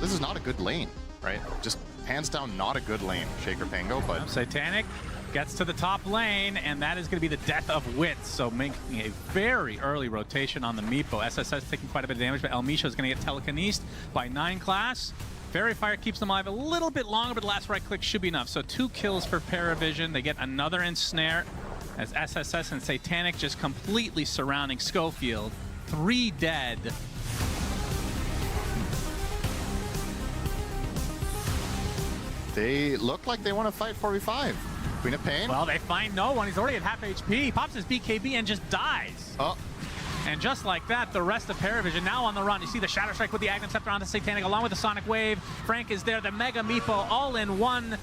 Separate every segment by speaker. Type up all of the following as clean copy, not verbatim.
Speaker 1: This is not a good lane, right? Just hands down not a good lane, Shaker Pango, but...
Speaker 2: Satanic gets to the top lane, and that is going to be the death of Wits, so making a very early rotation on the Meepo. SSS taking quite a bit of damage, but El Misha is going to get telekinesed by 9 class. Fairy Fire keeps them alive a little bit longer, but the last right click should be enough. So 2 kills for PARIVISION. They get another ensnare as SSS and Satanic just completely surrounding Schofield. 3 dead.
Speaker 1: They look like they want to fight 4v5. Queen of Pain.
Speaker 2: Well, they find no one. He's already at half HP. He pops his BKB and just dies.
Speaker 1: Oh.
Speaker 2: And just like that, the rest of PARIVISION now on the run. You see the Shadow Strike with the Aghanim Scepter onto Satanic, along with the Sonic Wave. Frank is there, the Mega Meepo, all in one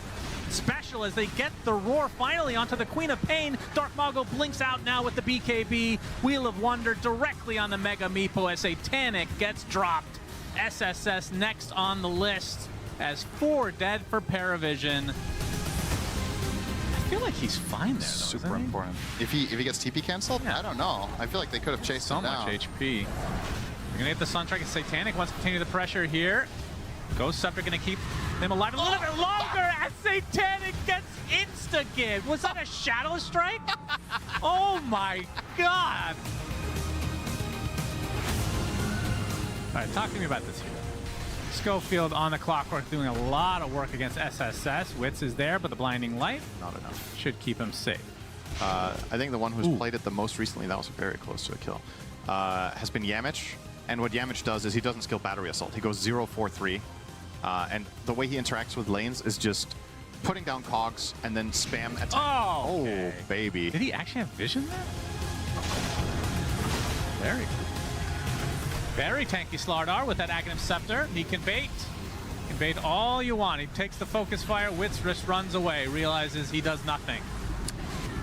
Speaker 2: special as they get the Roar finally onto the Queen of Pain. Dark Mago blinks out now with the BKB. Wheel of Wonder directly on the Mega Meepo as Satanic gets dropped. SSS next on the list as 4 dead for PARIVISION. feel like he's fine there, though,
Speaker 1: Super
Speaker 2: isn't he?
Speaker 1: important. If he gets TP canceled,
Speaker 2: Yeah.
Speaker 1: I don't know. I feel like they could have chased
Speaker 2: So
Speaker 1: him down.
Speaker 2: much HP. You're gonna get the Sun Strike and Satanic wants to continue the pressure here. Ghost Scepter gonna keep him alive a little bit longer as Satanic gets insta-gibbed. Was that a Shadow Strike? Oh my god! Alright, talk to me about this hero. Schofield on the clockwork doing a lot of work against SSS. Wits is there, but the Blinding Light
Speaker 1: Not enough.
Speaker 2: should keep him safe.
Speaker 1: I think the one who's played it the most recently, that was very close to a kill, has been Yamich. And what Yamich does is he doesn't skill Battery Assault. He goes 0-4-3. And the way he interacts with lanes is just putting down cogs and then spam attack.
Speaker 2: Oh, okay.
Speaker 1: Oh, baby.
Speaker 2: Did he actually have vision there? Very cool. Very tanky Slardar with that Aghanim Scepter. He can bait. You can bait all you want. He takes the focus fire. Wits just runs away. Realizes he does nothing.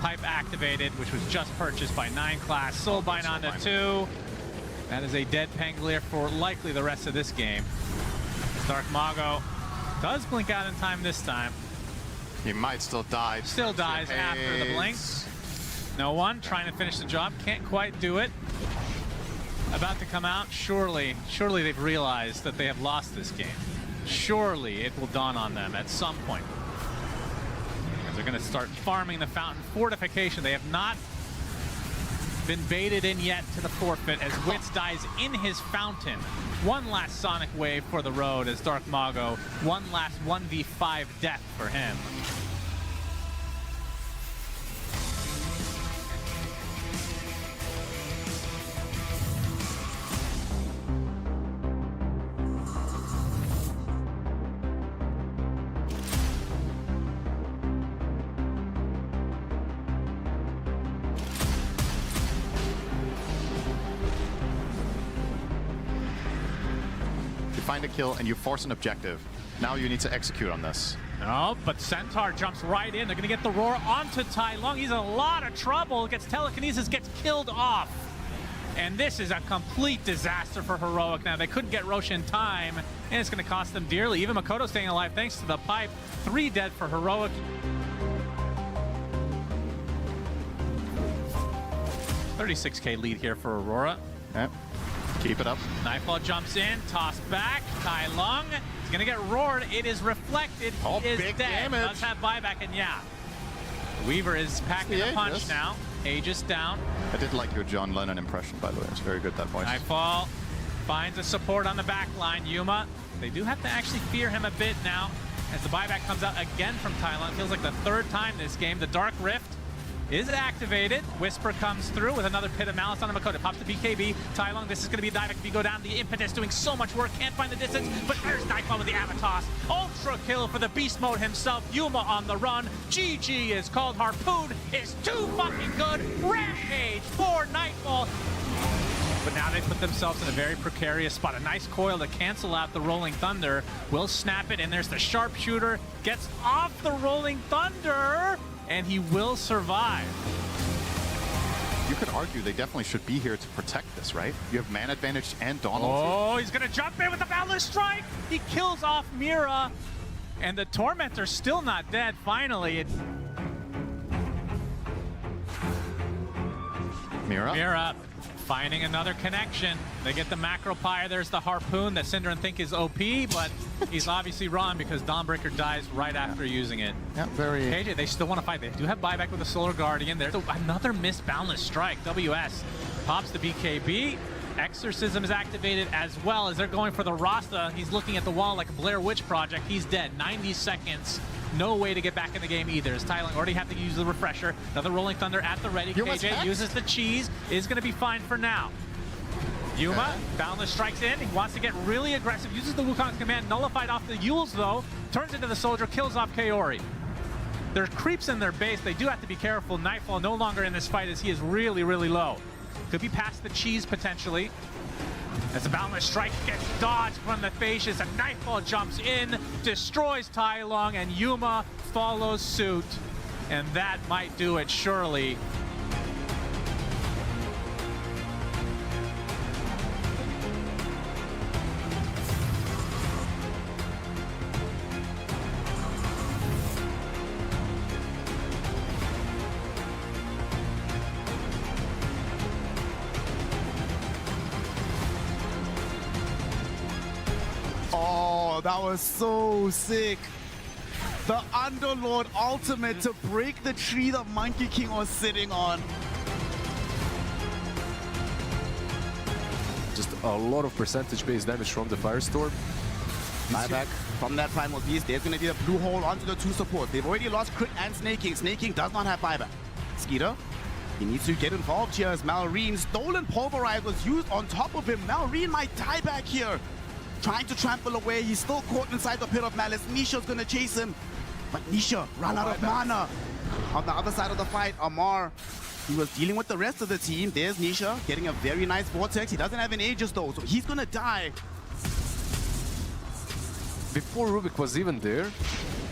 Speaker 2: Pipe activated, which was just purchased by 9 class. Soulbind onto 2. That is a dead Pangolier for likely the rest of this game. Dark Mago does blink out in time this time.
Speaker 1: He might still die.
Speaker 2: Still dies after the blink. No one trying to finish the job. Can't quite do it. About to come out. Surely they've realized that they have lost this game. Surely it will dawn on them at some point. They're going to start farming the fountain fortification. They have not been baited in yet to the forfeit as Wits dies in his fountain. One last Sonic Wave for the road as Dark Mago. One last 1v5 death for him.
Speaker 1: Find a kill and you force an objective. Now you need to execute on this.
Speaker 2: No, but Centaur jumps right in. They're going to get the roar onto Tai Lung. He's in a lot of trouble. Gets telekinesis, gets killed off. And this is a complete disaster for Heroic now. They couldn't get Roche in time, and it's going to cost them dearly. Even Makoto staying alive thanks to the pipe. 3 dead for Heroic. $36K lead here for Aurora.
Speaker 1: Yep. Keep it up.
Speaker 2: Nightfall jumps in, tossed back. Tai Lung is going to get roared. It is reflected.
Speaker 1: Oh,
Speaker 2: he is
Speaker 1: big
Speaker 2: dead.
Speaker 1: damage.
Speaker 2: Does have buyback, and yeah. Weaver is packing a punch
Speaker 1: Aegis.
Speaker 2: now. Aegis down.
Speaker 1: I did like your John Lennon impression, by the way. It's very good, that voice.
Speaker 2: Nightfall finds a support on the back line. Yuma, they do have to actually fear him a bit now as the buyback comes out again from Tai Lung. It feels like the 3rd time this game. The Dark Rift is activated. Whisper comes through with another Pit of Malice on the Makoto. Pops the BKB. Tai Lung, this is going to be a dive. If you go down, the Impetus doing so much work. Can't find the distance, but there's Nightfall with the Avatos. Ultra kill for the Beast Mode himself. Yuma on the run. GG is called. Harpoon is too fucking good. Rampage for Nightfall. But now they put themselves in a very precarious spot. A nice coil to cancel out the Rolling Thunder. Will snap it, and there's the Sharpshooter. Gets off the Rolling Thunder, and he will survive.
Speaker 1: You could argue they definitely should be here to protect this, right? You have man advantage and Donald.
Speaker 2: Oh, he's gonna jump in with the Boundless Strike. He kills off Mira, and the Tormentor's still not dead. Finally, Mira finding another connection. They get the Macro Pyre. There's the Harpoon that Synderen think is OP, but he's obviously wrong because Dawnbreaker dies right after using it.
Speaker 1: Yeah, very.
Speaker 2: KJ, they still want to fight. They do have buyback with the Solar Guardian. There's another missed Boundless Strike. WS pops the BKB. Exorcism is activated as well as they're going for the Rasta. He's looking at the wall like a Blair Witch Project. He's dead. 90 seconds. No way to get back in the game either. As Tai Lung already have to use the refresher. Another Rolling Thunder at the ready. KJ uses the cheese. Is going to be fine for now. Yuma, Boundless strikes in. He wants to get really aggressive. Uses the Wukong's command. Nullified off the Yules though. Turns into the soldier. Kills off Kaori. There's creeps in their base. They do have to be careful. Nightfall no longer in this fight as he is really, really low. Could be past the cheese potentially. As the Boundless Strike gets dodged from the Facius, and Nightfall jumps in, destroys Tai Lung, and Yuma follows suit. And that might do it, surely.
Speaker 3: Oh, that was so sick. The Underlord ultimate to break the tree that Monkey King was sitting on.
Speaker 4: Just a lot of percentage-based damage from the Firestorm.
Speaker 3: Buyback from that Primal Beast. There's going to be a blue hole onto the 2 support. They've already lost Crit and Snake King. Snake King does not have buyback. Skeeter, he needs to get involved here as Malrine. Stolen Pulverize was used on top of him. Malrine might die back here. Trying to trample away. He's still caught inside the Pit of Malice. Nisha's going to chase him. But Nisha run out of mana. On the other side of the fight, Amar, he was dealing with the rest of the team. There's Nisha getting a very nice Vortex. He doesn't have an Aegis though, so he's going to die.
Speaker 4: Before Rubik was even there,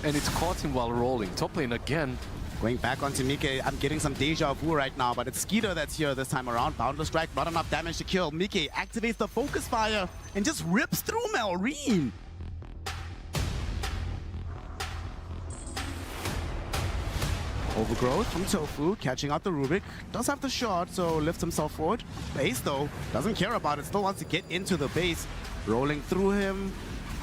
Speaker 4: and it caught him while rolling. Top lane again.
Speaker 3: Going back onto Mike, I'm getting some deja vu right now, but it's Skeeter that's here this time around. Boundless Strike, not enough damage to kill. Mike activates the Focus Fire and just rips through Malrine. Overgrowth from Tofu, catching out the Rubik. Does have the shot, so lifts himself forward. Base though, doesn't care about it, still wants to get into the base. Rolling through him.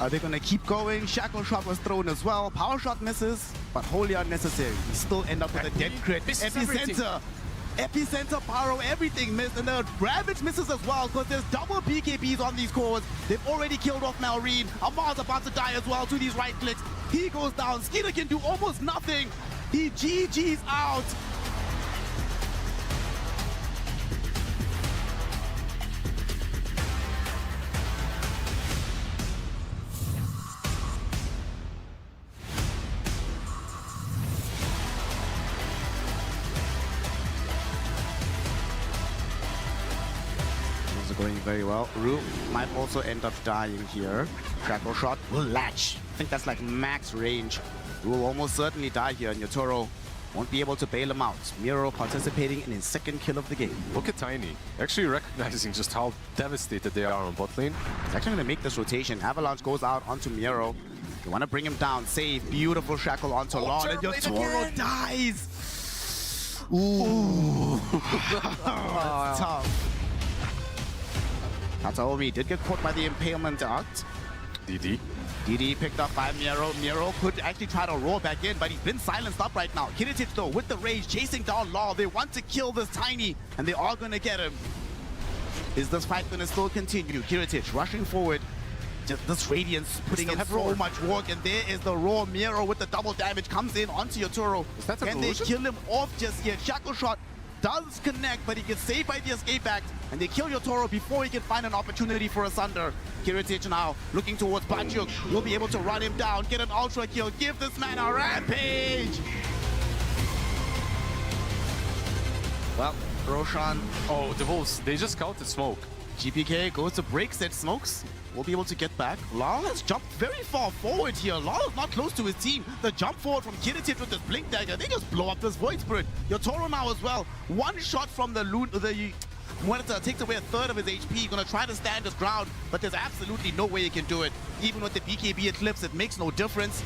Speaker 3: Are they going to keep going? Shackle Shot was thrown as well. Power Shot misses, but wholly unnecessary. We still end up with a dead crit. Epicenter. Epicenter, Pyro, everything missed. And the Ravage misses as well because there's double BKBs on these cores. They've already killed off Malrine. Amar's about to die as well to these right clicks. He goes down. Skeeter can do almost nothing. He GG's out. Going very well. Rue might also end up dying here. Shackle Shot will latch. I think that's like max range. Rue will almost certainly die here, and Yotoro won't be able to bail him out. Miro participating in his 2nd kill of the game.
Speaker 4: Look at Tiny, actually recognizing just how devastated they are on bot lane.
Speaker 3: He's actually going to make this rotation. Avalanche goes out onto Miro. They want to bring him down. Save. Beautiful Shackle onto Lord, and Yotoro dies. Ooh. That's tough. Tataomi did get caught by the Impalement Art.
Speaker 4: DD
Speaker 3: picked up by Miro. Miro could actually try to roll back in, but he's been silenced up right now. Kiritich though, with the rage, chasing down Law. They want to kill this Tiny, and they are going to get him. Is this fight going to still continue? Kiritich rushing forward. Just this Radiance putting in so much work, and there is the Raw. Miro with the double damage comes in onto Yotoro. Can they kill him off just yet? Shackle Shot does connect, but he gets saved by the Escape Act, and they kill Yotoro before he can find an opportunity for a Sunder. Kiritich now looking towards Bachuk. Will be able to run him down, get an Ultra kill, give this man a rampage! Well, Roshan.
Speaker 4: Oh, the Wolves, they just counted smoke.
Speaker 3: GPK goes to break set smokes. Will be able to get back. Lal has jumped very far forward here. Lal is not close to his team. The jump forward from Kiritich with this Blink Dagger, they just blow up this Void Spirit. Yotoro now as well. One shot from the Monitor takes away a 1/3 of his HP. Gonna try to stand his ground, but there's absolutely no way he can do it. Even with the BKB Eclipse, it makes no difference.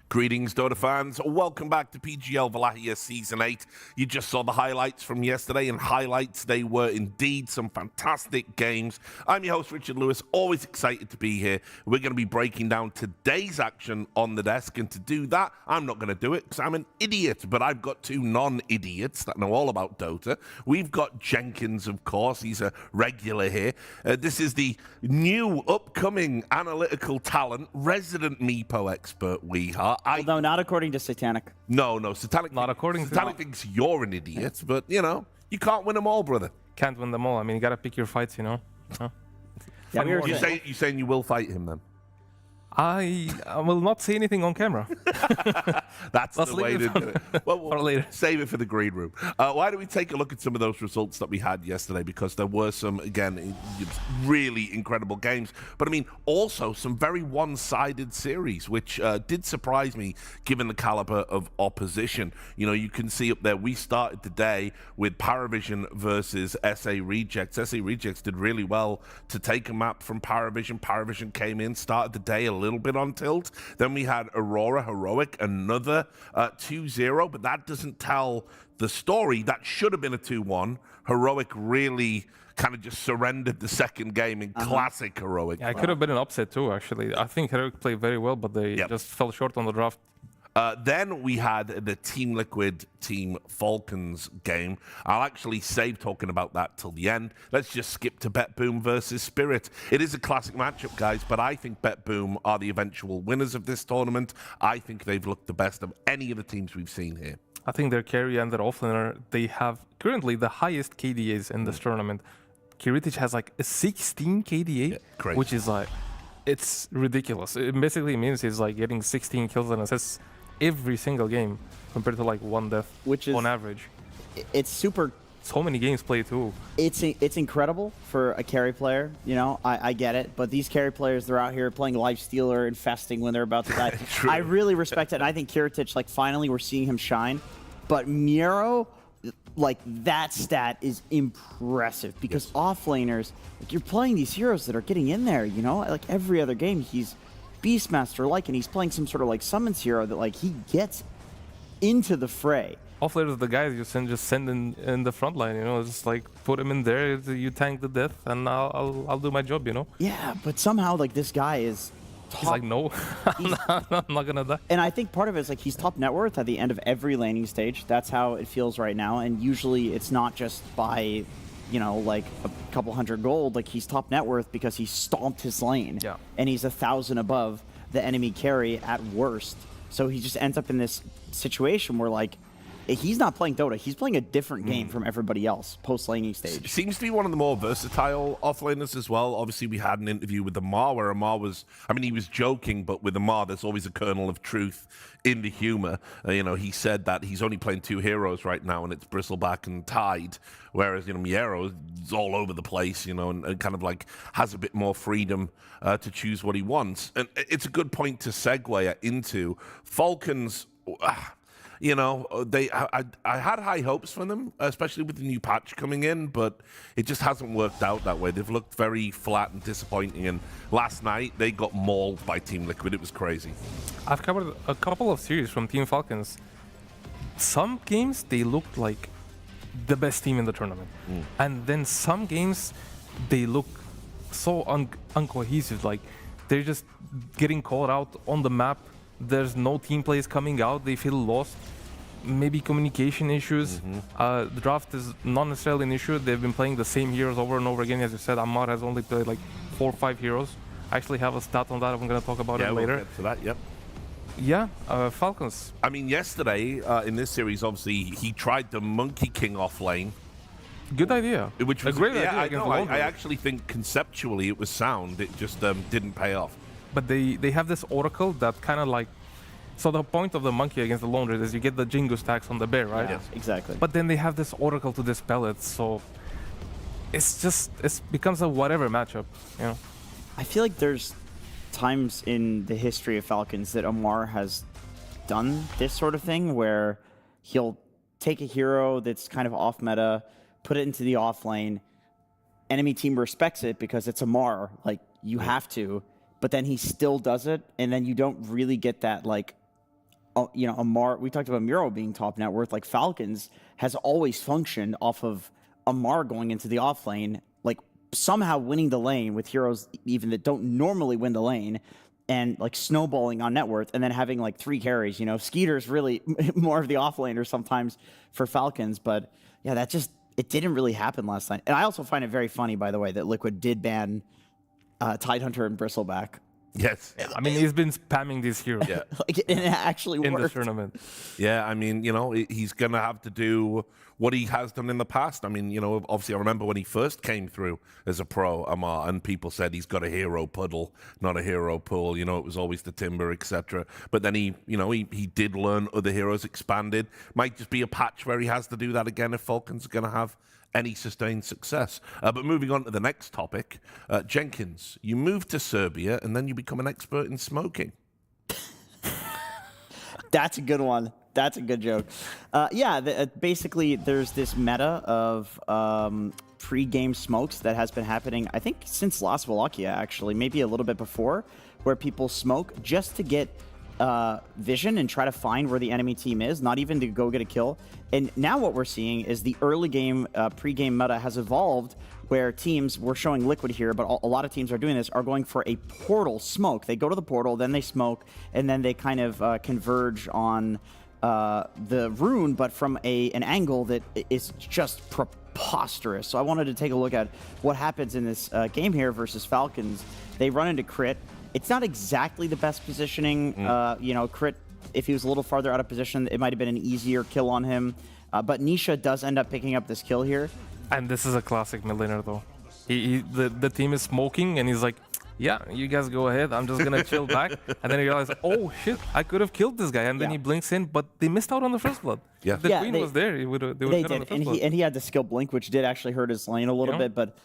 Speaker 5: Greetings, Dota fans. Welcome back to PGL Wallachia Season 8. You just saw the highlights from yesterday, and highlights they were indeed. Some fantastic games. I'm your host, Richard Lewis. Always excited to be here. We're going to be breaking down today's action on the desk, and to do that, I'm not going to do it because I'm an idiot, but I've got 2 non-idiots that know all about Dota. We've got Jenkins, of course. He's a regular here. This is the new, upcoming analytical talent, resident Meepo expert, Weeha.
Speaker 6: Well, no, not according to Satanic.
Speaker 5: No, Satanic.
Speaker 7: Not according to
Speaker 5: Satanic thinks you're an idiot, but you know, you can't win them all, brother.
Speaker 7: Can't win them all. I mean, you gotta pick your fights, you know.
Speaker 6: Yeah, we were
Speaker 5: You saying you will fight him then?
Speaker 7: I will not say anything on camera.
Speaker 5: That's the way to do it. Well,
Speaker 7: For later.
Speaker 5: Save it for the green room. Why don't we take a look at some of those results that we had yesterday, because there were some, again, really incredible games. But I mean, also some very one-sided series, which did surprise me given the caliber of opposition. You know, you can see up there, we started the day with PARIVISION versus SA Rejects. SA Rejects did really well to take a map from PARIVISION. PARIVISION came in, started the day a little bit on tilt. Then we had Aurora Heroic, another 2-0, but that doesn't tell the story. That should have been a 2-1. Heroic really kind of just surrendered the second game in classic Heroic.
Speaker 7: Yeah, it could have been an upset too, actually. I think Heroic played very well, but they just fell short on the draft.
Speaker 5: Then we had the Team Liquid Team Falcons game. I'll actually save talking about that till the end. Let's just skip to BetBoom versus Spirit. It is a classic matchup, guys, but I think BetBoom are the eventual winners of this tournament. I think they've looked the best of any of the teams we've seen here.
Speaker 7: I think their carry and their offlaner, they have currently the highest KDAs in this tournament. Kiritic has like a 16 KDA, which is like, it's ridiculous. It basically means he's like getting 16 kills and assists every single game compared to like 1 death, which is on average.
Speaker 6: It's super.
Speaker 7: So many games played too.
Speaker 6: It's incredible for a carry player. You know, I get it, but these carry players, they're out here playing Lifestealer and festing when they're about to die. I really respect it, and I think Kiritic, like, finally we're seeing him shine. But Miro, like, that stat is impressive because offlaners, like, you're playing these heroes that are getting in there, you know? Like, every other game, he's Beastmaster-like, and he's playing some sort of, like, summons hero that, like, he gets into the fray.
Speaker 7: Offlaners are the guys you just send in the front line, you know? Just, like, put him in there, you tank the death, and I'll do my job, you know?
Speaker 6: Yeah, but somehow, like, this guy is...
Speaker 7: He's like, no, I'm not gonna die.
Speaker 6: And I think part of it is like he's top net worth at the end of every laning stage. That's how it feels right now. And usually it's not just by, you know, like a couple hundred gold. Like he's top net worth because he stomped his lane.
Speaker 7: Yeah.
Speaker 6: And he's 1,000 above the enemy carry at worst. So he just ends up in this situation where like he's not playing Dota. He's playing a different game from everybody else post-laning stage.
Speaker 5: Seems to be one of the more versatile offlaners as well. Obviously, we had an interview with Amar where Amar was, I mean, he was joking, but with Amar, there's always a kernel of truth in the humor. You know, he said that he's only playing 2 heroes right now, and it's Bristleback and Tide, whereas, you know, Miero is all over the place, you know, and kind of like has a bit more freedom to choose what he wants. And it's a good point to segue into. Falcons... You know, I had high hopes for them, especially with the new patch coming in, but it just hasn't worked out that way. They've looked very flat and disappointing, and last night they got mauled by Team Liquid. It was crazy.
Speaker 7: I've covered a couple of series from Team Falcons. Some games, they looked like the best team in the tournament. And then some games, they look so uncohesive, like they're just getting called out on the map. There's no team plays coming out. They feel lost. Maybe communication issues. The draft is not necessarily an issue. They've been playing the same heroes over and over again. As you said, Amar has only played like 4 or 5 heroes. I actually have a stat on that. I'm going to talk about it later.
Speaker 5: We'll get to that, yep.
Speaker 7: Yeah, Falcons.
Speaker 5: I mean, yesterday in this series, obviously, he tried the Monkey King off lane.
Speaker 7: Good idea.
Speaker 5: Which was
Speaker 7: a great idea against the
Speaker 5: I actually think conceptually it was sound. It just didn't pay off.
Speaker 7: But they have this oracle that kind of like... So the point of the monkey against the Lone Raid is you get the Jingu stacks on the bear, right?
Speaker 6: Yes, exactly.
Speaker 7: But then they have this oracle to dispel it, so... It becomes a whatever matchup, you know?
Speaker 6: I feel like there's times in the history of Falcons that Amar has done this sort of thing where he'll take a hero that's kind of off meta, put it into the off lane, enemy team respects it because it's Amar, like you have to, but then he still does it, and then you don't really get that, like, you know, Amar, we talked about Miro being top net worth, like Falcons has always functioned off of Amar going into the off lane, like somehow winning the lane with heroes even that don't normally win the lane, and like snowballing on net worth, and then having like 3 carries, you know. Skeeter's really more of the offlaner sometimes for Falcons, but yeah, that just, it didn't really happen last night. And I also find it very funny, by the way, that Liquid did ban Tidehunter and Bristleback.
Speaker 5: Yes.
Speaker 7: I mean, he's been spamming these heroes.
Speaker 5: Yeah.
Speaker 6: Like, and it actually
Speaker 7: in
Speaker 6: worked.
Speaker 7: the tournament.
Speaker 5: Yeah, I mean, you know, he's going to have to do what he has done in the past. I mean, you know, obviously I remember when he first came through as a pro, Amar, and people said he's got a hero puddle, not a hero pool. You know, it was always the Timber, etc. But then he, you know, he did learn other heroes, expanded. Might just be a patch where he has to do that again if Falcons are going to have any sustained success. But moving on to the next topic, Jenkins, you moved to Serbia and then you become an expert in smoking.
Speaker 6: That's a good one. That's a good joke. Yeah, basically there's this meta of pre-game smokes that has been happening, I think, since last Wallachia, actually, maybe a little bit before, where people smoke just to get vision and try to find where the enemy team is, not even to go get a kill. And now what we're seeing is the early game, pre-game meta has evolved, where teams, we're showing Liquid here, but a lot of teams are doing this, are going for a portal smoke. They go to the portal, then they smoke, and then they kind of converge on the rune, but from an angle that is just preposterous. So I wanted to take a look at what happens in this game here versus Falcons. They run into Crit. It's not exactly the best positioning. You know, Crit, if he was a little farther out of position, it might have been an easier kill on him. But Nisha does end up picking up this kill here.
Speaker 7: And this is a classic mid laner, though. The team is smoking, and he's like, yeah, you guys go ahead. I'm just going to chill back. And then he realizes, oh, shit, I could have killed this guy. And then he blinks in, but they missed out on the first blood.
Speaker 5: Yeah.
Speaker 7: If the queen was there, they would have got on the first blood.
Speaker 6: And he had the skill blink, which did actually hurt his lane a little bit. But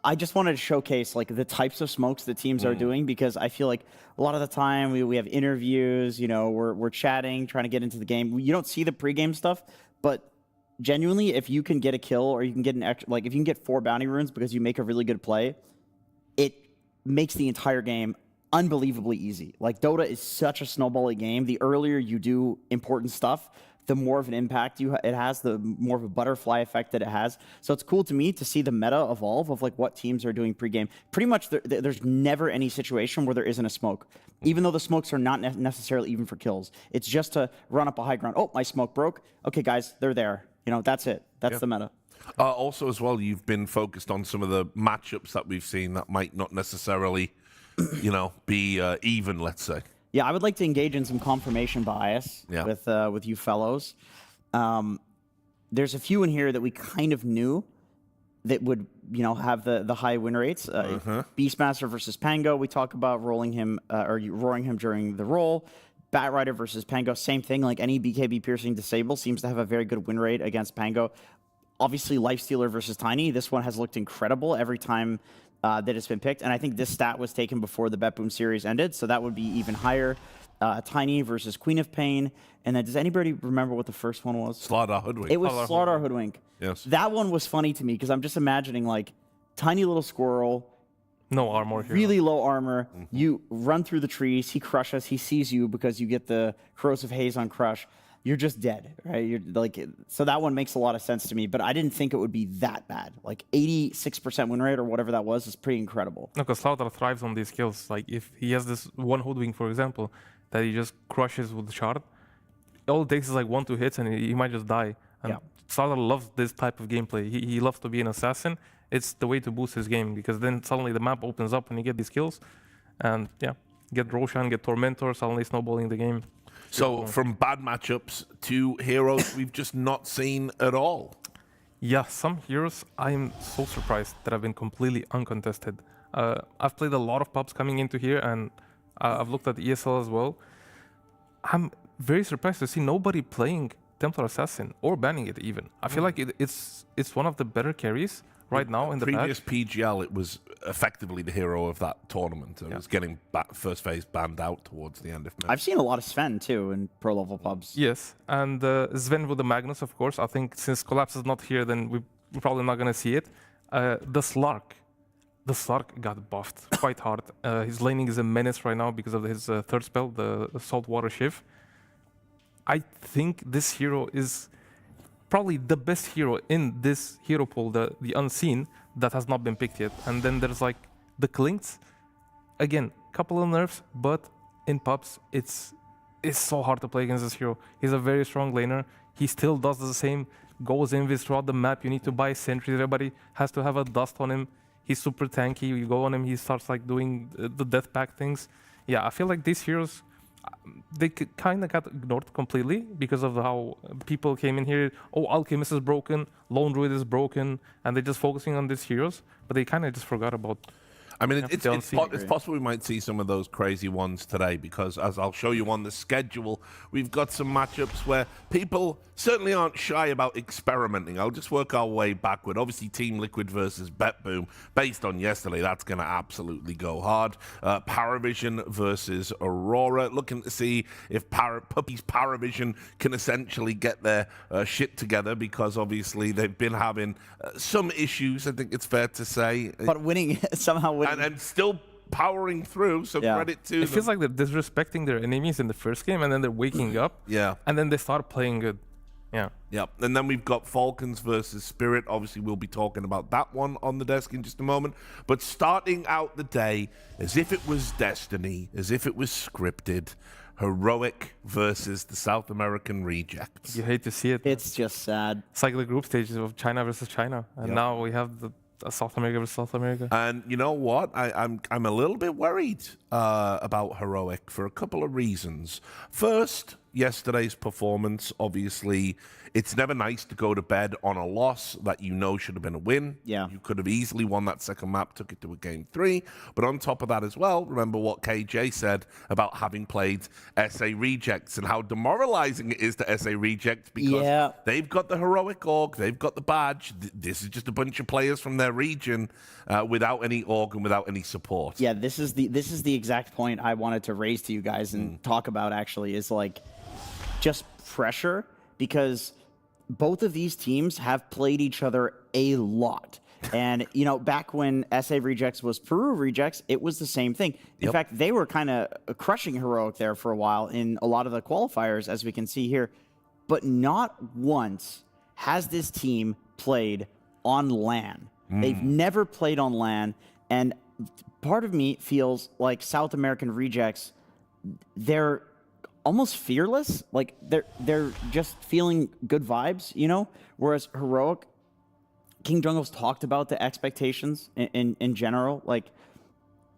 Speaker 6: I just wanted to showcase like the types of smokes that teams are doing, because I feel like a lot of the time we have interviews, you know, we're chatting, trying to get into the game. You don't see the pregame stuff, but genuinely, if you can get a kill or you can get an extra, like if you can get 4 bounty runes because you make a really good play, it makes the entire game unbelievably easy. Like Dota is such a snowbally game. The earlier you do important stuff, the more of an impact it has, the more of a butterfly effect that it has. So it's cool to me to see the meta evolve of like what teams are doing pregame. Pretty much there's never any situation where there isn't a smoke, even though the smokes are not necessarily even for kills. It's just to run up a high ground. Oh, my smoke broke. Okay, guys, they're there. You know, that's it. That's the meta.
Speaker 5: Also, as well, you've been focused on some of the matchups that we've seen that might not necessarily, you know, be even, let's say.
Speaker 6: Yeah, I would like to engage in some confirmation bias with you fellows. There's a few in here that we kind of knew that would, you know, have the high win rates. Beastmaster versus Pango, we talk about rolling him or roaring him during the roll. Batrider versus Pango, same thing. Like any BKB piercing disable seems to have a very good win rate against Pango. Obviously, Lifestealer versus Tiny. This one has looked incredible every time that it's been picked. And I think this stat was taken before the BetBoom series ended, so that would be even higher. Tiny versus Queen of Pain. And then does anybody remember what the first one was?
Speaker 5: Slardar Hoodwink.
Speaker 6: It was Slardar Hoodwink.
Speaker 5: Yes.
Speaker 6: That one was funny to me because I'm just imagining like tiny little squirrel,
Speaker 7: no armor here.
Speaker 6: really low armor. You run through the trees. He crushes. He sees you because you get the corrosive haze on crush. You're just dead, right? You're like, so that one makes a lot of sense to me, but I didn't think it would be that bad. Like 86% win rate or whatever that was is pretty incredible.
Speaker 7: No, because Slardar thrives on these kills. Like if he has this one Hoodwink, for example, that he just crushes with the shard, all it takes is like 1-2 hits and he might just die. And Slardar loves this type of gameplay. He loves to be an assassin. It's the way to boost his game, because then suddenly the map opens up and you get these kills. And get Roshan, get Tormentor, suddenly snowballing the game.
Speaker 5: So from bad matchups to heroes we've just not seen at all.
Speaker 7: Yeah, some heroes I'm so surprised that have been completely uncontested. I've played a lot of pubs coming into here, and I've looked at ESL as well. I'm very surprised to see nobody playing Templar Assassin or banning it even. I feel like it's one of the better carries right now in the
Speaker 5: previous
Speaker 7: patch.
Speaker 5: PGL. It was effectively the hero of that tournament. It was getting first phase banned out towards the end of May.
Speaker 6: I've seen a lot of Sven too in pro level pubs.
Speaker 7: Yes, and Sven with the Magnus, of course. I think since Collapse is not here, then we're probably not going to see it. The Slark got buffed quite hard. His laning is a menace right now because of his third spell, the Saltwater Shiv. I think this hero is probably the best hero in this hero pool, the Unseen, that has not been picked yet. And then there's like the Klinks. Again, couple of nerfs, but in pubs, it's so hard to play against this hero. He's a very strong laner. He still does the same, goes invis throughout the map. You need to buy sentries. Everybody has to have a dust on him. He's super tanky. You go on him, he starts like doing the death pack things. Yeah, I feel like these heroes, they kind of got ignored completely because of how people came in here. Oh, Alchemist is broken, Lone Druid is broken, and they're just focusing on these heroes, but they kind of just forgot about.
Speaker 5: I mean, it's
Speaker 7: don't see it.
Speaker 5: it's possible we might see some of those crazy ones today because, as I'll show you on the schedule, we've got some matchups where people certainly aren't shy about experimenting. I'll just work our way backward. Obviously, Team Liquid versus BetBoom, based on yesterday, that's going to absolutely go hard. PARIVISION versus Aurora, looking to see if Puppy's PARIVISION can essentially get their shit together because obviously they've been having some issues, I think it's fair to say.
Speaker 6: But winning, somehow winning.
Speaker 5: And still powering through, so credit to them.
Speaker 7: It feels like they're disrespecting their enemies in the first game, and then they're waking up.
Speaker 5: Yeah.
Speaker 7: And then they start playing good. Yeah.
Speaker 5: Yep. And then we've got Falcons versus Spirit. Obviously, we'll be talking about that one on the desk in just a moment. But starting out the day as if it was destiny, as if it was scripted, Heroic versus the South American Rejects.
Speaker 7: You hate to see it.
Speaker 6: It's just sad.
Speaker 7: It's like the group stages of China versus China. And now we have the South America versus South America.
Speaker 5: And you know what? I'm a little bit worried about Heroic for a couple of reasons. First, yesterday's performance, obviously, it's never nice to go to bed on a loss that you know should have been a win.
Speaker 6: Yeah.
Speaker 5: You could have easily won that second map, took it to a game 3. But on top of that as well, remember what KJ said about having played SA Rejects and how demoralizing it is to SA Rejects because they've got the Heroic org, they've got the badge. This is just a bunch of players from their region without any org and without any support.
Speaker 6: Yeah, this is the exact point I wanted to raise to you guys and talk about actually is like just pressure because both of these teams have played each other a lot. And, you know, back when SA Rejects was Peru Rejects, it was the same thing. In fact, they were kind of crushing Heroic there for a while in a lot of the qualifiers, as we can see here. But not once has this team played on LAN. They've never played on LAN. And part of me feels like South American Rejects, they're almost fearless, like they're just feeling good vibes, you know. Whereas Heroic, King Jungle's talked about the expectations in general. Like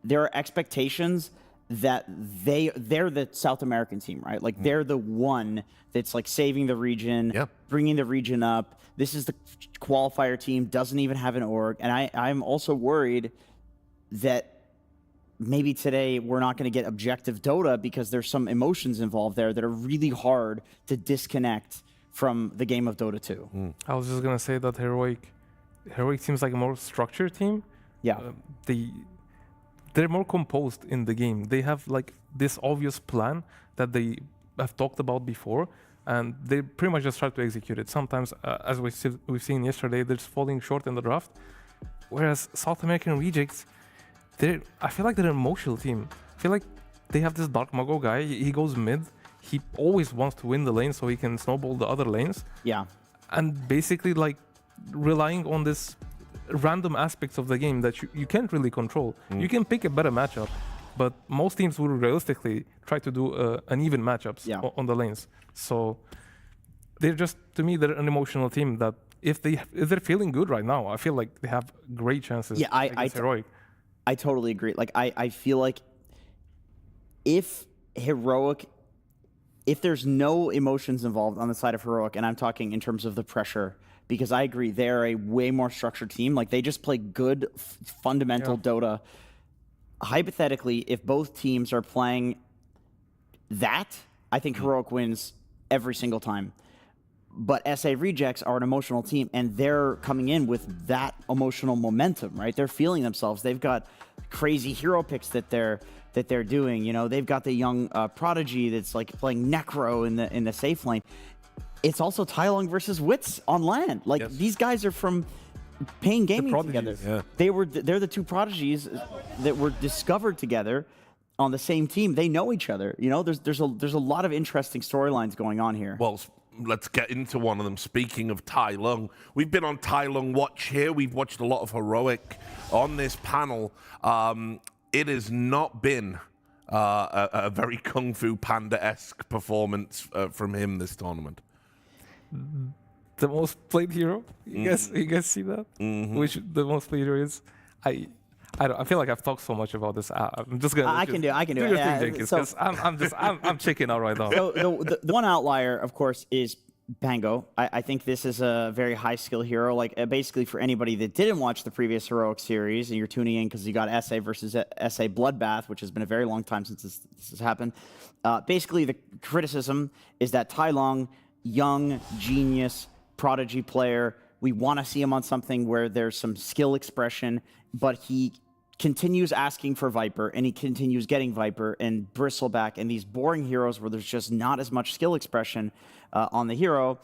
Speaker 6: there are expectations that they're the South American team, right? Like they're the one that's like saving the region, bringing the region up. This is the qualifier team, doesn't even have an org, and I'm also worried that maybe today we're not going to get objective Dota because there's some emotions involved there that are really hard to disconnect from the game of Dota 2.
Speaker 7: I was just going to say that Heroic seems like a more structured team.
Speaker 6: Yeah.
Speaker 7: They're more composed in the game. They have like this obvious plan that they have talked about before, and they pretty much just try to execute it. Sometimes, as we've seen yesterday, they're just falling short in the draft. Whereas South American Rejects, I feel like they're an emotional team. I feel like they have this Dark Mago guy. He goes mid. He always wants to win the lane so he can snowball the other lanes.
Speaker 6: Yeah.
Speaker 7: And basically like relying on this random aspects of the game that you can't really control. You can pick a better matchup, but most teams will realistically try to do uneven matchups on the lanes. So they're just, to me, they're an emotional team that if they're feeling good right now, I feel like they have great chances against Heroic.
Speaker 6: I totally agree. Like I feel like if there's no emotions involved on the side of Heroic, and I'm talking in terms of the pressure, because I agree they're a way more structured team. Like they just play good fundamental Dota. Hypothetically, if both teams are playing that, I think Heroic wins every single time. But SA Rejects are an emotional team, and they're coming in with that emotional momentum, right? They're feeling themselves. They've got crazy hero picks that they're doing. You know, they've got the young Prodigy that's like playing Necro in the safe lane. It's also Tai Lung versus Wits on LAN. Like these guys are from Pain Gaming together. Yeah. They're the two prodigies that were discovered together on the same team. They know each other. You know, there's a lot of interesting storylines going on here.
Speaker 5: Well, let's get into one of them. Speaking of Tai Lung, we've been on Tai Lung Watch here. We've watched a lot of Heroic on this panel. It has not been a very Kung Fu Panda-esque performance from him this tournament.
Speaker 7: The most played hero? You guys see that? Which the most played hero is? I feel like I've talked so much about this. I'm just gonna.
Speaker 6: I can do it.
Speaker 7: Your thing, Jenkins, 'cause I'm chicken out right now.
Speaker 6: So the one outlier, of course, is Pango. I think this is a very high skill hero. Like basically for anybody that didn't watch the previous Heroic series and you're tuning in because you got SA versus SA Bloodbath, which has been a very long time since this has happened. Basically the criticism is that Tai Long, young, genius, prodigy player, we want to see him on something where there's some skill expression, but he continues asking for Viper, and he continues getting Viper and Bristleback and these boring heroes where there's just not as much skill expression on the hero.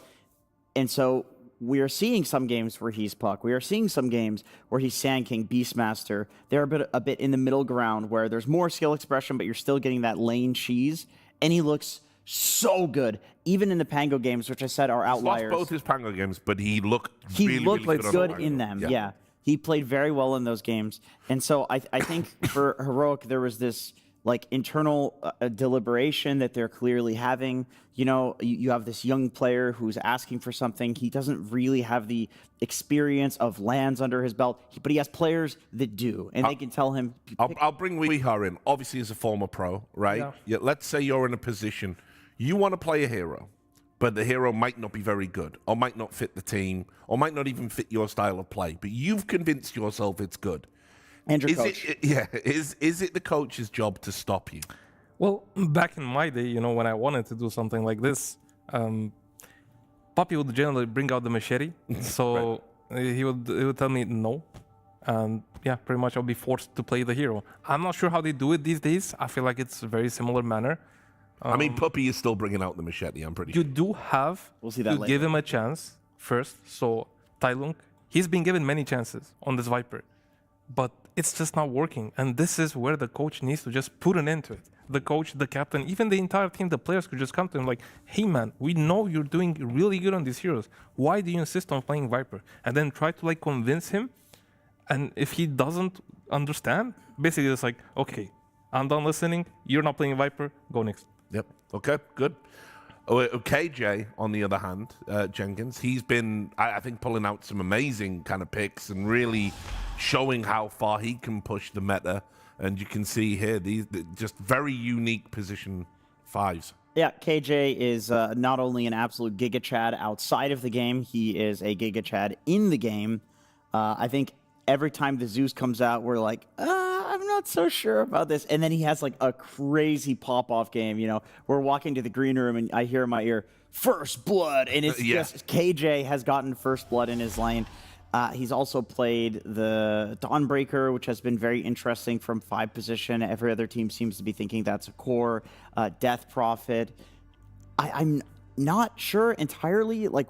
Speaker 6: And so we are seeing some games where he's Puck. We are seeing some games where he's Sand King, Beastmaster. They're a bit in the middle ground where there's more skill expression, but you're still getting that lane cheese. And he looks so good, even in the Pango games, which I said are outliers.
Speaker 5: He's lost both his Pango games, but he looked really
Speaker 6: good in them. Yeah. He played very well in those games. And so I think for Heroic, there was this like internal deliberation that they're clearly having. You know, you have this young player who's asking for something. He doesn't really have the experience of lands under his belt, but he has players that do, and they can tell him.
Speaker 5: I'll bring Wihar in, obviously as a former pro, right? Yeah. Let's say you're in a position, you want to play a hero, but the hero might not be very good, or might not fit the team, or might not even fit your style of play, but you've convinced yourself it's good.
Speaker 6: And your coach.
Speaker 5: Is it the coach's job to stop you?
Speaker 7: Well, back in my day, you know, when I wanted to do something like this, Papi would generally bring out the machete. So he would tell me no. And yeah, pretty much I'll be forced to play the hero. I'm not sure how they do it these days. I feel like it's a very similar manner.
Speaker 5: I mean, Puppy is still bringing out the machete, I'm pretty sure.
Speaker 7: You do have to give him a chance first. So Tai Lung, he's been given many chances on this Viper, but it's just not working. And this is where the coach needs to just put an end to it. The coach, the captain, even the entire team, the players could just come to him like, hey man, we know you're doing really good on these heroes. Why do you insist on playing Viper? And then try to like convince him. And if he doesn't understand, basically it's like, okay, I'm done listening. You're not playing Viper. Go next.
Speaker 5: Yep. Okay, good. KJ, on the other hand, Jenkins, he's been, I think, pulling out some amazing kind of picks and really showing how far he can push the meta. And you can see here, these just very unique position 5s.
Speaker 6: Yeah, KJ is not only an absolute Giga Chad outside of the game, he is a Giga Chad in the game. I think every time the Zeus comes out, we're like, I'm not so sure about this. And then he has like a crazy pop-off game. You know, we're walking to the green room and I hear in my ear, First Blood. And it's just KJ has gotten First Blood in his lane. He's also played the Dawnbreaker, which has been very interesting from 5 position. Every other team seems to be thinking that's a core. Death Prophet. I'm not sure entirely, like,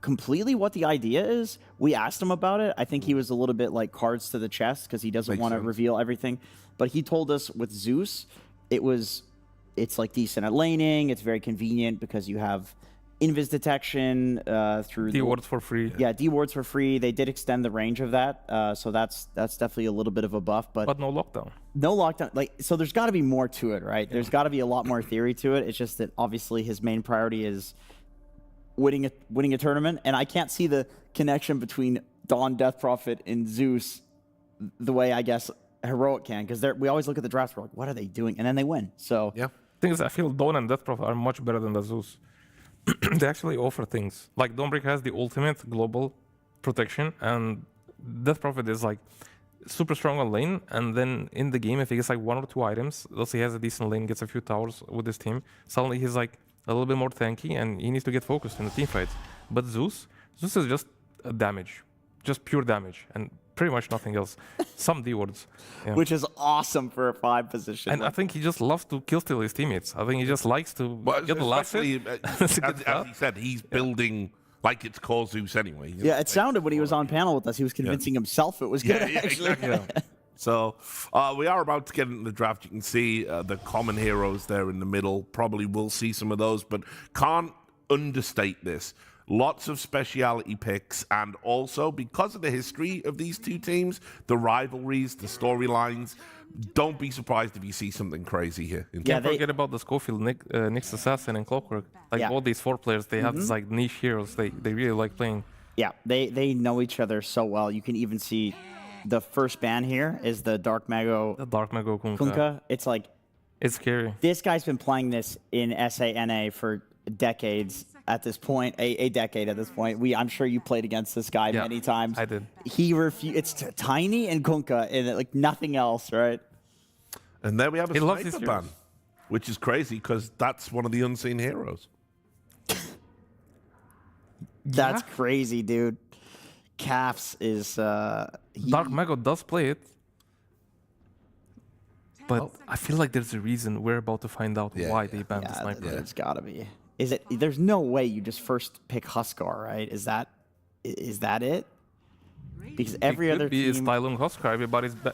Speaker 6: completely what the idea is. We asked him about it. I think he was a little bit like cards to the chest because he doesn't want to reveal everything. But he told us with Zeus, it's like decent at laning. It's very convenient because you have invis detection through
Speaker 7: D-wards for free.
Speaker 6: Yeah, D-wards for free. They did extend the range of that, so that's definitely a little bit of a buff. But
Speaker 7: no lockdown.
Speaker 6: No lockdown. Like, so there's got to be more to it, right? There's got to be a lot more theory to it. It's just that obviously his main priority is winning a tournament, and I can't see the connection between Dawn, Death Prophet, and Zeus the way I guess Heroic can, because we always look at the drafts, we're like, what are they doing? And then they win. So
Speaker 5: yeah,
Speaker 7: thing is, I feel Dawn and Death Prophet are much better than the Zeus. They actually offer things. Like Dawnbreaker has the ultimate global protection, and Death Prophet is like super strong on lane, and then in the game, if he gets like 1 or 2 items, let's say he has a decent lane, gets a few towers with his team, suddenly he's like a little bit more tanky, and he needs to get focused in the team fights. But Zeus is just damage, just pure damage, and pretty much nothing else. Some D-wards. Yeah.
Speaker 6: Which is awesome for a 5 position.
Speaker 7: And I think he just loves to kill steal his teammates. I think he just likes to get the last hit.
Speaker 5: As he said, he's building like it's core Zeus anyway.
Speaker 6: Yeah, it sounded when he was on panel with us, he was convincing himself it was good, actually.
Speaker 5: Exactly. So we are about to get into the draft. You can see the common heroes there in the middle. Probably will see some of those, but can't understate this. Lots of speciality picks, and also because of the history of these two teams, the rivalries, the storylines, don't be surprised if you see something crazy here.
Speaker 7: Can't forget about the Schofield, Nyx Assassin, and Clockwork. Like all these 4 players, they have these like niche heroes they really like playing. Yeah,
Speaker 6: they know each other so well. You can even see the first ban here is the Dark Mago.
Speaker 7: The Dark Mago
Speaker 6: Kunkka. It's like,
Speaker 7: it's scary.
Speaker 6: This guy's been playing this in SANA for decades. at this point, a decade at this point. I'm sure you played against this guy many times.
Speaker 7: I did.
Speaker 6: He It's Tiny and Kunkka and like nothing else, right?
Speaker 5: And there we have a
Speaker 7: He loves
Speaker 5: sniper
Speaker 7: his
Speaker 5: ban,
Speaker 7: heroes.
Speaker 5: which is crazy because that's one of the unseen heroes.
Speaker 6: That's crazy, dude. Caps is
Speaker 7: Dark Mago does play it. But I feel like there's a reason. We're about to find out why they banned the sniper.
Speaker 6: There's gotta be. There's no way you just first pick Huskar, right? Is that it? Because every other
Speaker 7: be
Speaker 6: team.
Speaker 7: Stylung Huskar. Everybody's back.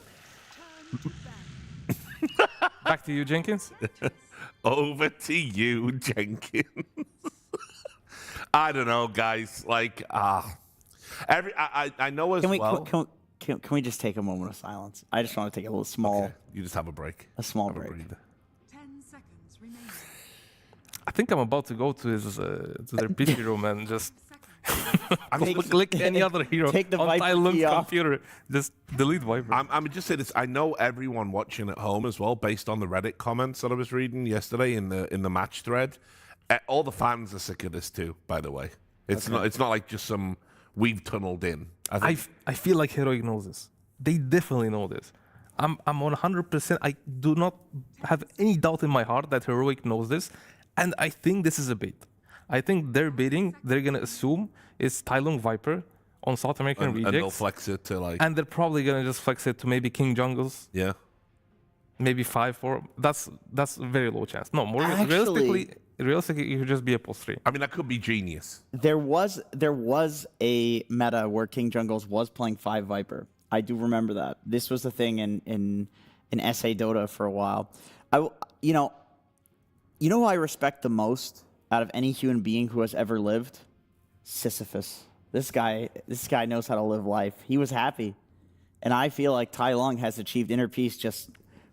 Speaker 7: Back to you, Jenkins.
Speaker 5: Over to you, Jenkins. I don't know, guys. Like, I know as well.
Speaker 6: Can we just take a moment of silence? I just want to take a little small.
Speaker 5: Okay, you just have a break.
Speaker 6: A small
Speaker 5: Have a
Speaker 6: break.
Speaker 5: breather.
Speaker 8: 10 seconds remaining.
Speaker 7: I think I'm about to go to his to their PC room and just click any other hero
Speaker 6: Take the
Speaker 7: on
Speaker 6: Viper
Speaker 7: Tylung's
Speaker 6: key off.
Speaker 7: computer. Just delete Viper.
Speaker 5: I'm just say this. I know everyone watching at home as well, based on the Reddit comments that I was reading yesterday in the match thread. All the fans are sick of this too. By the way, it's not like just some we've tunneled in.
Speaker 7: I feel like Heroic knows this. They definitely know this. I'm 100%. I do not have any doubt in my heart that Heroic knows this, and I think this is a bait. I think they're baiting. They're gonna assume it's Tylung Viper on South American
Speaker 5: and
Speaker 7: rejects,
Speaker 5: they'll flex it to like.
Speaker 7: and they're probably gonna just flex it to maybe King Jungles,
Speaker 5: Yeah.
Speaker 7: maybe 5-4. That's a very low chance. No, more
Speaker 6: Actually-
Speaker 7: realistically, it could just be a +3.
Speaker 5: I mean, that could be genius.
Speaker 6: There was a meta where King Jungles was playing 5 Viper. I do remember that. This was the thing in SA Dota for a while. You know who I respect the most out of any human being who has ever lived? Sisyphus. This guy knows how to live life. He was happy. And I feel like Tylung has achieved inner peace just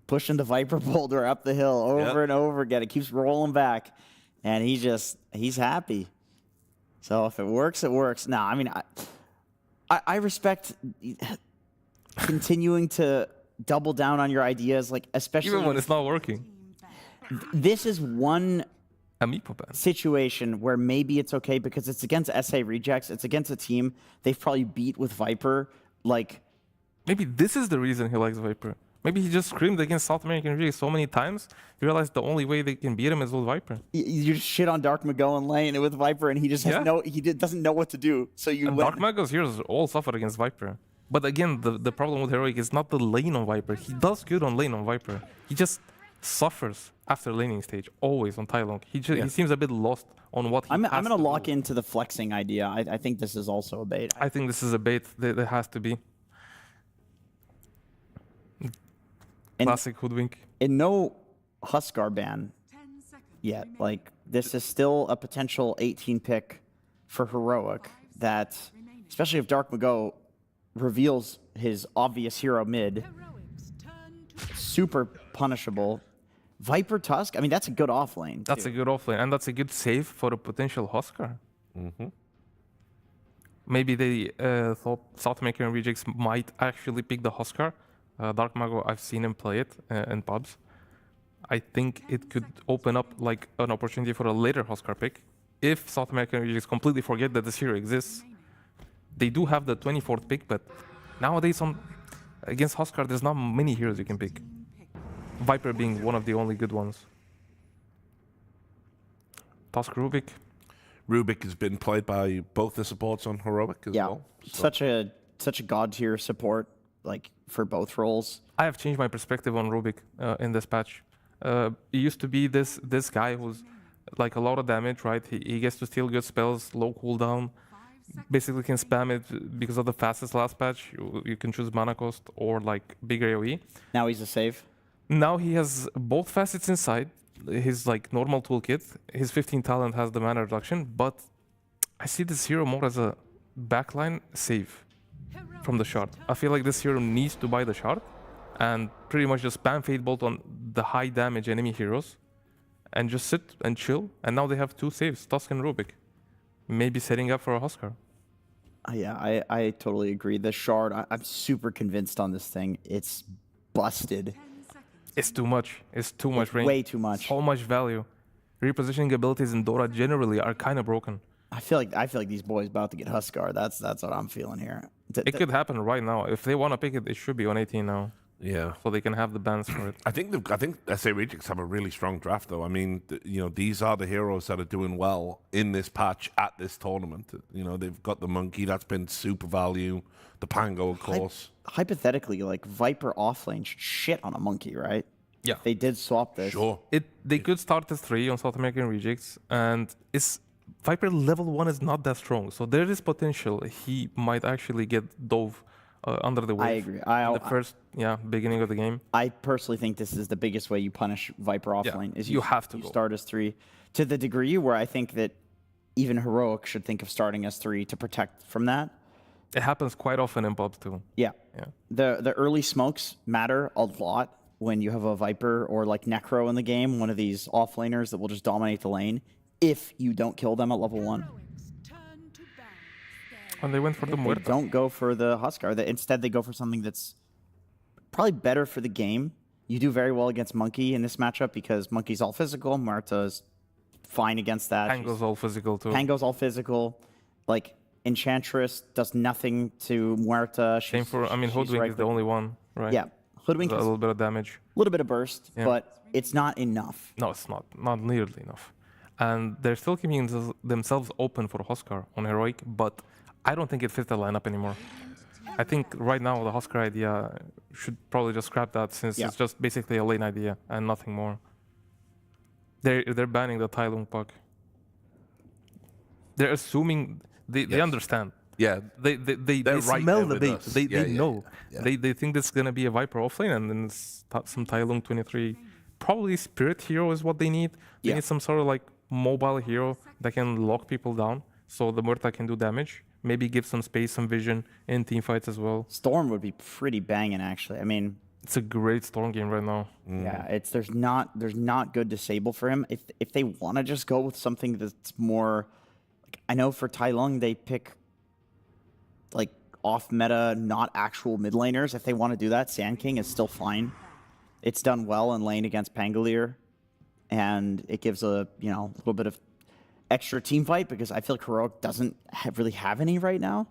Speaker 6: pushing the Viper boulder up the hill over and over again. It keeps rolling back. And he's happy. So if it works, it works. No, I mean, I respect continuing to double down on your ideas, like especially
Speaker 7: Even when it's not working.
Speaker 6: This is one
Speaker 7: A Meepo ban.
Speaker 6: situation where maybe it's okay because it's against SA Rejects. It's against a team they've probably beat with Viper. Like,
Speaker 7: Maybe this is the reason he likes Viper. Maybe he just screamed against South American Rejects so many times, he realized the only way they can beat him is with Viper.
Speaker 6: you just shit on Dark Mago in lane with Viper, and he just has doesn't know what to do. So you
Speaker 7: And
Speaker 6: win.
Speaker 7: Dark Mago's heroes all suffered against Viper. But again, the problem with Heroic is not the lane on Viper. He does good on lane on Viper. He just suffers after laning stage, always on Tylung. He seems a bit lost on what he
Speaker 6: I'm
Speaker 7: has
Speaker 6: going to
Speaker 7: to
Speaker 6: lock
Speaker 7: do.
Speaker 6: into the flexing idea. I think this is also a bait.
Speaker 7: I think this is a bait that has to be. Classic hoodwink.
Speaker 6: And no Huskar ban
Speaker 8: 10 seconds
Speaker 6: yet.
Speaker 8: remaining.
Speaker 6: Like, this is still a potential 18 pick for Heroic that, especially if Dark Mago reveals his obvious hero mid,
Speaker 8: Heroics turn to
Speaker 6: super punishable. Viper Tusk, I mean, that's a good offlane.
Speaker 7: That's a good offlane, and that's a good save for a potential Huskar. Maybe they thought South American Rejects might actually pick the Huskar. Dark Mago, I've seen him play it in pubs. I think it could open up like an opportunity for a later Huskar pick. If South American Rejects completely forget that this hero exists, they do have the 24th pick, but nowadays against Huskar, there's not many heroes you can pick. Viper being one of the only good ones. Tusk Rubik.
Speaker 5: Rubik has been played by both the supports on Heroic as well. So.
Speaker 6: Such a god tier support, like for both roles.
Speaker 7: I have changed my perspective on Rubik in this patch. It used to be this guy who's like a lot of damage, right? He gets to steal good spells, low cooldown, basically can spam it because of the fastest last patch. You can choose mana cost or like big AoE.
Speaker 6: Now he's a save.
Speaker 7: Now he has both facets inside his like normal toolkit. His 15 talent has the mana reduction, but I see this hero more as a backline save from the shard. I feel like this hero needs to buy the shard and pretty much just spam Fate Bolt on the high damage enemy heroes and just sit and chill. And now they have 2 saves, Tusk and Rubik. Maybe setting up for a Huskar.
Speaker 6: Yeah, I totally agree. The shard, I'm super convinced on this thing. It's busted.
Speaker 7: It's too much. It's too much range.
Speaker 6: Way too much.
Speaker 7: So much value. repositioning abilities in Dota generally are kind of broken.
Speaker 6: I feel like these boys about to get Huskar. That's what I'm feeling here.
Speaker 7: It could happen right now. If they want to pick it, it should be on 18 now.
Speaker 5: Yeah.
Speaker 7: So they can have the bans for it.
Speaker 5: I think SA Rejects have a really strong draft, though. I mean, these are the heroes that are doing well in this patch at this tournament. They've got the Monkey, that's been super value. The Pango, of course.
Speaker 6: Hypothetically, like Viper offlane should shit on a Monkey, right?
Speaker 7: Yeah.
Speaker 6: They did swap this.
Speaker 5: Sure.
Speaker 7: They could start as 3 on South American Rejects, and Viper level 1 is not that strong, so there is potential. He might actually get dove under the wave.
Speaker 6: I agree.
Speaker 7: In the first beginning of the game.
Speaker 6: I personally think this is the biggest way you punish Viper offlane. Is
Speaker 7: you have to
Speaker 6: you
Speaker 7: go.
Speaker 6: start as 3 to the degree where I think that even Heroic should think of starting as 3 to protect from that.
Speaker 7: It happens quite often in pubs too.
Speaker 6: Yeah.
Speaker 7: Yeah.
Speaker 6: The early smokes matter a lot when you have a Viper or like Necro in the game, one of these offlaners that will just dominate the lane if you don't kill them at level 1.
Speaker 8: Heroics turn to battle.
Speaker 7: And they went for the
Speaker 6: They
Speaker 7: Muerta.
Speaker 6: don't go for the Huskar. Instead, they go for something that's probably better for the game. You do very well against Monkey in this matchup because Monkey's all physical. Muerta's fine against that.
Speaker 7: Pango's all physical too.
Speaker 6: Pango's all physical. Like, Enchantress does nothing to Muerta.
Speaker 7: Same for, Hoodwink is the only one, right?
Speaker 6: Yeah. Hoodwink
Speaker 7: A
Speaker 6: has a
Speaker 7: little bit of damage.
Speaker 6: little bit of burst,
Speaker 7: Yeah.
Speaker 6: but it's not enough.
Speaker 7: No, it's not. Not nearly enough. And they're still keeping themselves open for Huskar on Heroic, but I don't think it fits the lineup anymore. I think right now the Huskar idea should probably just scrap that since it's just basically a lane idea and nothing more. They're banning the Tai Lung puck. They're assuming they understand.
Speaker 5: Yeah.
Speaker 7: They
Speaker 5: right
Speaker 7: smell
Speaker 5: there
Speaker 7: the
Speaker 5: with
Speaker 7: bait.
Speaker 5: us.
Speaker 7: They
Speaker 5: Yeah, yeah,
Speaker 7: know.
Speaker 5: yeah.
Speaker 7: They think this is gonna be a Viper offlane and then some Tai Lung 23. Probably Spirit Hero is what they need. They need some sort of like mobile hero that can lock people down so the Muerta can do damage. Maybe give some space, some vision in team fights as well.
Speaker 6: Storm would be pretty banging, actually. I mean,
Speaker 7: it's a great Storm game right now.
Speaker 6: yeah, there's not good disable for him. If they want to just go with something that's more, like, I know for Tai Lung they pick like off meta, not actual mid laners. If they want to do that, Sand King is still fine. It's done well in lane against Pangolier, and it gives a little bit of extra team fight because I feel like Heroic doesn't really have any right now.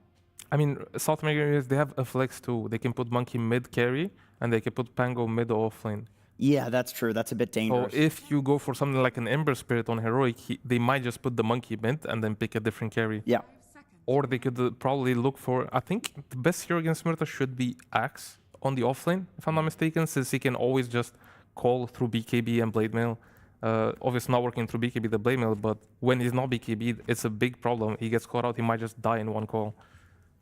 Speaker 7: I mean, South American, they have a flex too. They can put Monkey mid carry, and they can put Pango mid offlane.
Speaker 6: Yeah, that's true. That's a bit dangerous.
Speaker 7: So if you go for something like an Ember Spirit on Heroic, they might just put the Monkey mid and then pick a different carry.
Speaker 6: Yeah.
Speaker 7: Or they could probably look for, I think the best hero against Muerta should be Axe on the offlane, if I'm not mistaken, since he can always just call through BKB and Blade Mail. Obviously not working through BKB, the Blade Mail, but when he's not BKB, it's a big problem. He gets caught out, he might just die in one call.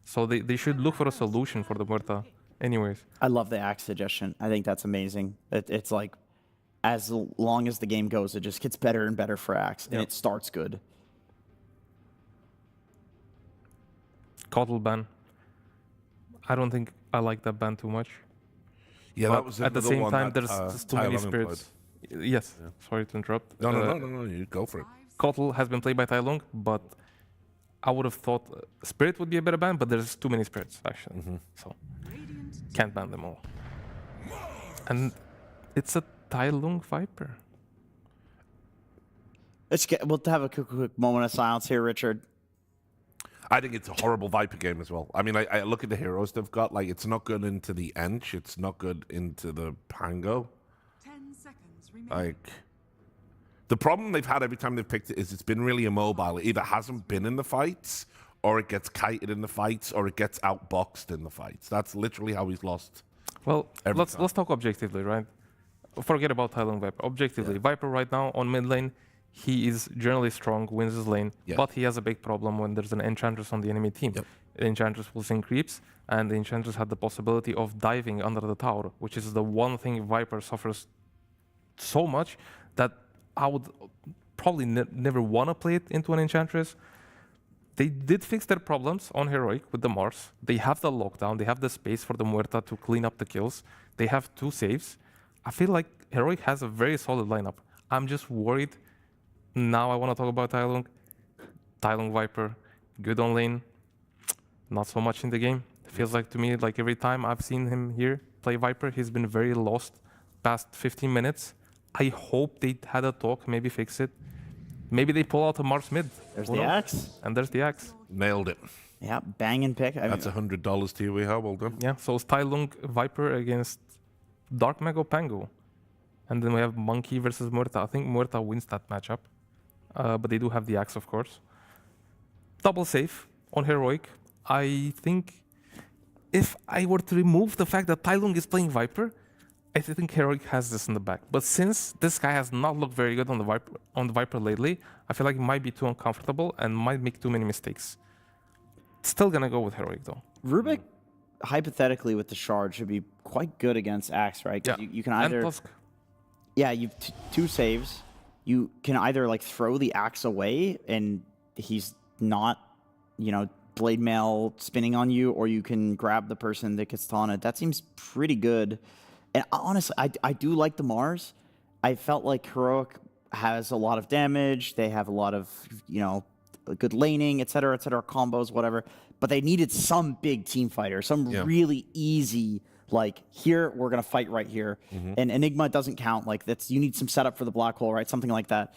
Speaker 7: So they should look for a solution for the Muerta. Anyways.
Speaker 6: I love the Axe suggestion. I think that's amazing. It's like, as long as the game goes, it just gets better and better for Axe, and it starts good.
Speaker 7: Coddle ban. I don't think I like that ban too much.
Speaker 5: Yeah,
Speaker 7: But
Speaker 5: that was
Speaker 7: at the
Speaker 5: another
Speaker 7: same
Speaker 5: one
Speaker 7: time,
Speaker 5: that,
Speaker 7: there's too
Speaker 5: Tai
Speaker 7: many
Speaker 5: Lung
Speaker 7: spirits. Yes, sorry to interrupt.
Speaker 5: No, you go for it.
Speaker 7: Coddle has been played by Tai Lung, but I would have thought Spirit would be a better ban, but there's too many spirits, actually. So, can't ban them all. And it's a Tai Lung Viper.
Speaker 6: We'll have a quick moment of silence here, Richard.
Speaker 5: I think it's a horrible Viper game as well. I mean, I look at the heroes they've got. Like, it's not good into the Ench. It's not good into the Pango.
Speaker 8: 10 seconds remaining.
Speaker 5: Like, the problem they've had every time they've picked it is it's been really immobile. It either hasn't been in the fights, or it gets kited in the fights, or it gets outboxed in the fights. That's literally how he's lost.
Speaker 7: Well,
Speaker 5: Every
Speaker 7: let's
Speaker 5: time.
Speaker 7: talk objectively, right? Forget about Tai Lung Viper. Objectively, Viper right now on mid lane, he is generally strong, wins his lane, but he has a big problem when there's an Enchantress on the enemy team. The Enchantress will sing creeps, and the Enchantress had the possibility of diving under the tower, which is the one thing Viper suffers so much that I would probably never want to play it into an Enchantress. They did fix their problems on Heroic with the Mars. They have the lockdown, they have the space for the Muerta to clean up the kills. They have 2 saves. I feel like Heroic has a very solid lineup. I'm just worried. Now I want to talk about Tai Lung. Tai Lung Viper, good on lane, not so much in the game. It feels like to me, like every time I've seen him here play Viper, he's been very lost past 15 minutes. I hope they had a talk, maybe fix it. maybe they pull out a Mars mid.
Speaker 6: There's
Speaker 7: Who
Speaker 6: the
Speaker 7: knows?
Speaker 6: axe.
Speaker 7: And there's the axe.
Speaker 5: Nailed it.
Speaker 6: Yeah, banging pick. I mean,
Speaker 5: That's $100 to you, Weha. Well done.
Speaker 7: Yeah, so it's Tai Lung Viper against Dark Mago Pango. And then we have Monkey versus Muerta. I think Muerta wins that matchup. But they do have the axe, of course. Double save on Heroic. I think if I were to remove the fact that Tai Lung is playing Viper, I think Heroic has this in the back. But since this guy has not looked very good on the Viper lately, I feel like he might be too uncomfortable and might make too many mistakes. Still gonna go with Heroic though.
Speaker 6: Rubik, hypothetically, with the shard, should be quite good against Axe, right? 'Cause
Speaker 7: Yeah,
Speaker 6: you can either.
Speaker 7: and Tusk.
Speaker 6: Yeah, you've two saves. You can either like throw the Axe away and he's not, blade mail spinning on you, or you can grab the person that gets Tana. That seems pretty good. And honestly, I do like the Mars. I felt like Heroic has a lot of damage. They have a lot of, good laning, et cetera, combos, whatever. But they needed some big team fighter, some really easy, like, here, we're going to fight right here. And Enigma doesn't count. Like, you need some setup for the black hole, right? Something like that.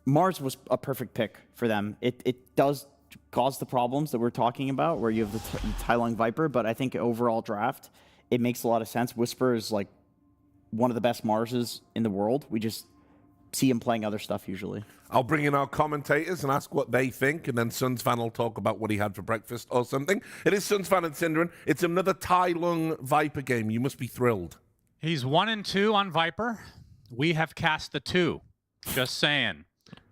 Speaker 6: Mars was a perfect pick for them. It does cause the problems that we're talking about, where you have the Tai Lung Viper, but I think overall draft, it makes a lot of sense. Whisper is like one of the best Marses in the world. We just see him playing other stuff usually.
Speaker 5: I'll bring in our commentators and ask what they think, and then Sunsfan will talk about what he had for breakfast or something. It is Sunsfan and Synderen. It's another Tai Lung Viper game. You must be thrilled.
Speaker 2: He's 1-2 on Viper. We have cast the 2. Just saying.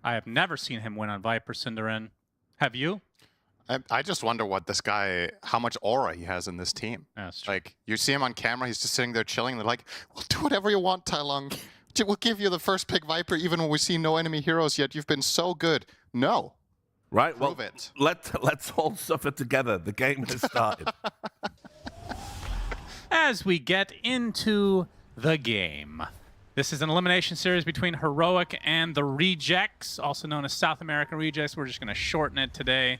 Speaker 2: I have never seen him win on Viper, Synderen. Have you?
Speaker 1: I just wonder what this guy, how much aura he has in this team.
Speaker 2: That's true.
Speaker 1: Like, you see him on camera, he's just sitting there chilling. They're like, well, do whatever you want, Tai Lung. We'll give you the first pick Viper even when we see no enemy heroes yet. You've been so good. No.
Speaker 5: Right,
Speaker 1: Prove
Speaker 5: well,
Speaker 1: it.
Speaker 5: let's all suffer together. The game has started.
Speaker 2: As we get into the game. This is an elimination series between Heroic and the Rejects, also known as South American Rejects. We're just going to shorten it today,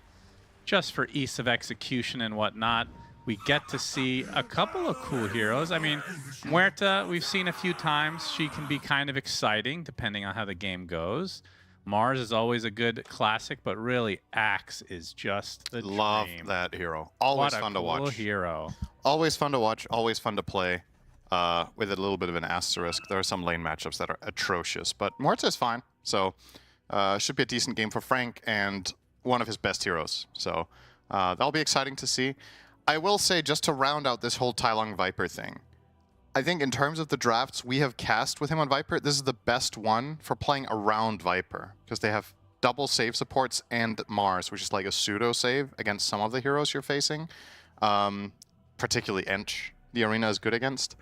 Speaker 2: just for ease of execution and whatnot. We get to see a couple of cool heroes. I mean, Muerta, we've seen a few times. She can be kind of exciting, depending on how the game goes. Mars is always a good classic, but really, Axe is just the
Speaker 1: Love
Speaker 2: dream.
Speaker 1: that hero. Always
Speaker 2: What a
Speaker 1: fun to
Speaker 2: cool
Speaker 1: watch.
Speaker 2: hero.
Speaker 1: Always fun to watch, always fun to play. With a little bit of an asterisk. There are some lane matchups that are atrocious, but Muerta is fine. So should be a decent game for Frank and one of his best heroes. So that'll be exciting to see. I will say, just to round out this whole Tai Lung Viper thing, I think in terms of the drafts we have cast with him on Viper, this is the best one for playing around Viper, because they have double save supports and Mars, which is like a pseudo save against some of the heroes you're facing, particularly Ench. The arena is good against.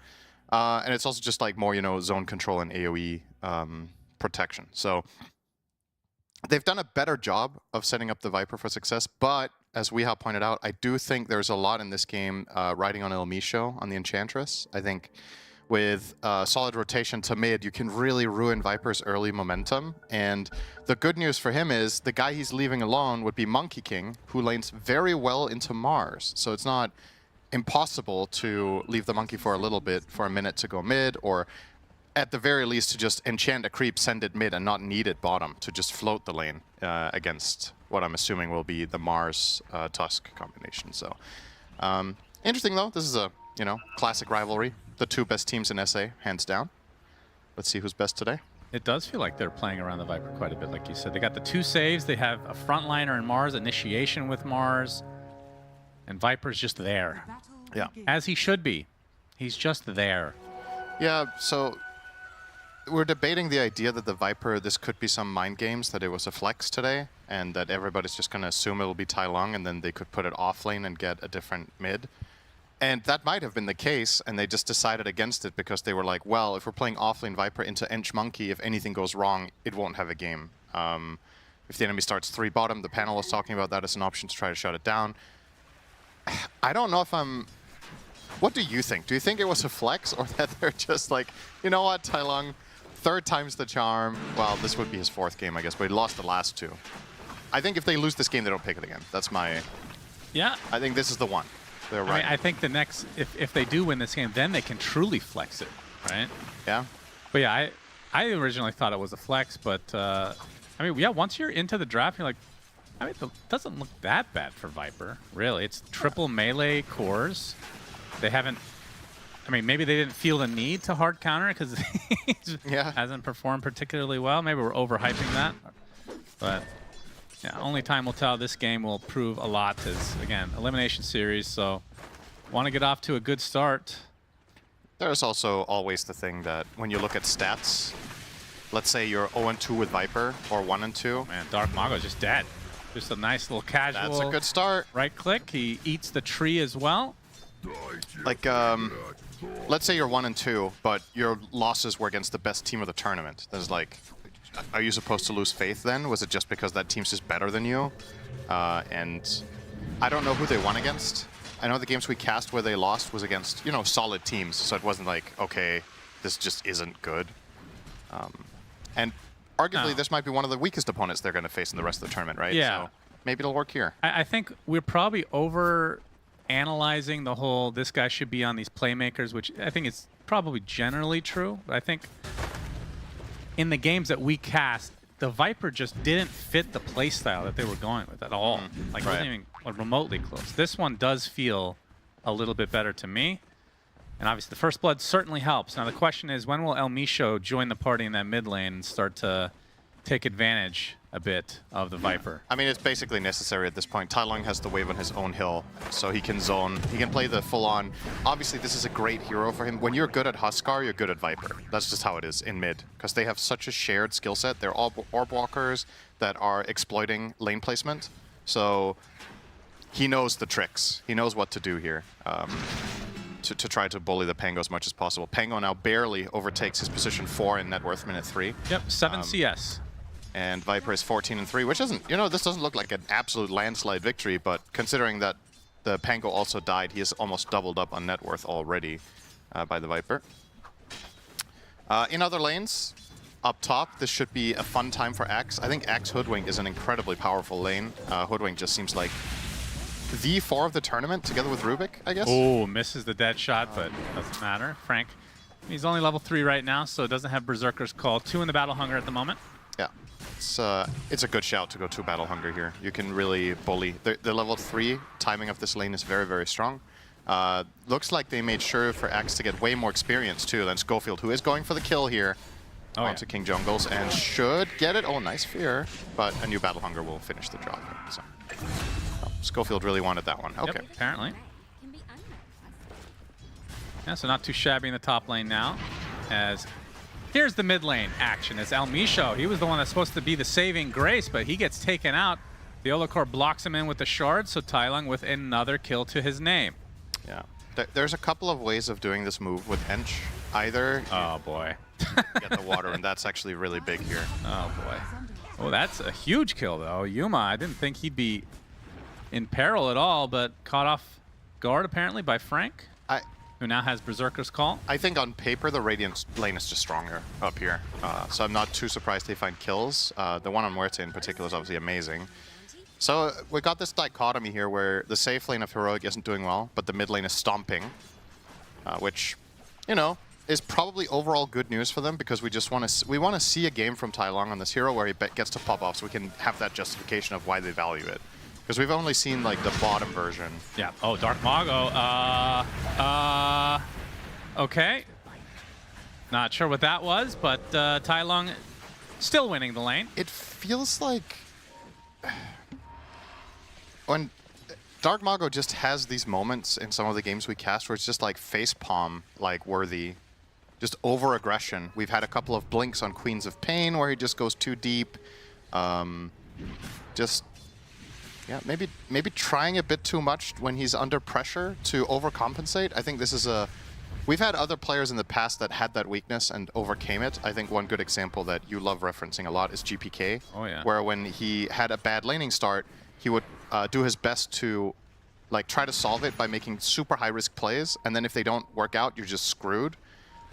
Speaker 1: And it's also just like more, zone control and AoE protection. So they've done a better job of setting up the Viper for success, but as Weha pointed out, I do think there's a lot in this game riding on El Misho, on the Enchantress. I think with solid rotation to mid, you can really ruin Viper's early momentum. And the good news for him is the guy he's leaving alone would be Monkey King, who lanes very well into Mars. So it's not impossible to leave the monkey for a little bit, for a minute to go mid, or at the very least to just enchant a creep, send it mid, and not need it bottom to just float the lane against what I'm assuming will be the Mars Tusk combination. So interesting though. This is a classic rivalry. The two best teams in SA, hands down. Let's see who's best today.
Speaker 2: It does feel like they're playing around the Viper quite a bit, like you said. They got the 2 saves. They have a frontliner in Mars, initiation with Mars. And Viper's just there.
Speaker 1: Yeah.
Speaker 2: As he should be. He's just there.
Speaker 1: Yeah, so we're debating the idea that the Viper, this could be some mind games, that it was a flex today, and that everybody's just going to assume it'll be Tai Lung, and then they could put it off lane and get a different mid. And that might have been the case, and they just decided against it because they were like, well, if we're playing offlane Viper into Ench Monkey, if anything goes wrong, it won't have a game. If the enemy starts 3 bottom, the panel was talking about that as an option to try to shut it down. I don't know if I'm... What do you think? Do you think it was a flex, or that they're just like, you know what, Tai Lung, 3rd time's the charm. Well, this would be his 4th game, I guess, but he lost the last 2. I think if they lose this game, they don't pick it again. That's my...
Speaker 2: Yeah.
Speaker 1: I think this is the one. They're right.
Speaker 2: I mean, I think the next... If they do win this game, then they can truly flex it, right?
Speaker 1: Yeah.
Speaker 2: But yeah, I originally thought it was a flex, but I mean, yeah, once you're into the draft, you're like, I mean, it doesn't look that bad for Viper, really. It's triple melee cores. They haven't, I mean, maybe they didn't feel the need to hard counter it because he hasn't performed particularly well. Maybe we're overhyping that. But yeah, only time will tell. This game will prove a lot. Is again, elimination series, so want to get off to a good start.
Speaker 1: There's also always the thing that when you look at stats, let's say you're 0-2 with Viper or 1-2.
Speaker 2: Oh, man, Dark Mago's just dead. Just a nice little casual.
Speaker 1: That's a good start.
Speaker 2: Right click. He eats the tree as well.
Speaker 1: Like, let's say you're 1-2, but your losses were against the best team of the tournament. There's like, are you supposed to lose faith then? Was it just because that team's just better than you? And I don't know who they won against. I know the games we cast where they lost was against, you know, solid teams. So it wasn't like, okay, this just isn't good. And arguably, this might be one of the weakest opponents they're going to face in the rest of the tournament, right?
Speaker 2: Yeah.
Speaker 1: So maybe it'll work here.
Speaker 2: I think we're probably over-analyzing the whole, this guy should be on these playmakers, which I think is probably generally true. But I think in the games that we cast, the Viper just didn't fit the playstyle that they were going with at all. Like, it wasn't even remotely close. This one does feel a little bit better to me. And obviously, the First Blood certainly helps. Now, the question is, when will El Micho join the party in that mid lane and start to take advantage a bit of the Viper?
Speaker 1: I mean, it's basically necessary at this point. Tai Long has the wave on his own hill, so he can zone. He can play the full-on. Obviously, this is a great hero for him. When you're good at Huskar, you're good at Viper. That's just how it is in mid, because they have such a shared skill set. They're all orb walkers that are exploiting lane placement. So he knows the tricks. He knows what to do here. To try to bully the Pango as much as possible. Pango now barely overtakes his position 4 in net worth minute 3.
Speaker 2: Yep, 7 CS.
Speaker 1: And Viper is 14-3, which isn't, you know, this doesn't look like an absolute landslide victory, but considering that the Pango also died, he is almost doubled up on net worth already by the Viper. In other lanes, up top, this should be a fun time for Axe. I think Axe Hoodwink is an incredibly powerful lane. Hoodwink just seems like the 4 of the tournament, together with Rubik, I guess.
Speaker 2: Oh, misses the dead shot, but doesn't matter. Frank, he's only level 3 right now, so doesn't have Berserker's Call. 2 in the Battle Hunger at the moment.
Speaker 1: Yeah, it's a good shout to go 2 Battle Hunger here. You can really bully. The level 3 timing of this lane is very, very strong. Looks like they made sure for Axe to get way more experience, too, than Schofield, who is going for the kill here onto King Jungles, and should get it. Oh, nice fear. But a new Battle Hunger will finish the job. So. Schofield really wanted that one. Okay.
Speaker 2: Yep, apparently. Yeah, so not too shabby in the top lane now. As here's the mid lane action. It's El Micho. He was the one that's supposed to be the saving grace, but he gets taken out. The Olakor blocks him in with the shard, so Tai Long with another kill to his name.
Speaker 1: Yeah. There's a couple of ways of doing this move with Ench. Either
Speaker 2: oh boy,
Speaker 1: get the water, and that's actually really big here.
Speaker 2: Oh boy. Oh, that's a huge kill though. Yuma, I didn't think he'd be in peril at all, but caught off guard apparently by Frank, who now has Berserker's Call.
Speaker 1: I think on paper the Radiant lane is just stronger up here, so I'm not too surprised they find kills. The one on Muerte in particular is obviously amazing. So we got this dichotomy here where the safe lane of Heroic isn't doing well, but the mid lane is stomping, which, you know, is probably overall good news for them, because we just want to see a game from Tai Long on this hero where he gets to pop off, so we can have that justification of why they value it. Because we've only seen like the bottom version.
Speaker 2: Yeah. Oh, Dark Mago. Okay. Not sure what that was, but Tai Long still winning the lane.
Speaker 1: It feels like when Dark Mago just has these moments in some of the games we cast where it's just like facepalm, like worthy, just over aggression. We've had a couple of blinks on Queens of Pain where he just goes too deep. Yeah, maybe trying a bit too much when he's under pressure to overcompensate. I think this is we've had other players in the past that had that weakness and overcame it. I think one good example that you love referencing a lot is GPK.
Speaker 2: Oh yeah.
Speaker 1: Where when he had a bad laning start, he would do his best to like try to solve it by making super high risk plays, and then if they don't work out, you're just screwed.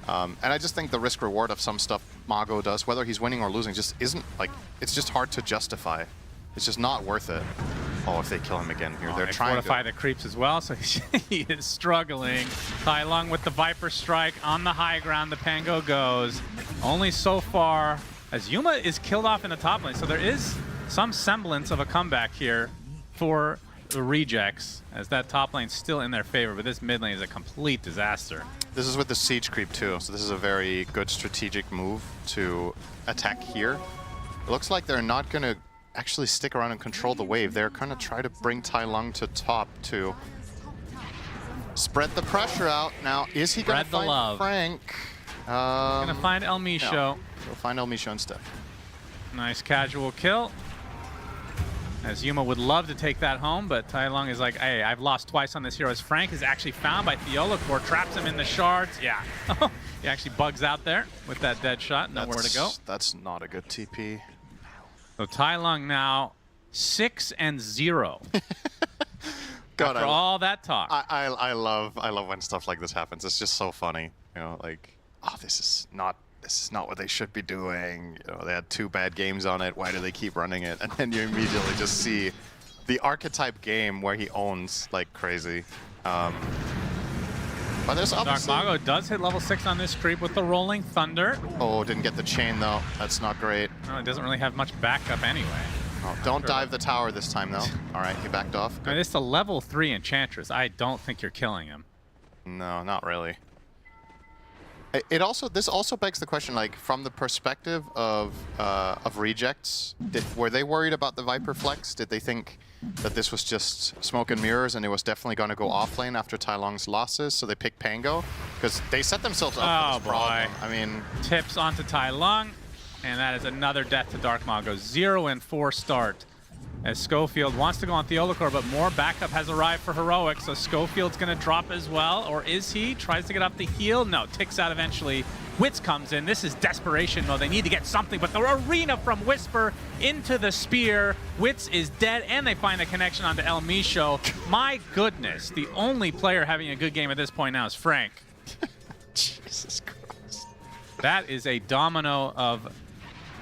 Speaker 1: And I just think the risk reward of some stuff Mago does, whether he's winning or losing, just isn't like, it's just hard to justify. It's just not worth it. Oh, if they kill him again here. They're trying to
Speaker 2: fortify the creeps as well, so he is struggling. Tai Long with the Viper Strike on the high ground. The Pango goes. Only so far as Yuma is killed off in the top lane. So there is some semblance of a comeback here for the Rejects, as that top lane's still in their favor, but this mid lane is a complete disaster.
Speaker 1: This is with the siege creep too, so this is a very good strategic move to attack here. It looks like they're not going to actually stick around and control the wave. They're going to try to bring Tai Lung to top to spread the pressure out. Now, is he going to find
Speaker 2: love.
Speaker 1: Frank?
Speaker 2: Gonna find El Micho.
Speaker 1: No. We'll find El Micho instead.
Speaker 2: Nice casual kill. As Yuma would love to take that home, but Tai Lung is like, hey, I've lost twice on this hero. As Frank is actually found by Theolacor, traps him in the shards. Yeah, he actually bugs out there with that dead shot. Nowhere to go.
Speaker 1: That's not a good TP.
Speaker 2: So Tai Lung now 6-0.
Speaker 1: God,
Speaker 2: After all that talk.
Speaker 1: I love when stuff like this happens. It's just so funny. You know, like, oh, this is not what they should be doing. You know, they had 2 bad games on it. Why do they keep running it? And then you immediately just see the archetype game where he owns like crazy. But there's obviously...
Speaker 2: Dark Mago does hit level 6 on this creep with the Rolling Thunder.
Speaker 1: Oh, didn't get the chain though. That's not great.
Speaker 2: Well, it doesn't really have much backup anyway.
Speaker 1: Oh, don't dive the tower this time though. All right, he backed off.
Speaker 2: I mean, it's the level 3 Enchantress. I don't think you're killing him.
Speaker 1: No, not really. This also begs the question, like, from the perspective of Rejects, were they worried about the Viper flex? Did they think that this was just smoke and mirrors and it was definitely going to go off lane after Tai Lung's losses, so they picked Pango? Because they set themselves up for this problem. I mean,
Speaker 2: tips onto Tai Lung, and that is another death to Dark Mago. 0-4 start. As Schofield wants to go on Theolacor, but more backup has arrived for Heroic, so Schofield's going to drop as well, or is he? Tries to get up the heal. No, ticks out eventually. Wits comes in. This is desperation mode. They need to get something, but the arena from Whisper into the spear. Wits is dead, and they find the connection onto El Micho. My goodness, the only player having a good game at this point now is Frank.
Speaker 1: Jesus Christ.
Speaker 2: That is a domino of...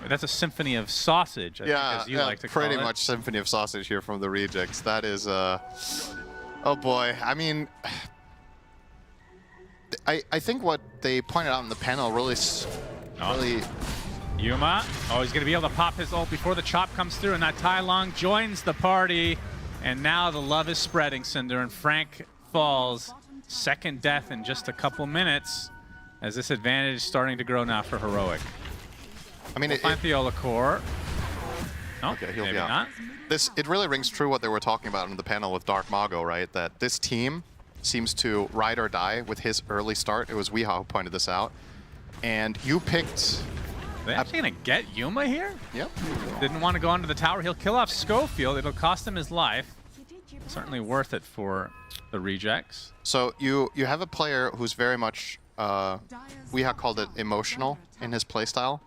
Speaker 2: That's a symphony of sausage, I think, as you like to call it.
Speaker 1: Pretty much symphony of sausage here from the Rejects. That is, oh boy. I mean, I think what they pointed out in the panel really...
Speaker 2: Yuma, oh, he's going to be able to pop his ult before the chop comes through, and that Tai Lung joins the party. And now the love is spreading, Cinder, and Frank falls. Second death in just a couple minutes, as this advantage is starting to grow now for Heroic.
Speaker 1: I mean,
Speaker 2: we'll find Theolacor. No,
Speaker 1: okay, he'll
Speaker 2: maybe
Speaker 1: be out.
Speaker 2: not.
Speaker 1: It really rings true what they were talking about in the panel with Dark Mago, right? That this team seems to ride or die with his early start. It was Weehaw who pointed this out. And you picked...
Speaker 2: Are they actually going to get Yuma here?
Speaker 1: Yep.
Speaker 2: Didn't want to go onto the tower. He'll kill off Schofield. It'll cost him his life. Certainly worth it for the Rejects.
Speaker 1: So you have a player who's very much... Weehaw called it emotional in his playstyle.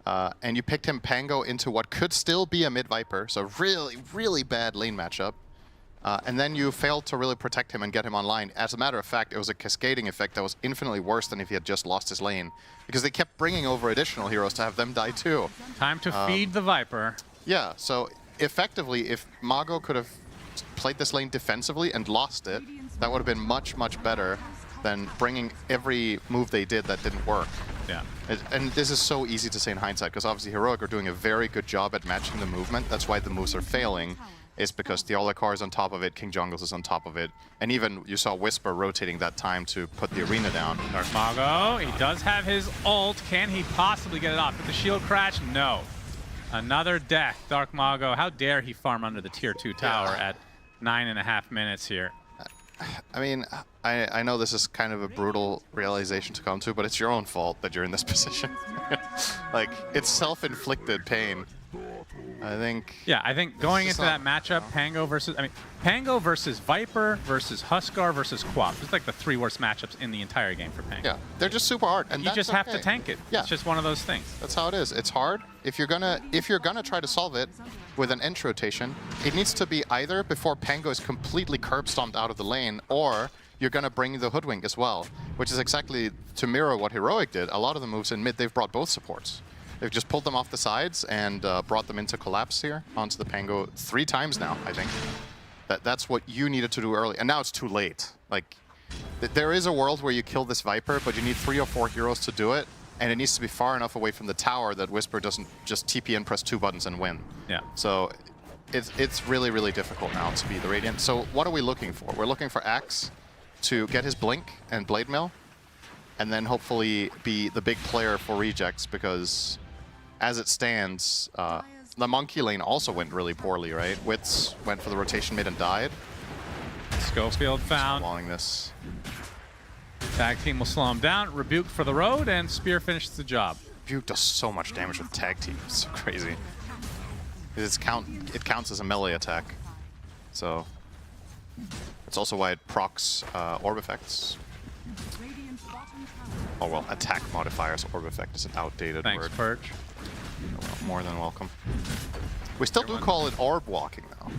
Speaker 1: And you picked him Pango into what could still be a mid-Viper, so really, really bad lane matchup. And then you failed to really protect him and get him online. As a matter of fact, it was a cascading effect that was infinitely worse than if he had just lost his lane, because they kept bringing over additional heroes to have them die too.
Speaker 2: Time to feed the Viper.
Speaker 1: Yeah, so effectively, if Mago could have played this lane defensively and lost it, that would have been much, much better than bringing every move they did that didn't work.
Speaker 2: Yeah.
Speaker 1: And this is so easy to say in hindsight, because obviously Heroic are doing a very good job at matching the movement. That's why the moves are failing, is because Theolacor is on top of it, King Jungles is on top of it, and even you saw Whisper rotating that time to put the arena down.
Speaker 2: Dark Mago, he does have his ult. Can he possibly get it off? With the shield crash? No. Another death. Dark Mago, how dare he farm under the tier 2 tower at 9.5 minutes here.
Speaker 1: I mean, I know this is kind of a brutal realization to come to, but it's your own fault that you're in this position. Like, it's self-inflicted pain. I think...
Speaker 2: Yeah, I think going into that matchup, Pango versus Viper versus Huskar versus Quap. It's like the 3 worst matchups in the entire game for Pango.
Speaker 1: Yeah, they're just super hard. And
Speaker 2: you just have to tank it.
Speaker 1: Yeah.
Speaker 2: It's just one of those things.
Speaker 1: That's how it is. It's hard. If you're gonna try to solve it with an edge rotation, it needs to be either before Pango is completely curb stomped out of the lane, or you're gonna bring the Hoodwink as well, which is exactly to mirror what Heroic did. A lot of the moves in mid, they've brought both supports. They've just pulled them off the sides and brought them into collapse here onto the Pango 3 times now, I think. That's what you needed to do early, and now it's too late. Like, there is a world where you kill this Viper, but you need 3 or 4 heroes to do it, and it needs to be far enough away from the tower that Whisper doesn't just TP and press 2 buttons and win.
Speaker 2: Yeah.
Speaker 1: So it's really, really difficult now to be the Radiant. So what are we looking for? We're looking for Axe to get his Blink and Blade Mill, and then hopefully be the big player for rejects, because as it stands, the Monkey lane also went really poorly, right? Wits went for the rotation mid and died.
Speaker 2: Schofield found.
Speaker 1: Walling this.
Speaker 2: Tag team will slow him down. Rebuke for the road, and Spear finishes the job.
Speaker 1: Rebuke does so much damage with tag team. It's so crazy. It counts as a melee attack. So it's also why it procs orb effects.
Speaker 8: Radiant's bottom tower
Speaker 1: Oh well, attack modifiers. Orb effect is an outdated
Speaker 2: Thanks,
Speaker 1: word.
Speaker 2: Perch.
Speaker 1: Well, more than welcome. We still do call it orb walking though.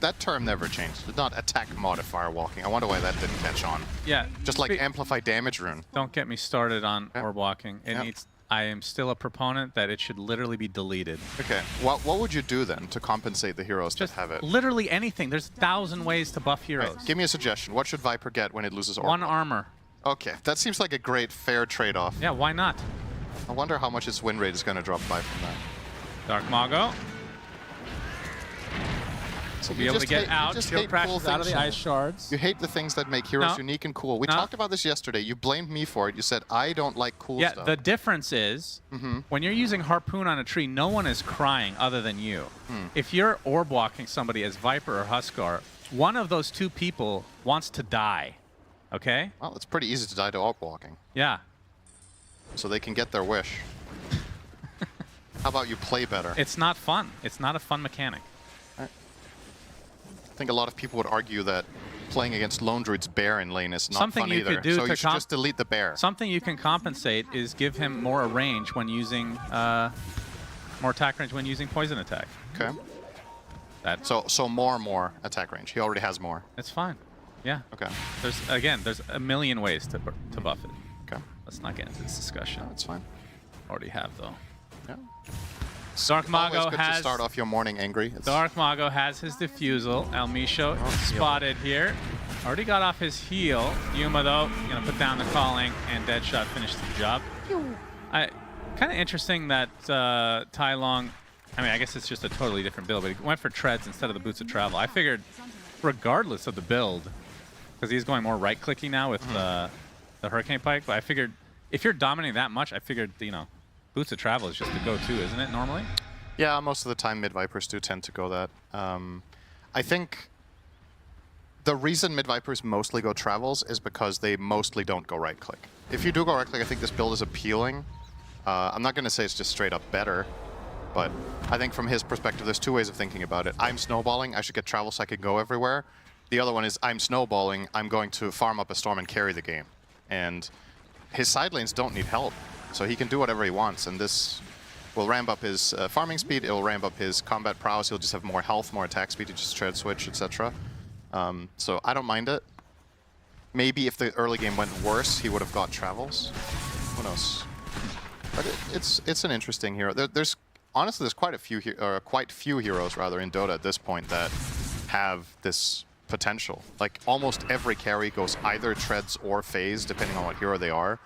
Speaker 1: That term never changed. It's not attack modifier walking. I wonder why that didn't catch on.
Speaker 2: Yeah.
Speaker 1: Just like amplify damage rune.
Speaker 2: Don't get me started on orb walking. It
Speaker 1: Yeah.
Speaker 2: needs. I am still a proponent that it should literally be deleted.
Speaker 1: Okay, what would you do then to compensate the heroes
Speaker 2: Just
Speaker 1: that have it?
Speaker 2: literally anything. There's 1,000 ways to buff heroes.
Speaker 1: Right, give me a suggestion. What should Viper get when it loses orb?
Speaker 2: 1 armor.
Speaker 1: Okay, that seems like a great, fair trade-off.
Speaker 2: Yeah, why not?
Speaker 1: I wonder how much its win rate is going to drop by from that.
Speaker 2: Dark Mago.
Speaker 1: So
Speaker 2: Be able to get out. Shield crashes out of the ice shards.
Speaker 1: You hate the things that make heroes
Speaker 2: No.
Speaker 1: unique and cool. We
Speaker 2: No.
Speaker 1: talked about this yesterday. You blamed me for it. You said, I don't like cool
Speaker 2: Yeah,
Speaker 1: stuff.
Speaker 2: the difference is when you're using Harpoon on a tree, no one is crying other than you. If you're orb walking somebody as Viper or Huskar, one of those 2 people wants to die. Okay?
Speaker 1: Well, it's pretty easy to die to orb walking.
Speaker 2: Yeah.
Speaker 1: So they can get their wish. How about you play better?
Speaker 2: It's not fun. It's not a fun mechanic.
Speaker 1: I think a lot of people would argue that playing against Lone Druid's bear in lane is not
Speaker 2: Something
Speaker 1: fun
Speaker 2: you
Speaker 1: either.
Speaker 2: could do
Speaker 1: so
Speaker 2: to
Speaker 1: you should just delete the bear.
Speaker 2: Something you can compensate is give him more range when using more attack range when using poison attack.
Speaker 1: Okay.
Speaker 2: That
Speaker 1: So more attack range. He already has more.
Speaker 2: it's fine. Yeah.
Speaker 1: Okay.
Speaker 2: There's a million ways to buff it.
Speaker 1: Okay.
Speaker 2: Let's not get into this discussion.
Speaker 1: That's fine.
Speaker 2: Already have though.
Speaker 1: Yeah.
Speaker 2: Dark
Speaker 1: Always
Speaker 2: Mago
Speaker 1: good to
Speaker 2: has
Speaker 1: start off your morning angry. It's
Speaker 2: Dark Mago has his defusal. Elmisho spotted here. Already got off his heal. Yuma though, gonna put down the calling, and Deadshot finished the job. Kind of interesting that Tai Long. I mean, I guess it's just a totally different build, but he went for treads instead of the boots of travel. I figured, regardless of the build, because he's going more right-clicky now with the Hurricane Pike. But I figured if you're dominating that much, I figured boots of travel is just the go-to, isn't it? Normally.
Speaker 1: Yeah, most of the time mid-Vipers do tend to go that. I think the reason mid-Vipers mostly go travels is because they mostly don't go right-click. If you do go right-click, I think this build is appealing. I'm not going to say it's just straight up better, but I think from his perspective, there's 2 ways of thinking about it. I'm snowballing, I should get travel so I can go everywhere. The other one is I'm snowballing, I'm going to farm up a storm and carry the game. And his side lanes don't need help, so he can do whatever he wants, and this will ramp up his farming speed, it will ramp up his combat prowess, he'll just have more health, more attack speed, he just tread switch, etc. So I don't mind it. Maybe if the early game went worse, he would have got travels. Who knows? But it's an interesting hero. Honestly, there's quite few heroes rather in Dota at this point that have this potential. Like almost every carry goes either treads or phase, depending on what hero they are.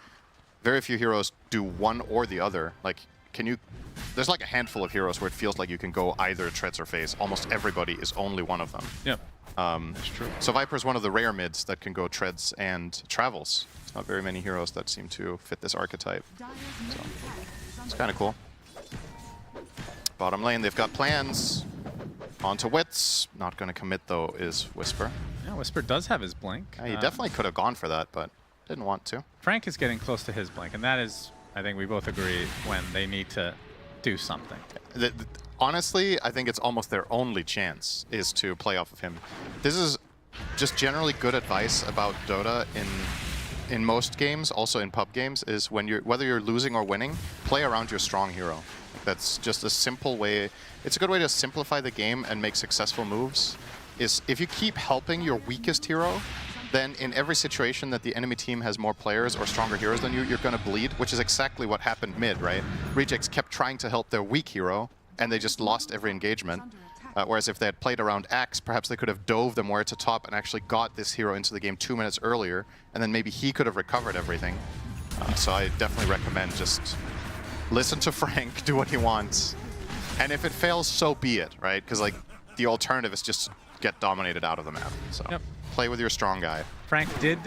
Speaker 1: Very few heroes do one or the other. Like, there's like a handful of heroes where it feels like you can go either treads or phase. Almost everybody is only one of them.
Speaker 2: Yeah. That's true.
Speaker 1: So Viper is one of the rare mids that can go treads and travels. There's not very many heroes that seem to fit this archetype. So it's kind of cool. Bottom lane, they've got plans. Onto Wits. Not going to commit though is Whisper.
Speaker 2: Yeah, Whisper does have his blink.
Speaker 1: Yeah, he definitely could have gone for that, but didn't want to.
Speaker 2: Frank is getting close to his blink, and that is, I think we both agree, when they need to do something.
Speaker 1: Honestly, I think it's almost their only chance is to play off of him. This is just generally good advice about Dota in most games, also in pub games, is whether you're losing or winning, play around your strong hero. That's just a simple way. It's a good way to simplify the game and make successful moves. Is if you keep helping your weakest hero, then in every situation that the enemy team has more players or stronger heroes than you, you're going to bleed, which is exactly what happened mid, right? Rejects kept trying to help their weak hero, and they just lost every engagement. Whereas if they had played around Axe, perhaps they could have dove them where to top and actually got this hero into the game 2 minutes earlier, and then maybe he could have recovered everything. So I definitely recommend just listen to Frank, do what he wants. And if it fails, so be it, right? Because like the alternative is just get dominated out of the map. So play with your strong guy.
Speaker 2: Frank did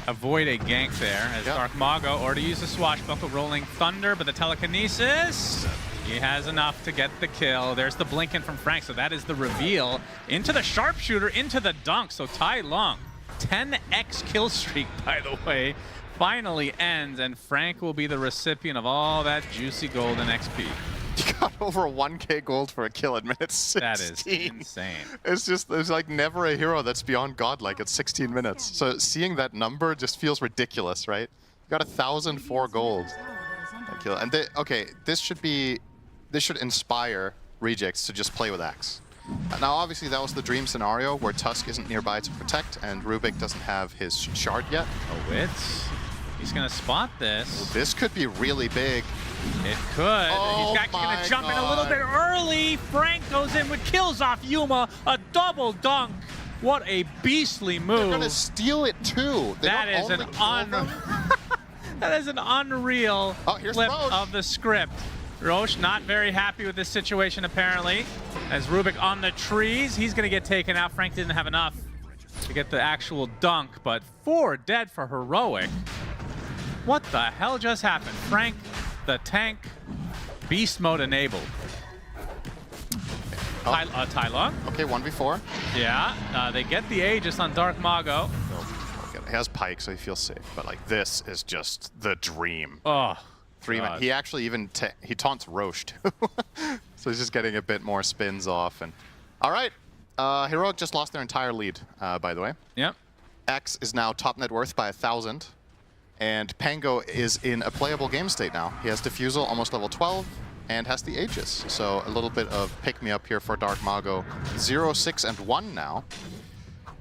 Speaker 2: avoid a gank there as Dark Mago, or to use the swashbuckle rolling Thunder, but the telekinesis, he has enough to get the kill. There's the blinking from Frank, so that is the reveal. Into the sharpshooter, into the dunk. So Tai Lung, 10x kill streak, by the way, finally ends, and Frank will be the recipient of all that juicy golden XP.
Speaker 1: You got over 1k gold for a kill at minute 16.
Speaker 2: That is insane.
Speaker 1: It's just, there's like never a hero that's beyond godlike at 16 minutes. So seeing that number just feels ridiculous, right? You got 1,004 gold. And okay, this should inspire Rejects to just play with Axe. Now obviously that was the dream scenario where Tusk isn't nearby to protect and Rubik doesn't have his shard yet.
Speaker 2: Oh, he's gonna spot this.
Speaker 1: This could be really big.
Speaker 2: It could.
Speaker 1: Oh,
Speaker 2: He's gonna jump in a little bit early. Frank goes in with kills off Yuma. A double dunk. What a beastly move. They're
Speaker 1: gonna steal it too.
Speaker 2: That is an unreal flip of the script. Roche not very happy with this situation apparently. As Rubik on the trees, he's gonna get taken out. Frank didn't have enough to get the actual dunk, but 4 dead for Heroic. What the hell just happened? Frank, the tank, beast mode enabled. Tai Lung.
Speaker 1: Okay, 1v4.
Speaker 2: Yeah, they get the Aegis on Dark Mago.
Speaker 1: He has Pike, so he feels safe. But like this is just the dream.
Speaker 2: Oh,
Speaker 1: 3-man. He actually even he taunts Roche too. So he's just getting a bit more spins off. And all right, Heroic just lost their entire lead, by the way.
Speaker 2: Yep.
Speaker 1: X is now top net worth by 1,000. And Pango is in a playable game state now. He has Diffusal, almost level 12, and has the Aegis. So a little bit of pick-me-up here for Dark Mago. 0, 6, and 1 now.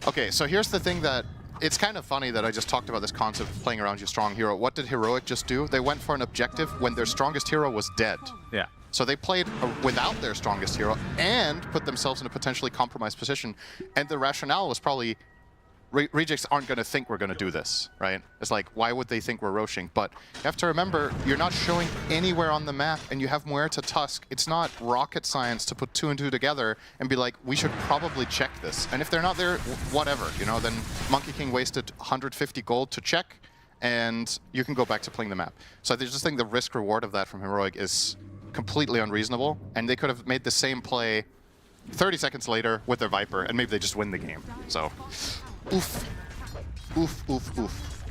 Speaker 1: Okay, so here's the thing that... It's kind of funny that I just talked about this concept of playing around your strong hero. What did Heroic just do? They went for an objective when their strongest hero was dead.
Speaker 2: Yeah.
Speaker 1: So they played without their strongest hero and put themselves in a potentially compromised position. And the rationale was probably... Rejects aren't going to think we're going to do this, right? It's like, why would they think we're roshing? But you have to remember, you're not showing anywhere on the map, and you have Muerta Tusk. It's not rocket science to put 2 and 2 together and be like, we should probably check this. And if they're not there, whatever, you know, then Monkey King wasted 150 gold to check, and you can go back to playing the map. So I just think the risk-reward of that from Heroic is completely unreasonable, and they could have made the same play 30 seconds later with their Viper, and maybe they just win the game. So... Oof. Oof, oof, oof.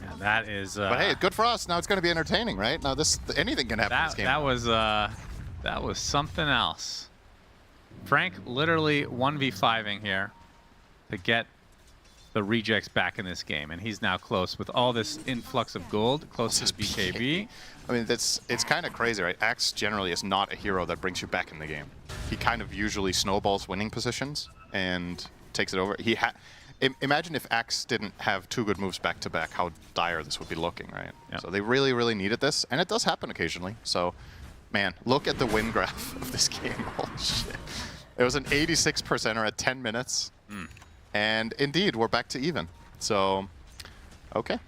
Speaker 2: Yeah, that is...
Speaker 1: but hey, good for us. Now it's going to be entertaining, right? Now anything can happen in this game.
Speaker 2: That was something else. Frank literally 1v5ing here to get the Rejects back in this game, and he's now close with all this influx of gold, close to the BKB.
Speaker 1: I mean, it's kind of crazy, right? Axe generally is not a hero that brings you back in the game. He kind of usually snowballs winning positions and takes it over. Imagine if Axe didn't have 2 good moves back-to-back, how dire this would be looking, right? Yep. So they really, really needed this, and it does happen occasionally. So, man, look at the win graph of this game. Holy shit. It was an 86%er at 10 minutes, and indeed, we're back to even. So, okay.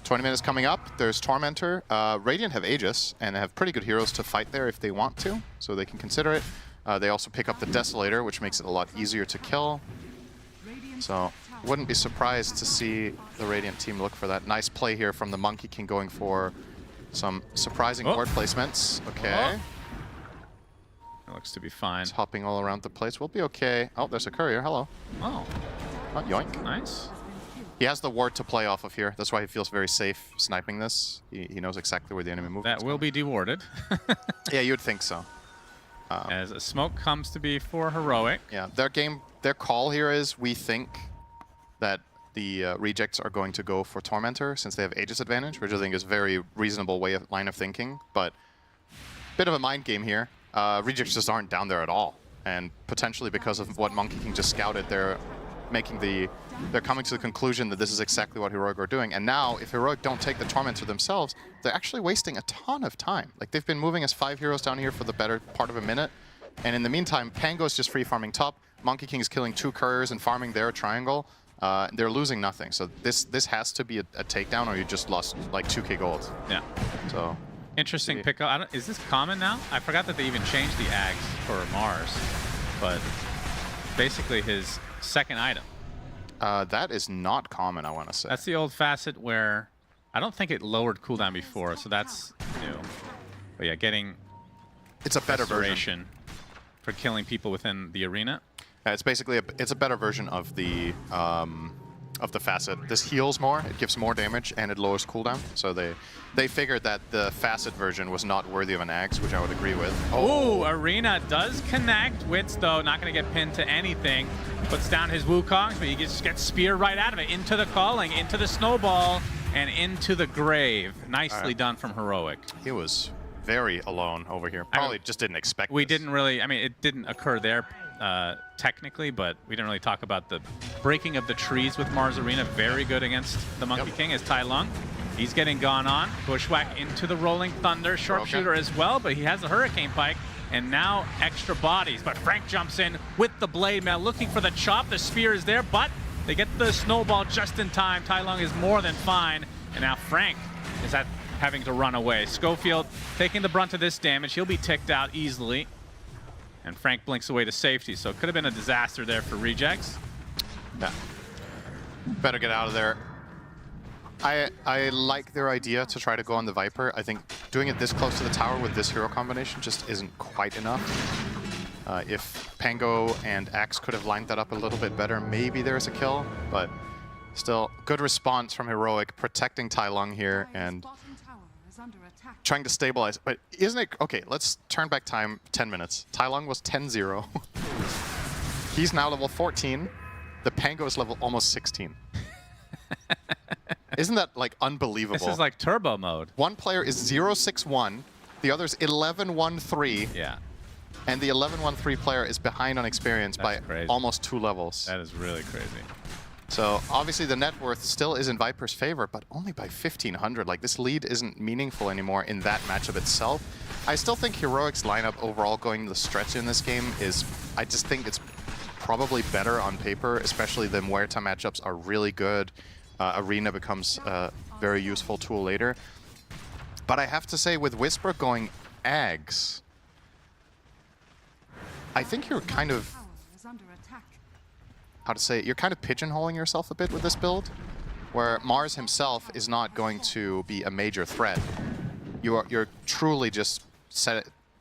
Speaker 1: 20 minutes coming up. There's Tormentor. Radiant have Aegis, and they have pretty good heroes to fight there if they want to, so they can consider it. They also pick up the Desolator, which makes it a lot easier to kill. So, wouldn't be surprised to see the Radiant team look for that. Nice play here from the Monkey King going for some surprising ward placements. Okay.
Speaker 2: It looks to be fine.
Speaker 1: It's hopping all around the place. We'll be okay. Oh, there's a courier. Hello.
Speaker 2: Oh.
Speaker 1: Yoink.
Speaker 2: Nice.
Speaker 1: He has the ward to play off of here. That's why he feels very safe sniping this. He knows exactly where the enemy moves.
Speaker 2: That will be dewarded.
Speaker 1: Yeah, you'd think so.
Speaker 2: As a smoke comes to be for Heroic.
Speaker 1: Yeah, their call here is we think that the Rejects are going to go for Tormentor since they have Aegis advantage, which I think is a very reasonable line of thinking, but bit of a mind game here. Rejects just aren't down there at all, and potentially because of what Monkey King just scouted, they're coming to the conclusion that this is exactly what Heroic are doing. And now, if Heroic don't take the Tormentor themselves, they're actually wasting a ton of time. Like, they've been moving as 5 heroes down here for the better part of a minute. And in the meantime, Pango's just free farming top. Monkey King is killing 2 couriers and farming their triangle. They're losing nothing. So this has to be a takedown, or you just lost like 2k gold.
Speaker 2: Yeah.
Speaker 1: So
Speaker 2: interesting pickup. Is this common now? I forgot that they even changed the Ags for Mars, but basically his second item.
Speaker 1: that is not common, I want to say.
Speaker 2: That's the old facet where I don't think it lowered cooldown before, so that's new. But yeah, getting
Speaker 1: it's a better version
Speaker 2: restoration for killing people within the arena.
Speaker 1: It's basically it's a better version of the facet. This heals more, it gives more damage, and it lowers cooldown. So they figured that the facet version was not worthy of an axe, which I would agree with.
Speaker 2: Oh, Arena does connect. Wits, though, not going to get pinned to anything. Puts down his Wukongs, but he just gets speared right out of it. Into the calling, into the snowball, and into the grave. Nicely done from Heroic.
Speaker 1: He was very alone over here. Probably just didn't expect
Speaker 2: We
Speaker 1: this.
Speaker 2: didn't really, I mean, it didn't occur there technically, but we didn't really talk about the breaking of the trees with Mars Arena. Very good against the Monkey King as Tai Lung. He's getting gone on. Bushwhack into the Rolling Thunder. Sharpshooter as well, but he has a Hurricane Pike. And now extra bodies. But Frank jumps in with the Blade Mail, looking for the chop. The spear is there, but they get the snowball just in time. Tai Lung is more than fine. And now Frank is having to run away. Schofield taking the brunt of this damage. He'll be ticked out easily. And Frank blinks away to safety. So it could have been a disaster there for Rejects.
Speaker 1: Yeah. Better get out of there. I like their idea to try to go on the Viper. I think doing it this close to the tower with this hero combination just isn't quite enough. If Pango and Axe could have lined that up a little bit better, maybe there's a kill. But still, good response from Heroic, protecting Tai Lung here and trying to stabilize. But isn't it... Okay, let's turn back time 10 minutes. Tai Lung was 10-0. He's now level 14. The Pango is level almost 16. Isn't that like unbelievable?
Speaker 2: This is like turbo mode.
Speaker 1: One player is 0-6-1, the other's 11-1-3.
Speaker 2: Yeah.
Speaker 1: And the 11-1-3 player is behind on experience by
Speaker 2: crazy.
Speaker 1: almost 2 levels.
Speaker 2: That is really crazy.
Speaker 1: So obviously the net worth still is in Viper's favor, but only by 1,500. Like, this lead isn't meaningful anymore in that matchup itself. I still think Heroic's lineup overall going the stretch in this game is... I just think it's probably better on paper, especially the Muerta matchups are really good. Arena becomes a very useful tool later. But I have to say, with Whisper going Ags, I think you're kind of... How to say it? You're kind of pigeonholing yourself a bit with this build, where Mars himself is not going to be a major threat. You're truly just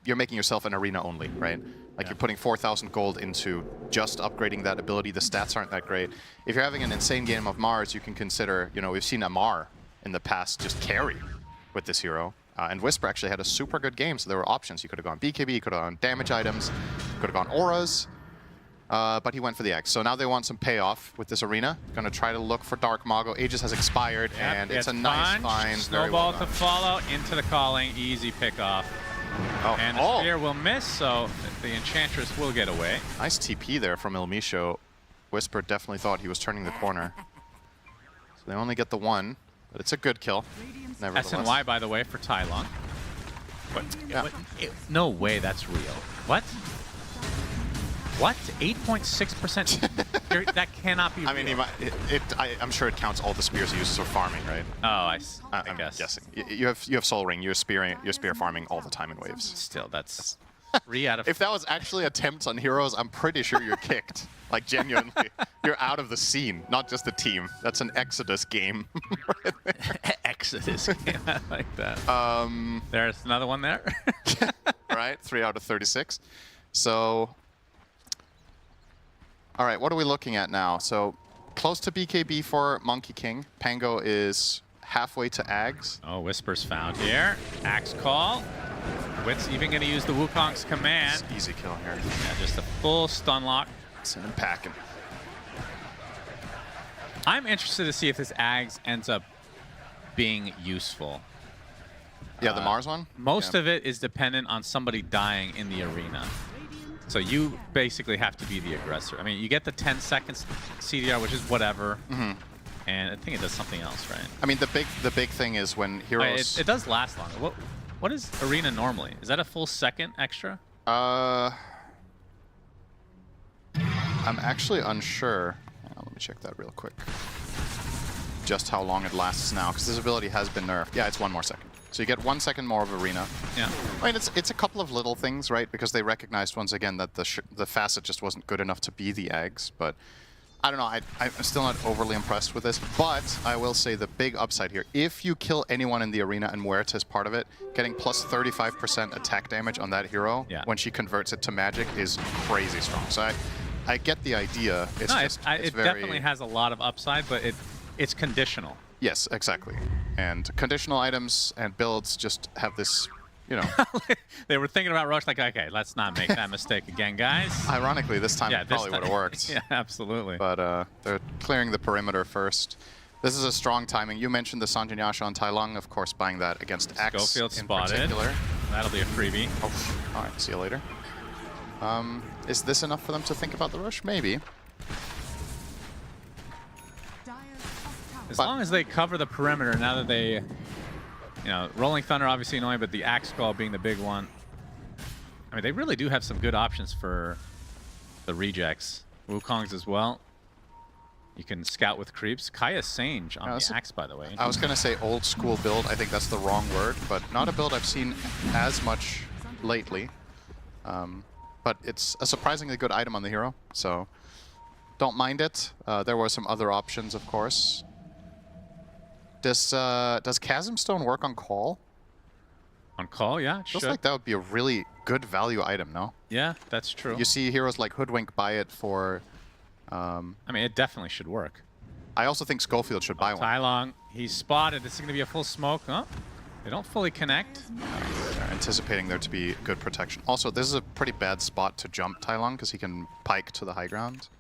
Speaker 1: you're making yourself an arena only, right? Like, you're putting 4,000 gold into just upgrading that ability. The stats aren't that great. If you're having an insane game of Mars, you can consider, you know, we've seen Amar in the past just carry with this hero. And Whisper actually had a super good game, so there were options. You could have gone BKB, you could have gone damage items, you could have gone auras, but he went for the X. So now they want some payoff with this arena. Gonna try to look for Dark Mago. Aegis has expired, and it's a nice find.
Speaker 2: Snowball to follow, into the calling, easy pick off.
Speaker 1: Oh.
Speaker 2: And the spear will miss, so the Enchantress will get away.
Speaker 1: Nice TP there from Ilmisho. Whisper definitely thought he was turning the corner. So they only get the one, but it's a good kill. Nevertheless.
Speaker 2: SNY, by the way, for Tai Lung. No way that's real. What? What? 8.6%? That cannot be real.
Speaker 1: I mean, I'm sure it counts all the spears he uses for farming, right?
Speaker 2: Oh,
Speaker 1: I'm
Speaker 2: guess.
Speaker 1: guessing. You have Soul Ring. You're spear farming all the time in waves.
Speaker 2: Still, that's 3 out of...
Speaker 1: If that was actually attempts on heroes, I'm pretty sure you're kicked. Like, genuinely. You're out of the scene, not just the team. That's an Exodus game. Right there.
Speaker 2: Exodus game. I like that. There's another one there.
Speaker 1: Right, 3 out of 36. So... All right, what are we looking at now? So, close to BKB for Monkey King. Pango is halfway to Ags.
Speaker 2: Oh, Whisper's found here. Axe call. Wit's even going to use the Wukong's command.
Speaker 1: It's easy kill here.
Speaker 2: Yeah, just a full stun lock.
Speaker 1: Send him packing.
Speaker 2: I'm interested to see if this Ags ends up being useful.
Speaker 1: Yeah, the Mars one?
Speaker 2: Most of it is dependent on somebody dying in the arena. So you basically have to be the aggressor. I mean, you get the 10 seconds CDR, which is whatever. And I think it does something else, right?
Speaker 1: I mean, the big thing is when heroes...
Speaker 2: It does last longer. What is arena normally? Is that a full second extra?
Speaker 1: I'm actually unsure. Let Let me check that real quick. Just how long it lasts now, because this ability has been nerfed. Yeah, it's 1 more second. So you get 1 second more of arena.
Speaker 2: Yeah.
Speaker 1: I mean, it's a couple of little things, right? Because they recognized once again that the facet just wasn't good enough to be the eggs. But I don't know. I'm still not overly impressed with this. But I will say the big upside here: if you kill anyone in the arena and Muerta is part of it, getting plus 35% attack damage on that hero when she converts it to magic is crazy strong. So I get the idea. It's
Speaker 2: it definitely has a lot of upside, but it's conditional.
Speaker 1: Yes, exactly. And conditional items and builds just have this, you know.
Speaker 2: They were thinking about Roche like, okay, let's not make that mistake again, guys.
Speaker 1: Ironically, this time it probably would have worked.
Speaker 2: Yeah, absolutely.
Speaker 1: But they're clearing the perimeter first. This is a strong timing. You mentioned the Sanjinyasha on Tai Lung, of course, buying that against X
Speaker 2: Schofield
Speaker 1: in
Speaker 2: spotted.
Speaker 1: particular.
Speaker 2: That'll be a freebie.
Speaker 1: Oh, all right, see you later. Is this enough for them to think about the rush? Maybe.
Speaker 2: As long as they cover the perimeter, now that they, you know, Rolling Thunder obviously annoying, but the Axe Skull being the big one. I mean, they really do have some good options for the rejects. Wukong's as well. You can scout with creeps. Kaya Sange on the Axe, by the way.
Speaker 1: I was going to say old school build. I think that's the wrong word, but not a build I've seen as much lately. But it's a surprisingly good item on the hero, so don't mind it. There were some other options, of course. Does Chasm Stone work on call?
Speaker 2: On call, yeah, it
Speaker 1: Feels
Speaker 2: should.
Speaker 1: like that would be a really good value item, no?
Speaker 2: Yeah, that's true.
Speaker 1: You see heroes like Hoodwink buy it for...
Speaker 2: I mean, it definitely should work.
Speaker 1: I also think Schofield should buy one.
Speaker 2: Tai Lung, he's spotted. This is going to be a full smoke. Oh, they don't fully connect.
Speaker 1: They're anticipating there to be good protection. Also, this is a pretty bad spot to jump Tai Lung because he can pike to the high ground.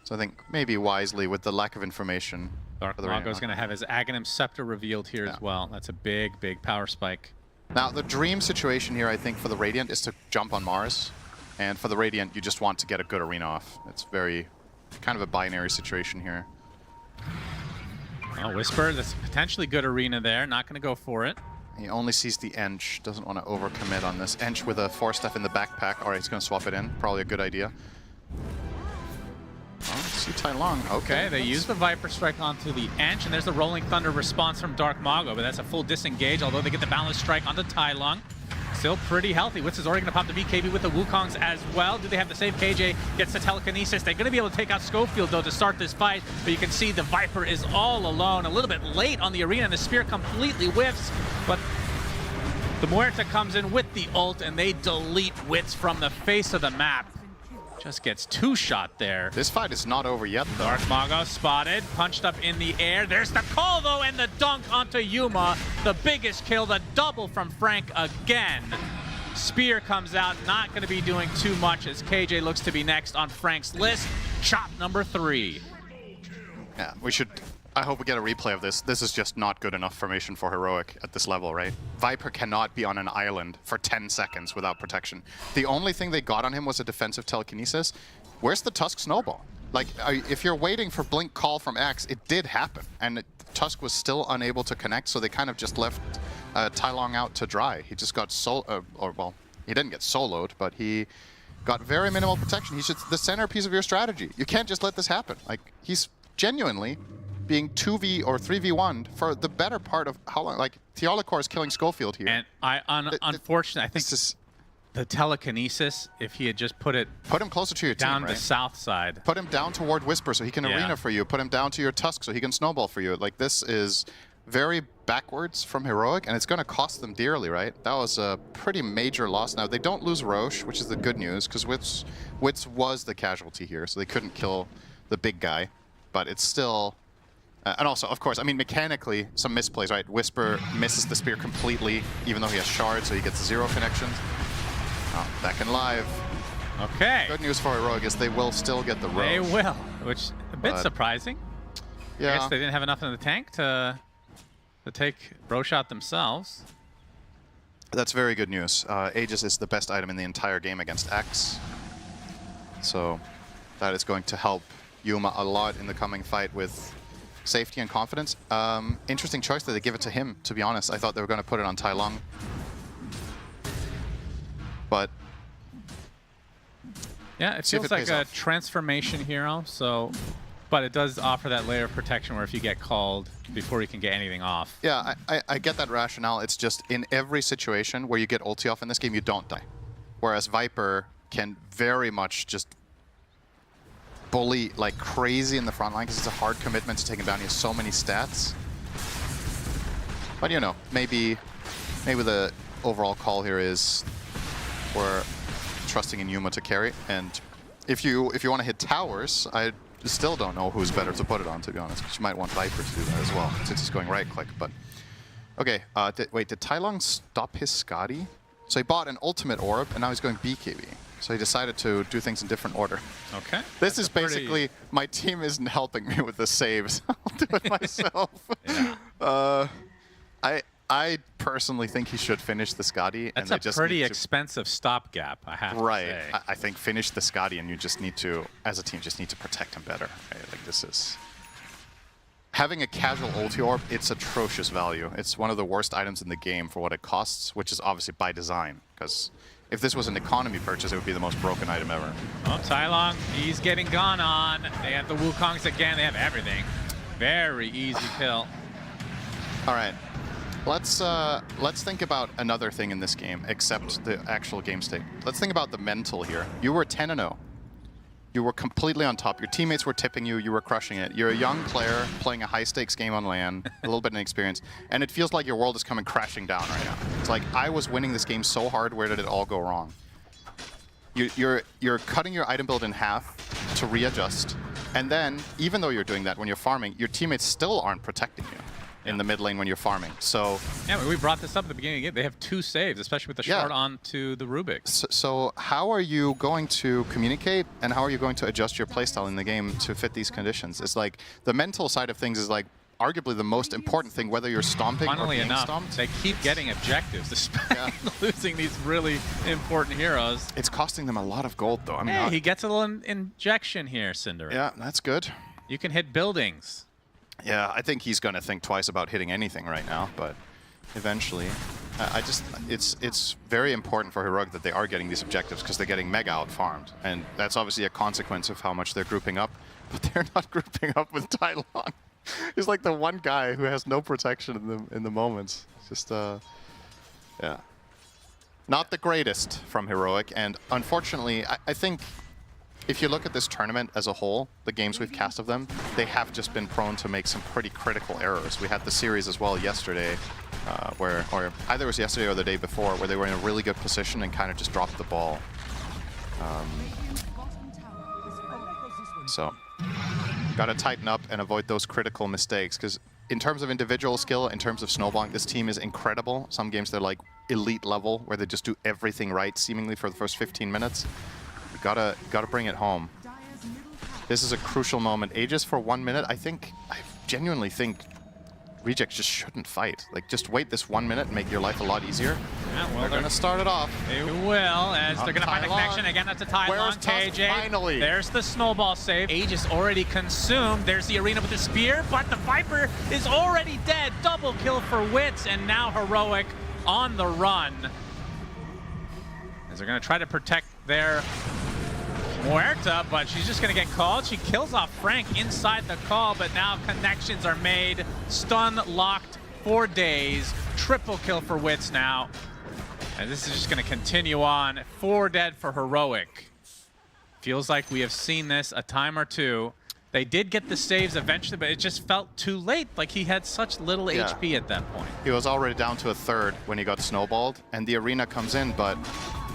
Speaker 1: So I think maybe wisely, with the lack of information...
Speaker 2: Dark Mongo's going to have his Aghanim Scepter revealed here as well. That's a big, big power spike.
Speaker 1: Now, the dream situation here, I think, for the Radiant is to jump on Mars. And for the Radiant, you just want to get a good arena off. It's very kind of a binary situation here.
Speaker 2: Oh, Whisper, that's a potentially good arena there. Not going to go for it.
Speaker 1: He only sees the Ench. Doesn't want to overcommit on this. Ench with a 4-step in the backpack. All right, he's going to swap it in. Probably a good idea. Oh, see Tai Lung. Okay,
Speaker 2: they use the Viper Strike onto the Ench, and there's the Rolling Thunder response from Dark Mago, but that's a full disengage, although they get the Balance Strike onto Tai Lung. Still pretty healthy. Witz is already going to pop the BKB with the Wukongs as well. Do they have the save? KJ gets the telekinesis. They're going to be able to take out Schofield, though, to start this fight, but you can see the Viper is all alone, a little bit late on the arena, and the Spear completely whiffs, but the Muerta comes in with the ult, and they delete Witz from the face of the map. Just gets 2-shot there.
Speaker 1: This fight is not over yet, though.
Speaker 2: Dark Mago spotted, punched up in the air. There's the call, though, and the dunk onto Yuma. The biggest kill, the double from Frank again. Spear comes out, not going to be doing too much as KJ looks to be next on Frank's list. Chop number 3.
Speaker 1: Yeah, we should... I hope we get a replay of this. This is just not good enough formation for Heroic at this level, right? Viper cannot be on an island for 10 seconds without protection. The only thing they got on him was a defensive telekinesis. Where's the Tusk Snowball? Like, if you're waiting for Blink Call from X, it did happen. And Tusk was still unable to connect, so they kind of just left Tai Lung out to dry. He just got well, he didn't get soloed, but he got very minimal protection. He's just the centerpiece of your strategy. You can't just let this happen. Like, he's genuinely being 2v or 3v1 for the better part of how long. Like, Theolikor is killing Schofield here.
Speaker 2: And unfortunately, I think the telekinesis, if he had just put him
Speaker 1: closer to your
Speaker 2: down
Speaker 1: team, right?
Speaker 2: the south side.
Speaker 1: Put him down toward Whisper so he can arena for you. Put him down to your Tusk so he can snowball for you. Like, this is very backwards from Heroic, and it's going to cost them dearly, right? That was a pretty major loss. Now, they don't lose Roche, which is the good news, because Witz was the casualty here, so they couldn't kill the big guy. But it's still... and also, of course, I mean, mechanically, some misplays, right? Whisper misses the spear completely, even though he has shards, so he gets 0 connections. Oh, back in live.
Speaker 2: Okay.
Speaker 1: Good news for Heroic is they will still get the Roche.
Speaker 2: They will, which is a bit surprising.
Speaker 1: Yeah.
Speaker 2: I guess they didn't have enough in the tank to take Roche out themselves.
Speaker 1: That's very good news. Aegis is the best item in the entire game against X. So that is going to help Yuma a lot in the coming fight with safety and confidence. Interesting choice that they give it to him, to be honest. I thought they were going to put it on Tai Lung. But
Speaker 2: yeah, it feels like a transformation hero, so But it does offer that layer of protection where if you get called before you can get anything off.
Speaker 1: Yeah, I get that rationale. It's just in every situation where you get ulti off in this game, you don't die. Whereas Viper can very much just bully like crazy in the front line because it's a hard commitment to take him down. He has so many stats. But you know, maybe the overall call here is we're trusting in Yuma to carry. And if you want to hit towers, I still don't know who's better to put it on, to be honest. But you might want Viper to do that as well, since he's going right click. But okay, wait, did Tailong stop his Scotty? So he bought an ultimate orb, and now he's going BKB. So he decided to do things in different order.
Speaker 2: Okay.
Speaker 1: This is basically, my team isn't helping me with the saves. I'll do it myself.
Speaker 2: Yeah.
Speaker 1: I personally think he should finish the Scotty.
Speaker 2: That's
Speaker 1: and
Speaker 2: a
Speaker 1: just
Speaker 2: pretty expensive stopgap, I have to say.
Speaker 1: I think finish the Scotty, and you just need to, as a team, just need to protect him better. Right? Like this is... Having a casual ulti orb, it's atrocious value. It's one of the worst items in the game for what it costs, which is obviously by design. Because if this was an economy purchase, it would be the most broken item ever.
Speaker 2: Oh, Tailong, he's getting gone on. They have the Wukongs again. They have everything. Very easy kill.
Speaker 1: All right. Let's think about another thing in this game, except the actual game state. Let's think about the mental here. You were 10-0. You were completely on top. Your teammates were tipping you. You were crushing it. You're a young player playing a high-stakes game on LAN, a little bit of experience, and it feels like your world is coming crashing down right now. It's like, I was winning this game so hard. Where did it all go wrong? You're cutting your item build in half to readjust, and then even though you're doing that when you're farming, your teammates still aren't protecting you in the mid lane when you're farming. So
Speaker 2: yeah, we brought this up at the beginning of the game. They have 2 saves, especially with the shard onto the Rubik's.
Speaker 1: So how are you going to communicate, and how are you going to adjust your playstyle in the game to fit these conditions? It's like the mental side of things is like arguably the most important thing, whether you're stomping or being stomped.
Speaker 2: They keep getting objectives despite losing these really important heroes.
Speaker 1: It's costing them a lot of gold, though. I mean,
Speaker 2: hey, he gets a little injection here, Cinder.
Speaker 1: Yeah, that's good.
Speaker 2: You can hit buildings.
Speaker 1: Yeah, I think he's going to think twice about hitting anything right now, but eventually. It's very important for Heroic that they are getting these objectives because they're getting mega out-farmed, and that's obviously a consequence of how much they're grouping up, but they're not grouping up with Tailong. He's like the one guy who has no protection in the moments. Just, yeah. Not the greatest from Heroic, and unfortunately, I think if you look at this tournament as a whole, the games we've cast of them, they have just been prone to make some pretty critical errors. We had the series as well yesterday, or either it was yesterday or the day before, where they were in a really good position and kind of just dropped the ball. So, gotta tighten up and avoid those critical mistakes, because in terms of individual skill, in terms of snowballing, this team is incredible. Some games they're like elite level, where they just do everything right, seemingly for the first 15 minutes. Gotta bring it home. This is a crucial moment. Aegis for 1 minute. I genuinely think Reject just shouldn't fight. Like, just wait this 1 minute and make your life a lot easier.
Speaker 2: Yeah, well,
Speaker 1: they're gonna start it off.
Speaker 2: They will, as they're gonna find a connection. Again, that's a Tailong. KJ.
Speaker 1: Finally.
Speaker 2: There's the snowball save. Aegis already consumed. There's the arena with the spear, but the Viper is already dead. Double kill for Wits, and now Heroic on the run. As they're gonna try to protect their Muerta, but she's just going to get called. She kills off Frank inside the call, but now connections are made. Stun locked for days. Triple kill for Wits now. And this is just going to continue on. 4 dead for Heroic. Feels like we have seen this a time or two. They did get the saves eventually, but it just felt too late. Like he had such little HP at that point.
Speaker 1: He was already down to a third when he got snowballed, and the arena comes in, but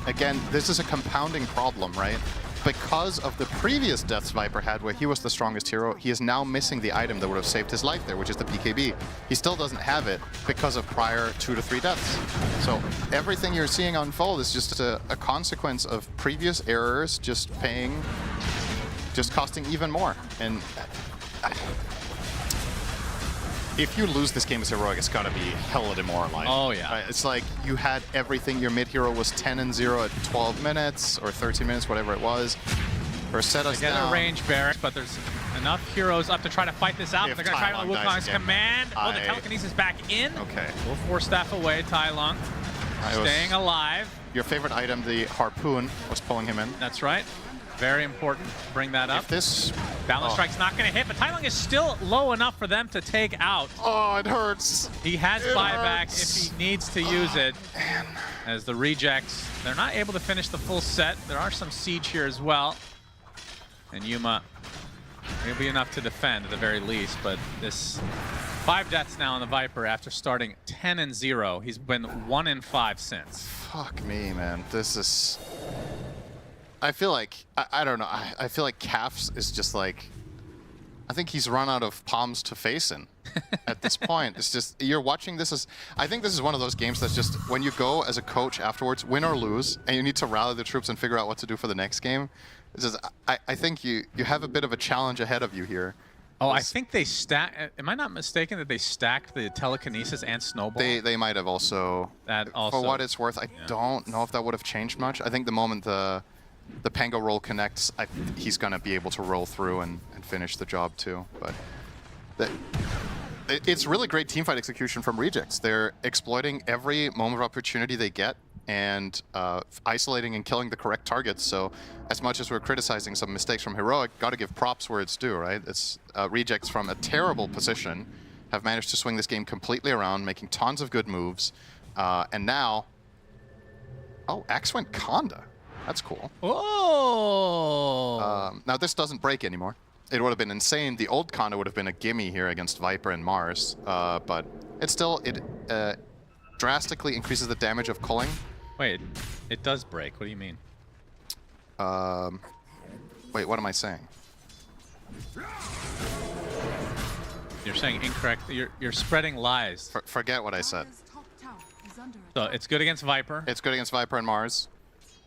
Speaker 1: again, this is a compounding problem, right? Because of the previous deaths Viper had, where he was the strongest hero, he is now missing the item that would have saved his life there, which is the BKB. He still doesn't have it because of prior 2 to 3 deaths. So everything you're seeing unfold is just a consequence of previous errors just costing even more. And if you lose this game as Heroic, it's gotta be hella demoralizing.
Speaker 2: Oh yeah.
Speaker 1: Right? It's like you had everything. Your mid hero was 10-0 at 12 minutes or 13 minutes, whatever it was. Or set us
Speaker 2: down. They get a range barracks, but there's enough heroes up to try to fight this out. They're gonna try with Wukong's command. Oh, the telekinesis back in.
Speaker 1: Okay.
Speaker 2: We'll force staff away. Tailong staying alive.
Speaker 1: Your favorite item, the harpoon, was pulling him in.
Speaker 2: That's right. Very important. Bring that up.
Speaker 1: If this
Speaker 2: Balance Strike's not going to hit, but Tailong is still low enough for them to take out.
Speaker 1: Oh, it hurts.
Speaker 2: He has buyback
Speaker 1: hurts.
Speaker 2: if he needs to use it. As the rejects, they're not able to finish the full set. There are some siege here as well. And Yuma, it'll be enough to defend at the very least, but this 5 deaths now on the Viper after starting 10-0. He's been 1-5 since.
Speaker 1: Fuck me, man. This is... I feel like, I don't know, I feel like Cafs is just like, I think he's run out of palms to face in at this point. It's just, you're watching this as, I think this is one of those games that's just, when you go as a coach afterwards, win or lose, and you need to rally the troops and figure out what to do for the next game. It's just, I think you have a bit of a challenge ahead of you here.
Speaker 2: Oh, I think they am I not mistaken that they stacked the telekinesis and snowball?
Speaker 1: They might have also,
Speaker 2: That also,
Speaker 1: for what it's worth, I don't know if that would have changed much. I think the moment the Pango roll connects, he's going to be able to roll through and finish the job too. But it's really great teamfight execution from Rejects. They're exploiting every moment of opportunity they get and isolating and killing the correct targets. So as much as we're criticizing some mistakes from Heroic, got to give props where it's due, right? It's Rejects from a terrible position have managed to swing this game completely around, making tons of good moves. And now, oh, Axe went Conda. That's cool.
Speaker 2: Oh!
Speaker 1: Now this doesn't break anymore. It would have been insane. The old Conda would have been a gimme here against Viper and Mars, but it still drastically increases the damage of culling.
Speaker 2: Wait, it does break. What do you mean?
Speaker 1: Wait, what am I saying?
Speaker 2: You're saying incorrect. You're spreading lies.
Speaker 1: Forget what I said.
Speaker 8: Dire's top tower is under
Speaker 2: So
Speaker 8: attack.
Speaker 2: it's good against Viper.
Speaker 1: It's good against Viper and Mars.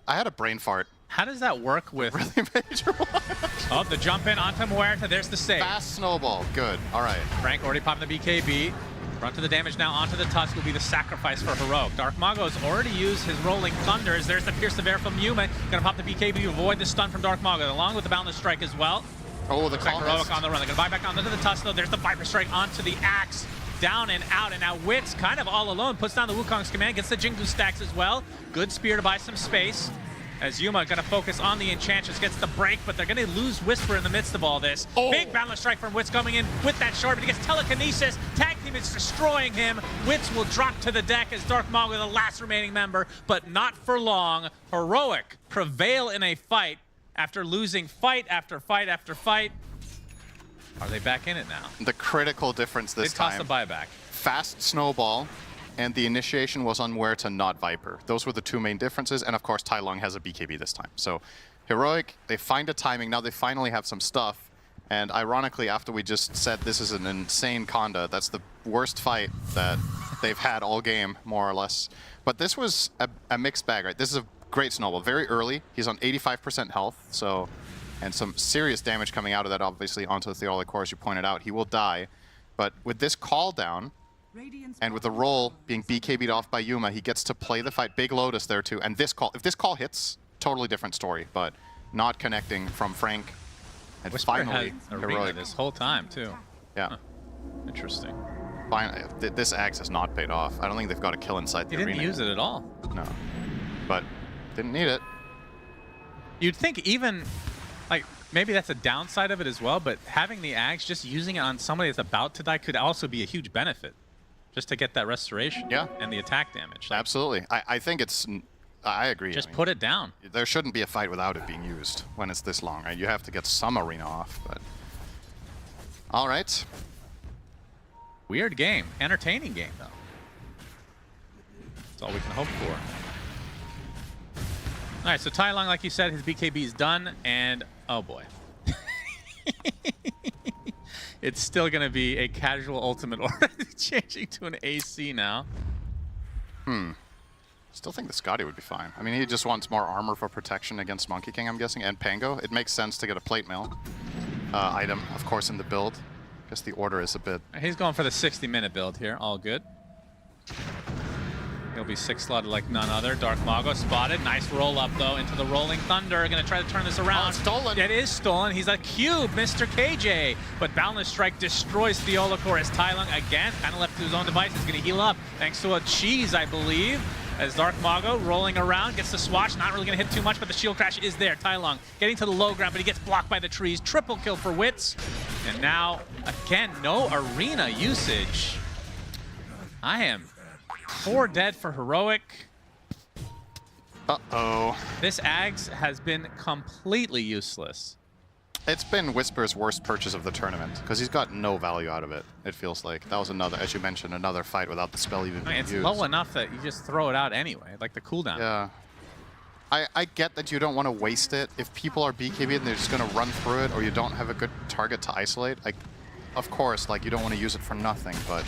Speaker 1: I had a brain fart.
Speaker 2: How does that work with?
Speaker 1: Really major one.
Speaker 2: Oh, the jump in onto Muerta. There's the save.
Speaker 1: Fast snowball. Good. All right.
Speaker 2: Frank already popping the BKB. Run to the damage now onto the Tusk will be the sacrifice for Heroic. Dark Mago's already used his Rolling Thunders. There's the Pierce of Air from Yuma. Gonna pop the BKB to avoid the stun from Dark Mago, along with the Boundless Strike as well.
Speaker 1: Oh, the
Speaker 2: Looks like
Speaker 1: call
Speaker 2: Heroic
Speaker 1: missed.
Speaker 2: on the run. They're gonna buy back onto the Tusk though. There's the Viper Strike onto the Axe. Down and out, and now Wits kind of all alone. Puts down the Wukong's command, gets the Jingu stacks as well. Good spear to buy some space. As Yuma gonna focus on the Enchantress, gets the break, but they're gonna lose Whisper in the midst of all this.
Speaker 1: Oh.
Speaker 2: Big Boundless Strike from Wits coming in with that shard, but he gets telekinesis. Tag team is destroying him. Wits will drop to the deck as Dark Mago, the last remaining member, but not for long. Heroic prevail in a fight after losing fight after fight after fight. Are they back in it now?
Speaker 1: The critical difference this
Speaker 2: They tossed
Speaker 1: time.
Speaker 2: the buyback.
Speaker 1: Fast snowball, and the initiation was on Muerta, not Viper. Those were the two main differences, and of course Tailong has a BKB this time. So Heroic, they find a timing, now they finally have some stuff, and ironically after we just said this is an insane Conda, that's the worst fight that they've had all game, more or less. But this was a mixed bag, right? This is a great snowball, very early. He's on 85% health, so, and some serious damage coming out of that obviously onto the Theolic Core, as you pointed out. He will die, but with this call down,
Speaker 8: Radiant's
Speaker 1: and with the
Speaker 8: bottom
Speaker 1: roll
Speaker 8: tower
Speaker 1: being
Speaker 8: is under
Speaker 1: BKB'd off by Yuma, he gets to play the fight. Big Lotus there too. And this call, if this call hits, totally different story, but not connecting from Frank. And
Speaker 2: Whisper
Speaker 1: finally,
Speaker 2: had Arena
Speaker 1: Heroic.
Speaker 2: this whole time too.
Speaker 1: Yeah.
Speaker 2: Interesting.
Speaker 1: Finally, this axe has not paid off. I don't think they've got a kill inside the
Speaker 2: He
Speaker 1: arena.
Speaker 2: didn't use it at all.
Speaker 1: No. But didn't need it.
Speaker 2: You'd think even, like, maybe that's a downside of it as well, but having the axe, just using it on somebody that's about to die could also be a huge benefit. Just to get that restoration and the attack damage. Like,
Speaker 1: Absolutely. I think it's... I agree.
Speaker 2: just
Speaker 1: I mean,
Speaker 2: put it down.
Speaker 1: there shouldn't be a fight without it being used when it's this long, right? You have to get some arena off, but... All right.
Speaker 2: Weird game. Entertaining game, though. That's all we can hope for. All right, so Tailong, like you said, his BKB is done, and oh boy. It's still going to be a casual ultimate order, changing to an AC now.
Speaker 1: Still think the Scotty would be fine. I mean, he just wants more armor for protection against Monkey King, I'm guessing, and Pango. It makes sense to get a plate mail item, of course, in the build. I guess the order is a bit...
Speaker 2: He's going for the 60-minute build here. All good. He'll be 6-slotted like none other. Dark Mago spotted. Nice roll up, though, into the Rolling Thunder. Going to try to turn this around.
Speaker 1: Oh, it's stolen.
Speaker 2: It is stolen. He's a cube, Mr. KJ. But Boundless Strike destroys Theolic Core as Tailong, again, kind of left to his own device. Is going to heal up thanks to a cheese, I believe. as Dark Mago rolling around, gets the swash, not really going to hit too much, but the shield crash is there. Tai Lung getting to the low ground, but he gets blocked by the trees. Triple kill for Wits. And now, again, no arena usage. I am 4 dead for Heroic.
Speaker 1: Uh-oh.
Speaker 2: This Ags has been completely useless.
Speaker 1: It's been Whisper's worst purchase of the tournament, because he's got no value out of it, it feels like. That was another, as you mentioned, another fight without the spell even being
Speaker 2: It's
Speaker 1: used.
Speaker 2: low enough that you just throw it out anyway, like the cooldown.
Speaker 1: Yeah. I get that you don't want to waste it. If people are BKB and they're just going to run through it, or you don't have a good target to isolate, like, of course, like, you don't want to use it for nothing, but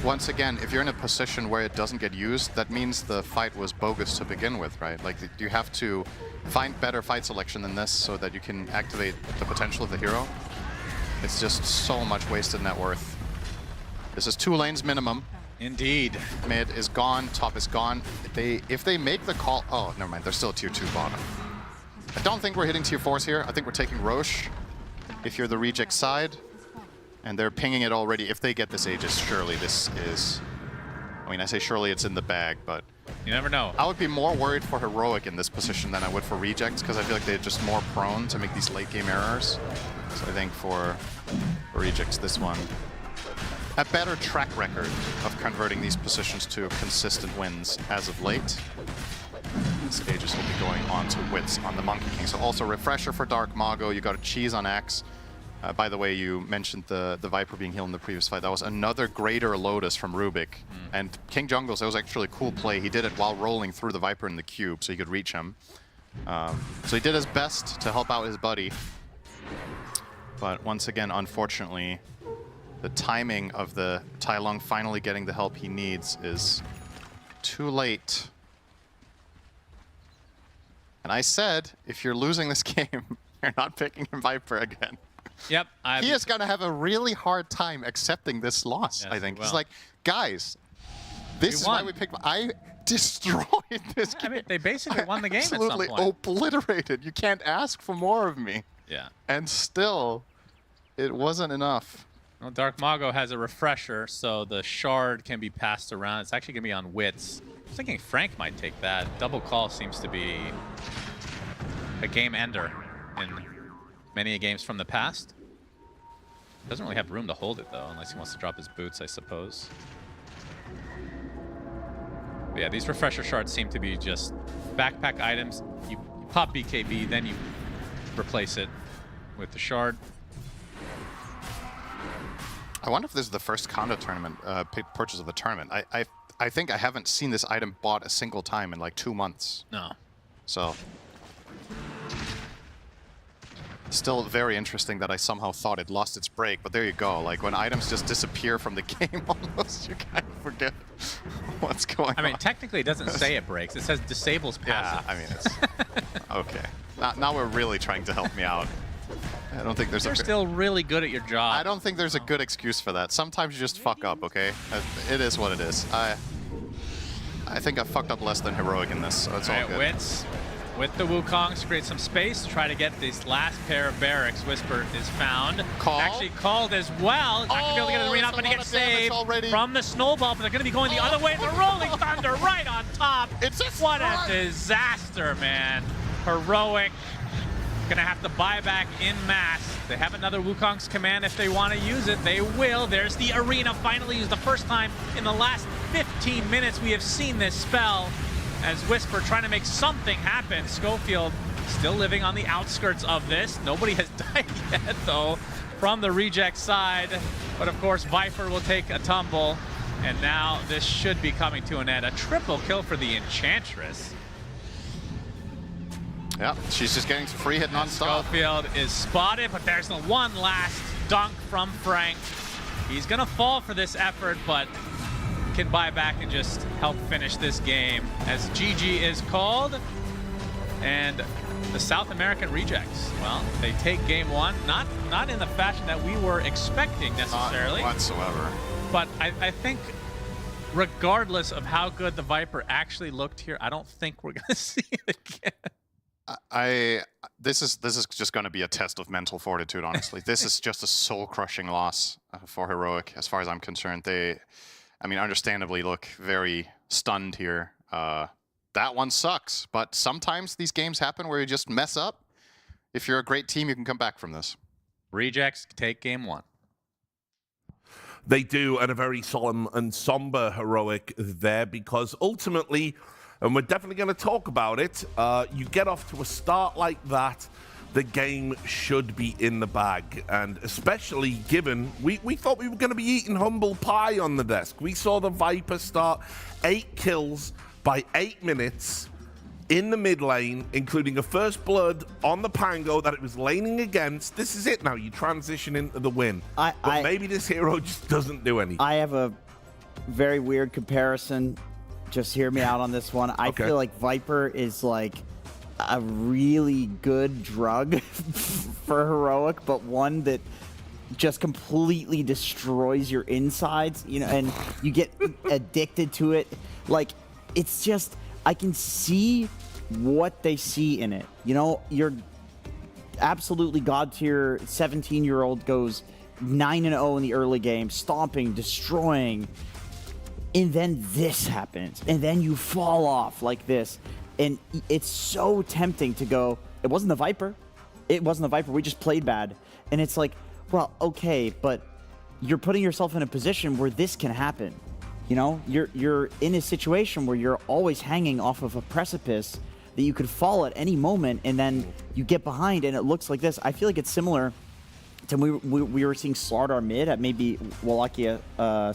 Speaker 1: once again, if you're in a position where it doesn't get used, that means the fight was bogus to begin with, right? Like, you have to find better fight selection than this so that you can activate the potential of the hero. It's just so much wasted net worth. This is 2 lanes minimum.
Speaker 2: Indeed.
Speaker 1: Mid is gone, top is gone. If they make the call... Oh, never mind, they're still tier 2 bottom. I don't think we're hitting tier 4s here. I think we're taking Roche, if you're the reject side. And they're pinging it already. If they get this Aegis, surely this is... I mean, I say surely it's in the bag, but...
Speaker 2: You never know.
Speaker 1: I would be more worried for Heroic in this position than I would for Rejects, because I feel like they're just more prone to make these late game errors. So I think for Rejects, this one... A better track record of converting these positions to consistent wins as of late. This Aegis will be going on to Wits on the Monkey King. So also refresher for Dark Mago. You got a cheese on Axe. By the way, you mentioned the Viper being healed in the previous fight. That was another greater Lotus from Rubik. And King Jungles, that was actually a cool play. He did it while rolling through the Viper in the cube, so he could reach him. So he did his best to help out his buddy. But once again, unfortunately, the timing of the Tai Lung finally getting the help he needs is too late. And I said, if you're losing this game, you're not picking him Viper again.
Speaker 2: Yep.
Speaker 1: He is going to have a really hard time accepting this loss,
Speaker 2: Yes,
Speaker 1: I think.
Speaker 2: he
Speaker 1: He's
Speaker 2: will.
Speaker 1: like, guys, this is why we picked... I destroyed this game.
Speaker 2: I mean, they basically won the game at some
Speaker 1: Absolutely
Speaker 2: point.
Speaker 1: obliterated. You can't ask for more of me.
Speaker 2: Yeah.
Speaker 1: And still, it wasn't enough.
Speaker 2: Well, Dark Mago has a refresher, so the shard can be passed around. It's actually going to be on Wits. I was thinking Frank might take that. Double call seems to be a game ender in many games from the past. Doesn't really have room to hold it, though, unless he wants to drop his boots, I suppose. But yeah, these refresher shards seem to be just backpack items. You pop BKB, then you replace it with the shard.
Speaker 1: I wonder if this is the first Conda tournament purchase of the tournament. I think I haven't seen this item bought a single time in like 2 months.
Speaker 2: No.
Speaker 1: So still very interesting that I somehow thought it lost its break, but there you go. Like when items just disappear from the game almost, you kind of forget what's going on.
Speaker 2: I mean, technically it doesn't say it breaks. It says disables passive.
Speaker 1: Yeah, I mean, it's... Okay. Now we're really trying to help me out. I don't think there's
Speaker 2: You're still really good at your job.
Speaker 1: I don't think there's a good excuse for that. Sometimes you just fuck up, okay? It is what it is. I think I fucked up less than Heroic in this, so it's all good.
Speaker 2: Wits with the Wukongs to create some space to try to get this last pair of barracks. Whisper is found.
Speaker 1: Call?
Speaker 2: Actually called as well. He's not going to be able to get the arena up, but he gets saved from the snowball, but they're going to be going the other way. The Rolling Thunder right on top. What a disaster, man. Heroic going to have to buy back in mass. They have another Wukong's command if they want to use it. They will. There's the arena finally used. The first time in the last 15 minutes we have seen this spell as Whisper trying to make something happen. Schofield still living on the outskirts of this. Nobody has died yet, though, from the reject side. But, of course, Viper will take a tumble. And now this should be coming to an end. A triple kill for the Enchantress.
Speaker 1: Yeah, she's just getting some free hit non-stop.
Speaker 2: Schofield is spotted, but there's the one last dunk from Frank. He's going to fall for this effort, but can buy back and just help finish this game as GG is called. And the South American rejects, well, they take game one, not in the fashion that we were expecting necessarily.
Speaker 1: Not whatsoever.
Speaker 2: But I think regardless of how good the Viper actually looked here, I don't think we're going to see it again.
Speaker 1: This is just going to be a test of mental fortitude, honestly. This is just a soul-crushing loss for Heroic, as far as I'm concerned. They, I mean, understandably look very stunned here. That one sucks, but sometimes these games happen where you just mess up. If you're a great team, you can come back from this.
Speaker 2: Rejects take game 1.
Speaker 5: They do, and a very solemn and somber heroic there, because ultimately, and we're definitely going to talk about it, you get off to a start like that, the game should be in the bag. And especially given, we thought we were going to be eating humble pie on the desk. We saw the Viper start 8 kills by 8 minutes in the mid lane, including a first blood on the Pango that it was laning against. This is it now. You transition into the win. But maybe this hero just doesn't do anything.
Speaker 6: I have a very weird comparison. Just hear me out on this one. I feel like Viper is like a really good drug for heroic, but one that just completely destroys your insides, you know, and you get addicted to it. Like, it's just, I can see what they see in it. You know, you're absolutely god tier 17-year-old goes 9-0 in the early game, stomping, destroying, and then this happens, and then you fall off like this, and it's so tempting to go, it wasn't the Viper. It wasn't the Viper. We just played bad. And it's like, well, okay, but you're putting yourself in a position where this can happen. You know, you're in a situation where you're always hanging off of a precipice that you could fall at any moment, and then you get behind and it looks like this. I feel like it's similar to we were seeing Slardar mid at maybe Wallachia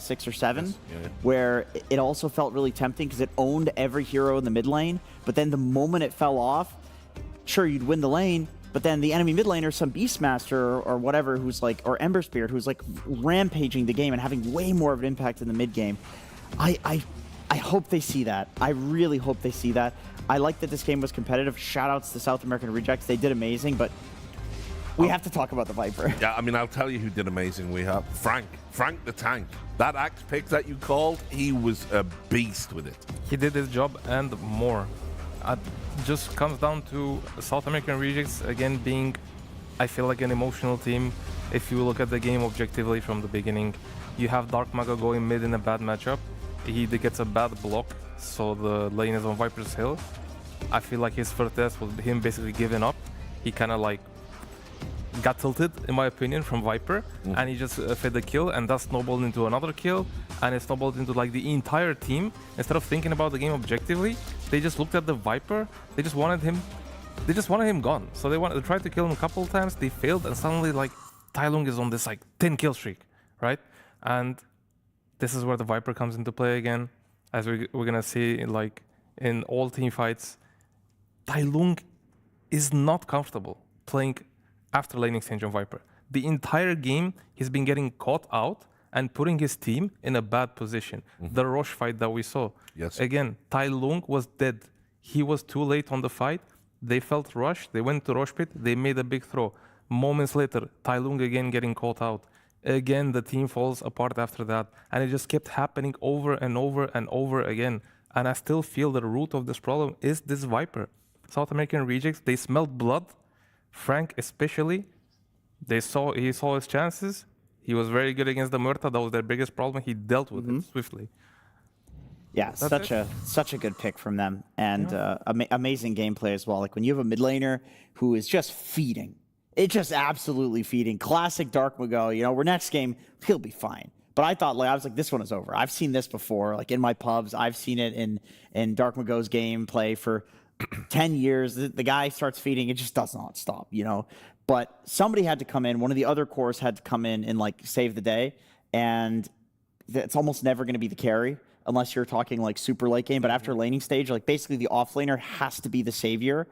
Speaker 6: 6 or 7, where it also felt really tempting because it owned every hero in the mid lane, but then the moment it fell off, sure, you'd win the lane, but then the enemy mid laner, some Beastmaster or whatever, who's like, or Ember Spirit, who's like rampaging the game and having way more of an impact in the mid game. I hope they see that. I really hope they see that. I like that this game was competitive. Shoutouts to South American Rejects. They did amazing, but we have to talk about the Viper.
Speaker 5: Yeah, I mean, I'll tell you who did amazing. We have Frank the Tank. That axe pick that you called, he was a beast with it.
Speaker 7: He did his job and more. It just comes down to South American Rejects, again, being, I feel like, an emotional team. If you look at the game objectively from the beginning, you have Dark Maga going mid in a bad matchup. He gets a bad block, so the lane is on Viper's Hill. I feel like his first test was him basically giving up. He kind of like got tilted, in my opinion, from Viper, and he just fed the kill, and that snowballed into another kill, and it snowballed into like the entire team. Instead of thinking about the game objectively, they just looked at the Viper. They just wanted him gone. So they tried to kill him a couple of times. They failed, and suddenly like Tai Lung is on this like 10 kill streak, right? And this is where the Viper comes into play again, as we're gonna see like in all team fights. Tai Lung is not comfortable playing after lane exchange on Viper. The entire game, he's been getting caught out and putting his team in a bad position. The Roche fight that we saw.
Speaker 5: Yes.
Speaker 7: Again, Tai Lung was dead. He was too late on the fight. They felt rushed. They went to Roche pit. They made a big throw. Moments later, Tai Lung again getting caught out. Again, the team falls apart after that. And it just kept happening over and over and over again. And I still feel the root of this problem is this Viper. South American Rejects, they smelled blood. Frank especially, he saw his chances. He was very good against the Murta. That was their biggest problem. He dealt with it swiftly.
Speaker 6: Yeah, such a good pick from them, and amazing gameplay as well. Like when you have a mid laner who is just feeding, it's just absolutely feeding. Classic Dark Mago. You know, next game he'll be fine. But I thought, like, I was like, this one is over. I've seen this before, like in my pubs. I've seen it in Dark Mago's gameplay for 10 years. The guy starts feeding, it just does not stop, you know. But somebody had to come in. One of the other cores had to come in and like save the day, and it's almost never going to be the carry unless you're talking like super late game. But after laning stage, like basically the offlaner has to be the savior,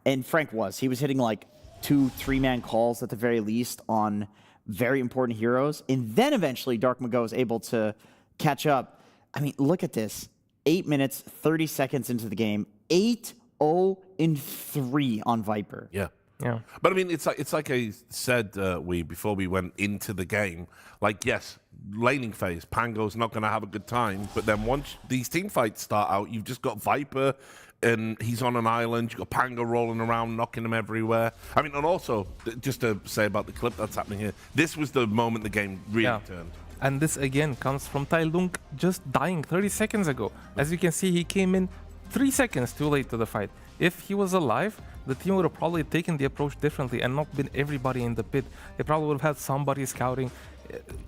Speaker 6: and Frank was. He was hitting like 2-3 man calls at the very least on very important heroes, and then eventually Dark Mago is able to catch up. I mean, look at this: 8 minutes, 30 seconds into the game, 8-0-3 on Viper.
Speaker 5: Yeah.
Speaker 7: Yeah.
Speaker 5: But I mean, it's like I said before we went into the game. Like, yes, laning phase, Pango's not going to have a good time. But then once these team fights start out, you've just got Viper, and he's on an island. You've got Pango rolling around, knocking him everywhere. I mean, and also, just to say about the clip that's happening here, this was the moment the game really turned.
Speaker 7: And this again comes from Tai Lung just dying 30 seconds ago. As you can see, he came in 3 seconds too late to the fight. If he was alive, the team would have probably taken the approach differently and not been everybody in the pit. They probably would have had somebody scouting.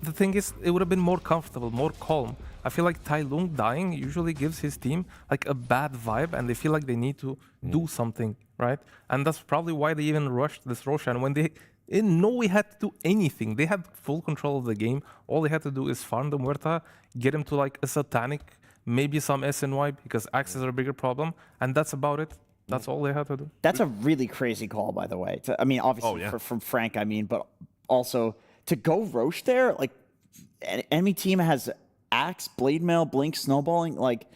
Speaker 7: The thing is, it would have been more comfortable, more calm. I feel like Tai Lung dying usually gives his team like a bad vibe, and they feel like they need to do something, right? And that's probably why they even rushed this Roshan when they didn't know we had to do anything. They had full control of the game. All they had to do is farm the Muerta, get him to like a Satanic, maybe some SNY, because axes are a bigger problem, and that's about it. That's all they had to do.
Speaker 6: That's a really crazy call, by the way. I mean, obviously from Frank, I mean, but also to go Roche there, like, enemy team has Axe, Blade Mail, Blink, Snowballing, like,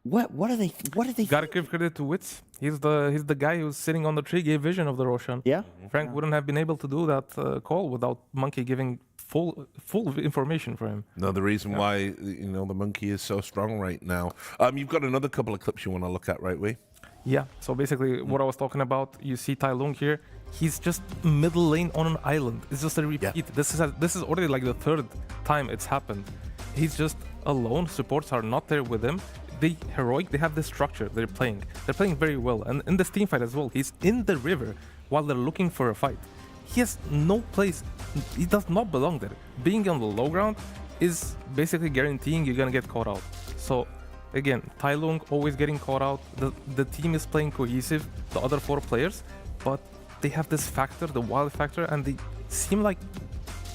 Speaker 6: what are they? What are they?
Speaker 7: Gotta give credit to Wits. He's the guy who's sitting on the tree, gave vision of the Roshan.
Speaker 6: Yeah.
Speaker 7: Frank wouldn't have been able to do that call without Monkey giving full information for him.
Speaker 5: No, the reason why the Monkey is so strong right now. You've got another couple of clips you want to look at, right, Wei?
Speaker 7: Yeah. So basically, what I was talking about, you see Tai Lung here. He's just middle lane on an island. It's just a repeat. Yeah. This is already like the 3rd time it's happened. He's just alone. Supports are not there with him. They heroic. They have this structure. They're playing very well. And in this team fight as well, he's in the river while they're looking for a fight. He has no place. He does not belong there. Being on the low ground is basically guaranteeing you're gonna get caught out. So again, Tai Lung always getting caught out. The team is playing cohesive, the other 4 players, but they have this factor, the wild factor, and they seem like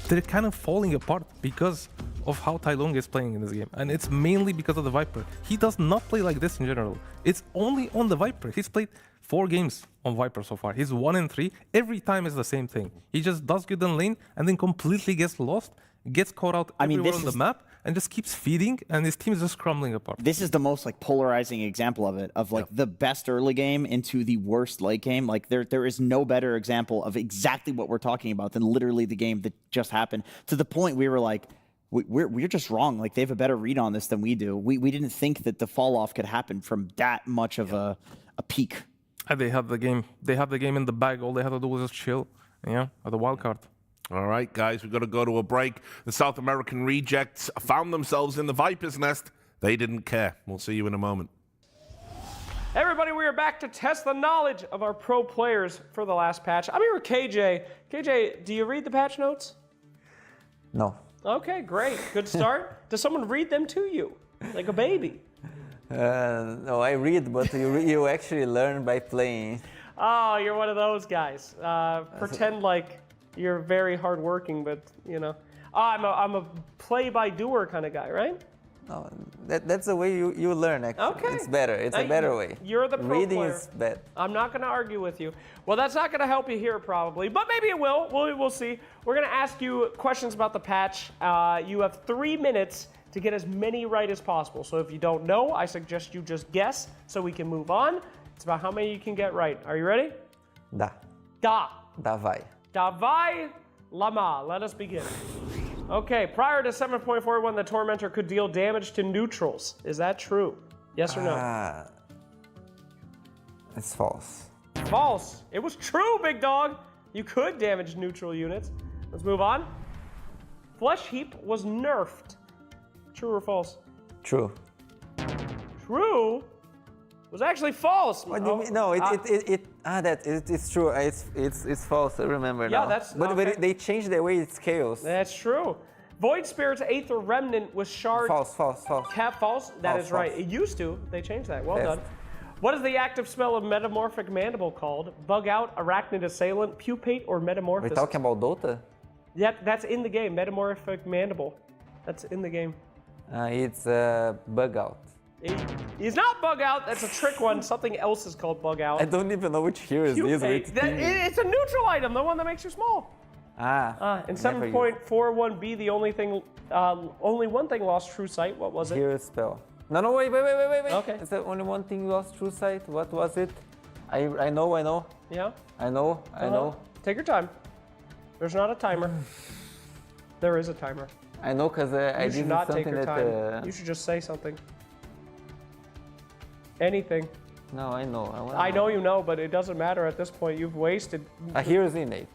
Speaker 7: they're kind of falling apart because of how Tai Lung is playing in this game. And it's mainly because of the Viper. He does not play like this in general. It's only on the Viper. He's played 4 games on Viper so far. He's 1-3. Every time is the same thing. He just does good in lane and then completely gets lost, gets caught out everywhere on the map, and just keeps feeding, and his team is just crumbling apart.
Speaker 6: This is the most like polarizing example of it, of like the best early game into the worst late game. Like there is no better example of exactly what we're talking about than literally the game that just happened. To the point we were like, we're just wrong. Like they have a better read on this than we do. We didn't think that the fall off could happen from that much of a peak.
Speaker 7: And they have the game. They have the game in the bag. All they have to do was just chill, at the wild card.
Speaker 5: All right, guys, we've got to go to a break. The South American rejects found themselves in the Viper's nest. They didn't care. We'll see you in a moment.
Speaker 9: Hey everybody, we are back to test the knowledge of our pro players for the last patch. I'm here with KJ. KJ, do you read the patch notes?
Speaker 10: No.
Speaker 9: Okay, great. Good start. Does someone read them to you? Like a baby?
Speaker 10: No, I read, but you actually learn by playing.
Speaker 9: Oh, you're one of those guys. Pretend like you're very hardworking, but I'm a play-by-doer kind of guy, right?
Speaker 10: No, that's the way you learn. Actually,
Speaker 9: okay.
Speaker 10: It's better. It's a better way.
Speaker 9: You're the pro
Speaker 10: Reading
Speaker 9: player.
Speaker 10: is bad.
Speaker 9: I'm not going to argue with you. Well, that's not going to help you here probably, but maybe it will. We'll see. We're going to ask you questions about the patch. You have 3 minutes to get as many right as possible. So if you don't know, I suggest you just guess so we can move on. It's about how many you can get right. Are you ready?
Speaker 10: Da. Davai.
Speaker 9: Davai Lama. Let us begin. Okay, prior to 7.41, the Tormentor could deal damage to neutrals. Is that true? Yes or no?
Speaker 10: It's false.
Speaker 9: False. It was true, big dog. You could damage neutral units. Let's move on. Flesh Heap was nerfed. True or false?
Speaker 10: True.
Speaker 9: True? Was actually false.
Speaker 10: What do you mean? No, it's true. It's false. I remember now.
Speaker 9: That's
Speaker 10: but
Speaker 9: okay.
Speaker 10: They changed the way it scales.
Speaker 9: That's true. Void Spirit's Aether Remnant was shard.
Speaker 10: False.
Speaker 9: Cap false. That is right. It used to. They changed that. Well done. What is the active spell of Metamorphic Mandible called? Bug Out, Arachnid Assailant, Pupate, or Metamorphosis?
Speaker 10: We're talking about Dota.
Speaker 9: Yeah, that's in the game. Metamorphic Mandible. That's in the game.
Speaker 10: It's Bug Out.
Speaker 9: He's not Bug Out. That's a trick one. Something else is called Bug Out.
Speaker 10: I don't even know which hero is this.
Speaker 9: It's a neutral item, the one that makes you small. In 7.41b, the only one thing lost true sight. What was it?
Speaker 10: Hero spell. No, wait.
Speaker 9: Okay.
Speaker 10: It's the only one thing lost true sight. What was it? I know.
Speaker 9: Yeah?
Speaker 10: I know.
Speaker 9: Take your time. There's not a timer. There is a timer.
Speaker 10: I know because I did
Speaker 9: not
Speaker 10: something
Speaker 9: take your time. You should just say something. Anything.
Speaker 10: No, I know.
Speaker 9: I know you know, but it doesn't matter at this point. You've wasted.
Speaker 10: A hero's innate.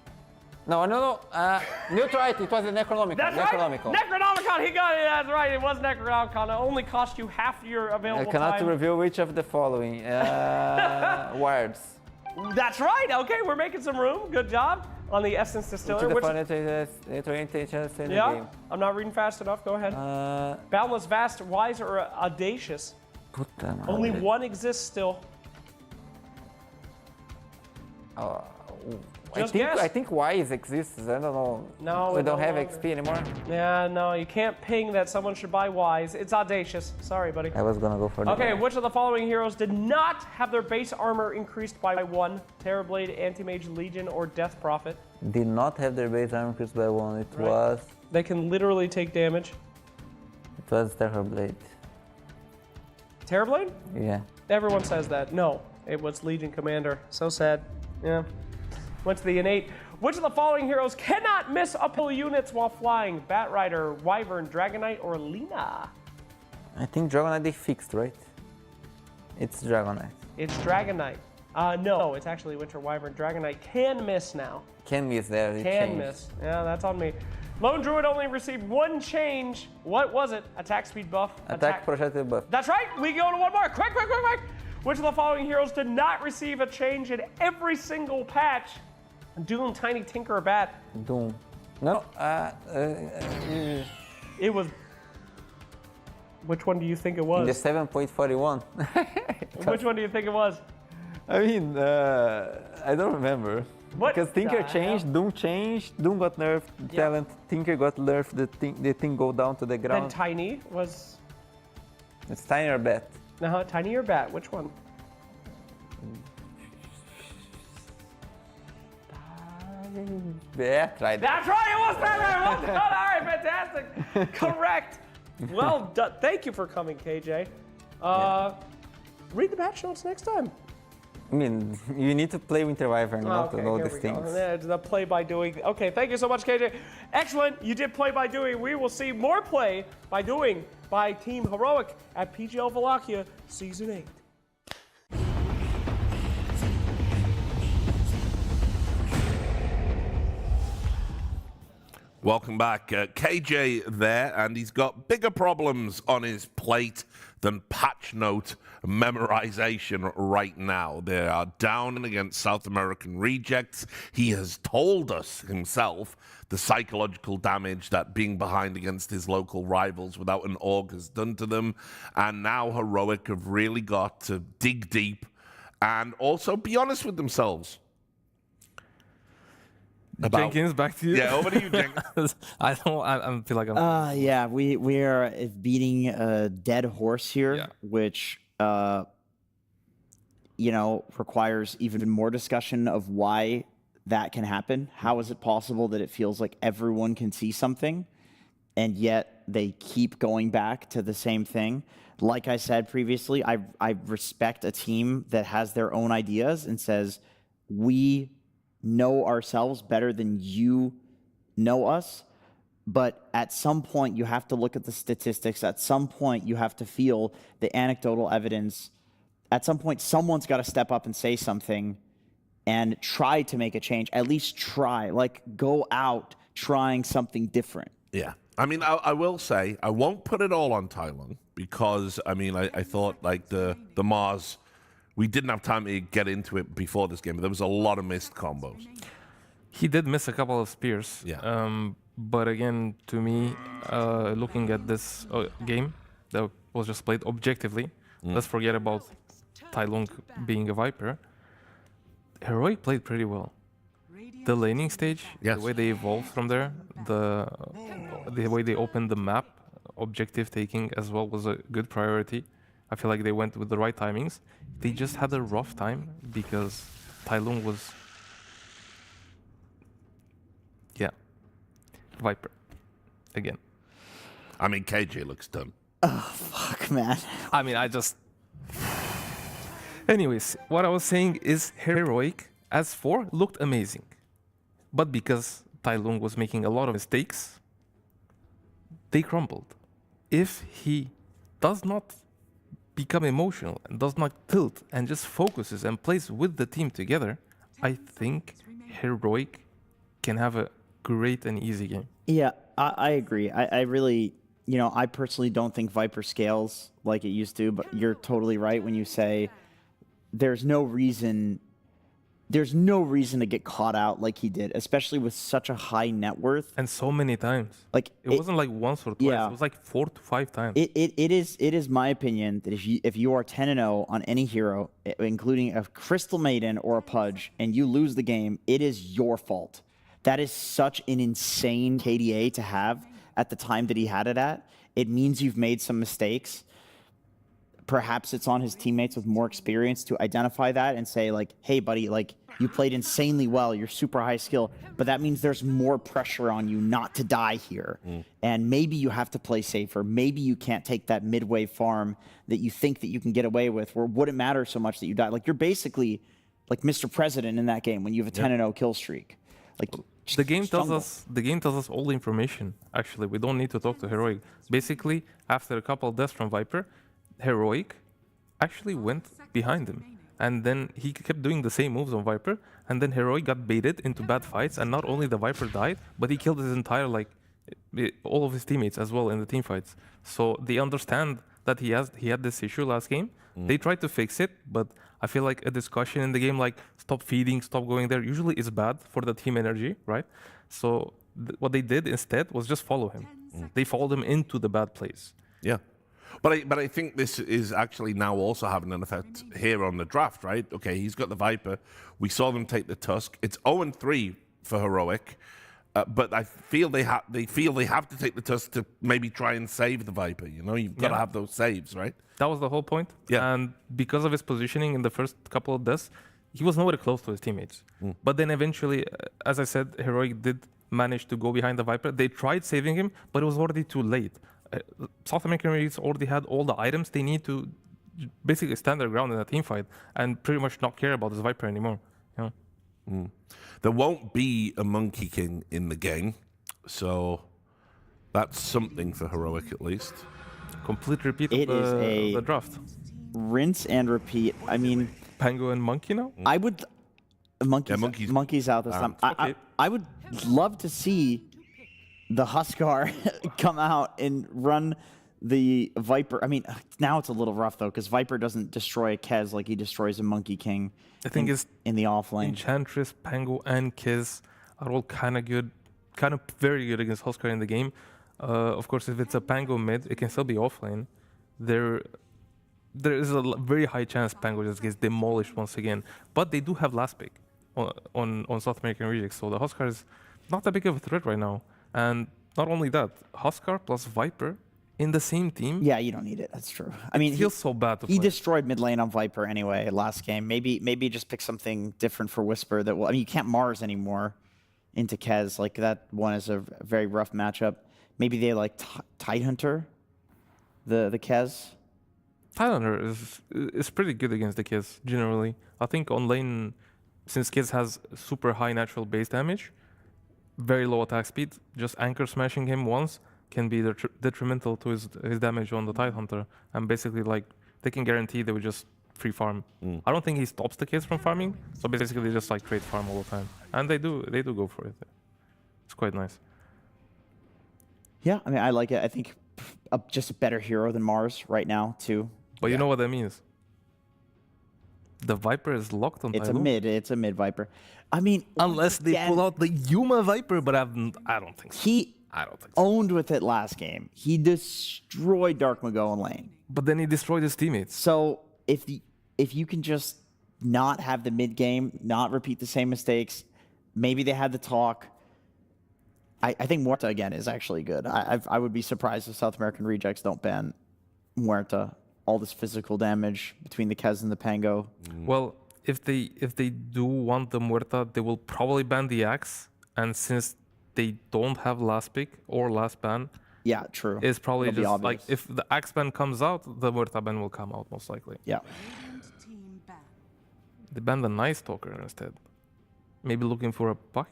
Speaker 10: No. Neutral. It was a Necronomicon.
Speaker 9: That's right. Necronomicon. He got it. That's right. It was Necronomicon. It only cost you half your available
Speaker 10: I cannot
Speaker 9: time.
Speaker 10: reveal which of the following words.
Speaker 9: That's right. Okay, we're making some room. Good job on the Essence Distiller.
Speaker 10: Which of the intelligence in the game.
Speaker 9: I'm not reading fast enough. Go ahead. Boundless, vast, wise, or audacious. Only one exists still.
Speaker 10: I think wise exists. I don't know.
Speaker 9: No,
Speaker 10: we don't have
Speaker 9: longer.
Speaker 10: XP anymore.
Speaker 9: Yeah, no, you can't ping that someone should buy wise. It's audacious. Sorry, buddy.
Speaker 10: I was gonna go for that.
Speaker 9: Okay, which of the following heroes did not have their base armor increased by 1? Terrorblade, Anti-Mage Legion, or Death Prophet?
Speaker 10: Did not have their base armor increased by 1. It was.
Speaker 9: They can literally take damage.
Speaker 10: It was Terrorblade.
Speaker 9: Terrorblade?
Speaker 10: Yeah.
Speaker 9: Everyone says that. No, it was Legion Commander. So sad. Yeah. Went to the innate. Which of the following heroes cannot miss uphill units while flying? Batrider, Wyvern, Dragonite, or Lina?
Speaker 10: I think Dragonite they fixed, right? It's Dragonite.
Speaker 9: It's Dragonite. No, it's actually Winter Wyvern. Dragonite can miss now.
Speaker 10: Can miss there.
Speaker 9: Can miss. Yeah, that's on me. Lone Druid only received 1 change. What was it? Attack speed buff.
Speaker 10: Attack projectile buff.
Speaker 9: That's right. We go to one more. Quick. Which of the following heroes did not receive a change in every single patch? Doom, Tiny, Tinker, or Bat?
Speaker 10: Doom. No.
Speaker 9: It was. Which one do you think it was?
Speaker 10: The 7.41.
Speaker 9: Which one do you think it was?
Speaker 10: I mean, I don't remember.
Speaker 9: What?
Speaker 10: Because Tinker changed, Doom changed, Doom got nerfed, Talent, Tinker got nerfed, the thing go down to the ground.
Speaker 9: Then Tiny was.
Speaker 10: It's Tiny or Bat?
Speaker 9: No, Tiny or Bat? Which one?
Speaker 10: Bat, right?
Speaker 9: That's right, it was Batman! Well done, all right, fantastic. Correct. Well done. Thank you for coming, KJ. Read the patch notes next time.
Speaker 10: I mean, you need to play Winter Wyvern not to know these things.
Speaker 9: There's the play by doing. Okay, thank you so much, KJ. Excellent, you did play by doing. We will see more play by doing by Team Heroic at PGL Wallachia Season 8.
Speaker 5: Welcome back. KJ there, and he's got bigger problems on his plate than patch note memorization right now. They are down against South American rejects. He has told us himself the psychological damage that being behind against his local rivals without an org has done to them. And now Heroic have really got to dig deep and also be honest with themselves.
Speaker 7: Jenkins, back to you.
Speaker 5: Yeah, over to you, Jenkins.
Speaker 7: I feel like I'm.
Speaker 6: Yeah, we are beating a dead horse here, which requires even more discussion of why that can happen. How is it possible that it feels like everyone can see something, and yet they keep going back to the same thing? Like I said previously, I respect a team that has their own ideas and says, we know ourselves better than you know us, but at some point you have to look at the statistics. At some point you have to feel the anecdotal evidence. At some point someone's got to step up and say something and try to make a change. At least try, like go out trying something different.
Speaker 5: Yeah. I mean, I will say, I won't put it all on Tylung because, I mean, I thought like the MOUZ, we didn't have time to get into it before this game, but there was a lot of missed combos.
Speaker 7: He did miss a couple of spears.
Speaker 5: Yeah.
Speaker 7: But again, to me, looking at this game that was just played objectively, let's forget about Tylung being a Viper. Heroic played pretty well. The laning stage, the way they evolved from there, the way they opened the map, objective taking as well was a good priority. I feel like they went with the right timings. They just had a rough time because Tylung was, Viper again.
Speaker 5: I mean, KJ looks done.
Speaker 6: Oh, fuck, man.
Speaker 7: I mean, Anyways, what I was saying is Heroic as 4 looked amazing. But because Tylung was making a lot of mistakes, they crumbled. If he does not become emotional and does not tilt and just focuses and plays with the team together, I think Heroic can have a great and easy game.
Speaker 6: Yeah, I agree. I really, I personally don't think Viper scales like it used to, but you're totally right when you say there's no reason to get caught out like he did, especially with such a high net worth.
Speaker 7: And so many times.
Speaker 6: Like
Speaker 7: it wasn't like once or twice.
Speaker 6: Yeah.
Speaker 7: It was like 4 to 5 times.
Speaker 6: It is my opinion that if you are 10-0 on any hero, including a Crystal Maiden or a Pudge, and you lose the game, it is your fault. That is such an insane KDA to have at the time that he had it at. It means you've made some mistakes. Perhaps it's on his teammates with more experience to identify that and say, like, hey, buddy, like, you played insanely well. You're super high skill, but that means there's more pressure on you not to die here. And maybe you have to play safer. Maybe you can't take that midway farm that you think that you can get away with, where it wouldn't matter so much that you die. Like, you're basically like Mr. President in that game when you have a 10-0 kill streak. Like,
Speaker 7: the game tells us all the information. Actually, we don't need to talk to Heroic. Basically, after a couple of deaths from Viper, Heroic actually went behind him, and then he kept doing the same moves on Viper, and then Heroic got baited into bad fights, and not only the Viper died, but he killed his entire, like, all of his teammates as well in the team fights. So they understand that he had this issue last game. They tried to fix it, but I feel like a discussion in the game, like, stop feeding, stop going there, usually is bad for the team energy, right? So what they did instead was just follow him. They followed him into the bad place.
Speaker 5: Yeah. But I think this is actually now also having an effect here on the draft, right? Okay, he's got the Viper. We saw them take the Tusk. It's 0-3 for Heroic, but I feel they have to take the Tusk to maybe try and save the Viper. You've got to have those saves, right?
Speaker 7: That was the whole point.
Speaker 5: Yeah.
Speaker 7: And because of his positioning in the first couple of deaths, he was nowhere close to his teammates. But then eventually, as I said, Heroic did manage to go behind the Viper. They tried saving him, but it was already too late. South American Regions already had all the items they need to basically stand their ground in a team fight and pretty much not care about this Viper anymore.
Speaker 5: There won't be a Monkey King in the game, so that's something for Heroic at least.
Speaker 7: Complete repeat
Speaker 6: It
Speaker 7: of
Speaker 6: is
Speaker 7: the draft.
Speaker 6: Rinse and repeat. I mean,
Speaker 7: Pango and Monkey now?
Speaker 6: I would... Monkey's out this time.
Speaker 7: Okay.
Speaker 6: I would love to see the Huskar come out and run the Viper. I mean, now it's a little rough, though, because Viper doesn't destroy a Kez like he destroys a Monkey King.
Speaker 7: I think it's
Speaker 6: in the offlane.
Speaker 7: Enchantress, Pango, and Kez are all kind of good, kind of very good against Huskar in the game. Of course, if it's a Pango mid, it can still be offlane. There is a very high chance Pango just gets demolished once again. But they do have last pick on South American Rejects, so the Huskar is not that big of a threat right now. And not only that, Huskar plus Viper in the same team.
Speaker 6: Yeah, you don't need it. That's true. I mean,
Speaker 7: it feels so bad to play.
Speaker 6: He destroyed mid lane on Viper anyway last game. Maybe just pick something different for Whisper that will. I mean, you can't Mars anymore into Kez. Like, that one is a very rough matchup. Maybe they like Tidehunter, the Kez.
Speaker 7: Tidehunter is pretty good against the Kez generally. I think on lane, since Kez has super high natural base damage, very low attack speed, just anchor smashing him once can be detrimental to his damage on the Tidehunter. And basically, like, they can guarantee they would just free farm. I don't think he stops the Kez from farming, so basically they just like trade farm all the time. And they do go for it. It's quite nice.
Speaker 6: Yeah, I mean, I like it. I think just a better hero than Mars right now, too.
Speaker 7: But you know what that means? The Viper is locked on Tyloo.
Speaker 6: It's a mid Viper. I mean,
Speaker 7: unless they pull out the Yuma Viper, but I don't think so. I don't think so.
Speaker 6: Owned with it last game. He destroyed Dark Mago in lane.
Speaker 7: But then he destroyed his teammates.
Speaker 6: So if you can just not have the mid game, not repeat the same mistakes, maybe they had the talk. I think Muerta again is actually good. I would be surprised if South American Rejects don't ban Muerta. All this physical damage between the Kez and the Pango.
Speaker 7: Well, if they do want the Muerta, they will probably ban the Axe. And since they don't have last pick or last ban,
Speaker 6: yeah, true.
Speaker 7: It's probably just like if the Axe ban comes out, the Muerta ban will come out most likely.
Speaker 6: Yeah.
Speaker 7: They banned the Night Stalker instead. Maybe looking for a buck.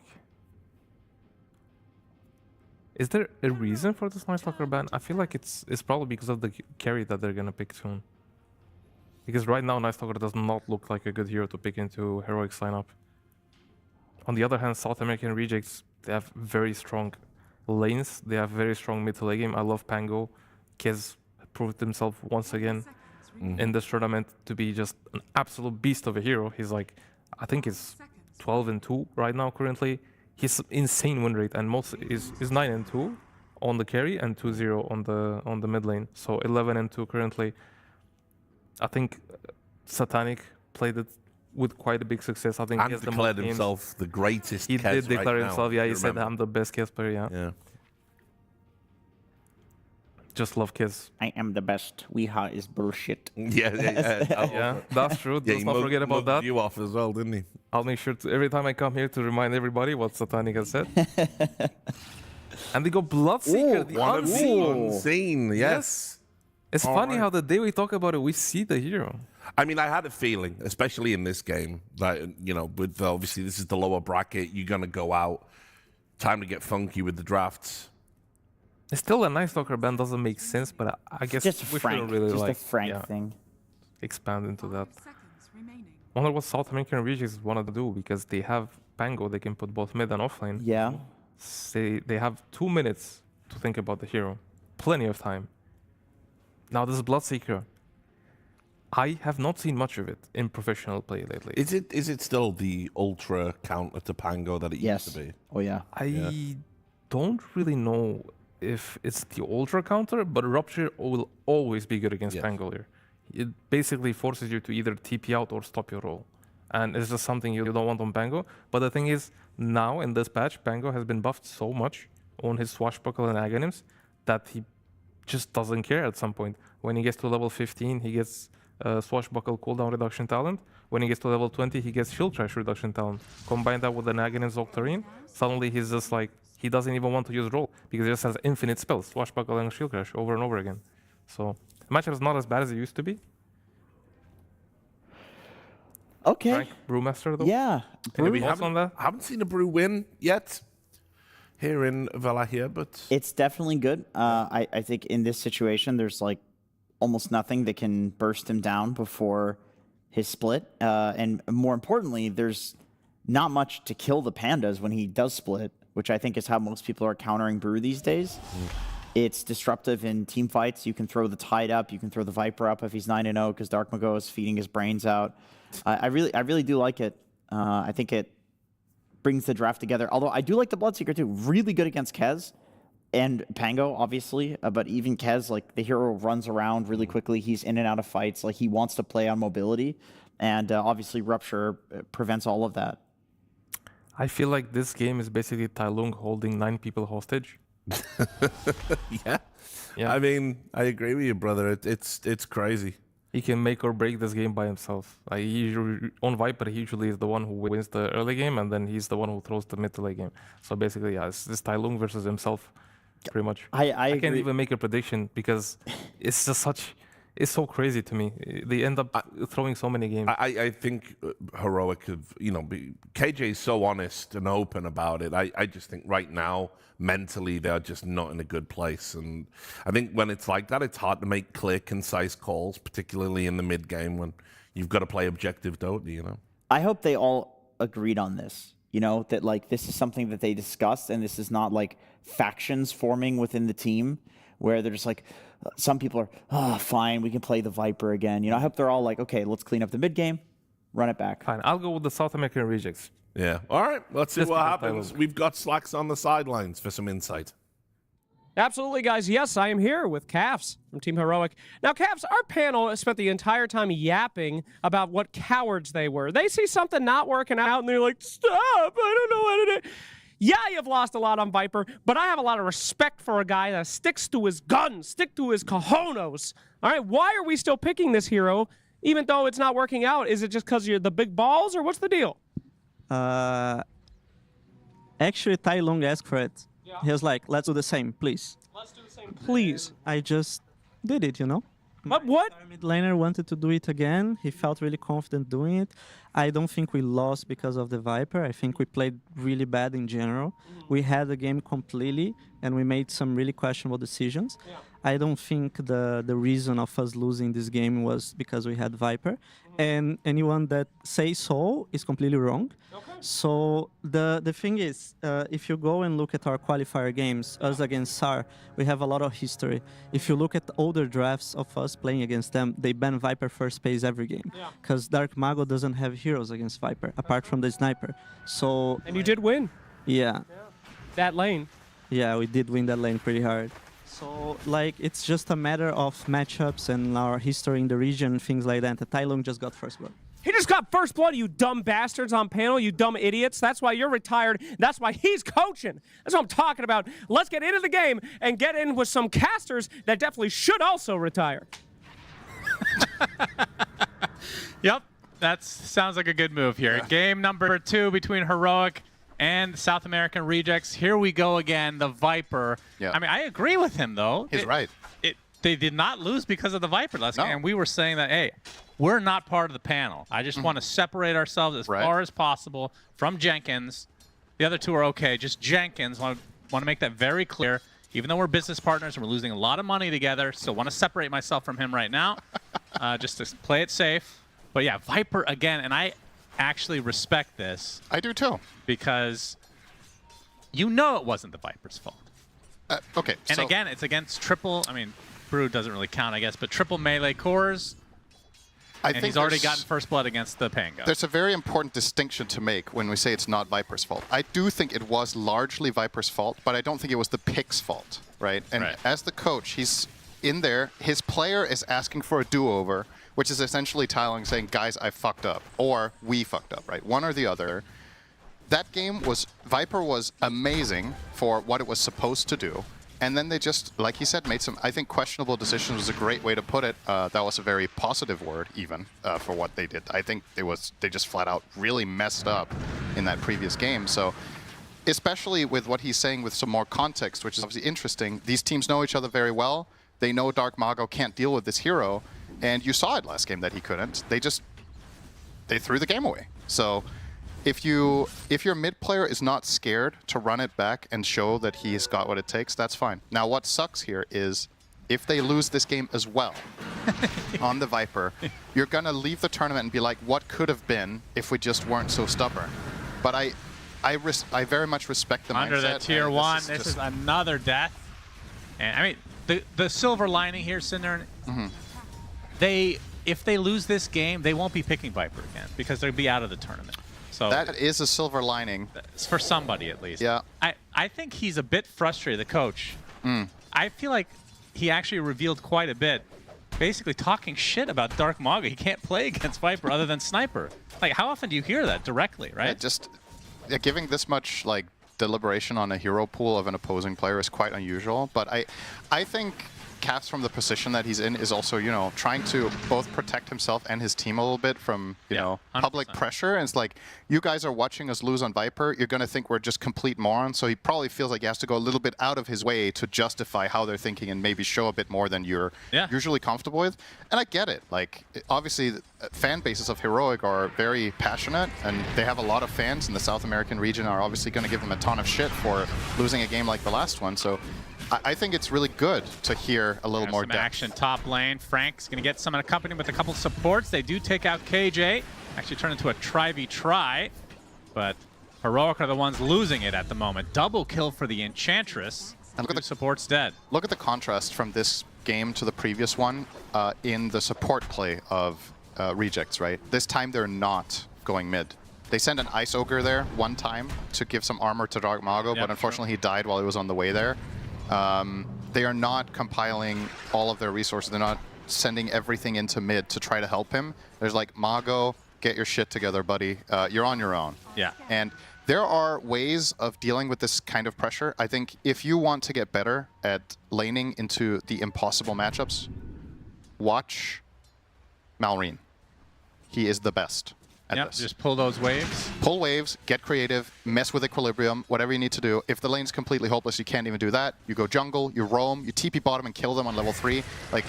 Speaker 7: Is there a reason for this Night Stalker ban? I feel like it's probably because of the carry that they're gonna pick soon. Because right now Night Stalker does not look like a good hero to pick into Heroic's lineup. On the other hand, South American rejects, they have very strong lanes. They have very strong mid to late game. I love Pango. Kez proved himself once again in this tournament to be just an absolute beast of a hero. He's like, I think he's 12-2 right now currently. His insane win rate, and most is 9-2 on the carry and 2-0 on the mid lane. So 11-2 currently. I think Satanic played it with quite a big success. I think
Speaker 5: and declared himself the greatest.
Speaker 7: He
Speaker 5: Kez
Speaker 7: did declare
Speaker 5: right
Speaker 7: himself.
Speaker 5: Now,
Speaker 7: Yeah, he said I'm the best Kez player. Yeah. Just love Kez.
Speaker 6: I am the best. Weeha is bullshit.
Speaker 7: Yeah, that's true. Let's not forget about that.
Speaker 5: You off as well, didn't he?
Speaker 7: I'll make sure to, every time I come here, to remind everybody what Satanic has said. And they go Bloodseeker, the
Speaker 5: unseen. Yes.
Speaker 7: It's funny how the day we talk about it, we see the hero.
Speaker 5: I mean, I had a feeling, especially in this game, that, you know, with obviously this is the lower bracket, you're going to go out. Time to get funky with the drafts.
Speaker 7: It's still a nice Stalker ban, doesn't make sense, but I guess we shouldn't really
Speaker 6: just a frank thing.
Speaker 7: Expand into that. I wonder what South American regions want to do, because they have Pango, they can put both mid and offlane.
Speaker 6: Yeah.
Speaker 7: They have 2 minutes to think about the hero. Plenty of time. Now this is Bloodseeker. I have not seen much of it in professional play lately.
Speaker 5: Is it still the ultra counter to Pango that it used to be?
Speaker 6: Oh yeah.
Speaker 7: I don't really know if it's the ultra counter, but Rupture will always be good against Pango here. It basically forces you to either TP out or stop your roll. And it's just something you don't want on Pango. But the thing is, now in this patch, Pango has been buffed so much on his Swashbuckle and Aghanims that he just doesn't care at some point. When he gets to level 15, he gets Swashbuckle cooldown reduction talent. When he gets to level 20, he gets Shield Crash reduction talent. Combine that with an Aghanims Octarine, suddenly he's just like, he doesn't even want to use roll, because he just has infinite spells, Swashbuckle and Shield Crash over and over again. So the matchup is not as bad as it used to be.
Speaker 6: Okay.
Speaker 7: Frank, Brewmaster though?
Speaker 6: Yeah.
Speaker 5: We haven't seen a Brew win yet here in Wallachia, but
Speaker 6: it's definitely good. I think in this situation, there's like almost nothing that can burst him down before his split. And more importantly, there's not much to kill the Pandas when he does split, which I think is how most people are countering Brew these days. It's disruptive in team fights. You can throw the Tide up. You can throw the Viper up if he's 9-0 because Dark Mago is feeding his brains out. I really do like it. I think it brings the draft together. Although I do like the Bloodseeker too. Really good against Kez and Pango, obviously. But even Kez, like the hero runs around really quickly. He's in and out of fights. Like he wants to play on mobility. And obviously Rupture prevents all of that.
Speaker 7: I feel like this game is basically Tai Lung holding 9 people hostage.
Speaker 5: Yeah. I mean, I agree with you, brother. It's crazy.
Speaker 7: He can make or break this game by himself. Like on Viper, he usually is the one who wins the early game, and then he's the one who throws the mid to late game. So basically, yeah, it's this Tai Lung versus himself, pretty much. I can't even make a prediction because it's just such. It's so crazy to me. They end up throwing so many games.
Speaker 5: I think Heroic have, KJ is so honest and open about it. I just think right now, mentally, they're just not in a good place. And I think when it's like that, it's hard to make clear, concise calls, particularly in the mid game when you've got to play objective Dota,
Speaker 6: I hope they all agreed on this, that like this is something that they discussed and this is not like factions forming within the team where they're just like, some people are, oh, fine, we can play the Viper again. I hope they're all like, okay, let's clean up the mid game, run it back.
Speaker 7: Fine, I'll go with the South American rejects.
Speaker 5: Yeah, all right, let's see what happens. We've got Slacks on the sidelines for some insight.
Speaker 9: Absolutely, guys. Yes, I am here with Cavs from Team Heroic. Now, Cavs, our panel spent the entire time yapping about what cowards they were. They see something not working out, and they're like, stop, I don't know what to do. Yeah, you've lost a lot on Viper, but I have a lot of respect for a guy that sticks to his guns, stick to his cojones. All right, why are we still picking this hero, even though it's not working out? Is it just because you're the big balls, or what's the deal?
Speaker 11: Actually, Tai Lung asked for it. Yeah. He was like, let's do the same, please.
Speaker 9: Let's do the same, please.
Speaker 11: I just did it,
Speaker 9: But what?
Speaker 11: Our mid laner wanted to do it again. He felt really confident doing it. I don't think we lost because of the Viper. I think we played really bad in general. We had the game completely, and we made some really questionable decisions. I don't think the reason of us losing this game was because we had Viper. And anyone that says so is completely wrong. So the thing is, if you go and look at our qualifier games, us against SAR, we have a lot of history. If you look at older drafts of us playing against them, they ban Viper first phase every game. Because Dark Mago doesn't have heroes against Viper, apart from the Sniper. So
Speaker 9: And you did win.
Speaker 11: Yeah.
Speaker 9: That lane.
Speaker 11: Yeah, we did win that lane pretty hard. So, like, it's just a matter of matchups and our history in the region, things like that. The Tai Lung just got first blood.
Speaker 9: He just got first blood, you dumb bastards on panel, you dumb idiots. That's why you're retired. That's why he's coaching. That's what I'm talking about. Let's get into the game and get in with some casters that definitely should also retire.
Speaker 2: Yep, that sounds like a good move here.
Speaker 1: Yeah.
Speaker 2: Game number 2 between Heroic and South American Rejects. Here we go again, the Viper.
Speaker 1: Yeah.
Speaker 2: I mean, I agree with him, though.
Speaker 1: He's right.
Speaker 2: They did not lose because of the Viper last game, and we were saying that, hey, we're not part of the panel. I just want to separate ourselves as far as possible from Jenkins. The other two are okay, just Jenkins. Want to make that very clear. Even though we're business partners and we're losing a lot of money together, still want to separate myself from him right now, just to play it safe. But yeah, Viper again, and I actually respect this.
Speaker 1: I do too.
Speaker 2: Because you know it wasn't the Viper's fault.
Speaker 1: Okay.
Speaker 2: And
Speaker 1: so
Speaker 2: again, it's against triple, I mean, Brood doesn't really count, I guess, but triple melee cores.
Speaker 1: I
Speaker 2: and
Speaker 1: think
Speaker 2: he's already gotten first blood against the Pango.
Speaker 1: There's a very important distinction to make when we say it's not Viper's fault. I do think it was largely Viper's fault, but I don't think it was the pick's fault, right? And as the coach, he's in there. His player is asking for a do-over, which is essentially Tai Lung saying, guys, I fucked up, or we fucked up, right? One or the other. That game was, Viper was amazing for what it was supposed to do. And then they just, like he said, made some, I think, questionable decisions was a great way to put it. That was a very positive word, even, for what they did. I think they just flat out really messed up in that previous game. So, especially with what he's saying with some more context, which is obviously interesting, these teams know each other very well. They know Dark Mago can't deal with this hero. And you saw it last game that he couldn't. They threw the game away. So, if your mid player is not scared to run it back and show that he's got what it takes, that's fine. Now, what sucks here is if they lose this game as well on the Viper, you're going to leave the tournament and be like, what could have been if we just weren't so stubborn? But I very much respect the mindset.
Speaker 2: Under the tier 1, this is another death. And I mean, the silver lining here, Cinder, if they lose this game, they won't be picking Viper again because they'll be out of the tournament. So
Speaker 1: that is a silver lining.
Speaker 2: For somebody, at least.
Speaker 1: Yeah.
Speaker 2: I think he's a bit frustrated, the coach. I feel like he actually revealed quite a bit, basically talking shit about Dark Mago. He can't play against Viper other than Sniper. Like, how often do you hear that directly, right?
Speaker 1: Giving this much, like, deliberation on a hero pool of an opposing player is quite unusual. But I think Caps, from the position that he's in, is also, you know, trying to both protect himself and his team a little bit from, you know, 100%. Public pressure. And it's like, you guys are watching us lose on Viper. You're going to think we're just complete morons. So he probably feels like he has to go a little bit out of his way to justify how they're thinking and maybe show a bit more than you're usually comfortable with. And I get it. Like, obviously, fan bases of Heroic are very passionate, and they have a lot of fans in the South American region are obviously going to give them a ton of shit for losing a game like the last one. So I think it's really good to hear a little more
Speaker 2: some
Speaker 1: depth.
Speaker 2: action top lane. Frank's going to get some accompanied with a couple supports. They do take out KJ. Actually turn into a try, but Heroic are the ones losing it at the moment. Double kill for the Enchantress. And look at the support's dead.
Speaker 1: Look at the contrast from this game to the previous one in the support play of Rejects, right? This time they're not going mid. They sent an Ice Ogre there one time to give some armor to Dark Mago, but unfortunately he died while he was on the way there. They are not compiling all of their resources. They're not sending everything into mid to try to help him. There's like, Mago, get your shit together, buddy. You're on your own.
Speaker 2: Yeah.
Speaker 1: And there are ways of dealing with this kind of pressure. I think if you want to get better at laning into the impossible matchups, watch Malrine. He is the best at this.
Speaker 2: Just pull those waves.
Speaker 1: Pull waves, get creative, mess with equilibrium, whatever you need to do. If the lane's completely hopeless, you can't even do that. You go jungle, you roam, you TP bottom and kill them on level 3. Like,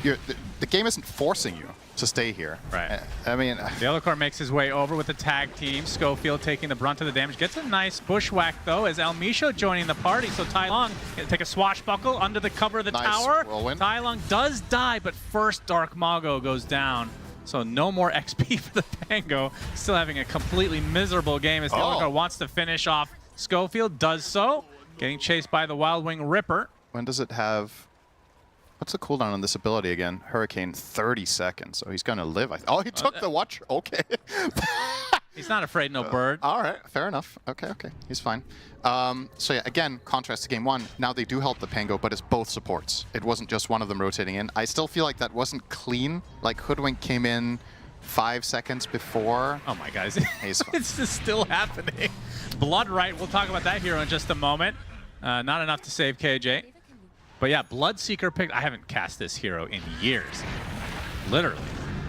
Speaker 1: the game isn't forcing you to stay here.
Speaker 2: Right.
Speaker 1: I mean,
Speaker 2: the other core makes his way over with the tag team. Schofield taking the brunt of the damage. Gets a nice bushwhack, though, as Elmisho joining the party. So Tai Long gonna take a swashbuckle under the cover of the tower.
Speaker 1: Whirlwind.
Speaker 2: Tai Long does die, but first Dark Mago goes down. So no more XP for the Pango. Still having a completely miserable game as the other core wants to finish off Schofield. Does so. Getting chased by the Wild Wing Ripper.
Speaker 1: When does it have... What's the cooldown on this ability again? Hurricane, 30 seconds. So he's going to live. Oh, he took the watch. Okay.
Speaker 2: He's not afraid, no bird.
Speaker 1: All right, fair enough. Okay, he's fine. So yeah, again, contrast to game one. Now they do help the Pango, but it's both supports. It wasn't just one of them rotating in. I still feel like that wasn't clean. Like Hoodwink came in 5 seconds before.
Speaker 2: Oh my guys,
Speaker 1: He's fine.
Speaker 2: it's just still happening. Bloodright, we'll talk about that hero in just a moment. Not enough to save KJ. But yeah, Bloodseeker picked. I haven't cast this hero in years. Literally.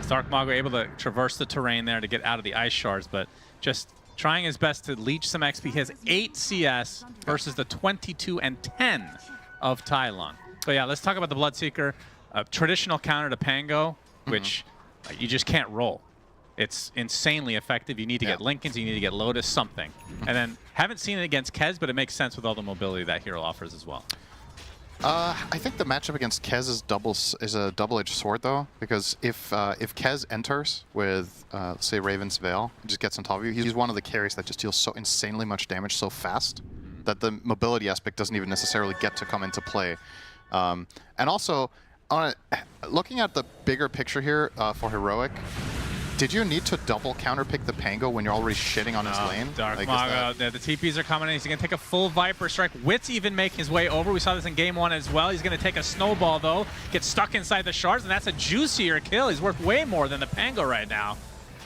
Speaker 2: Dark Mago able to traverse the terrain there to get out of the ice shards, but just trying his best to leech some XP. He has 8 CS versus the 22 and 10 of Tai Long. But yeah, let's talk about the Bloodseeker. Traditional counter to Pango, which you just can't roll. It's insanely effective. You need to get Lincolns, you need to get Lotus, something. And then haven't seen it against Kez, but it makes sense with all the mobility that hero offers as well.
Speaker 1: I think the matchup against Kez is a double-edged sword, though, because if Kez enters with, let's say, Raven's Veil, and just gets on top of you, he's one of the carries that just deals so insanely much damage so fast that the mobility aspect doesn't even necessarily get to come into play. And also, looking at the bigger picture here for Heroic, did you need to double counterpick the Pango when you're already shitting on his lane?
Speaker 2: Dark Mago, the TPs are coming in. He's going to take a full Viper strike. Wit's even making his way over. We saw this in game one as well. He's going to take a snowball, though. Gets stuck inside the shards, and that's a juicier kill. He's worth way more than the Pango right now.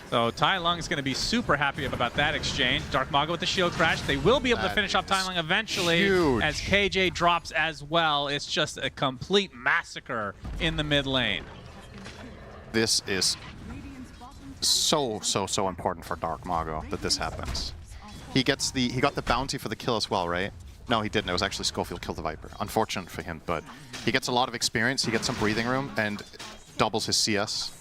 Speaker 2: So Tai Lung is going to be super happy about that exchange. Dark Mago with the shield crash. They will be able to finish off Tai Lung eventually as KJ drops as well. It's just a complete massacre in the mid lane.
Speaker 1: This is so important for Dark Mago that this happens. He got the bounty for the kill as well, right? No, he didn't. It was actually Schofield killed the Viper. Unfortunate for him, but he gets a lot of experience. He gets some breathing room and doubles his CS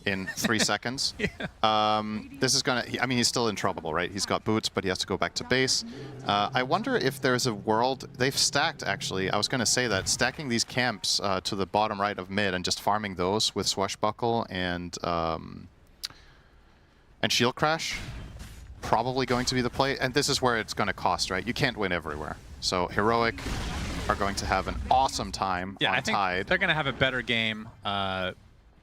Speaker 1: in 3 seconds. This is gonna. I mean, he's still in trouble, right? He's got boots, but he has to go back to base. I wonder if there's a world they've stacked. Actually, I was gonna say that stacking these camps to the bottom right of mid and just farming those with Swashbuckle and Shield Crash, probably going to be the play. And this is where it's going to cost, right? You can't win everywhere. So Heroic are going to have an awesome time on
Speaker 2: I think
Speaker 1: Tide.
Speaker 2: They're going to have a better game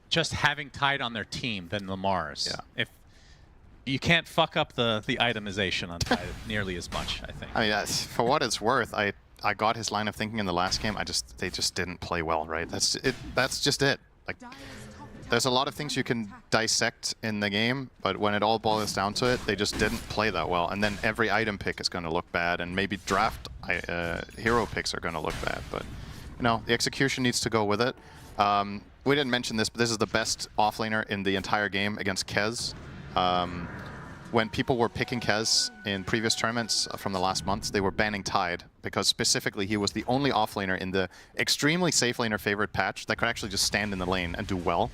Speaker 2: just having Tide on their team than Lamar's. If you can't fuck up the itemization on Tide nearly as much, I think.
Speaker 1: I mean, for what it's worth, I got his line of thinking in the last game. They just didn't play well, right? That's it. That's just it. Like, there's a lot of things you can dissect in the game, but when it all boils down to it, they just didn't play that well. And then every item pick is going to look bad, and maybe draft hero picks are going to look bad. But, you know, the execution needs to go with it. We didn't mention this, but this is the best offlaner in the entire game against Kez. When people were picking Kez in previous tournaments from the last months, they were banning Tide, because specifically he was the only offlaner in the extremely safe laner favorite patch that could actually just stand in the lane and do well.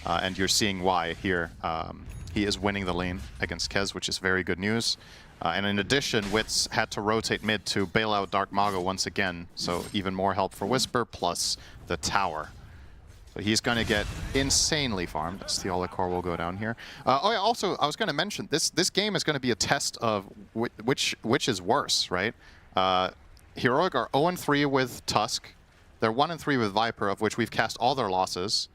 Speaker 1: And you're seeing why here. He is winning the lane against Kez, which is very good news. And in addition, Wits had to rotate mid to bail out Dark Mago once again, so even more help for Whisper, plus the tower. So he's going to get insanely farmed. The Ola core will go down here. Oh yeah, also, I was going to mention, this game is going to be a test of which is worse, right? Heroic are 0-3 with Tusk. They're 1-3 with Viper, of which we've cast all their losses.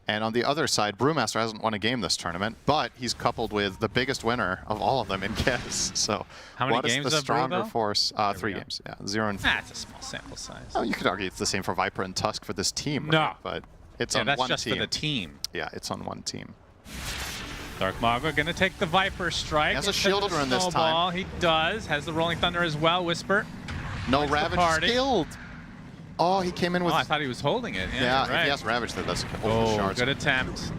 Speaker 1: And on the other side, Brewmaster hasn't won a game this tournament, but he's coupled with the biggest winner of all of them in Kez. So
Speaker 2: how many
Speaker 1: what
Speaker 2: games
Speaker 1: is the
Speaker 2: of
Speaker 1: stronger
Speaker 2: Brew,
Speaker 1: force? 3 games, yeah. 0 and 4.
Speaker 2: That's a small sample size.
Speaker 1: Oh, you could argue it's the same for Viper and Tusk for this team, right?
Speaker 2: No.
Speaker 1: But it's on one team.
Speaker 2: That's just for the team.
Speaker 1: Yeah, it's on one team.
Speaker 2: Dark Mago going to take the Viper strike.
Speaker 1: He has a shielder in this time.
Speaker 2: He does. Has the Rolling Thunder as well. Whisper.
Speaker 1: No Ravage skilled. Oh, he came in with...
Speaker 2: Oh, I thought he was holding it.
Speaker 1: Yeah,
Speaker 2: right.
Speaker 1: if he has Ravage, then that's
Speaker 2: shards. Good attempt.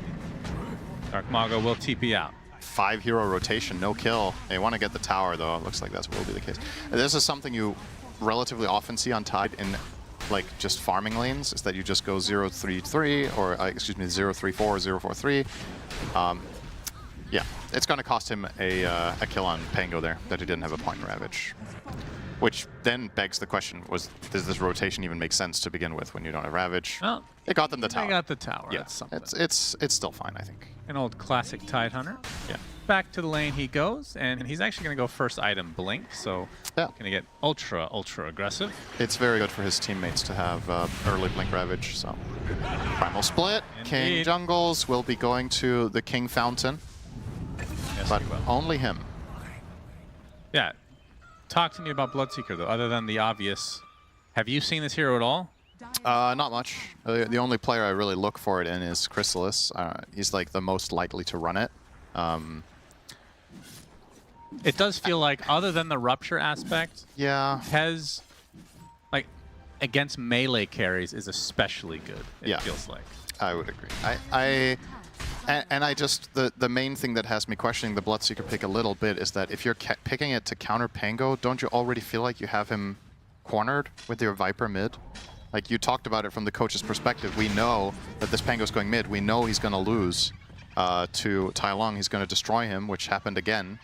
Speaker 2: Dark Mago will TP out.
Speaker 1: 5 hero rotation, no kill. They want to get the tower, though. It looks like that will be the case. This is something you relatively often see on Tide in like just farming lanes is that you just go 0-3-3 or excuse me 0-3-4 or 0-4-3. Yeah, it's going to cost him a kill on Pango there that he didn't have a point Ravage. Which then begs the question, does this rotation even make sense to begin with when you don't have Ravage?
Speaker 2: Well,
Speaker 1: it got them the tower.
Speaker 2: They got the tower.
Speaker 1: Yeah,
Speaker 2: That's something.
Speaker 1: it's still fine, I think.
Speaker 2: An old classic Tide Hunter.
Speaker 1: Yeah.
Speaker 2: Back to the lane he goes, and he's actually going to go first item Blink, so
Speaker 1: yeah.
Speaker 2: going to get ultra aggressive.
Speaker 1: It's very good for his teammates to have early Blink Ravage, so. Primal Split,
Speaker 2: Indeed.
Speaker 1: King Jungles will be going to the King Fountain,
Speaker 2: Yes,
Speaker 1: but
Speaker 2: he will.
Speaker 1: only him.
Speaker 2: Yeah. Talk to me about Bloodseeker, though, other than the obvious. Have you seen this hero at all?
Speaker 1: Not much. The only player I really look for it in is Chrysalis. He's like the most likely to run it.
Speaker 2: It does feel like, other than the Rupture aspect,
Speaker 1: yeah,
Speaker 2: Hez, like, against melee carries is especially good, it feels like.
Speaker 1: I would agree. And I just, the main thing that has me questioning the Bloodseeker pick a little bit is that if you're picking it to counter Pango, don't you already feel like you have him cornered with your Viper mid? Like, you talked about it from the coach's perspective. We know that this Pango's going mid. We know he's going to lose to Tai Long. He's going to destroy him, which happened again.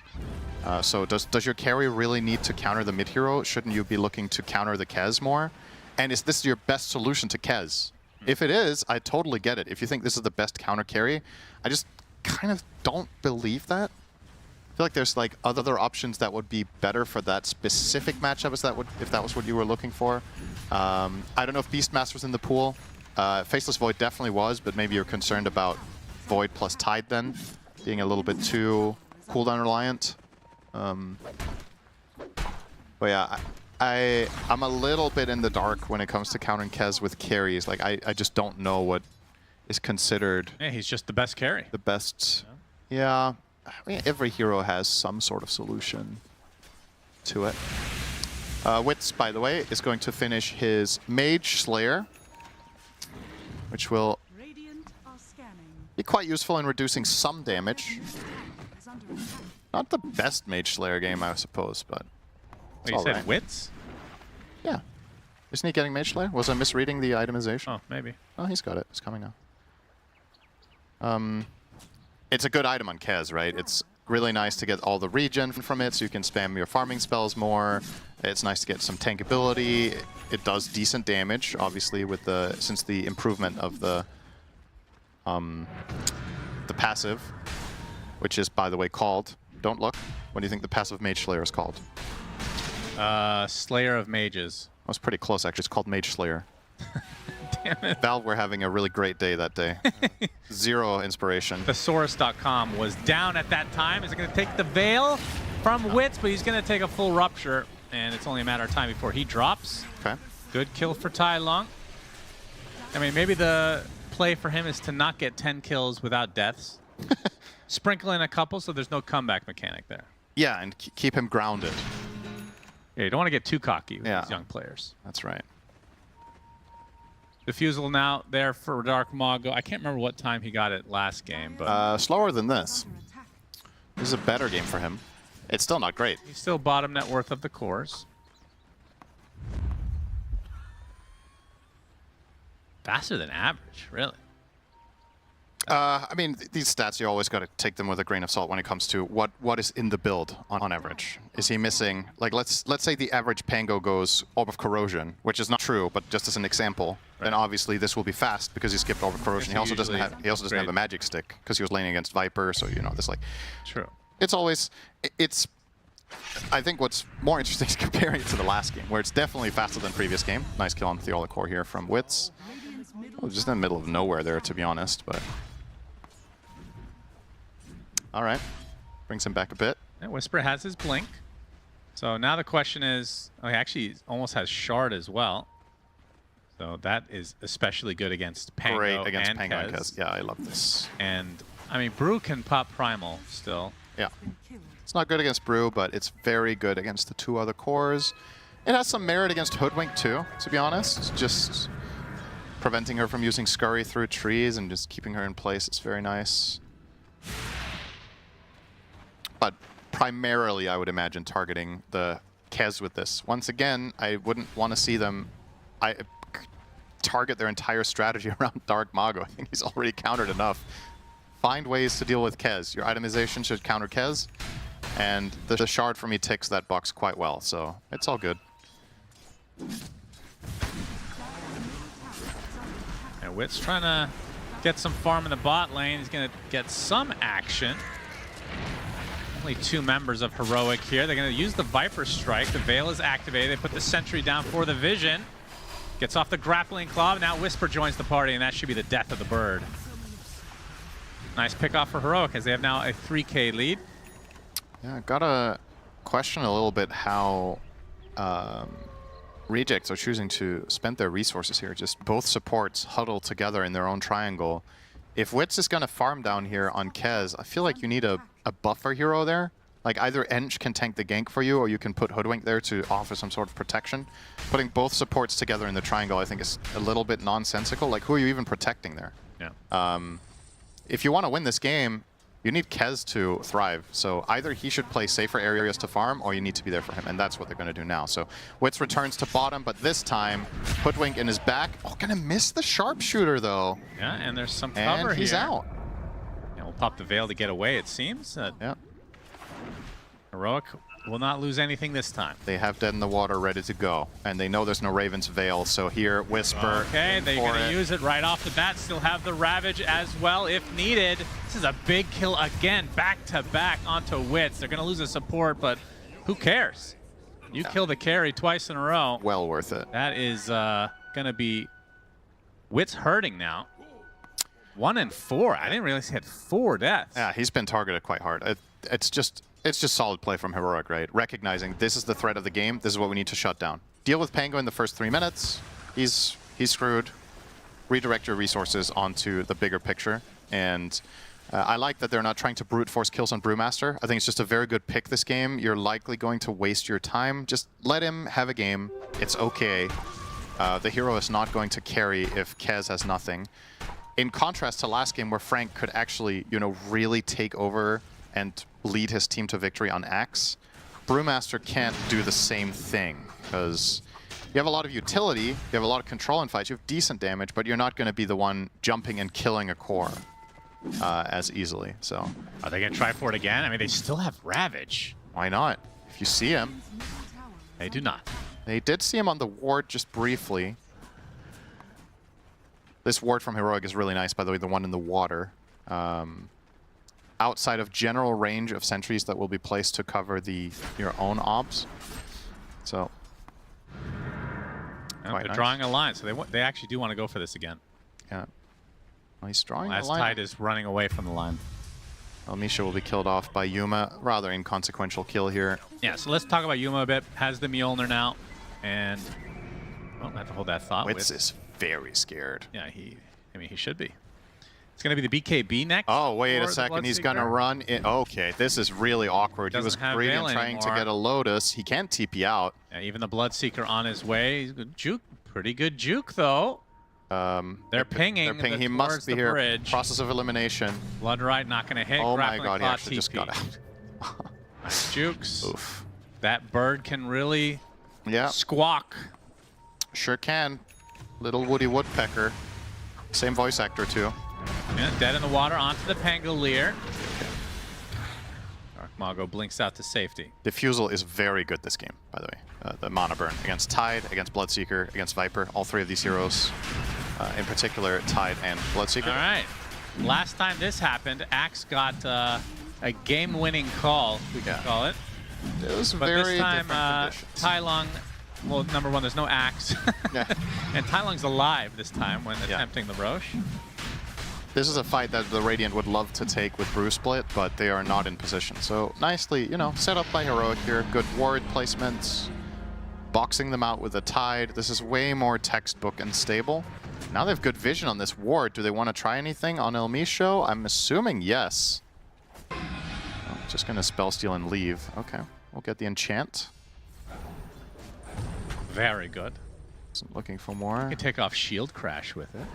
Speaker 1: So does your carry really need to counter the mid hero? Shouldn't you be looking to counter the Kez more? And is this your best solution to Kez? If it is, I totally get it. If you think this is the best counter carry, I just kind of don't believe that. I feel like there's like other options that would be better for that specific matchup if that was what you were looking for. I don't know if Beastmaster's in the pool. Faceless Void definitely was, but maybe you're concerned about Void plus Tide then, being a little bit too cooldown reliant. But yeah, I'm a little bit in the dark when it comes to countering Kez with carries. Like, I just don't know what is considered...
Speaker 2: Yeah, he's just the best carry.
Speaker 1: The best... Yeah. I mean, every hero has some sort of solution to it. Wits, by the way, is going to finish his Mage Slayer, which will be quite useful in reducing some damage. Not the best Mage Slayer game, I suppose, but...
Speaker 2: Wait, you said Wits?
Speaker 1: Yeah. Isn't he getting Mage Slayer? Was I misreading the itemization?
Speaker 2: Oh, maybe.
Speaker 1: Oh, he's got it. It's coming now. It's a good item on Kez, right? It's really nice to get all the regen from it, so you can spam your farming spells more. It's nice to get some tankability. It does decent damage, obviously, with since the improvement of the passive, which is, by the way, called. Don't look. What do you think the passive Mage Slayer is called?
Speaker 2: Slayer of Mages.
Speaker 1: I was pretty close, actually. It's called Mage Slayer.
Speaker 2: Damn it.
Speaker 1: Valve were having a really great day that day. Zero inspiration.
Speaker 2: Thesaurus.com was down at that time. Is it going to take the Veil from Wits, but he's going to take a full Rupture, and it's only a matter of time before he drops.
Speaker 1: Okay.
Speaker 2: Good kill for Tai Long. I mean, maybe the play for him is to not get 10 kills without deaths. Sprinkle in a couple so there's no comeback mechanic there.
Speaker 1: Yeah, and keep him grounded.
Speaker 2: Yeah, you don't want to get too cocky with these young players.
Speaker 1: That's right.
Speaker 2: Diffusal now there for Dark Mago. I can't remember what time he got it last game, but...
Speaker 1: slower than this. This is a better game for him. It's still not great.
Speaker 2: He's still bottom net worth of the cores. Faster than average, really.
Speaker 1: I mean, these stats, you always got to take them with a grain of salt when it comes to what is in the build on average. Is he missing, like, let's say the average Pango goes Orb of Corrosion, which is not true, but just as an example, then obviously this will be fast because he skipped Orb of Corrosion. He also doesn't have a magic stick because he was laning against Viper, so you know, this like...
Speaker 2: True.
Speaker 1: It's always, I think what's more interesting is comparing it to the last game, where it's definitely faster than previous game. Nice kill on Theola Core here from Wits. Oh, just in the middle of nowhere there, to be honest, but... All right, brings him back a bit.
Speaker 2: And Whisper has his Blink. So now the question is, oh, he actually almost has Shard as well. So that is especially good against Pango.
Speaker 1: Great against
Speaker 2: and
Speaker 1: Pango and
Speaker 2: Kez.
Speaker 1: Kez. Yeah, I love this.
Speaker 2: And, I mean, Brew can pop Primal still.
Speaker 1: Yeah. It's not good against Brew, but it's very good against the two other cores. It has some merit against Hoodwink too, to be honest. Just preventing her from using Scurry through trees and just keeping her in place is very nice. But primarily, I would imagine targeting the Kez with this. Once again, I wouldn't want to see them... target their entire strategy around Dark Mago. I think he's already countered enough. Find ways to deal with Kez. Your itemization should counter Kez, and the shard for me ticks that box quite well, so it's all good.
Speaker 2: And Wit's trying to get some farm in the bot lane. He's going to get some action. Only 2 members of Heroic here. They're going to use the Viper Strike. The Veil is activated. They put the Sentry down for the Vision. Gets off the Grappling Claw. Now Whisper joins the party, and that should be the death of the bird. Nice pick off for Heroic as they have now a 3K lead.
Speaker 1: Yeah, gotta question a little bit how Rejects are choosing to spend their resources here. Just both supports huddle together in their own triangle. If Wits is gonna farm down here on Kez, I feel like you need a buffer hero there. Like either Ench can tank the gank for you, or you can put Hoodwink there to offer some sort of protection. Putting both supports together in the triangle, I think, is a little bit nonsensical. Like, who are you even protecting there?
Speaker 2: Yeah.
Speaker 1: If you want to win this game, you need Kez to thrive. So either he should play safer areas to farm, or you need to be there for him, and that's what they're going to do now. So Wits returns to bottom, but this time, Hoodwink in his back. Oh, gonna miss the sharpshooter, though.
Speaker 2: Yeah, and there's some cover
Speaker 1: and he's
Speaker 2: here.
Speaker 1: out.
Speaker 2: And we'll pop the Veil to get away, it seems.
Speaker 1: Yeah.
Speaker 2: Heroic will not lose anything this time.
Speaker 1: They have Dead in the Water ready to go, and they know there's no Raven's Veil, so here, Whisper.
Speaker 2: Okay, they're going to use it right off the bat. Still have the Ravage as well if needed. This is a big kill again, back-to-back onto Wits. They're going to lose a support, but who cares? You kill the carry twice in a row.
Speaker 1: Well worth it.
Speaker 2: That is going to be Wits hurting now. 1 and 4. I didn't realize he had 4 deaths.
Speaker 1: Yeah, he's been targeted quite hard. It's just solid play from Heroic, right? Recognizing this is the threat of the game. This is what we need to shut down. Deal with Pango in the first 3 minutes. He's screwed. Redirect your resources onto the bigger picture. And I like that they're not trying to brute force kills on Brewmaster. I think it's just a very good pick this game. You're likely going to waste your time. Just let him have a game. It's okay. The hero is not going to carry if Kez has nothing. In contrast to last game where Frank could actually, you know, really take over and lead his team to victory on Axe, Brewmaster can't do the same thing because you have a lot of utility, you have a lot of control in fights, you have decent damage, but you're not going to be the one jumping and killing a core as easily. So,
Speaker 2: are they going to try for it again? I mean, they still have Ravage.
Speaker 1: Why not? If you see him.
Speaker 2: They do not.
Speaker 1: They did see him on the ward just briefly. This ward from Heroic is really nice, by the way, the one in the water. Outside of general range of sentries that will be placed to cover your own obs. So,
Speaker 2: they're drawing a line, so they actually do want to go for this again.
Speaker 1: Yeah. Well, he's drawing a
Speaker 2: As
Speaker 1: line.
Speaker 2: Tide is running away from the line.
Speaker 1: Misha will be killed off by Yuma. Rather inconsequential kill here.
Speaker 2: Yeah, so let's talk about Yuma a bit. Has the Mjolnir now, and well, I have to hold that thought.
Speaker 1: Wits is very scared.
Speaker 2: Yeah, I mean, he should be. It's going to be the BKB next.
Speaker 1: Oh, wait a second. He's going to run in. Okay, this is really awkward. He was greedy and trying to get a Lotus. He can't TP out.
Speaker 2: Yeah, even the Bloodseeker on his way. He's good juke. Pretty good juke, though. They're pinging.
Speaker 1: He must be here.
Speaker 2: Bridge.
Speaker 1: Process of elimination.
Speaker 2: Bloodrite not going to hit.
Speaker 1: Oh my
Speaker 2: Grappling
Speaker 1: god, he
Speaker 2: Claw
Speaker 1: actually
Speaker 2: TP.
Speaker 1: just got out.
Speaker 2: Jukes.
Speaker 1: Oof.
Speaker 2: That bird can really squawk.
Speaker 1: Sure can. Little Woody Woodpecker. Same voice actor, too.
Speaker 2: Yeah, Dead in the Water onto the Pangolier. Dark Mago blinks out to safety.
Speaker 1: Diffusal is very good this game, by the way. The mana burn against Tide, against Bloodseeker, against Viper. All 3 of these heroes, in particular, Tide and Bloodseeker.
Speaker 2: All right. Last time this happened, Axe got a game-winning call, we can call it.
Speaker 1: It was
Speaker 2: but
Speaker 1: very
Speaker 2: this time,
Speaker 1: different
Speaker 2: Tai Lung, well, number one, there's no Axe. And Tai Lung's alive this time when attempting the Roche.
Speaker 1: This is a fight that the Radiant would love to take with Brew Split, but they are not in position. So nicely, you know, set up by Heroic here. Good ward placements. Boxing them out with a Tide. This is way more textbook and stable. Now they have good vision on this ward. Do they want to try anything on El Misho? I'm assuming yes. Oh, just going to spell steal and leave. Okay, we'll get the enchant.
Speaker 2: Very good.
Speaker 1: So I'm looking for more.
Speaker 2: You can take off Shield Crash with it.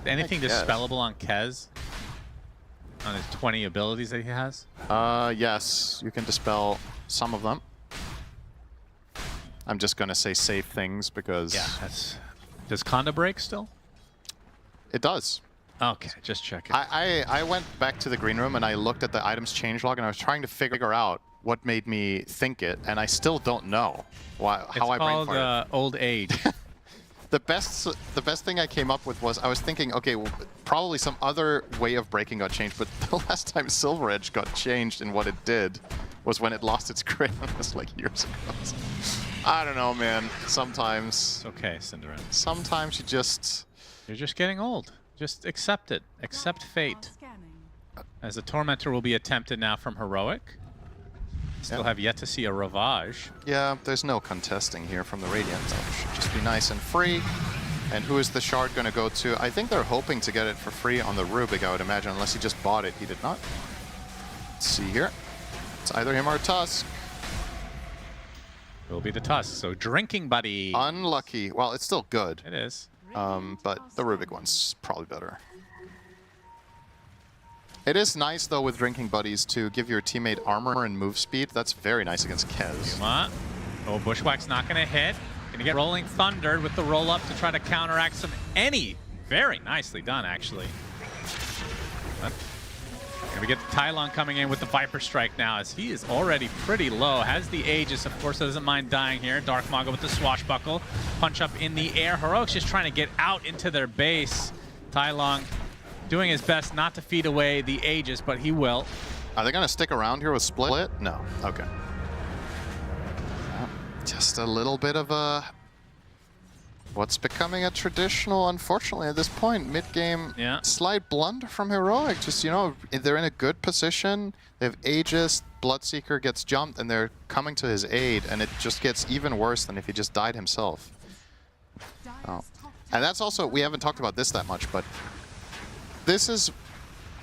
Speaker 2: Anything dispellable on Kez? On his 20 abilities that he has?
Speaker 1: Yes, you can dispel some of them. I'm just going to say safe things because...
Speaker 2: Yeah, that's... Does Conda break still?
Speaker 1: It does.
Speaker 2: Okay, just checking.
Speaker 1: I went back to the green room and I looked at the items changelog and I was trying to figure out what made me think it, and I still don't know how I brain farted.
Speaker 2: It's called old age.
Speaker 1: The best thing I came up with was I was thinking, okay, well, probably some other way of breaking got changed, but the last time Silver Edge got changed in what it did was when it lost its grid. It was like years ago. So, I don't know, man. Sometimes.
Speaker 2: Okay, Cinderella.
Speaker 1: Sometimes you just...
Speaker 2: You're just getting old. Just accept it. Accept fate. As a Tormentor will be attempted now from Heroic. Still have yet to see a Ravage.
Speaker 1: Yeah, there's no contesting here from the Radiant. So it should just be nice and free. And who is the Shard going to go to? I think they're hoping to get it for free on the Rubik, I would imagine, unless he just bought it. He did not. Let's see here. It's either him or Tusk.
Speaker 2: It will be the Tusk, so Drinking Buddy.
Speaker 1: Unlucky. Well, it's still good.
Speaker 2: It is.
Speaker 1: But the Rubik one's probably better. It is nice, though, with Drinking Buddies to give your teammate armor and move speed. That's very nice against Kez.
Speaker 2: Oh, Bushwhack's not going to hit. Going to get Rolling Thundered with the roll-up to try to counteract some Very nicely done, actually. And we get Tylon coming in with the Viper Strike now, as he is already pretty low. Has the Aegis, of course, doesn't mind dying here. Dark Maga with the Swashbuckle. Punch up in the air. Heroic's just trying to get out into their base. Tylon doing his best not to feed away the Aegis, but he will.
Speaker 1: Are they going to stick around here with Split? No. Okay. Just a little bit of a... What's becoming a traditional, unfortunately, at this point, mid-game slight blunder from Heroic. Just, you know, they're in a good position. They have Aegis, Bloodseeker gets jumped, and they're coming to his aid, and it just gets even worse than if he just died himself. Oh. And that's also, we haven't talked about this that much, but this is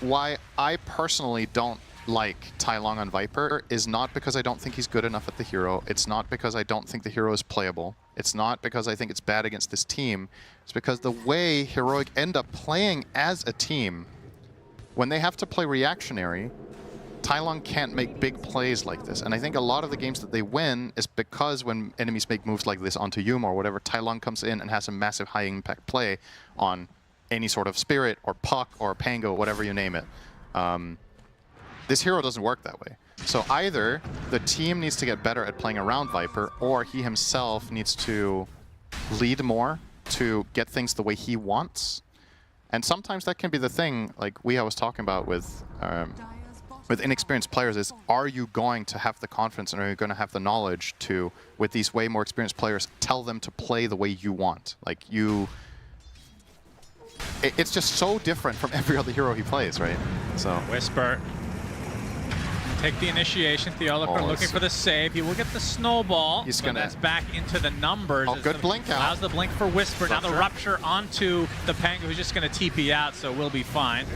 Speaker 1: why I personally don't like Tylon on Viper, is not because I don't think he's good enough at the hero. It's not because I don't think the hero is playable. It's not because I think it's bad against this team. It's because the way Heroic end up playing as a team, when they have to play reactionary, Tylon can't make big plays like this. And I think a lot of the games that they win is because when enemies make moves like this onto Yuma or whatever, Tylon comes in and has a massive high impact play on any sort of Spirit or Puck or Pango, whatever you name it. This hero doesn't work that way. So either the team needs to get better at playing around Viper, or he himself needs to lead more to get things the way he wants. And sometimes that can be the thing, like I was talking about with inexperienced players, is are you going to have the confidence and are you going to have the knowledge to, with these way more experienced players, tell them to play the way you want? Like it's just so different from every other hero he plays, right? So
Speaker 2: Whisper. Take the initiation. Theoloker looking for the save. He will get the snowball.
Speaker 1: He's gonna.
Speaker 2: That's back into the numbers.
Speaker 1: Oh, good blink out.
Speaker 2: Allows the blink for Whisper. Now the rupture onto the Pango, who's just going to TP out, so we'll be fine.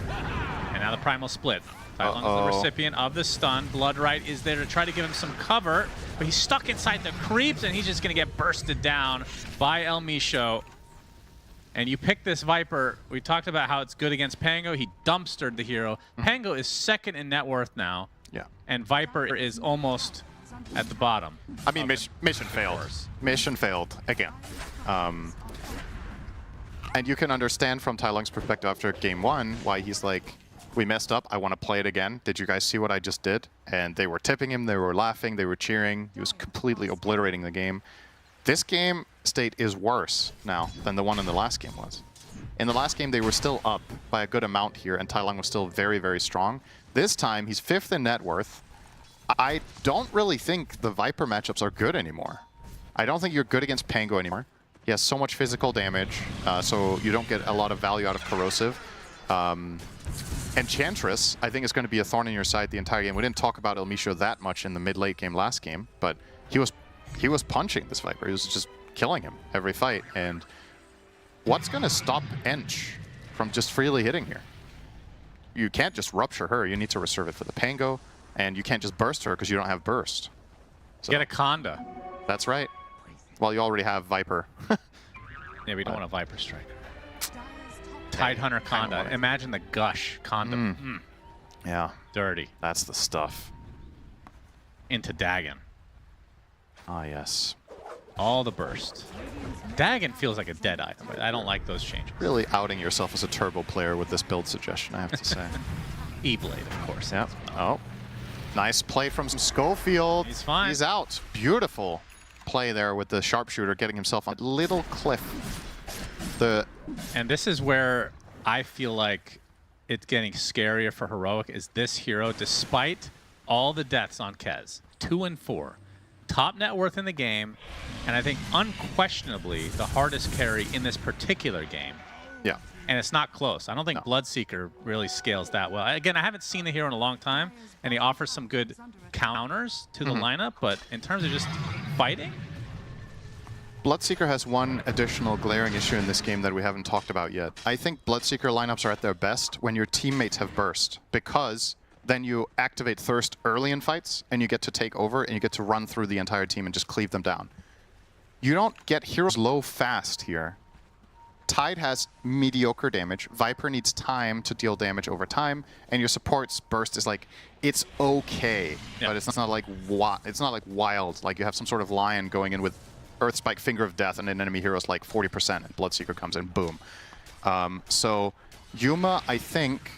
Speaker 2: And now the Primal Split. Tylon's the recipient of the stun. Bloodright is there to try to give him some cover, but he's stuck inside the creeps, and he's just going to get bursted down by El Misho. And you pick this Viper. We talked about how it's good against Pango. He dumpstered the hero. Pango is second in net worth now.
Speaker 1: Yeah.
Speaker 2: And Viper is almost at the bottom.
Speaker 1: I mean, mission failed. Mission failed again. And you can understand from Tylon's perspective after game one why he's like, we messed up. I want to play it again. Did you guys see what I just did? And they were tipping him. They were laughing. They were cheering. He was completely obliterating the game. This game state is worse now than the one in the last game was. In the last game, they were still up by a good amount here, and Tylon was still very, very strong. This time, he's 5th in net worth. I don't really think the Viper matchups are good anymore. I don't think you're good against Pango anymore. He has so much physical damage, so you don't get a lot of value out of Corrosive. Enchantress, I think, is going to be a thorn in your side the entire game. We didn't talk about El Misho that much in the mid-late game last game, but he was punching this Viper. He was just killing him every fight. And what's going to stop Ench from just freely hitting here? You can't just rupture her. You need to reserve it for the Pango, and you can't just burst her because you don't have burst. So,
Speaker 2: get a Conda.
Speaker 1: That's right. Well, you already have Viper.
Speaker 2: Yeah, we don't want a Viper Striker. Tidehunter Conda. Imagine the gush Conda.
Speaker 1: Yeah.
Speaker 2: Dirty.
Speaker 1: That's the stuff.
Speaker 2: Into Dagon.
Speaker 1: Ah, yes.
Speaker 2: All the burst. Dagon feels like a dead item, but I don't like those changes.
Speaker 1: Really outing yourself as a turbo player with this build suggestion, I have to say.
Speaker 2: E-Blade, of course.
Speaker 1: Yep. Oh, nice play from Schofield.
Speaker 2: He's fine.
Speaker 1: He's out. Beautiful play there with the sharpshooter, getting himself on a little cliff.
Speaker 2: And this is where I feel like it's getting scarier for Heroic, is this hero, despite all the deaths on Kez, 2 and 4. Top net worth in the game, and I think unquestionably the hardest carry in this particular game.
Speaker 1: Yeah.
Speaker 2: And it's not close. I don't think Bloodseeker really scales that well. Again, I haven't seen the hero in a long time, and he offers some good counters to the lineup, but in terms of just fighting,
Speaker 1: Bloodseeker has one additional glaring issue in this game that we haven't talked about yet. I think Bloodseeker lineups are at their best when your teammates have burst, because then you activate Thirst early in fights, and you get to take over, and you get to run through the entire team and just cleave them down. You don't get heroes low fast here. Tide has mediocre damage. Viper needs time to deal damage over time, and your support's burst is like, it's okay, but it's not like wild. Like you have some sort of lion going in with Earth Spike, Finger of Death, and an enemy hero's like 40%, and Bloodseeker comes in, boom. So Yuma, I think,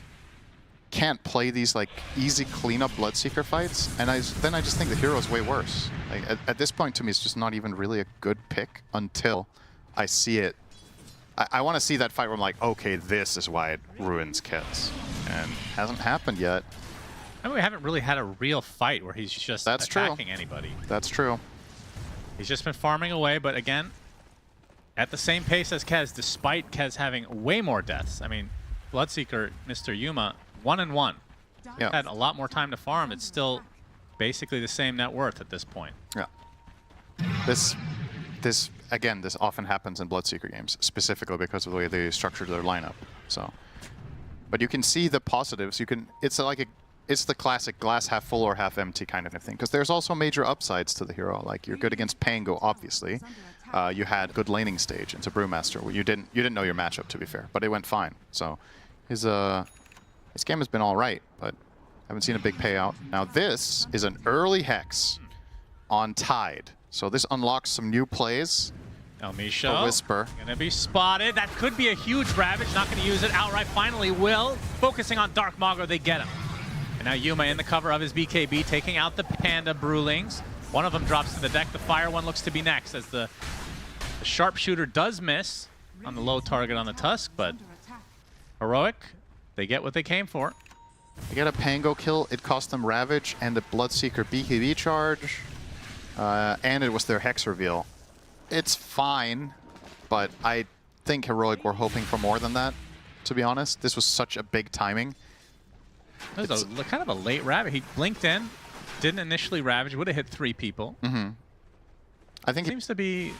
Speaker 1: can't play these like easy cleanup Bloodseeker fights, and then I just think the hero is way worse. Like, at this point, to me, it's just not even really a good pick until I see it. I want to see that fight where I'm like, okay, this is why it ruins Kez, and hasn't happened yet.
Speaker 2: I mean, we haven't really had a real fight where he's just attacking anybody.
Speaker 1: That's true.
Speaker 2: He's just been farming away, but again, at the same pace as Kez, despite Kez having way more deaths. I mean, Bloodseeker, Mr. Yuma, 1 and 1.
Speaker 1: Yeah.
Speaker 2: Had a lot more time to farm. It's still basically the same net worth at this point.
Speaker 1: Yeah. This again, this often happens in Bloodseeker games, specifically because of the way they structured their lineup. So, but you can see the positives. You can. It's the classic glass half full or half empty kind of thing. Because there's also major upsides to the hero. Like you're good against Pango, obviously. You had good laning stage into Brewmaster. Where you didn't know your matchup, to be fair, but it went fine. So his game has been all right, but haven't seen a big payout. Now this is an early Hex on Tide. So this unlocks some new plays.
Speaker 2: Elmisha,
Speaker 1: a Whisper.
Speaker 2: Gonna be spotted. That could be a huge Ravage. Not gonna use it outright. Finally will. Focusing on Dark Mogger, they get him. And now Yuma in the cover of his BKB, taking out the Panda Brewlings. One of them drops to the deck. The Fire one looks to be next, as the Sharpshooter does miss on the low target on the Tusk, but Heroic, they get what they came for.
Speaker 1: They get a Pango kill. It cost them Ravage and the Bloodseeker BKB charge. And it was their Hex reveal. It's fine, but I think Heroic were hoping for more than that, to be honest. This was such a big timing.
Speaker 2: It was kind of a late Ravage. He blinked in, didn't initially Ravage, would have hit 3 people.
Speaker 1: I think
Speaker 2: seems to be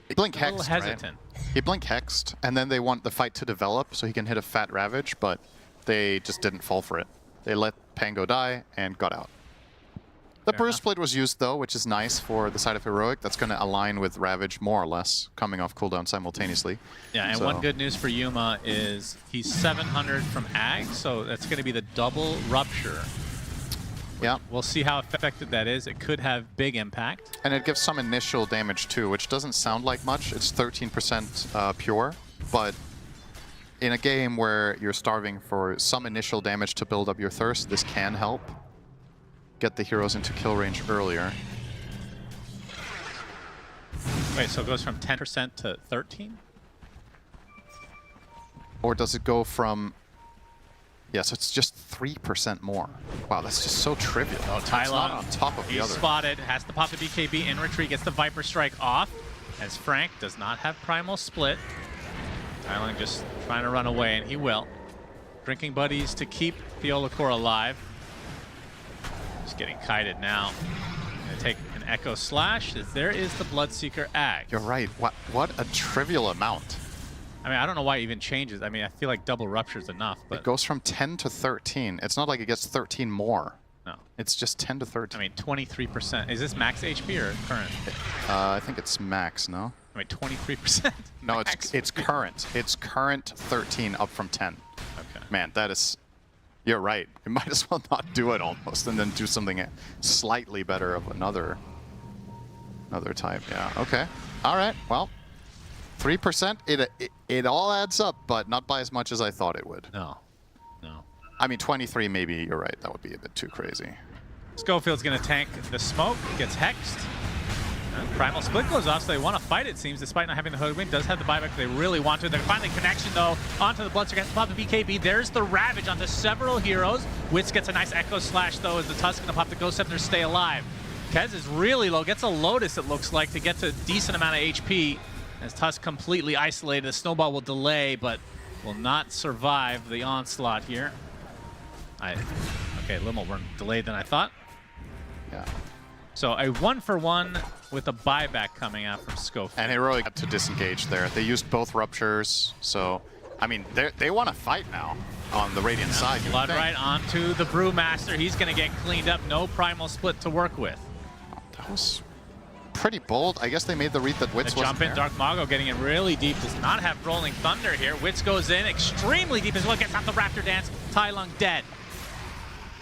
Speaker 1: he blink
Speaker 2: a little
Speaker 1: hexed,
Speaker 2: hesitant.
Speaker 1: Right? He blink hexed, and then they want the fight to develop so he can hit a fat Ravage, but they just didn't fall for it. They let Pango die and got out. The Bruise Split was used, though, which is nice for the side of Heroic. That's going to align with Ravage more or less, coming off cooldown simultaneously.
Speaker 2: Yeah, and one good news for Yuma is he's 700 from Ag, so that's going to be the double Rupture.
Speaker 1: Yeah.
Speaker 2: We'll see how effective that is. It could have big impact.
Speaker 1: And it gives some initial damage, too, which doesn't sound like much. It's 13% pure, but in a game where you're starving for some initial damage to build up your thirst, this can help get the heroes into kill range earlier.
Speaker 2: Wait, so it goes from 10% to 13?
Speaker 1: Or does it go from... Yeah, so it's just 3% more. Wow, that's just so trivial.
Speaker 2: Oh,
Speaker 1: It's not
Speaker 2: Tylon,
Speaker 1: on top of the
Speaker 2: he's
Speaker 1: other.
Speaker 2: spotted, has to pop the BKB in retreat, gets the Viper Strike off, as Frank does not have Primal Split. Tylon just trying to run away, and he will. Drinking buddies to keep the Olakor alive. Just getting kited now. Gonna take an Echo Slash, as there is the Bloodseeker Ag.
Speaker 1: You're right. What a trivial amount.
Speaker 2: I mean, I don't know why it even changes. I mean, I feel like double Rupture is enough, but...
Speaker 1: It goes from 10 to 13. It's not like it gets 13 more.
Speaker 2: No.
Speaker 1: It's just 10 to 13.
Speaker 2: I mean, 23%. Is this max HP or current?
Speaker 1: I think it's max, no?
Speaker 2: I mean, 23%?
Speaker 1: No, it's current. It's current 13 up from 10.
Speaker 2: Okay.
Speaker 1: Man, that is... You're right. You might as well not do it almost, and then do something slightly better of another. Another type, yeah. Okay. All right. Well, 3%. It all adds up, but not by as much as I thought it would.
Speaker 2: No. No.
Speaker 1: I mean, 23. Maybe you're right. That would be a bit too crazy.
Speaker 2: Schofield's going to tank the smoke. Gets hexed. And Primal Split goes off, so they want to fight, it seems, despite not having the Hood Wing. Does have the buyback they really want to. They're finally connection, though, onto the Bloodsucker. Has to pop the BKB. There's the Ravage onto several heroes. Witz gets a nice Echo Slash, though, as the Tusk going to pop the Ghost Scepter, stay alive. Kez is really low. Gets a Lotus, it looks like, to get to a decent amount of HP. As Tusk completely isolated. The Snowball will delay, but will not survive the onslaught here. Okay, a little more delayed than I thought.
Speaker 1: Yeah.
Speaker 2: So a 1-for-1 with a buyback coming out from Schofield.
Speaker 1: And Heroic had to disengage there. They used both Ruptures, so I mean they want to fight now on the Radiant side.
Speaker 2: Blood right onto the Brewmaster. He's going to get cleaned up. No Primal Split to work with.
Speaker 1: That was pretty bold. I guess they made the read that Witz wasn't
Speaker 2: jump in.
Speaker 1: there.
Speaker 2: Dark Mago getting in really deep. Does not have Rolling Thunder here. Witz goes in extremely deep as well. Gets out the Raptor Dance. Tai Lung dead.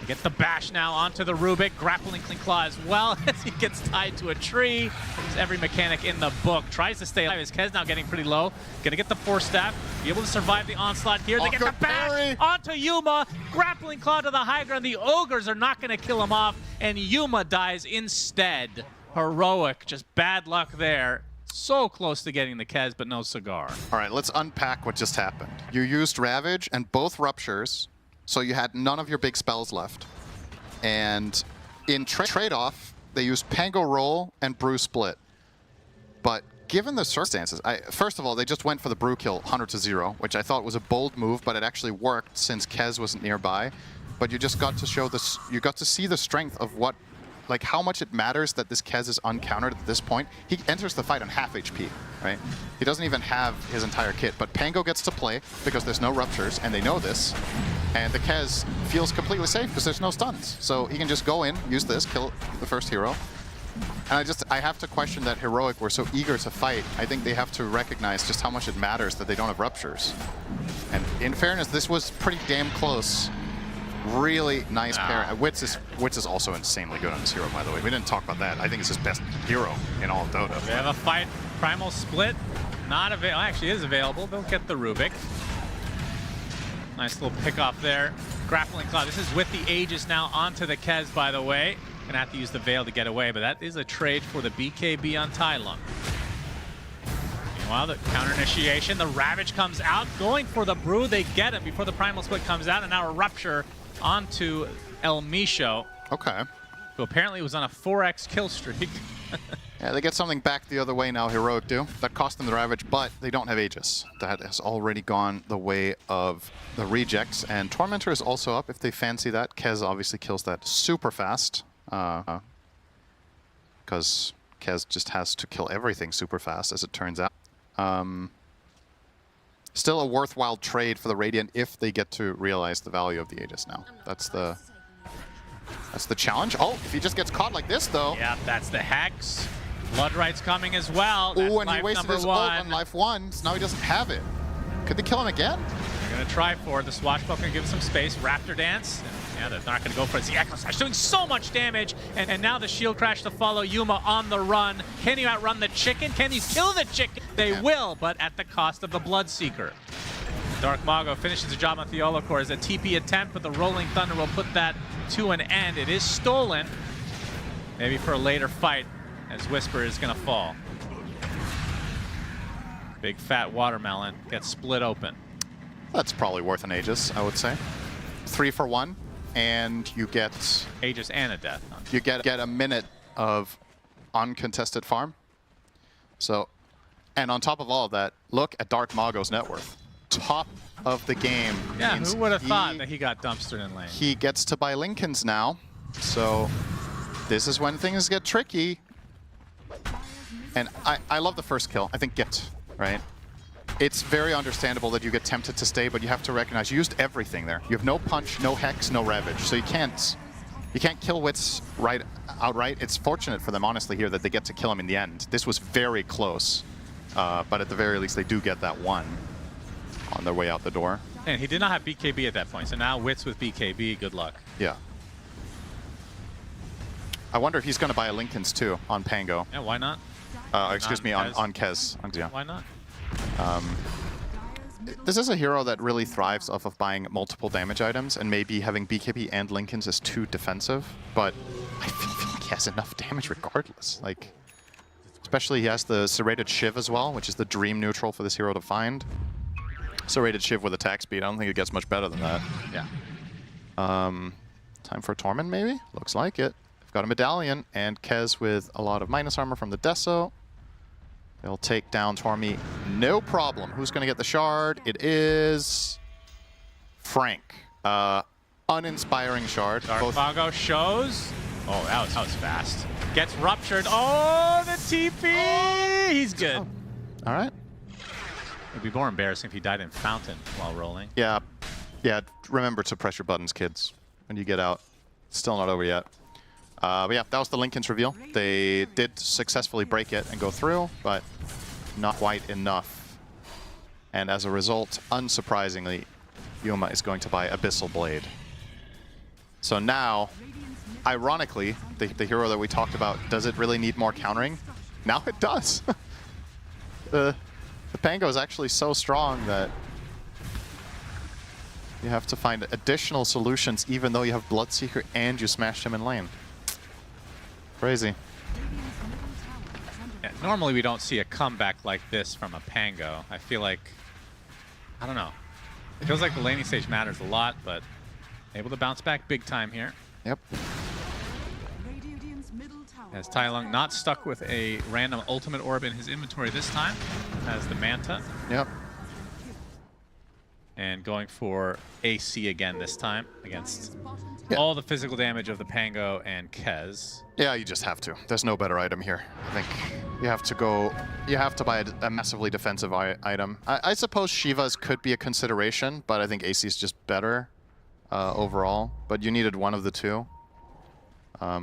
Speaker 2: They get the bash now onto the Rubik. Grappling Clean Claw as well as he gets tied to a tree. There's every mechanic in the book. Tries to stay alive. His Kez now getting pretty low. Gonna get the Force Staff. Be able to survive the onslaught here. They get the bash onto Yuma. Grappling Claw to the high ground. The Ogres are not gonna kill him off. And Yuma dies instead. Heroic. Just bad luck there. So close to getting the Kez, but no cigar.
Speaker 1: All right, let's unpack what just happened. You used Ravage and both Ruptures. So you had none of your big spells left. And in trade-off, they used Pango Roll and Brew Split. But given the circumstances, first of all, they just went for the Brew kill 100-0, which I thought was a bold move, but it actually worked since Kez wasn't nearby. But you just got to show this, you got to see the strength of what, like how much it matters that this Kez is uncountered at this point. He enters the fight on half HP, right? He doesn't even have his entire kit, but Pango gets to play because there's no Ruptures, and they know this. And the Kez feels completely safe because there's no stuns. So he can just go in, use this, kill the first hero. And I have to question that Heroic were so eager to fight. I think they have to recognize just how much it matters that they don't have Ruptures. And in fairness, this was pretty damn close. Really nice pair. Witz is also insanely good on this hero, by the way. We didn't talk about that. I think it's his best hero in all of Dota.
Speaker 2: We have a fight. Primal Split. Not available. Actually is available. They'll get the Rubik. Nice little pick off there. Grappling Claw. This is with the Aegis now onto the Kez, by the way. Gonna have to use the Veil to get away, but that is a trade for the BKB on Tai Lung. Meanwhile, the counter initiation. The Ravage comes out, going for the Brew. They get him before the Primal Split comes out, and now a Rupture onto El Misho.
Speaker 1: Okay.
Speaker 2: Who apparently was on a 4x kill streak.
Speaker 1: Yeah, they get something back the other way now, Heroic do. That cost them the Ravage, but they don't have Aegis. That has already gone the way of the rejects, and Tormentor is also up if they fancy that. Kez obviously kills that super fast, because Kez just has to kill everything super fast, as it turns out. Still a worthwhile trade for the Radiant if they get to realize the value of the Aegis now. That's the challenge. Oh, if he just gets caught like this, though.
Speaker 2: Yeah, that's the Hex. Bloodright's coming as well.
Speaker 1: Oh, and he wasted his ult on life 1, so now he doesn't have it. Could they kill him again?
Speaker 2: They're going to try for it. The Swashbuckler gives him some space. Raptor Dance. Yeah, they're not going to go for it. It's the Echo Slash doing so much damage. And now the Shield Crash to follow Yuma on the run. Can you outrun the chicken? Can you kill the chicken? They will, but at the cost of the Bloodseeker. Dark Mago finishes the job on Theolocore as a TP attempt, but the Rolling Thunder will put that to an end. It is stolen. Maybe for a later fight, as Whisper is going to fall. Big fat watermelon gets split open.
Speaker 1: That's probably worth an Aegis, I would say. 3 for 1, and you get
Speaker 2: Aegis and a death.
Speaker 1: You get a minute of uncontested farm. So, and on top of all of that, look at Dark Mago's net worth. Top of the game.
Speaker 2: Yeah, who would have thought that he got dumpstered in lane?
Speaker 1: He gets to buy Lincolns now, so this is when things get tricky. And I love the first kill. I think get, right? It's very understandable that you get tempted to stay, but you have to recognize you used everything there. You have no punch, no hex, no ravage, so you can't kill Witz outright. It's fortunate for them, honestly, here that they get to kill him in the end. This was very close, but at the very least, they do get that one on their way out the door.
Speaker 2: And he did not have BKB at that point, so now Witz with BKB, good luck.
Speaker 1: Yeah. I wonder if he's going to buy a Lincoln's too on Pango.
Speaker 2: Yeah, why not?
Speaker 1: Excuse me, on Kez. Yeah.
Speaker 2: Why not?
Speaker 1: This is a hero that really thrives off of buying multiple damage items, and maybe having BKB and Lincoln's is too defensive, but I feel like he has enough damage regardless. Like, especially he has the Serrated Shiv as well, which is the dream neutral for this hero to find. Serrated Shiv with attack speed, I don't think it gets much better than that.
Speaker 2: Yeah.
Speaker 1: Time for a Torment, maybe? Looks like it. They've got a Medallion, and Kez with a lot of minus armor from the Deso. They'll take down Tormi, no problem. Who's going to get the shard? It is Frank. Uninspiring shard.
Speaker 2: Darkfago shows. Oh, that was fast. Gets ruptured. Oh, the TP! He's good.
Speaker 1: Oh. All right.
Speaker 2: It'd be more embarrassing if he died in Fountain while rolling.
Speaker 1: Yeah. Yeah, remember to press your buttons, kids, when you get out. It's still not over yet. But yeah, that was the Lincoln's reveal. They did successfully break it and go through, but not quite enough. And as a result, unsurprisingly, Yuma is going to buy Abyssal Blade. So now, ironically, the hero that we talked about, does it really need more countering? Now it does. The Pango is actually so strong that you have to find additional solutions even though you have Bloodseeker and you smashed him in lane. Crazy.
Speaker 2: Yeah, normally we don't see a comeback like this from a Pango. I feel like, I don't know. It feels like the laning stage matters a lot, but able to bounce back big time here.
Speaker 1: Yep.
Speaker 2: As Tai Lung not stuck with a random ultimate orb in his inventory this time, as the Manta.
Speaker 1: Yep.
Speaker 2: And going for AC again this time against all the physical damage of the Pango and Kez.
Speaker 1: Yeah, you just have to. There's no better item here. I think you have to go. You have to buy a massively defensive item. I suppose Shiva's could be a consideration, but I think AC is just better overall. But you needed one of the two. I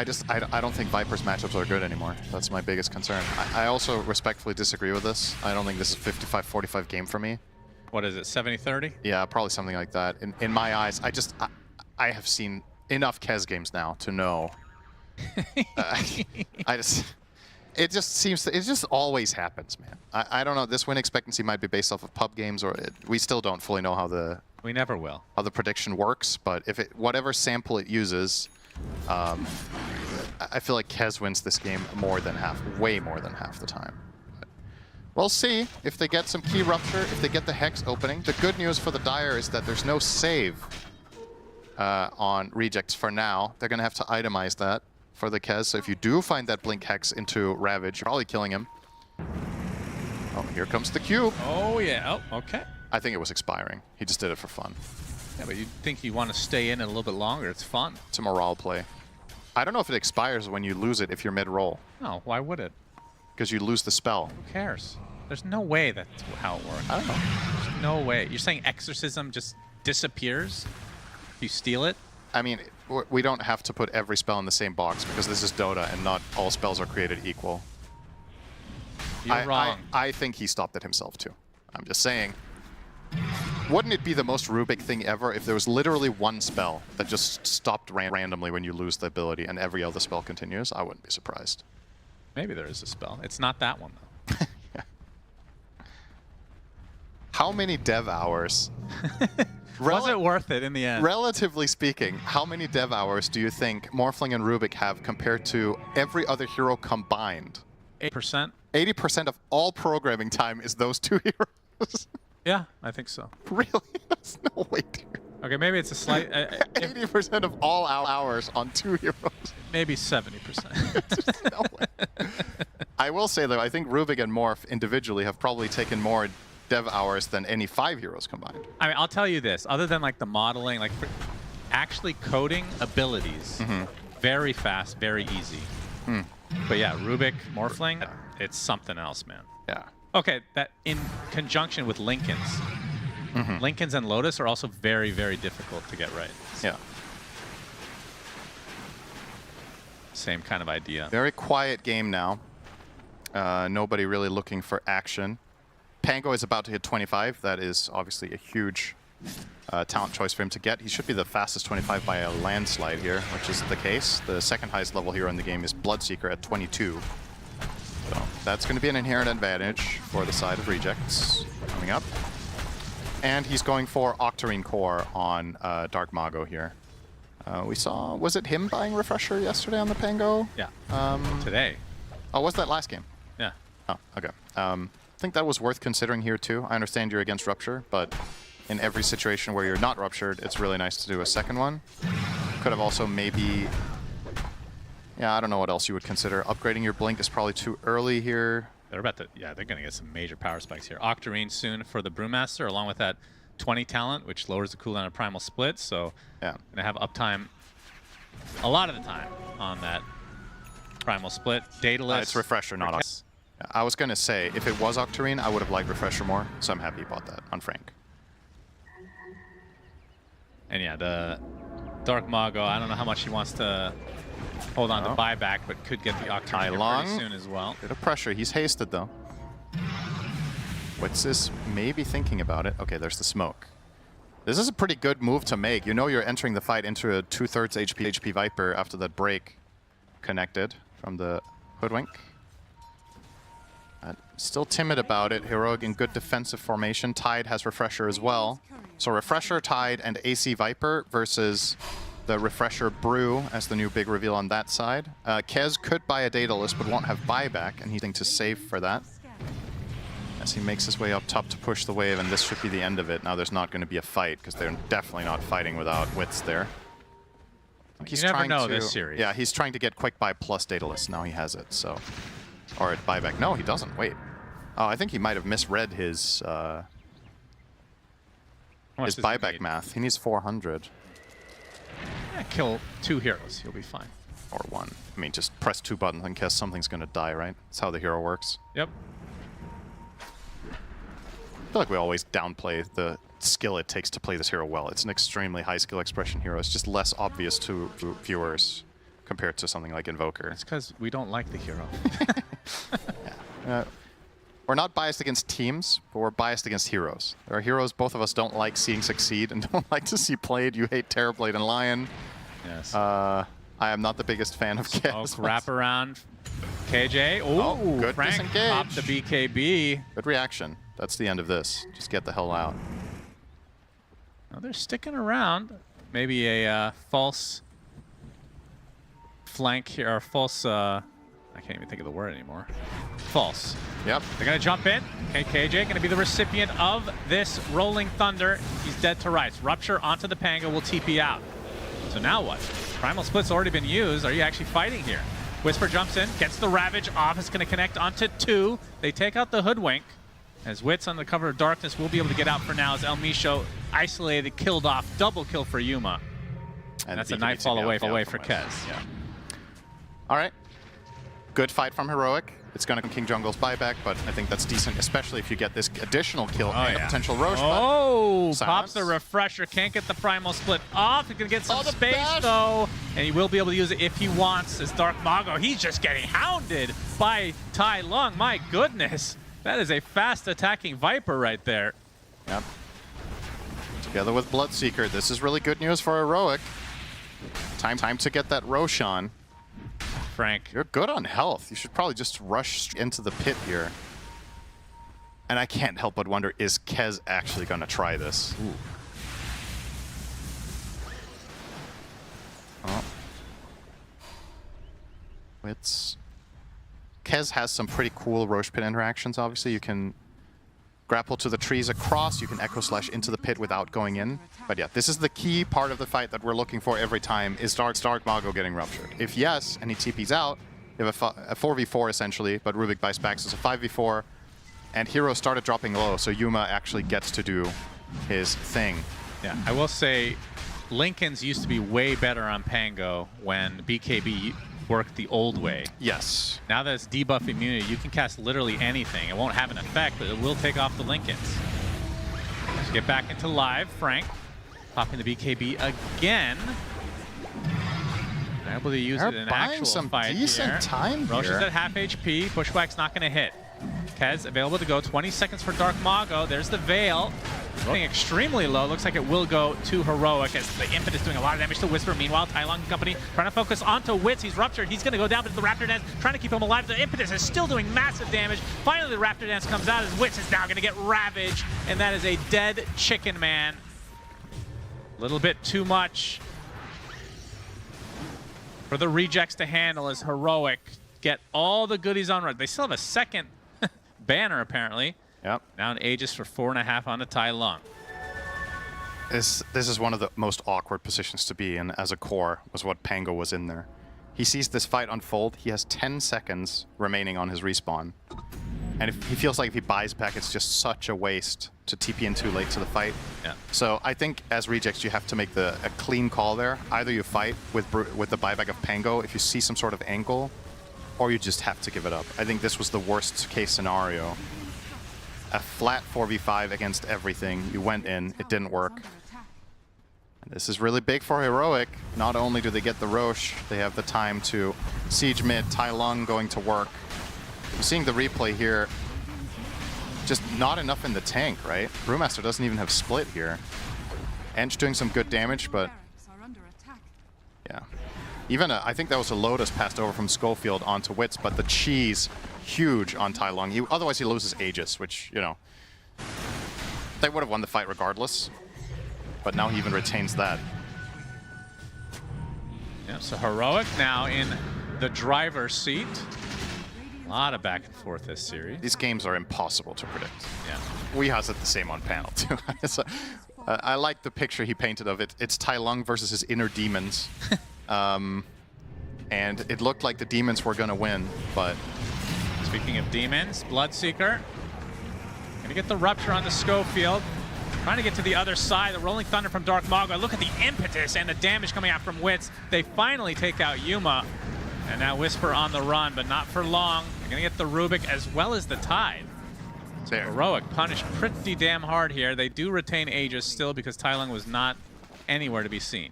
Speaker 1: don't think Viper's matchups are good anymore. That's my biggest concern. I also respectfully disagree with this. I don't think this is a 55-45 game for me.
Speaker 2: What is it, 70-30?
Speaker 1: Yeah, probably something like that. In my eyes, I have seen enough Kez games now to know. It just always happens, man. I don't know. This win expectancy might be based off of pub games, or we still don't fully know how
Speaker 2: we never will.
Speaker 1: How the prediction works. But if whatever sample it uses. I feel like Kez wins this game way more than half the time. But we'll see if they get some key rupture, if they get the Hex opening. The good news for the Dire is that there's no save on rejects for now. They're going to have to itemize that for the Kez. So if you do find that Blink Hex into Ravage, you're probably killing him. Oh, here comes the cube.
Speaker 2: Oh, yeah. Oh, okay.
Speaker 1: I think it was expiring. He just did it for fun.
Speaker 2: Yeah, but you'd think you want to stay in it a little bit longer. It's fun.
Speaker 1: It's a morale play. I don't know if it expires when you lose it if you're mid-roll.
Speaker 2: No, why would it?
Speaker 1: Because you lose the spell.
Speaker 2: Who cares? There's no way that's how it works.
Speaker 1: I don't know.
Speaker 2: There's no way. You're saying Exorcism just disappears? You steal it?
Speaker 1: I mean, we don't have to put every spell in the same box because this is Dota and not all spells are created equal.
Speaker 2: You're wrong.
Speaker 1: I think he stopped it himself too. I'm just saying. Wouldn't it be the most Rubik thing ever if there was literally one spell that just stopped randomly when you lose the ability and every other spell continues? I wouldn't be surprised.
Speaker 2: Maybe there is a spell. It's not that one, though.
Speaker 1: Yeah. How many dev hours?
Speaker 2: Was it worth it in the end?
Speaker 1: Relatively speaking, how many dev hours do you think Morphling and Rubik have compared to every other hero combined?
Speaker 2: 8%.
Speaker 1: 80% of all programming time is those two heroes.
Speaker 2: Yeah, I think so.
Speaker 1: Really? That's no way, dude.
Speaker 2: Okay, maybe it's a slight...
Speaker 1: 80% of all hours on two heroes.
Speaker 2: Maybe 70%.
Speaker 1: No way. I will say, though, I think Rubik and Morph individually have probably taken more dev hours than any 5 heroes combined.
Speaker 2: I mean, I'll tell you this. Other than, like, the modeling, like, actually coding abilities, very fast, very easy. But yeah, Rubik, Morphling, it's something else, man.
Speaker 1: Yeah.
Speaker 2: Okay, that in conjunction with Lincolns. Lincolns and Lotus are also very, very difficult to get right.
Speaker 1: Yeah.
Speaker 2: Same kind of idea.
Speaker 1: Very quiet game now. Nobody really looking for action. Pango is about to hit 25. That is obviously a huge talent choice for him to get. He should be the fastest 25 by a landslide here, which is the case. The second highest level hero in the game is Bloodseeker at 22. So that's going to be an inherent advantage for the side of Rejects coming up. And he's going for Octarine Core on Dark Mago here. We saw, was it him buying Refresher yesterday on the Pango?
Speaker 2: Yeah. Today.
Speaker 1: Oh, was that last game?
Speaker 2: Yeah.
Speaker 1: Oh, okay. I think that was worth considering here too. I understand you're against Rupture, but in every situation where you're not Ruptured, it's really nice to do a second one. Could have also maybe... Yeah, I don't know what else you would consider. Upgrading your Blink is probably too early here.
Speaker 2: They're about to, yeah, they're going to get some major power spikes here. Octarine soon for the Brewmaster, along with that 20 talent, which lowers the cooldown of Primal Split. So,
Speaker 1: yeah,
Speaker 2: going to have uptime a lot of the time on that Primal Split. Daedalus.
Speaker 1: It's Refresher, not Octarine. I was going to say, if it was Octarine, I would have liked Refresher more, so I'm happy you bought that on Frank.
Speaker 2: And yeah, the Dark Mago, I don't know how much he wants to hold on to buyback, but could get the Octarine pretty soon as well.
Speaker 1: Bit of pressure. He's hasted, though. What's this? Maybe thinking about it. Okay, there's the smoke. This is a pretty good move to make. You know you're entering the fight into a 2/3 HP Viper after that break connected from the Hoodwink. Still timid about it. Heroic in good defensive formation. Tide has Refresher as well. So Refresher, Tide, and AC Viper versus the Refresher Brew as the new big reveal on that side. Kez could buy a Daedalus but won't have buyback, and he's going to save for that. As he makes his way up top to push the wave, and this should be the end of it. Now there's not going to be a fight, because they're definitely not fighting without Wits there.
Speaker 2: He's never know this series.
Speaker 1: Yeah, he's trying to get quick buy plus Daedalus. Now he has it, so... Or at buyback. No, he doesn't. Wait. Oh, I think he might have misread his buyback math. He needs 400.
Speaker 2: Yeah, kill 2 heroes. He'll be fine.
Speaker 1: Or 1. I mean, just press 2 buttons in case something's going to die, right? That's how the hero works.
Speaker 2: Yep.
Speaker 1: I feel like we always downplay the skill it takes to play this hero well. It's an extremely high skill expression hero. It's just less obvious to viewers compared to something like Invoker.
Speaker 2: It's because we don't like the hero.
Speaker 1: Yeah. We're not biased against teams, but we're biased against heroes. There are heroes both of us don't like seeing succeed and don't like to see played. You hate Terrorblade and Lion.
Speaker 2: Yes.
Speaker 1: I am not the biggest fan of Kez.
Speaker 2: Wrap around KJ.
Speaker 1: Oh, good
Speaker 2: Frank
Speaker 1: disengage.
Speaker 2: Popped the BKB.
Speaker 1: Good reaction. That's the end of this. Just get the hell out.
Speaker 2: Now they're sticking around. Maybe a false flank here, or false... I can't even think of the word anymore. False.
Speaker 1: Yep.
Speaker 2: They're going to jump in. Okay, KJ going to be the recipient of this Rolling Thunder. He's dead to rights. Rupture onto the Pango will TP out. So now what? Primal Split's already been used. Are you actually fighting here? Whisper jumps in, gets the Ravage off. It's going to connect onto 2. They take out the Hoodwink. As Wits on the cover of darkness will be able to get out for now as El Misho isolated, killed off. Double kill for Yuma. And that's a Nightfall away for Kez.
Speaker 1: Yeah. All right. Good fight from Heroic. It's going to King Jungle's buyback, but I think that's decent, especially if you get this additional kill and a potential Roche.
Speaker 2: Pops the Refresher. Can't get the Primal Split off. He's going to get some space, though. And he will be able to use it if he wants. As Dark Mago, he's just getting hounded by Tai Lung. My goodness. That is a fast attacking Viper right there.
Speaker 1: Yep. Together with Bloodseeker. This is really good news for Heroic. Time to get that Roche on.
Speaker 2: Frank.
Speaker 1: You're good on health. You should probably just rush into the pit here. And I can't help but wonder, is Kez actually going to try this? Ooh. Oh. Kez has some pretty cool Roche Pit interactions, obviously. You can grapple to the trees across, you can Echo Slash into the pit without going in. But yeah, this is the key part of the fight that we're looking for every time, is Dark Mago getting ruptured. If yes, and he TPs out, you have a 4v4 essentially, but Rubik buys back, so it's a 5v4. And Hero started dropping low, so Yuma actually gets to do his thing.
Speaker 2: Yeah, I will say, Lincoln's used to be way better on Pango when BKB worked the old way.
Speaker 1: Yes.
Speaker 2: Now that it's debuff immunity, you can cast literally anything. It won't have an effect, but it will take off the Lincolns. Let's get back into live. Frank popping the BKB again. Able to use it in an actual
Speaker 1: some
Speaker 2: fight
Speaker 1: decent
Speaker 2: here.
Speaker 1: time
Speaker 2: Roche
Speaker 1: here.
Speaker 2: is at half HP. Bushwhack's not going to hit. Kez available to go. 20 seconds for Dark Mago. There's the Veil. Running extremely low. Looks like it will go to Heroic as the Impetus doing a lot of damage to Whisper. Meanwhile, Tylong and company trying to focus onto Wits. He's ruptured. He's going to go down to the Raptor Dance, trying to keep him alive. The Impetus is still doing massive damage. Finally, the Raptor Dance comes out as Wits is now going to get ravaged, and that is a dead Chicken Man. A little bit too much for the rejects to handle as Heroic get all the goodies on road. They still have a second banner, apparently.
Speaker 1: Yep.
Speaker 2: Down Aegis for 4.5 on the Tai Lung.
Speaker 1: This is one of the most awkward positions to be in as a core, was what Pango was in there. He sees this fight unfold. He has 10 seconds remaining on his respawn. And if he feels like if he buys back, it's just such a waste to TP in too late to the fight.
Speaker 2: Yeah.
Speaker 1: So I think as rejects, you have to make a clean call there. Either you fight with the buyback of Pango if you see some sort of angle, or you just have to give it up. I think this was the worst case scenario. A flat 4v5 against everything. You went in, it didn't work. And this is really big for Heroic. Not only do they get the Roche, they have the time to siege mid, Tai Lung going to work. I'm seeing the replay here. Just not enough in the tank, right? Brewmaster doesn't even have split here. Ench doing some good damage, but yeah. Even I think that was a Lotus passed over from Schofield onto Wits, but the cheese huge on Tai Lung. Otherwise he loses Aegis, which, you know, they would have won the fight regardless. But now he even retains that.
Speaker 2: Yeah, so Heroic now in the driver's seat. A lot of back and forth this series.
Speaker 1: These games are impossible to predict.
Speaker 2: Yeah.
Speaker 1: We has it the same on panel too. So, I like the picture he painted of it. It's Tai Lung versus his inner demons. And it looked like the demons were gonna win, but
Speaker 2: speaking of demons, Bloodseeker gonna get the rupture on the Schofield. Trying to get to the other side. The Rolling Thunder from Dark Mago. Look at the impetus and the damage coming out from Wits. They finally take out Yuma. And now Whisper on the run, but not for long. They're gonna get the Rubik as well as the Tide. So Heroic punished pretty damn hard here. They do retain Aegis still because Tai Lung was not anywhere to be seen.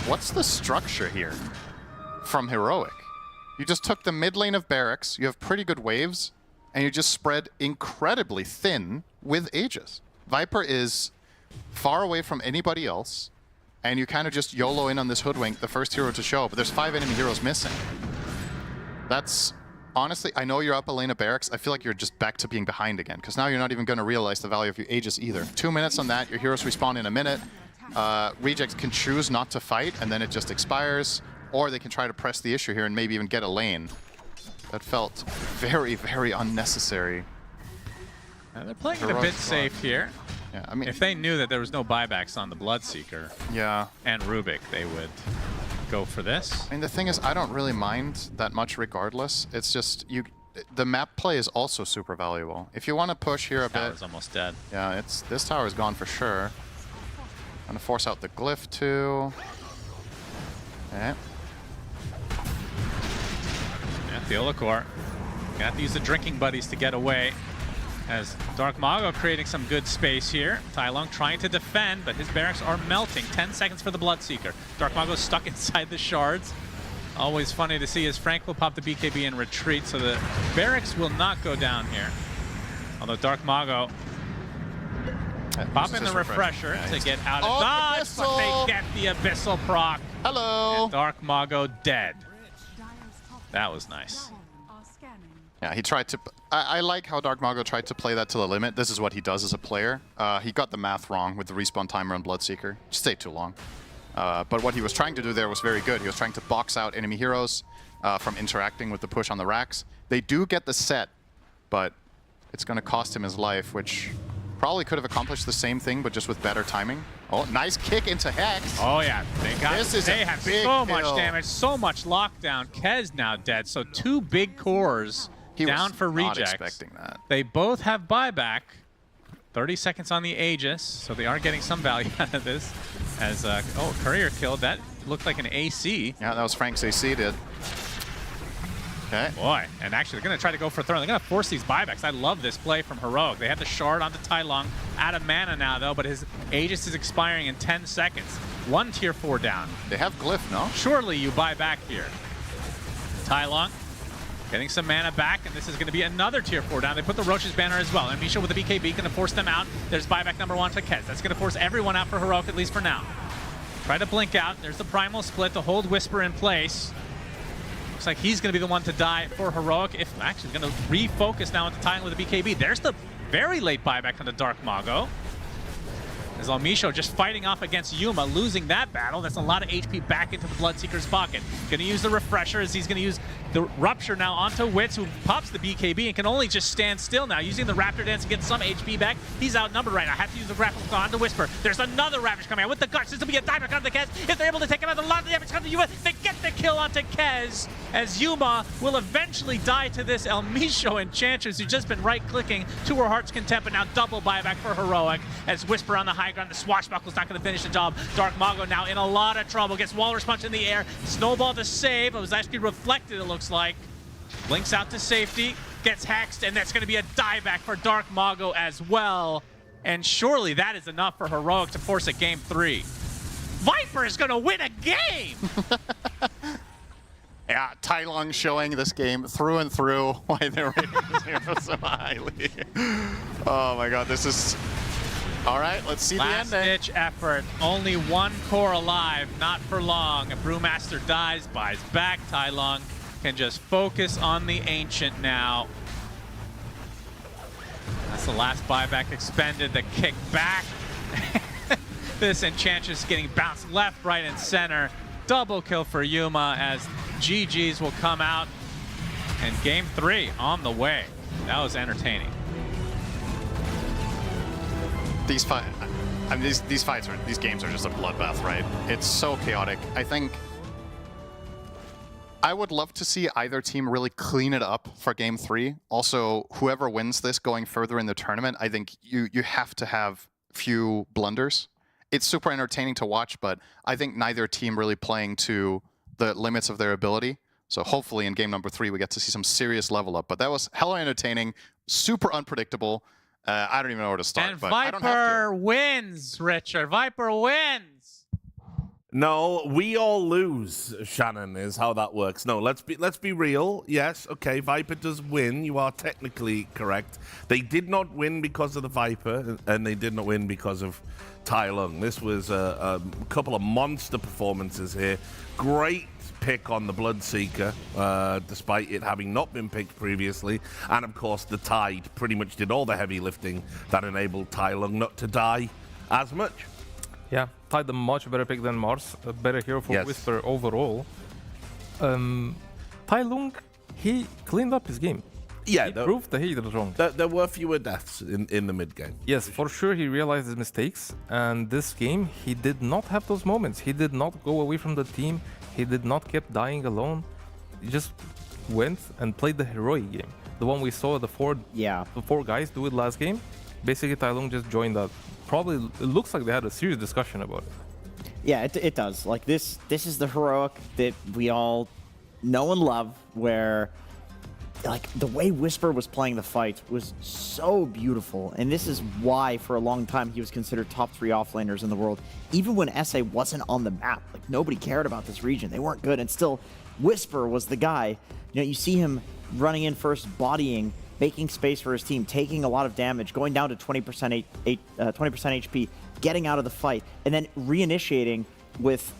Speaker 1: What's the structure here from Heroic? You just took the mid lane of Barracks, you have pretty good waves, and you just spread incredibly thin with Aegis. Viper is far away from anybody else, and you kind of just YOLO in on this Hoodwink, the first hero to show, but there's 5 enemy heroes missing. That's, honestly, I know you're up a lane of Barracks, I feel like you're just back to being behind again, because now you're not even going to realize the value of your Aegis either. 2 minutes on that, your heroes respawn in a minute. Rejects can choose not to fight, and then it just expires, or they can try to press the issue here and maybe even get a lane. That felt very, very unnecessary.
Speaker 2: They're playing it a bit safe here.
Speaker 1: Yeah, I mean,
Speaker 2: if they knew that there was no buybacks on the Bloodseeker and Rubik, they would go for this.
Speaker 1: I mean, the thing is, I don't really mind that much regardless. It's just, the map play is also super valuable. If you want to push here a bit...
Speaker 2: Tower's almost dead.
Speaker 1: Yeah, this tower is gone for sure. Gonna force out the Glyph too. Okay.
Speaker 2: Yeah, Theolacor. Got to use the drinking buddies to get away. As Dark Mago creating some good space here. Tai Lung trying to defend, but his barracks are melting. 10 seconds for the Bloodseeker. Dark Mago stuck inside the shards. Always funny to see as Frank will pop the BKB and retreat, so the barracks will not go down here. Although Dark Mago popping the refresher to get out of dodge, but they get the Abyssal proc.
Speaker 1: Hello!
Speaker 2: And Dark Mago dead. That was nice.
Speaker 1: Yeah, he tried to... I like how Dark Mago tried to play that to the limit. This is what he does as a player. He got the math wrong with the respawn timer on Bloodseeker. Just stayed too long. But what he was trying to do there was very good. He was trying to box out enemy heroes from interacting with the push on the racks. They do get the set, but it's going to cost him his life, which probably could have accomplished the same thing, but just with better timing. Oh, nice kick into Hex.
Speaker 2: Oh, yeah. They have so much damage, so much lockdown. Kez now dead, so 2 big cores down for rejects.
Speaker 1: Not expecting that.
Speaker 2: They both have buyback. 30 seconds on the Aegis, so they are getting some value out of this. As, Courier killed. That looked like an AC.
Speaker 1: Yeah, that was Frank's AC, did. Okay.
Speaker 2: Boy, and actually they're going to try to go for Throne. They're going to force these buybacks. I love this play from Heroic. They have the shard onto Tai Lung. Out of mana now, though, but his Aegis is expiring in 10 seconds. 1 tier 4 down.
Speaker 1: They have Glyph, no?
Speaker 2: Surely you buy back here. Tai Lung Getting some mana back, and this is going to be another tier 4 down. They put the Roche's banner as well. And Misha with the BKB going to force them out. There's buyback number 1 to Kez. That's going to force everyone out for Heroic, at least for now. Try to blink out. There's the Primal split to hold Whisper in place. Looks like he's going to be the one to die for Heroic. If actually going to refocus now into tying with the BKB. There's the very late buyback on the Dark Mago. As Almisho just fighting off against Yuma, losing that battle. That's a lot of HP back into the Bloodseeker's pocket. Going to use the Refresher as he's going to use the Rupture now onto Wits, who pops the BKB and can only just stand still now. Using the Raptor Dance to get some HP back. He's outnumbered right now. Have to use the Grapple Claw onto Whisper. There's another Ravage coming out with the Guts. This will be a dive onto Kez. If they're able to take him out, a lot of damage comes to Yuma. They get the kill onto Kez, as Yuma will eventually die to this Almisho Enchantress, who's just been right-clicking to her heart's content, but now double buyback for Heroic, as Whisper on the high ground. The Swashbuckle's not going to finish the job. Dark Mago now in a lot of trouble. Gets Walrus Punch in the air. Snowball to save. It was actually reflected, it looks like. Blinks out to safety. Gets hexed, and that's going to be a dieback for Dark Mago as well. And surely that is enough for Heroic to force a game 3. Viper is going to win a game!
Speaker 1: Yeah, Tai Lung showing this game through and through why they're rating this hero so highly. Oh my god, this is... All right, let's see the ending.
Speaker 2: Last-ditch effort. Only one core alive, not for long. A Brewmaster dies, buys back. Tai Lung can just focus on the Ancient now. That's the last buyback expended. The kick back. This Enchantress getting bounced left, right, and center. Double kill for Yuma as GGs will come out. And game 3 on the way. That was entertaining.
Speaker 1: These games are just a bloodbath, right? It's so chaotic. I think I would love to see either team really clean it up for game 3. Also, whoever wins this going further in the tournament, I think you have to have few blunders. It's super entertaining to watch, but I think neither team really playing to the limits of their ability. So hopefully in game number 3 we get to see some serious level up. But that was hella entertaining, super unpredictable. I don't even know where to start.
Speaker 2: And
Speaker 1: but I don't have
Speaker 2: Viper wins, Richard. Viper wins.
Speaker 5: No, we all lose, Shannon, is how that works. No, let's be real. Yes, okay, Viper does win. You are technically correct. They did not win because of the Viper, and they did not win because of Tai Lung. This was a couple of monster performances here. Great pick on the Bloodseeker, despite it having not been picked previously. And of course, the Tide pretty much did all the heavy lifting that enabled Tai Lung not to die as much.
Speaker 7: Yeah, Tide a much better pick than Mars, a better hero for Whisper overall. Tai Lung, he cleaned up his game.
Speaker 5: Yeah,
Speaker 7: he proved that he did it wrong.
Speaker 5: There were fewer deaths in the mid game.
Speaker 7: Yes, for sure he realized his mistakes, and this game he did not have those moments. He did not go away from the team. He did not keep dying alone. He just went and played the heroic game. The one we saw the four guys do it last game. Basically, Tai Lung just joined that. Probably, it looks like they had a serious discussion about it.
Speaker 6: Yeah, it does. Like this is the heroic that we all know and love, where like the way Whisper was playing the fight was so beautiful, and this is why for a long time he was considered top 3 offlaners in the world, even when SA wasn't on the map. Like nobody cared about this region, they weren't good, and still Whisper was the guy. You know, you see him running in first, bodying, making space for his team, taking a lot of damage, going down to 20% HP, getting out of the fight, and then reinitiating with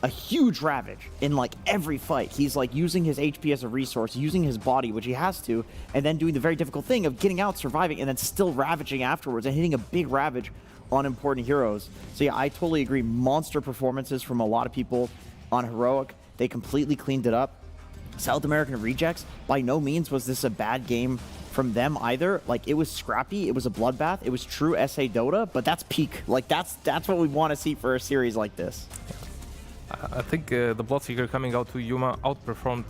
Speaker 6: a huge Ravage in like every fight. He's like using his HP as a resource, using his body, which he has to, and then doing the very difficult thing of getting out, surviving, and then still ravaging afterwards and hitting a big Ravage on important heroes. So yeah, I totally agree. Monster performances from a lot of people on Heroic. They completely cleaned it up. South American Rejects, by no means was this a bad game from them either. Like, it was scrappy, it was a bloodbath, it was true SA Dota, but that's peak. Like, that's what we want to see for a series like this.
Speaker 7: I think the Bloodseeker coming out to Yuma outperformed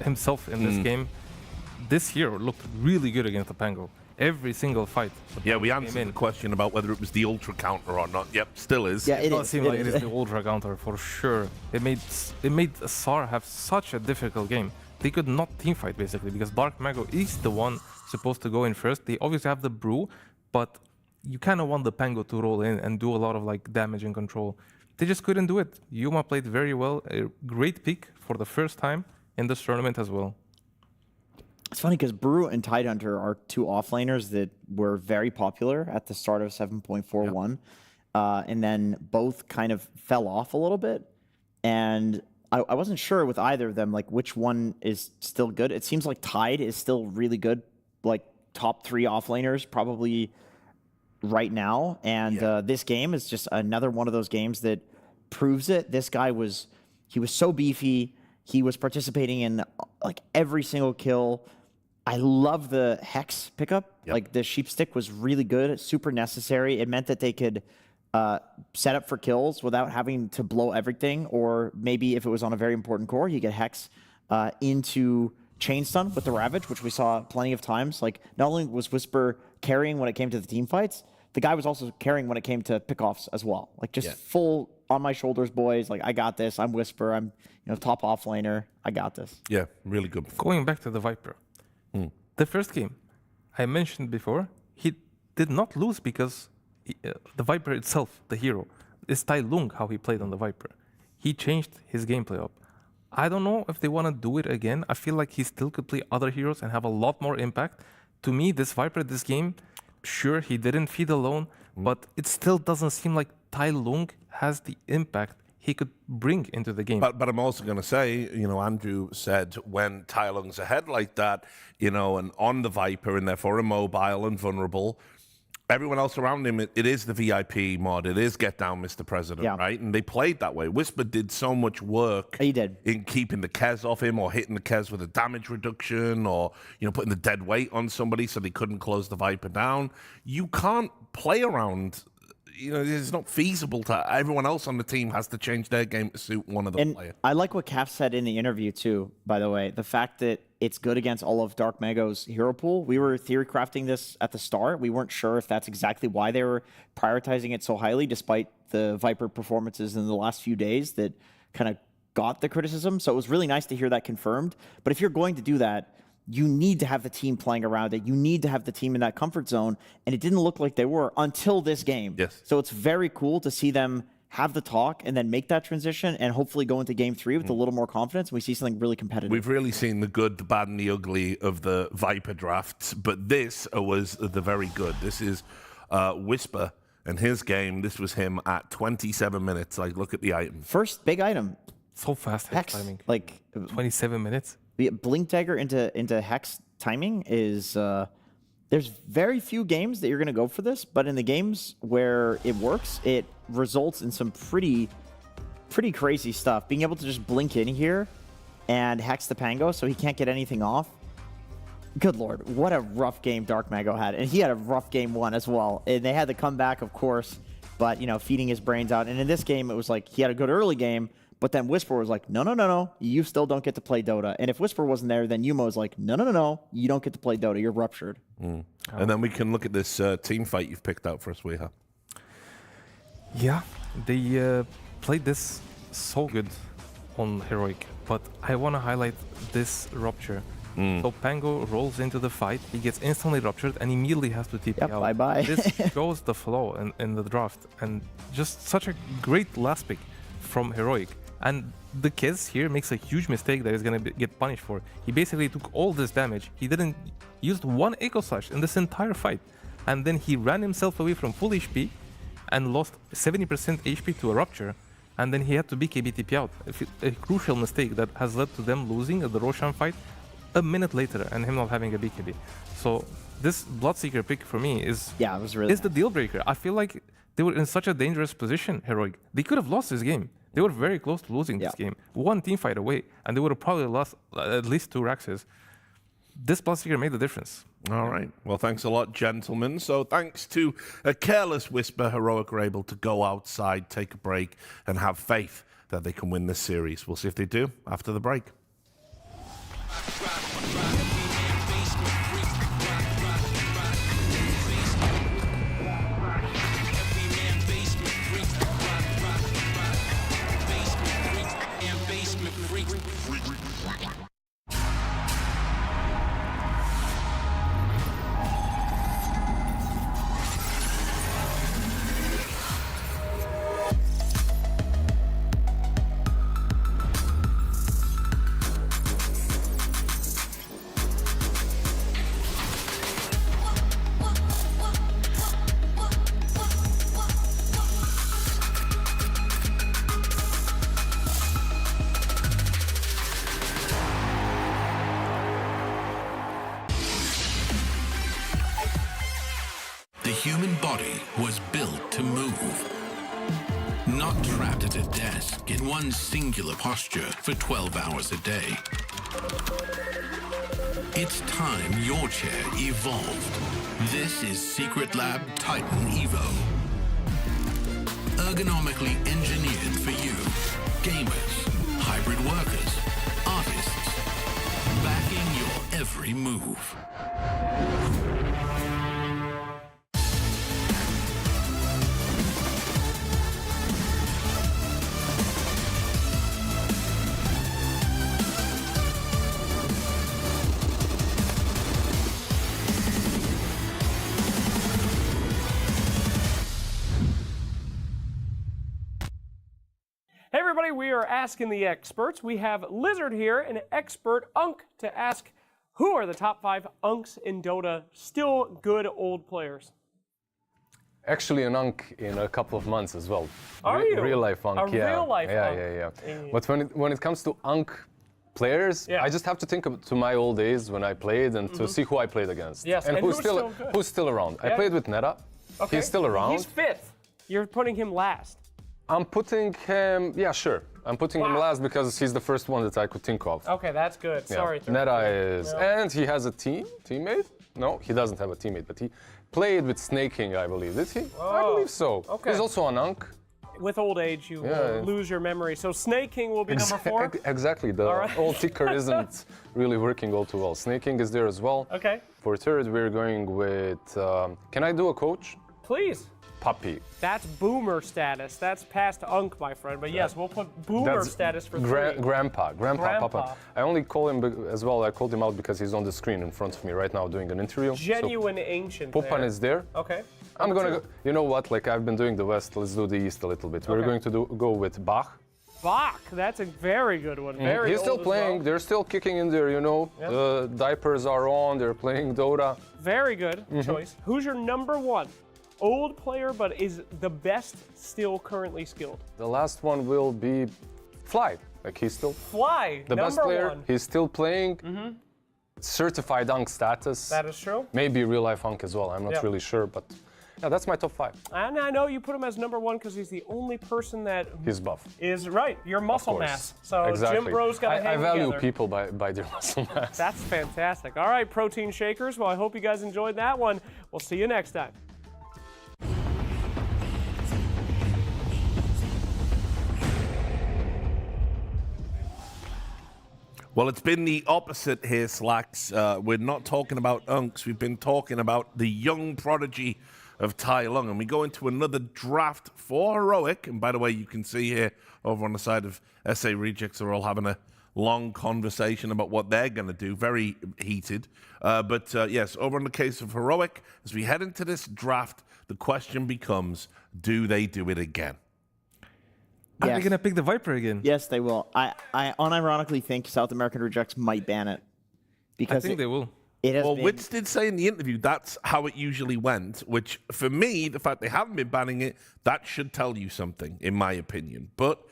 Speaker 7: himself in this game. This hero looked really good against the Pango. Every single fight.
Speaker 5: Yeah, we answered the question about whether it was the ultra counter or not. Yep, still is.
Speaker 7: Yeah, it does seem like it is the ultra counter for sure. It made SAR have such a difficult game. They could not teamfight basically because Dark Mago is the one supposed to go in first. They obviously have the brew, but you kind of want the Pango to roll in and do a lot of like damage and control. They just couldn't do it. Yuma played very well. A great pick for the first time in this tournament as well.
Speaker 6: It's funny because Brew and Tidehunter are two offlaners that were very popular at the start of 7.41. And then both kind of fell off a little bit. And I wasn't sure with either of them, like which one is still good. It seems like Tide is still really good, like top 3 offlaners probably right now. And this game is just another one of those games that proves it. This guy he was so beefy. He was participating in like every single kill. I love the Hex pickup. Like the Sheep Stick was really good, super necessary. It meant that they could set up for kills without having to blow everything, or maybe if it was on a very important core, you get Hex into chain stun with the Ravage, which we saw plenty of times. Like not only was Whisper carrying when it came to the team fights, the guy was also carrying when it came to pickoffs as well. Like just full on my shoulders, boys. Like I got this. I'm Whisper. I'm top offlaner. I got this.
Speaker 5: Yeah, really good.
Speaker 7: Going back to the Viper, the first game I mentioned before, he did not lose because the Viper itself, the hero, is Tai Lung how he played on the Viper. He changed his gameplay up. I don't know if they want to do it again. I feel like he still could play other heroes and have a lot more impact. To me, this Viper, this game, sure, he didn't feed alone, but it still doesn't seem like Tai Lung has the impact he could bring into the game.
Speaker 5: But I'm also going to say, Andrew said when Tai Lung's ahead like that, and on the Viper and therefore immobile and vulnerable, everyone else around him, it is the VIP mod. It is Get Down, Mr. President, right? And they played that way. Whisper did so much work in keeping the Kez off him or hitting the Kez with a damage reduction or, putting the dead weight on somebody so they couldn't close the Viper down. You can't play around. It's not feasible to. Everyone else on the team has to change their game to suit one of the players.
Speaker 6: I like what Cap said in the interview too, by the way. The fact that it's good against all of Dark Mago's hero pool. We were theory crafting this at the start. We weren't sure if that's exactly why they were prioritizing it so highly, despite the Viper performances in the last few days that kind of got the criticism. So it was really nice to hear that confirmed. But if you're going to do that, you need to have the team playing around it. You need to have the team in that comfort zone. And it didn't look like they were until this game.
Speaker 5: Yes.
Speaker 6: So it's very cool to see them have the talk and then make that transition and hopefully go into game 3 with a little more confidence. We see something really competitive.
Speaker 5: We've really seen the good, the bad, and the ugly of the Viper drafts, but this was the very good. This is Whisper and his game. This was him at 27 minutes. Like, look at the item.
Speaker 6: First big item.
Speaker 7: So fast Hex timing.
Speaker 6: Like
Speaker 7: 27 minutes.
Speaker 6: The Blink Dagger into Hex timing is there's very few games that you're going to go for this, but in the games where it works, it results in some pretty crazy stuff. Being able to just blink in here and Hex the Pango so he can't get anything off. Good lord, what a rough game Dark Mago had. And he had a rough game 1 as well. And they had to come back, of course, but, feeding his brains out. And in this game, it was like he had a good early game, but then Whisper was like, no, you still don't get to play Dota. And if Whisper wasn't there, then Yumo was like, no, you don't get to play Dota. You're ruptured.
Speaker 5: And then we can look at this team fight you've picked out for us, Weha.
Speaker 7: Yeah, they played this so good on Heroic, but I want to highlight this rupture. So Pango rolls into the fight, he gets instantly ruptured and immediately has to TP out.
Speaker 6: Bye-bye.
Speaker 7: This shows the flow in the draft, and just such a great last pick from Heroic. And the Kez here makes a huge mistake that he's going to get punished for. He basically took all this damage. He didn't use one Echo Slash in this entire fight. And then he ran himself away from full HP and lost 70% HP to a Rupture. And then he had to BKB TP out. A crucial mistake that has led to them losing the Roshan fight a minute later and him not having a BKB. So this Bloodseeker pick for me is
Speaker 6: it was really
Speaker 7: the deal breaker. I feel like they were in such a dangerous position, Heroic. They could have lost this game. They were very close to losing this game. One team fight away, and they would have probably lost at least 2 Raxes. This Bloodseeker made the difference.
Speaker 5: All right. Well, thanks a lot, gentlemen. So thanks to a careless Whisper, Heroic are able to go outside, take a break, and have faith that they can win this series. We'll see if they do after the break.
Speaker 12: human body was built to move. Not trapped at a desk in one singular posture for 12 hours a day. It's time your chair evolved. This is Secret Lab Titan Evo. Ergonomically engineered for you, gamers, hybrid workers, artists, backing your every move.
Speaker 9: Hey everybody, we are asking the experts. We have Lizard here, an expert Unk, to ask who are the top 5 Unks in Dota, still good old players?
Speaker 4: Actually, an Unk in a couple of months as well.
Speaker 9: Are you?
Speaker 4: Real life Unk,
Speaker 9: A
Speaker 4: yeah.
Speaker 9: real life Unk.
Speaker 4: Yeah. But when it comes to Unk players, I just have to think to my old days when I played and to see who I played against.
Speaker 9: Yes, and who's still good?
Speaker 4: Who's still around. I played with Neta.
Speaker 9: Okay.
Speaker 4: He's still around.
Speaker 9: He's 5th. You're putting him last.
Speaker 4: I'm putting him, yeah, sure. I'm putting him last because he's the first one that I could think of.
Speaker 9: Okay, that's good.
Speaker 4: Yeah.
Speaker 9: Sorry.
Speaker 4: Neta is, and he has a teammate? No, he doesn't have a teammate, but he played with Snake King, I believe. Did he? I believe so.
Speaker 9: Okay.
Speaker 4: He's also an Unk.
Speaker 9: With old age, you lose your memory. So Snake King will be number 4?
Speaker 4: Exactly. The old ticker isn't really working all too well. Snake King is there as well.
Speaker 9: Okay.
Speaker 4: For third, we're going with, can I do a coach?
Speaker 9: Please.
Speaker 4: Puppy.
Speaker 9: That's boomer status. That's past Unk, my friend. But yes, we'll put boomer status for 3.
Speaker 4: Grandpa, Papa. I only call him as well. I called him out because he's on the screen in front of me right now doing an interview.
Speaker 9: Genuine ancient.
Speaker 4: Pupan is there.
Speaker 9: Okay.
Speaker 4: I'm gonna go. You know what? Like I've been doing the West. Let's do the East a little bit. We're going to go with Bach.
Speaker 9: Bach. That's a very good one. Very.
Speaker 4: He's still
Speaker 9: old as
Speaker 4: playing.
Speaker 9: well.
Speaker 4: They're still kicking in there. You know, the diapers are on. They're playing Dota.
Speaker 9: Very good choice. Who's your number 1? Old player, but is the best still currently skilled?
Speaker 4: The last one will be Fly. Like he's still
Speaker 9: Fly.
Speaker 4: The best player.
Speaker 9: 1.
Speaker 4: He's still playing. Certified Unk status.
Speaker 9: That is true.
Speaker 4: Maybe real life Unk as well. I'm not really sure, but yeah, that's my top 5.
Speaker 9: And I know you put him as number 1 because he's the only person that
Speaker 4: He's buff.
Speaker 9: is right. Your muscle mass. So
Speaker 4: Exactly.
Speaker 9: Jim Bro's got to hang
Speaker 4: I value
Speaker 9: together.
Speaker 4: people by their muscle mass.
Speaker 9: That's fantastic. All right, protein shakers. Well, I hope you guys enjoyed that one. We'll see you next time.
Speaker 5: Well, it's been the opposite here, Slacks. We're not talking about Unks. We've been talking about the young prodigy of Tai Lung. And we go into another draft for Heroic. And by the way, you can see here over on the side of SA Rejects, they're all having a long conversation about what they're going to do. Very heated. But yes, over in the case of Heroic, as we head into this draft, the question becomes, do they do it again?
Speaker 7: Are they gonna pick the Viper again?
Speaker 6: Yes, they will. I unironically think South American Rejects might ban it. Because
Speaker 7: I think they will.
Speaker 5: Well, Witz did say in the interview that's how it usually went, which for me, the fact they haven't been banning it, that should tell you something, in my opinion. But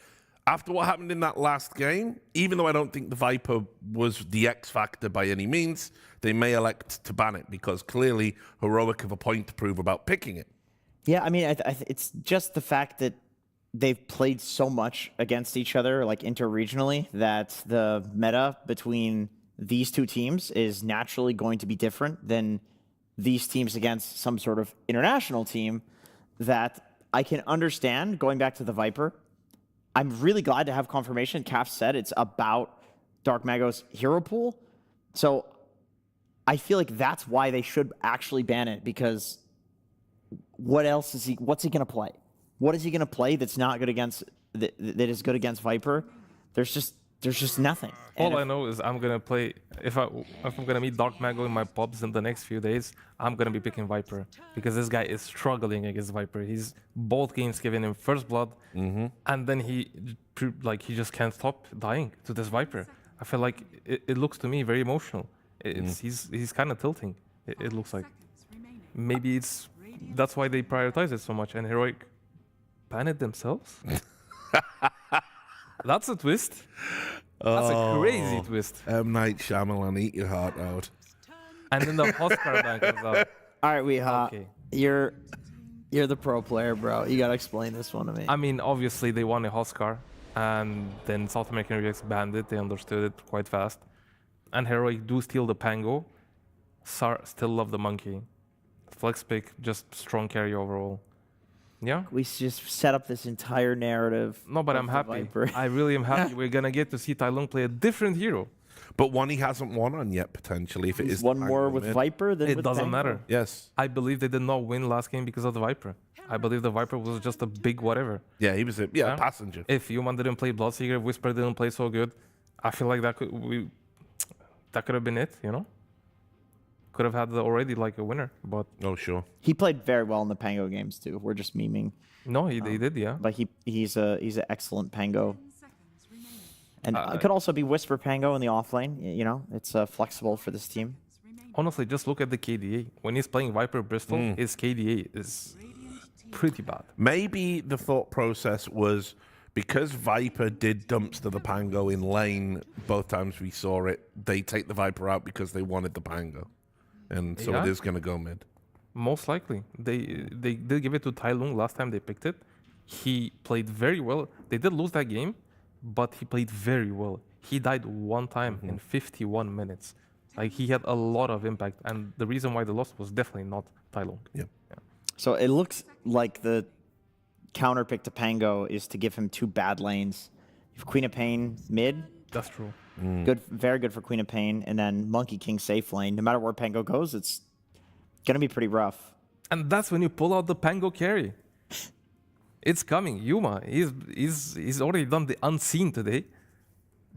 Speaker 5: after what happened in that last game, even though I don't think the Viper was the X factor by any means, they may elect to ban it because clearly Heroic have a point to prove about picking it.
Speaker 6: Yeah, I mean, it's just the fact that they've played so much against each other, like interregionally, that the meta between these two teams is naturally going to be different than these teams against some sort of international team that I can understand. Going back to the Viper, I'm really glad to have confirmation. Calf said it's about Dark Mago's hero pool. So I feel like that's why they should actually ban it, because what's he going to play? What is he going to play that's not good against that is good against Viper? There's just nothing.
Speaker 7: All I know is I'm gonna play if I'm gonna meet Dark Mago in my pubs in the next few days. I'm gonna be picking Viper because this guy is struggling against Viper. He's both games giving him first blood, and then he just can't stop dying to this Viper. I feel like it looks to me very emotional. He's kind of tilting. It looks like maybe that's why they prioritize it so much. And Heroic ban it themselves. That's a twist. That's a crazy twist.
Speaker 5: M. Night Shyamalan, eat your heart out.
Speaker 7: And then the Oscar ban comes out.
Speaker 6: All right, You're the pro player, bro. You gotta explain this one to me.
Speaker 7: I mean, obviously they won a Huskar, and then South American Reacts banned it. They understood it quite fast. And Heroic do steal the Pango. SAR still love the Monkey. Flex pick, just strong carry overall. Yeah?
Speaker 6: We just set up this entire narrative.
Speaker 7: No, but I'm
Speaker 6: the
Speaker 7: happy.
Speaker 6: Viper.
Speaker 7: I really am happy. We're gonna get to see Tai Lung play a different hero.
Speaker 5: But one he hasn't won on yet, potentially, if it is
Speaker 6: one
Speaker 5: the
Speaker 6: more
Speaker 5: Pango
Speaker 6: with
Speaker 5: mid.
Speaker 6: Viper than
Speaker 7: It
Speaker 6: with
Speaker 7: doesn't
Speaker 6: Pango.
Speaker 7: matter.
Speaker 5: Yes.
Speaker 7: I believe they did not win last game because of the Viper. I believe the Viper was just a big whatever.
Speaker 5: Yeah, he was a passenger.
Speaker 7: If Human didn't play Bloodseeker, Whisper didn't play so good, I feel like that could have been it, you know? Could have had already like a winner, but...
Speaker 5: Oh, sure.
Speaker 6: He played very well in the Pango games too. We're just memeing.
Speaker 7: No, he did, yeah.
Speaker 6: But he's an excellent Pango. And it could also be Whisper Pango in the offlane. You know, it's flexible for this team.
Speaker 7: Honestly, just look at the KDA. When he's playing Viper Bristol, his KDA is pretty bad.
Speaker 5: Maybe the thought process was because Viper did dumps to the Pango in lane both times we saw it, they take the Viper out because they wanted the Pango. And so it is going to go mid.
Speaker 7: Most likely. They did give it to Tai Lung last time they picked it. He played very well. They did lose that game, but he played very well. He died one time in 51 minutes. Like, he had a lot of impact, and the reason why they lost was definitely not Tai Lung.
Speaker 5: Yep.
Speaker 7: Yeah.
Speaker 6: So it looks like the counter pick to Pango is to give him two bad lanes. You have Queen of Pain mid.
Speaker 7: That's true.
Speaker 6: Good, very good for Queen of Pain, and then Monkey King safe lane. No matter where Pango goes, it's gonna be pretty rough.
Speaker 7: And that's when you pull out the Pango carry. It's coming. Yuma, he's already done the unseen today.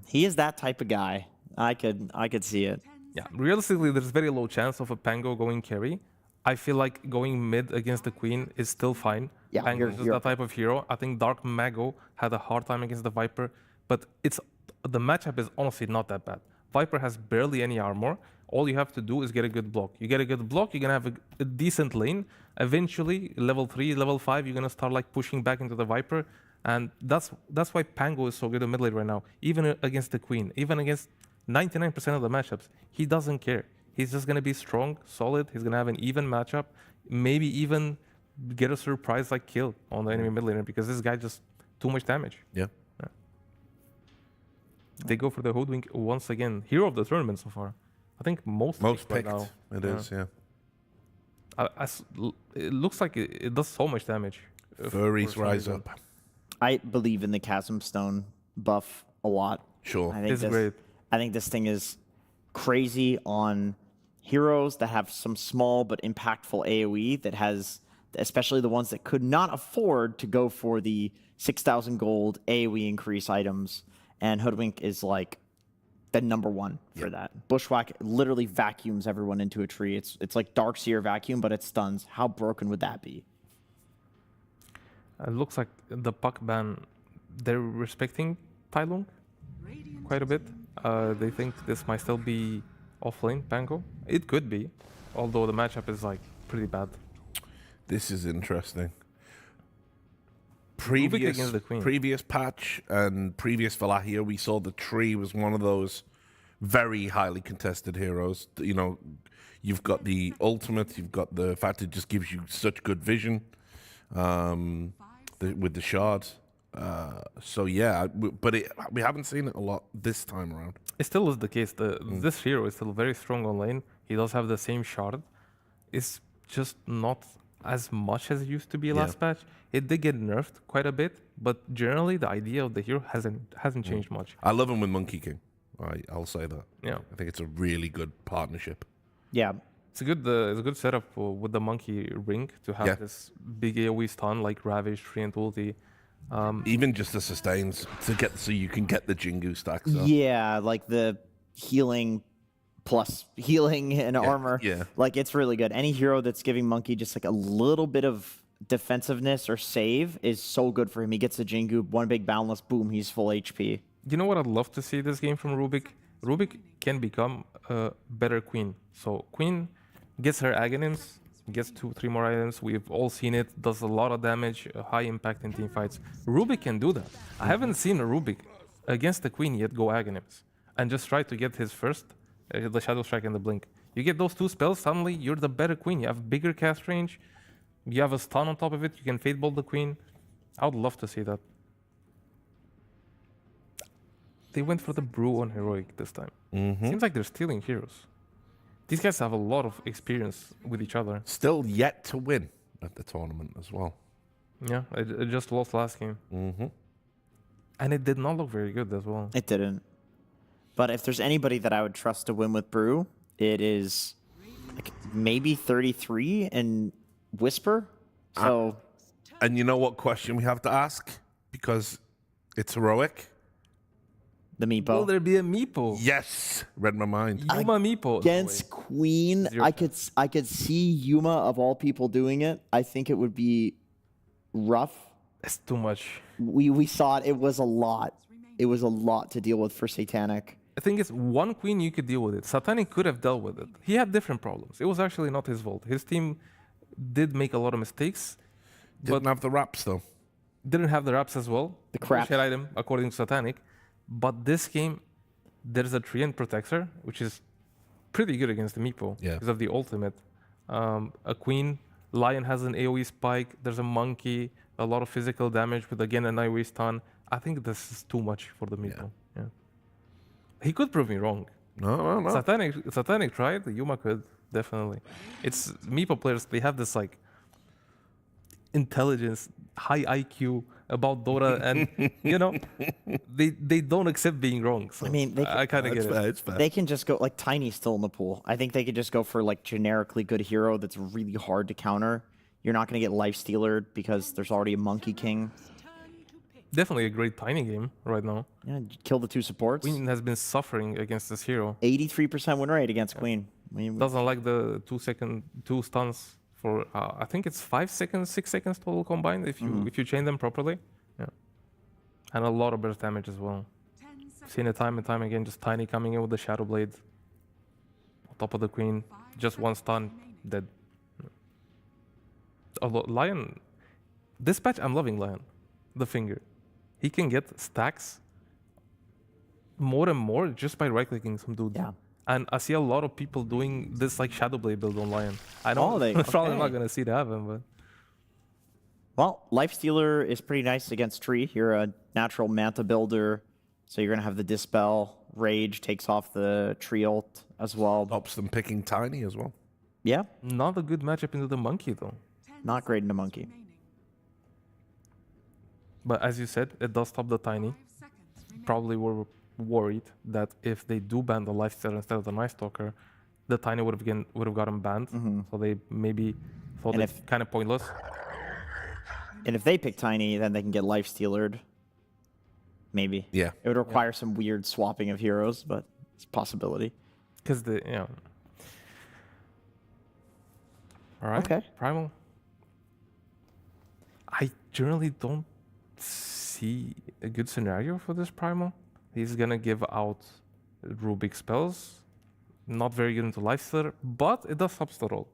Speaker 6: He is that type of guy. I could see it.
Speaker 7: Yeah, realistically, there's very low chance of a Pango going carry. I feel like going mid against the Queen is still fine.
Speaker 6: Yeah,
Speaker 7: Pango is just that type of hero. I think Dark Mago had a hard time against the Viper, but the matchup is honestly not that bad. Viper has barely any armor. All you have to do is get a good block. You get a good block, you're gonna have a decent lane. Eventually, level 3, level 5, you're gonna start like pushing back into the Viper, and that's why Pango is so good in mid lane right now. Even against the Queen, even against 99% of the matchups, he doesn't care. He's just gonna be strong, solid. He's gonna have an even matchup, maybe even get a surprise like kill on the enemy mid laner because this guy just too much damage.
Speaker 5: Yeah.
Speaker 7: They go for the Hoodwink once again. Hero of the tournament so far. I think most
Speaker 5: picked
Speaker 7: right now.
Speaker 5: It is, yeah.
Speaker 7: It looks like it does so much damage.
Speaker 5: Furries rise up.
Speaker 6: I believe in the Chasm Stone buff a lot.
Speaker 5: Sure.
Speaker 7: It's great.
Speaker 6: I think this thing is crazy on heroes that have some small but impactful AoE that has, especially the ones that could not afford to go for the 6,000 gold AoE increase items. And Hoodwink is like the #1 for that. Bushwhack literally vacuums everyone into a tree. It's like Darkseer vacuum, but it stuns. How broken would that be?
Speaker 7: It looks like the puck ban, they're respecting Tai Lung quite a bit. They think this might still be offlane Pango. It could be, although the matchup is like pretty bad.
Speaker 5: This is interesting. Previous patch and previous Wallachia, we saw the tree was one of those very highly contested heroes. You know, you've got the ultimate, you've got the fact it just gives you such good vision with the shard. So yeah, but we haven't seen it a lot this time around.
Speaker 7: It still is the case. This hero is still very strong on lane. He does have the same shard. It's just not as much as it used to be last patch. It did get nerfed quite a bit, but generally the idea of the hero hasn't changed much.
Speaker 5: I love him with Monkey King. I'll say that.
Speaker 7: Yeah,
Speaker 5: I think it's a really good partnership.
Speaker 6: Yeah,
Speaker 7: it's a good setup with the Monkey Ring to have this big AoE stun like Ravage, Tree, and Ulti.
Speaker 5: Even just the sustains so you can get the Jingu stacks up.
Speaker 6: Yeah, like the healing plus healing and armor.
Speaker 5: Yeah.
Speaker 6: Like, it's really good. Any hero that's giving Monkey just like a little bit of defensiveness or save is so good for him. He gets the Jingu, one big boundless, boom, he's full HP.
Speaker 7: You know what I'd love to see this game from Rubik? Rubik can become a better Queen. So Queen gets her Aghanims, gets 2-3 more items. We've all seen it, does a lot of damage, high impact in team fights. Rubik can do that. I haven't seen a Rubik against the Queen yet go Aghanims and just try to get his first, the Shadow Strike and the Blink. You get those two spells, suddenly you're the better Queen. You have bigger cast range, You have a stun on top of it. You can fade bolt the queen. I would love to see that. They went for the brew on heroic this time. Seems like they're stealing heroes. These guys have a lot of experience with each other.
Speaker 5: Still yet to win at the tournament as well.
Speaker 7: Yeah, it just lost last game. And it did not look very good as well.
Speaker 6: It didn't. But if there's anybody that I would trust to win with Brew, it is like maybe 33 and Whisper. So,
Speaker 5: and you know what question we have to ask? Because it's heroic.
Speaker 6: The Meepo.
Speaker 7: Will there be a Meepo?
Speaker 5: Yes, read my mind.
Speaker 7: Yuma Meepo.
Speaker 6: Against Queen, I could see Yuma of all people doing it. I think it would be rough.
Speaker 7: It's too much.
Speaker 6: We saw it. It was a lot. It was a lot to deal with for Satanic.
Speaker 7: I think it's one queen you could deal with it. Satanic could have dealt with it. He had different problems. It was actually not his fault. His team did make a lot of mistakes.
Speaker 5: Didn't have the wraps though.
Speaker 7: Didn't have the wraps as well.
Speaker 6: The crap.
Speaker 7: Bullshit item according to Satanic. But this game, there's a Treant Protector, which is pretty good against the Meepo because of the ultimate. A queen, Lion has an AoE spike. There's a monkey, a lot of physical damage with again an AoE stun. I think this is too much for the Meepo. Yeah. He could prove me wrong.
Speaker 5: No.
Speaker 7: Satanic tried. Yuma could definitely. It's Meepo players. They have this like intelligence, high IQ about Dota, and you know they don't accept being wrong. So
Speaker 6: I mean,
Speaker 7: I kind of get it.
Speaker 5: It's fair.
Speaker 6: They can just go like Tiny's still in the pool. I think they could just go for like generically good hero that's really hard to counter. You're not going to get Lifestealer because there's already a Monkey King.
Speaker 7: Definitely a great Tiny game right now.
Speaker 6: Yeah, kill the two supports.
Speaker 7: Queen has been suffering against this hero.
Speaker 6: 83% win rate against Queen.
Speaker 7: Doesn't like the 2 stuns for I think it's 5 seconds, 6 seconds total combined if you chain them properly. Yeah, and a lot of burst damage as well. Seen it time and time again. Just Tiny coming in with the Shadow Blade on top of the Queen. Just one stun, dead. Lion, this patch I'm loving Lion, the finger. He can get stacks more and more just by right-clicking some dudes.
Speaker 6: Yeah.
Speaker 7: And I see a lot of people doing this like Shadow Blade build on Lion. I know probably not gonna see it happen, but
Speaker 6: well, Lifestealer is pretty nice against Tree. You're a natural Manta builder, so you're gonna have the Dispel. Rage takes off the Tree ult as well.
Speaker 5: Stops them picking Tiny as well.
Speaker 6: Yeah.
Speaker 7: Not a good matchup into the Monkey though.
Speaker 6: Not great into Monkey.
Speaker 7: But as you said, it does stop the Tiny. Probably were worried that if they do ban the Lifestealer instead of the Night Stalker, the Tiny would have gotten banned. So they maybe thought it's kind of pointless.
Speaker 6: And if they pick Tiny, then they can get Lifestealered. Maybe.
Speaker 5: Yeah.
Speaker 6: It would require some weird swapping of heroes, but it's a possibility.
Speaker 7: Because all right.
Speaker 6: Okay.
Speaker 7: Primal. I generally don't see a good scenario for this Primal. He's gonna give out Rubik spells. Not very good into Lifestealer, but it does stop the roll.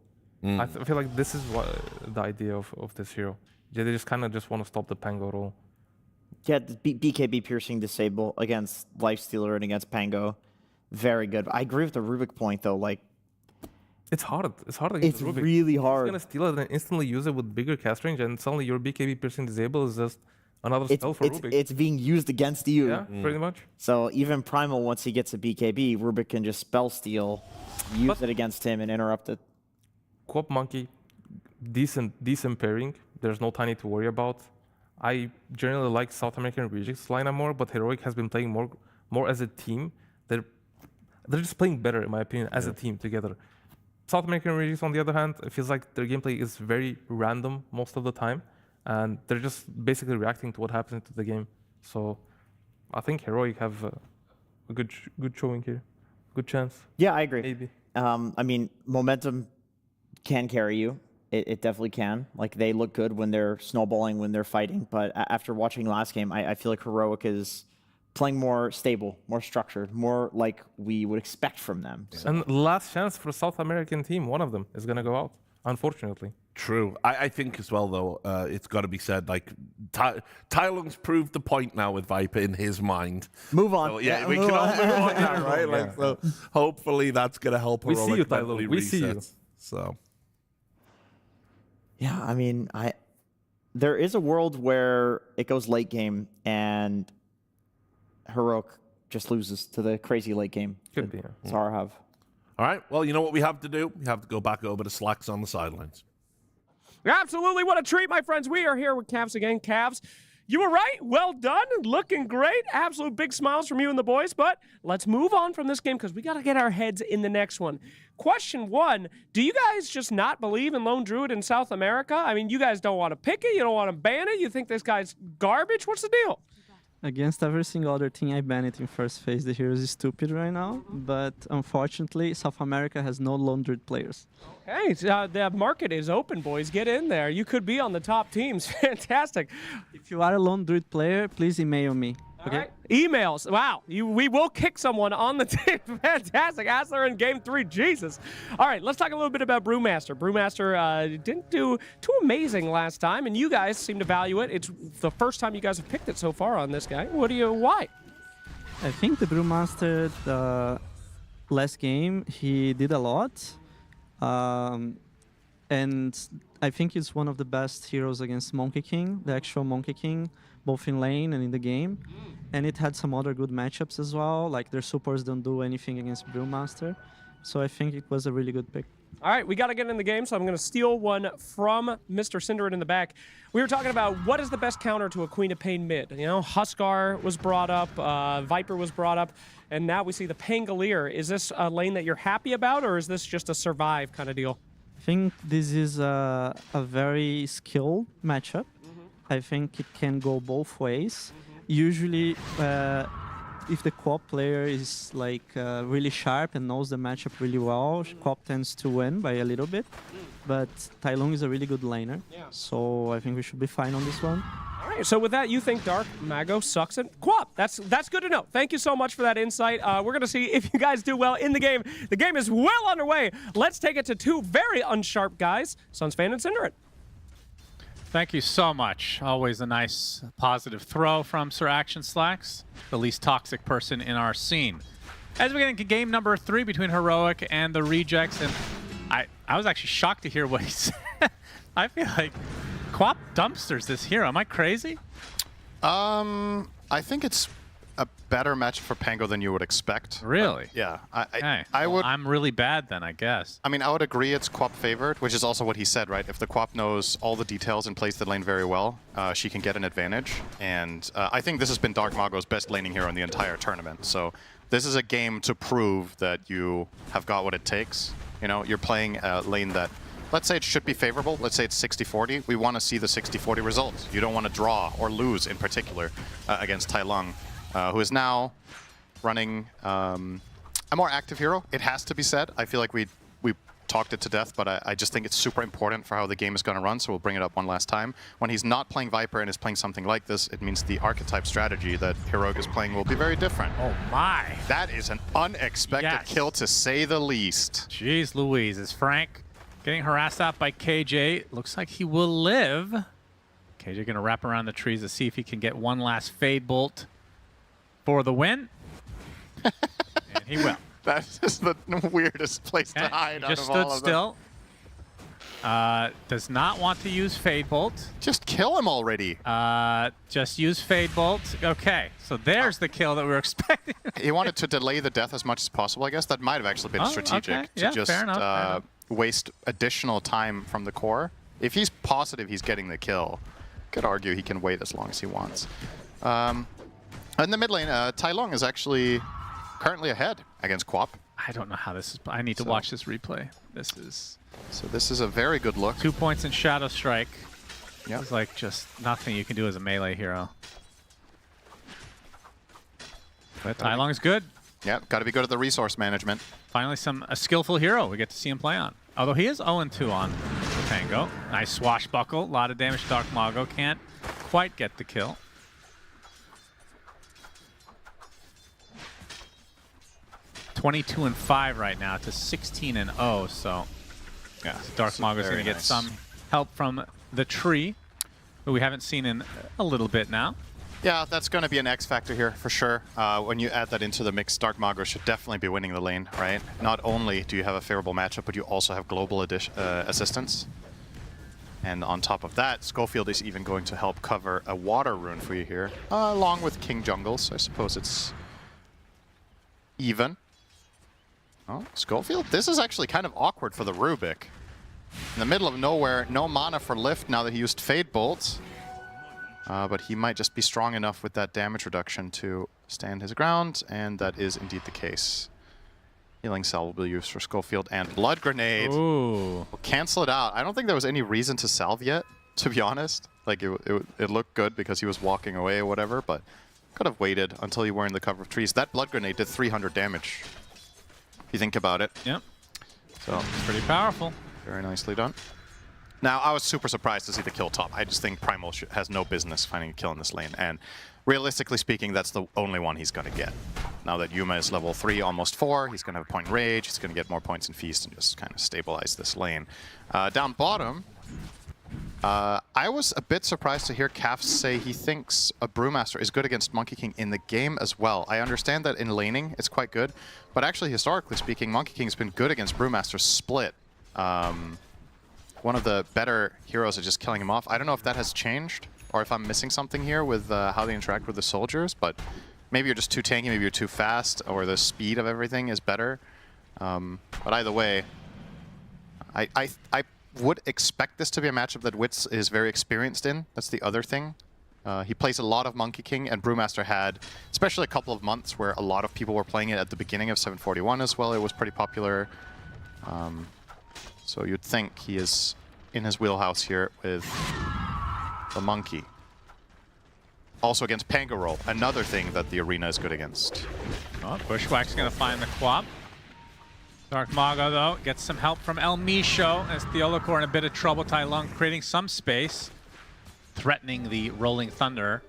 Speaker 7: I feel like this is the idea of this hero. They just kind of want to stop the Pango roll.
Speaker 6: Yeah, BKB Piercing Disable against Lifestealer and against Pango. Very good. I agree with the Rubik point, though. Like,
Speaker 7: it's hard. It's hard against Rubik.
Speaker 6: It's really hard.
Speaker 7: He's going to steal it and instantly use it with bigger cast range, and suddenly your BKB Piercing Disable is just another spell for Rubik.
Speaker 6: It's being used against you.
Speaker 7: Yeah, pretty much.
Speaker 6: So even Primal, once he gets a BKB, Rubik can just spell steal, use it against him, and interrupt it.
Speaker 7: Co-op Monkey, decent pairing. There's no Tiny to worry about. I generally like South American Rejects lineup more, but Heroic has been playing more as a team. They're just playing better, in my opinion, as a team together. South American Rejects, on the other hand, it feels like their gameplay is very random most of the time, and they're just basically reacting to what happens to the game. So I think Heroic have a good showing here, good chance.
Speaker 6: Yeah, I agree.
Speaker 7: Maybe.
Speaker 6: I mean, momentum can carry you. It definitely can. Like, they look good when they're snowballing, when they're fighting. But after watching last game, I feel like Heroic is playing more stable, more structured, more like we would expect from them. So.
Speaker 7: And last chance for South American team, one of them is going to go out, unfortunately.
Speaker 5: True. I think as well, though, it's got to be said, like, Tai Lung's proved the point now with Viper in his mind.
Speaker 6: Move on.
Speaker 5: So, yeah, we can all move on now, right? Like, so hopefully that's going to help Heroic.
Speaker 7: We see you, Tai Lung. We see you.
Speaker 5: So.
Speaker 6: Yeah, I mean, there is a world where it goes late game and Heroic just loses to the crazy late game.
Speaker 7: Could be.
Speaker 6: Zara have.
Speaker 5: All right. Well, you know what we have to do? We have to go back over to Slacks on the sidelines.
Speaker 9: Absolutely. What a treat, my friends. We are here with Cavs again. Cavs, you were right. Well done. Looking great. Absolute big smiles from you and the boys. But let's move on from this game because we got to get our heads in the next one. Question 1, do you guys just not believe in Lone Druid in South America? I mean, you guys don't want to pick it. You don't want to ban it. You think this guy's garbage? What's the deal?
Speaker 11: Against every single other team, I ban it in first phase. The heroes is stupid right now, but unfortunately, South America has no Lone Druid players.
Speaker 9: Okay, so, the market is open, boys. Get in there. You could be on the top teams. Fantastic.
Speaker 11: If you are a Lone Druid player, please email me. Okay.
Speaker 9: Right. Emails. Wow. We will kick someone on the team. Fantastic. Asler in game 3. Jesus. All right, let's talk a little bit about Brewmaster. Brewmaster didn't do too amazing last time, and you guys seem to value it. It's the first time you guys have picked it so far on this guy. Why?
Speaker 11: I think the Brewmaster, last game, he did a lot. And I think it's one of the best heroes against Monkey King, the actual Monkey King, both in lane and in the game. And it had some other good matchups as well, like their supports don't do anything against Brewmaster. So I think it was a really good pick.
Speaker 9: All right, we got to get in the game, so I'm going to steal one from Mr. Cinderin in the back. We were talking about what is the best counter to a Queen of Pain mid. You know, Huskar was brought up, Viper was brought up, and now we see the Pangolier. Is this a lane that you're happy about, or is this just a survive kind of deal?
Speaker 11: I think this is a very skilled matchup. I think it can go both ways. Usually, if the co-op player is like really sharp and knows the matchup really well, co-op tends to win by a little bit. But Tai Lung is a really good laner, so I think we should be fine on this one.
Speaker 9: All right, so with that, you think Dark Mago sucks at co-op. That's good to know. Thank you so much for that insight. We're going to see if you guys do well in the game. The game is well underway. Let's take it to two very unsharp guys, Sunsfan and Cinderin.
Speaker 2: Thank you so much. Always a nice positive throw from Sir Action Slacks, the least toxic person in our scene. As we get into game number 3 between Heroic and the Rejects, and I was actually shocked to hear what he said. I feel like co-op dumpsters this hero. Am I crazy?
Speaker 1: I think it's a better match for Pango than you would expect.
Speaker 2: Really?
Speaker 1: Yeah.
Speaker 2: I'm really bad then, I guess.
Speaker 1: I mean, I would agree it's Quap favored, which is also what he said, right? If the Quap knows all the details and plays the lane very well, she can get an advantage. And I think this has been Dark Mago's best laning hero in the entire tournament. So this is a game to prove that you have got what it takes. You know, you're playing a lane that, let's say it should be favorable. Let's say it's 60-40. We want to see the 60-40 results. You don't want to draw or lose in particular against Tai Lung, who is now running a more active hero. It has to be said. I feel like we talked it to death, but I just think it's super important for how the game is going to run, so we'll bring it up one last time. When he's not playing Viper and is playing something like this, it means the archetype strategy that Heroic is playing will be very different.
Speaker 2: Oh my!
Speaker 1: That is an unexpected kill, to say the least.
Speaker 2: Jeez Louise, is Frank getting harassed out by KJ? Looks like he will live. KJ gonna wrap around the trees to see if he can get one last Fade Bolt for the win. And he will.
Speaker 1: That is the weirdest place to hide out of all of them.
Speaker 2: Just stood still. Does not want to use Fade Bolt.
Speaker 1: Just kill him already.
Speaker 2: Just use Fade Bolt. Okay, so there's the kill that we were expecting.
Speaker 1: He wanted to delay the death as much as possible, I guess. That might have actually been strategic to just
Speaker 2: fair enough.
Speaker 1: waste additional time from the core. If he's positive he's getting the kill, could argue he can wait as long as he wants. In the mid lane, Tai Lung is actually currently ahead against Quap.
Speaker 2: I don't know how this is. I need to watch this replay.
Speaker 1: So this is a very good look.
Speaker 2: 2 points in Shadow Strike.
Speaker 1: Yeah.
Speaker 2: It's like just nothing you can do as a melee hero. But Tai Lung is good.
Speaker 1: Yeah, got to be good at the resource management.
Speaker 2: Finally, a skillful hero we get to see him play on. Although he is 0-2 on Tango. Nice swashbuckle. A lot of damage to Dark Mago. Can't quite get the kill. (22-5) right now to 16-0. So yeah, Dark Mago is going to get some help from the tree, who we haven't seen in a little bit now.
Speaker 1: Yeah, that's going to be an X factor here for sure. When you add that into the mix, Dark Mago should definitely be winning the lane, right? Not only do you have a favorable matchup, but you also have global assistance. And on top of that, Schofield is even going to help cover a water rune for you here, along with King Jungle, so I suppose it's even. Oh, Schofield, this is actually kind of awkward for the Rubik. In the middle of nowhere, no mana for lift now that he used Fade Bolt. But he might just be strong enough with that damage reduction to stand his ground, and that is indeed the case. Healing Cell will be used for Schofield, and Blood Grenade.
Speaker 2: Ooh.
Speaker 1: We'll cancel it out. I don't think there was any reason to salve yet, to be honest. Like, it looked good because he was walking away or whatever, but could have waited until you were in the cover of trees. That Blood Grenade did 300 damage, if you think about it.
Speaker 2: Yep.
Speaker 1: So
Speaker 2: pretty powerful.
Speaker 1: Very nicely done. Now, I was super surprised to see the kill top. I just think Primal has no business finding a kill in this lane. And realistically speaking, that's the only one he's going to get. Now that Yuma is level 3, almost 4, he's going to have a point in Rage. He's going to get more points in Feast and just kind of stabilize this lane. Down bottom, I was a bit surprised to hear Kaf say he thinks a Brewmaster is good against Monkey King in the game as well. I understand that in laning it's quite good, but actually, historically speaking, Monkey King's been good against Brewmaster split. One of the better heroes is just killing him off. I don't know if that has changed or if I'm missing something here with how they interact with the soldiers, but maybe you're just too tanky, maybe you're too fast, or the speed of everything is better. But either way, I would expect this to be a matchup that Wits is very experienced in. That's the other thing. He plays a lot of Monkey King, and Brewmaster had, especially a couple of months where a lot of people were playing it at the beginning of 741 as well. It was pretty popular. So you'd think he is in his wheelhouse here with the Monkey. Also against Pango Roll, another thing that the arena is good against.
Speaker 2: Oh, Bushwhack's going to find the Quap. Dark Mago, though, gets some help from El Misho as Theolocor in a bit of trouble. Tai Lung creating some space, threatening the Rolling Thunder.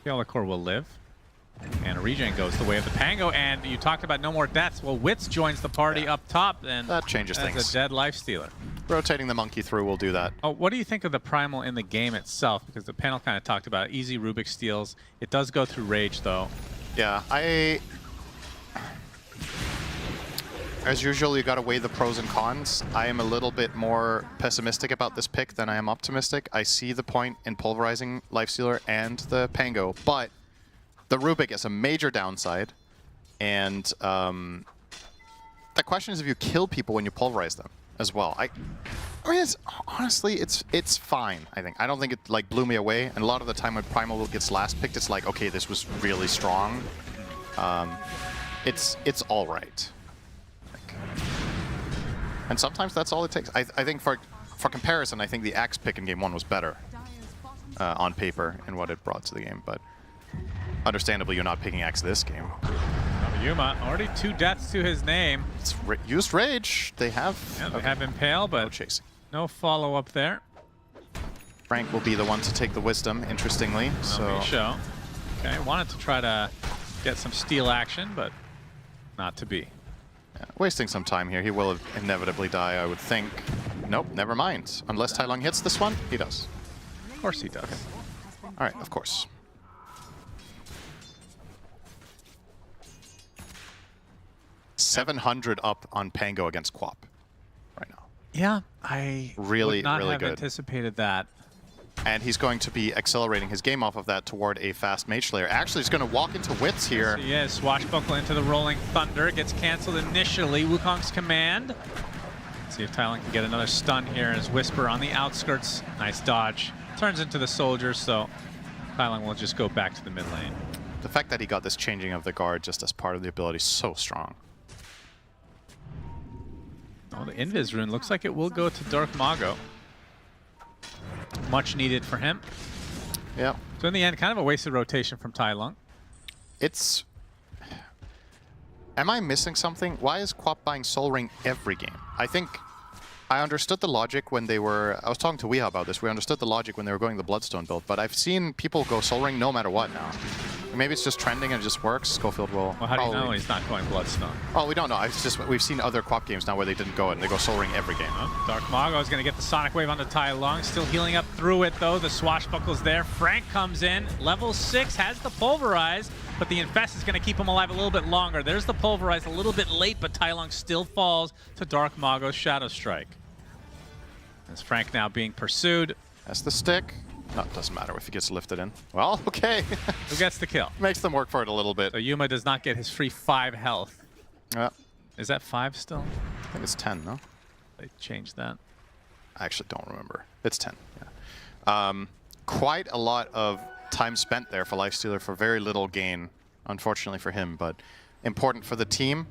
Speaker 2: Theolocor will live. And a regen goes the way of the Pango, and you talked about no more deaths. Well, Wits joins the party up top, and
Speaker 1: that changes things.
Speaker 2: As a dead life stealer.
Speaker 1: Rotating the Monkey through will do that.
Speaker 2: Oh, what do you think of the Primal in the game itself? Because the panel kind of talked about easy Rubik steals. It does go through Rage, though.
Speaker 1: Yeah, as usual, you got to weigh the pros and cons. I am a little bit more pessimistic about this pick than I am optimistic. I see the point in pulverizing Lifestealer and the Pango, but the Rubik is a major downside, and the question is if you kill people when you pulverize them as well. I mean, honestly, it's fine, I think. I don't think it like blew me away, and a lot of the time when Primal gets last picked, it's like, okay, this was really strong. It's all right. And sometimes that's all it takes. I think for comparison, I think the Axe pick in Game 1 was better on paper in what it brought to the game, but understandably, you're not picking Axe this game.
Speaker 2: Yuma, already 2 deaths to his name.
Speaker 1: It's used Rage. They have...
Speaker 2: Yeah, they have Impale, but
Speaker 1: no chasing.
Speaker 2: No follow-up there.
Speaker 1: Frank will be the one to take the Wisdom, interestingly.
Speaker 2: Show. Okay, wanted to try to get some steal action, but not to be.
Speaker 1: Yeah, wasting some time here. He will inevitably die, I would think. Nope, never mind. Unless Tai Lung hits this one, he does.
Speaker 2: Of course he does.
Speaker 1: Okay. All right, of course. $700 up on Pango against Quap right now.
Speaker 2: Yeah, I
Speaker 1: really,
Speaker 2: would not
Speaker 1: really
Speaker 2: have
Speaker 1: good.
Speaker 2: Anticipated that.
Speaker 1: And he's going to be accelerating his game off of that toward a fast Mage Slayer. Actually, he's going to walk into Wits here.
Speaker 2: Yes, Swashbuckle into the Rolling Thunder. Gets canceled initially. Wukong's command. Let's see if Tai Lung can get another stun here as Whisper on the outskirts. Nice dodge. Turns into the soldiers, so Tai Lung will just go back to the mid lane.
Speaker 1: The fact that he got this changing of the guard just as part of the ability is so strong.
Speaker 2: Oh, the Invis rune looks like it will go to Dark Mago. Much needed for him.
Speaker 1: Yeah.
Speaker 2: So in the end, kind of a wasted rotation from Tai Lung.
Speaker 1: It's... Am I missing something? Why is Quap buying Soul Ring every game? I think I understood the logic when they were... I was talking to Weeha about this. We understood the logic when they were going the Bloodstone build, but I've seen people go Soul Ring no matter what now. Maybe it's just trending and it just works. Schofield will...
Speaker 2: Well, how do you know he's not going Bloodstone?
Speaker 1: Oh, we don't know. It's just we've seen other Quap games now where they didn't go it and they go Soul Ring every game.
Speaker 2: Oh, Dark Mago is going to get the Sonic Wave onto Tai Lung. Still healing up through it, though. The Swashbuckle's there. Frank comes in. Level 6 has the Pulverize, but the Infest is going to keep him alive a little bit longer. There's the Pulverize a little bit late, but Tai Lung still falls to Dark Mago's Shadow Strike. As Frank now being pursued.
Speaker 1: That's the stick. No, it doesn't matter if he gets lifted in. Well, okay.
Speaker 2: Who gets the kill?
Speaker 1: Makes them work for it a little bit.
Speaker 2: So Yuma does not get his free 5 health.
Speaker 1: Yeah.
Speaker 2: Is that 5 still?
Speaker 1: I think it's 10, no?
Speaker 2: They changed that.
Speaker 1: I actually don't remember. It's 10, yeah. Quite a lot of time spent there for Lifestealer for very little gain, unfortunately for him, but important for the team.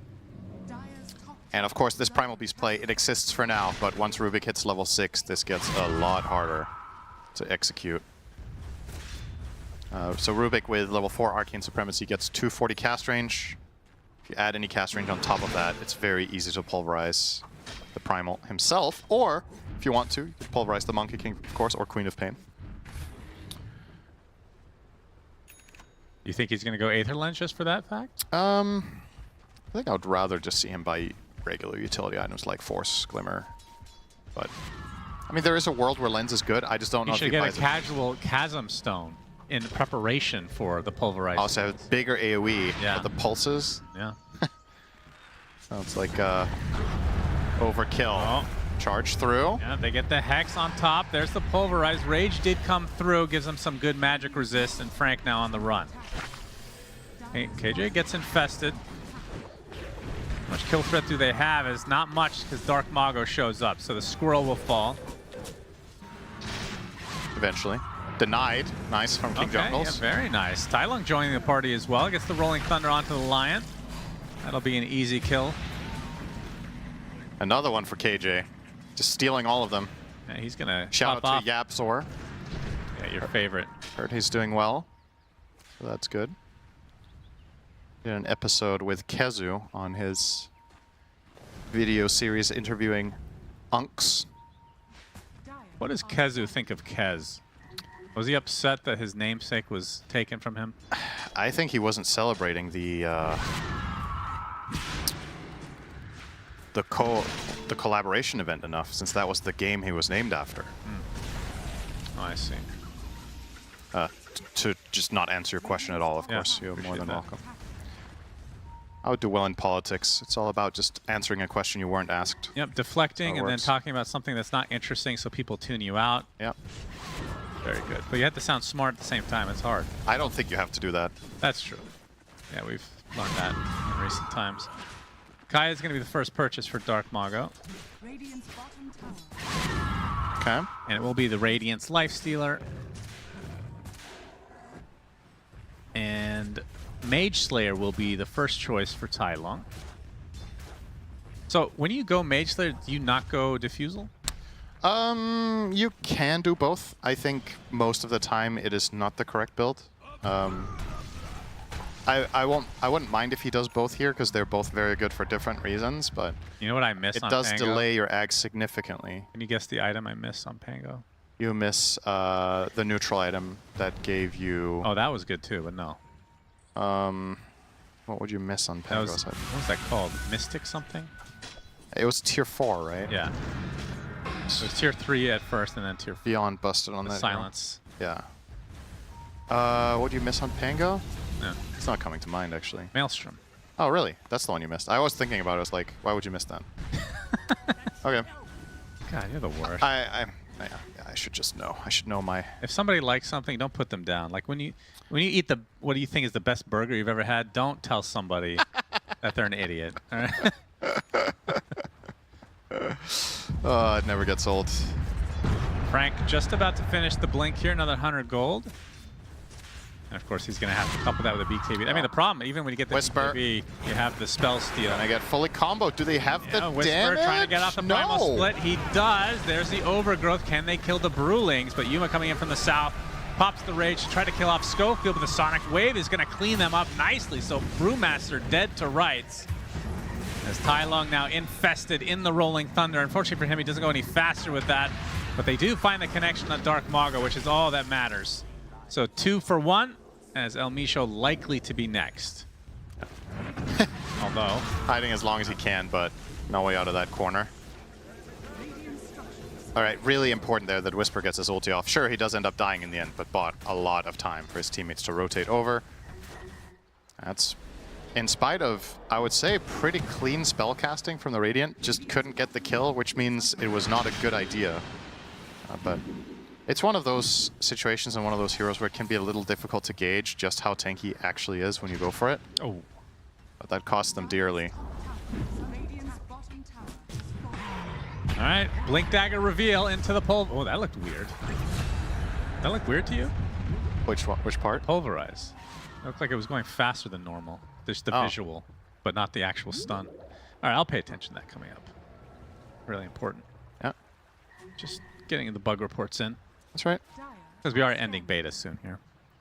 Speaker 1: And of course, this Primal Beast play, it exists for now, but once Rubik hits level 6, this gets a lot harder to execute. So Rubik with level 4 Arcane Supremacy gets 240 cast range. If you add any cast range on top of that, it's very easy to pulverize the Primal himself, or if you want to, you can pulverize the Monkey King, of course, or Queen of Pain.
Speaker 2: You think he's going to go Aether Lens just for that fact?
Speaker 1: I think I would rather just see him buy regular utility items like Force, Glimmer. But, I mean, there is a world where Lens is good. I just don't know if he
Speaker 2: should get
Speaker 1: buys
Speaker 2: a casual Chasm Stone in preparation for the Pulverize.
Speaker 1: Also have bigger AoE with the pulses.
Speaker 2: Yeah.
Speaker 1: Sounds like overkill.
Speaker 2: Oh.
Speaker 1: Charge through.
Speaker 2: Yeah, they get the Hex on top. There's the Pulverize. Rage did come through, gives them some good magic resist, and Frank now on the run. Hey, KJ gets infested. How much kill threat do they have? Is not much because Dark Mago shows up, so the squirrel will fall.
Speaker 1: Eventually. Denied. Nice from King Jungles.
Speaker 2: Yeah, very nice. Tylung joining the party as well. Gets the Rolling Thunder onto the Lion. That'll be an easy kill.
Speaker 1: Another one for KJ. Just stealing all of them.
Speaker 2: Yeah, he's gonna
Speaker 1: shout out to Yapzor.
Speaker 2: Yeah, your favorite.
Speaker 1: Heard he's doing well, so that's good. Did an episode with Kezu on his video series interviewing Unks.
Speaker 2: What does Kezu think of Kez? Was he upset that his namesake was taken from him?
Speaker 1: I think he wasn't celebrating the collaboration event enough, since that was the game he was named after.
Speaker 2: Oh, I see.
Speaker 1: To just not answer your question at all, of course, you're more than welcome. I would do well in politics. It's all about just answering a question you weren't asked.
Speaker 2: Yep, deflecting and then talking about something that's not interesting so people tune you out.
Speaker 1: Yep.
Speaker 2: Very good. But you have to sound smart at the same time. It's hard.
Speaker 1: I don't think you have to do that.
Speaker 2: That's true. Yeah, we've learned that in recent times. Kaya is going to be the first purchase for Dark Mago.
Speaker 1: Okay.
Speaker 2: And it will be the Radiance Lifestealer. And Mage Slayer will be the first choice for Tylung. So when you go Mage Slayer, do you not go Diffusal?
Speaker 1: You can do both. I think most of the time it is not the correct build. I wouldn't mind if he does both here because they're both very good for different reasons, but
Speaker 2: you know what I miss
Speaker 1: it
Speaker 2: on
Speaker 1: does
Speaker 2: Pango?
Speaker 1: delay your ag significantly.
Speaker 2: Can you guess the item I miss on Pango?
Speaker 1: You miss the neutral item that gave you...
Speaker 2: Oh, that was good too, but no.
Speaker 1: What would you miss on Pango?
Speaker 2: What was that called? Mystic something?
Speaker 1: It was tier 4, right?
Speaker 2: Yeah. It was tier 3 at first and then tier 4.
Speaker 1: Beyond busted on that.
Speaker 2: Silence.
Speaker 1: Yeah. What do you miss on Pango?
Speaker 2: Yeah.
Speaker 1: It's not coming to mind, actually.
Speaker 2: Maelstrom.
Speaker 1: Oh, really? That's the one you missed. I was thinking about it. I was like, why would you miss that? Okay.
Speaker 2: God, you're the worst.
Speaker 1: I should just know. I should know my...
Speaker 2: If somebody likes something, don't put them down. Like when you eat the, what do you think is the best burger you've ever had? Don't tell somebody that they're an idiot. All right?
Speaker 1: Oh, it never gets old.
Speaker 2: Frank just about to finish the blink here, another 100 gold. And of course, he's going to have to couple that with a BKB. I mean, the problem, even when you get the
Speaker 1: Whisper.
Speaker 2: BKB, you have the spell steal.
Speaker 1: And I get fully combo. Do they have the
Speaker 2: Whisper
Speaker 1: damage?
Speaker 2: trying to get off the primal split. He does. There's the overgrowth. Can they kill the Brewlings? But Yuma coming in from the south. Pops the rage to try to kill off Schofield, but the Sonic Wave is going to clean them up nicely. So Brewmaster dead to rights. As Tylung now infested in the Rolling Thunder. Unfortunately for him, he doesn't go any faster with that. But they do find the connection on Dark Mago, which is all that matters. So 2 for 1, as El Micho likely to be next. Although...
Speaker 1: hiding as long as he can, but no way out of that corner. All right, really important there that Whisper gets his ulti off. Sure, he does end up dying in the end, but bought a lot of time for his teammates to rotate over. That's... in spite of, I would say, pretty clean spell casting from the Radiant, just couldn't get the kill, which means it was not a good idea But it's one of those situations and one of those heroes where it can be a little difficult to gauge just how tanky actually is when you go for it.
Speaker 2: Oh.
Speaker 1: But that costs them dearly.
Speaker 2: All right, Blink Dagger reveal into the Oh, that looked weird. That looked weird to you?
Speaker 1: Which one? Which part?
Speaker 2: Pulverize. It looked like it was going faster than normal. Just the visual, but not the actual stun. All right, I'll pay attention to that coming up. Really important.
Speaker 1: Yeah.
Speaker 2: Just getting the bug reports in.
Speaker 1: That's right.
Speaker 2: Because we are ending beta soon here.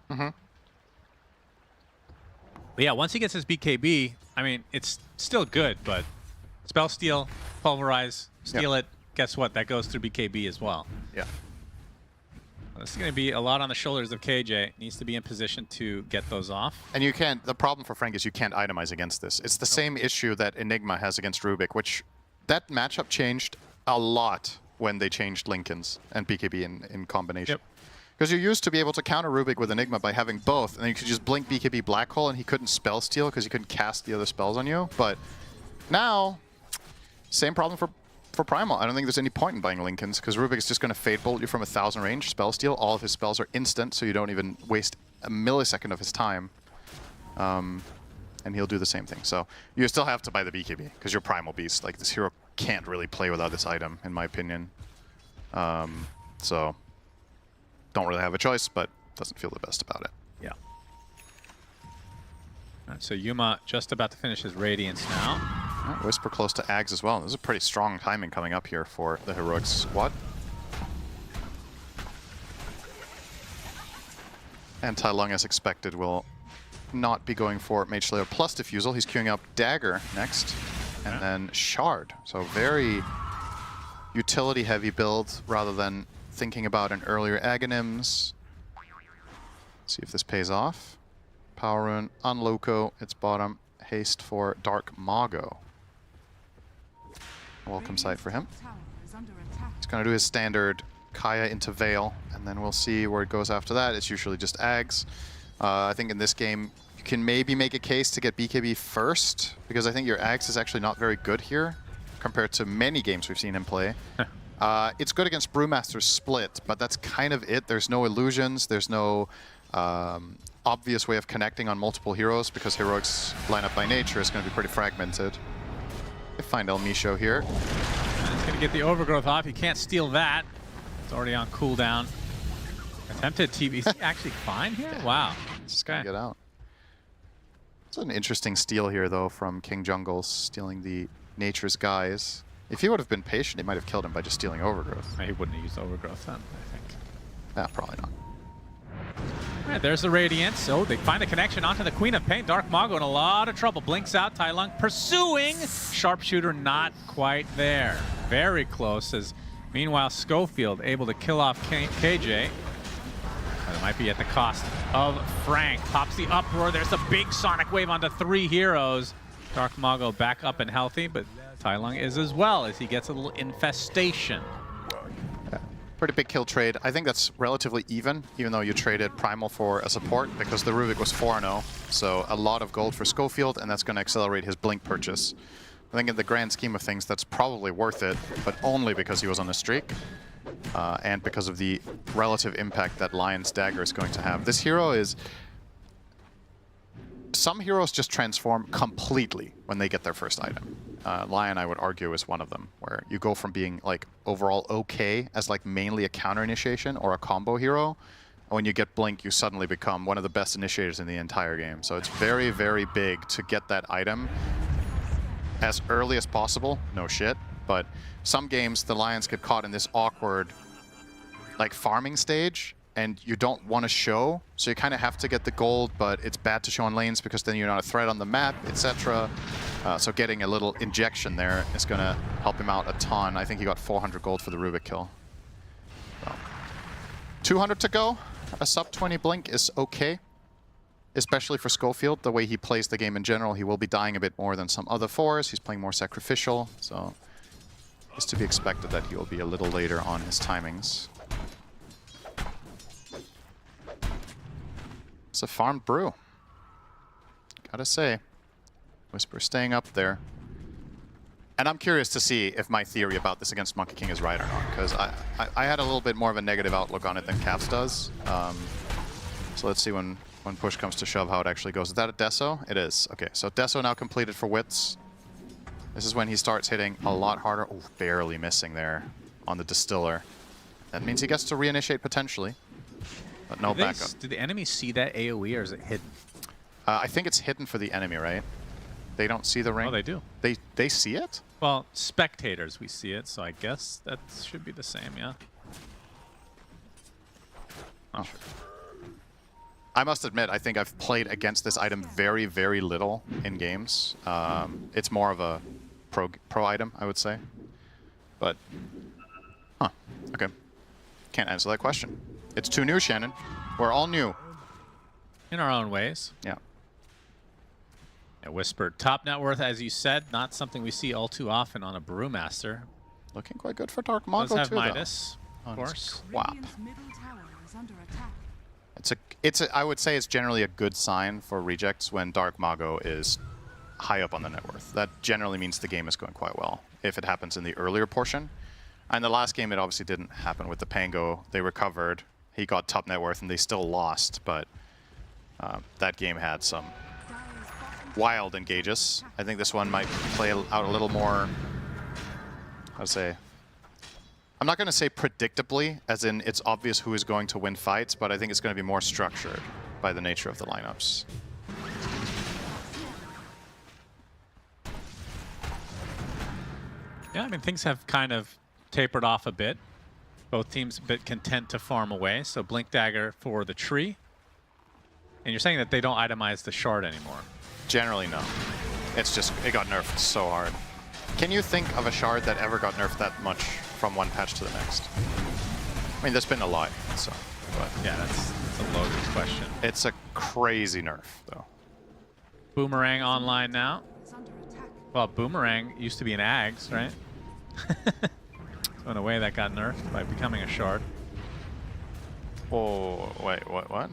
Speaker 1: Mm-hmm.
Speaker 2: But yeah, once he gets his BKB, I mean, it's still good, but spell steal, pulverize, steal it. Guess what? That goes through BKB as well.
Speaker 1: Yeah.
Speaker 2: This is going to be a lot on the shoulders of KJ. Needs to be in position to get those off.
Speaker 1: And you can't, the problem for Frank is you can't itemize against this. It's the same issue that Enigma has against Rubik, which that matchup changed a lot when they changed Lincolns and BKB in combination. Because you used to be able to counter Rubik with Enigma by having both, and then you could just blink BKB Black Hole and he couldn't spell steal because he couldn't cast the other spells on you. But now, same problem for Primal. I don't think there's any point in buying Lincolns because Rubik is just going to Fade Bolt you from 1,000 range, spell steal. All of his spells are instant, so you don't even waste a millisecond of his time. And he'll do the same thing. So you still have to buy the BKB because you're Primal Beast. Like, this hero can't really play without this item, in my opinion. So don't really have a choice, but doesn't feel the best about it.
Speaker 2: Yeah. All right, so Yuma just about to finish his Radiance now.
Speaker 1: Right, Whisper close to Ags as well. This is a pretty strong timing coming up here for the Heroics squad. And Tai Lung, as expected, will not be going for Mage Slayer plus Diffusal. He's queuing up Dagger next, and then Shard. So very utility-heavy build rather than thinking about an earlier Aghanims. See if this pays off. Power Rune, Unloco, its bottom. Haste for Dark Mago. Welcome sight for him. He's going to do his standard Kaya into Veil, and then we'll see where it goes after that. It's usually just Ags. I think in this game, you can maybe make a case to get BKB first, because I think your Ags is actually not very good here, compared to many games we've seen him play. It's good against Brewmaster's Split, but that's kind of it. There's no illusions, there's no obvious way of connecting on multiple heroes, because Heroics lineup by nature is going to be pretty fragmented. They find El Misho here.
Speaker 2: And he's going to get the Overgrowth off. He can't steal that. It's already on cooldown. Attempted TB. Is he actually fine here?
Speaker 1: Yeah.
Speaker 2: Wow.
Speaker 1: Just gonna get out. It's an interesting steal here, though, from King Jungles, stealing the Nature's Guise. If he would have been patient, he might have killed him by just stealing Overgrowth.
Speaker 2: He wouldn't have used Overgrowth then, I think.
Speaker 1: Yeah, probably not.
Speaker 2: All right, there's the Radiance. So they find the connection onto the Queen of Pain. Dark Mago in a lot of trouble. Blinks out. Tai Lung pursuing. Sharpshooter not quite there. Very close. As meanwhile, Schofield able to kill off KJ. But it might be at the cost of Frank. Pops the Uproar. There's a big Sonic Wave onto 3 heroes. Dark Mago back up and healthy, but Tai Lung is as well as he gets a little infestation.
Speaker 1: Pretty big kill trade. I think that's relatively even though you traded Primal for a support, because the Rubik was 4-0. So a lot of gold for Schofield, and that's going to accelerate his Blink purchase. I think in the grand scheme of things, that's probably worth it, but only because he was on a streak. And because of the relative impact that Lion's Dagger is going to have. This hero is... Some heroes just transform completely when they get their first item. Lion, I would argue, is one of them, where you go from being like overall okay as like mainly a counter initiation or a combo hero, and when you get Blink, you suddenly become one of the best initiators in the entire game. So it's very, very big to get that item as early as possible. No shit. But some games, the Lions get caught in this awkward like farming stage, and you don't want to show, so you kind of have to get the gold, but it's bad to show on lanes because then you're not a threat on the map, etc. So getting a little injection there is going to help him out a ton. I think he got 400 gold for the Rubik kill. So, 200 to go. A sub 20 Blink is okay, especially for Schofield. The way he plays the game in general, he will be dying a bit more than some other 4s. He's playing more sacrificial, so it's to be expected that he will be a little later on his timings. It's a farmed brew. Gotta say. Whisper staying up there. And I'm curious to see if my theory about this against Monkey King is right or not, because I had a little bit more of a negative outlook on it than Caps does. So let's see when push comes to shove how it actually goes. Is that a Deso? It is. Okay, so Deso now completed for Wits. This is when he starts hitting a lot harder. Oh, barely missing there on the Distiller. That means he gets to reinitiate potentially, but no backup.
Speaker 2: Do the enemy see that AoE or is it hidden?
Speaker 1: I think it's hidden for the enemy, right? They don't see the ring?
Speaker 2: Oh, they do.
Speaker 1: They see it?
Speaker 2: Well, spectators, we see it, so I guess that should be the same, yeah.
Speaker 1: Oh. I must admit, I think I've played against this item very, very little in games. It's more of a pro item, I would say. But, huh, okay. Can't answer that question. It's too new, Shannon. We're all new.
Speaker 2: In our own ways.
Speaker 1: Yeah.
Speaker 2: Yeah, Whispered. Top net worth, as you said, not something we see all too often on a Brewmaster.
Speaker 1: Looking quite good for Dark Mago,
Speaker 2: does have
Speaker 1: too,
Speaker 2: Midas,
Speaker 1: though.
Speaker 2: of course.
Speaker 1: Wow. I would say it's generally a good sign for rejects when Dark Mago is high up on the net worth. That generally means the game is going quite well, if it happens in the earlier portion. And the last game, it obviously didn't happen with the Pango. They recovered. He got top net worth, and they still lost, but that game had some wild engages. I think this one might play out a little more, how to say, I'm not going to say predictably, as in it's obvious who is going to win fights, but I think it's going to be more structured by the nature of the lineups.
Speaker 2: Yeah, I mean, things have kind of tapered off a bit. Both teams a bit content to farm away, so Blink Dagger for the tree. And you're saying that they don't itemize the shard anymore?
Speaker 1: Generally, no. It's just, it got nerfed so hard. Can you think of a shard that ever got nerfed that much from one patch to the next? I mean, there's been a lot, so. But
Speaker 2: yeah, that's a loaded question.
Speaker 1: It's a crazy nerf, though.
Speaker 2: Boomerang online now. Well, Boomerang used to be an Ags, right? So in a way, that got nerfed by becoming a shard.
Speaker 1: Oh, wait, what?
Speaker 2: What?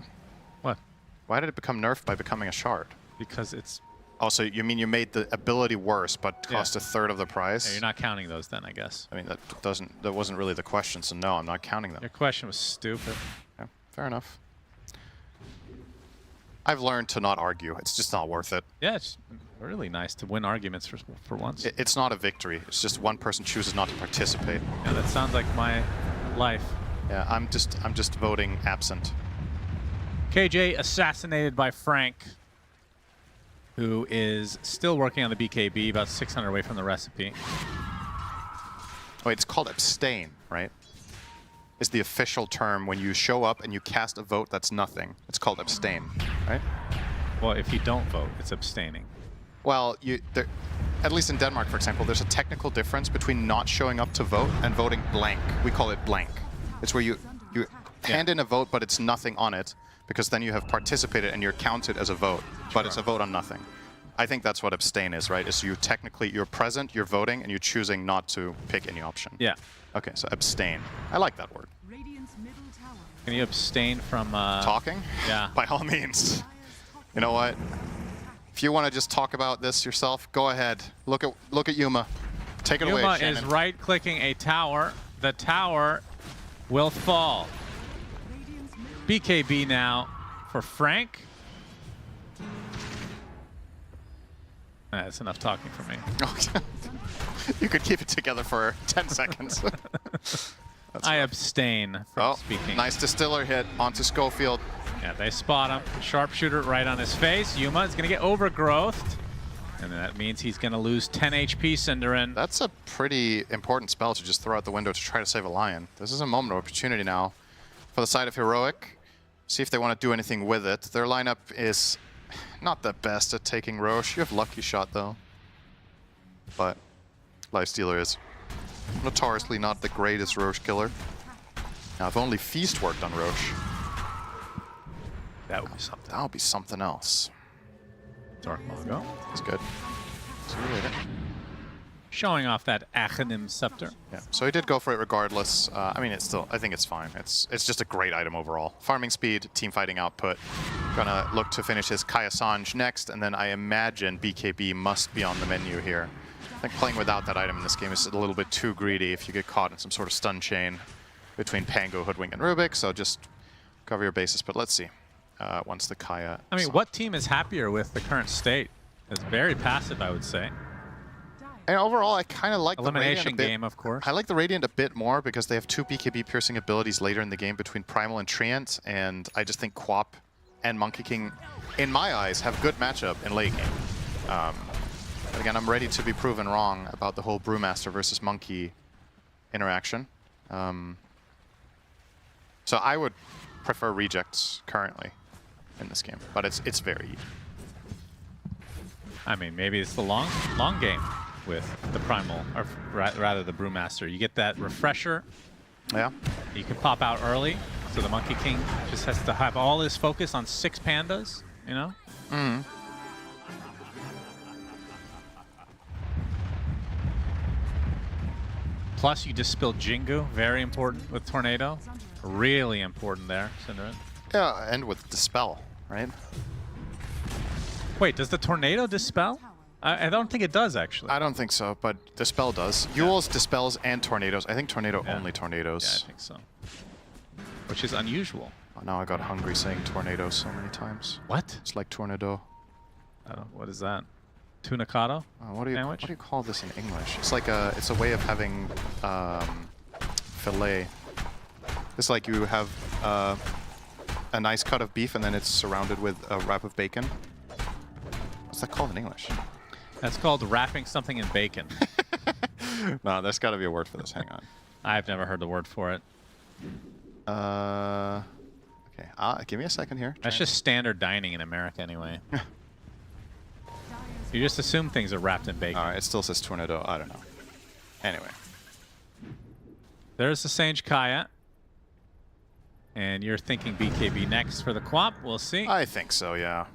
Speaker 1: Why did it become nerfed by becoming a shard?
Speaker 2: Because it's...
Speaker 1: Oh, so you mean you made the ability worse, but cost a third of the price?
Speaker 2: Yeah, you're not counting those then, I guess.
Speaker 1: I mean, that wasn't really the question, so no, I'm not counting them.
Speaker 2: Your question was stupid.
Speaker 1: Yeah, fair enough. I've learned to not argue. It's just not worth it.
Speaker 2: Yeah, it's really nice to win arguments for once.
Speaker 1: It's not a victory. It's just one person chooses not to participate.
Speaker 2: Yeah, that sounds like my life.
Speaker 1: Yeah, I'm just voting absent.
Speaker 2: KJ assassinated by Frank, who is still working on the BKB, about 600 away from the recipe.
Speaker 1: Wait, it's called abstain, right? Is the official term when you show up and you cast a vote that's nothing. It's called abstain, right?
Speaker 2: Well, if you don't vote, it's abstaining.
Speaker 1: Well, at least in Denmark, for example, there's a technical difference between not showing up to vote and voting blank. We call it blank. It's where you hand in a vote, but it's nothing on it, because then you have participated and you're counted as a vote, but it's a vote on nothing. I think that's what abstain is, right? Is you're present, you're voting, and you're choosing not to pick any option.
Speaker 2: Yeah.
Speaker 1: Okay, so abstain. I like that word.
Speaker 2: Can you abstain from...
Speaker 1: talking?
Speaker 2: Yeah.
Speaker 1: By all means. You know what? If you want to just talk about this yourself, go ahead. Look at Yuma. Take it away, Shannon.
Speaker 2: Yuma is right-clicking a tower. The tower will fall. BKB now for Frank. That's enough talking for me.
Speaker 1: You could keep it together for 10 seconds.
Speaker 2: I abstain from speaking.
Speaker 1: Nice Distiller hit onto Schofield.
Speaker 2: Yeah, they spot him. Sharpshooter right on his face. Yuma is going to get overgrowthed. And that means he's going to lose 10 HP, Cinderin.
Speaker 1: That's a pretty important spell to just throw out the window to try to save a Lion. This is a moment of opportunity now for the side of Heroic. See if they want to do anything with it. Their lineup is not the best at taking Roche. You have Lucky Shot, though. But Lifestealer is notoriously not the greatest Roche killer. Now, if only Feast worked on Roche.
Speaker 2: That would be something.
Speaker 1: That would be something else.
Speaker 2: Dark Mago.
Speaker 1: That's good.
Speaker 2: Showing off that Achenim Scepter.
Speaker 1: Yeah, so he did go for it regardless. I mean, I think it's fine. It's just a great item overall. Farming speed, team fighting output. Gonna look to finish his Kaya Sanj next, and then I imagine BKB must be on the menu here. I think playing without that item in this game is a little bit too greedy if you get caught in some sort of stun chain between Pango, Hoodwink, and Rubik, so just cover your bases. But let's see. Once the Kaya...
Speaker 2: I mean, what team is happier with the current state? It's very passive, I would say.
Speaker 1: And overall, I kind of like the
Speaker 2: Elimination
Speaker 1: Radiant a bit.
Speaker 2: game, of course.
Speaker 1: I like the Radiant a bit more because they have 2 BKB piercing abilities later in the game between Primal and Treant, and I just think Quap and Monkey King, in my eyes, have good matchup in late game. But again, I'm ready to be proven wrong about the whole Brewmaster versus Monkey interaction. So I would prefer rejects currently in this game, but it's very...
Speaker 2: I mean, maybe it's the long game with the Primal, or rather the Brewmaster. You get that refresher.
Speaker 1: Yeah.
Speaker 2: You can pop out early, so the Monkey King just has to have all his focus on 6 pandas, you know?
Speaker 1: Mm.
Speaker 2: Plus, you just spilled Jingu, very important with Tornado. Really important there, Cinderin.
Speaker 1: Yeah, and with Dispel, right?
Speaker 2: Wait, does the Tornado dispel? I don't think it does, actually.
Speaker 1: I don't think so, but Dispel does. Yule's dispels and tornadoes. I think Tornado only tornadoes.
Speaker 2: Yeah, I think so. Which is unusual.
Speaker 1: Oh, now I got hungry saying tornado so many times.
Speaker 2: What?
Speaker 1: It's like tornado.
Speaker 2: I don't. What is that? Tunicado?
Speaker 1: What do you call this in English? It's like it's a way of having fillet. It's like you have a nice cut of beef and then it's surrounded with a wrap of bacon. What's that called in English?
Speaker 2: That's called wrapping something in bacon.
Speaker 1: No, there's got to be a word for this. Hang on.
Speaker 2: I've never heard the word for it.
Speaker 1: Okay. Give me a second here.
Speaker 2: That's just standard dining in America anyway. You just assume things are wrapped in bacon.
Speaker 1: Alright, it still says tornado. I don't know. Anyway.
Speaker 2: There's the Sage Kaya. And you're thinking BKB next for the Quap. We'll see.
Speaker 1: I think so, yeah.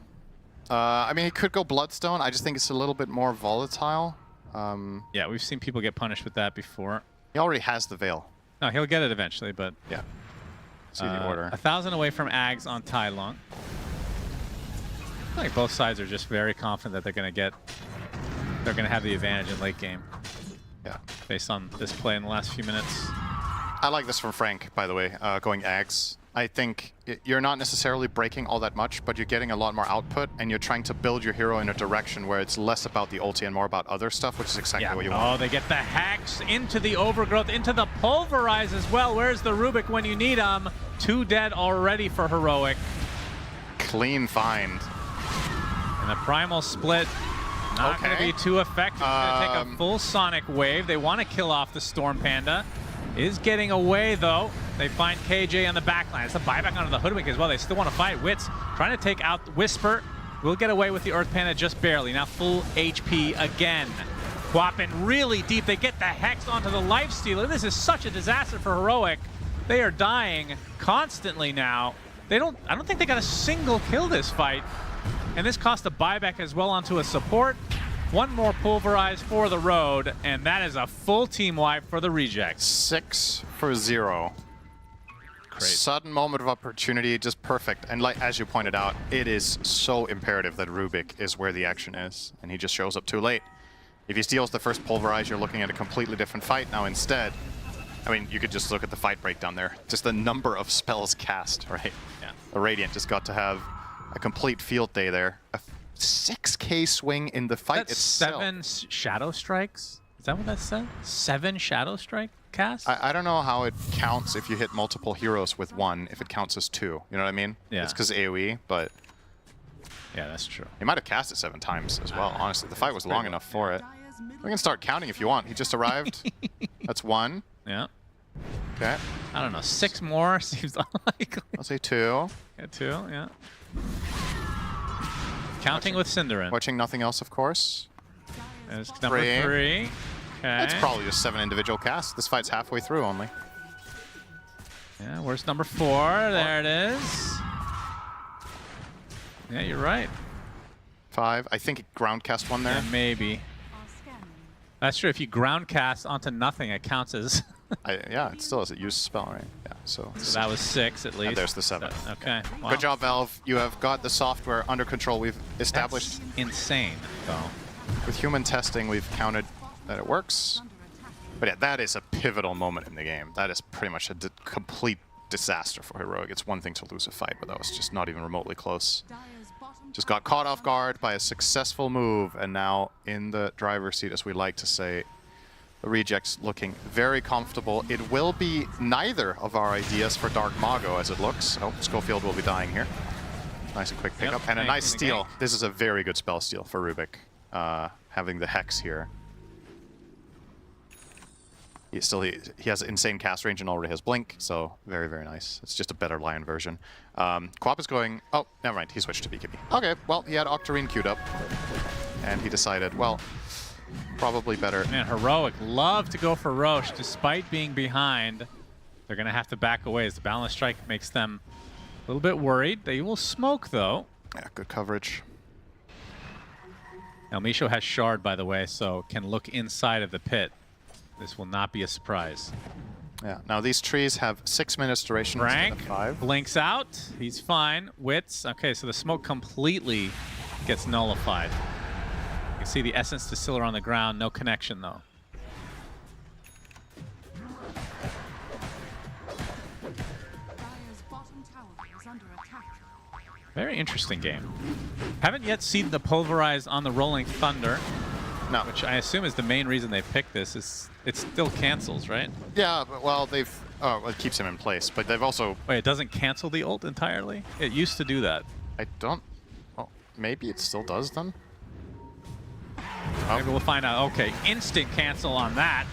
Speaker 1: I mean, he could go Bloodstone. I just think it's a little bit more volatile.
Speaker 2: Yeah, we've seen people get punished with that before.
Speaker 1: He already has the Veil.
Speaker 2: No, he'll get it eventually, but...
Speaker 1: Yeah. See the order.
Speaker 2: 1,000 away from Ags on Tai Long. I think both sides are just very confident that they're going to have the advantage in late game.
Speaker 1: Yeah.
Speaker 2: Based on this play in the last few minutes.
Speaker 1: I like this from Frank, by the way, going Ags. I think you're not necessarily breaking all that much, but you're getting a lot more output, and you're trying to build your hero in a direction where it's less about the ulti and more about other stuff, which is exactly what you want.
Speaker 2: Oh, they get the hacks into the overgrowth, into the pulverize as well. Where's the Rubik when you need him? 2 dead already for Heroic.
Speaker 1: Clean find.
Speaker 2: And the Primal split, not going to be too effective. It's going to take a full Sonic Wave. They want to kill off the Storm Panda. Is getting away, though. They find KJ on the backline. It's a buyback onto the Hoodwink as well. They still want to fight. Wits trying to take out Whisper. Will get away with the Earth Panda just barely. Now full HP again. Quapping really deep. They get the Hex onto the Lifestealer. This is such a disaster for Heroic. They are dying constantly now. I don't think they got a single kill this fight. And this cost a buyback as well onto a support. 1 more Pulverize for the road, and that is a full team wipe for the Rejects.
Speaker 1: 6 for 0. Great. Sudden moment of opportunity, just perfect. And like as you pointed out, it is so imperative that Rubik is where the action is, and he just shows up too late. If he steals the first Pulverize, you're looking at a completely different fight. Now instead, I mean, you could just look at the fight breakdown there. Just the number of spells cast, right?
Speaker 2: Yeah.
Speaker 1: The Radiant just got to have a complete field day there. A 6k swing in the fight itself.
Speaker 2: 7 Shadow Strikes? Is that what that said? 7 Shadow Strike cast?
Speaker 1: I don't know how it counts if you hit multiple heroes with 1, if it counts as 2. You know what I mean?
Speaker 2: Yeah.
Speaker 1: It's because AoE, but...
Speaker 2: Yeah, that's true.
Speaker 1: He might have cast it 7 times as well, honestly. The fight was long enough for it. We can start counting if you want. He just arrived. That's 1.
Speaker 2: Yeah.
Speaker 1: Okay.
Speaker 2: I don't know. 6 more seems unlikely.
Speaker 1: I'll say 2.
Speaker 2: Yeah, 2, yeah. Counting with Cinderin.
Speaker 1: Watching nothing else, of course.
Speaker 2: There's number 3. Okay.
Speaker 1: That's probably just 7 individual casts. This fight's halfway through only.
Speaker 2: Yeah, where's number 4? There it is. Yeah, you're right.
Speaker 1: 5. I think it ground cast 1 there.
Speaker 2: Yeah, maybe. That's true. If you ground cast onto nothing, it counts as...
Speaker 1: yeah, it still is. It used spell, right? Yeah, so
Speaker 2: that was 6 at least.
Speaker 1: And there's the 7.
Speaker 2: Okay. Wow.
Speaker 1: Good job, Valve. You have got the software under control. We've established...
Speaker 2: That's insane, though.
Speaker 1: With human testing, we've counted that it works. But yeah, that is a pivotal moment in the game. That is pretty much a complete disaster for Heroic. It's one thing to lose a fight, but that was just not even remotely close. Just got caught off guard by a successful move, and now in the driver's seat, as we like to say. The Rejects looking very comfortable. It will be neither of our ideas for Dark Mago as it looks. Oh, Schofield will be dying here. Nice and quick pickup. And a nice steal. This is a very good spell steal for Rubik, having the Hex here. He has insane cast range and already has Blink, so very, very nice. It's just a better Lion version. Quap is going... Oh, never mind. He switched to BKB. Okay, well, he had Octarine queued up, and he decided, well... Probably better.
Speaker 2: Man, Heroic love to go for Roche despite being behind. They're going to have to back away as the balance strike makes them a little bit worried. They will smoke, though.
Speaker 1: Yeah, good coverage.
Speaker 2: Elmisho has Shard, by the way, so can look inside of the pit. This will not be a surprise.
Speaker 1: Yeah, now these trees have 6 minutes duration
Speaker 2: Frank
Speaker 1: instead of 5.
Speaker 2: blinks out. He's fine. Wits. Okay, so the smoke completely gets nullified. You can see the Essence Distiller on the ground. No connection, though. Very interesting game. Haven't yet seen the Pulverize on the Rolling Thunder.
Speaker 1: No.
Speaker 2: Which I assume is the main reason they picked this. Is it still cancels, right?
Speaker 1: Yeah, but, well, they've... Oh, well, it keeps him in place, but they've also...
Speaker 2: Wait, it doesn't cancel the ult entirely? It used to do that.
Speaker 1: I don't... Oh, maybe it still does then?
Speaker 2: Maybe we'll find out. Okay, instant cancel on that.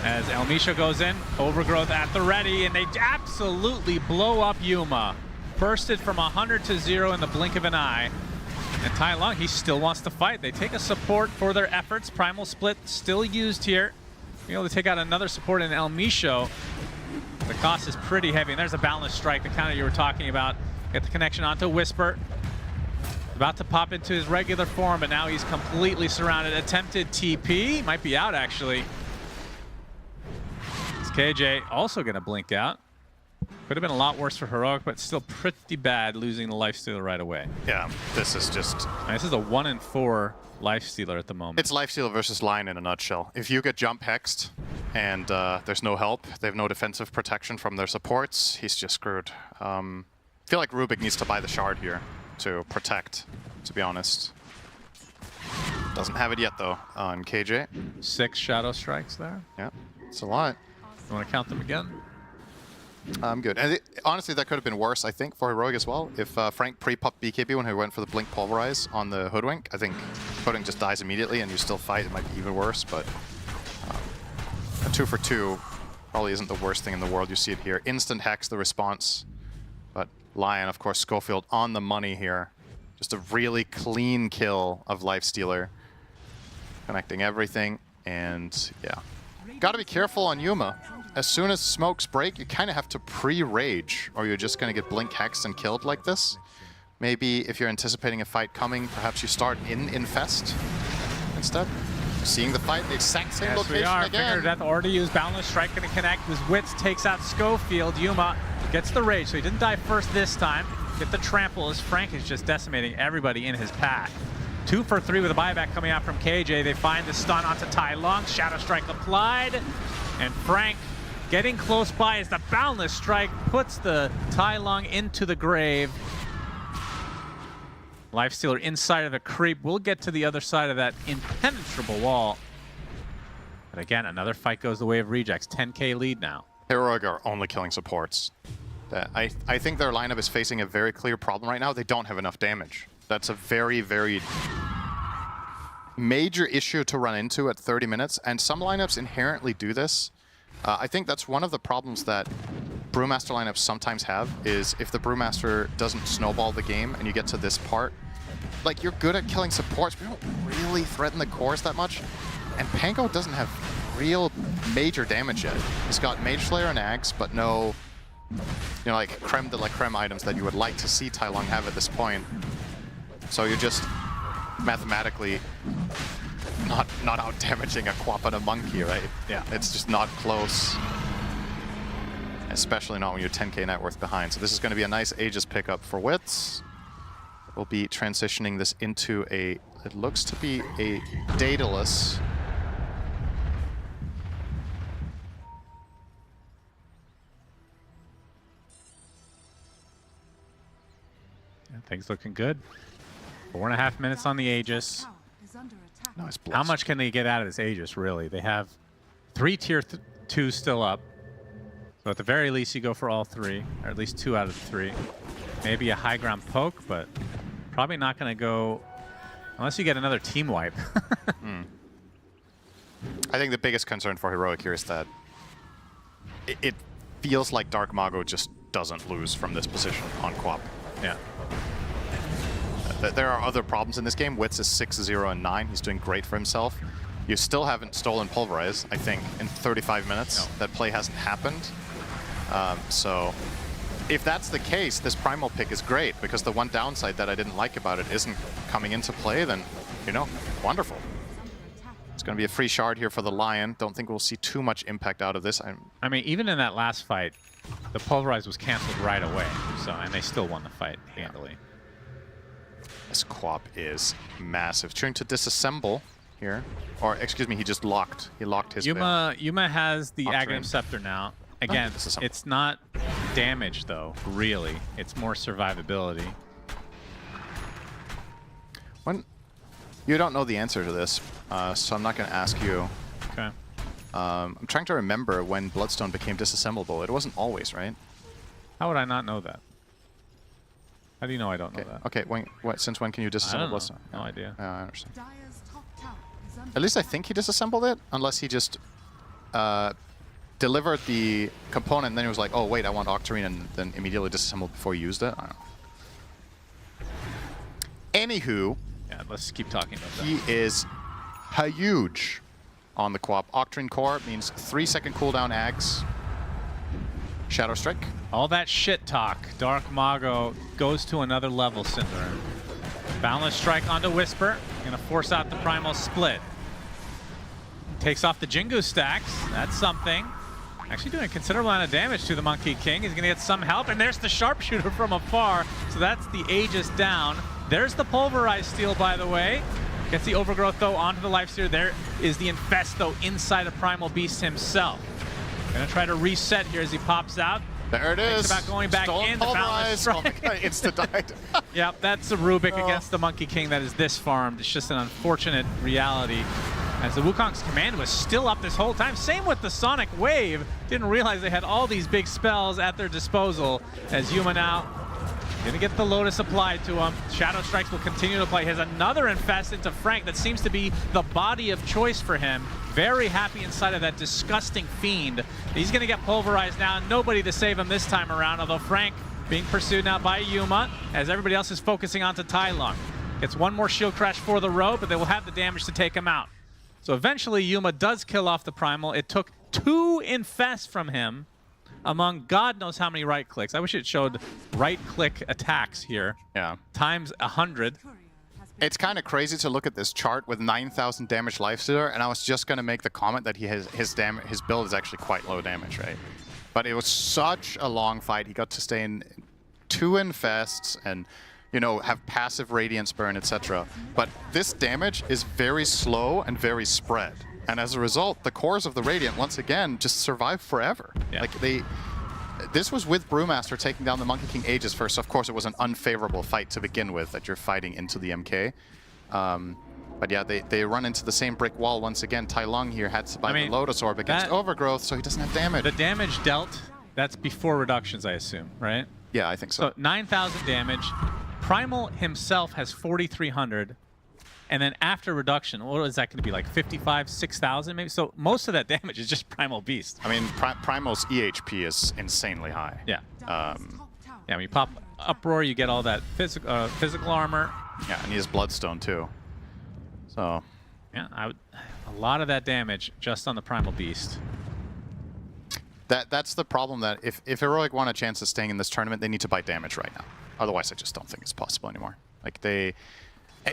Speaker 2: As Elmisho goes in, Overgrowth at the ready, and they absolutely blow up Yuma. Bursted from 100 to 0 in the blink of an eye. And Tai Long, he still wants to fight. They take a support for their efforts. Primal Split still used here. Being able to take out another support in Elmisho. The cost is pretty heavy, and there's a balance strike, the counter you were talking about. Get the connection onto Whisper. About to pop into his regular form, but now he's completely surrounded. Attempted TP, might be out actually. It's KJ also gonna blink out. Could have been a lot worse for Heroic, but still pretty bad losing the Lifestealer right away.
Speaker 1: Yeah, this is just...
Speaker 2: This is a 1-in-4 Lifestealer at the moment.
Speaker 1: It's Lifestealer versus Lion in a nutshell. If you get jump hexed and there's no help, they have no defensive protection from their supports, he's just screwed. I feel like Rubik needs to buy the Shard here to protect, to be honest. Doesn't have it yet, though, on KJ.
Speaker 2: 6 Shadow Strikes there.
Speaker 1: Yeah, it's a lot.
Speaker 2: You want to count them again?
Speaker 1: I'm good. And honestly, that could have been worse, I think, for Heroic as well. If Frank pre-popped BKB when he went for the Blink Pulverize on the Hoodwink, I think Hoodwink just dies immediately and you still fight. It might be even worse, but a 2 for 2 probably isn't the worst thing in the world. You see it here. Instant Hex, the response. But Lion, of course, Schofield on the money here. Just a really clean kill of Lifestealer. Connecting everything, and yeah. Gotta be careful on Yuma. As soon as smokes break, you kind of have to pre-rage, or you're just gonna get blink hexed and killed like this. Maybe if you're anticipating a fight coming, perhaps you start in Infest instead. Seeing the fight, the exact same location
Speaker 2: we are.
Speaker 1: again.
Speaker 2: Finger Death already used Boundless Strike, gonna connect. His Wits takes out Schofield. Yuma gets the rage, so he didn't die first this time. Get the trample as Frank is just decimating everybody in his pack. 2 for 3 with a buyback coming out from KJ. They find the stun onto Tai Long. Shadow Strike applied. And Frank getting close by as the Boundless Strike puts the Tai Long into the grave. Lifestealer inside of the creep. We'll get to the other side of that impenetrable wall. But again, another fight goes the way of Rejects. 10k lead now.
Speaker 1: Heroic are only killing supports. I think their lineup is facing a very clear problem right now. They don't have enough damage. That's a very, very major issue to run into at 30 minutes, and some lineups inherently do this. I think that's one of the problems that Brewmaster lineups sometimes have, is if the Brewmaster doesn't snowball the game and you get to this part, like, you're good at killing supports, but you don't really threaten the cores that much. And Pango doesn't have real major damage yet. He's got Mage Slayer and Axe, but no, you know, like creme de la creme items that you would like to see Tai Long have at this point. So you're just mathematically not out damaging a Quap and a Monkey, right? Yeah, it's just not close. Especially not when you're 10k net worth behind. So this is going to be a nice Aegis pickup for Wits. We'll be transitioning this into a, it looks to be a Daedalus.
Speaker 2: Things looking good. 4.5 minutes on the Aegis.
Speaker 1: Nice blitz.
Speaker 2: How much can they get out of this Aegis, really? They have 3 tier 2 still up. So at the very least, you go for all 3, or at least 2 out of the 3. Maybe a high ground poke, but probably not going to go unless you get another team wipe.
Speaker 1: I think the biggest concern for Heroic here is that it feels like Dark Mago just doesn't lose from this position on Quap.
Speaker 2: Yeah.
Speaker 1: There are other problems in this game. Wits is 6-0 and 9. He's doing great for himself. You still haven't stolen Pulverize, I think, in 35 minutes. No. That play hasn't happened. So if that's the case, this Primal pick is great, because the one downside that I didn't like about it isn't coming into play, then, you know, wonderful. It's going to be a free shard here for the Lion. Don't think we'll see too much impact out of this.
Speaker 2: I mean, even in that last fight, the Pulverize was canceled right away, so and they still won the fight handily.
Speaker 1: This Quap is massive. Trying to disassemble here. Or, excuse me, he just locked. He locked his
Speaker 2: Yuma has the
Speaker 1: Octarine.
Speaker 2: Aghanim Scepter now. Again, it's not damage, though, really. It's more survivability.
Speaker 1: You don't know the answer to this, so I'm not going to ask you.
Speaker 2: Okay.
Speaker 1: I'm trying to remember when Bloodstone became disassemblable. It wasn't always, right?
Speaker 2: How would I not know that? How do you know I don't know that?
Speaker 1: Okay, since when can you disassemble Bloodstone?
Speaker 2: No idea.
Speaker 1: Yeah, I understand. At least I think he disassembled it, unless he just delivered the component and then he was like, oh wait, I want Octarine, and then immediately disassembled before he used it. I don't know. Anywho,
Speaker 2: yeah, let's keep talking about that.
Speaker 1: He is huge on the Quap. Octarine Core means 3-second cooldown Ags. Shadow Strike.
Speaker 2: All that shit talk. Dark Mago goes to another level, Cinder. Boundless Strike onto Whisper. Gonna force out the Primal Split. Takes off the Jingu stacks. That's something. Actually doing a considerable amount of damage to the Monkey King. He's gonna get some help, and there's the Sharpshooter from afar. So that's the Aegis down. There's the Pulverized Steel, by the way. Gets the Overgrowth, though, onto the Lifesteal. There is the Infest, though, inside of Primal Beast himself. Gonna try to reset here as he pops out.
Speaker 1: There it is.
Speaker 2: Thinks about going back in. The Boundless Strike.
Speaker 1: Oh my God, insta-died.
Speaker 2: Yep, that's a Rubik against the Monkey King that is this farmed. It's just an unfortunate reality, as the Wukong's command was still up this whole time. Same with the Sonic Wave. Didn't realize they had all these big spells at their disposal, as Yuma now gonna get the Lotus applied to him. Shadow Strikes will continue to play. He has another Infest into Frank that seems to be the body of choice for him. Very happy inside of that disgusting Fiend. He's gonna get Pulverized now. Nobody to save him this time around, although Frank being pursued now by Yuma, as everybody else is focusing onto Tai Lung. Gets one more Shield Crash for the road, but they will have the damage to take him out. So eventually Yuma does kill off the Primal. It took 2 Infests from him, among God knows how many right clicks. I wish it showed right click attacks here.
Speaker 1: Yeah.
Speaker 2: Times 100.
Speaker 1: It's kind of crazy to look at this chart with 9,000 damage Lifestealer, and I was just going to make the comment that his build is actually quite low damage, right? But it was such a long fight. He got to stay in 2 Infests and, you know, have passive Radiance Burn, etc. But this damage is very slow and very spread. And as a result, the cores of the Radiant, once again, just survive forever.
Speaker 2: Yeah.
Speaker 1: Like, this was with Brewmaster taking down the Monkey King Aegis first. Of course, it was an unfavorable fight to begin with, that you're fighting into the MK. But yeah, they run into the same brick wall once again. Tai Lung here had to buy the Lotus Orb against Overgrowth, so he doesn't have damage.
Speaker 2: The damage dealt, that's before reductions, I assume, right?
Speaker 1: Yeah, I think so.
Speaker 2: So 9,000 damage. Primal himself has 4,300. And then after reduction, what is that going to be, like 55, 6,000 maybe? So most of that damage is just Primal Beast.
Speaker 1: I mean, Primal's EHP is insanely high.
Speaker 2: Yeah. Yeah, when you pop Uproar, you get all that physical armor.
Speaker 1: Yeah, and he has Bloodstone too. So.
Speaker 2: Yeah, a lot of that damage just on the Primal Beast.
Speaker 1: That's the problem, that if Heroic want a chance of staying in this tournament, they need to buy damage right now. Otherwise, I just don't think it's possible anymore. Like,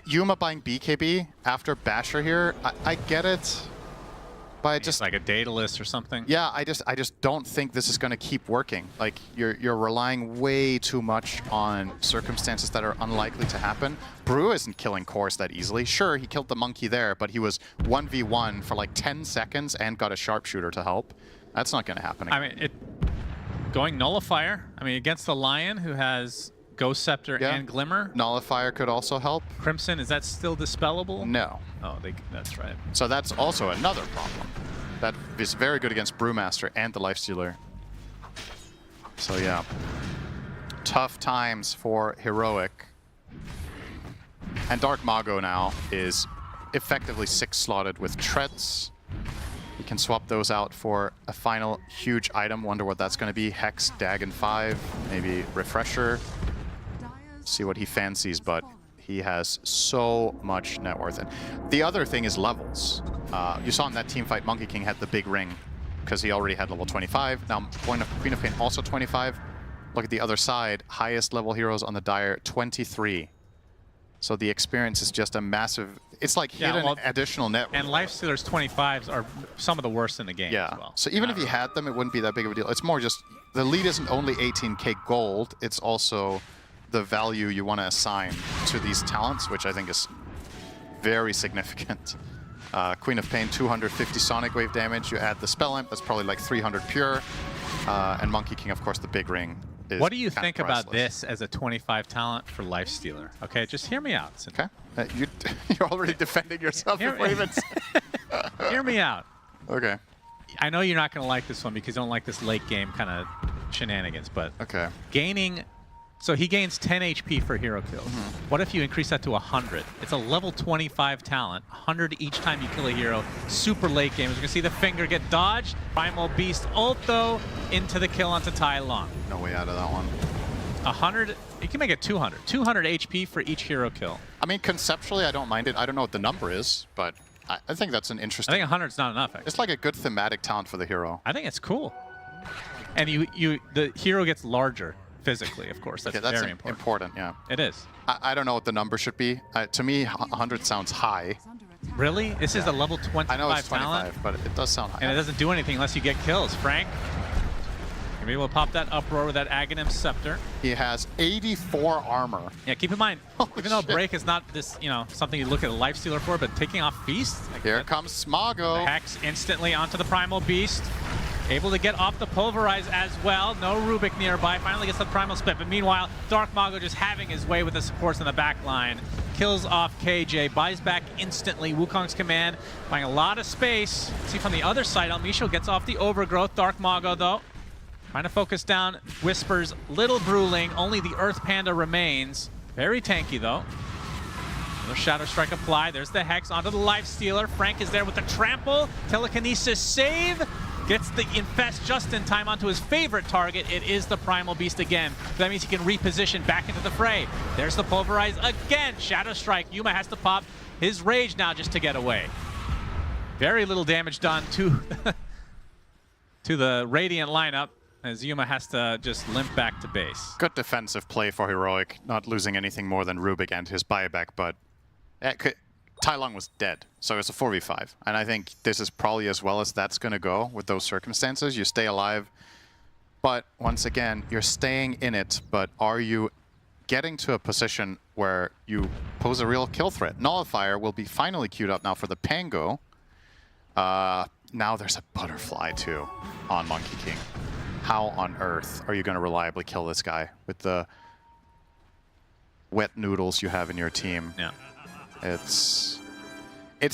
Speaker 1: Yuma buying BKB after Basher here, I get it, but I just
Speaker 2: like a Daedalus or something.
Speaker 1: Yeah, I just don't think this is going to keep working. Like, you're relying way too much on circumstances that are unlikely to happen. Brew isn't killing cores that easily. Sure, he killed the monkey there, but he was 1v1 for like 10 seconds and got a Sharpshooter to help. That's not going to happen again.
Speaker 2: I mean, going Nullifier. I mean, against the Lion, who has Ghost Scepter and Glimmer.
Speaker 1: Nullifier could also help.
Speaker 2: Crimson, is that still dispellable?
Speaker 1: No.
Speaker 2: Oh, that's right.
Speaker 1: So that's also another problem. That is very good against Brewmaster and the Lifestealer. So yeah. Tough times for Heroic. And Dark Mago now is effectively 6-slotted with Treads. You can swap those out for a final huge item. Wonder what that's going to be. Hex, Dagon 5, maybe Refresher. See what he fancies, but he has so much net worth. And the other thing is levels. You saw in that team fight, Monkey King had the big ring because he already had level 25. Now, Queen of Pain also 25. Look at the other side. Highest level heroes on the Dire, 23. So the experience is just a massive... It's like hidden additional net worth.
Speaker 2: And Lifestealer's 25s are some of the worst in the game as well.
Speaker 1: So even if you had them, it wouldn't be that big of a deal. It's more just... The lead isn't only 18k gold, it's also the value you want to assign to these talents, which I think is very significant. Queen of Pain, 250 Sonic Wave damage. You add the Spell Imp, that's probably like 300 pure. And Monkey King, of course, the big ring.
Speaker 2: What do you think about this as a 25 talent for Lifestealer? Okay, just hear me out.
Speaker 1: Okay. You're already defending yourself before even...
Speaker 2: Hear me out.
Speaker 1: Okay.
Speaker 2: I know you're not going to like this one because you don't like this late game kind of shenanigans, but
Speaker 1: okay.
Speaker 2: Gaining... So he gains 10 HP for hero kills. What if you increase that to 100? It's a level 25 talent, 100 each time you kill a hero. Super late game. As you can see the finger get dodged. Primal Beast ult though into the kill onto Tai Long.
Speaker 1: No way out of that one.
Speaker 2: 100, you can make it 200. 200 HP for each hero kill.
Speaker 1: I mean, conceptually, I don't mind it. I don't know what the number is, but I think that's an interesting...
Speaker 2: I think 100 is not enough, actually.
Speaker 1: It's like a good thematic talent for the hero.
Speaker 2: I think it's cool. And the hero gets larger. Physically, of course. That's very important.
Speaker 1: Yeah.
Speaker 2: It is.
Speaker 1: I don't know what the number should be. To me, 100 sounds high.
Speaker 2: Really? This is a level 25
Speaker 1: I know it's 25,
Speaker 2: talent?
Speaker 1: but it does sound high.
Speaker 2: And it doesn't do anything unless you get kills. Frank, you'll be able to pop that uproar with that Aghanim Scepter.
Speaker 1: He has 84 armor.
Speaker 2: Yeah, keep in mind, even though Break is not this, something you look at a Lifestealer for, but taking off Feast.
Speaker 1: Here comes Smago.
Speaker 2: The Hex instantly onto the Primal Beast. Able to get off the Pulverize as well. No Rubik nearby. Finally gets the Primal Split. But meanwhile, Dark Mago just having his way with the supports in the back line. Kills off KJ. Buys back instantly. Wukong's command buying a lot of space. See from the other side, Elmisho gets off the Overgrowth. Dark Mago, though, trying to focus down Whispers. Little Bruling. Only the Earth Panda remains. Very tanky, though. Another Shadow Strike apply. There's the Hex onto the Lifestealer. Frank is there with the Trample. Telekinesis save. Gets the Infest just in time onto his favorite target. It is the Primal Beast again. That means he can reposition back into the fray. There's the Pulverize again. Shadow Strike. Yuma has to pop his Rage now just to get away. Very little damage done to, to the Radiant lineup as Yuma has to just limp back to base.
Speaker 1: Good defensive play for Heroic. Not losing anything more than Rubik and his buyback, but... Tai Long was dead, so it's a 4v5. And I think this is probably as well as that's going to go with those circumstances. You stay alive, but once again, you're staying in it, but are you getting to a position where you pose a real kill threat? Nullifier will be finally queued up now for the Pango. Now there's a Butterfly, too, on Monkey King. How on earth are you going to reliably kill this guy with the wet noodles you have in your team?
Speaker 2: Yeah.
Speaker 1: It's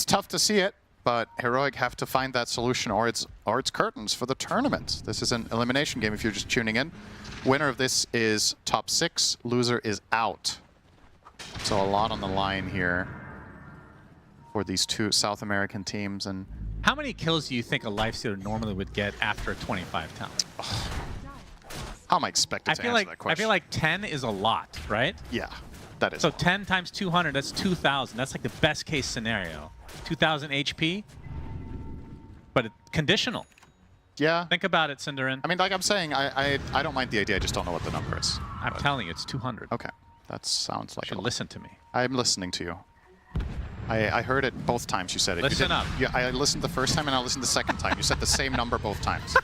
Speaker 1: tough to see it, but Heroic have to find that solution or it's curtains for the tournament. This is an elimination game if you're just tuning in. Winner of this is top 6, loser is out. So a lot on the line here for these two South American teams. And
Speaker 2: how many kills do you think a Lifestealer normally would get after a 25 talent?
Speaker 1: How am I expected to answer that question?
Speaker 2: I feel like 10 is a lot, right?
Speaker 1: Yeah. That is.
Speaker 2: So 10 times 200, that's 2,000. That's like the best case scenario. 2,000 HP, but conditional.
Speaker 1: Yeah.
Speaker 2: Think about it, Cinderin.
Speaker 1: I mean, like I'm saying, I don't mind the idea. I just don't know what the number is.
Speaker 2: I'm telling you, it's 200.
Speaker 1: Okay. That sounds like
Speaker 2: you should listen to me.
Speaker 1: I'm listening to you. I heard it both times you said it.
Speaker 2: Listen up.
Speaker 1: I listened the first time and I listened the second time. You said the same number both times.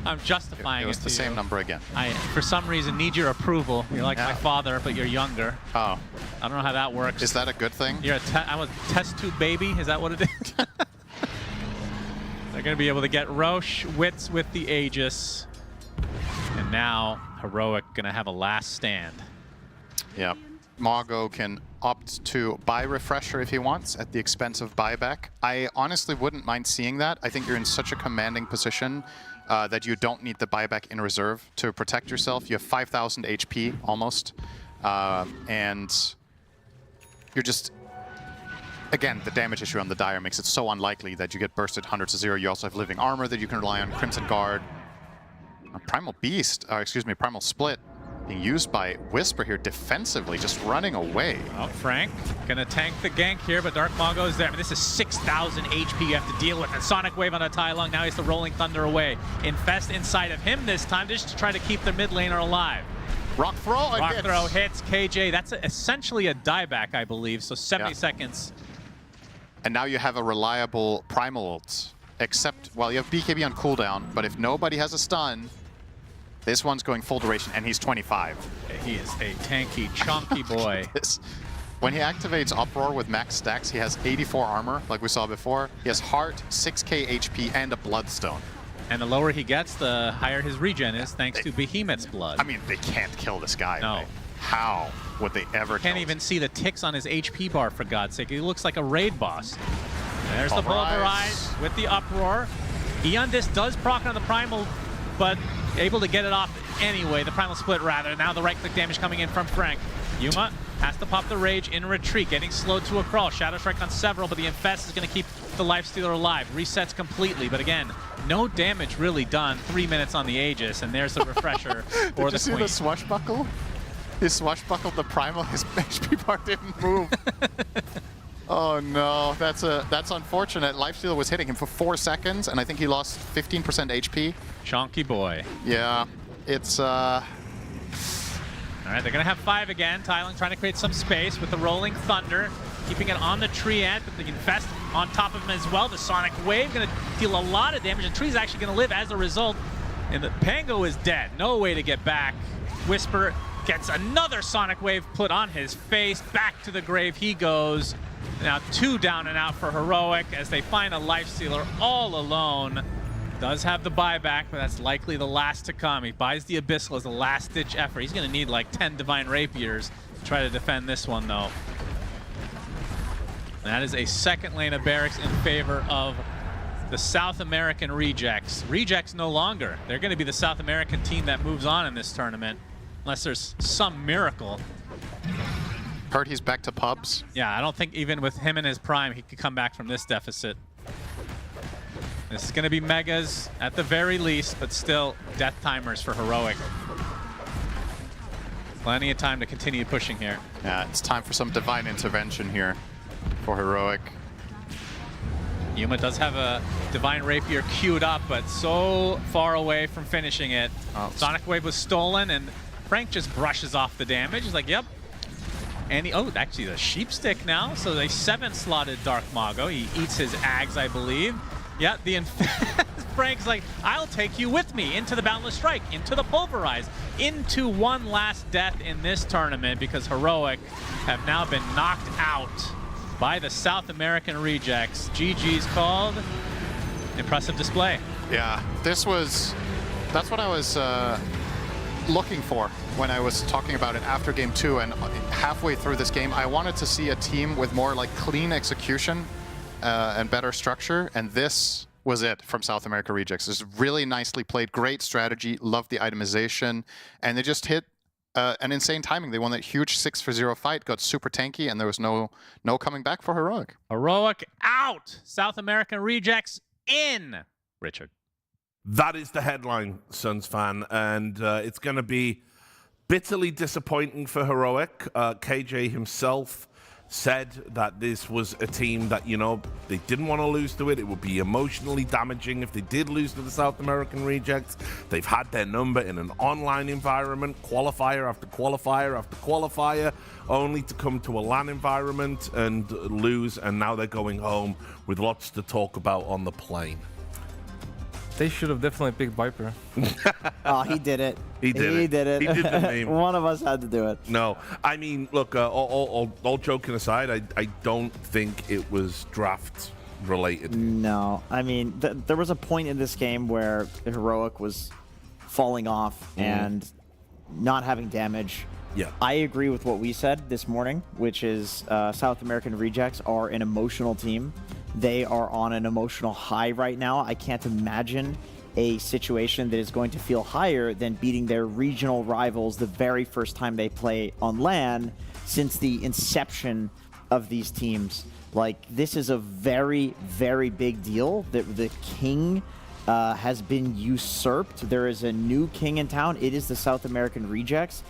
Speaker 2: I'm justifying it.
Speaker 1: It was the same number again.
Speaker 2: I, for some reason, need your approval. You're like my father, but you're younger.
Speaker 1: Oh.
Speaker 2: I don't know how that works.
Speaker 1: Is that a good thing?
Speaker 2: I'm a test tube baby. Is that what it is? They're going to be able to get Roche, Wits with the Aegis. And now, Heroic going to have a last stand.
Speaker 1: Yeah. Margot can opt to buy Refresher if he wants at the expense of buyback. I honestly wouldn't mind seeing that. I think you're in such a commanding position that you don't need the buyback in reserve to protect yourself. You have 5,000 HP almost. And you're just... Again, the damage issue on the Dire makes it so unlikely that you get bursted 100-0. You also have living armor that you can rely on, Crimson Guard. Primal Beast, excuse me, Primal Split being used by Whisper here defensively, just running away.
Speaker 2: Oh, Frank gonna tank the gank here, but Dark Maw goes there. I mean, this is 6,000 HP you have to deal with. A Sonic Wave on a Tai Lung, now he's the Rolling Thunder away. Infest inside of him this time just to try to keep their mid laner alive.
Speaker 1: Rock Throw,
Speaker 2: Rock Throw hits KJ. That's essentially a dieback, I believe, so 70 seconds.
Speaker 1: And now you have a reliable Primal ult, except, well, you have BKB on cooldown, but if nobody has a stun, this one's going full duration, and he's 25.
Speaker 2: He is a tanky, chunky boy.
Speaker 1: When he activates Uproar with max stacks, he has 84 armor, like we saw before. He has Heart, 6k HP, and a Bloodstone.
Speaker 2: And the lower he gets, the higher his regen is, thanks to Behemoth's blood.
Speaker 1: I mean, they can't kill this guy.
Speaker 2: No.
Speaker 1: Right? How would they ever
Speaker 2: Can't
Speaker 1: kill
Speaker 2: even see the ticks on his HP bar, for God's sake. He looks like a raid boss. There's the Pulverize with the Uproar. Eon Disc does proc on the Primal, but able to get it off anyway. The Primal Split, rather. Now the right-click damage coming in from Frank. Yuma has to pop the Rage in retreat, getting slowed to a crawl. Shadow Strike on several, but the Infest is going to keep the Lifestealer alive. Resets completely, but again, no damage really done. 3 minutes on the Aegis, and there's the Refresher for the Queen.
Speaker 1: Did you see the swashbuckle? He swashbuckled the Primal, his HP bar didn't move. Oh no, that's unfortunate. Lifestealer was hitting him for 4 seconds, and I think he lost 15% HP.
Speaker 2: Chonky boy.
Speaker 1: Yeah, it's
Speaker 2: All right, they're gonna have 5 again. Tai Lung trying to create some space with the Rolling Thunder, keeping it on the tree end, but the Infest on top of him as well. The Sonic Wave gonna deal a lot of damage. The tree's actually gonna live as a result, and the Pango is dead. No way to get back. Whisper gets another Sonic Wave put on his face. Back to the grave he goes. Now 2 down and out for Heroic as they find a Lifestealer all alone. Does have the buyback, but that's likely the last to come. He buys the Abyssal as a last-ditch effort. He's going to need like 10 Divine Rapiers to try to defend this one, though. And that is a second lane of barracks in favor of the South American Rejects. Rejects no longer. They're going to be the South American team that moves on in this tournament, unless there's some miracle.
Speaker 1: Heard he's back to pubs.
Speaker 2: Yeah, I don't think even with him in his prime, he could come back from this deficit. This is going to be Megas at the very least, but still death timers for Heroic. Plenty of time to continue pushing here.
Speaker 1: Yeah, it's time for some divine intervention here for Heroic.
Speaker 2: Yuma does have a Divine Rapier queued up, but so far away from finishing it. Sonic Wave was stolen, and Frank just brushes off the damage. He's like, yep. And he, oh, actually the Sheep Stick now. So they 7-slotted Dark Mago. He eats his Ags, I believe. Yeah, the Frank's like, I'll take you with me into the Boundless Strike, into the Pulverize, into one last death in this tournament, because Heroic have now been knocked out by the South American Rejects. GG's called. Impressive display.
Speaker 1: Yeah, that's what I was looking for when I was talking about it after game 2, and halfway through this game, I wanted to see a team with more like clean execution and better structure, and this was it from South America Rejects. It's really nicely played, great strategy, loved the itemization, and they just hit an insane timing. They won that huge 6-for-0 fight, got super tanky, and there was no coming back for Heroic.
Speaker 2: Heroic out! South American Rejects in! Richard.
Speaker 5: That is the headline, Suns fan, and it's going to be bitterly disappointing for Heroic. KJ himself said that this was a team that, you know, they didn't want to lose to it. It would be emotionally damaging if they did lose to the South American Rejects. They've had their number in an online environment, qualifier after qualifier after qualifier, only to come to a LAN environment and lose, and now they're going home with lots to talk about on the plane.
Speaker 7: They should have definitely picked Viper.
Speaker 6: Oh, he did it.
Speaker 5: He did it. He did the name.
Speaker 6: One of us had to do it.
Speaker 5: No, I mean, look, all joking aside, I don't think it was draft related.
Speaker 6: No, I mean, there was a point in this game where Heroic was falling off and not having damage
Speaker 5: Yeah.
Speaker 6: I agree with what we said this morning, which is South American Rejects are an emotional team. They are on an emotional high right now. I can't imagine a situation that is going to feel higher than beating their regional rivals the very first time they play on LAN since the inception of these teams. Like, this is a very, very big deal that the king has been usurped. There is a new king in town. It is the South American Rejects.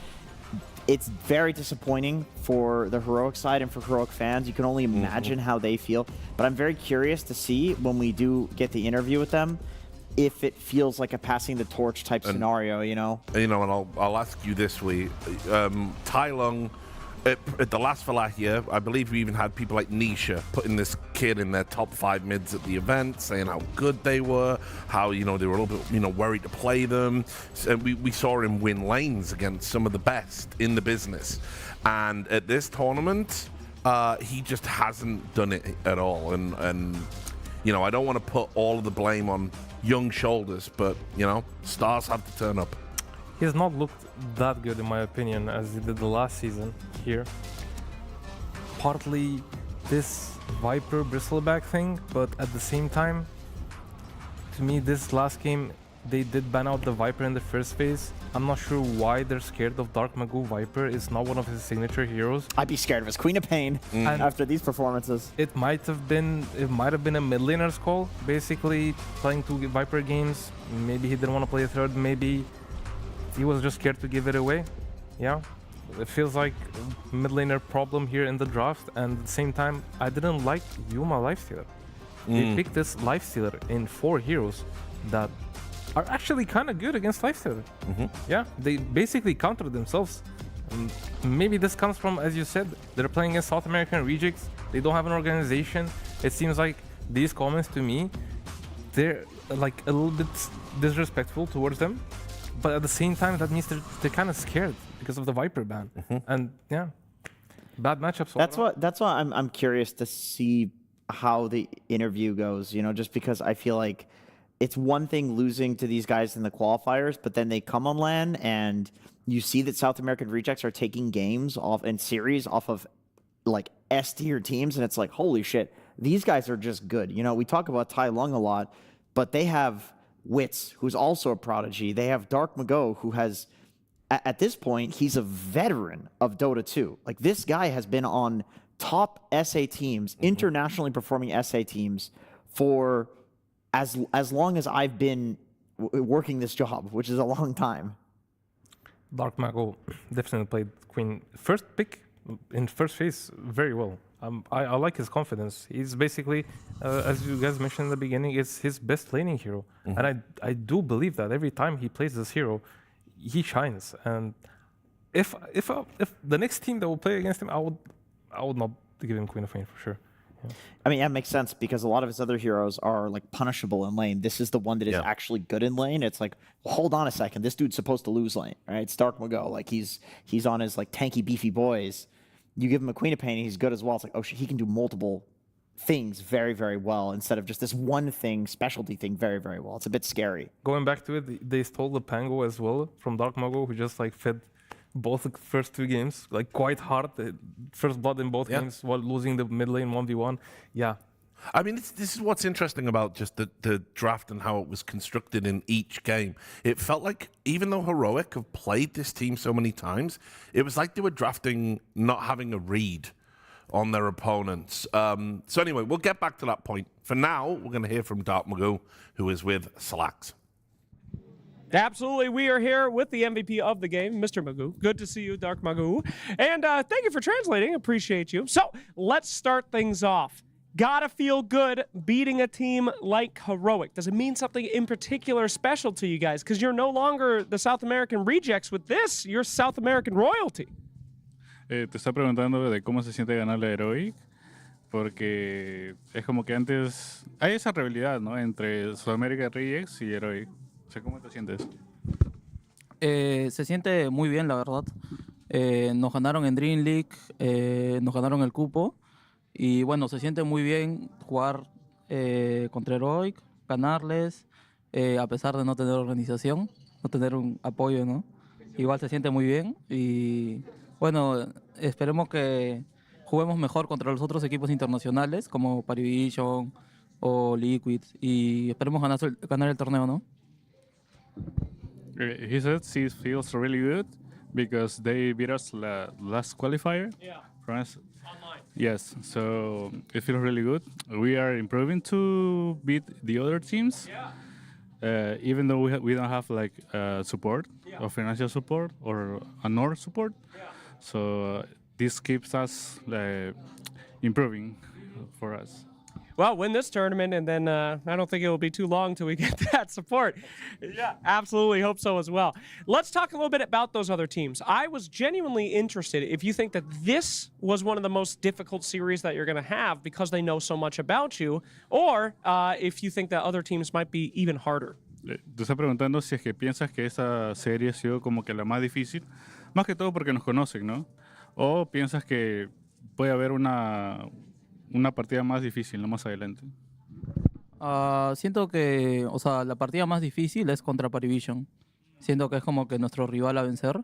Speaker 6: It's very disappointing for the Heroic side and for Heroic fans. You can only imagine how they feel. But I'm very curious to see when we do get the interview with them if it feels like a passing the torch type scenario, you know?
Speaker 5: You know, and I'll ask you this way. Tai Lung, at the last Wallachia, I believe we even had people like Nisha putting this kid in their top 5 mids at the event, saying how good they were, how, you know, they were a little bit, you know, worried to play them. And we saw him win lanes against some of the best in the business. And at this tournament, he just hasn't done it at all. And you know, I don't want to put all of the blame on young shoulders, but, you know, stars have to turn up.
Speaker 7: He has not looked that good, in my opinion, as he did the last season here. Partly this Viper bristleback thing, but at the same time, to me, this last game, they did ban out the Viper in the first phase. I'm not sure why they're scared of Dark Magoo. Viper is not one of his signature heroes.
Speaker 6: I'd be scared of his Queen of Pain after these performances.
Speaker 7: It might have been a mid laner's call, basically playing 2 Viper games. Maybe he didn't want to play a third, maybe he was just scared to give it away. Yeah, it feels like a mid laner problem here in the draft, and at the same time, I didn't like Yuma Lifestealer. They picked this Lifestealer in 4 heroes that are actually kind of good against Lifestealer. Yeah, they basically countered themselves. Maybe this comes from, as you said, they're playing against South American Rejects. They don't have an organization. It seems like these comments to me, they're like a little bit disrespectful towards them. But at the same time, that means they're kind of scared because of the Viper ban. And yeah, bad matchups.
Speaker 6: That's why I'm curious to see how the interview goes, you know, just because I feel like it's one thing losing to these guys in the qualifiers, but then they come on LAN and you see that South American Rejects are taking games off and series off of like S tier teams, and it's like, holy shit, these guys are just good. You know, we talk about Tai Lung a lot, but they have Wits, who's also a prodigy. They have Dark Magoo, who has, at this point, he's a veteran of Dota 2. Like, this guy has been on top SA teams, internationally performing SA teams for as long as I've been working this job, which is a long time.
Speaker 7: Dark Magoo definitely played Queen first pick in first phase very well. I like his confidence. He's basically, as you guys mentioned in the beginning, it's his best laning hero. And I do believe that every time he plays this hero, he shines. And if the next team that will play against him, I would not give him Queen of Pain for sure. Yeah.
Speaker 6: I mean, that makes sense because a lot of his other heroes are like punishable in lane. This is the one that is actually good in lane. It's like, well, hold on a second, this dude's supposed to lose lane, right? It's Dark Magoo. Like, he's on his like tanky, beefy boys. You give him a Queen of Pain, he's good as well. It's like, oh shit, he can do multiple things very, very well instead of just this one thing, specialty thing, very, very well. It's a bit scary.
Speaker 7: Going back to it, they stole the Pango as well from Dark Magoo, who just like fed both the first 2 games like quite hard. First blood in both games while losing the mid lane 1v1. Yeah.
Speaker 5: I mean, this is what's interesting about just the draft and how it was constructed in each game. It felt like, even though Heroic have played this team so many times, it was like they were drafting not having a read on their opponents. So anyway, we'll get back to that point. For now, we're going to hear from Dark Magoo, who is with Slacks.
Speaker 9: Absolutely. We are here with the MVP of the game, Mr. Magoo. Good to see you, Dark Magoo. And thank you for translating. Appreciate you. So let's start things off. Gotta feel good beating a team like Heroic. Does it mean something in particular special to you guys? Because you're no longer the South American Rejects with this. You're South American royalty.
Speaker 13: Te está preguntando de cómo se siente ganarle a Heroic, porque es como que antes hay esa rivalidad, ¿no? Entre Sudamérica Rejects y Heroic. O sea, ¿cómo te sientes?
Speaker 14: Se siente muy bien, la verdad. Nos ganaron en Dream League, nos ganaron el cupo. Y bueno, se siente muy bien jugar contra Heroic, ganarles, a pesar de no tener organización, no tener un apoyo, ¿no? igual se siente muy bien y bueno, esperemos que juguemos mejor contra los otros equipos internacionales como PARIVISION o Liquid y esperemos ganar el torneo, ¿no?
Speaker 13: He said he feels really good because they beat us last qualifier.
Speaker 9: Yeah.
Speaker 13: France. Yes, so it feels really good. We are improving to beat the other teams.
Speaker 9: Yeah.
Speaker 13: Even though we don't have like support or financial support or a North support.
Speaker 9: Yeah.
Speaker 13: So this keeps us improving for us.
Speaker 9: Well, win this tournament, and then I don't think it will be too long till we get that support. Yeah, absolutely hope so as well. Let's talk a little bit about those other teams. I was genuinely interested if you think that this was one of the most difficult series that you're going to have because they know so much about you, or if you think that other teams might be even harder.
Speaker 13: Te está preguntando si es que piensas que esta serie ha sido como que la más difícil, más que todo porque nos conocen, ¿no? O piensas que puede haber una partida más difícil, ¿no? Más adelante.
Speaker 14: Siento que, o sea, la partida más difícil es contra PARIVISION. Siento que es como que nuestro rival a vencer.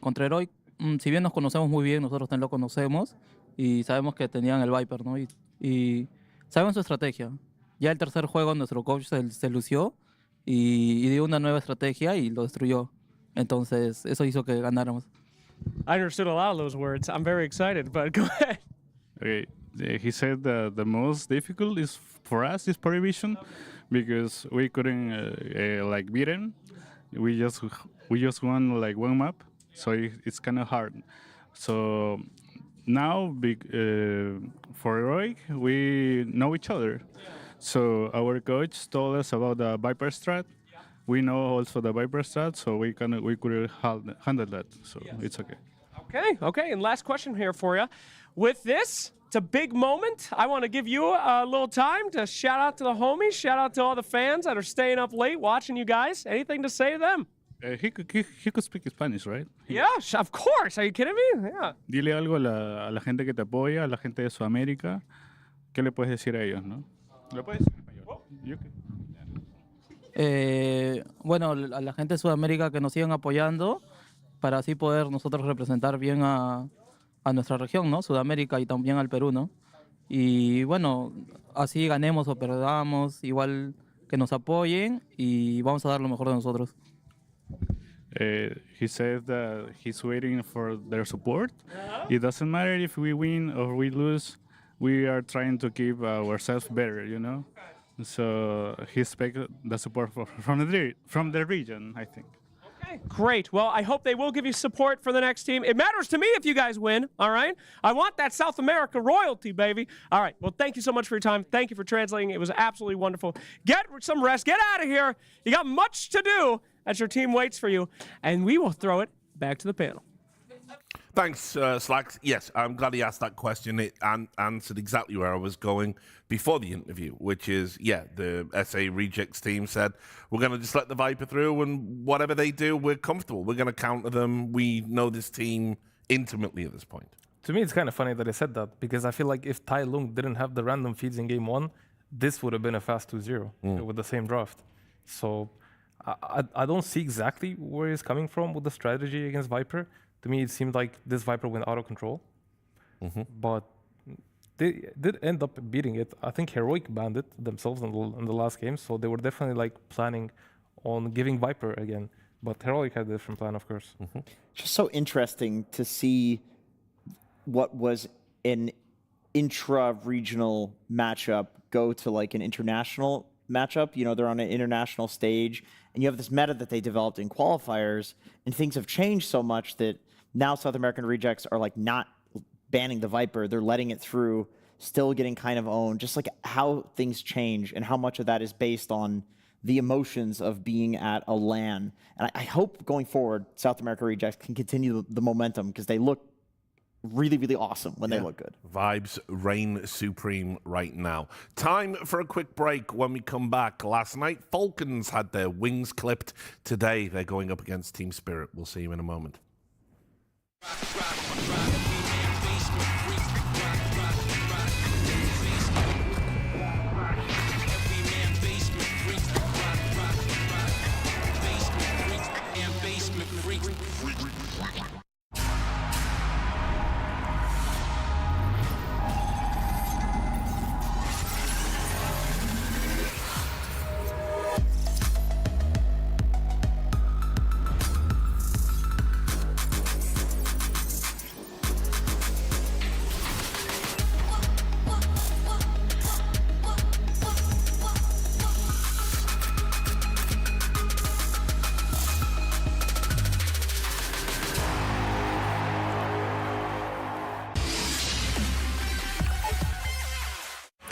Speaker 14: Contra Heroic, si bien nos conocemos muy bien, nosotros también lo conocemos y sabemos que tenían el Viper, ¿no? Y sabemos su estrategia. Ya el tercer juego nuestro coach se lució y dio una nueva estrategia y lo destruyó. Entonces, eso hizo que ganáramos.
Speaker 9: I understood a lot of those words. I'm very excited, but go ahead.
Speaker 13: Okay. He said that the most difficult is for us is PARIVISION because we couldn't like beat him. We just won like one map, so it's kind of hard. So now for Heroic, we know each other. So our coach told us about the Viper strat. We know also the Viper strat, so we could handle that. So it's okay.
Speaker 9: Okay. And last question here for you. With this, it's a big moment. I want to give you a little time to shout out to the homies, shout out to all the fans that are staying up late watching you guys. Anything to say to them?
Speaker 13: He could speak Spanish, right?
Speaker 9: Yeah, of course. Are you kidding me? Yeah.
Speaker 13: Dile algo a la gente que te apoya, a la gente de Sudamérica. ¿Qué le puedes decir a ellos, no? ¿Lo puedes decir en español?
Speaker 14: Bueno, a la gente de Sudamérica que nos sigan apoyando para así poder nosotros representar bien a nuestra región, ¿no? Sudamérica y también al Perú, ¿no? Y bueno, así ganemos o perdamos, igual que nos apoyen y vamos a dar lo mejor de nosotros.
Speaker 13: He said that he's waiting for their support. It doesn't matter if we win or we lose. We are trying to keep ourselves better, you know? So he expects the support from the region, I think.
Speaker 9: Okay, great. Well, I hope they will give you support for the next team. It matters to me if you guys win, all right? I want that South America royalty, baby. All right, well, thank you so much for your time. Thank you for translating. It was absolutely wonderful. Get some rest. Get out of here. You got much to do as your team waits for you. And we will throw it back to the panel.
Speaker 5: Thanks, Slacks. Yes, I'm glad he asked that question. It answered exactly where I was going before the interview, which is, yeah, the SA Rejects team said, we're going to just let the Viper through, and whatever they do, we're comfortable. We're going to counter them. We know this team intimately at this point.
Speaker 7: To me, it's kind of funny that I said that, because I feel like if Tai Lung didn't have the random feeds in game 1, this would have been a fast 2-0 with the same draft. So I don't see exactly where he's coming from with the strategy against Viper. To me, it seemed like this Viper went out of control, but they did end up beating it. I think Heroic banned it themselves in the last game, so they were definitely like planning on giving Viper again. But Heroic had a different plan, of course.
Speaker 6: Just so interesting to see what was an intra-regional matchup go to like an international matchup. You know, they're on an international stage, and you have this meta that they developed in qualifiers, and things have changed so much that now South American Rejects are like not banning the Viper, they're letting it through, still getting kind of owned, just like how things change and how much of that is based on the emotions of being at a LAN. And I hope going forward, South American Rejects can continue the momentum because they look really, really awesome when they look good.
Speaker 5: Vibes reign supreme right now. Time for a quick break. When we come back, last night, Falcons had their wings clipped. Today, they're going up against Team Spirit. We'll see you in a moment.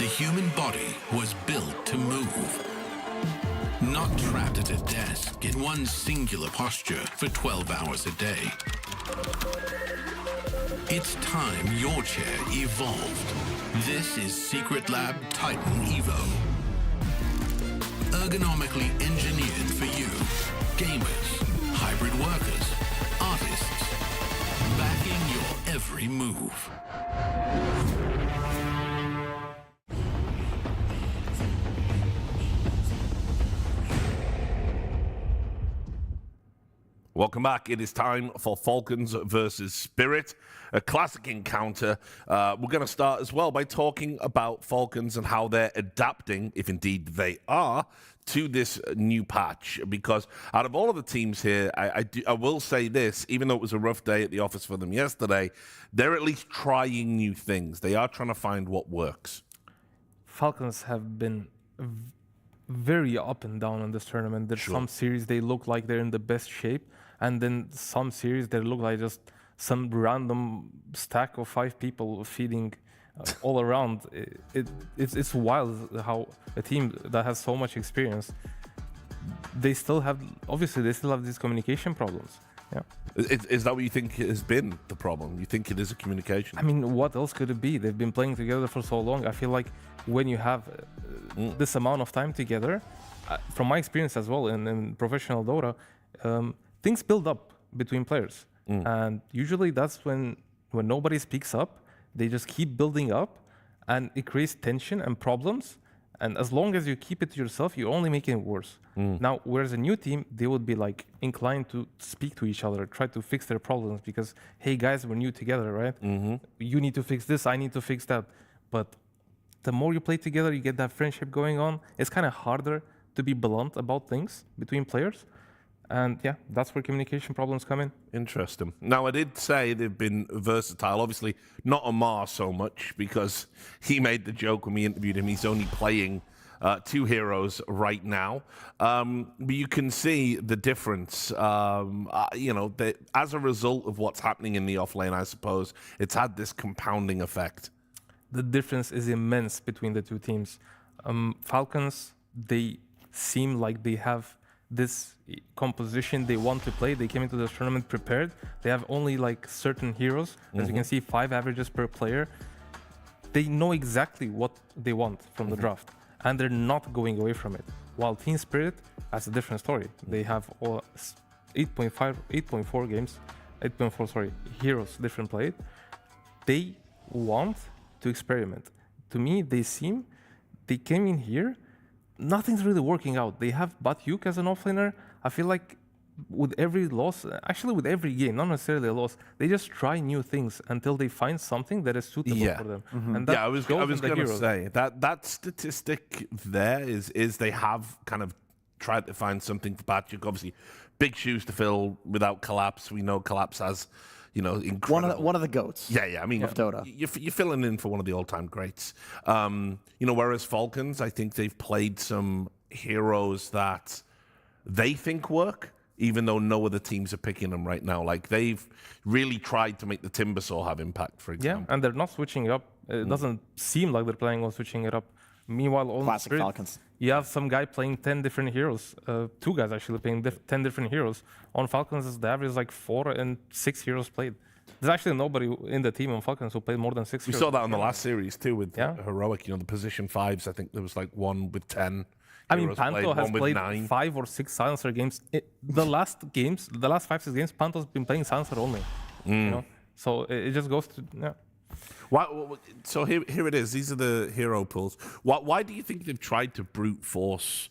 Speaker 12: The human body was built to move, not trapped at a desk in one singular posture for 12 hours a day. It's time your chair evolved. This is Secret Lab Titan Evo. Ergonomically engineered for you, gamers, hybrid workers, artists, backing your every move.
Speaker 5: Welcome back. It is time for Falcons versus Spirit, a classic encounter. We're going to start as well by talking about Falcons and how they're adapting, if indeed they are, to this new patch. Because out of all of the teams here, I will say this, even though it was a rough day at the office for them yesterday, they're at least trying new things. They are trying to find what works.
Speaker 7: Falcons have been very up and down in this tournament. There's some series they look like they're in the best shape, and then some series they look like just some random stack of 5 people feeding all around. It's wild how a team that has so much experience, they still have these communication problems. Yeah.
Speaker 5: Is that what you think has been the problem? You think it is a communication?
Speaker 7: I mean, what else could it be? They've been playing together for so long. I feel like when you have this amount of time together, from my experience as well in professional Dota, things build up between players. And usually that's when nobody speaks up, they just keep building up, and it creates tension and problems. And as long as you keep it to yourself, you're only making it worse. Now, whereas a new team, they would be like inclined to speak to each other, try to fix their problems because, hey guys, we're new together, right? You need to fix this, I need to fix that. But the more you play together, you get that friendship going on. It's kind of harder to be blunt about things between players. And yeah, that's where communication problems come in.
Speaker 5: Interesting. Now, I did say they've been versatile. Obviously, not Omar so much, because he made the joke when we interviewed him. He's only playing 2 heroes right now. But you can see the difference. You know, as a result of what's happening in the offlane, I suppose, it's had this compounding effect.
Speaker 7: The difference is immense between the two teams. Falcons, they seem like they have this composition they want to play. They came into this tournament prepared. They have only like certain heroes. As you can see, 5 averages per player. They know exactly what they want from the draft, and they're not going away from it. While Team Spirit has a different story. They have 8.4 heroes different played. They want to experiment. To me, they came in here, nothing's really working out. They have Batyuk as an offlaner. I feel like with every loss, actually with every game, not necessarily a loss, they just try new things until they find something that is suitable for them. And that
Speaker 5: I was going to say that statistic there is they have kind of tried to find something for Batyuk. Obviously, big shoes to fill without Collapse. We know Collapse has, you know, incredible.
Speaker 6: One of the goats.
Speaker 5: Yeah. I mean,
Speaker 6: of Dota.
Speaker 5: You're filling in for one of the all-time greats. You know, whereas Falcons, I think they've played some heroes that they think work, even though no other teams are picking them right now. Like, they've really tried to make the Timbersaw have impact, for example.
Speaker 7: Yeah, and they're not switching up. It doesn't seem like they're planning on switching it up. Meanwhile, on
Speaker 6: Classic
Speaker 7: Spirit,
Speaker 6: Falcons.
Speaker 7: You have some guy playing 10 different heroes. 2 guys actually playing 10 different heroes. On Falcons, the average is like 4 and 6 heroes played. There's actually nobody in the team on Falcons who played more than 6
Speaker 5: We
Speaker 7: heroes.
Speaker 5: saw that on the last series too with Heroic. You know, the position 5s. I think there was like one with 10.
Speaker 7: I mean, Panto has played 5 or 6 silencer games. The last 5-6 games, Panto's been playing silencer only. You know? So it just goes to
Speaker 5: So here it is. These are the hero pools. Why do you think they've tried to brute force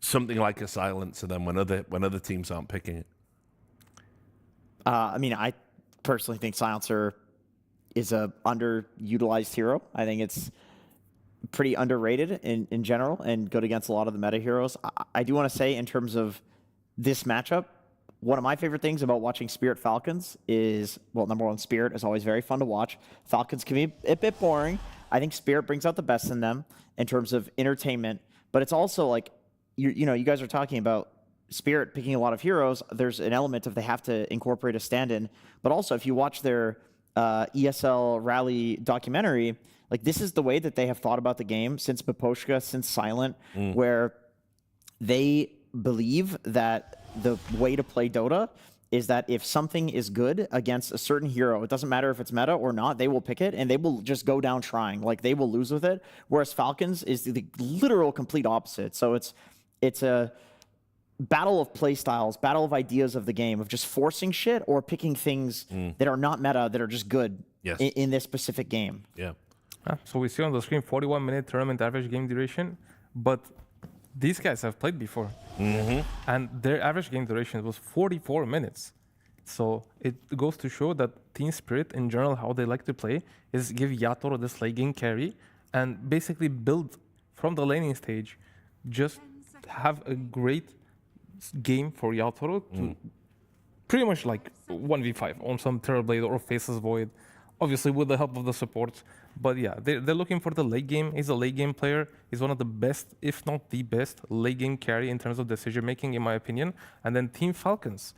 Speaker 5: something like a silencer then when other teams aren't picking it?
Speaker 6: I mean, I personally think Silencer is a underutilized hero. I think it's pretty underrated in general and good against a lot of the meta heroes. I do want to say, in terms of this matchup, one of my favorite things about watching Spirit Falcons is, well, number one, Spirit is always very fun to watch. Falcons can be a bit boring. I think Spirit brings out the best in them in terms of entertainment, but it's also like, you know, you guys are talking about Spirit picking a lot of heroes. There's an element of they have to incorporate a stand-in, but also if you watch their ESL Rally documentary, like, this is the way that they have thought about the game since Miposhka, since Silent, where they believe that the way to play Dota is that if something is good against a certain hero, it doesn't matter if it's meta or not, they will pick it and they will just go down trying. Like, they will lose with it. Whereas Falcons is the literal complete opposite. So it's a battle of play styles, battle of ideas of the game, of just forcing shit or picking things that are not meta, that are just good in this specific game.
Speaker 5: Yeah.
Speaker 7: So we see on the screen 41-minute tournament average game duration, but these guys have played before, and their average game duration was 44 minutes. So it goes to show that Team Spirit, in general, how they like to play is give Yatoro this laning carry and basically build from the laning stage, just have a great game for Yatoro to pretty much like 1v5 on some Terrorblade or Faceless Void, obviously with the help of the support. But yeah, they're looking for the late game. He's a late game player. He's one of the best, if not the best, late game carry in terms of decision making, in my opinion. And then Team Falcons,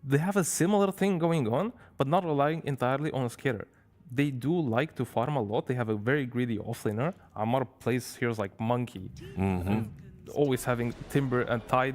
Speaker 7: they have a similar thing going on, but not relying entirely on a skater. They do like to farm a lot. They have a very greedy offlaner. Amar plays heroes like Monkey, and always having Timber and Tide.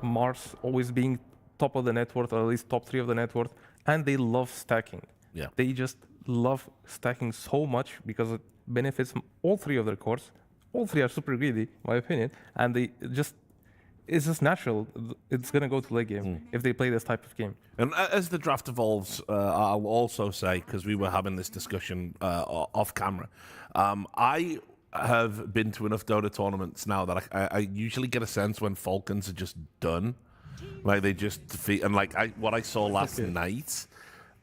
Speaker 7: Mars always being top of the net worth, or at least top 3 of the net worth. And they love stacking. Yeah. They just love stacking so much because it benefits all 3 of their cores. All 3 are super greedy, in my opinion, and it's just natural. It's going to go to late game if they play this type of game.
Speaker 5: And as the draft evolves, I'll also say, because we were having this discussion off camera, I have been to enough Dota tournaments now that I usually get a sense when Falcons are just done. Like, they just defeat, and like what I saw last night,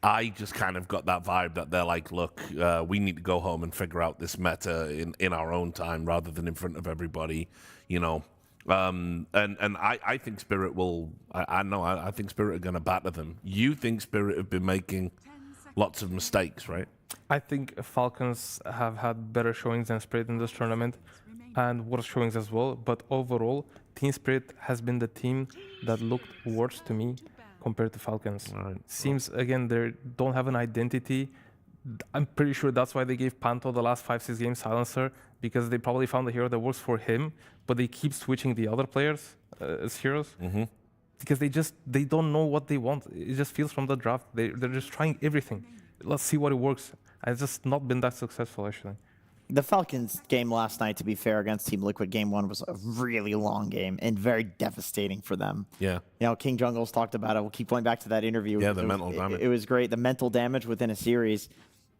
Speaker 5: I just kind of got that vibe that they're like, look, we need to go home and figure out this meta in our own time rather than in front of everybody, you know. And I think Spirit will, I think Spirit are going to batter them. You think Spirit have been making lots of mistakes, right?
Speaker 7: I think Falcons have had better showings than Spirit in this tournament, and worse showings as well. But overall, Team Spirit has been the team that looked worse to me compared to Falcons. Seems, again, they don't have an identity. I'm pretty sure that's why they gave Panto the last 5-6 games Silencer, because they probably found a hero that works for him, but they keep switching the other players as heroes. Because they don't know what they want. It just feels from the draft. They're just trying everything. Let's see what it works. And it's just not been that successful, actually.
Speaker 6: The Falcons game last night, to be fair, against Team Liquid, game 1 was a really long game and very devastating for them.
Speaker 5: Yeah.
Speaker 6: You know, King Jungle's talked about it. We'll keep going back to that interview.
Speaker 5: Yeah, the mental damage.
Speaker 6: It was great. The mental damage within a series.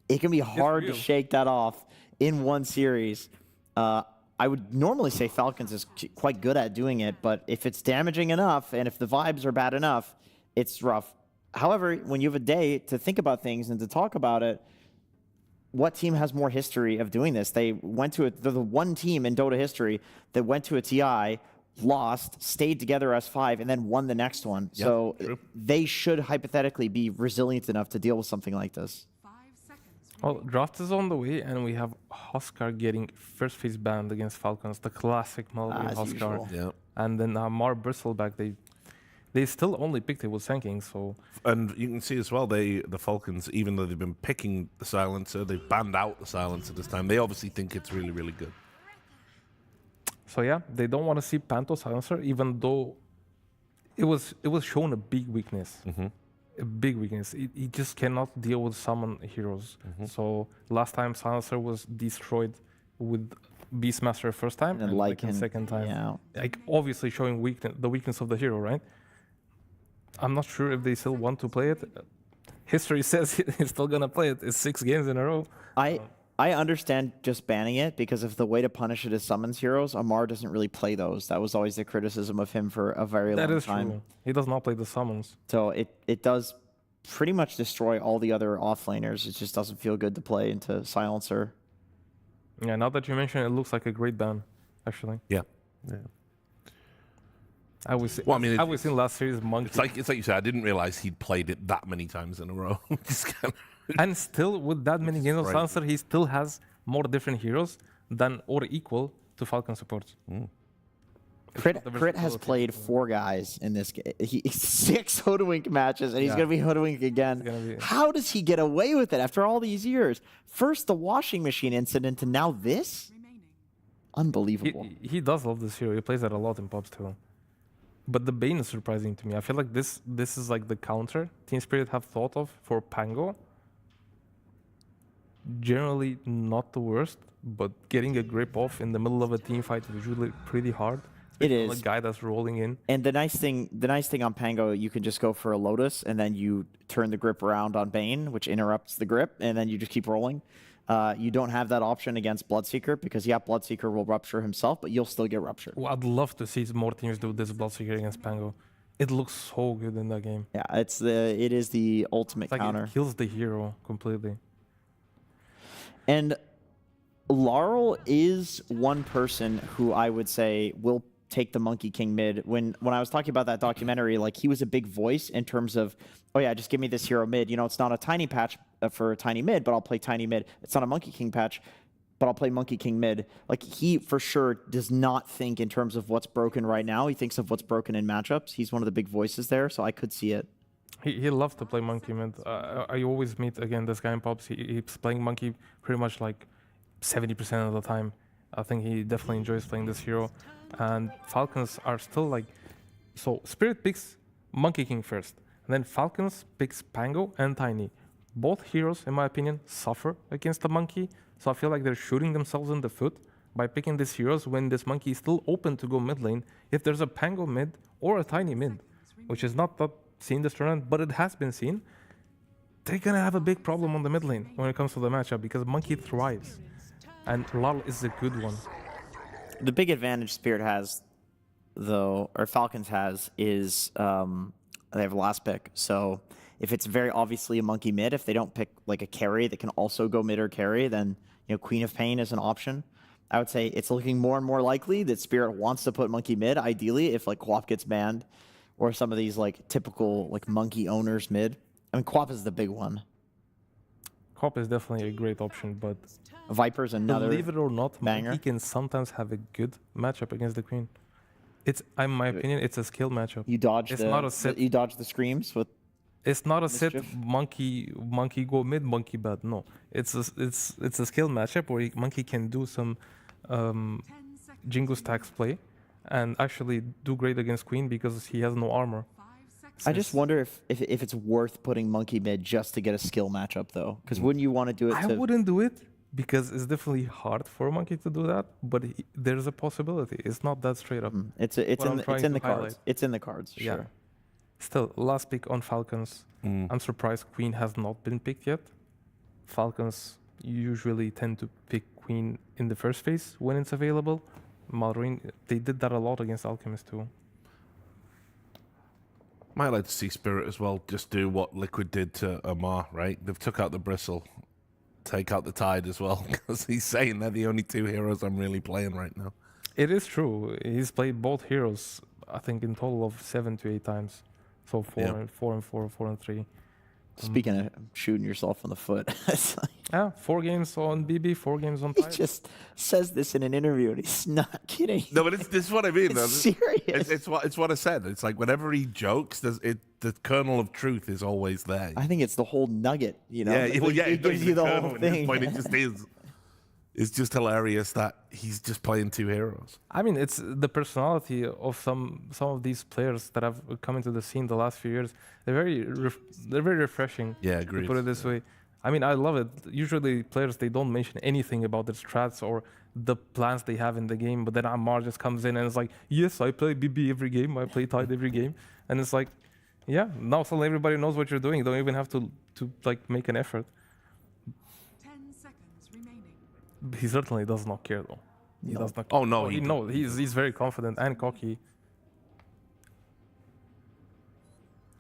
Speaker 6: It can be hard to shake that off in one series. I would normally say Falcons is quite good at doing it, but if it's damaging enough and if the vibes are bad enough, it's rough. However, when you have a day to think about things and to talk about it, what team has more history of doing this? They're the one team in Dota history that went to a TI, lost, stayed together as 5, and then won the next one.
Speaker 5: Yep,
Speaker 6: so
Speaker 5: true.
Speaker 6: They should hypothetically be resilient enough to deal with something like this.
Speaker 7: Well, draft is on the way, and we have Huskar getting first phase banned against Falcons, the classic Malvin Huskar.
Speaker 5: Yeah.
Speaker 7: And then Mar Bristleback, they still only picked it with Sanking, so...
Speaker 5: And you can see as well, the Falcons, even though they've been picking the Silencer, they've banned out the Silencer this time. They obviously think it's really, really good.
Speaker 7: So yeah, they don't want to see Panto Silencer, even though it was shown a big weakness. A big weakness. He just cannot deal with summon heroes. So last time Silencer was destroyed with Beastmaster first time, and Lycan second time.
Speaker 6: Yeah.
Speaker 7: Like, obviously showing the weakness of the hero, right? I'm not sure if they still want to play it. History says he's still gonna play it. It's 6 games in a row.
Speaker 6: I understand just banning it, because if the way to punish it is summons heroes, Amar doesn't really play those. That was always the criticism of him for a very long time.
Speaker 7: That is true. He does not play the summons.
Speaker 6: So it does pretty much destroy all the other offlaners. It just doesn't feel good to play into Silencer.
Speaker 7: Yeah, now that you mention it, it looks like a great ban, actually.
Speaker 5: Yeah. Yeah.
Speaker 7: I was
Speaker 5: Well, I mean,
Speaker 7: I was in last series Monkey.
Speaker 5: It's like you said. I didn't realize he'd played it that many times in a row.
Speaker 7: And still, with that many games of Silencer, he still has more different heroes than or equal to Falcon supports.
Speaker 6: Crit has played 4 guys in this game. 6 Hoodwink matches, and he's going to be Hoodwink again. How does he get away with it after all these years? First the washing machine incident, and now this? Unbelievable.
Speaker 7: He does love this hero. He plays that a lot in pubs too. But the Bane is surprising to me. I feel like this is like the counter Team Spirit have thought of for Pango. Generally not the worst, but getting a grip off in the middle of a team fight is usually pretty hard.
Speaker 6: It is.
Speaker 7: A guy that's rolling in.
Speaker 6: And the nice thing on Pango, you can just go for a Lotus, and then you turn the grip around on Bane, which interrupts the grip, and then you just keep rolling. You don't have that option against Bloodseeker because, yeah, Bloodseeker will rupture himself, but you'll still get ruptured.
Speaker 7: Well, I'd love to see more teams do this Bloodseeker against Pango. It looks so good in that game.
Speaker 6: Yeah, it is the ultimate counter.
Speaker 7: It kills the hero completely.
Speaker 6: And Laurel is one person who I would say will take the Monkey King mid. When I was talking about that documentary, like, he was a big voice in terms of, oh yeah, just give me this hero mid. You know, it's not a tiny patch for a tiny mid, but I'll play tiny mid. It's not a Monkey King patch, but I'll play Monkey King mid. Like, he for sure does not think in terms of what's broken right now. He thinks of what's broken in matchups. He's one of the big voices there, so I could see it.
Speaker 7: He loves to play Monkey mid. I always meet, again, this guy in pubs. He's playing Monkey pretty much like 70% of the time. I think he definitely enjoys playing this hero. And Falcons are still like... So Spirit picks Monkey King first. And then Falcons picks Pango and Tiny. Both heroes, in my opinion, suffer against the Monkey. So I feel like they're shooting themselves in the foot by picking these heroes when this Monkey is still open to go mid lane. If there's a Pango mid or a Tiny mid, which is not that seen this tournament, but it has been seen, they're going to have a big problem on the mid lane when it comes to the matchup because Monkey thrives. And Lal is a good one.
Speaker 6: The big advantage Spirit has, though, or Falcons has, is they have last pick. So if it's very obviously a Monkey mid, if they don't pick like a carry that can also go mid or carry, then, you know, Queen of Pain is an option. I would say it's looking more and more likely that Spirit wants to put Monkey mid, ideally, if like Quap gets banned or some of these like typical like Monkey owners mid. I mean, Quap is the big one.
Speaker 7: Quap is definitely a great option, but
Speaker 6: Viper's another
Speaker 7: believe it or not,
Speaker 6: banger.
Speaker 7: Monkey can sometimes have a good matchup against the Queen. It's, in my opinion, it's a skill matchup.
Speaker 6: You dodge you dodge the screams with.
Speaker 7: It's not a set monkey go mid, monkey bad. No, it's a skill matchup where Monkey can do some Jingle stacks play and actually do great against Queen because he has no armor.
Speaker 6: I just wonder if it's worth putting Monkey mid just to get a skill matchup though, because wouldn't you want to do it?
Speaker 7: I wouldn't do it because it's definitely hard for Monkey to do that, but there's a possibility. It's not that straight up.
Speaker 6: It's in the cards. It's in the cards.
Speaker 7: Yeah.
Speaker 6: Sure.
Speaker 7: Still, last pick on Falcons. I'm surprised Queen has not been picked yet. Falcons usually tend to pick Queen in the first phase when it's available. Malrine, they did that a lot against Alchemist too.
Speaker 5: Might like to see Spirit as well just do what Liquid did to Omar, right? They've took out the Bristle, take out the Tide as well, because he's saying they're the only two heroes I'm really playing right now.
Speaker 7: It is true. He's played both heroes, I think, in total of 7 to 8 times. So 4 and 4, 4 and 3.
Speaker 6: Speaking of shooting yourself in the foot, it's like,
Speaker 7: yeah, 4 games on BB, 4 games on Tide.
Speaker 6: He just says this in an interview, and he's not kidding.
Speaker 5: No, but this is what I mean.
Speaker 6: It's serious.
Speaker 5: It's what I said. It's like whenever he jokes, the kernel of truth is always there.
Speaker 6: I think it's the whole nugget, you know?
Speaker 5: Yeah, well, yeah,
Speaker 6: it gives you the whole
Speaker 5: at this
Speaker 6: thing.
Speaker 5: point, it just is. It's just hilarious that he's just playing two heroes.
Speaker 7: I mean, it's the personality of some of these players that have come into the scene the last few years. They're very refreshing.
Speaker 5: Yeah, agreed.
Speaker 7: To put it this way. I mean, I love it. Usually, players they don't mention anything about their strats or the plans they have in the game, but then Ammar just comes in and it's like, yes, I play BB every game, I play Tide every game, and it's like, yeah, now suddenly everybody knows what you're doing. You don't even have to like make an effort. He certainly does not care, though. He does not care.
Speaker 5: Oh no,
Speaker 7: he's very confident and cocky.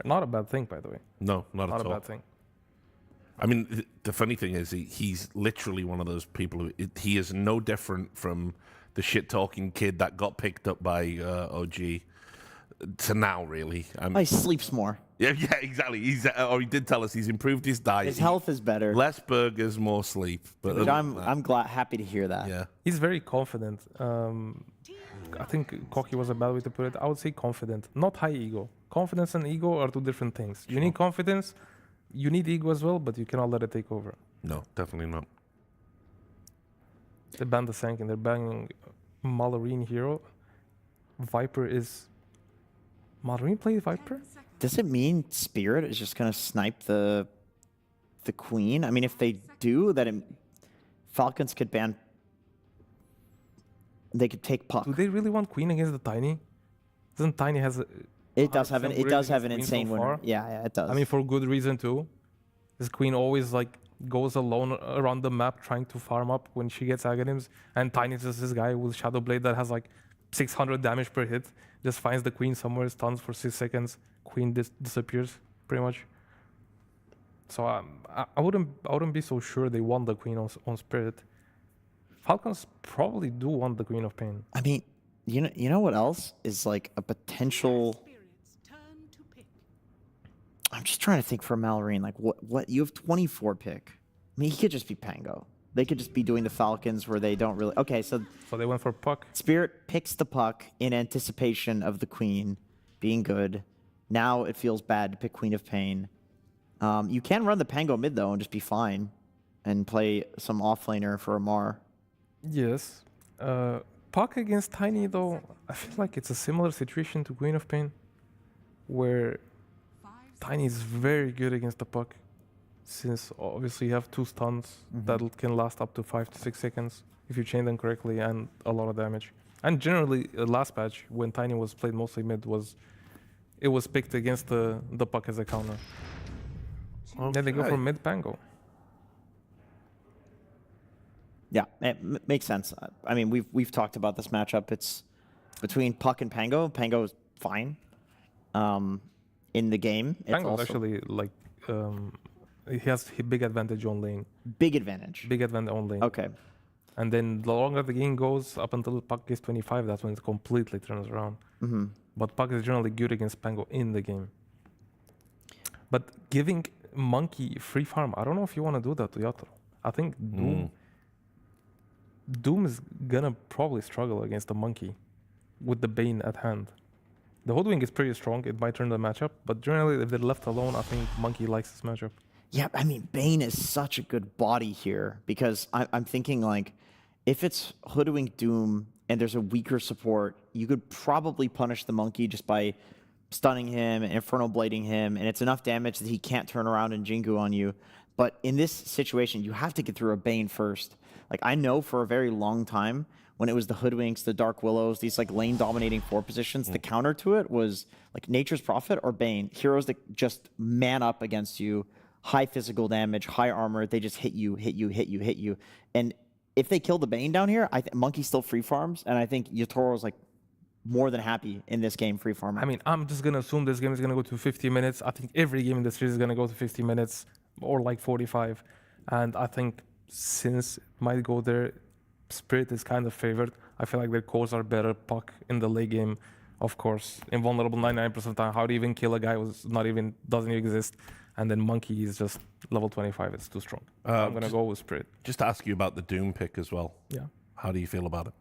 Speaker 7: Not a bad thing, by the way.
Speaker 5: No, not at all.
Speaker 7: Not a bad thing.
Speaker 5: I mean, the funny thing is, he's literally one of those people who he is no different from the shit-talking kid that got picked up by OG to now, really.
Speaker 6: He sleeps more.
Speaker 5: Yeah, exactly. He did tell us he's improved his diet.
Speaker 6: His health is better.
Speaker 5: Less burgers, more sleep. But
Speaker 6: I'm happy to hear that.
Speaker 5: Yeah.
Speaker 7: He's very confident. I think cocky was a bad way to put it. I would say confident, not high ego. Confidence and ego are two different things. You need confidence, you need ego as well, but you cannot let it take over.
Speaker 5: No, definitely not.
Speaker 7: They banned the Sank and they're banning Malorine hero. Viper is... Malorine played Viper?
Speaker 6: Does it mean Spirit is just going to snipe the Queen? I mean, if they do, that Falcons could ban... They could take Puck.
Speaker 7: Do they really want Queen against the Tiny? Doesn't Tiny has a...
Speaker 6: It does have an insane winner. Yeah, it does.
Speaker 7: I mean, for good reason too. This Queen always like goes alone around the map trying to farm up when she gets Aghanims, and Tiny is just this guy with Shadow Blade that has like 600 damage per hit. Just finds the Queen somewhere, stuns for 6 seconds. Queen disappears pretty much. So I wouldn't be so sure they want the Queen on Spirit. Falcons probably do want the Queen of Pain.
Speaker 6: I mean, you know what else is like a potential... I'm just trying to think for Malorine, like what you have 24 pick. I mean, he could just be Pango. They could just be doing the Falcons where they don't really... Okay, so
Speaker 7: they went for Puck.
Speaker 6: Spirit picks the Puck in anticipation of the Queen being good. Now it feels bad to pick Queen of Pain. You can run the Pango mid, though, and just be fine. And play some offlaner for Amar.
Speaker 7: Yes. Puck against Tiny, though, I feel like it's a similar situation to Queen of Pain, where Tiny is very good against the Puck, since obviously you have 2 stuns that can last up to 5 to 6 seconds if you chain them correctly, and a lot of damage. And generally, last patch, when Tiny was played mostly mid, it was picked against the Puck as a counter. Okay. Then they go for mid Pango.
Speaker 6: Yeah, it makes sense. I mean, we've talked about this matchup. It's between Puck and Pango. Pango is fine in the game.
Speaker 7: Pango actually like he has a big advantage on lane.
Speaker 6: Big advantage.
Speaker 7: Big advantage on lane.
Speaker 6: Okay.
Speaker 7: And then the longer the game goes, up until Puck gets 25, that's when it completely turns around. But Puck is generally good against Pango in the game. But giving Monkey free farm, I don't know if you want to do that to Yatoro. I think Doom is gonna probably struggle against the Monkey with the Bane at hand. The Hoodwink is pretty strong. It might turn the matchup, but generally, if they're left alone, I think Monkey likes this matchup.
Speaker 6: Yeah, I mean, Bane is such a good body here because I'm thinking like, if it's Hoodwink Doom and there's a weaker support, you could probably punish the Monkey just by stunning him and Infernal Blading him, and it's enough damage that he can't turn around and Jingu on you. But in this situation, you have to get through a Bane first. Like, I know for a very long time, when it was the Hoodwinks, the Dark Willows, these like lane-dominating 4 positions, the counter to it was like Nature's Prophet or Bane. Heroes that just man up against you, high physical damage, high armor, they just hit you. And if they kill the Bane down here, Monkey still free farms, and I think Yatoro's like more than happy in this game free farming.
Speaker 7: I mean, I'm just going to assume this game is going to go to 50 minutes. I think every game in the series is going to go to 50 minutes or like 45. And I think since it might go there, Spirit is kind of favored. I feel like their cores are better. Puck in the late game, of course, invulnerable 99% of the time. How to even kill a guy who doesn't even exist. And then Monkey is just level 25. It's too strong. I'm going to go with Spirit.
Speaker 5: Just to ask you about the Doom pick as well.
Speaker 7: Yeah.
Speaker 5: How do you feel about it?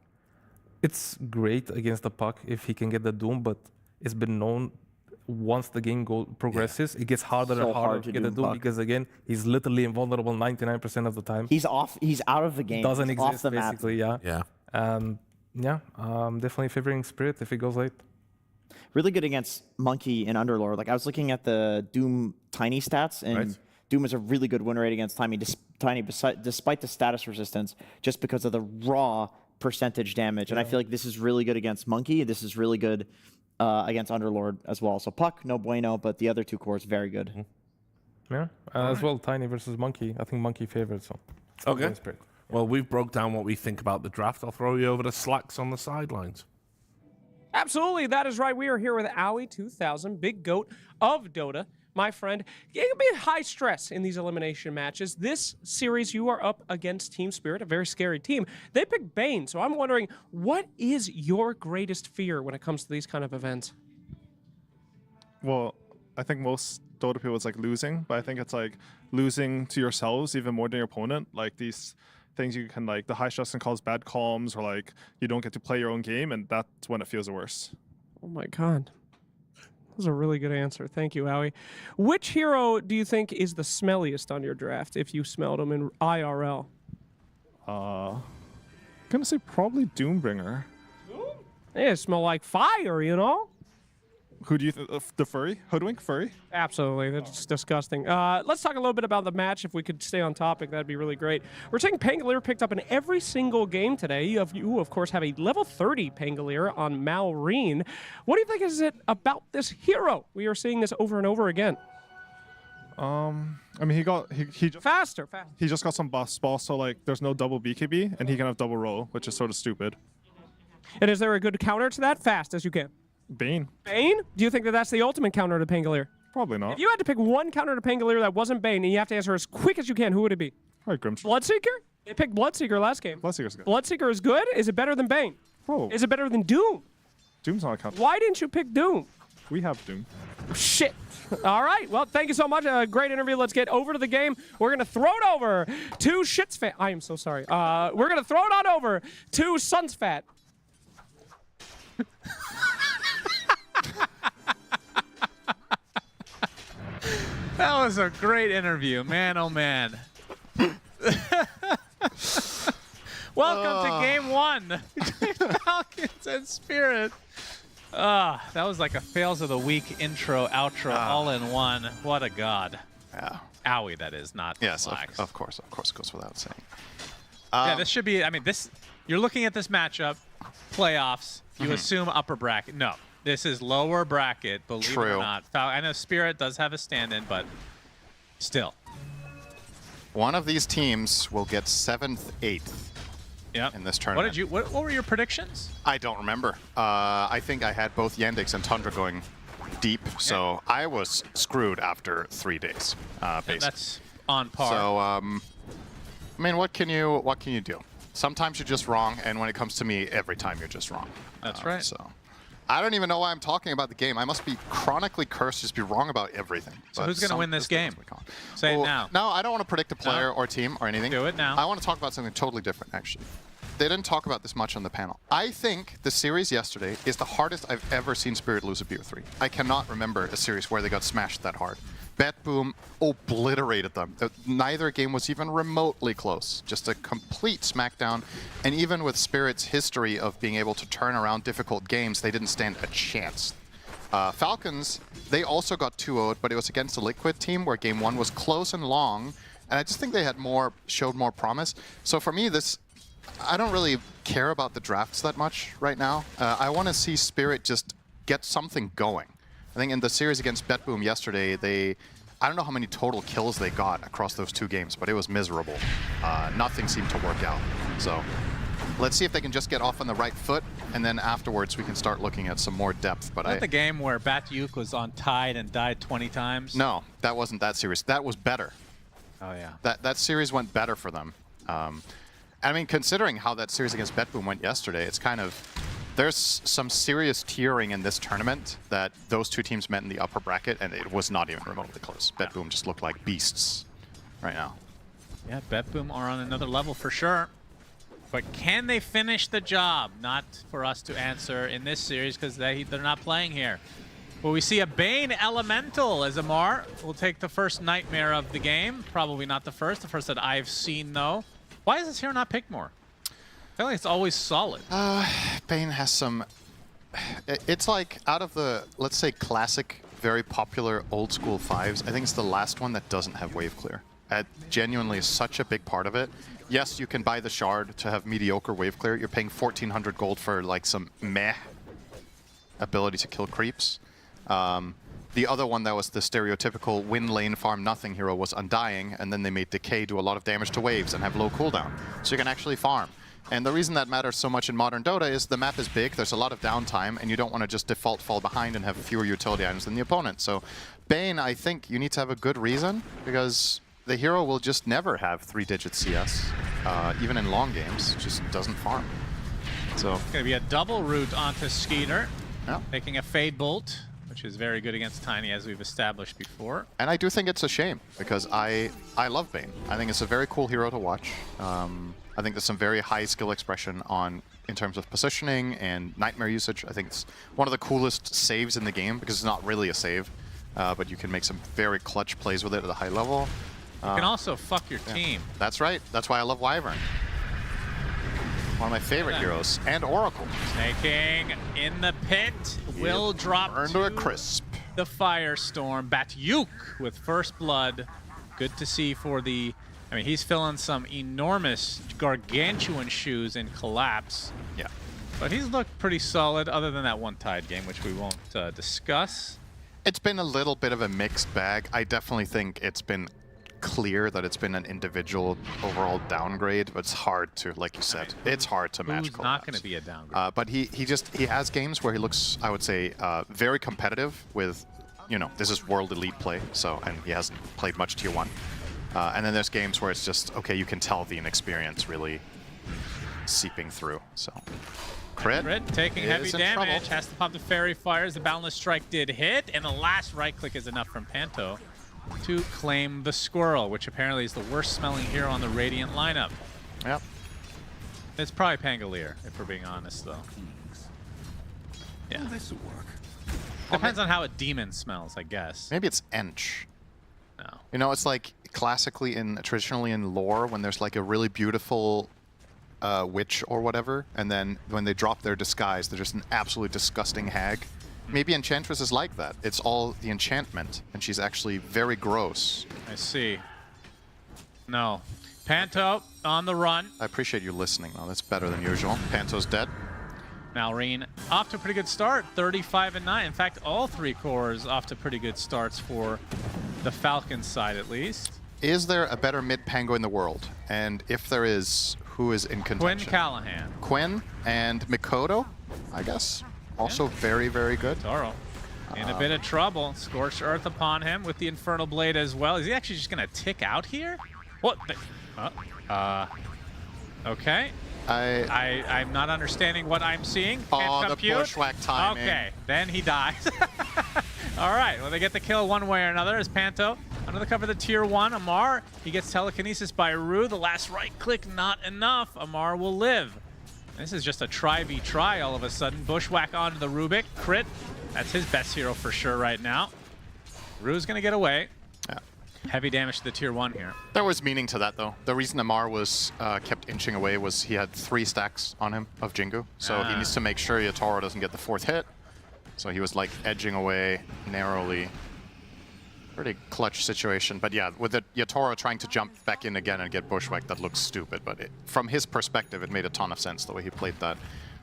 Speaker 7: It's great against the Puck if he can get the Doom, but it's been known once the game progresses, it gets harder and harder to get the Doom because, again, he's literally invulnerable 99% of the time.
Speaker 6: He's out of the game.
Speaker 7: Doesn't exist,
Speaker 6: off the
Speaker 7: basically,
Speaker 6: map.
Speaker 7: yeah. Definitely favoring Spirit if it goes late.
Speaker 6: Really good against Monkey and Underlord. Like, I was looking at the Doom Tiny stats, and Doom is a really good win rate against Tiny despite the status resistance, just because of the raw percentage damage. And I feel like this is really good against Monkey. This is really good against Underlord as well. So Puck, no bueno, but the other 2 cores, very good.
Speaker 7: Yeah, as well, Tiny versus Monkey. I think Monkey favored, so.
Speaker 5: Okay. Well, we've broke down what we think about the draft. I'll throw you over to Slacks on the sidelines.
Speaker 9: Absolutely, that is right. We are here with Owie2000, big goat of Dota. My friend, it can be high stress in these elimination matches. This series, you are up against Team Spirit, a very scary team. They picked Bane, so I'm wondering, what is your greatest fear when it comes to these kind of events?
Speaker 15: Well, I think most Dota people it's like losing, but I think it's like losing to yourselves even more than your opponent. Like these things you can like the high stress can cause bad calms or like you don't get to play your own game, and that's when it feels the worst.
Speaker 9: Oh my god. That was a really good answer. Thank you, Owie. Which hero do you think is the smelliest on your draft if you smelled him in IRL?
Speaker 15: I'm gonna say probably Doombringer.
Speaker 9: They smell like fire, you know?
Speaker 15: Who do you the furry? Hoodwink? Furry?
Speaker 9: Absolutely. That's disgusting. Let's talk a little bit about the match. If we could stay on topic, that'd be really great. We're taking Pangolier picked up in every single game today. You of course, have a level 30 Pangolier on Malrine. What do you think is it about this hero? We are seeing this over and over again.
Speaker 15: I mean, he just
Speaker 9: faster.
Speaker 15: He just got some boss, so like there's no double BKB, and he can have double roll, which is sort of stupid.
Speaker 9: And is there a good counter to that? Fast as you can.
Speaker 15: Bane.
Speaker 9: Bane? Do you think that that's the ultimate counter to Pangolier?
Speaker 15: Probably not.
Speaker 9: If you had to pick one counter to Pangolier that wasn't Bane, and you have to answer as quick as you can, who would it be?
Speaker 15: Probably Grimstone.
Speaker 9: Bloodseeker? They picked Bloodseeker last game.
Speaker 15: Bloodseeker's good.
Speaker 9: Bloodseeker is good? Is it better than Bane?
Speaker 15: Probably.
Speaker 9: Is it better than Doom?
Speaker 15: Doom's not a counter.
Speaker 9: Why didn't you pick Doom?
Speaker 15: We have Doom.
Speaker 9: Shit. All right. Well, thank you so much. A great interview. Let's get over to the game. We're going to throw it over to Shitsfat. I am so sorry. We're going to throw it on over to Sunsfat.
Speaker 2: That was a great interview, man. Oh man. Welcome to game 1. Falcons and Spirit. That was like a fails of the week intro, outro, all in one. What a god.
Speaker 1: Yeah.
Speaker 2: Owie, that is, not
Speaker 1: Yes,
Speaker 2: Flax.
Speaker 1: of course, it goes without saying.
Speaker 2: Yeah, this should be, I mean, this. You're looking at this matchup, playoffs, you assume upper bracket. No, this is lower bracket, believe it or not. I know Spirit does have a stand-in, but still.
Speaker 1: One of these teams will get 7th, 8th in this tournament.
Speaker 2: What were your predictions?
Speaker 1: I don't remember. I think I had both Yandex and Tundra going deep, so I was screwed after 3 days, basically.
Speaker 2: That's on par.
Speaker 1: So, I mean, what can you do? Sometimes you're just wrong, and when it comes to me, every time you're just wrong.
Speaker 2: That's right.
Speaker 1: So, I don't even know why I'm talking about the game. I must be chronically cursed, just be wrong about everything.
Speaker 2: So who's going to win this game? Say it now.
Speaker 1: No, I don't want to predict a player or team or anything.
Speaker 2: Do it now.
Speaker 1: I want to talk about something totally different, actually. They didn't talk about this much on the panel. I think the series yesterday is the hardest I've ever seen Spirit lose a BO3. I cannot remember a series where they got smashed that hard. BetBoom obliterated them. Neither game was even remotely close. Just a complete smackdown. And even with Spirit's history of being able to turn around difficult games, they didn't stand a chance. Falcons, they also got 2-0'd, but it was against a Liquid team where game 1 was close and long. And I just think they had showed more promise. So for me, I don't really care about the drafts that much right now. I want to see Spirit just get something going. I think in the series against BetBoom yesterday, I don't know how many total kills they got across those 2 games, but it was miserable. Nothing seemed to work out. So let's see if they can just get off on the right foot, and then afterwards we can start looking at some more depth. But
Speaker 2: the game where Batyuk was on Tide and died 20 times?
Speaker 1: No, that wasn't that series. That was better.
Speaker 2: Oh, yeah.
Speaker 1: That series went better for them. I mean, considering how that series against BetBoom went yesterday, it's kind of... There's some serious tiering in this tournament that those 2 teams met in the upper bracket, and it was not even remotely close. BetBoom just looked like beasts right now.
Speaker 2: Yeah, BetBoom are on another level for sure. But can they finish the job? Not for us to answer in this series because they're not playing here. Well, we see a Bane Elemental as Amar will take the first Nightmare of the game. Probably not the first that I've seen, though. Why is this hero not picked more? I feel like it's always solid.
Speaker 1: Bane has some... It's like out of the, let's say, classic, very popular old school 5s, I think it's the last one that doesn't have wave clear. It genuinely is such a big part of it. Yes, you can buy the shard to have mediocre wave clear. You're paying 1,400 gold for like some meh ability to kill creeps. The other one that was the stereotypical win lane farm nothing hero was Undying, and then they made Decay do a lot of damage to waves and have low cooldown. So you can actually farm. And the reason that matters so much in modern Dota is the map is big, there's a lot of downtime, and you don't want to just default fall behind and have fewer utility items than the opponent. So Bane, I think you need to have a good reason, because the hero will just never have 3-digit CS, even in long games, just doesn't farm. So
Speaker 2: It's going to be a double route onto Skeeter,
Speaker 1: yeah.
Speaker 2: taking a Fade Bolt, which is very good against Tiny, as we've established before.
Speaker 1: And I do think it's a shame, because I love Bane. I think it's a very cool hero to watch. I think there's some very high skill expression in terms of positioning and nightmare usage. I think it's one of the coolest saves in the game, because it's not really a save, but you can make some very clutch plays with it at a high level.
Speaker 2: You can also fuck your team.
Speaker 1: That's right. That's why I love Wyvern. One of my favorite heroes. And Oracle.
Speaker 2: Snaking in the pit. Will drop
Speaker 1: Burn to a crisp.
Speaker 2: The Firestorm. Batyuk with first blood. Good to see for the... I mean, he's filling some enormous, gargantuan shoes in Collapse.
Speaker 1: Yeah.
Speaker 2: But he's looked pretty solid, other than that one tied game, which we won't discuss.
Speaker 1: It's been a little bit of a mixed bag. I definitely think it's been clear that it's been an individual overall downgrade, but it's hard to, like you said, it's hard to match.
Speaker 2: Who's not going to be a downgrade?
Speaker 1: But he has games where he looks, I would say, very competitive with, you know, this is world elite play, so, and he hasn't played much tier 1. And then there's games where it's just, okay, you can tell the inexperience really seeping through, so. Crit
Speaker 2: taking heavy
Speaker 1: is in
Speaker 2: damage,
Speaker 1: trouble.
Speaker 2: has to pop the Fairy Fires, the Boundless Strike did hit, and the last right click is enough from Panto to claim the Squirrel, which apparently is the worst smelling hero on the Radiant lineup.
Speaker 1: Yep.
Speaker 2: It's probably Pangolier, if we're being honest, though. Yeah.
Speaker 12: This will work.
Speaker 2: Depends on how a demon smells, I guess.
Speaker 1: Maybe it's Ench.
Speaker 2: No.
Speaker 1: You know, it's like classically traditionally in lore, when there's like a really beautiful witch or whatever, and then when they drop their disguise, they're just an absolutely disgusting hag. Maybe Enchantress is like that. It's all the enchantment, and she's actually very gross.
Speaker 2: I see. No. Panto on the run.
Speaker 1: I appreciate you listening, though. That's better than usual. Panto's dead.
Speaker 2: Malrine off to a pretty good start, 35-9. In fact, all 3 cores off to pretty good starts for the Falcons side, at least.
Speaker 1: Is there a better mid-Pango in the world? And if there is, who is in contention?
Speaker 2: Quinn Callahan.
Speaker 1: Quinn and Mikoto, I guess. Also very, very good.
Speaker 2: Toro in a bit of trouble. Scorched Earth upon him with the Infernal Blade as well. Is he actually just going to tick out here? What? Okay. I'm not understanding what I'm seeing. Can't compute.
Speaker 1: The bushwhack timing.
Speaker 2: Okay, then he dies. All right, well, they get the kill one way or another as Panto under the cover of the tier 1. Amar, he gets telekinesis by Rue. The last right click, not enough. Amar will live. This is just a try all of a sudden. Bushwhack onto the Rubik. Crit. That's his best hero for sure right now. Rue's going to get away.
Speaker 1: Yeah.
Speaker 2: Heavy damage to the tier 1 here.
Speaker 1: There was meaning to that, though. The reason Amar was kept inching away was he had 3 stacks on him of Jingu. So he needs to make sure Yatoro doesn't get the 4th hit. So he was like edging away narrowly. Pretty clutch situation. But yeah, with the Yatoro trying to jump back in again and get bushwhacked, that looks stupid. But from his perspective, it made a ton of sense the way he played that.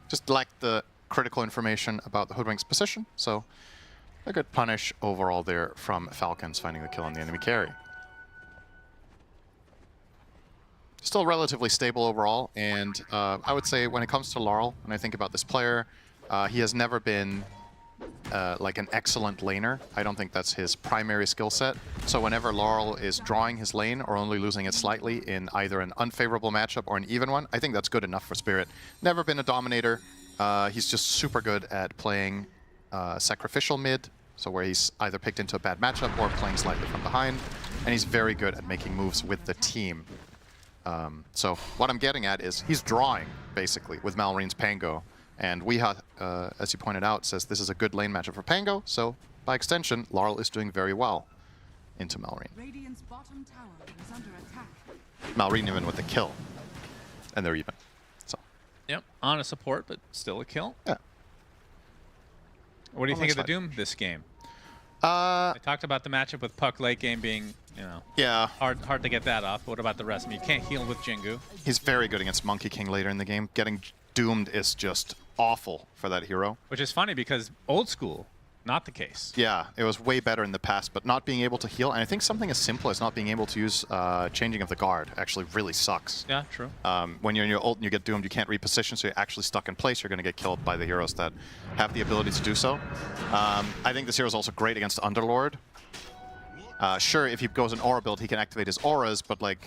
Speaker 1: Just lacked the critical information about the Hoodwink's position. So a good punish overall there from Falcons finding the kill on the enemy carry. Still relatively stable overall. And I would say when it comes to Laurel, when I think about this player, he has never been like an excellent laner. I don't think that's his primary skill set. So whenever Laurel is drawing his lane or only losing it slightly in either an unfavorable matchup or an even one, I think that's good enough for Spirit. Never been a dominator. He's just super good at playing sacrificial mid, so where he's either picked into a bad matchup or playing slightly from behind. And he's very good at making moves with the team. So what I'm getting at is he's drawing, basically, with Malrine's Pango. And Weha, as you pointed out, says this is a good lane matchup for Pango, so by extension, Laurel is doing very well into Malrine.
Speaker 8: Radiant's bottom tower is under attack.
Speaker 1: Malrine even with the kill, and they're even. So.
Speaker 2: Yep, on a support, but still a kill.
Speaker 1: Yeah.
Speaker 2: What do you think of the Doom this game? I talked about the matchup with Puck late game being, you know, hard to get that off. What about the rest? I mean, you can't heal with Jingu.
Speaker 1: He's very good against Monkey King later in the game. Getting doomed is just awful for that hero.
Speaker 2: Which is funny because old school, not the case.
Speaker 1: Yeah, it was way better in the past, but not being able to heal, and I think something as simple as not being able to use changing of the guard actually really sucks.
Speaker 2: Yeah, true.
Speaker 1: When you're in your ult and you get doomed, you can't reposition, so you're actually stuck in place. You're going to get killed by the heroes that have the ability to do so. I think this hero is also great against Underlord. Sure, if he goes an aura build, he can activate his auras, but like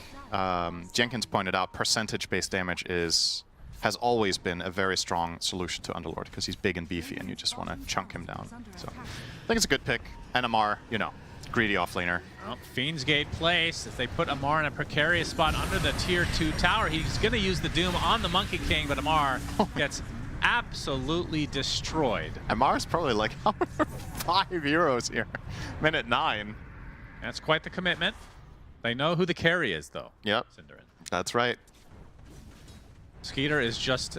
Speaker 1: Jenkins pointed out, percentage-based damage has always been a very strong solution to Underlord because he's big and beefy and you just want to chunk him down. So I think it's a good pick. And Amar, you know, greedy offlaner.
Speaker 2: Well, Fiend's Gate placed as they put Amar in a precarious spot under the tier 2 tower. He's going to use the Doom on the Monkey King, but Amar gets absolutely destroyed.
Speaker 1: Amar's probably like, how are there 5 heroes here? Minute 9.
Speaker 2: That's quite the commitment. They know who the carry is, though.
Speaker 1: Yep, that's right.
Speaker 2: Skeeter is just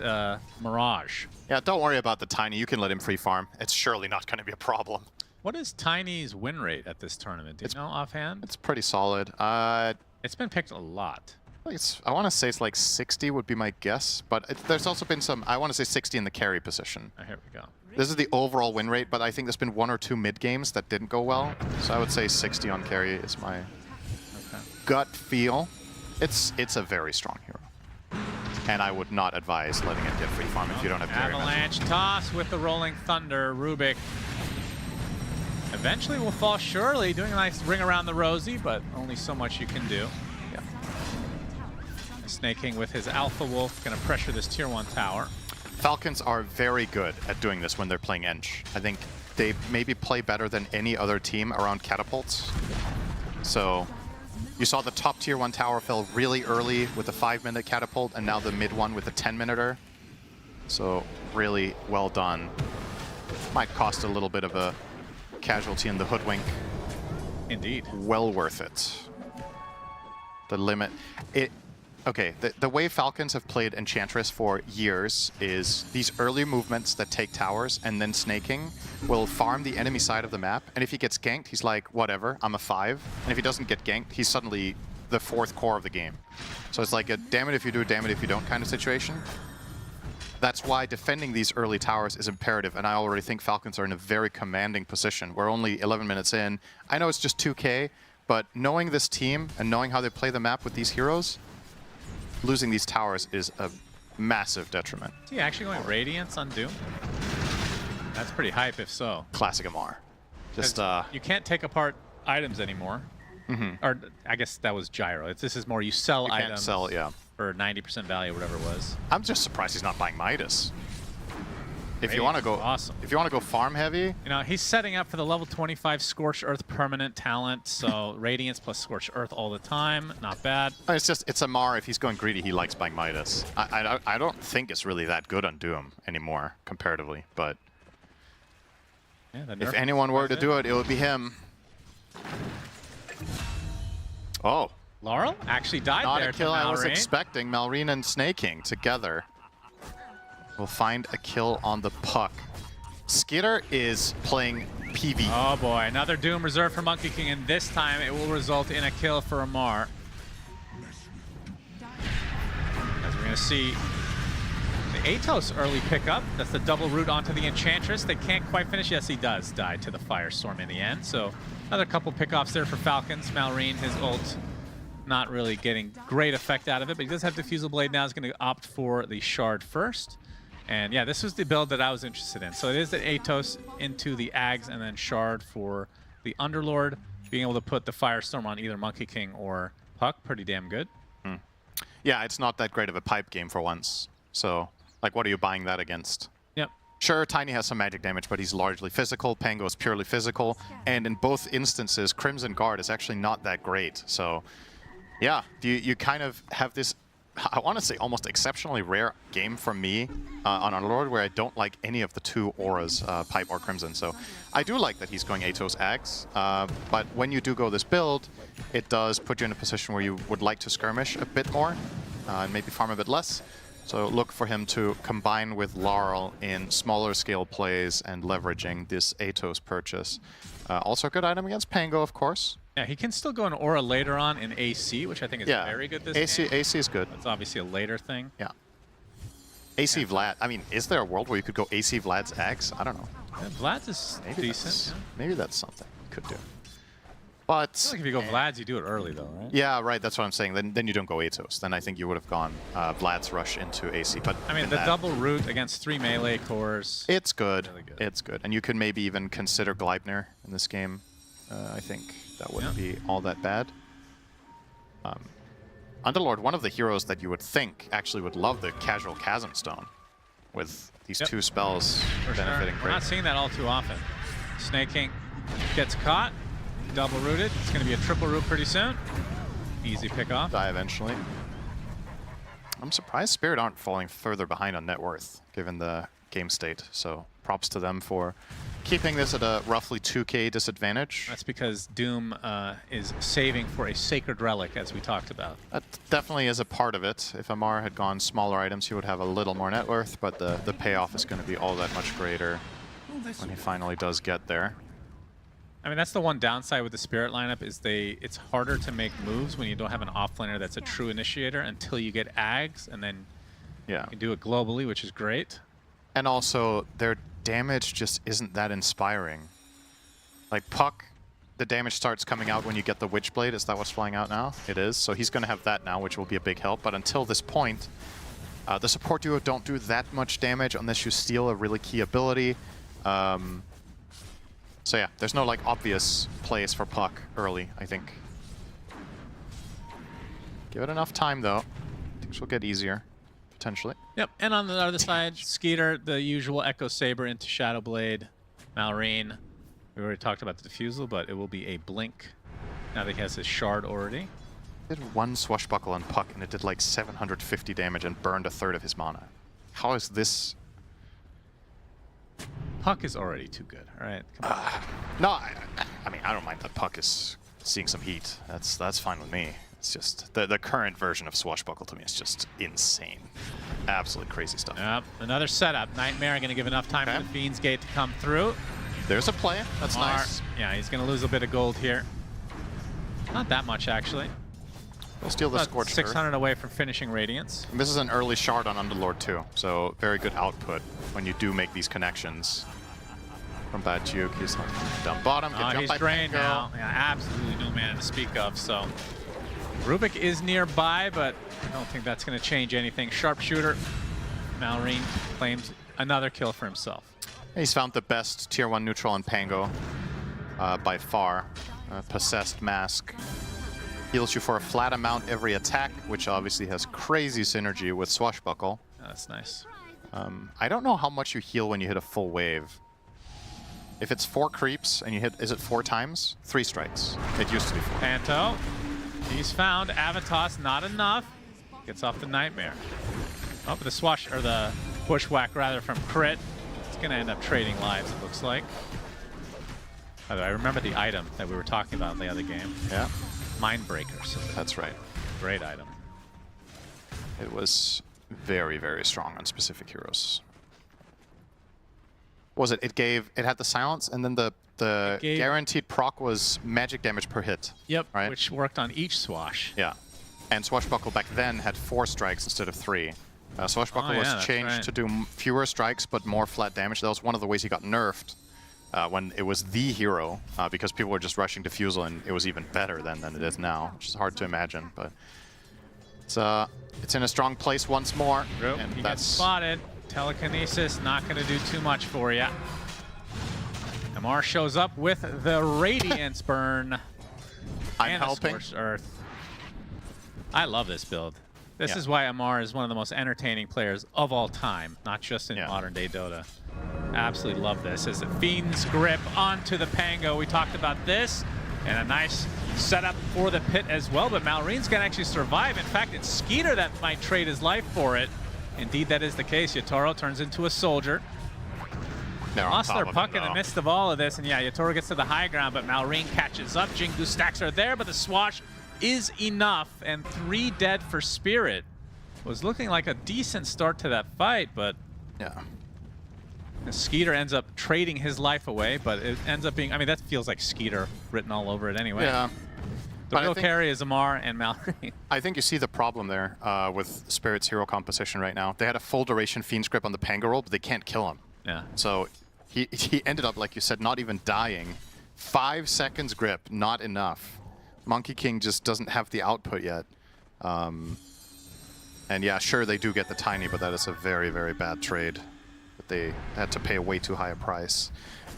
Speaker 2: Mirage.
Speaker 1: Yeah, don't worry about the Tiny. You can let him free farm. It's surely not going to be a problem.
Speaker 2: What is Tiny's win rate at this tournament? Do you know offhand?
Speaker 1: It's pretty solid.
Speaker 2: It's been picked a lot.
Speaker 1: I want to say it's like 60 would be my guess, but there's also been some, I want to say 60 in the carry position.
Speaker 2: Oh, here we go.
Speaker 1: This is the overall win rate, but I think there's been 1 or 2 mid games that didn't go well. So I would say 60 on carry is my gut feel. It's a very strong hero. And I would not advise letting it get free farm if you don't have carry.
Speaker 2: Avalanche toss with the Rolling Thunder. Rubik eventually will fall surely, doing a nice ring around the rosy, but only so much you can do. Yeah. Snake King with his Alpha Wolf going to pressure this tier 1 tower.
Speaker 1: Falcons are very good at doing this when they're playing Eng. I think they maybe play better than any other team around catapults. So you saw the top tier 1 tower fell really early with a 5-minute catapult, and now the mid one with a 10-minuter. So really well done. Might cost a little bit of a casualty in the hoodwink.
Speaker 2: Indeed.
Speaker 1: Well worth it. The limit. Okay, the way Falcons have played Enchantress for years is these early movements that take towers, and then Snaking will farm the enemy side of the map, and if he gets ganked, he's like, whatever, I'm a 5. And if he doesn't get ganked, he's suddenly the 4th core of the game. So it's like a damn it if you do, damn it if you don't kind of situation. That's why defending these early towers is imperative, and I already think Falcons are in a very commanding position. We're only 11 minutes in. I know it's just 2K, but knowing this team and knowing how they play the map with these heroes, losing these towers is a massive detriment.
Speaker 2: Is he actually going Radiance on Doom? That's pretty hype if so.
Speaker 1: Classic Amar. Just
Speaker 2: you can't take apart items anymore. Or I guess that was Gyro. This is more you sell
Speaker 1: you
Speaker 2: items
Speaker 1: can't sell, yeah,
Speaker 2: for 90% value, whatever it was.
Speaker 1: I'm just surprised he's not buying Midas. If
Speaker 2: Radiance
Speaker 1: you want to go
Speaker 2: awesome.
Speaker 1: If you want to go farm heavy,
Speaker 2: you know, he's setting up for the level 25 Scorched Earth permanent talent, so Radiance plus Scorched Earth all the time, not bad.
Speaker 1: It's Amar. If he's going greedy, he likes buying Midas. I don't think it's really that good on Doom anymore, comparatively, but
Speaker 2: yeah,
Speaker 1: if anyone were to do it, it would be him. Oh.
Speaker 2: Laurel actually died
Speaker 1: Not
Speaker 2: there.
Speaker 1: a kill
Speaker 2: to
Speaker 1: I was
Speaker 2: Malrine.
Speaker 1: expecting. Malrine and Snake King together will find a kill on the puck. Skitter is playing PV.
Speaker 2: Oh boy, another Doom reserved for Monkey King, and this time it will result in a kill for Amar. As we're going to see the Atos early pickup. That's the double root onto the Enchantress. They can't quite finish. Yes, he does die to the Firestorm in the end. So another couple pickoffs there for Falcons. Malrine, his ult, not really getting great effect out of it, but he does have Diffusal Blade now. He's going to opt for the Shard first. And yeah, this was the build that I was interested in. So it is the Atos into the Ags and then Shard for the Underlord. Being able to put the Firestorm on either Monkey King or Puck, pretty damn good.
Speaker 1: Yeah, it's not that great of a pipe game for once. So, like, what are you buying that against?
Speaker 2: Yep.
Speaker 1: Sure, Tiny has some magic damage, but he's largely physical. Pango is purely physical. And in both instances, Crimson Guard is actually not that great. So, yeah, you kind of have this, I want to say, almost exceptionally rare game from me on Underlord, where I don't like any of the two auras, Pipe or Crimson. So I do like that he's going Atos Ags, but when you do go this build, it does put you in a position where you would like to skirmish a bit more, and maybe farm a bit less. So look for him to combine with Laurel in smaller scale plays and leveraging this Atos purchase. Also a good item against Pango, of course.
Speaker 2: Yeah, he can still go an Aura later on in AC, which I think is very good this game.
Speaker 1: AC is good.
Speaker 2: That's obviously a later thing.
Speaker 1: Yeah. AC Vlad, I mean, is there a world where you could go AC Vlad's Axe? I don't know.
Speaker 2: Yeah, Vlad's is decent.
Speaker 1: Maybe that's something you could do. But
Speaker 2: I feel like if you go Vlad's, you do it early though, right?
Speaker 1: yeah, right. That's what I'm saying. Then you don't go Atos. Then I think you would have gone Vlad's rush into AC. But
Speaker 2: I mean, the double root against 3 melee cores.
Speaker 1: It's good. Really good. It's good. And you could maybe even consider Gleipnir in this game. I think that wouldn't be all that bad. Underlord, one of the heroes that you would think actually would love the casual Chasm Stone with these 2 spells benefiting
Speaker 2: We're not seeing that all too often. Snake King gets caught, double rooted. It's going to be a triple root pretty soon. Easy pick off.
Speaker 1: Die eventually. I'm surprised Spirit aren't falling further behind on net worth, given the game state. So props to them for keeping this at a roughly 2k disadvantage.
Speaker 2: That's because Doom is saving for a Sacred Relic, as we talked about.
Speaker 1: That definitely is a part of it. If Amar had gone smaller items, he would have a little more net worth, but the payoff is going to be all that much greater when he finally does get there.
Speaker 2: I mean, that's the one downside with the Spirit lineup is it's harder to make moves when you don't have an offlaner that's a true initiator until you get Ags, and then you can do it globally, which is great.
Speaker 1: And also, their damage just isn't that inspiring. Like Puck, the damage starts coming out when you get the Witchblade. Is that what's flying out now? It is. So he's going to have that now, which will be a big help. But until this point, the support duo don't do that much damage unless you steal a really key ability. So yeah, there's no like obvious plays for Puck early, I think. Give it enough time though. Things will get easier, potentially.
Speaker 2: Yep, and on the other side, Skeeter, the usual Echo Saber into Shadowblade. Malrine, we already talked about the Diffusal, but it will be a Blink now that he has his Shard already.
Speaker 1: Did 1 Swashbuckle on Puck and it did like 750 damage and burned 1/3 of his mana. How is this?
Speaker 2: Puck is already too good, all right? Come on.
Speaker 1: No, I mean, I don't mind that Puck is seeing some heat. That's fine with me. It's just the current version of Swashbuckle to me is just insane. Absolutely crazy stuff.
Speaker 2: Yep, another setup. Nightmare going to give enough time for the Fiend's Gate to come through.
Speaker 1: There's a play. That's nice.
Speaker 2: Yeah, he's going to lose a bit of gold here. Not that much, actually.
Speaker 1: We'll steal the
Speaker 2: About
Speaker 1: Scorched
Speaker 2: 600
Speaker 1: Earth.
Speaker 2: away from finishing Radiance.
Speaker 1: And this is an early shard on Underlord too, so very good output when you do make these connections. From Bad Juke, he's down bottom.
Speaker 2: He's drained now. Yeah, absolutely no mana to speak of, so... Rubik is nearby, but I don't think that's going to change anything. Sharpshooter, Malrine claims another kill for himself.
Speaker 1: He's found the best tier 1 neutral in Pango by far. Possessed Mask. Heals you for a flat amount every attack, which obviously has crazy synergy with Swashbuckle.
Speaker 2: That's nice.
Speaker 1: I don't know how much you heal when you hit a full wave. If it's 4 creeps and you hit, is it 4 times? 3 strikes. It used to be 4.
Speaker 2: Panto, he's found. Avatos, not enough. Gets off the Nightmare. Oh, but the swash, or the bushwhack rather, from Crit. It's gonna end up trading lives, it looks like. By the way, I remember the item that we were talking about in the other game.
Speaker 1: Yeah.
Speaker 2: Mindbreaker. So
Speaker 1: that's right.
Speaker 2: Great item.
Speaker 1: It was very, very strong on specific heroes. What was it? It had the silence, and then the guaranteed proc was magic damage per hit.
Speaker 2: Yep,
Speaker 1: right?
Speaker 2: which worked on each swash.
Speaker 1: Yeah. And Swashbuckle back then had 4 strikes instead of 3. Swashbuckle was changed to do fewer strikes but more flat damage. That was one of the ways he got nerfed when it was the hero, because people were just rushing Diffusal, and it was even better then than it is now, which is hard to imagine. But it's in a strong place once more.
Speaker 2: And he gets spotted. Telekinesis not going to do too much for you. Amar shows up with the Radiance Burn.
Speaker 1: I'm
Speaker 2: and
Speaker 1: helping.
Speaker 2: Scorched Earth. I love this build. This is why Amar is one of the most entertaining players of all time, not just in modern day Dota. Absolutely love this. As the Fiend's Grip onto the Pango. We talked about this, and a nice setup for the pit as well, but Malrine's going to actually survive. In fact, it's Skeeter that might trade his life for it. Indeed, that is the case. Yatoro turns into a soldier. Lost their puck in the midst of all of this, and yeah, Yatoro gets to the high ground, but Malrine catches up. Jingu stacks are there, but the swash is enough, and 3 dead for Spirit. Was looking like a decent start to that fight, but Skeeter ends up trading his life away, but it ends up being, I mean, that feels like Skeeter written all over it anyway.
Speaker 1: Yeah.
Speaker 2: The real carry is Amar and Malrine.
Speaker 1: I think you see the problem there with Spirit's hero composition right now. They had a full duration Fiend's Grip on the Pango roll, but they can't kill him.
Speaker 2: Yeah.
Speaker 1: So he ended up, like you said, not even dying. 5 seconds grip, not enough. Monkey King just doesn't have the output yet. And yeah, sure, they do get the tiny, but that is a very, very bad trade. But they had to pay a way too high a price.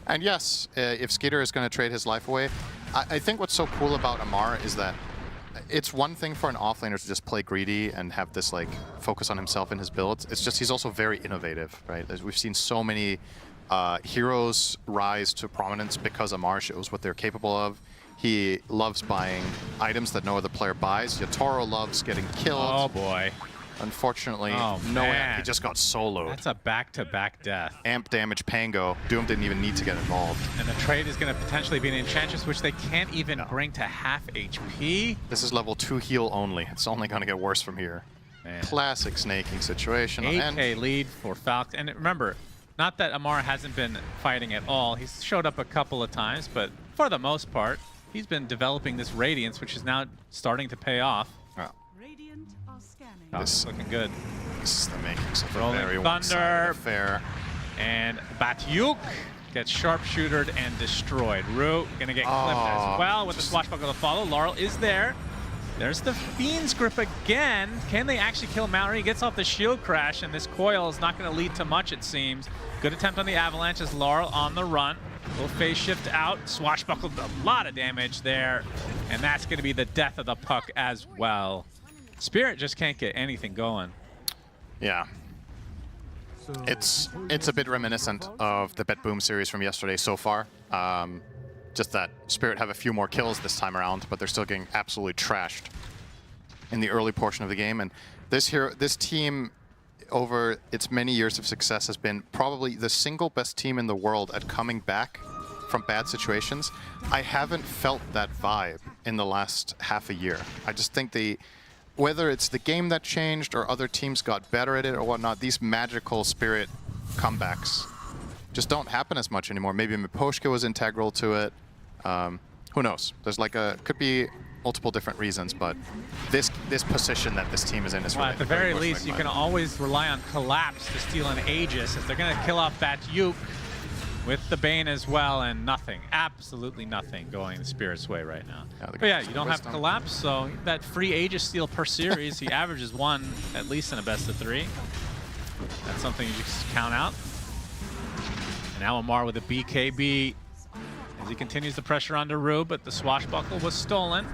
Speaker 1: And yes, if Skeeter is going to trade his life away, I think what's so cool about Amar is that it's one thing for an offlaner to just play greedy and have this like focus on himself and his builds. It's just he's also very innovative, right? We've seen so many heroes rise to prominence because Amar shows what they're capable of. He loves buying items that no other player buys. Yatoro loves getting killed.
Speaker 2: Oh boy.
Speaker 1: Unfortunately,
Speaker 2: oh,
Speaker 1: no
Speaker 2: man.
Speaker 1: amp. He just got soloed.
Speaker 2: That's a back-to-back death.
Speaker 1: Amp damage Pango. Doom didn't even need to get involved.
Speaker 2: And the trade is going to potentially be an Enchantress, which they can't even bring to half HP.
Speaker 1: This is level 2 heal only. It's only going to get worse from here.
Speaker 2: Man.
Speaker 1: Classic snaking situation.
Speaker 2: 8K lead for Falcons. And remember, not that Amar hasn't been fighting at all. He's showed up a couple of times, but for the most part, he's been developing this Radiance, which is now starting to pay off.
Speaker 8: Radiant are scanning.
Speaker 2: This looking good.
Speaker 1: This is the makings of a
Speaker 2: Rolling
Speaker 1: very
Speaker 2: Thunder.
Speaker 1: one-sided affair.
Speaker 2: And Batyuk gets sharpshootered and destroyed. Rue gonna get clipped as well with the swashbuckle to follow. Laurel is there. There's the Fiend's Grip again. Can they actually kill Mallory? He gets off the shield crash, and this coil is not going to lead to much, it seems. Good attempt on the Avalanche as Laurel on the run. Little phase shift out. Swashbuckle, a lot of damage there. And that's going to be the death of the puck as well. Spirit just can't get anything going.
Speaker 1: Yeah. It's a bit reminiscent of the BetBoom series from yesterday so far. Just that Spirit have a few more kills this time around, but they're still getting absolutely trashed in the early portion of the game. And this team, over its many years of success, has been probably the single best team in the world at coming back from bad situations. I haven't felt that vibe in the last half a year. I just think whether it's the game that changed or other teams got better at it or whatnot, these magical Spirit comebacks just don't happen as much anymore. Maybe Miposhka was integral to it. Who knows? There's like could be multiple different reasons, but this position that this team is in is really,
Speaker 2: at the very least, you can always rely on Collapse to steal an Aegis if they're going to kill off Batyuk with the Bane as well, and nothing, absolutely nothing going the Spirit's way right now. But yeah, you don't have Collapse, so that free Aegis steal per series, he averages 1 at least in a best of 3. That's something you just count out. And now Amar with a BKB as he continues the pressure onto Rue, but the swashbuckle was stolen.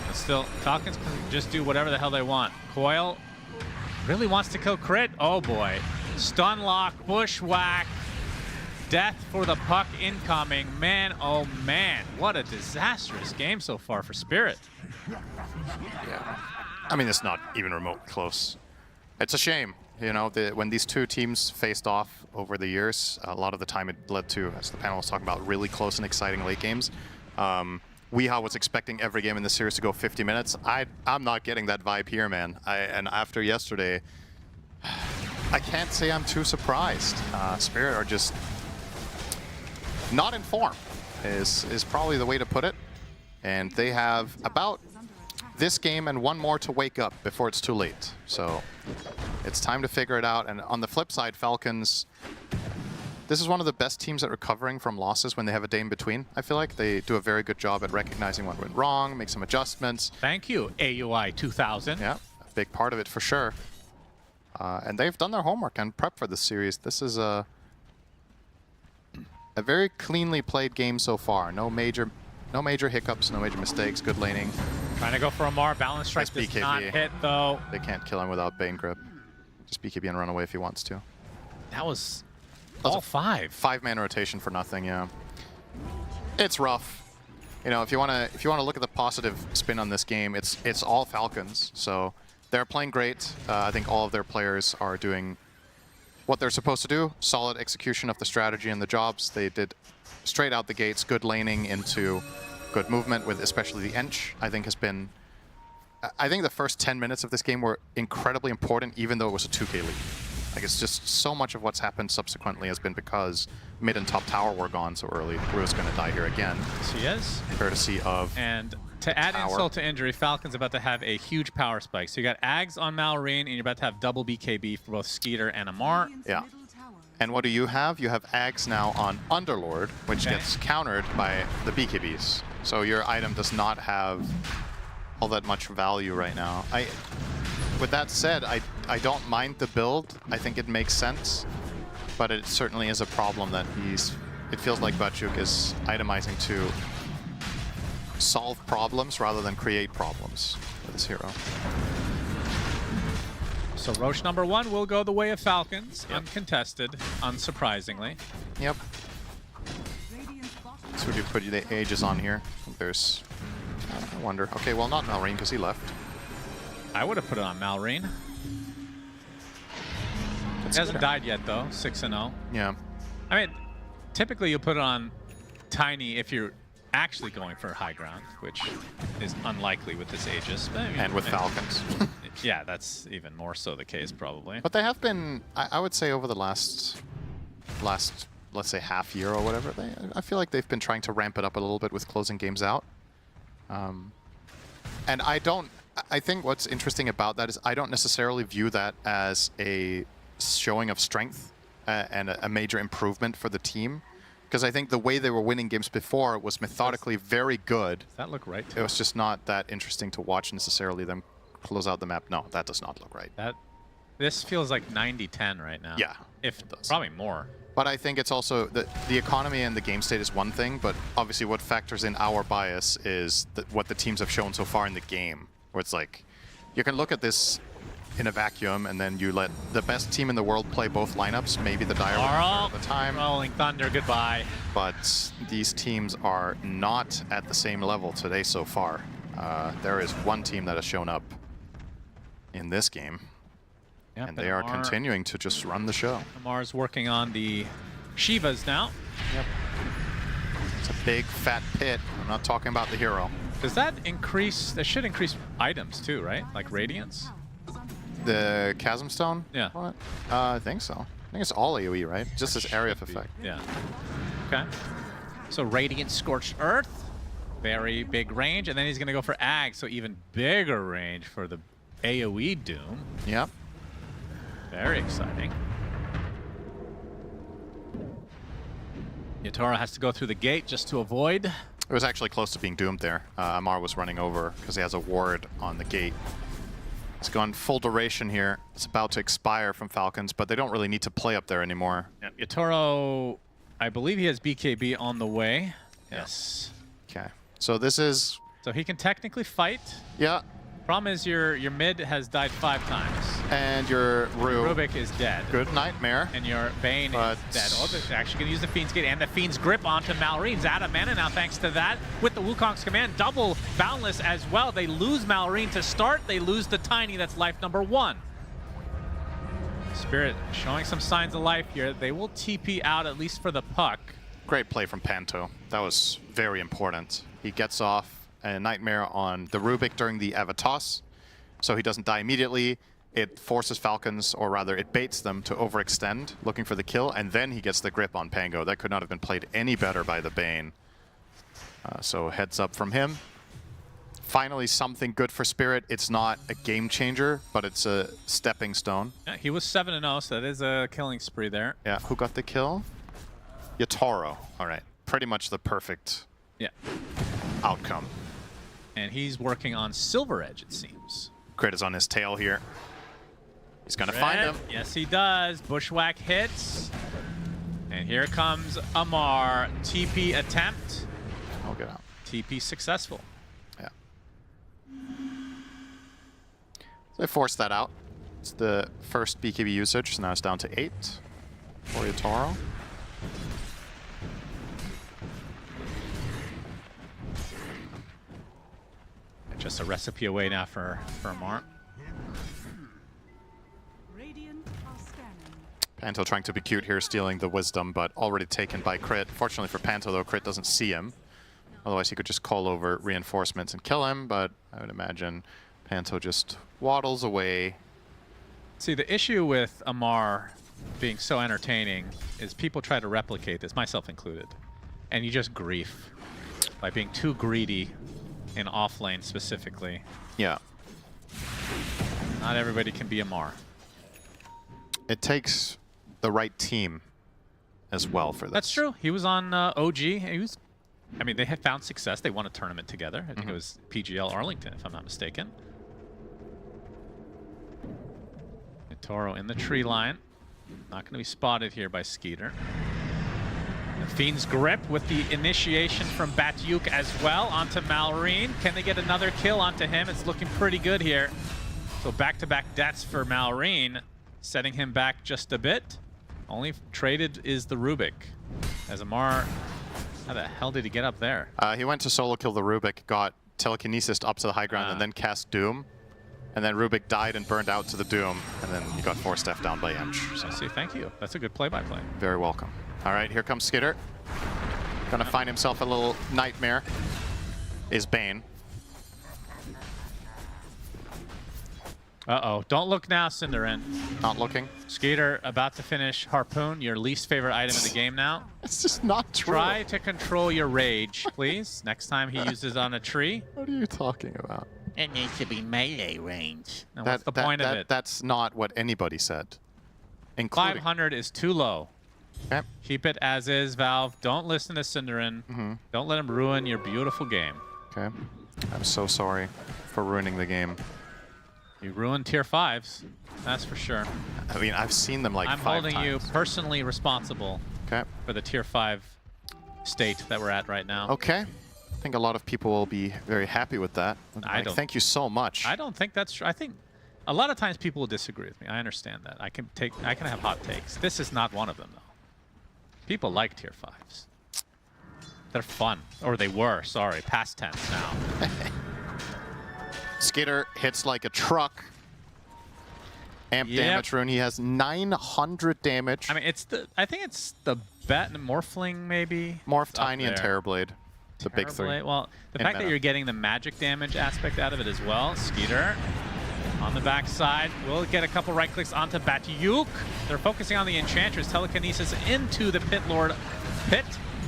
Speaker 2: But still, Falcons can just do whatever the hell they want. Coil really wants to kill Crit. Oh boy. Stun lock, bushwhack, death for the puck incoming. Man, oh man, what a disastrous game so far for Spirit.
Speaker 1: Yeah. I mean, it's not even remotely close. It's a shame. You know, when these two teams faced off over the years, a lot of the time it led to, as the panel was talking about, really close and exciting late games. Weehaw was expecting every game in the series to go 50 minutes. I'm not getting that vibe here, man. And after yesterday, I can't say I'm too surprised. Spirit are just not in form, is probably the way to put it. And they have about this game and one more to wake up before it's too late. So it's time to figure it out. And on the flip side, Falcons, this is one of the best teams at recovering from losses when they have a day in between. I feel like they do a very good job at recognizing what went wrong, make some adjustments.
Speaker 2: Thank you, AUI 2000.
Speaker 1: Yeah, a big part of it for sure. And they've done their homework and prep for this series. This is a very cleanly played game so far. No major hiccups, no major mistakes, good laning.
Speaker 2: Trying to go for Amar. Balance strike does not hit, though.
Speaker 1: They can't kill him without Bane Grip. Just BKB and run away if he wants to.
Speaker 2: That was all 5.
Speaker 1: 5-man rotation for nothing, yeah. It's rough. You know, if you wanna look at the positive spin on this game, it's all Falcons. So they're playing great. I think all of their players are doing what they're supposed to do. Solid execution of the strategy and the jobs. They did straight out the gates, good laning into good movement with especially the Ench, I think has been... I think the first 10 minutes of this game were incredibly important, even though it was a 2K lead. Like, it's just so much of what's happened subsequently has been because mid and top tower were gone so early. Rue's going to die here again.
Speaker 2: She is.
Speaker 1: Courtesy of
Speaker 2: And to add insult to injury, Falcon's about to have a huge power spike. So you got Ags on Malrine, and you're about to have double BKB for both Skeeter and Amar.
Speaker 1: Yeah. And what do you have? You have Ags now on Underlord, which gets countered by the BKBs. So your item does not have all that much value right now. With that said, I don't mind the build. I think it makes sense, but it certainly is a problem that it feels like Bachuk is itemizing to solve problems rather than create problems for this hero.
Speaker 2: So Roche #1 will go the way of Falcons, uncontested, unsurprisingly.
Speaker 1: Yep. So would you put the ages on here? There's, I wonder. Okay, well not Malrine because he left.
Speaker 2: I would have put it on Malrine. It hasn't died yet though, 6-0.
Speaker 1: Yeah.
Speaker 2: I mean, typically you put it on Tiny if you're actually going for high ground, which is unlikely with this Aegis. But I mean,
Speaker 1: And with Falcons.
Speaker 2: Yeah, that's even more so the case probably.
Speaker 1: But they have been, I would say over the last, let's say half year or whatever, I feel like they've been trying to ramp it up a little bit with closing games out. And I think what's interesting about that is I don't necessarily view that as a showing of strength and a major improvement for the team. Because I think the way they were winning games before was methodically very good.
Speaker 2: Does that look right?
Speaker 1: It was just not that interesting to watch necessarily them close out the map. No, that does not look right.
Speaker 2: This feels like 90-10 right now.
Speaker 1: Yeah.
Speaker 2: If probably more.
Speaker 1: But I think it's also the economy and the game state is one thing, but obviously what factors in our bias is what the teams have shown so far in the game. Where it's like, you can look at this in a vacuum and then you let the best team in the world play both lineups, maybe the Dire at the time.
Speaker 2: Rolling Thunder, goodbye.
Speaker 1: But these teams are not at the same level today so far. There is one team that has shown up in this game.
Speaker 2: Yep,
Speaker 1: and they are continuing to just run the show.
Speaker 2: Amar's working on the Shivas now.
Speaker 1: Yep. It's a big fat pit. I'm not talking about the hero.
Speaker 2: Does that increase, that should increase items too, right? Like Radiance?
Speaker 1: The Chasm Stone?
Speaker 2: Yeah.
Speaker 1: I think so. I think it's all AoE, right? Just this area of effect.
Speaker 2: Yeah. Okay. So Radiant Scorched Earth. Very big range. And then he's going to go for Ag, so even bigger range for the AoE Doom.
Speaker 1: Yep.
Speaker 2: Very exciting. Yatoro has to go through the gate just to avoid.
Speaker 1: It was actually close to being doomed there. Amar was running over because he has a ward on the gate. It's gone full duration here. It's about to expire from Falcons, but they don't really need to play up there anymore.
Speaker 2: Yeah, Yatoro, I believe he has BKB on the way.
Speaker 1: Yeah.
Speaker 2: Yes.
Speaker 1: Okay. So this is...
Speaker 2: So he can technically fight.
Speaker 1: Yeah.
Speaker 2: Problem is your mid has died 5 times.
Speaker 1: And your
Speaker 2: Rubik is dead.
Speaker 1: Good nightmare.
Speaker 2: And your Bane is dead. Oh, they're actually going to use the Fiend's Gate and the Fiend's Grip onto Malrine's out of mana now thanks to that. With the Wukong's command, double Boundless as well. They lose Malrine to start. They lose the Tiny. That's life #1. Spirit showing some signs of life here. They will TP out at least for the puck.
Speaker 1: Great play from Panto. That was very important. He gets off a nightmare on the Rubik during the Avatos, so he doesn't die immediately. It forces Falcons, or rather it baits them to overextend, looking for the kill, and then he gets the grip on Pango. That could not have been played any better by the Bane. So heads up from him. Finally something good for Spirit. It's not a game changer, but it's a stepping stone.
Speaker 2: Yeah, he was 7-0, so that is a killing spree there.
Speaker 1: Yeah, who got the kill? Yatoro. All right, pretty much the perfect outcome.
Speaker 2: And he's working on Silver Edge, it seems.
Speaker 1: Crit is on his tail here. He's going to find him.
Speaker 2: Yes, he does. Bushwhack hits. And here comes Amar. TP attempt.
Speaker 1: I'll get out.
Speaker 2: TP successful.
Speaker 1: Yeah. So they forced that out. It's the first BKB usage, so now it's down to 8 for Yatoro.
Speaker 2: Just a recipe away now for Amar.
Speaker 1: Panto trying to be cute here, stealing the Wisdom, but already taken by Crit. Fortunately for Panto, though, Crit doesn't see him. Otherwise, he could just call over reinforcements and kill him, but I would imagine Panto just waddles away.
Speaker 2: See, the issue with Amar being so entertaining is people try to replicate this, myself included, and you just grief by being too greedy in offlane specifically.
Speaker 1: Yeah.
Speaker 2: Not everybody can be Amar.
Speaker 1: It takes the right team as well for this.
Speaker 2: That's true. He was on OG. He was. I mean, they had found success. They won a tournament together. I think it was PGL Arlington, if I'm not mistaken. Toro in the tree line. Not going to be spotted here by Skeeter. The Fiend's Grip with the initiation from Batyuk as well onto Malrine. Can they get another kill onto him? It's looking pretty good here. So back-to-back deaths for Malrine, setting him back just a bit. Only traded is the Rubik. As Amar, how the hell did he get up there?
Speaker 1: He went to solo kill the Rubik, got telekinesis up to the high ground, and then cast Doom. And then Rubik died and burned out to the Doom, and then he got 4-step down by Emch.
Speaker 2: So, see, thank you. That's a good play-by-play.
Speaker 1: Very welcome. All right, here comes Skitter. Gonna find himself a little nightmare. Is Bane.
Speaker 2: Uh-oh. Don't look now, Cinderin.
Speaker 1: Not looking.
Speaker 2: Skeeter about to finish Harpoon, your least favorite item in the game now.
Speaker 1: It's just not true.
Speaker 2: Try to control your rage, please. Next time he uses on a tree.
Speaker 1: What are you talking about?
Speaker 2: It needs to be melee range. Now, what's the point of it?
Speaker 1: That's not what anybody said. Including
Speaker 2: 500 is too low.
Speaker 1: Okay.
Speaker 2: Keep it as is, Valve. Don't listen to Cinderin. Don't let him ruin your beautiful game.
Speaker 1: Okay. I'm so sorry for ruining the game.
Speaker 2: You ruined tier 5s, that's for sure.
Speaker 1: I mean, I've seen them like 5 times.
Speaker 2: I'm holding you personally responsible for the tier 5 state that we're at right now.
Speaker 1: Okay. I think a lot of people will be very happy with that. Thank you so much.
Speaker 2: I don't think that's true. I think a lot of times people will disagree with me. I understand that. I can have hot takes. This is not one of them, though. People like tier 5s. They're fun. Or they were, sorry. Past tense now.
Speaker 1: Skitter hits like a truck. Amp damage rune. He has 900 damage.
Speaker 2: I mean, I think it's the Morphling, maybe.
Speaker 1: Morph, Tiny, and Terrorblade. The big three.
Speaker 2: Well, the fact that you're getting the magic damage aspect out of it as well. Skeeter on the backside will get a couple right clicks onto Batyuk. They're focusing on the Enchantress. Telekinesis into the Pit Lord pit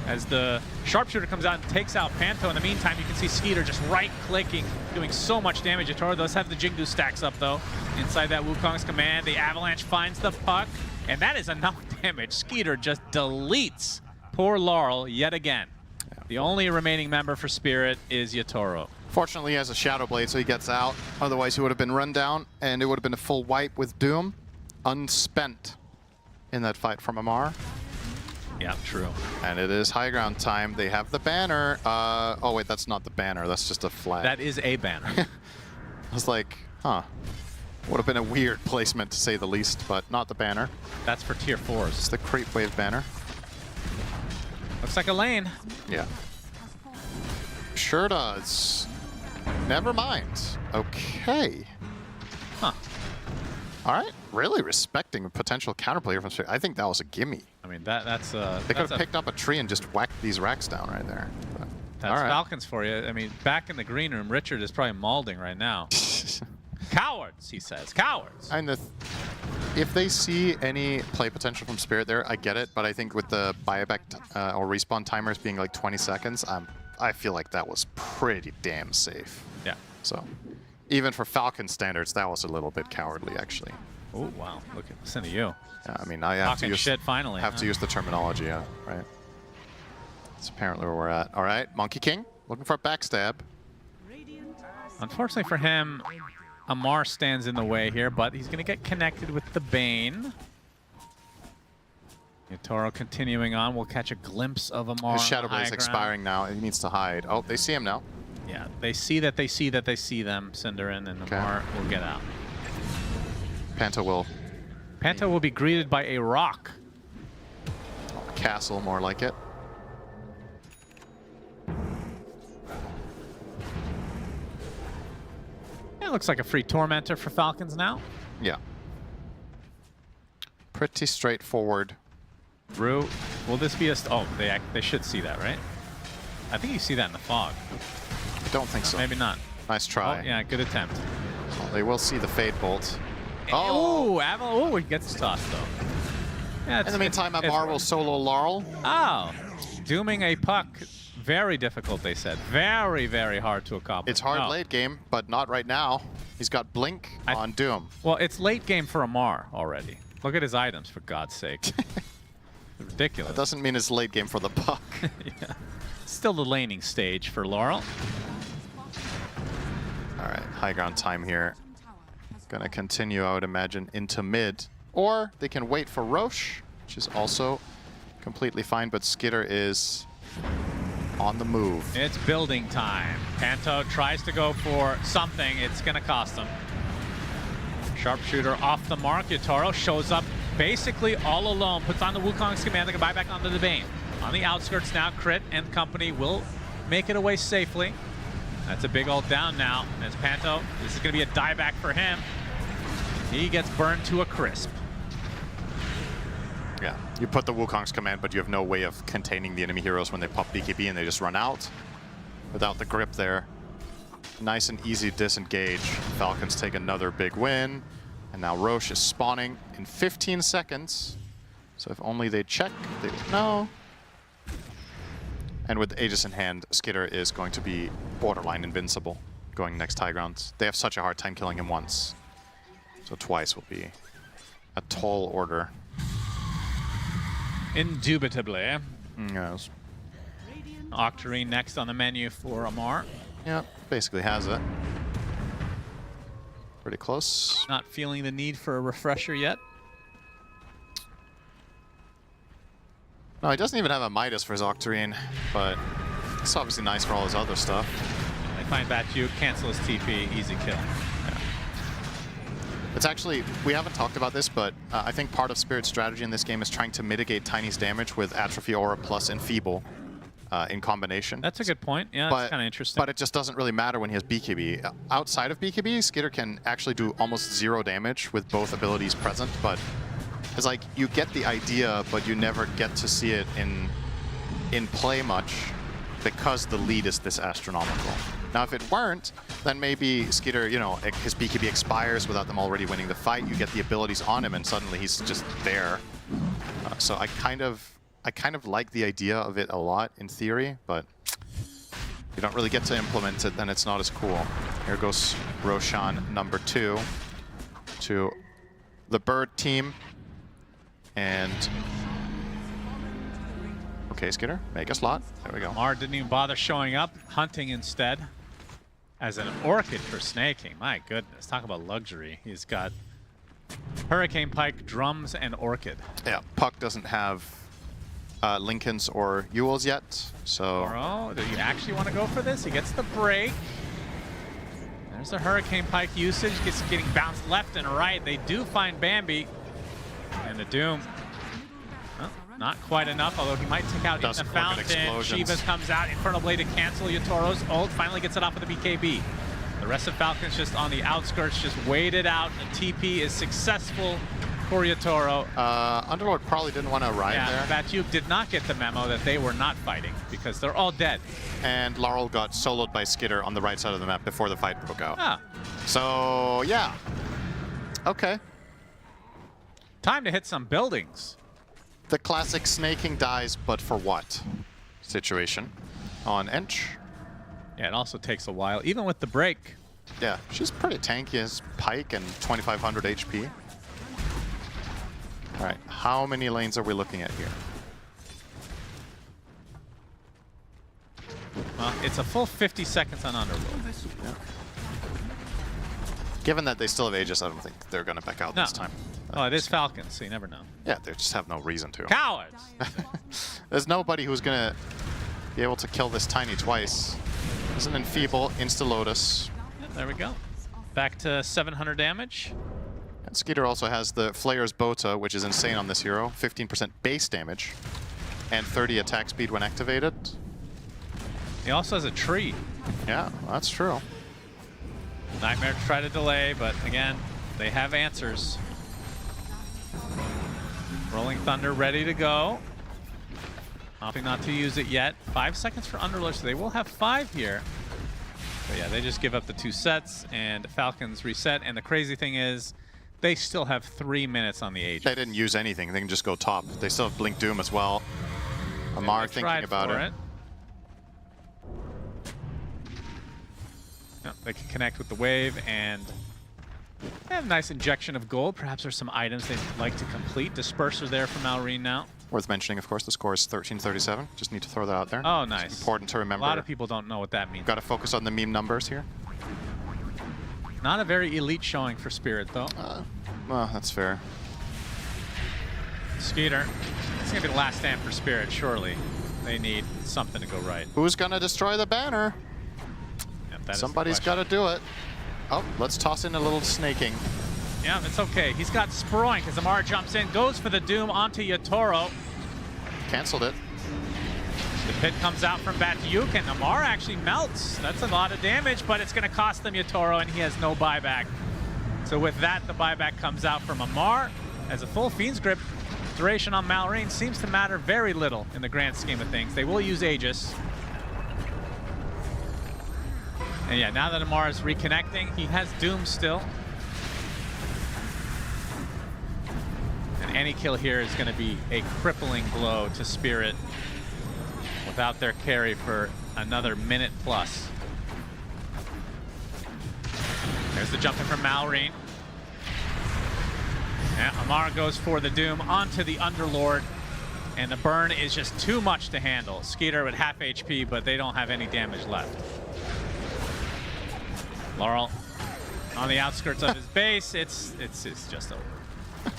Speaker 2: as the Sharpshooter comes out and takes out Panto. In the meantime, you can see Skeeter just right-clicking, doing so much damage. Toro does have the Jingdu stacks up, though. Inside that Wukong's command, the Avalanche finds the puck, and that is enough damage. Skeeter just deletes poor Laurel yet again. The only remaining member for Spirit is Yatoro.
Speaker 1: Fortunately, he has a Shadow Blade, so he gets out. Otherwise, he would have been run down, and it would have been a full wipe with Doom. Unspent in that fight from Amar.
Speaker 2: Yeah, true.
Speaker 1: And it is high ground time. They have the banner. Oh, wait, that's not the banner. That's just a flag.
Speaker 2: That is a banner.
Speaker 1: I was like, huh. Would have been a weird placement, to say the least, but not the banner.
Speaker 2: That's for tier 4s.
Speaker 1: It's the Creep Wave banner.
Speaker 2: Looks like a lane.
Speaker 1: Yeah. Sure does. Never mind. Okay.
Speaker 2: Huh.
Speaker 1: All right. Really respecting a potential counterplayer from Spirit. I think that was a gimme.
Speaker 2: I mean, that's
Speaker 1: They could have picked up a tree and just whacked these racks down right there. But,
Speaker 2: that's Falcons for you. I mean, back in the green room, Richard is probably mauling right now. Cowards, he says. Cowards.
Speaker 1: And if they see any play potential from Spirit there, I get it. But I think with the buyback or respawn timers being like 20 seconds, I feel like that was pretty damn safe.
Speaker 2: Yeah.
Speaker 1: So even for Falcon standards, that was a little bit cowardly, actually.
Speaker 2: Oh, wow. Listen to you.
Speaker 1: Yeah, I mean, I have to use
Speaker 2: shit finally.
Speaker 1: Have to use the terminology, yeah, right? That's apparently where we're at. All right, Monkey King looking for a backstab.
Speaker 2: Unfortunately for him, Amar stands in the way here, but he's going to get connected with the Bane. Yatoro continuing on. We'll catch a glimpse of Amar.
Speaker 1: His Shadow Blade is expiring now. He needs to hide. Oh, they see him now.
Speaker 2: Yeah, they see that they see that they see them, Cinderin, and Amar will get out.
Speaker 1: Panto will.
Speaker 2: Panto will be greeted by a rock.
Speaker 1: Castle, more like it.
Speaker 2: It looks like a free Tormentor for Falcons now.
Speaker 1: Yeah. Pretty straightforward.
Speaker 2: Brew, will this be a... Oh, they should see that, right? I think you see that in the fog.
Speaker 1: I don't think so.
Speaker 2: Maybe not.
Speaker 1: Nice try.
Speaker 2: Oh, yeah, good attempt.
Speaker 1: Well, they will see the Fade Bolt.
Speaker 2: Oh, he gets tossed, though. Yeah,
Speaker 1: in the meantime, Amar will solo Laurel.
Speaker 2: Oh, dooming a puck. Very difficult, they said. Very, very hard to accomplish.
Speaker 1: It's hard late game, but not right now. He's got Blink on Doom.
Speaker 2: Well, it's late game for Amar already. Look at his items, for God's sake. Ridiculous.
Speaker 1: That doesn't mean it's late game for the Puck.
Speaker 2: Yeah. Still the laning stage for Laurel.
Speaker 1: All right, high ground time here. Gonna continue, I would imagine, into mid. Or they can wait for Roche, which is also completely fine, but Skitter is on the move.
Speaker 2: It's building time. Panto tries to go for something. It's gonna cost him. Sharpshooter off the mark. Yotaro shows up basically all alone. Puts on the Wukong's command. They can buy back onto the Bane. On the outskirts now, Crit and company will make it away safely. That's a big ult down now. As Panto, this is gonna be a dieback for him. He gets burned to a crisp.
Speaker 1: Yeah, you put the Wukong's command, but you have no way of containing the enemy heroes when they pop BKB and they just run out. Without the grip there. Nice and easy disengage. Falcons take another big win. And now Roche is spawning in 15 seconds. So if only they check, they would know. And with Aegis in hand, Skitter is going to be borderline invincible going next high ground. They have such a hard time killing him once. So twice will be a tall order.
Speaker 2: Indubitably.
Speaker 1: Yes.
Speaker 2: Octarine next on the menu for Amar.
Speaker 1: Yeah, basically has it. Pretty close.
Speaker 2: Not feeling the need for a refresher yet.
Speaker 1: No, he doesn't even have a Midas for his Octarine, but it's obviously nice for all his other stuff.
Speaker 2: They find Batu, cancel his TP, easy kill.
Speaker 1: Yeah. It's actually, we haven't talked about this, but I think part of Spirit's strategy in this game is trying to mitigate Tiny's damage with Atrophy Aura plus Enfeeble in combination.
Speaker 2: That's a good point. Yeah, that's kind of interesting.
Speaker 1: But it just doesn't really matter when he has BKB. Outside of BKB, Skitter can actually do almost 0 damage with both abilities present, but it's like you get the idea, but you never get to see it in play much because the lead is this astronomical. Now, if it weren't, then maybe Skitter, you know, his BKB expires without them already winning the fight. You get the abilities on him, and suddenly he's just there. So I kind of like the idea of it a lot in theory, but you don't really get to implement it, then it's not as cool. Here goes Roshan #2 to the Bird team. And okay, Skitter, make a slot. There we go.
Speaker 2: Amar didn't even bother showing up, hunting instead. As an Orchid for snaking. My goodness, talk about luxury. He's got Hurricane Pike, Drums, and Orchid.
Speaker 1: Yeah, Puck doesn't have Lincolns or Ewells yet, so...
Speaker 2: Oh, do you actually want to go for this? He gets the break. There's the Hurricane Pike usage. Gets getting bounced left and right. They do find Bambi. And the Doom. Well, not quite enough, although he might take out in the fountain. Shivas comes out, Infernal Blade to cancel Yotoro's ult. Finally gets it off with the BKB. The rest of Falcons just on the outskirts, just waited out. The TP is successful for Yotoro.
Speaker 1: Underlord probably didn't want to arrive there.
Speaker 2: Batu did not get the memo that they were not fighting because they're all dead.
Speaker 1: And Laurel got soloed by Skitter on the right side of the map before the fight broke out.
Speaker 2: Ah.
Speaker 1: So, yeah. Okay.
Speaker 2: Time to hit some buildings.
Speaker 1: The classic snaking dies, but for what situation on Ench.
Speaker 2: Yeah, it also takes a while, even with the break.
Speaker 1: Yeah, she's pretty tanky as Pike and 2,500 HP. All right, how many lanes are we looking at here?
Speaker 2: Well, it's a full 50 seconds on Underworld.
Speaker 1: Yeah. Given that they still have Aegis, I don't think they're going to back out this time.
Speaker 2: Oh, it is Falcons, so you never know.
Speaker 1: Yeah, they just have no reason to.
Speaker 2: Cowards!
Speaker 1: There's nobody who's going to be able to kill this Tiny twice. There's an Enfeeble, Insta-Lotus.
Speaker 2: Yeah, there we go. Back to 700 damage.
Speaker 1: And Skeeter also has the Flayer's Bota, which is insane on this hero. 15% base damage and 30 attack speed when activated.
Speaker 2: He also has a tree.
Speaker 1: Yeah, that's true.
Speaker 2: Nightmare to try to delay, but again, they have answers. Rolling Thunder ready to go. Opting not to use it yet. 5 seconds for Underlord, so they will have 5 here. But yeah, they just give up the 2 sets, and Falcons reset. And the crazy thing is, they still have 3 minutes on the Aegis.
Speaker 1: They didn't use anything. They can just go top. They still have Blink Doom as well. Amar thinking about it.
Speaker 2: Yep, they can connect with the wave, and And nice injection of gold. Perhaps there's some items they'd like to complete. Disperser there from Malrine now.
Speaker 1: Worth mentioning, of course, the score is 13-37. Just need to throw that out there.
Speaker 2: Oh, nice.
Speaker 1: It's important to remember.
Speaker 2: A lot of people don't know what that means.
Speaker 1: Got to focus on the meme numbers here.
Speaker 2: Not a very elite showing for Spirit, though.
Speaker 1: Well, that's fair.
Speaker 2: Skeeter. It's going to be the last stand for Spirit, surely. They need something to go right.
Speaker 1: Who's going to destroy the banner?
Speaker 2: Yep,
Speaker 1: Somebody's got to do it. Oh, let's toss in a little snaking.
Speaker 2: Yeah, it's okay. He's got Sproink as Amar jumps in, goes for the Doom onto Yatoro.
Speaker 1: Canceled it.
Speaker 2: The pit comes out from Batyuk, and Amar actually melts. That's a lot of damage, but it's going to cost them Yatoro, and he has no buyback. So with that, the buyback comes out from Amar. As a full Fiend's Grip, duration on Malrine seems to matter very little in the grand scheme of things. They will use Aegis. And yeah, now that Amar is reconnecting, he has Doom still. And any kill here is going to be a crippling blow to Spirit without their carry for another minute plus. There's the jumping from Malrine. Yeah, Amar goes for the Doom onto the Underlord, and the burn is just too much to handle. Skeeter with half HP, but they don't have any damage left. Laurel on the outskirts of his base. It's just over.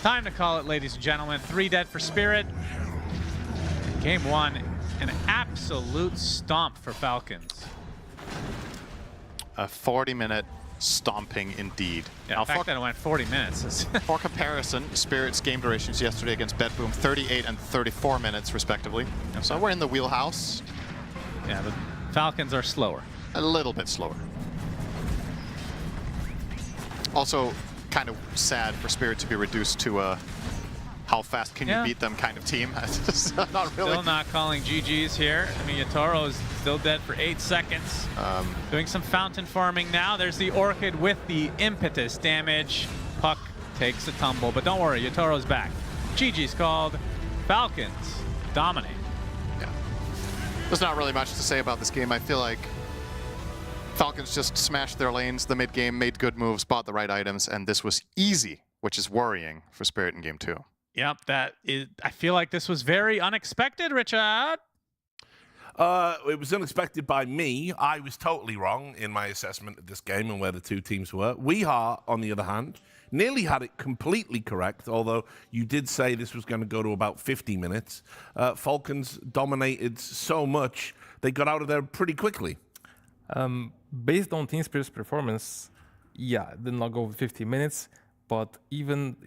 Speaker 2: Time to call it, ladies and gentlemen. 3 dead for Spirit. Game 1, an absolute stomp for Falcons.
Speaker 1: A 40-minute stomping indeed.
Speaker 2: Yeah, the fact that it went 40 minutes is...
Speaker 1: For comparison, Spirit's game durations yesterday against BetBoom, 38 and 34 minutes, respectively. Okay. So we're in the wheelhouse.
Speaker 2: Yeah, the Falcons are slower.
Speaker 1: A little bit slower. Also, kind of sad for Spirit to be reduced to a how fast can you beat them kind of team. Not really.
Speaker 2: Still not calling GG's here. I mean, Yatoro is still dead for 8 seconds. Doing some fountain farming now. There's the Orchid with the impetus damage. Puck takes a tumble, but don't worry, Yatoro's back. GG's called. Falcons dominate.
Speaker 1: Yeah. There's not really much to say about this game. I feel like Falcons just smashed their lanes the mid-game, made good moves, bought the right items, and this was easy, which is worrying for Spirit in Game 2.
Speaker 2: Yep, that is. I feel like this was very unexpected, Richard.
Speaker 5: It was unexpected by me. I was totally wrong in my assessment of this game and where the two teams were. Weehaw, on the other hand, nearly had it completely correct, although you did say this was going to go to about 50 minutes. Falcons dominated so much, they got out of there pretty quickly.
Speaker 7: Based on Team Spirit's performance, yeah, it did not go 50 minutes. But even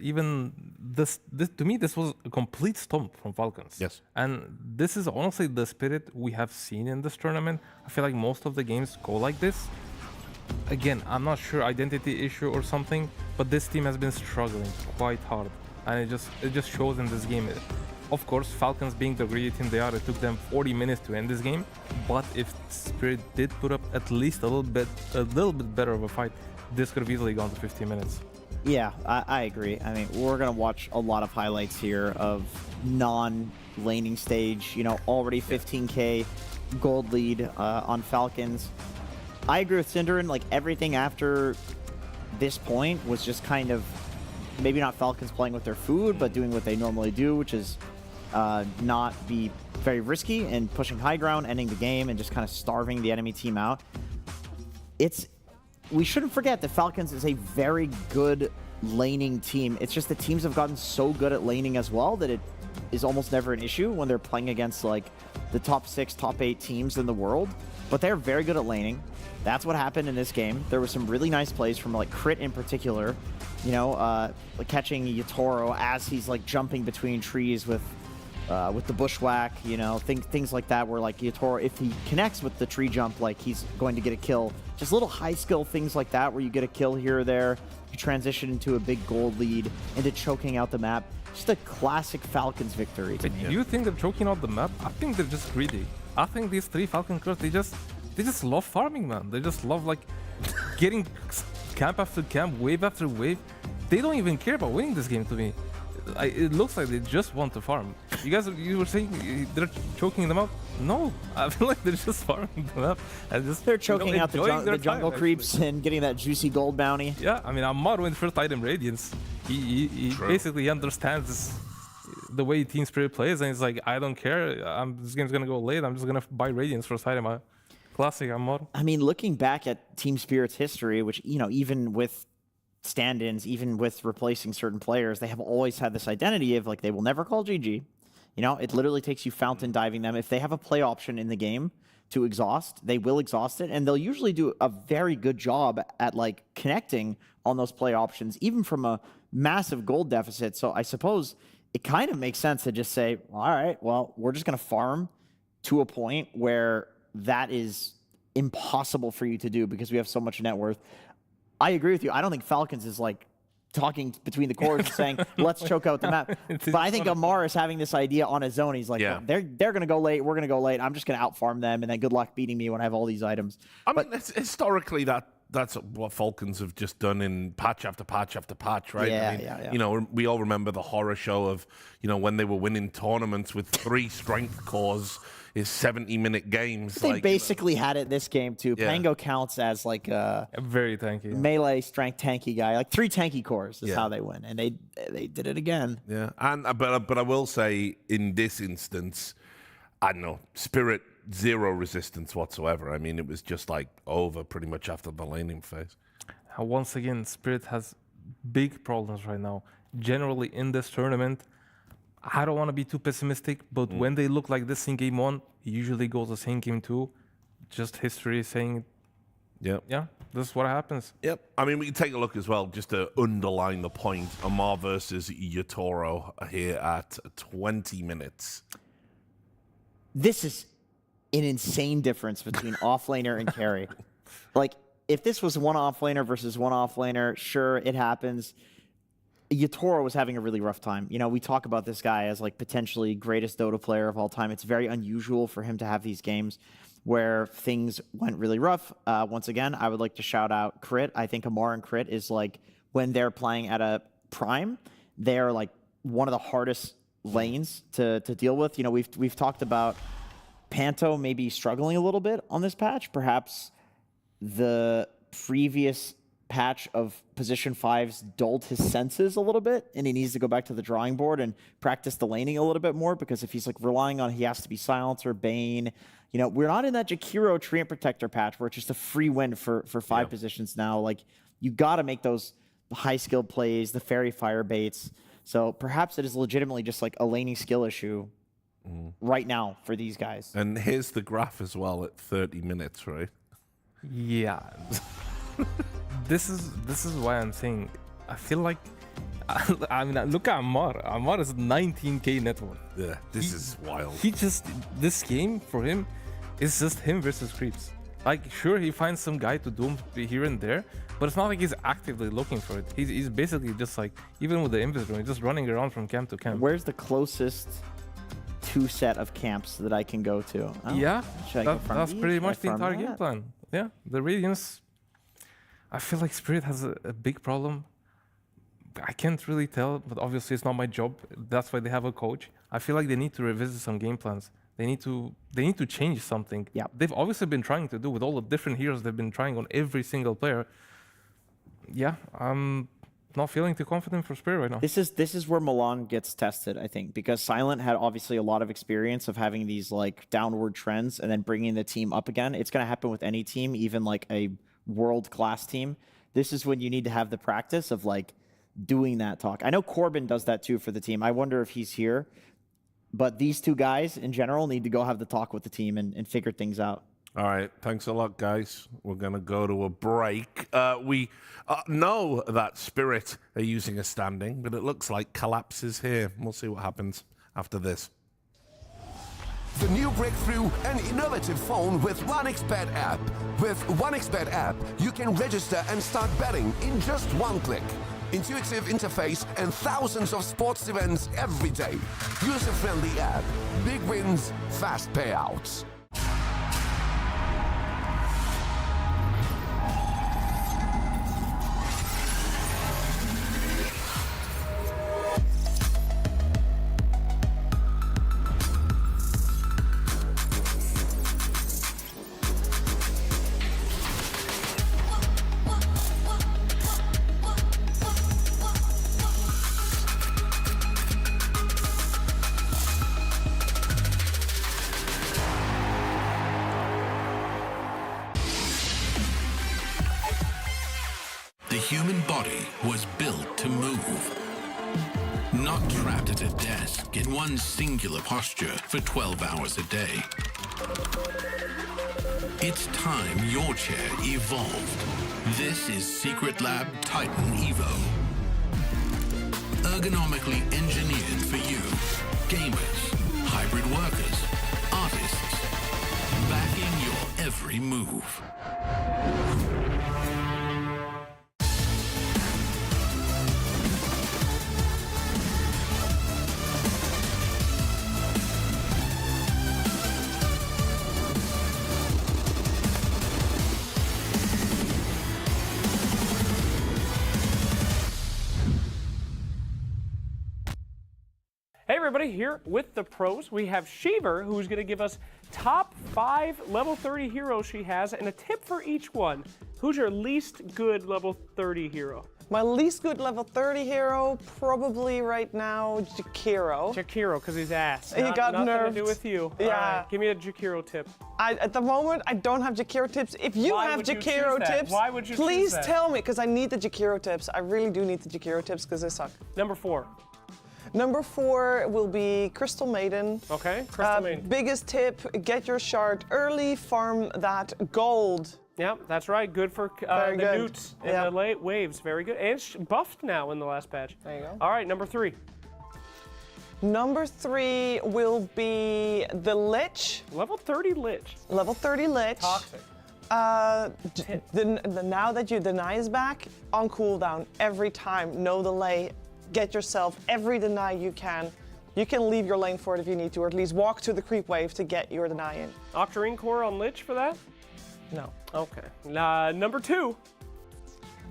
Speaker 7: this to me, this was a complete stomp from Falcons.
Speaker 5: Yes.
Speaker 7: And this is honestly the Spirit we have seen in this tournament. I feel like most of the games go like this. Again, I'm not sure identity issue or something, but this team has been struggling quite hard, and it just shows in this game. Of course, Falcons being the greedy team they are, it took them 40 minutes to end this game. But if Spirit did put up at least a little bit better of a fight, this could have easily gone to 50 minutes.
Speaker 6: Yeah, I agree. I mean, we're going to watch a lot of highlights here of non-laning stage, you know, already 15K gold lead on Falcons. I agree with Cinderin, like everything after this point was just kind of, maybe not Falcons playing with their food, but doing what they normally do, which is not be very risky and pushing high ground, ending the game, and just kind of starving the enemy team out. We shouldn't forget that Falcons is a very good laning team. It's just the teams have gotten so good at laning as well that it is almost never an issue when they're playing against like the top 6, top 8 teams in the world. But they're very good at laning. That's what happened in this game. There were some really nice plays from like Crit in particular, you know, like catching Yatoro as he's like jumping between trees with the bushwhack, you know, things like that, where like Yatoro, if he connects with the tree jump, like he's going to get a kill. Just little high skill things like that where you get a kill here or there. You transition into a big gold lead, into choking out the map. Just a classic Falcons victory to me.
Speaker 7: Do you think they're choking out the map? I think they're just greedy. I think these 3 Falcon crews, they just love farming, man. They just love like getting camp after camp, wave after wave. They don't even care about winning this game to me. It looks like they just want to farm. You were saying they're choking them out. No, I feel like they're just farming them up and just
Speaker 6: They're choking out the
Speaker 7: enjoying
Speaker 6: jungle
Speaker 7: time,
Speaker 6: creeps and getting that juicy gold bounty.
Speaker 7: Yeah, I mean, Ammar went first item Radiance. He basically understands the way Team Spirit plays, and he's like, I don't care. This game's gonna go late. I'm just gonna buy Radiance first item. Classic Ammar.
Speaker 6: I mean, looking back at Team Spirit's history, which, you know, even with stand-ins, even with replacing certain players, they have always had this identity of like, they will never call GG. You know, it literally takes you fountain diving them. If they have a play option in the game to exhaust, they will exhaust it, and they'll usually do a very good job at like connecting on those play options, even from a massive gold deficit. So I suppose it kind of makes sense to just say, all right, well, we're just going to farm to a point where that is impossible for you to do because we have so much net worth. I agree with you. I don't think Falcons is like talking between the cores and saying, let's choke out the map. But I think Ammar is having this idea on his own. He's like, well, they're going to go late. We're going to go late. I'm just going to outfarm them, and then good luck beating me when I have all these items.
Speaker 5: I mean, historically, that's what Falcons have just done in patch after patch after patch, right?
Speaker 6: Yeah,
Speaker 5: I mean,
Speaker 6: yeah.
Speaker 5: You know, we all remember the horror show of, you know, when they were winning tournaments with 3 strength cores is 70-minute games.
Speaker 6: They basically had it this game too.
Speaker 5: Yeah.
Speaker 6: Pango counts as like a
Speaker 7: very tanky
Speaker 6: melee strength tanky guy. Like 3 tanky cores is how they win, and they did it again.
Speaker 5: Yeah, and but I will say in this instance, I don't know, Spirit 0 resistance whatsoever. I mean, it was just like over pretty much after the laning phase.
Speaker 7: Once again, Spirit has big problems right now. Generally in this tournament, I don't want to be too pessimistic, but when they look like this in game 1, it usually goes the same game 2. Just history saying, yeah, this is what happens.
Speaker 5: Yep. I mean, we can take a look as well, just to underline the point. Ammar versus Yatoro here at 20 minutes.
Speaker 6: This is an insane difference between offlaner and carry. Like, if this was one offlaner versus one offlaner, sure, it happens. Yatoro was having a really rough time. You know, we talk about this guy as like potentially greatest Dota player of all time. It's very unusual for him to have these games where things went really rough. Once again, I would like to shout out Crit. I think Ammar and Crit is like, when they're playing at a prime, they're like one of the hardest lanes to deal with. You know, we've talked about Panto maybe struggling a little bit on this patch. Perhaps the previous patch of position 5's dulled his senses a little bit, and he needs to go back to the drawing board and practice the laning a little bit more, because if he's like relying on he has to be Silencer, Bane, you know, we're not in that Jakiro Treant Protector patch where it's just a free win for 5 positions now. Like, you got to make those high skilled plays, the fairy fire baits. So perhaps it is legitimately just like a laning skill issue right now for these guys.
Speaker 5: And here's the graph as well at 30 minutes, right?
Speaker 7: Yeah. This is why I'm saying I feel like I mean, look at Ammar. Ammar is 19k net worth.
Speaker 5: Yeah, this is wild.
Speaker 7: This game for him is just him versus creeps. Like, sure, he finds some guy to doom here and there, but it's not like he's actively looking for it. He's basically just like, even with the Invis, he's just running around from camp to camp.
Speaker 6: Where's the closest 2 set of camps that I can go to? Oh,
Speaker 7: yeah, that's pretty much the entire
Speaker 6: that?
Speaker 7: game plan. Yeah, the Radiance. I feel like Spirit has a big problem. I can't really tell, but obviously it's not my job. That's why they have a coach. I feel like they need to revisit some game plans. They need to change something.
Speaker 6: Yeah.
Speaker 7: They've obviously been trying to do with all the different heroes they've been trying on every single player. Yeah, I'm not feeling too confident for Spirit right now.
Speaker 6: This is where Milan gets tested, I think, because Silent had obviously a lot of experience of having these like downward trends and then bringing the team up again. It's going to happen with any team, even like a world-class team. This is when you need to have the practice of like doing that talk. I know Corbin does that too for the team. I wonder if he's here, but these 2 guys in general need to go have the talk with the team and figure things out.
Speaker 5: All right, thanks a lot, guys. We're going to go to a break. We know that Spirit are using a standing, but it looks like Collapse is here. We'll see what happens after this.
Speaker 16: The new breakthrough and innovative phone with 1xBet app. With 1xBet app, you can register and start betting in just 1 click. Intuitive interface and thousands of sports events every day. User-friendly app. Big wins, fast payouts.
Speaker 12: The human body was built to move. Not trapped at a desk in one singular posture for 12 hours a day. It's time your chair evolved. This is Secret Lab Titan Evo. Ergonomically engineered for you, gamers, hybrid workers, artists, backing your every move.
Speaker 9: Hey everybody, here with the pros, we have Shiver, who's going to give us top 5 level 30 heroes she has and a tip for each one. Who's your least good level 30 hero?
Speaker 17: My least good level 30 hero, probably right now, Jakiro.
Speaker 9: Jakiro, because he's ass.
Speaker 17: He got
Speaker 9: nothing
Speaker 17: nerfed.
Speaker 9: to do with you.
Speaker 17: Yeah.
Speaker 9: All right, give me a Jakiro tip.
Speaker 17: At the moment, I don't have Jakiro tips. If you
Speaker 9: Why
Speaker 17: have
Speaker 9: would you
Speaker 17: Jakiro
Speaker 9: choose that?
Speaker 17: tips,
Speaker 9: Why would you choose
Speaker 17: please
Speaker 9: that?
Speaker 17: tell me, because I need the Jakiro tips. I really do need the Jakiro tips, because they suck.
Speaker 9: Number 4.
Speaker 17: Number 4 will be Crystal Maiden.
Speaker 9: Okay, Crystal Maiden.
Speaker 17: Biggest tip, get your shard early, farm that gold.
Speaker 9: Yeah, that's right. Good for the
Speaker 17: good.
Speaker 9: newts in the late waves. Very good. And buffed now in the last patch.
Speaker 17: There you go.
Speaker 9: All right, number 3.
Speaker 17: Number 3 will be the Lich.
Speaker 9: Level 30 Lich.
Speaker 17: Level 30 Lich.
Speaker 9: Toxic.
Speaker 17: Now that your deny is back, on cooldown every time, no delay. Get yourself every deny you can. You can leave your lane for it if you need to, or at least walk to the creep wave to get your deny in.
Speaker 9: Octarine Core on Lich for that?
Speaker 17: No.
Speaker 9: Okay. Number 2.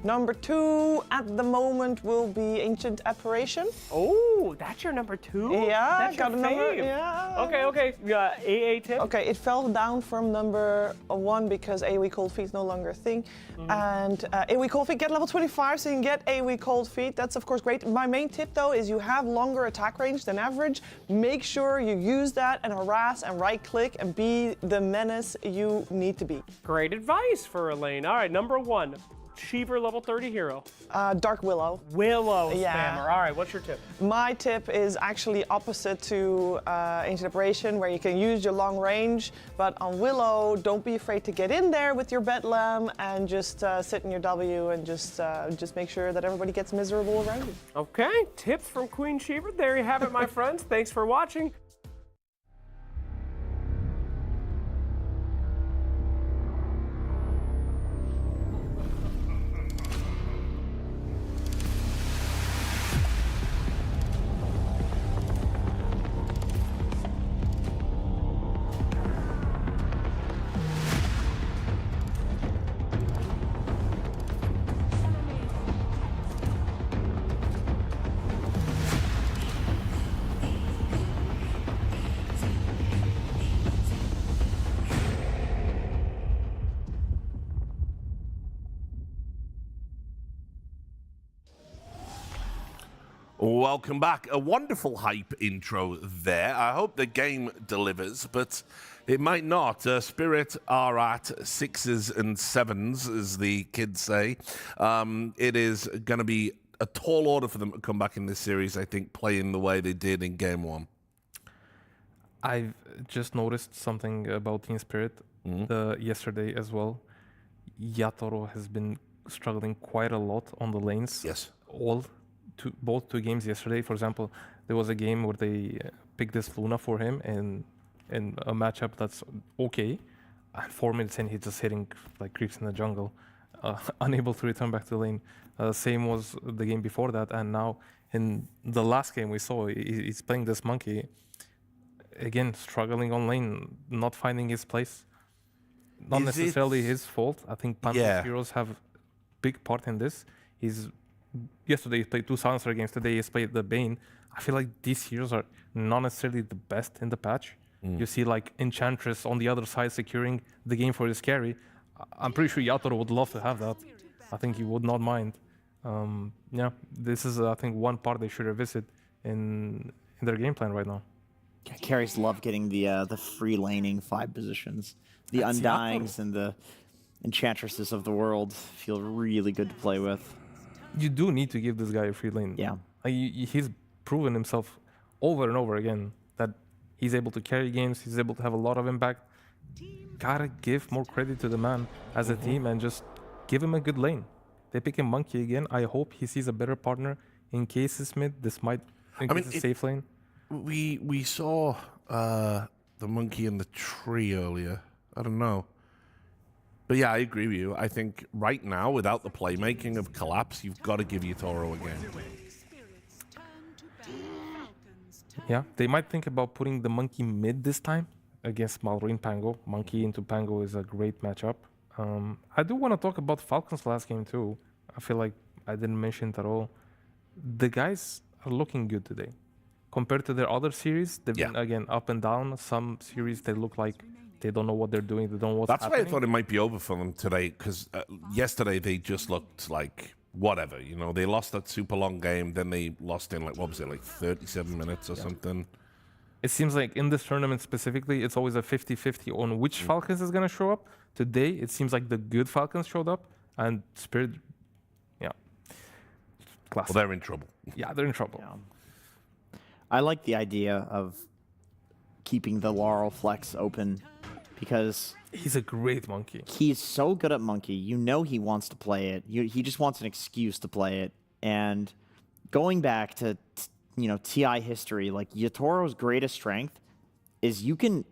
Speaker 17: Number 2 at the moment will be Ancient Apparition.
Speaker 9: Oh, that's your number 2?
Speaker 17: Yeah,
Speaker 9: that's
Speaker 17: got
Speaker 9: your
Speaker 17: a number.
Speaker 9: fave.
Speaker 17: Yeah.
Speaker 9: Okay. AA tip?
Speaker 17: Okay, it fell down from number 1 because AoE Cold Feet is no longer a thing. And AoE Cold Feet, get level 25 so you can get AoE Cold Feet. That's of course great. My main tip though is you have longer attack range than average. Make sure you use that and harass and right click and be the menace you need to be.
Speaker 9: Great advice for Elaine. All right, number 1. Shiver level 30 hero.
Speaker 17: Dark Willow.
Speaker 9: Willow
Speaker 17: Yeah.
Speaker 9: spammer. All right, what's your tip?
Speaker 17: My tip is actually opposite to Ancient Apparition, where you can use your long range, but on Willow, don't be afraid to get in there with your Bedlam and just sit in your W and just make sure that everybody gets miserable around you.
Speaker 9: Okay, tips from Queen Shiver. There you have it, my friends. Thanks for watching.
Speaker 5: Welcome back. A wonderful hype intro there. I hope the game delivers, but it might not. Spirit are at 6s and 7s, as the kids say. It is going to be a tall order for them to come back in this series, I think, playing the way they did in Game 1.
Speaker 7: I've just noticed something about Team Spirit yesterday as well. Yatoro has been struggling quite a lot on the lanes.
Speaker 5: Yes.
Speaker 7: Both two games yesterday. For example, there was a game where they picked this Luna for him and in a matchup that's okay. And 4 minutes in, he's just hitting like creeps in the jungle, unable to return back to the lane. Same was the game before that, and now in the last game we saw, he's playing this monkey. Again, struggling on lane, not finding his place. Not necessarily his fault. I think Pantheon heroes have a big part in this. Yesterday he played 2 Silencer games, today he's played the Bane. I feel like these heroes are not necessarily the best in the patch. You see like Enchantress on the other side securing the game for his carry. I'm pretty sure Yatoro would love to have that. I think he would not mind. Yeah, this is I think one part they should revisit in their game plan right now.
Speaker 6: Carries love getting the free laning 5 positions, the Undyings and the Enchantresses of the world feel really good to play with.
Speaker 7: You do need to give this guy a free lane.
Speaker 6: Yeah.
Speaker 7: He's proven himself over and over again that he's able to carry games, he's able to have a lot of impact. Gotta give more credit to the man as a team and just give him a good lane. They pick him Monkey again. I hope he sees a better partner in cases mid. This might increase the safe lane.
Speaker 5: We saw the Monkey in the tree earlier. I don't know. But yeah, I agree with you. I think right now, without the playmaking of Collapse, you've got to give Yatoro again.
Speaker 7: Yeah, they might think about putting the Monkey mid this time against Malrine Pango. Monkey into Pango is a great matchup. I do want to talk about Falcons last game too. I feel like I didn't mention it at all. The guys are looking good today. Compared to their other series, they've been, again, up and down. Some series, they look like they don't know what they're doing. They don't know what's happening.
Speaker 5: That's why I thought it might be over for them today, because yesterday they just looked like whatever. You know, they lost that super long game. Then they lost in, like, what was it, like 37 minutes or something.
Speaker 7: It seems like in this tournament specifically, it's always a 50-50 on which Falcons is going to show up. Today, it seems like the good Falcons showed up, and Spirit, classic.
Speaker 5: Well, they're in trouble.
Speaker 7: Yeah, they're in trouble.
Speaker 6: Yeah. I like the idea of keeping the Laurel Flex open because
Speaker 7: he's a great Monkey.
Speaker 6: He's so good at Monkey. You know he wants to play it. He just wants an excuse to play it. And going back to TI history, like Yatoro's greatest strength is you can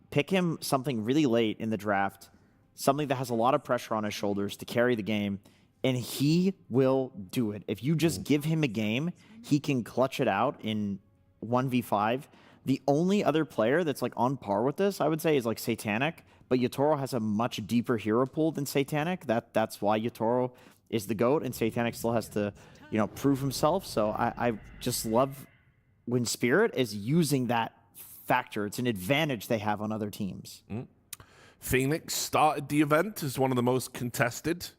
Speaker 6: pick him something really late in the draft, something that has a lot of pressure on his shoulders to carry the game, and he will do it. If you just give him a game, he can clutch it out in 1v5. The only other player that's like on par with this, I would say, is like Satanic, but Yatoro has a much deeper hero pool than Satanic. That's why Yatoro is the GOAT, and Satanic still has to, prove himself. So I just love when Spirit is using that factor. It's an advantage they have on other teams.
Speaker 5: Phoenix started the event as one of the most contested,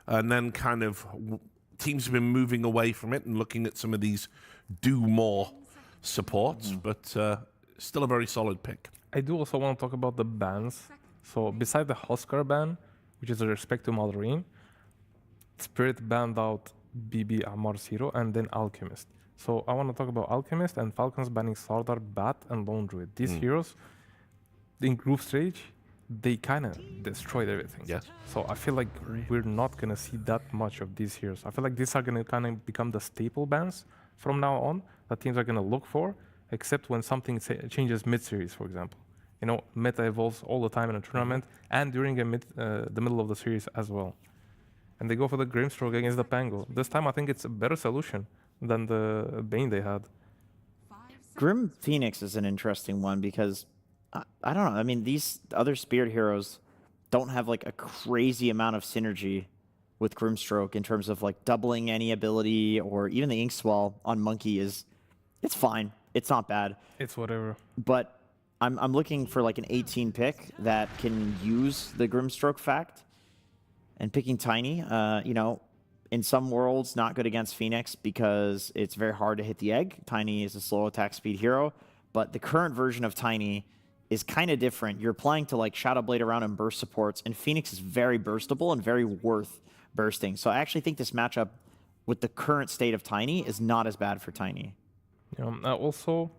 Speaker 5: and then kind of teams have been moving away from it and looking at some of these do more supports, but still a very solid pick.
Speaker 7: I do also want to talk about the bans. So beside the Huskar ban, which is a respect to Malrine, Spirit banned out BB Amar's hero and then Alchemist. So I want to talk about Alchemist and Falcons banning Sardar, Bat, and Lone Druid. These heroes, in group stage, they kind of destroyed everything.
Speaker 5: Yes.
Speaker 7: So I feel like we're not going to see that much of these heroes. I feel like these are going to kind of become the staple bans from now on that teams are going to look for, except when something changes mid-series, for example. Meta evolves all the time in a tournament and during the middle of the series as well. And they go for the Grimstroke against the Pango. This time I think it's a better solution than the Bane they had.
Speaker 6: Grim Phoenix is an interesting one because I don't know. I mean, these other Spirit heroes don't have like a crazy amount of synergy with Grimstroke in terms of like doubling any ability, or even the Inkswell on Monkey it's fine. It's not bad.
Speaker 7: It's whatever.
Speaker 6: But I'm looking for like an 18 pick that can use the Grimstroke fact, and picking Tiny, in some worlds not good against Phoenix because it's very hard to hit the egg. Tiny is a slow attack speed hero, but the current version of Tiny is kind of different. You're playing to like Shadow Blade around and burst supports, and Phoenix is very burstable and very worth bursting. So I actually think this matchup with the current state of Tiny is not as bad for Tiny.
Speaker 7: Also,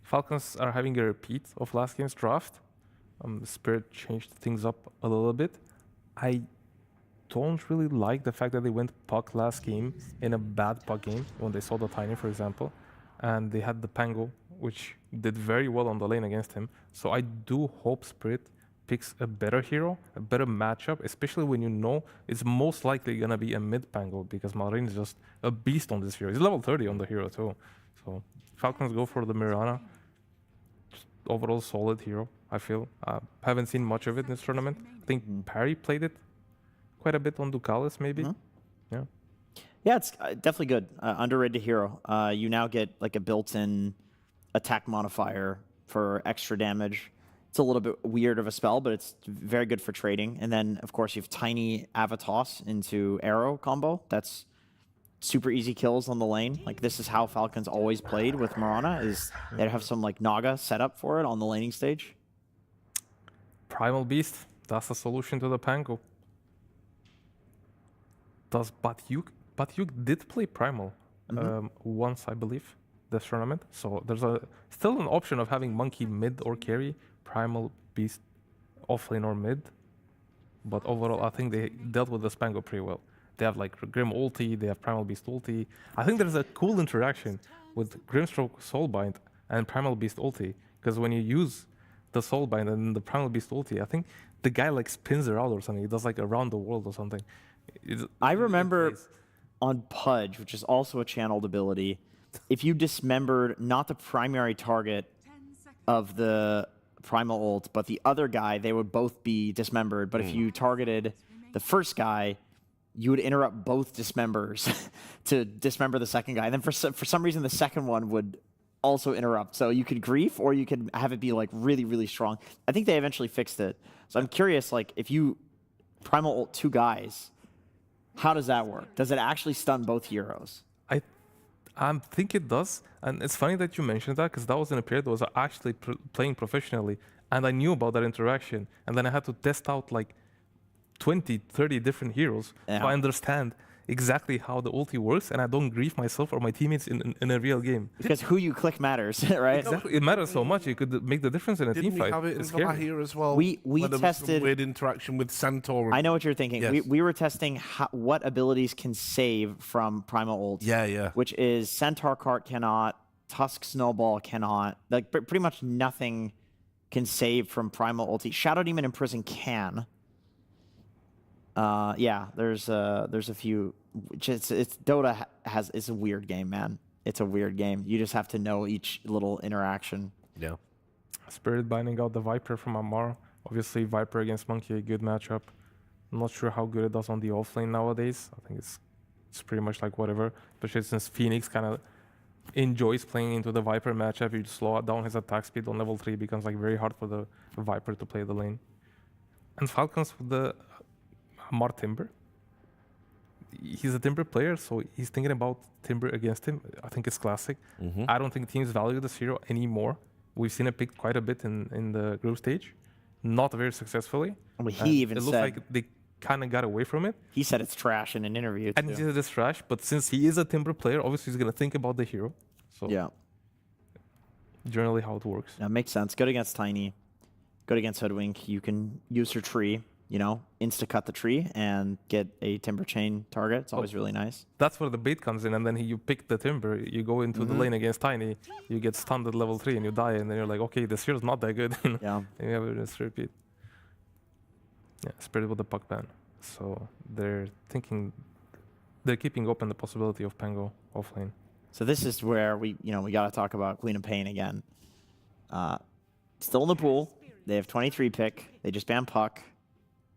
Speaker 7: Falcons are having a repeat of last game's draft. Spirit changed things up a little bit. I don't really like the fact that they went Puck last game in a bad Puck game when they saw the Tiny, for example, and they had the Pango, which did very well on the lane against him. So I do hope Spirit picks a better hero, a better matchup, especially when you know it's most likely going to be a mid Pango, because Malrine is just a beast on this hero. He's level 30 on the hero too. So Falcons go for the Mirana. Just overall solid hero, I feel. Haven't seen much of it in this tournament. I think Parry played it quite a bit on Ducalis, maybe.
Speaker 6: Yeah, it's definitely good. Underrated hero. You now get like a built-in attack modifier for extra damage. It's a little bit weird of a spell, but it's very good for trading. And then, of course, you have Tiny Avatos into Arrow combo. That's super easy kills on the lane. Like, this is how Falcons always played with Mirana, is they'd have some like Naga set up for it on the laning stage.
Speaker 7: Primal Beast, that's the solution to the Pango. does Batyuk? Batyuk did play Primal once, I believe, this tournament. So there's still an option of having Monkey mid or carry, Primal, Beast, offlane or mid. But overall, I think they dealt with the Spango pretty well. They have like Grim ulti, they have Primal Beast ulti. I think there's a cool interaction with Grimstroke Soulbind and Primal Beast ulti. Because when you use the Soulbind and the Primal Beast ulti, I think the guy like spins around or something. He does like around the world or something.
Speaker 6: I remember on Pudge, which is also a channeled ability, if you dismembered not the primary target of the Primal ult, but the other guy, they would both be dismembered. But if you targeted the first guy, you would interrupt both dismembers to dismember the second guy. And then for some reason, the second one would also interrupt. So you could grief, or you could have it be like really, really strong. I think they eventually fixed it. So I'm curious, like if you Primal ult 2 guys, how does that work? Does it actually stun both heroes?
Speaker 7: I think it does. And it's funny that you mentioned that, because that was in a period that I was actually playing professionally. And I knew about that interaction. And then I had to test out like 20, 30 different heroes.
Speaker 6: Yeah.
Speaker 7: So I understand exactly how the ulti works, and I don't grief myself or my teammates in a real game.
Speaker 6: Because who you click matters, right?
Speaker 7: Exactly. It matters so much. It could make the difference in a team fight.
Speaker 5: Didn't we have it in
Speaker 7: It's scary.
Speaker 5: Wallachia as well?
Speaker 6: We
Speaker 5: where there was some
Speaker 6: tested
Speaker 5: weird interaction with Centaur.
Speaker 6: I know what you're thinking.
Speaker 5: Yes.
Speaker 6: We were testing what abilities can save from Primal ult.
Speaker 5: Yeah.
Speaker 6: Which is Centaur Cart cannot, Tusk Snowball cannot. Like pretty much nothing can save from Primal ulti. Shadow Demon Imprison can. Yeah, there's a few. It's Dota it's a weird game, man. It's a weird game. You just have to know each little interaction.
Speaker 5: Yeah.
Speaker 7: Spirit binding out the Viper from Amar. Obviously, Viper against Monkey, a good matchup. I'm not sure how good it does on the offlane nowadays. I think it's pretty much like whatever. Especially since Phoenix kind of enjoys playing into the Viper matchup. You slow down his attack speed on level 3, it becomes like very hard for the Viper to play the lane. And Falcons with the Amar Timber. He's a Timber player, so he's thinking about Timber against him. I think it's classic. I don't think teams value this hero anymore. We've seen it picked quite a bit in the group stage. Not very successfully.
Speaker 6: Well, he even
Speaker 7: it looks
Speaker 6: said,
Speaker 7: like they kind of got away from it.
Speaker 6: He said it's trash in an interview.
Speaker 7: And he said it's trash, but since he is a Timber player, obviously he's going to think about the hero. So
Speaker 6: yeah.
Speaker 7: Generally how it works.
Speaker 6: That makes sense. Good against Tiny. Good against Hoodwink. You can use her tree, you know, insta-cut the tree and get a Timber chain target. It's always really nice.
Speaker 7: That's where the bait comes in, and then you pick the Timber, you go into the lane against Tiny, you get stunned at level 3 and you die, and then you're like, okay, this hero's not that good.
Speaker 6: Yeah.
Speaker 7: And you have it just repeat. Yeah, Spirit with the puck ban. So they're keeping open the possibility of Pango offlane.
Speaker 6: So this is where we got to talk about Queen of Pain again. Still in the pool. They have 23 pick. They just banned Puck.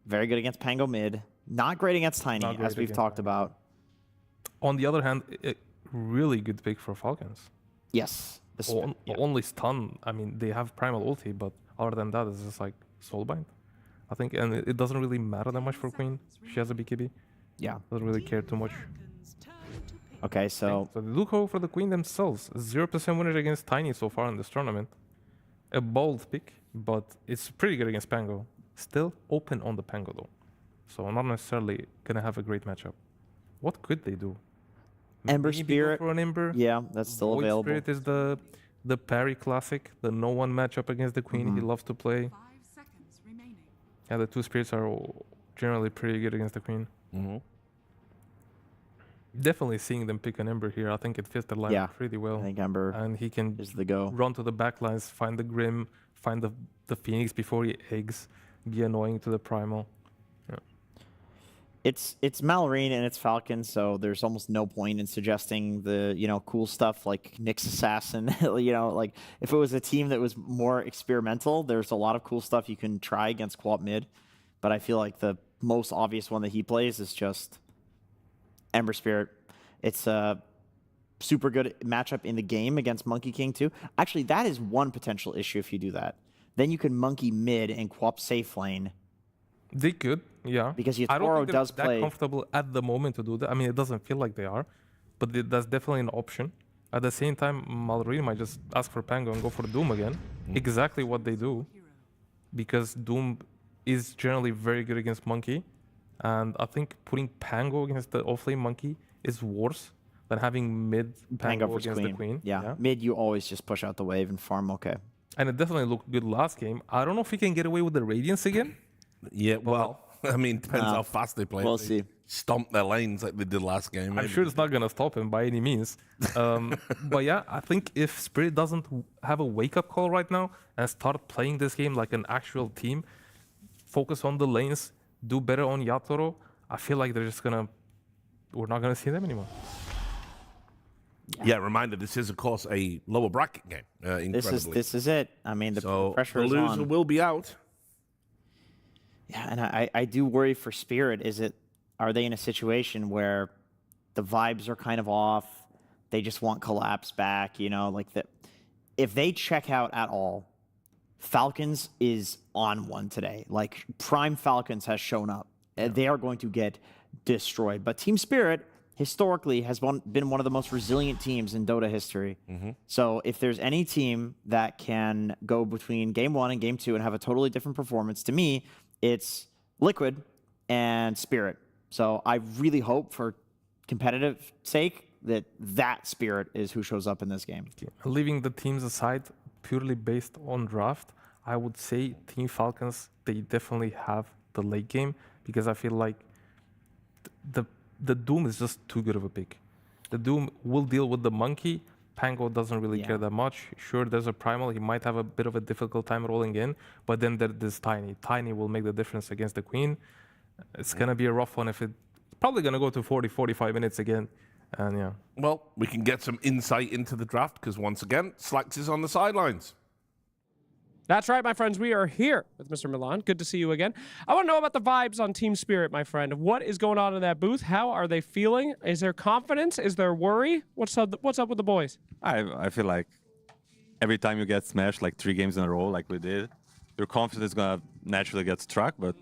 Speaker 6: Very good against Pango mid. Not great against Tiny, as we've talked about.
Speaker 7: On the other hand, really good pick for Falcons.
Speaker 6: Yes.
Speaker 7: Only stun. I mean, they have Primal ulti, but other than that, it's just like Soulbind. I think, and it doesn't really matter that much for Queen. She has a BKB.
Speaker 6: Yeah.
Speaker 7: Doesn't really care too much.
Speaker 6: Okay, so
Speaker 7: they do go for the Queen themselves. 0% winner against Tiny so far in this tournament. A bold pick, but it's pretty good against Pango. Still open on the Pango though. So I'm not necessarily gonna have a great matchup. What could they do?
Speaker 6: Ember
Speaker 7: Maybe
Speaker 6: Spirit.
Speaker 7: go for an Ember.
Speaker 6: Yeah, that's still
Speaker 7: Void
Speaker 6: available.
Speaker 7: Spirit is the parry classic, the no one matchup against the Queen he loves to play. Yeah, the 2 spirits are generally pretty good against the Queen. Definitely seeing them pick an Ember here. I think it fits the line pretty well.
Speaker 6: I think Ember
Speaker 7: and he can
Speaker 6: is the go.
Speaker 7: Run to the backlines, find the Grim, find the Phoenix before he eggs, be annoying to the Primal. Yeah.
Speaker 6: It's Malrine and it's Falcon, so there's almost no point in suggesting the cool stuff like Nyx Assassin. Like if it was a team that was more experimental, there's a lot of cool stuff you can try against Quap mid. But I feel like the most obvious one that he plays is just Ember Spirit. It's a super good matchup in the game against Monkey King too. Actually, that is one potential issue if you do that. Then you can Monkey mid and Quap safe lane.
Speaker 7: They could, yeah.
Speaker 6: Because Yatoro
Speaker 7: I don't think
Speaker 6: does
Speaker 7: they're
Speaker 6: play.
Speaker 7: that comfortable at the moment to do that. I mean, it doesn't feel like they are, but that's definitely an option. At the same time, Mallory might just ask for Pango and go for Doom again. Exactly what they do. Because Doom is generally very good against Monkey. And I think putting Pango against the offlane monkey is worse than having mid Pango against the queen.
Speaker 6: Yeah. Mid, you always just push out the wave and farm okay.
Speaker 7: And it definitely looked good last game. I don't know if he can get away with the Radiance again.
Speaker 5: Yeah, well, I mean, depends how fast they play.
Speaker 6: We'll
Speaker 5: They
Speaker 6: see.
Speaker 5: Stomp their lanes like they did last game.
Speaker 7: I'm sure it's not going to stop him by any means. But yeah, I think if Spirit doesn't have a wake-up call right now and start playing this game like an actual team, focus on the lanes, do better on Yatoro, I feel like they're just we're not going to see them anymore.
Speaker 5: Yeah, reminder, this is, of course, a lower bracket game, incredibly.
Speaker 6: This is it. I mean, the pressure is
Speaker 5: the
Speaker 6: on.
Speaker 5: loser will be out.
Speaker 6: Yeah, and I do worry for Spirit. Are they in a situation where the vibes are kind of off? They just want Collapse back, like that. If they check out at all, Falcons is on one today. Like Prime Falcons has shown up. They are going to get destroyed. But Team Spirit historically has been one of the most resilient teams in Dota history. So if there's any team that can go between game 1 and game 2 and have a totally different performance, to me, it's Liquid and Spirit. So I really hope for competitive sake that Spirit is who shows up in this game.
Speaker 7: Leaving the teams aside, purely based on draft, I would say Team Falcons, they definitely have the late game because I feel like the Doom is just too good of a pick. The Doom will deal with the monkey. Pango doesn't really care that much. Sure, there's a Primal. He might have a bit of a difficult time rolling in, but then there's Tiny. Tiny will make the difference against the Queen. It's going to be a rough one if it's probably going to go to 40, 45 minutes again. And yeah.
Speaker 5: Well, we can get some insight into the draft because once again, Slacks is on the sidelines.
Speaker 9: That's right, my friends. We are here with Mr. Milan. Good to see you again. I want to know about the vibes on Team Spirit, my friend. What is going on in that booth? How are they feeling? Is there confidence? Is there worry? What's up with the boys?
Speaker 18: I feel like every time you get smashed like 3 games in a row like we did, your confidence is going to naturally get struck. But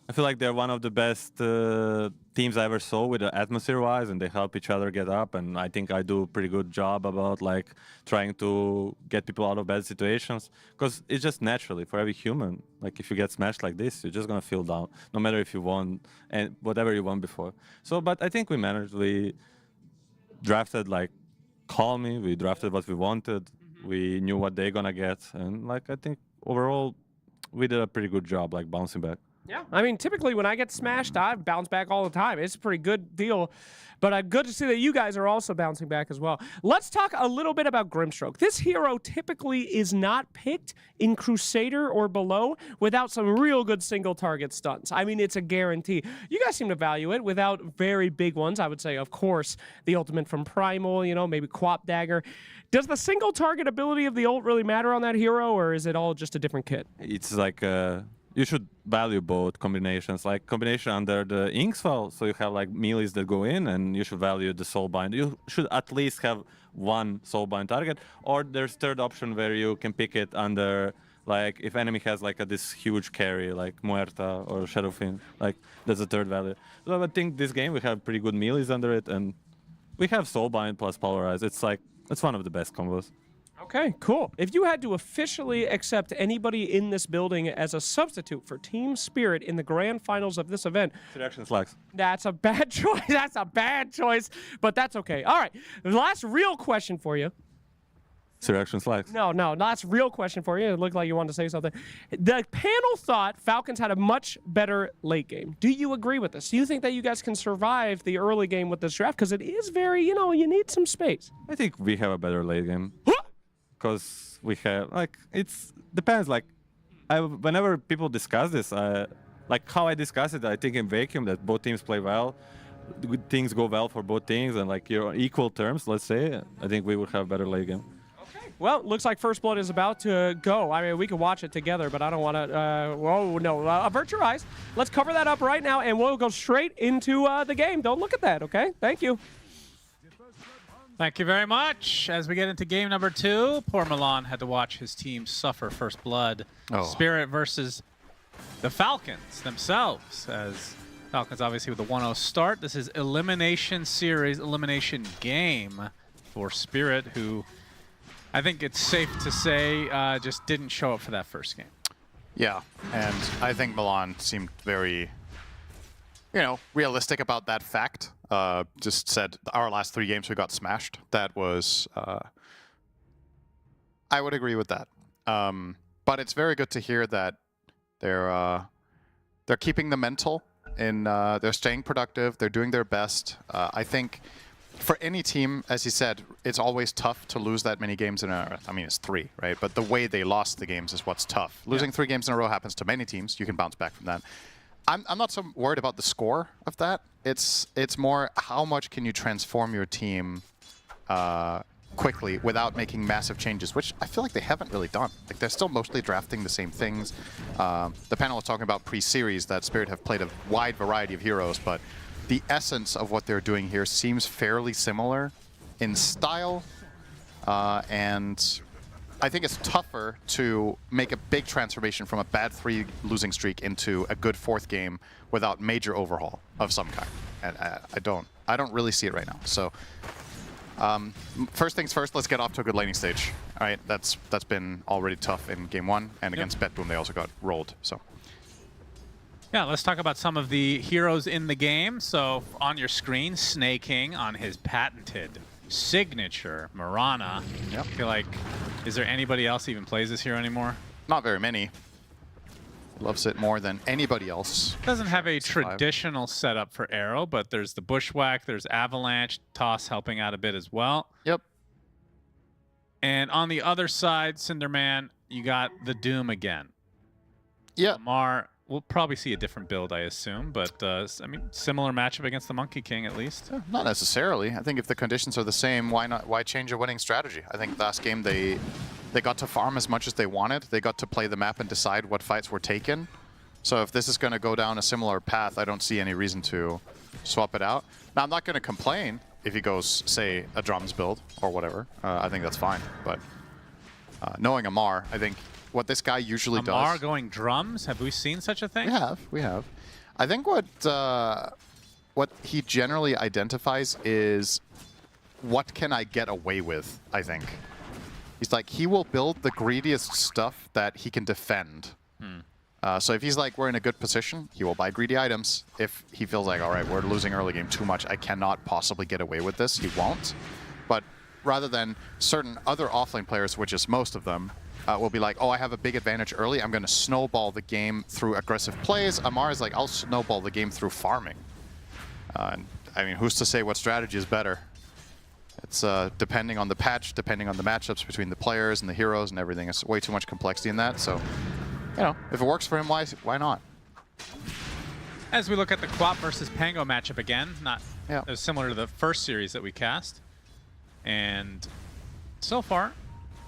Speaker 18: I feel like they're one of the best teams I ever saw with the atmosphere-wise, and they help each other get up. And I think I do a pretty good job about like trying to get people out of bad situations, because it's just naturally for every human. Like if you get smashed like this, you're just gonna feel down, no matter if you won and whatever you won before. So, but I think we managed. We drafted like calmly. We drafted what we wanted. We knew what they're gonna get, and like I think overall we did a pretty good job, like bouncing back.
Speaker 9: Yeah, I mean, typically when I get smashed, I bounce back all the time. It's a pretty good deal, but good to see that you guys are also bouncing back as well. Let's talk a little bit about Grimstroke. This hero typically is not picked in Crusader or below without some real good single target stunts. I mean, it's a guarantee. You guys seem to value it without very big ones. I would say, of course, the ultimate from Primal, maybe Quap Dagger. Does the single target ability of the ult really matter on that hero, or is it all just a different kit?
Speaker 18: It's like you should value both combinations, like combination under the Inks file, so you have like melees that go in, and you should value the Soulbind. You should at least have one Soulbind target, or there's third option where you can pick it under, like if enemy has like this huge carry, like Muerta or Shadowfin, like that's a third value. So I think this game we have pretty good melees under it, and we have Soulbind plus Polarize. It's one of the best combos.
Speaker 9: Okay, cool. If you had to officially accept anybody in this building as a substitute for Team Spirit in the grand finals of this event,
Speaker 18: Reaction Slacks.
Speaker 9: That's a bad choice. That's a bad choice, but that's okay. All right, the last real question for you.
Speaker 18: Reaction Slacks.
Speaker 9: No, last real question for you. It looked like you wanted to say something. The panel thought Falcons had a much better late game. Do you agree with this? Do you think that you guys can survive the early game with this draft? Because it is very, you need some space.
Speaker 18: I think we have a better late game. Because we have, it's depends. Whenever people discuss this, like how I discuss it, I think in Vacuum that both teams play well, things go well for both teams, and like you're on equal terms, let's say, I think we would have a better late game.
Speaker 9: Well, looks like First Blood is about to go. I mean, we can watch it together, but I don't want to, avert your eyes. Let's cover that up right now, and we'll go straight into the game. Don't look at that, okay? Thank you.
Speaker 2: Thank you very much. As we get into game number 2, poor Milan had to watch his team suffer First Blood. Spirit versus the Falcons themselves, as Falcons obviously with a 1-0 start. This is Elimination Series, Elimination Game for Spirit, who I think it's safe to say just didn't show up for that first game.
Speaker 1: Yeah, and I think Milan seemed very you know, realistic about that fact. Just said our last 3 games we got smashed. That was, I would agree with that. But it's very good to hear that they're keeping the mental and they're staying productive. They're doing their best. I think for any team, as he said, it's always tough to lose that many games in a. I mean, it's 3, right? But the way they lost the games is what's tough. Losing 3 games in a row happens to many teams. You can bounce back from that. I'm not so worried about the score of that. It's more how much can you transform your team quickly without making massive changes, which I feel like they haven't really done. Like, they're still mostly drafting the same things. The panel was talking about pre-series that Spirit have played a wide variety of heroes, but the essence of what they're doing here seems fairly similar in style, and I think it's tougher to make a big transformation from a bad 3 losing streak into a good 4th game without major overhaul of some kind. And I don't really see it right now. So first things first, let's get off to a good laning stage. All right, that's been already tough in game 1, and against BetBoom they also got rolled. So
Speaker 2: yeah, let's talk about some of the heroes in the game. So on your screen, Snaking on his patented signature Marana.
Speaker 1: Yep.
Speaker 2: I feel like, is there anybody else who even plays this hero anymore?
Speaker 1: Not very many. Loves it more than anybody else.
Speaker 2: Doesn't have a traditional setup for Arrow, but there's the Bushwhack, there's Avalanche, Toss helping out a bit as well.
Speaker 1: Yep.
Speaker 2: And on the other side, Cinderman, you got the Doom again.
Speaker 1: Yeah.
Speaker 2: Lamar, we'll probably see a different build, I assume, but I mean, similar matchup against the Monkey King at least.
Speaker 1: Not necessarily. I think if the conditions are the same, why not? Why change a winning strategy? I think last game they got to farm as much as they wanted. They got to play the map and decide what fights were taken. So if this is going to go down a similar path, I don't see any reason to swap it out. Now, I'm not going to complain if he goes, say, a drums build or whatever. I think that's fine. But knowing Amar, I think what this guy usually does...
Speaker 2: Amar going drums? Have we seen such a thing?
Speaker 1: We have. I think what he generally identifies is what can I get away with, I think. He's like, he will build the greediest stuff that he can defend. So if he's like, we're in a good position, he will buy greedy items. If he feels like, all right, we're losing early game too much, I cannot possibly get away with this, he won't. But rather than certain other offlane players, which is most of them, will be like, oh, I have a big advantage early, I'm going to snowball the game through aggressive plays. Amar is like, I'll snowball the game through farming. I mean, who's to say what strategy is better? It's depending on the patch, depending on the matchups between the players and the heroes and everything. It's way too much complexity in that. So, you know, if it works for him, why not?
Speaker 2: As we look at the Quap versus Pango matchup again, not as similar to the first series that we cast. And so far,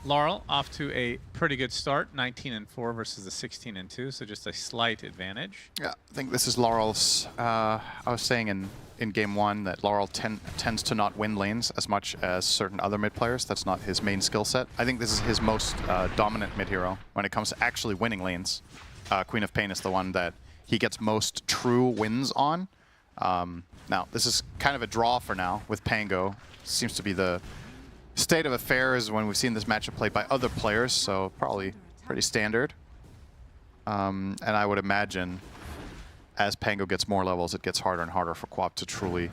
Speaker 2: Laurel off to a pretty good start, 19-4 versus the 16-2, so just a slight advantage.
Speaker 1: Yeah, I think this is Laurel's. I was saying in game 1 that Laurel tends to not win lanes as much as certain other mid players. That's not his main skill set. I think this is his most dominant mid hero when it comes to actually winning lanes. Queen of Pain is the one that he gets most true wins on. Now, this is kind of a draw for now with Pango. Seems to be the state of affairs when we've seen this matchup played by other players, so probably pretty standard. And I would imagine as Pango gets more levels, it gets harder and harder for Quap to truly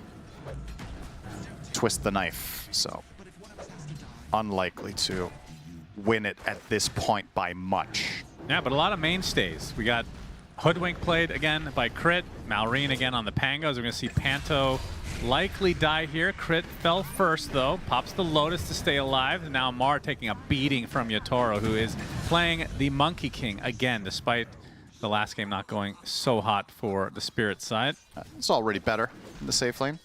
Speaker 1: twist the knife. So unlikely to win it at this point by much.
Speaker 2: Yeah, but a lot of mainstays. We got Hoodwink played again by Crit, Malrine again on the Pangos. We're going to see Panto likely die here. Crit fell first, though. Pops the Lotus to stay alive. And now Mar taking a beating from Yatoro, who is playing the Monkey King again, despite the last game not going so hot for the Spirit side.
Speaker 1: It's already better in the safe lane.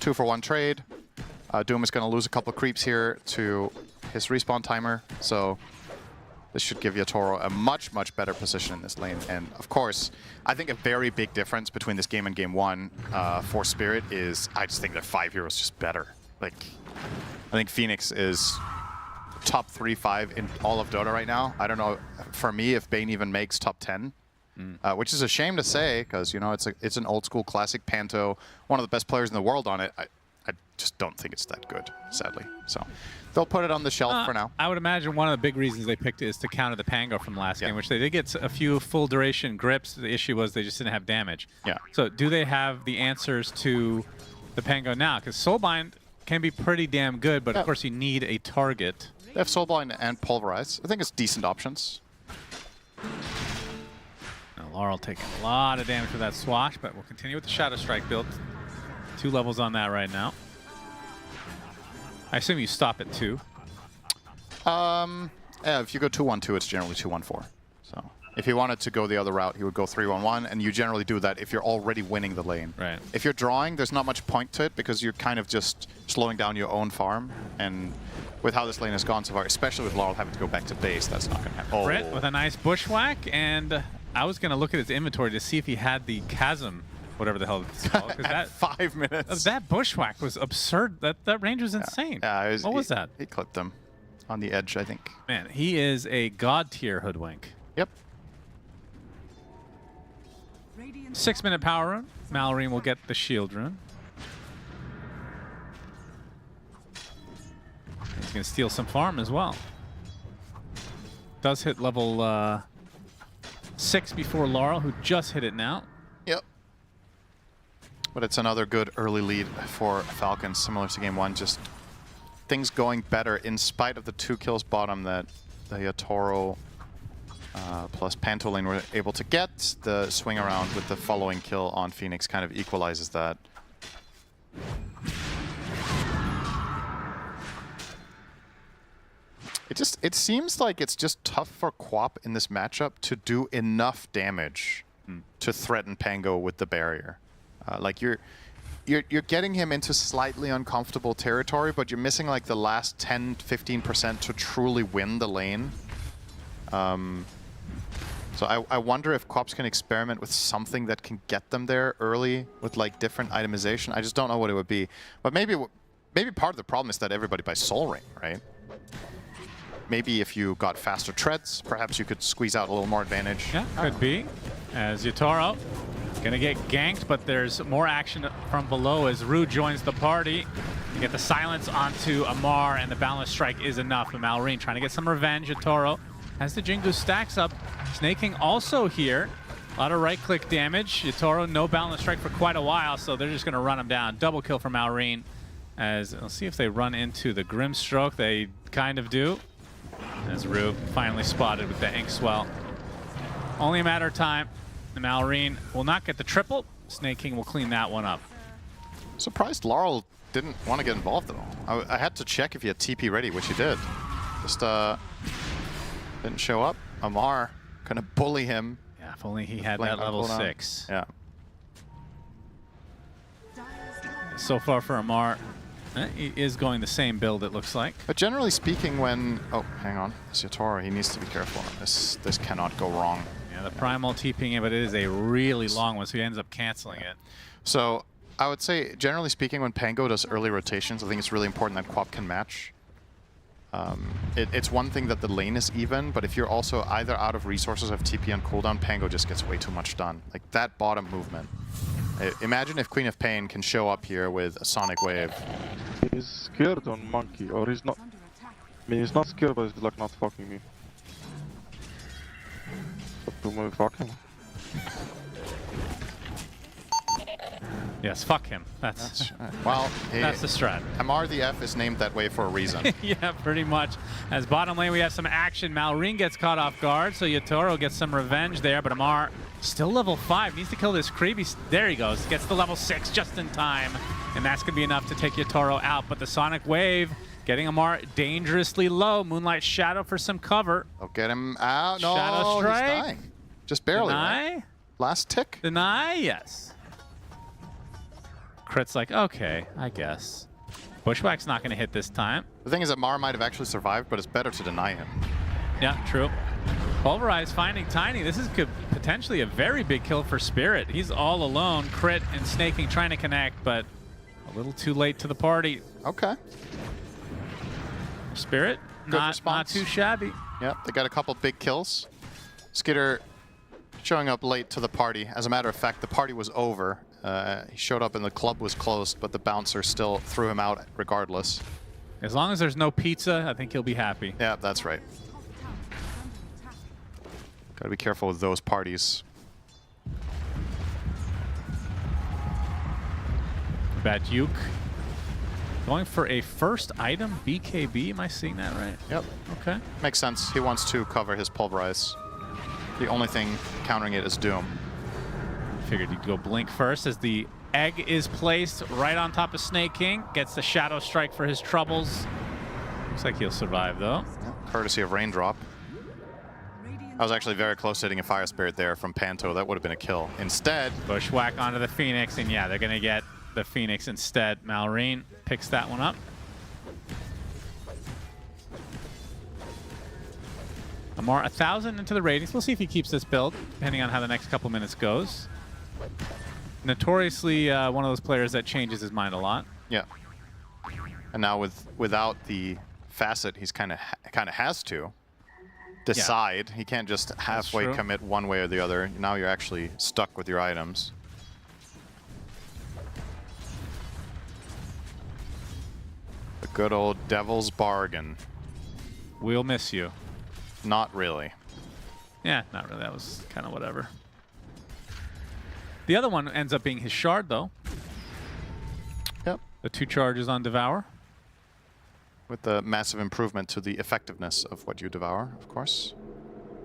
Speaker 1: 2-for-1 trade. Doom is going to lose a couple creeps here to his respawn timer. So this should give Yatoro a much, much better position in this lane. And of course, I think a very big difference between this game and game 1 for Spirit is I just think their 5 heroes just better. Like, I think Phoenix is top 3-5 in all of Dota right now. I don't know, for me, if Bane even makes top 10. Which is a shame to say, because, you know, it's an old school classic Panto, one of the best players in the world on it. I just don't think it's that good, sadly. So they'll put it on the shelf for now.
Speaker 2: I would imagine one of the big reasons they picked it is to counter the Pango from last game, which they did get a few full duration grips. The issue was they just didn't have damage.
Speaker 1: Yeah.
Speaker 2: So do they have the answers to the Pango now? Because Soulbind can be pretty damn good, but of course you need a target.
Speaker 1: They have Soulbind and Pulverize. I think it's decent options.
Speaker 2: Now Laurel taking a lot of damage with that swash, but we'll continue with the Shadow Strike build. 2 levels on that right now. I assume you stop at 2.
Speaker 1: Yeah, if you go 2-1-2, it's generally 2-1-4. So if he wanted to go the other route, he would go 3-1-1, and you generally do that if you're already winning the lane.
Speaker 2: Right.
Speaker 1: If you're drawing, there's not much point to it because you're kind of just slowing down your own farm. And with how this lane has gone so far, especially with Laurel having to go back to base, that's not going to happen.
Speaker 2: Brett with a nice bushwhack, and I was going to look at his inventory to see if he had the chasm, whatever the hell it's called.
Speaker 1: That 5 minutes.
Speaker 2: That bushwhack was absurd. That range was insane.
Speaker 1: Yeah,
Speaker 2: what was that?
Speaker 1: He clipped them on the edge, I think.
Speaker 2: Man, he is a god tier hoodwink.
Speaker 1: Yep.
Speaker 2: 6-minute power rune. Malorine will get the shield rune. He's going to steal some farm as well. Does hit level 6 before Laurel, who just hit it now.
Speaker 1: Yep. But it's another good early lead for Falcons, similar to game 1. Just things going better in spite of the 2 kills bottom that the Yatoro plus Panto lane were able to get. The swing around with the following kill on Phoenix kind of equalizes that. It seems like it's just tough for Quap in this matchup to do enough damage to threaten Pango with the barrier. Like you're getting him into slightly uncomfortable territory, but you're missing like the last 10-15% to truly win the lane. So I wonder if Quaps can experiment with something that can get them there early with like different itemization. I just don't know what it would be. But maybe part of the problem is that everybody buys Soul Ring, right? Maybe if you got faster treads, perhaps you could squeeze out a little more advantage.
Speaker 2: Yeah, could be. As Yatoro gonna get ganked, but there's more action from below as Rue joins the party. You get the silence onto Amar, and the balance strike is enough. And Malorine trying to get some revenge. Yatoro has the Jingu stacks up. Snaking also here. A lot of right-click damage. Yatoro no balance strike for quite a while, so they're just gonna run him down. Double kill for Malorine. As let's see if they run into the Grimstroke. They kind of do. As Rue finally spotted with the Inkswell. Only a matter of time. The Malorine will not get the triple. Snake King will clean that one up.
Speaker 1: Surprised Laurel didn't want to get involved at all. I had to check if he had TP ready, which he did. Just didn't show up. Amar gonna bully him.
Speaker 2: Yeah, if only he had that level 6.
Speaker 1: Yeah.
Speaker 2: So far for Amar, he is going the same build, it looks like.
Speaker 1: But generally speaking, when... Oh, hang on. It's Yatoro. He needs to be careful. This cannot go wrong.
Speaker 2: Yeah, the Primal TPing it, but it is a really long one, so he ends up canceling it.
Speaker 1: So I would say, generally speaking, when Pango does early rotations, I think it's really important that Quap can match. It's one thing that the lane is even, but if you're also either out of resources or have TP on cooldown, Pango just gets way too much done. Like that bottom movement. Imagine if Queen of Pain can show up here with a Sonic Wave.
Speaker 19: He's scared on Monkey, or he's not... I mean, he's not scared, but he's like not fucking me. But to me, fuck him.
Speaker 2: Yes, fuck him. That's
Speaker 1: well,
Speaker 2: that's the strat.
Speaker 1: Amar the F is named that way for a reason.
Speaker 2: Yeah, pretty much. As bottom lane, we have some action. Malorine gets caught off guard, so Yatoro gets some revenge there, but Amar still level 5. Needs to kill this creep. There he goes. Gets the level 6 just in time, and that's going to be enough to take Yatoro out. But the Sonic Wave getting Amar dangerously low. Moonlight Shadow for some cover.
Speaker 1: Oh, get him out. No,
Speaker 2: Shadow Strike.
Speaker 1: He's dying. Just barely,
Speaker 2: Deny?
Speaker 1: right? Last tick.
Speaker 2: Deny? Yes. Crit's like, okay, I guess. Bushwhack's not going to hit this time.
Speaker 1: The thing is that Mar might have actually survived, but it's better to deny him.
Speaker 2: Yeah, true. Pulverize finding Tiny. This is potentially a very big kill for Spirit. He's all alone. Crit and Snaking trying to connect, but a little too late to the party.
Speaker 1: Okay.
Speaker 2: Spirit, not too shabby.
Speaker 1: Yeah, they got a couple big kills. Skitter showing up late to the party. As a matter of fact, the party was over. He showed up and the club was closed, but the bouncer still threw him out regardless.
Speaker 2: As long as there's no pizza, I think he'll be happy.
Speaker 1: Yeah, that's right. Gotta be careful with those parties.
Speaker 2: Batyuk going for a first item BKB. Am I seeing that right?
Speaker 1: Yep.
Speaker 2: Okay.
Speaker 1: Makes sense. He wants to cover his pulverize. The only thing countering it is Doom.
Speaker 2: Figured he'd go Blink first as the egg is placed right on top of Snake King. Gets the Shadow Strike for his troubles. Looks like he'll survive though.
Speaker 1: Courtesy of Raindrop. I was actually very close to hitting a Fire Spirit there from Panto. That would have been a kill. Instead,
Speaker 2: Bushwhack onto the Phoenix, and yeah, they're gonna get the Phoenix instead. Malrine picks that one up. Amar 1,000 into the ratings. We'll see if he keeps this build, depending on how the next couple minutes goes. Notoriously one of those players that changes his mind a lot.
Speaker 1: Yeah. And now without the facet, he's kind of has to decide. Yeah. He can't just halfway commit one way or the other. Now you're actually stuck with your items. The good old devil's bargain.
Speaker 2: We'll miss you.
Speaker 1: Not really.
Speaker 2: Yeah, not really. That was kind of whatever. The other one ends up being his shard, though.
Speaker 1: Yep.
Speaker 2: The 2 charges on Devour.
Speaker 1: With the massive improvement to the effectiveness of what you devour, of course.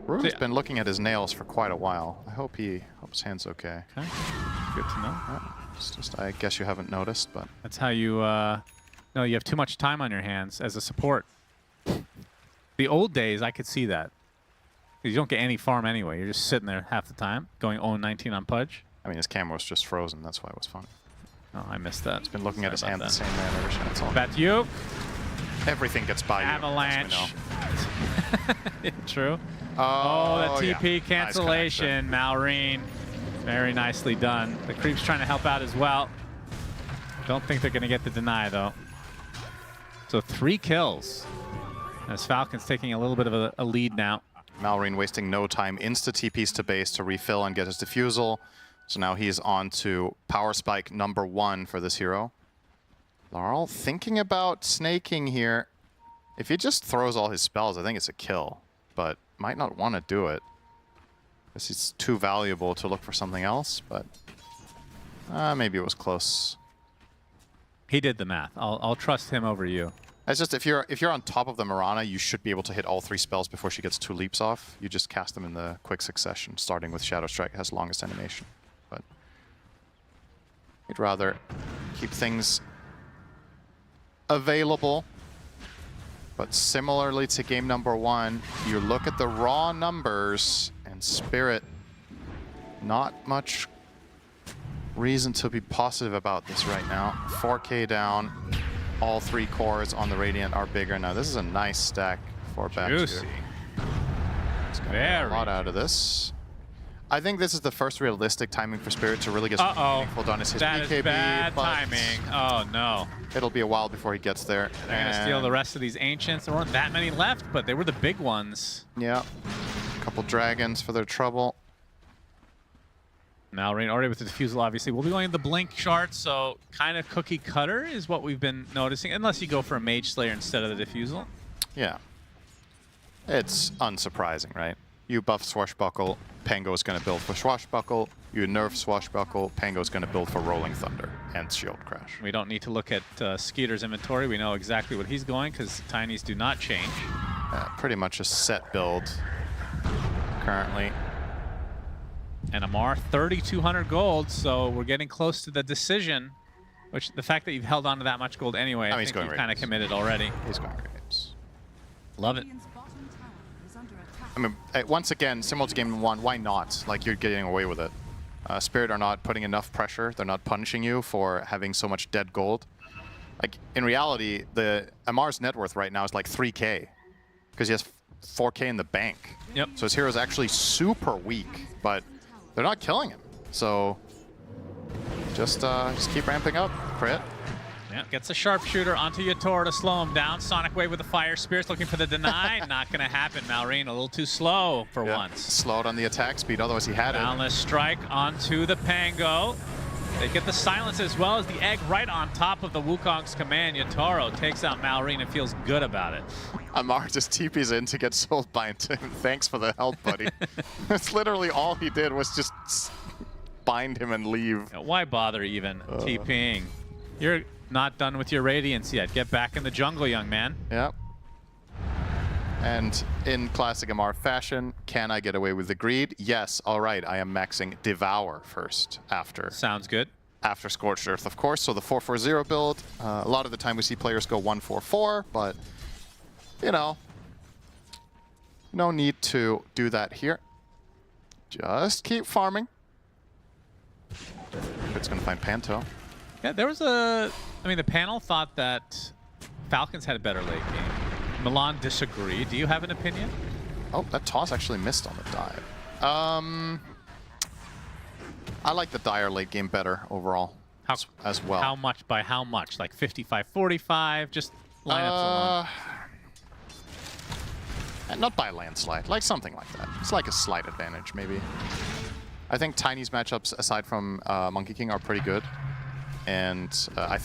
Speaker 1: Rune's been looking at his nails for quite a while. I hope his hand's okay.
Speaker 2: Okay. Good to know.
Speaker 1: Yeah. It's just, I guess you haven't noticed, but...
Speaker 2: That's how you... No, you have too much time on your hands as a support. The old days, I could see that. You don't get any farm anyway. You're just sitting there half the time, going 0-19 on Pudge.
Speaker 1: I mean, his camera was just frozen. That's why it was funny.
Speaker 2: Oh, I missed that.
Speaker 1: He's been looking at his hand the same man ever since.
Speaker 2: Batyuk.
Speaker 1: Everything gets by you.
Speaker 2: Avalanche. True. Oh, the TP cancellation. Nice Malrine. Very nicely done. The creep's trying to help out as well. Don't think they're going to get the deny, though. So 3 kills. As Falcons taking a little bit of a lead now.
Speaker 1: Malrine wasting no time. Insta-TPs to base to refill and get his defusal. So now he's on to Power Spike #1 for this hero. Laurel thinking about snaking here. If he just throws all his spells, I think it's a kill. But might not want to do it. This is too valuable to look for something else, but maybe it was close.
Speaker 2: He did the math. I'll trust him over you.
Speaker 1: It's just if you're on top of the Mirana, you should be able to hit all 3 spells before she gets 2 leaps off. You just cast them in the quick succession, starting with Shadow Strike. It has longest animation. But you'd rather keep things available. But similarly to game #1, you look at the raw numbers and Spirit, not much reason to be positive about this right now. 4K down. All 3 cores on the Radiant are bigger. Now, this is a nice stack for Batyuk.
Speaker 2: Juicy.
Speaker 1: It's going to get a lot out of this. I think this is the first realistic timing for Spirit to really get something meaningful done. It's his BKB,
Speaker 2: is bad timing. Oh, no.
Speaker 1: It'll be a while before he gets there.
Speaker 2: They're going to steal the rest of these Ancients. There weren't that many left, but they were the big ones.
Speaker 1: Yeah. A couple Dragons for their trouble.
Speaker 2: Malrine already with the defusal, obviously. We'll be going to the Blink chart, so kind of cookie cutter is what we've been noticing, unless you go for a Mage Slayer instead of the defusal.
Speaker 1: Yeah. It's unsurprising, right? You buff Swashbuckle, Pango's going to build for Swashbuckle. You nerf Swashbuckle, Pango's going to build for Rolling Thunder and Shield Crash.
Speaker 2: We don't need to look at Skeeter's inventory. We know exactly what he's going, because Tinies do not change.
Speaker 1: Pretty much a set build currently.
Speaker 2: And Amar, 3,200 gold, so we're getting close to the decision, which the fact that you've held on to that much gold anyway, I think you've kind of committed already.
Speaker 1: He's going Radiance.
Speaker 2: Love it.
Speaker 1: I mean, once again, similar to game 1, why not? Like, you're getting away with it. Spirit are not putting enough pressure. They're not punishing you for having so much dead gold. Like, in reality, the Amar's net worth right now is like 3K, because he has 4K in the bank.
Speaker 2: Yep.
Speaker 1: So his hero's actually super weak, but they're not killing him. So just keep ramping up, Crit.
Speaker 2: Yeah, gets a sharpshooter onto Yator to slow him down. Sonic Wave with the Fire Spirits looking for the deny. Not going to happen. Malrine a little too slow for once.
Speaker 1: Slowed on the attack speed, otherwise he had
Speaker 2: Boundless Strike onto the Pango. They get the silence as well as the egg right on top of the Wukong's command. Yatoro takes out Malrine and feels good about it.
Speaker 1: Amar just TP's in to get sold by him. Thanks for the help, buddy. That's literally all he did was just bind him and leave.
Speaker 2: Why bother even TPing? You're not done with your Radiance yet. Get back in the jungle, young man.
Speaker 1: Yep. And in classic Amar fashion, can I get away with the greed? Yes, all right, I am maxing Devour first after.
Speaker 2: Sounds good.
Speaker 1: After Scorched Earth, of course. So the 4-4-0 build, a lot of the time we see players go 1-4-4, but, you know, no need to do that here. Just keep farming. It's going to find Panto.
Speaker 2: Yeah, there was a... I mean, the panel thought that Falcons had a better late game. Milan disagreed. Do you have an opinion?
Speaker 1: Oh, that toss actually missed on the dive. I like the Dire late game better overall as well.
Speaker 2: How much by how much? Like 55-45? Just lineups alone?
Speaker 1: Not by a landslide. Like something like that. It's like a slight advantage, maybe. I think Tiny's matchups, aside from Monkey King, are pretty good. And I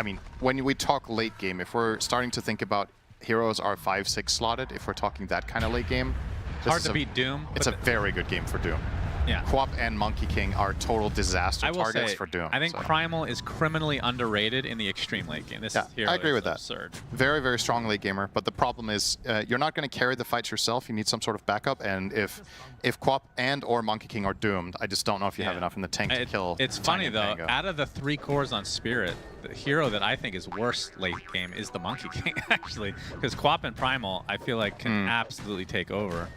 Speaker 1: mean, when we talk late game, if we're starting to think about heroes are 5-6 slotted, if we're talking that kind of late game.
Speaker 2: Hard to beat Doom.
Speaker 1: It's a very good game for Doom.
Speaker 2: Yeah.
Speaker 1: Quap and Monkey King are total disaster targets for Doom.
Speaker 2: I think Primal is criminally underrated in the extreme late game. This hero
Speaker 1: I agree with
Speaker 2: absurd.
Speaker 1: that. Very, very strong late gamer, but the problem is you're not going to carry the fights yourself. You need some sort of backup, and if Quap and or Monkey King are doomed, I just don't know if you have enough in the tank to kill.
Speaker 2: It's funny though, out of the 3 cores on Spirit, the hero that I think is worst late game is the Monkey King, actually, because Quap and Primal, I feel like, can absolutely take over.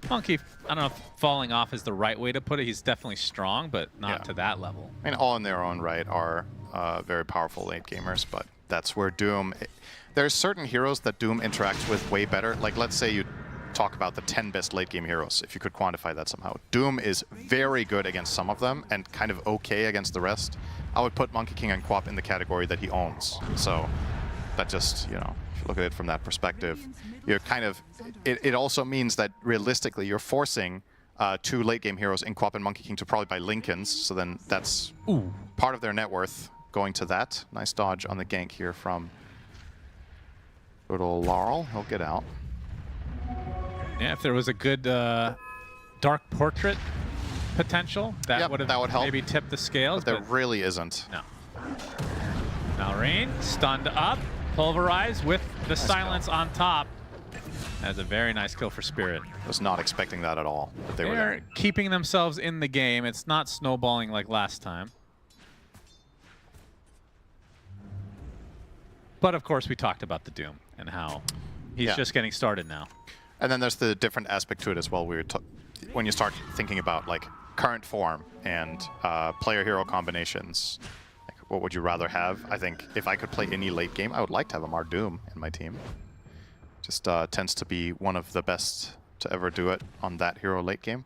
Speaker 2: Monkey, I don't know if falling off is the right way to put it. He's definitely strong, but not to that level.
Speaker 1: I mean, all in their own right are very powerful late gamers, but that's where Doom... There's certain heroes that Doom interacts with way better. Like, let's say you talk about the 10 best late game heroes, if you could quantify that somehow. Doom is very good against some of them and kind of okay against the rest. I would put Monkey King and Quap in the category that he owns. So that just, you know, if you look at it from that perspective, you're kind of... It also means that realistically you're forcing 2 late game heroes in Quap and Monkey King to probably buy Lincolns, so then that's part of their net worth going to that. Nice dodge on the gank here from good old Laurel. He'll get out.
Speaker 2: Yeah, if there was a good Dark Portrait potential, that would help. Maybe tip the scales.
Speaker 1: But there really isn't.
Speaker 2: No. Malrine stunned up, pulverized with the silence on top. That's a very nice kill for Spirit.
Speaker 1: Was not expecting that at all.
Speaker 2: They're keeping themselves in the game. It's not snowballing like last time. But of course, we talked about the Doom and how he's just getting started now.
Speaker 1: And then there's the different aspect to it as well. When you start thinking about like current form and player-hero combinations, like, what would you rather have? I think if I could play any late game, I would like to have Amar Doom in my team. Just tends to be one of the best to ever do it on that hero late game.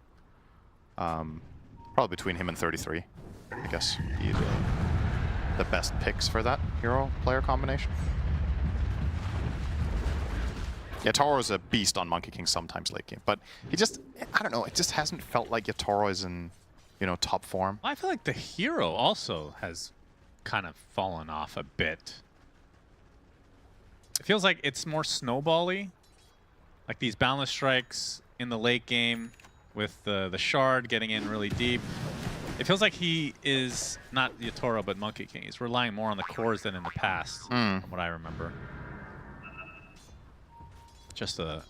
Speaker 1: Probably between him and 33, I guess. He's the best picks for that hero player combination. Yatoro is a beast on Monkey King sometimes late game, but he just, I don't know, it just hasn't felt like Yatoro is in, you know, top form.
Speaker 2: I feel like the hero also has kind of fallen off a bit. It feels like it's more snowball-y, like these boundless strikes in the late game with the shard getting in really deep. It feels like he is not Yatoro, but Monkey King. He's relying more on the cores than in the past, from what I remember. Just a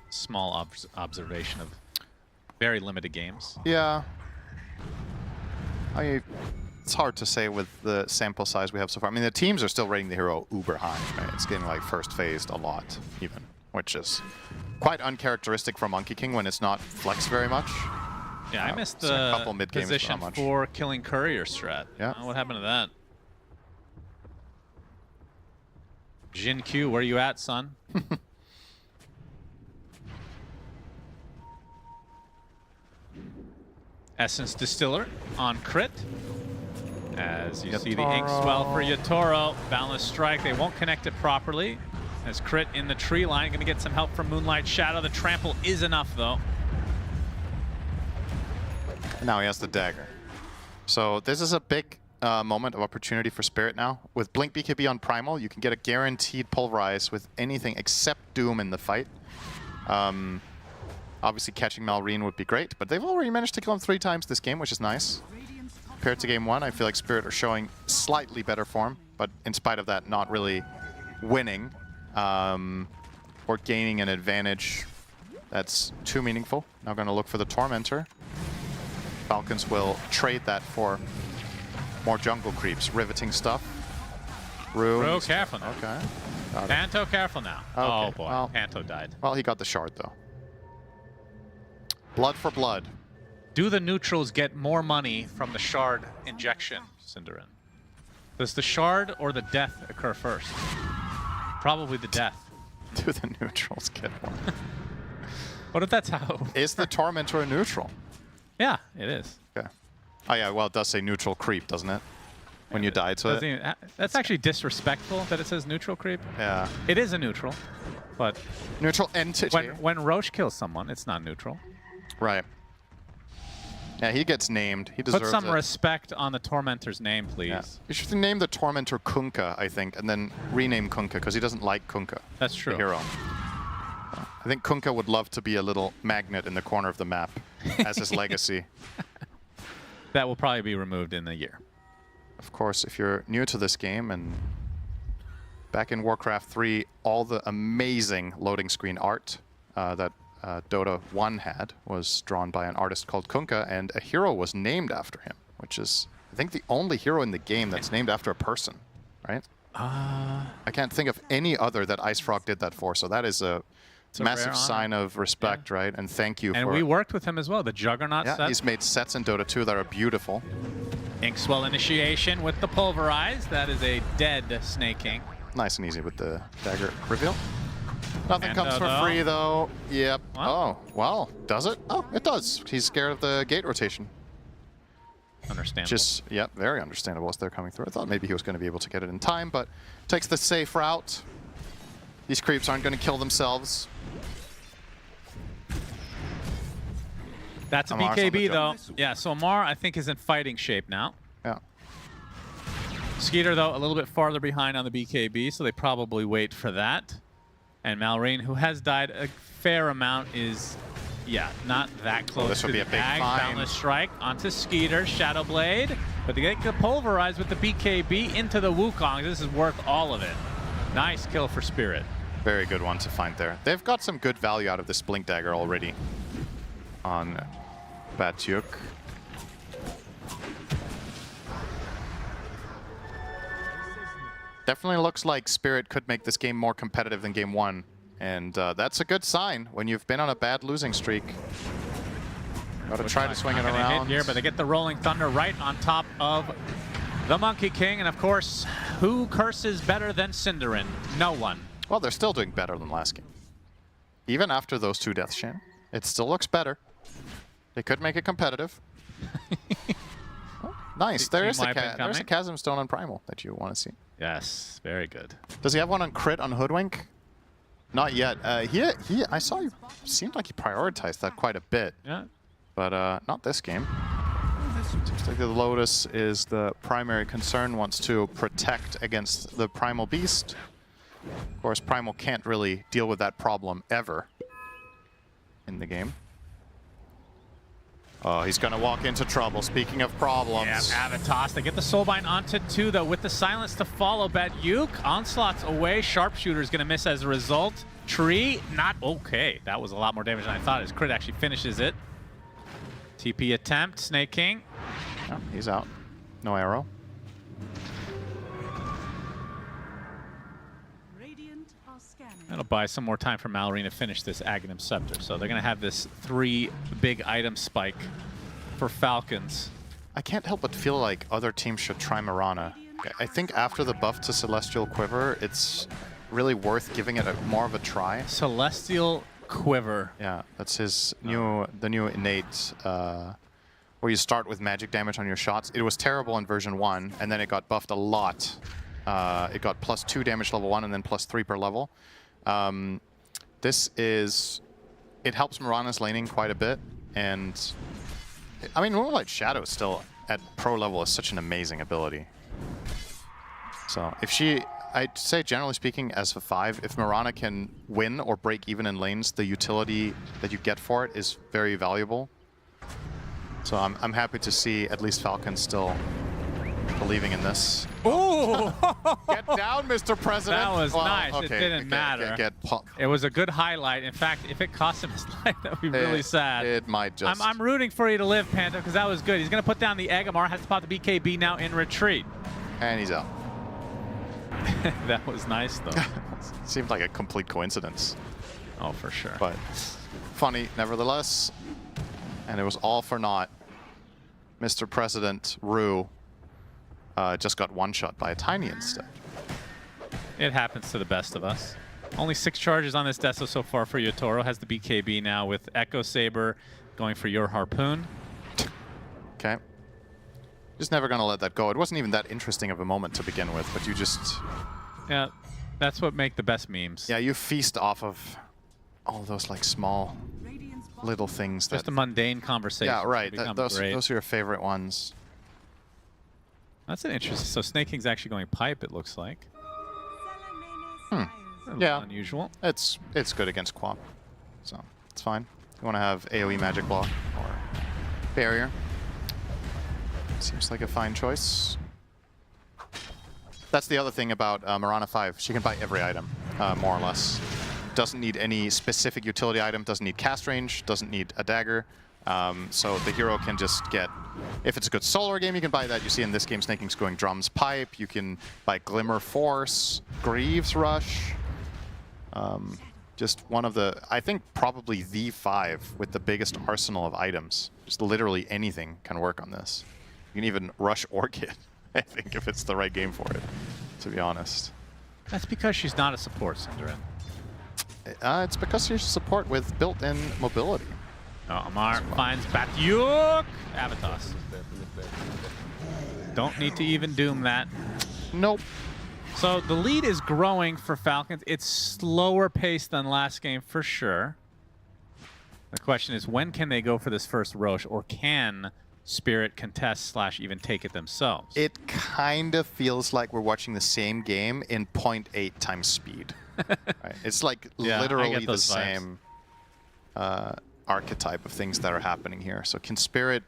Speaker 2: small observation of very limited games.
Speaker 1: Yeah. I mean, it's hard to say with the sample size we have so far. I mean, the teams are still rating the hero uber high, right? It's getting like first phased a lot, even, which is quite uncharacteristic for Monkey King when it's not flexed very much.
Speaker 2: Yeah, I missed
Speaker 1: a couple mid games,
Speaker 2: position for killing courier strat.
Speaker 1: Yeah.
Speaker 2: What happened to that? Jin Q, where you at, son? Essence Distiller on crit. As you see the ink swell for Yatoro. Boundless Strike, they won't connect it properly. As crit in the tree line, gonna get some help from Moonlight Shadow. The trample is enough though.
Speaker 1: Now he has the dagger. So this is a big moment of opportunity for Spirit now. With Blink BKB on Primal, you can get a guaranteed pulverize with anything except Doom in the fight. Obviously, catching Malrine would be great, but they've already managed to kill him 3 times this game, which is nice. Compared to game 1, I feel like Spirit are showing slightly better form, but in spite of that, not really winning or gaining an advantage that's too meaningful. Now going to look for the Tormentor. Falcons will trade that for more jungle creeps, riveting stuff.
Speaker 2: Real careful now.
Speaker 1: Okay.
Speaker 2: Panto careful now.
Speaker 1: Okay.
Speaker 2: Oh boy,
Speaker 1: Well,
Speaker 2: Panto died.
Speaker 1: Well, he got the shard though. Blood for blood.
Speaker 2: Do the neutrals get more money from the shard injection, Cinderin? Does the shard or the death occur first? Probably the death.
Speaker 1: Do the neutrals get more?
Speaker 2: What if that's how?
Speaker 1: Is the Tormentor a neutral?
Speaker 2: Yeah, it is.
Speaker 1: Okay. Oh yeah, well it does say neutral creep, doesn't it? When you died to it.
Speaker 2: That's actually disrespectful that it says neutral creep.
Speaker 1: Yeah.
Speaker 2: It is a neutral, but
Speaker 1: neutral entity.
Speaker 2: When Roche kills someone, it's not neutral.
Speaker 1: Right. Yeah, he gets named. He deserves
Speaker 2: Put some
Speaker 1: it.
Speaker 2: respect on the Tormentor's name, please.
Speaker 1: Yeah. You should name the Tormentor Kunkka, I think, and then rename Kunkka because he doesn't like Kunkka.
Speaker 2: That's true.
Speaker 1: The hero. I think Kunkka would love to be a little magnet in the corner of the map as his legacy.
Speaker 2: That will probably be removed in a year.
Speaker 1: Of course, if you're new to this game and back in Warcraft 3, all the amazing loading screen art that Dota 1 had was drawn by an artist called Kunkka, and a hero was named after him, which is, I think, the only hero in the game that's named after a person, right? I can't think of any other that Ice Frog did that for, so that is a massive sign of respect, right? And thank you for...
Speaker 2: And we worked with him as well, the Juggernaut set.
Speaker 1: He's made sets in Dota 2 that are beautiful.
Speaker 2: Inkswell initiation with the Pulverize. That is a dead Snake King.
Speaker 1: Nice and easy with the dagger reveal. Nothing comes for
Speaker 2: though.
Speaker 1: free, though. Yep.
Speaker 2: What?
Speaker 1: Oh, well, does it? Oh, it does. He's scared of the gate rotation.
Speaker 2: Understandable.
Speaker 1: Just, yep, very understandable as they're coming through. I thought maybe he was going to be able to get it in time, but takes the safe route. These creeps aren't going to kill themselves.
Speaker 2: That's a
Speaker 1: Amar's on the
Speaker 2: BKB, though.
Speaker 1: jump.
Speaker 2: Yeah, so Amar, I think, is in fighting shape now.
Speaker 1: Yeah.
Speaker 2: Skeeter, though, a little bit farther behind on the BKB, so they probably wait for that. And Malrine, who has died a fair amount, is, yeah, not that close
Speaker 1: this
Speaker 2: to
Speaker 1: would be
Speaker 2: the
Speaker 1: a big
Speaker 2: bag.
Speaker 1: fine.
Speaker 2: Boundless Strike onto Skeeter, Shadow Blade. But they get pulverized with the BKB into the Wukong. This is worth all of it. Nice kill for Spirit.
Speaker 1: Very good one to find there. They've got some good value out of this Blink Dagger already on Batyuk. Definitely looks like Spirit could make this game more competitive than game 1. And that's a good sign when you've been on a bad losing streak. Gotta try to swing it
Speaker 2: Not gonna
Speaker 1: around.
Speaker 2: hit here, but they get the Rolling Thunder right on top of the Monkey King. And of course, who curses better than Cinderin? No one.
Speaker 1: Well, they're still doing better than last game. Even after those 2 deaths, Shan, it still looks better. They could make it competitive. Oh, nice. There's a Chasm Stone on Primal that you want to see.
Speaker 2: Yes, very good.
Speaker 1: Does he have one on crit on Hoodwink? Not yet. I saw he seemed like he prioritized that quite a bit.
Speaker 2: Yeah.
Speaker 1: But not this game. Seems like the Lotus is the primary concern, wants to protect against the Primal Beast. Of course, Primal can't really deal with that problem ever in the game. Oh, he's going to walk into trouble. Speaking of problems.
Speaker 2: Yeah, Avitas. They get the Soulbind onto 2, though, with the silence to follow. Batyuk, Onslaught's away. Sharpshooter's going to miss as a result. Tree, not okay. That was a lot more damage than I thought. His crit actually finishes it. TP attempt, Snake King.
Speaker 1: Oh, he's out. No arrow.
Speaker 2: That'll buy some more time for Malrine to finish this Aghanim Scepter. So they're going to have this 3 big item spike for Falcons.
Speaker 1: I can't help but feel like other teams should try Mirana. I think after the buff to Celestial Quiver, it's really worth giving it more of a try.
Speaker 2: Celestial Quiver.
Speaker 1: Yeah, that's his the new innate, where you start with magic damage on your shots. It was terrible in version 1, and then it got buffed a lot. It got +2 damage level 1 and then +3 per level. It helps Mirana's laning quite a bit, and I mean, Moonlight Shadow is still at pro level is such an amazing ability. So if she, I'd say generally speaking, as a 5, if Mirana can win or break even in lanes, the utility that you get for it is very valuable. So I'm happy to see at least Falcons still believing in this.
Speaker 2: Ooh!
Speaker 1: Get down, Mr. President.
Speaker 2: That was
Speaker 1: Well,
Speaker 2: nice.
Speaker 1: okay,
Speaker 2: It didn't matter. It was a good highlight. In fact, if it cost him his life, that would be really sad.
Speaker 1: It might just.
Speaker 2: I'm rooting for you to live, Panther, because that was good. He's going to put down the egg. Amar has to pop the BKB now in retreat.
Speaker 1: And he's out.
Speaker 2: That was nice, though.
Speaker 1: Seemed like a complete coincidence.
Speaker 2: Oh, for sure.
Speaker 1: But funny, nevertheless. And it was all for naught. Mr. President Rue just got one-shot by a Tiny instead.
Speaker 2: It happens to the best of us. Only 6 charges on this Deso so far for Yotoro. Has the BKB now with Echo Saber going for your Harpoon.
Speaker 1: Okay. Just never going to let that go. It wasn't even that interesting of a moment to begin with, but you just...
Speaker 2: Yeah, that's what make the best memes.
Speaker 1: Yeah, you feast off of all those like small little things.
Speaker 2: Just
Speaker 1: that,
Speaker 2: a mundane conversation.
Speaker 1: Yeah, right. Those are your favorite ones.
Speaker 2: That's an interesting. So Snake King's actually going pipe, it looks like.
Speaker 1: Yeah.
Speaker 2: Unusual.
Speaker 1: It's good against Quap, so it's fine. You want to have AoE Magic Block or Barrier. Seems like a fine choice. That's the other thing about Mirana 5. She can buy every item, more or less. Doesn't need any specific utility item, doesn't need cast range, doesn't need a dagger. So the hero can just get, if it's a good solar game, you can buy that. You see in this game, Snake King's going Drums Pipe. You can buy Glimmer Force, Greaves Rush. Just one of the, I think probably the 5 with the biggest arsenal of items. Just literally anything can work on this. You can even rush Orchid, I think, if it's the right game for it, to be honest.
Speaker 2: That's because she's not a support, Cinderin.
Speaker 1: It's because she's support with built-in mobility.
Speaker 2: Oh, Amar finds Batyuk. Avatos. Don't need to even doom that.
Speaker 1: Nope.
Speaker 2: So the lead is growing for Falcons. It's slower paced than last game for sure. The question is, when can they go for this first Roche, or can Spirit contest / even take it themselves?
Speaker 1: It kind of feels like we're watching the same game in 0.8 times speed. Right? It's like literally the same archetype of things that are happening here. So can Spirit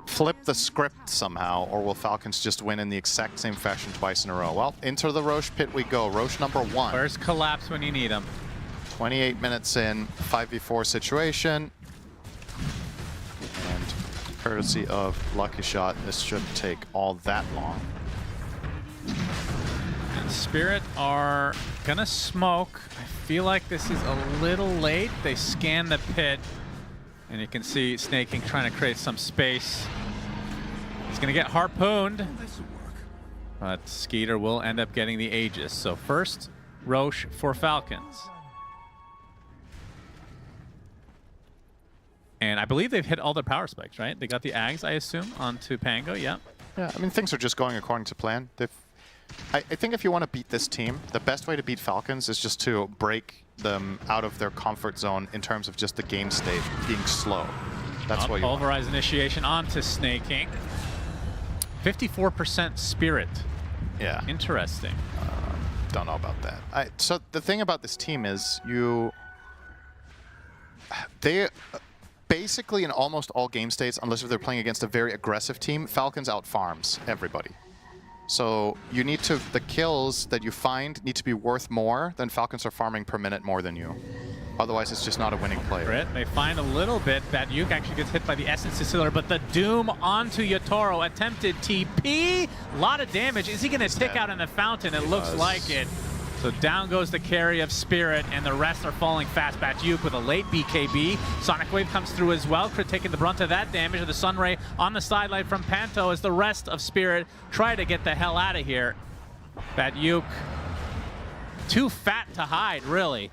Speaker 1: flip the script somehow, or will Falcons just win in the exact same fashion twice in a row? Well, into the Roche pit we go. Roche number 1.
Speaker 2: Where's Collapse when you need him?
Speaker 1: 28 minutes in, 5v4 situation. And courtesy of Lucky Shot, this shouldn't take all that long.
Speaker 2: And Spirit are gonna smoke. I feel like this is a little late. They scan the pit, and you can see Snake King trying to create some space. He's gonna get harpooned, but Skeeter will end up getting the Aegis. So first, Roche for Falcons. And I believe they've hit all their power spikes, right? They got the Ags, I assume, onto Pango, yeah.
Speaker 1: Yeah, I mean, things are just going according to plan. I think if you want to beat this team, the best way to beat Falcons is just to break them out of their comfort zone in terms of just the game state being slow. That's what you want.
Speaker 2: Pulverize initiation onto Snake King. 54% Spirit.
Speaker 1: Yeah.
Speaker 2: Interesting.
Speaker 1: Don't know about that. So the thing about this team is they basically in almost all game states, unless if they're playing against a very aggressive team, Falcons out-farms everybody. So you need to, the kills that you find need to be worth more than Falcons are farming per minute more than you. Otherwise, it's just not a winning play.
Speaker 2: They find a little bit. Batyuk actually gets hit by the Essence Distiller, but the Doom onto Yotoro. Attempted TP. A lot of damage. Is he going to stick out in the fountain? It looks like it. So down goes the carry of Spirit, and the rest are falling fast. Batyuk with a late BKB. Sonic Wave comes through as well. Crit taking the brunt of that damage. The Sunray on the sideline from Panto as the rest of Spirit try to get the hell out of here. Batyuk, too fat to hide, really.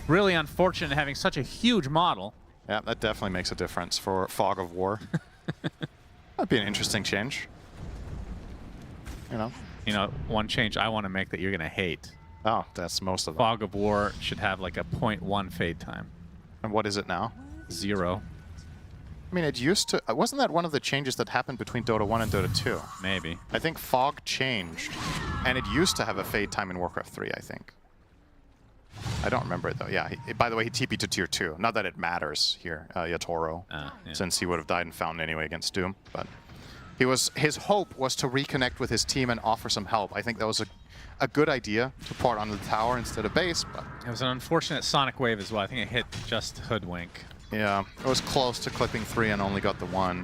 Speaker 2: Really unfortunate having such a huge model.
Speaker 1: Yeah, that definitely makes a difference for Fog of War. That'd be an interesting change.
Speaker 2: You know, one change I want to make that you're going to hate.
Speaker 1: Oh, that's most of them.
Speaker 2: Fog of War should have like a 0.1 fade time.
Speaker 1: And what is it now?
Speaker 2: 0.
Speaker 1: I mean, it used to... Wasn't that one of the changes that happened between Dota 1 and Dota 2?
Speaker 2: Maybe.
Speaker 1: I think Fog changed, and it used to have a fade time in Warcraft 3, I think. I don't remember it, though. Yeah, by the way, he TP'd to Tier 2. Not that it matters here, Yatoro, since he would have died in Fountain anyway against Doom. But his hope was to reconnect with his team and offer some help. I think that was a good idea to port onto the tower instead of base, but...
Speaker 2: It was an unfortunate Sonic Wave as well. I think it hit just Hoodwink.
Speaker 1: Yeah, it was close to clipping 3 and only got the 1.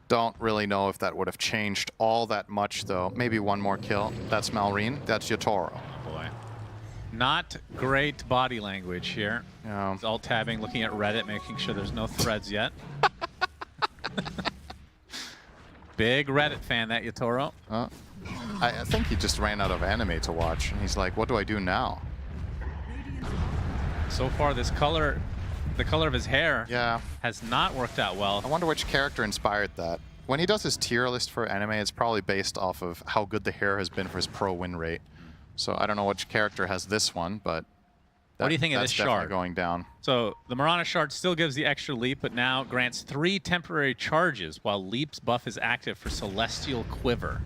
Speaker 1: Don't really know if that would have changed all that much, though. Maybe one more kill. That's Malrine. That's Yatoro.
Speaker 2: Oh, boy. Not great body language here.
Speaker 1: Yeah.
Speaker 2: He's alt-tabbing, looking at Reddit, making sure there's no threads yet. Big Reddit fan, that Yatoro.
Speaker 1: I think he just ran out of anime to watch, and he's like, what do I do now?
Speaker 2: So far, this color... The color of his hair has not worked out well.
Speaker 1: I wonder which character inspired that. When he does his tier list for anime, it's probably based off of how good the hair has been for his pro win rate. So I don't know which character has this one, but
Speaker 2: what do you think of this shard?
Speaker 1: Going down.
Speaker 2: So the Mirana shard still gives the extra leap, but now grants 3 temporary charges while leap's buff is active for Celestial Quiver.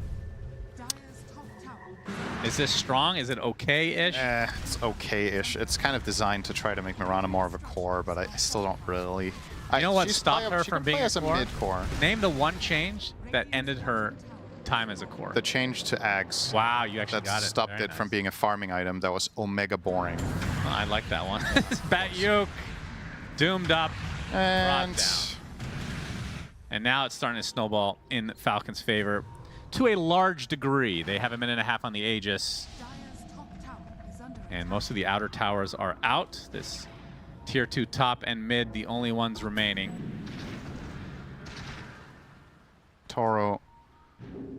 Speaker 2: Is this strong? Is it okay-ish?
Speaker 1: It's okay-ish. It's kind of designed to try to make Mirana more of a core, but I still don't really...
Speaker 2: You know what stopped her from being
Speaker 1: a mid-core?
Speaker 2: Name the one change that ended her time as a core.
Speaker 1: The change to Ags.
Speaker 2: Wow, you actually got it.
Speaker 1: That stopped
Speaker 2: Very
Speaker 1: it
Speaker 2: nice.
Speaker 1: from being a farming item. That was omega boring.
Speaker 2: Oh, I like that one. Batyuk, doomed up, brought down. And now it's starting to snowball in Falcons' favor. To a large degree. They have a minute and a half on the Aegis. And most of the outer towers are out. This Tier 2 top and mid, the only ones remaining.
Speaker 1: Toro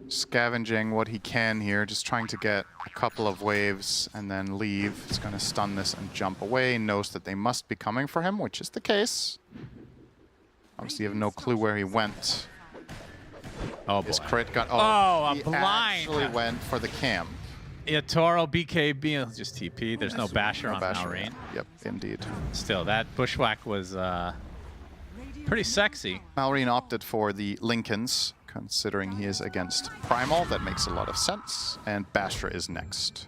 Speaker 1: scavenging what he can here, just trying to get a couple of waves and then leave. He's going to stun this and jump away. Knows that they must be coming for him, which is the case. Obviously, you have no clue where he went.
Speaker 2: Oh,
Speaker 1: his crit got...
Speaker 2: Oh,
Speaker 1: he
Speaker 2: a blind!
Speaker 1: Actually went for the camp.
Speaker 2: Yatoro, BKB, just TP. There's no basher on Malrine.
Speaker 1: Yep, indeed.
Speaker 2: Still, that bushwhack was pretty sexy.
Speaker 1: Malrine opted for the Lincolns, considering he is against Primal. That makes a lot of sense. And Bastra is next.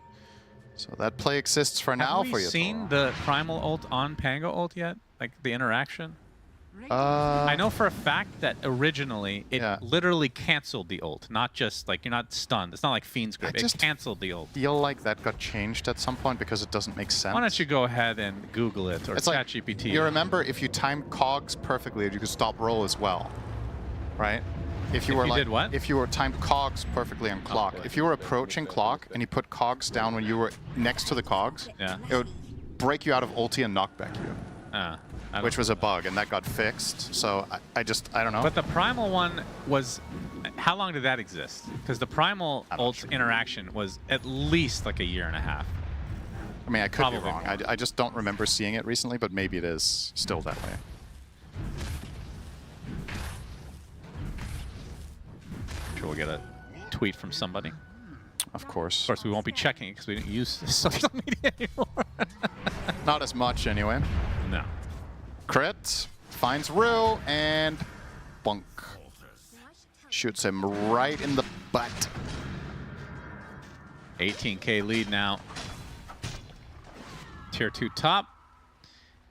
Speaker 1: So that play exists for now for you.
Speaker 2: Have we seen the Primal ult on Pango ult yet? Like the interaction?
Speaker 1: I
Speaker 2: know for a fact that originally it literally canceled the ult, not just like you're not stunned. It's not like Fiend's Grip. It canceled the ult.
Speaker 1: I feel like that got changed at some point because it doesn't make sense.
Speaker 2: Why don't you go ahead and Google it or ChatGPT?
Speaker 1: You remember if you time cogs perfectly, you could stop roll as well, right? If you did what? If you were timed cogs perfectly on clock. If you were approaching clock and you put cogs down when you were next to the cogs, it would break you out of ulti and knock back you. Which was a bug, and that got fixed. So I don't know.
Speaker 2: But the Primal one was, how long did that exist? Because the Primal ult interaction was at least like a year and a half.
Speaker 1: I mean, I could be wrong. I just don't remember seeing it recently, but maybe it is still that way.
Speaker 2: Sure, we'll get a tweet from somebody.
Speaker 1: Of course.
Speaker 2: Of course, we won't be checking it because we didn't use social media anymore.
Speaker 1: Not as much, anyway.
Speaker 2: No.
Speaker 1: Crit, finds Rue, and bunk. Shoots him right in the butt.
Speaker 2: 18k lead now. Tier 2 top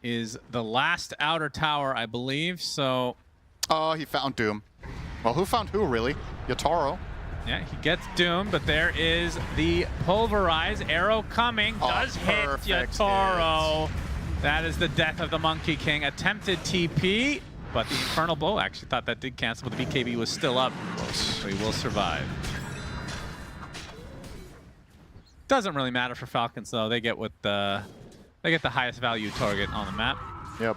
Speaker 2: is the last outer tower, I believe, so...
Speaker 1: Oh, he found Doom. Well, who found who, really? Yatoro.
Speaker 2: Yeah, he gets Doom, but there is the Pulverize. Arrow coming. Does hit Yatoro. That is the death of the Monkey King. Attempted TP, but the Infernal Bow actually thought that did cancel, but the BKB was still up, so he will survive. Doesn't really matter for Falcons, though. They get the highest value target on the map.
Speaker 1: Yep.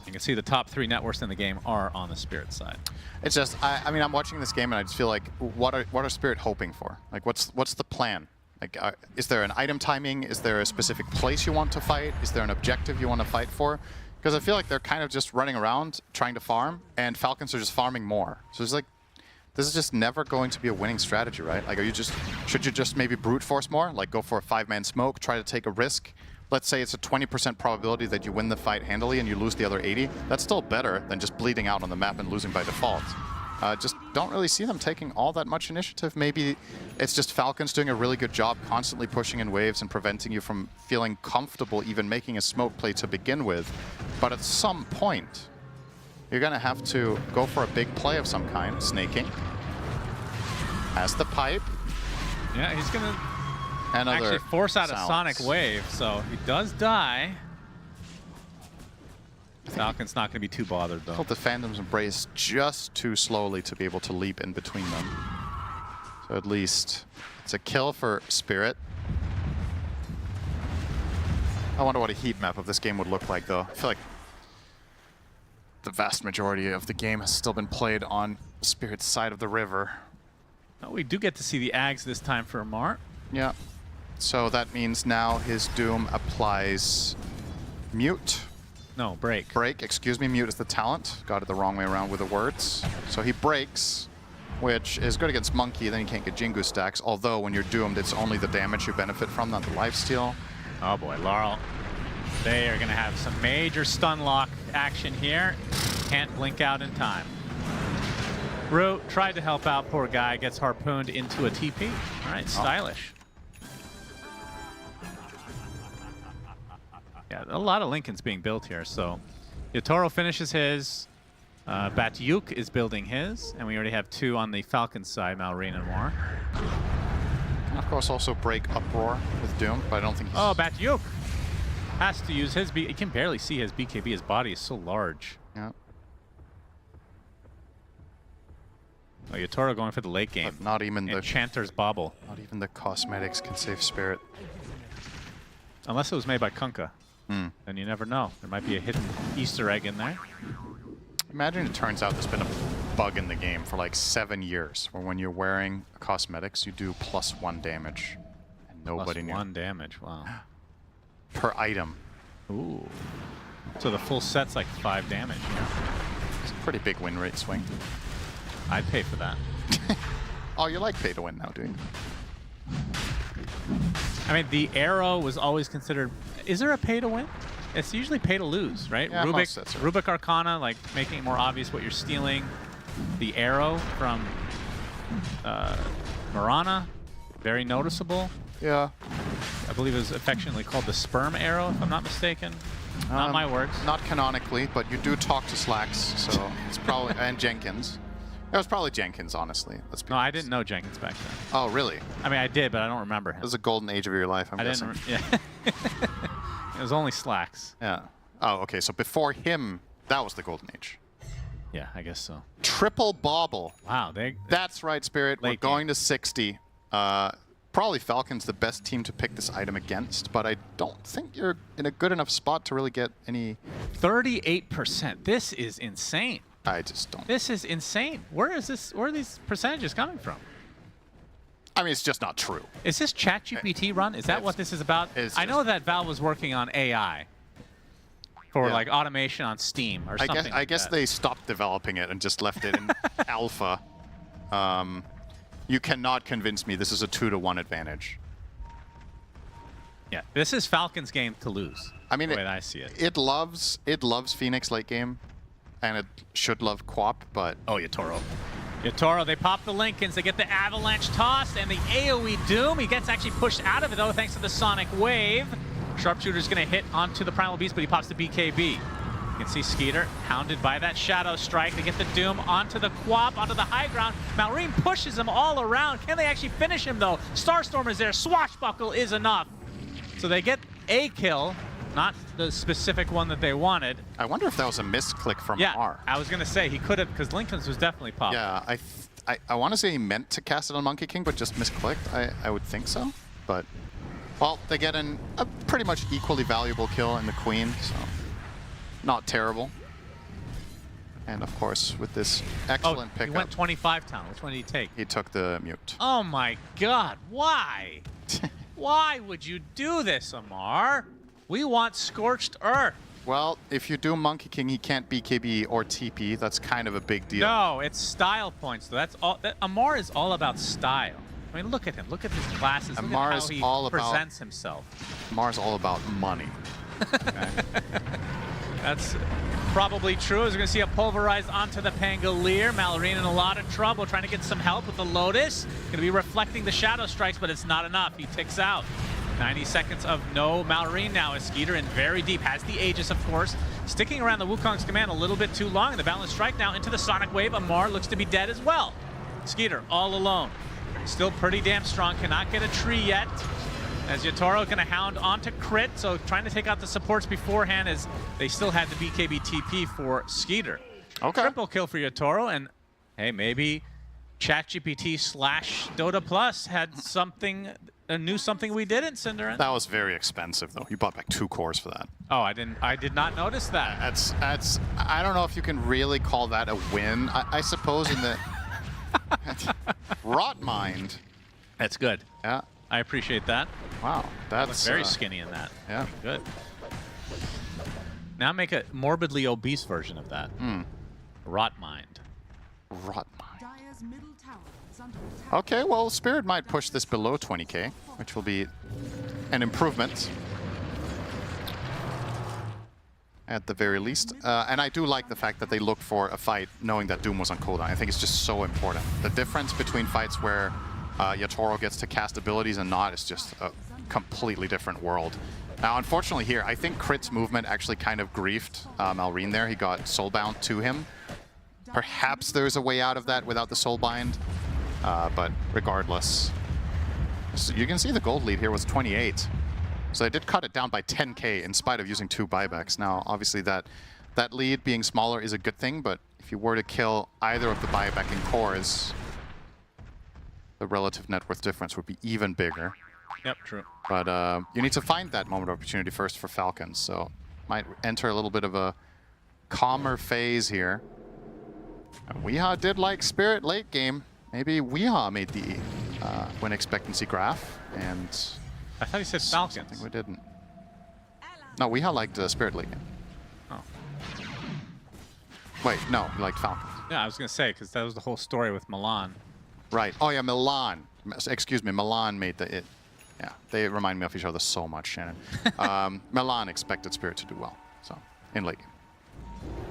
Speaker 2: You can see the top 3 net worths in the game are on the Spirit side.
Speaker 1: It's just, I mean, I'm watching this game and I just feel like, what are Spirit hoping for? Like, what's the plan? Like, is there an item timing? Is there a specific place you want to fight? Is there an objective you want to fight for? Because I feel like they're kind of just running around trying to farm, and Falcons are just farming more. So it's like, this is just never going to be a winning strategy, right? Like, should you just maybe brute force more? Like, go for a 5-man smoke, try to take a risk, let's say it's a 20% probability that you win the fight handily and you lose the other 80, that's still better than just bleeding out on the map and losing by default. Just don't really see them taking all that much initiative. Maybe it's just Falcons doing a really good job constantly pushing in waves and preventing you from feeling comfortable even making a smoke play to begin with. But at some point, you're going to have to go for a big play of some kind. Snaking. Has the pipe.
Speaker 2: Yeah, he's going to actually force out a Sonic Wave, so he does die. Falcon's not going to be too bothered, though.
Speaker 1: The Phantom's Embrace just too slowly to be able to leap in between them. So at least it's a kill for Spirit. I wonder what a heat map of this game would look like, though. I feel like the vast majority of the game has still been played on Spirit's side of the river.
Speaker 2: Oh, we do get to see the Ags this time for Amar.
Speaker 1: Yeah. So that means now his Doom applies Mute.
Speaker 2: No, break.
Speaker 1: Break, excuse me, Mute is the talent. Got it the wrong way around with the words. So he breaks, which is good against Monkey, then you can't get Jingu stacks. Although when you're doomed, it's only the damage you benefit from, not the lifesteal.
Speaker 2: Oh boy, Laurel. They are gonna have some major stun lock action here. Can't blink out in time. Root tried to help out, poor guy, gets harpooned into a TP. All right, stylish. Yeah, a lot of Lincolns being built here. So Yotaro finishes his. Batyuk is building his. And we already have 2 on the Falcons side, Malrine and War.
Speaker 1: Can of course also break Uproar with Doom, but I don't think he's...
Speaker 2: Oh, Batyuk has to use his... You can barely see his BKB. His body is so large.
Speaker 1: Yeah.
Speaker 2: Oh, Yotaro going for the late game.
Speaker 1: But not even
Speaker 2: Enchanter's Bauble.
Speaker 1: Not even the cosmetics can save Spirit.
Speaker 2: Unless it was made by Kunkka. Then you never know. There might be a hidden Easter egg in there.
Speaker 1: Imagine it turns out there's been a bug in the game for like 7 years, where when you're wearing cosmetics, you do +1 damage. And nobody knew.
Speaker 2: +1 damage, wow.
Speaker 1: Per item.
Speaker 2: Ooh. So the full set's like 5 damage.
Speaker 1: It's a pretty big win rate swing.
Speaker 2: I'd pay for that.
Speaker 1: Oh, you like pay to win now, do you?
Speaker 2: I mean, the arrow was always considered... Is there a pay to win? It's usually pay to lose, right?
Speaker 1: Yeah,
Speaker 2: Rubik Arcana, like making it more obvious what you're stealing. The arrow from Marana, very noticeable.
Speaker 1: Yeah.
Speaker 2: I believe it was affectionately called the sperm arrow, if I'm not mistaken. Not my words.
Speaker 1: Not canonically, but you do talk to Slacks, so it's probably... and Jenkins. It was probably Jenkins, honestly. Let's be honest.
Speaker 2: I didn't know Jenkins back then.
Speaker 1: Oh, really?
Speaker 2: I mean, I did, but I don't remember him.
Speaker 1: It was a golden age of your life, I'm guessing.
Speaker 2: Yeah. It was only Slacks.
Speaker 1: Yeah. Oh, okay. So before him, that was the golden age.
Speaker 2: Yeah, I guess so.
Speaker 1: Triple Bauble.
Speaker 2: Wow.
Speaker 1: That's right, Spirit. We're going to 60. Probably Falcons the best team to pick this item against, but I don't think you're in a good enough spot to really get any...
Speaker 2: 38%. This is insane.
Speaker 1: I just don't.
Speaker 2: This is insane. Where are these percentages coming from?
Speaker 1: I mean, it's just not true.
Speaker 2: Is this ChatGPT run? Is that what this is about? I know that Valve was working on AI for like automation on Steam or something.
Speaker 1: I guess they stopped developing it and just left it in alpha. You cannot convince me this is a 2-to-1 advantage.
Speaker 2: Yeah, this is Falcons' game to lose.
Speaker 1: I mean,
Speaker 2: the way that I see it.
Speaker 1: It loves Phoenix late game, and it should love Quap, but...
Speaker 2: Oh, Yotaro. Yotaro, they pop the Lincolns, they get the Avalanche toss, and the AoE Doom. He gets actually pushed out of it, though, thanks to the Sonic Wave. Sharpshooter's going to hit onto the Primal Beast, but he pops the BKB. You can see Skeeter hounded by that Shadow Strike. They get the Doom onto the Quap, onto the high ground. Malrine pushes him all around. Can they actually finish him, though? Starstorm is there. Swashbuckle is enough. So they get a kill. Not the specific one that they wanted.
Speaker 1: I wonder if that was a misclick from R.
Speaker 2: I was going to say he could have, because Lincoln's was definitely popped.
Speaker 1: Yeah, I want to say he meant to cast it on Monkey King, but just misclicked. I would think so. But, well, they get a pretty much equally valuable kill in the Queen, so not terrible. And, of course, with this excellent pickup.
Speaker 2: He went 25 town. Which one did he take?
Speaker 1: He took the Mute.
Speaker 2: Oh, my God. Why? Why would you do this, Amar? We want Scorched Earth.
Speaker 1: Well, if you do Monkey King, he can't BKB or TP. That's kind of a big deal.
Speaker 2: No, it's style points. Though. That's all. Amar is all about style. I mean, look at him. Look at his glasses.
Speaker 1: And
Speaker 2: Look
Speaker 1: Mars
Speaker 2: at how he
Speaker 1: all about
Speaker 2: presents himself.
Speaker 1: Mars all about money. Okay.
Speaker 2: That's probably true. As we're going to see a pulverized onto the Pangolier. Malorine in a lot of trouble, trying to get some help with the Lotus. Going to be reflecting the Shadow Strikes, but it's not enough. He ticks out. 90 seconds of no Malorine now as Skeeter in very deep. Has the Aegis, of course. Sticking around the Wukong's command a little bit too long. The Balance Strike now into the Sonic Wave. Amar looks to be dead as well. Skeeter all alone. Still pretty damn strong. Cannot get a tree yet. As Yatoro going to hound onto Crit, so trying to take out the supports beforehand as they still had the BKB TP for Skeeter.
Speaker 1: Okay.
Speaker 2: Triple kill for Yatoro, and hey, maybe ChatGPT / Dota Plus had something, knew something we didn't, Cinderin.
Speaker 1: That was very expensive, though. You bought back 2 cores for that.
Speaker 2: Oh, I did not notice that.
Speaker 1: That's. I don't know if you can really call that a win. I suppose in the Rot Mind.
Speaker 2: That's good.
Speaker 1: Yeah.
Speaker 2: I appreciate that.
Speaker 1: Wow, that's
Speaker 2: very skinny in that.
Speaker 1: Yeah.
Speaker 2: Good. Now make a morbidly obese version of that. Rot Mind.
Speaker 1: Rot Mind. Okay, well, Spirit might push this below 20k, which will be an improvement. At the very least. And I do like the fact that they look for a fight knowing that Doom was on cooldown. I think it's just so important. The difference between fights where Yatoro gets to cast abilities and not is just a completely different world. Now, unfortunately here, I think Crit's movement actually kind of griefed Malrine there. He got soulbound to him. Perhaps there's a way out of that without the soulbind, but regardless. So you can see the gold lead here was 28. So they did cut it down by 10k in spite of using 2 buybacks. Now, obviously that lead being smaller is a good thing, but if you were to kill either of the buybacking cores, the relative net worth difference would be even bigger.
Speaker 2: Yep, true.
Speaker 1: But you need to find that moment of opportunity first for Falcons, so might enter a little bit of a calmer phase here. Weehaw did like Spirit late game. Maybe Weehaw made the win expectancy graph, and
Speaker 2: I thought he said Falcons.
Speaker 1: Something we didn't. No, Weehaw liked Spirit late game.
Speaker 2: Oh.
Speaker 1: Wait, no, he liked Falcons.
Speaker 2: Yeah, I was going to say, because that was the whole story with Milan.
Speaker 1: Right. Oh, yeah, Milan. Excuse me, Milan made the it. Yeah, they remind me of each other so much, Shannon. Milan expected Spirit to do well, so, in late game.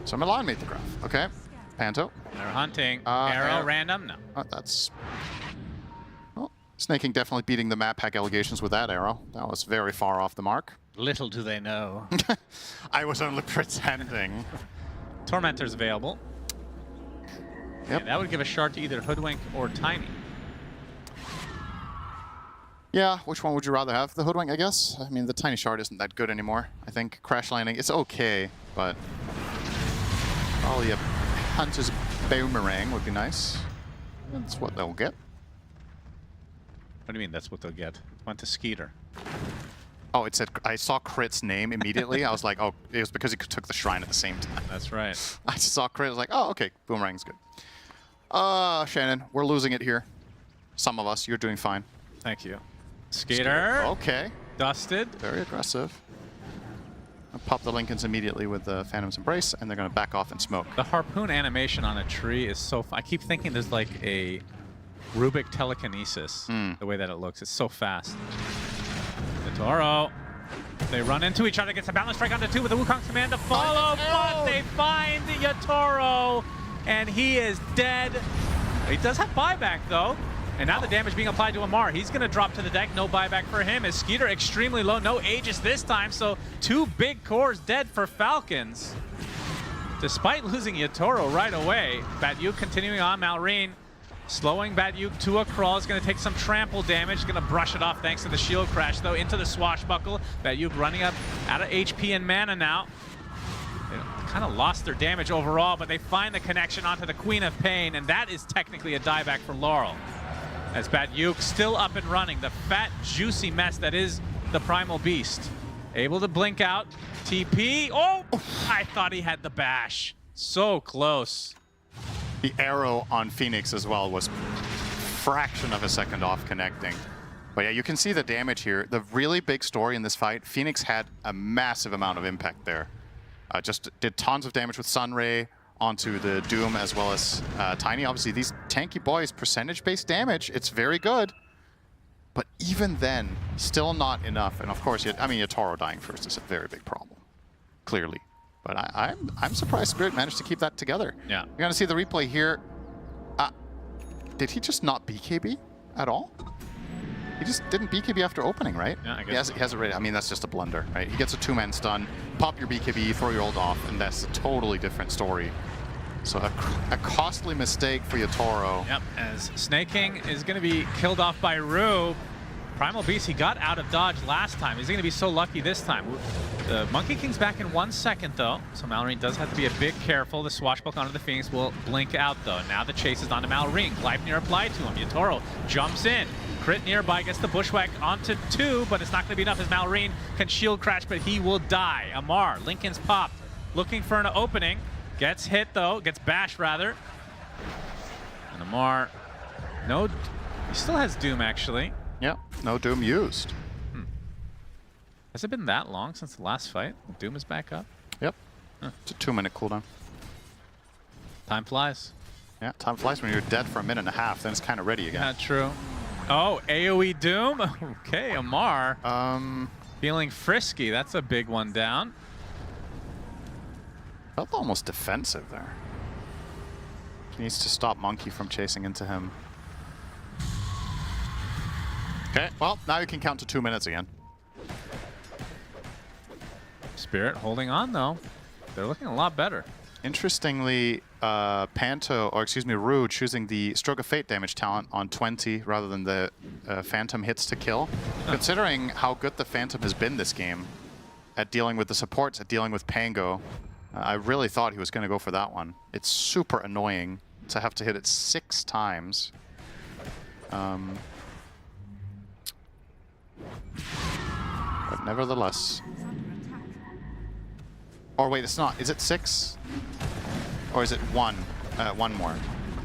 Speaker 1: So Milan made the graph. Okay. Panto.
Speaker 2: They're hunting. Arrow, random? No.
Speaker 1: That's... Well, Snaking definitely beating the map hack allegations with that arrow. That was very far off the mark.
Speaker 2: Little do they know.
Speaker 1: I was only pretending.
Speaker 2: Tormentor's available.
Speaker 1: Yep.
Speaker 2: And that would give a shard to either Hoodwink or Tiny.
Speaker 1: Yeah, which one would you rather have? The Hoodwink, I guess? I mean, the Tiny Shard isn't that good anymore. I think Crash Landing, it's okay, but probably a Hunter's Boomerang would be nice. That's what they'll get.
Speaker 2: What do you mean that's what they'll get? Went to Skeeter.
Speaker 1: Oh, it said, I saw Crit's name immediately. I was like, oh, it was because he took the Shrine at the same time.
Speaker 2: That's right.
Speaker 1: I saw Crit, I was like, oh, okay, Boomerang's good. Shannon, we're losing it here. Some of us, you're doing fine.
Speaker 2: Thank you. Skeeter.
Speaker 1: Okay.
Speaker 2: Dusted.
Speaker 1: Very aggressive. I'll pop the Lincolns immediately with the Phantom's Embrace, and they're going to back off and smoke.
Speaker 2: The harpoon animation on a tree is so fun. I keep thinking there's like a Rubik telekinesis, the way that it looks. It's so fast. Toro. They run into each other, gets a balance strike onto 2 with the Wukong's command to follow, but they find Yatoro, and he is dead. He does have buyback, though. And now the damage being applied to Amar. He's going to drop to the deck. No buyback for him. As Skeeter extremely low. No Aegis this time. So 2 big cores dead for Falcons. Despite losing Yatoro right away. Batyuk continuing on. Malrine slowing Batyuk to a crawl. Is going to take some trample damage. Going to brush it off thanks to the shield crash, though, into the swashbuckle. Batyuk running up out of HP and mana now. They kind of lost their damage overall, but they find the connection onto the Queen of Pain, and that is technically a dieback for Laurel. As Batyuk still up and running, the fat, juicy mess that is the Primal Beast. Able to blink out. TP. Oh, I thought he had the bash. So close.
Speaker 1: The arrow on Phoenix as well was fraction of a second off connecting. But yeah, you can see the damage here. The really big story in this fight, Phoenix had a massive amount of impact there. Just did tons of damage with Sunray onto the Doom as well as Tiny. Obviously, these tanky boys, percentage-based damage, it's very good. But even then, still not enough. And of course, I mean, Yatoro dying first is a very big problem, clearly. But I'm surprised Spirit managed to keep that together.
Speaker 2: Yeah.
Speaker 1: You're gonna see the replay here. Did he just not BKB at all? He just didn't BKB after opening, right?
Speaker 2: Yeah, I guess
Speaker 1: he has it ready. I mean, that's just a blunder, right? He gets a 2-man stun, pop your BKB, throw your ult off, and that's a totally different story. So a costly mistake for Yatoro.
Speaker 2: Yep, as Snake King is going to be killed off by Rue. Primal Beast, he got out of dodge last time. He's going to be so lucky this time. The Monkey King's back in 1 second, though. So Malorine does have to be a bit careful. The swashbuckle onto the Phoenix will blink out, though. Now the chase is onto Malorine. Gleipnir applied to him. Yatoro jumps in. Crit nearby, gets the bushwhack onto 2, but it's not going to be enough as Malorine can shield crash, but he will die. Amar, Lincoln's popped. Looking for an opening. Gets hit, though. Gets bashed, rather. And Amar, no, he still has Doom, actually.
Speaker 1: Yep, no Doom used.
Speaker 2: Has it been that long since the last fight? Doom is back up?
Speaker 1: Yep. It's a 2-minute cooldown.
Speaker 2: Time flies.
Speaker 1: Yeah, time flies when you're dead for a minute and a half, then it's kind of ready again.
Speaker 2: Not true. Oh, AoE Doom? Okay, Amar. Feeling frisky. That's a big one down.
Speaker 1: Felt almost defensive there. He needs to stop Monkey from chasing into him. Okay, well, now you can count to 2 minutes again.
Speaker 2: Spirit holding on, though. They're looking a lot better.
Speaker 1: Interestingly, Rue choosing the Stroke of Fate damage talent on 20 rather than the Phantom hits to kill. Considering how good the Phantom has been this game at dealing with the supports, at dealing with Pango, I really thought he was going to go for that one. It's super annoying to have to hit it 6 times. But nevertheless. Or wait, it's not. Is it 6? Or is it 1? 1 more.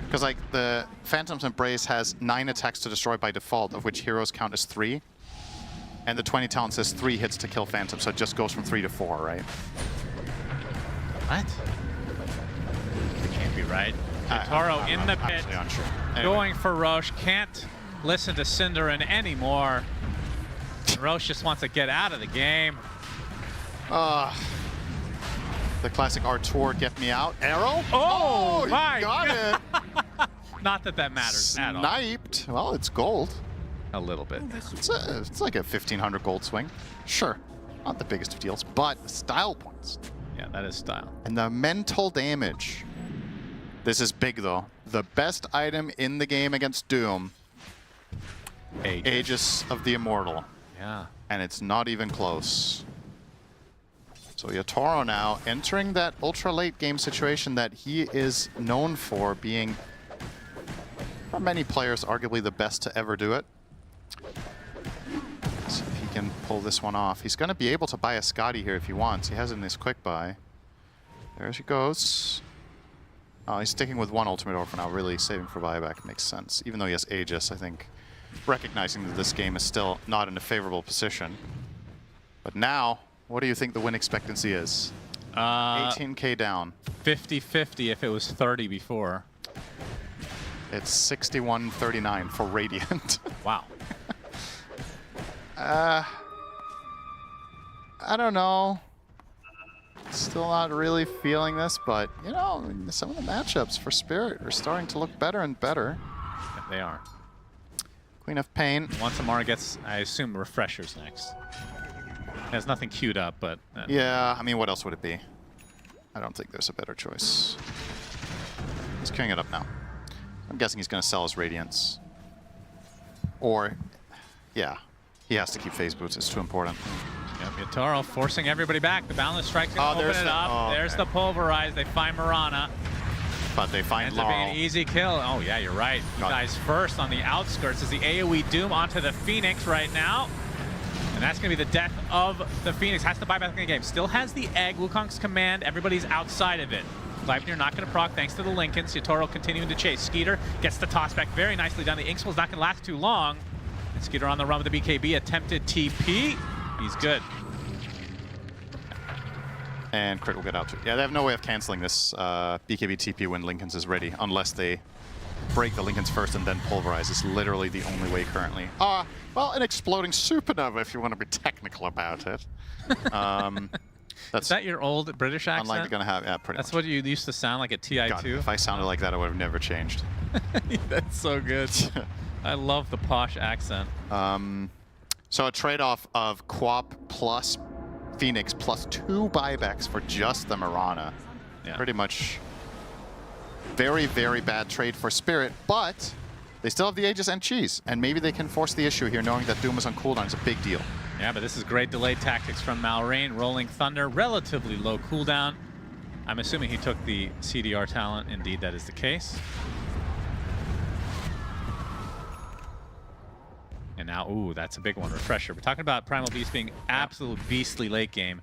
Speaker 1: Because like the Phantom's Embrace has 9 attacks to destroy by default, of which heroes count as 3. And the 20 talent says 3 hits to kill Phantom, so it just goes from 3 to 4, right?
Speaker 2: What? It can't be right. Yatoro in the pit,
Speaker 1: unsure. Anyway.
Speaker 2: Going for Roche. Can't listen to Cinderin anymore. Roche just wants to get out of the game.
Speaker 1: The classic Artur, get me out. Arrow?
Speaker 2: Oh my
Speaker 1: got
Speaker 2: God.
Speaker 1: it.
Speaker 2: Not that that matters at all.
Speaker 1: Sniped. Well, it's gold.
Speaker 2: A little bit.
Speaker 1: It's like a 1,500 gold swing. Sure. Not the biggest of deals, but style points.
Speaker 2: Yeah, that is style.
Speaker 1: And the mental damage. This is big, though. The best item in the game against Doom. Aegis of the Immortal.
Speaker 2: Yeah.
Speaker 1: And it's not even close. So Yatoro now entering that ultra late game situation that he is known for, being, for many players, arguably the best to ever do it. See if he can pull this one off. He's going to be able to buy a Scotty here if he wants. He has it in his quick buy. There she goes. Oh, he's sticking with 1 ultimate orb for now, really saving for buyback. Makes sense. Even though he has Aegis, I think, recognizing that this game is still not in a favorable position. But now, what do you think the win expectancy is? 18k down.
Speaker 2: 50-50 if it was 30 before.
Speaker 1: It's 61-39 for Radiant.
Speaker 2: Wow.
Speaker 1: I don't know. Still not really feeling this, but, you know, some of the matchups for Spirit are starting to look better and better.
Speaker 2: Yeah, they are.
Speaker 1: Queen of Pain.
Speaker 2: Once Amara gets, I assume, refreshers next. There's nothing queued up, but...
Speaker 1: Yeah, I mean, what else would it be? I don't think there's a better choice. He's queuing it up now. I'm guessing he's going to sell his Radiance. Or, yeah, he has to keep phase boots. It's too important.
Speaker 2: Yep, Yatoro forcing everybody back. The balance strike's going to open it up. There's the pulverize. They find Mirana.
Speaker 1: But they find
Speaker 2: Ends up being an easy kill. Oh, yeah, you're right. You guys first on the outskirts is the AoE Doom onto the Phoenix right now. And that's going to be the death of the Phoenix. Has to buy back in the game. Still has the egg. Wukong's command. Everybody's outside of it. Gleipnir not going to proc thanks to the Lincolns. Yatoro continuing to chase. Skeeter gets the toss back very nicely down. The Inkspell's not going to last too long. And Skeeter on the run with the BKB. Attempted TP. He's good.
Speaker 1: And Crit will get out too. Yeah, they have no way of canceling this BKB TP when Lincoln's is ready, unless they break the Lincolns first and then pulverize is literally the only way currently. Well, an exploding supernova if you want to be technical about it.
Speaker 2: Is that your old British accent?
Speaker 1: Unlikely gonna have, yeah, pretty
Speaker 2: That's
Speaker 1: much.
Speaker 2: what you used to sound like at TI2?
Speaker 1: God, if I sounded like that, I would have never changed.
Speaker 2: That's so good. I love the posh accent.
Speaker 1: So a trade-off of Quap plus Phoenix plus 2 buybacks for just the Mirana.
Speaker 2: Yeah.
Speaker 1: Pretty much very, very bad trade for Spirit, but they still have the Aegis and Cheese, and maybe they can force the issue here knowing that Doom is on cooldown is a big deal.
Speaker 2: Yeah, but this is great delay tactics from Malrain. Rolling Thunder, relatively low cooldown. I'm assuming he took the CDR talent. Indeed, that is the case. And now, ooh, that's a big one. Refresher. We're talking about Primal Beast being absolute beastly late game.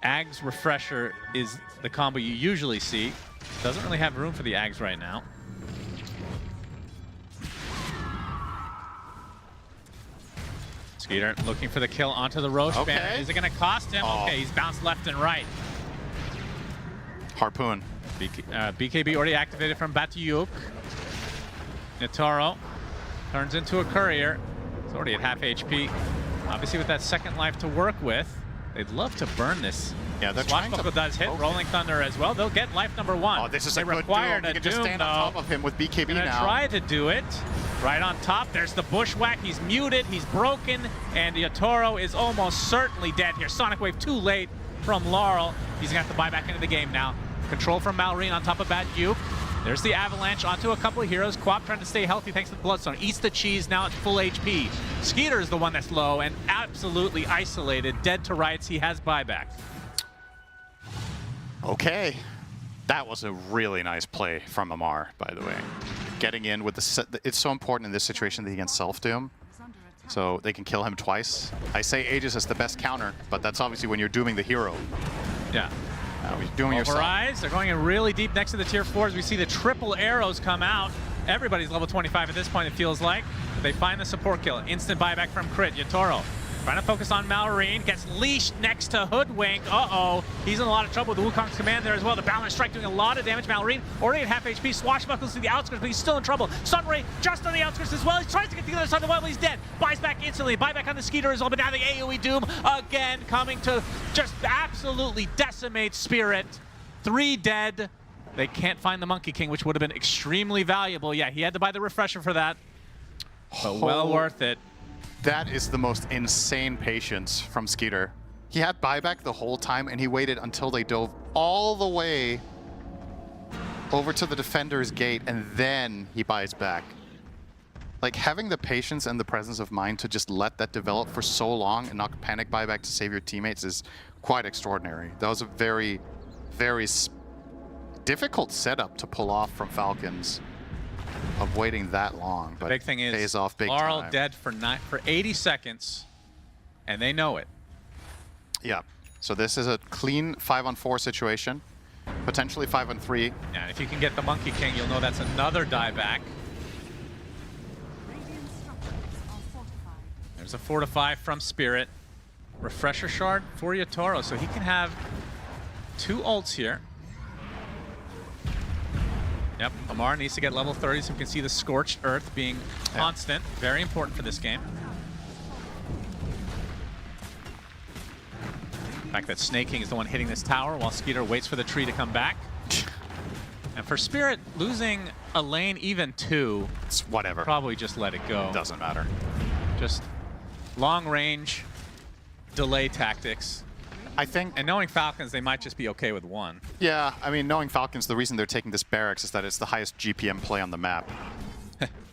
Speaker 2: Ags Refresher is the combo you usually see. Doesn't really have room for the Ags right now. Skeeter looking for the kill onto the Roche banner. Is it going to cost him? Okay, he's bounced left and right.
Speaker 1: Harpoon.
Speaker 2: BKB already activated from Batuyuk. Nitaro turns into a courier. He's already at half HP. Obviously with that second life to work with, they'd love to burn this.
Speaker 1: Yeah, they're trying to...
Speaker 2: does hit Rolling Thunder as well. They'll get life number 1.
Speaker 1: Oh, this is
Speaker 2: they
Speaker 1: a good
Speaker 2: require
Speaker 1: Doom. You
Speaker 2: a
Speaker 1: can just stand on top of him with BKB
Speaker 2: Gonna
Speaker 1: now.
Speaker 2: Try to do it. Right on top, there's the Bushwhack. He's muted, he's broken, and Yatoro is almost certainly dead here. Sonic Wave too late from Laurel. He's gonna have to buy back into the game now. Control from Malrine on top of Batuyuk. There's the Avalanche onto a couple of heroes. Quap trying to stay healthy thanks to the Bloodstone. Eats the cheese, now at full HP. Skeeter is the one that's low and absolutely isolated. Dead to rights, he has buyback.
Speaker 1: Okay. That was a really nice play from Amar, by the way. Getting in with the set. It's so important in this situation that he can self-doom. So they can kill him twice. I say Aegis is the best counter, but that's obviously when you're dooming the hero.
Speaker 2: Yeah.
Speaker 1: You're doing yourself.
Speaker 2: Overeyes, they're going in really deep next to the tier 4s. We see the triple arrows come out. Everybody's level 25 at this point, it feels like. They find the support kill. Instant buyback from Crit. Yatoro trying to focus on Malrine. Gets leashed next to Hoodwink. Uh-oh. He's in a lot of trouble with the Wukong's command there as well. The Balance Strike doing a lot of damage. Malrine already at half HP. Swashbuckles to the outskirts, but he's still in trouble. Sunray just on the outskirts as well. He tries to get to the other side of the wall, but he's dead. Buys back instantly. Buyback on the Skeeter as well, but now the AoE Doom again coming to just absolutely decimate Spirit. 3 dead. They can't find the Monkey King, which would have been extremely valuable. Yeah, he had to buy the refresher for that, but well worth it.
Speaker 1: That is the most insane patience from Skeeter. He had buyback the whole time, and he waited until they dove all the way over to the defender's gate, and then he buys back. Like, having the patience and the presence of mind to just let that develop for so long and not panic buyback to save your teammates is quite extraordinary. That was a very, very difficult setup to pull off from Falcons of waiting that long. But
Speaker 2: the big thing is
Speaker 1: pays off big
Speaker 2: Laurel
Speaker 1: time.
Speaker 2: dead for 80 seconds, and they know it.
Speaker 1: Yeah. So this is a clean 5-on-4 situation, potentially 5-on-3.
Speaker 2: And if you can get the Monkey King, you'll know that's another dieback. There's a fortify from Spirit. Refresher Shard for Yatoro, so he can have 2 ults here. Yep, Amar needs to get level 30 so we can see the Scorched Earth being constant. Very important for this game. The fact that Snake King is the one hitting this tower while Skeeter waits for the tree to come back. And for Spirit, losing a lane even 2,
Speaker 1: it's whatever.
Speaker 2: Probably just let it go.
Speaker 1: Doesn't matter.
Speaker 2: Just long range, delay tactics.
Speaker 1: I think,
Speaker 2: and knowing Falcons, they might just be okay with 1.
Speaker 1: Yeah, I mean, knowing Falcons, the reason they're taking this barracks is that it's the highest GPM play on the map.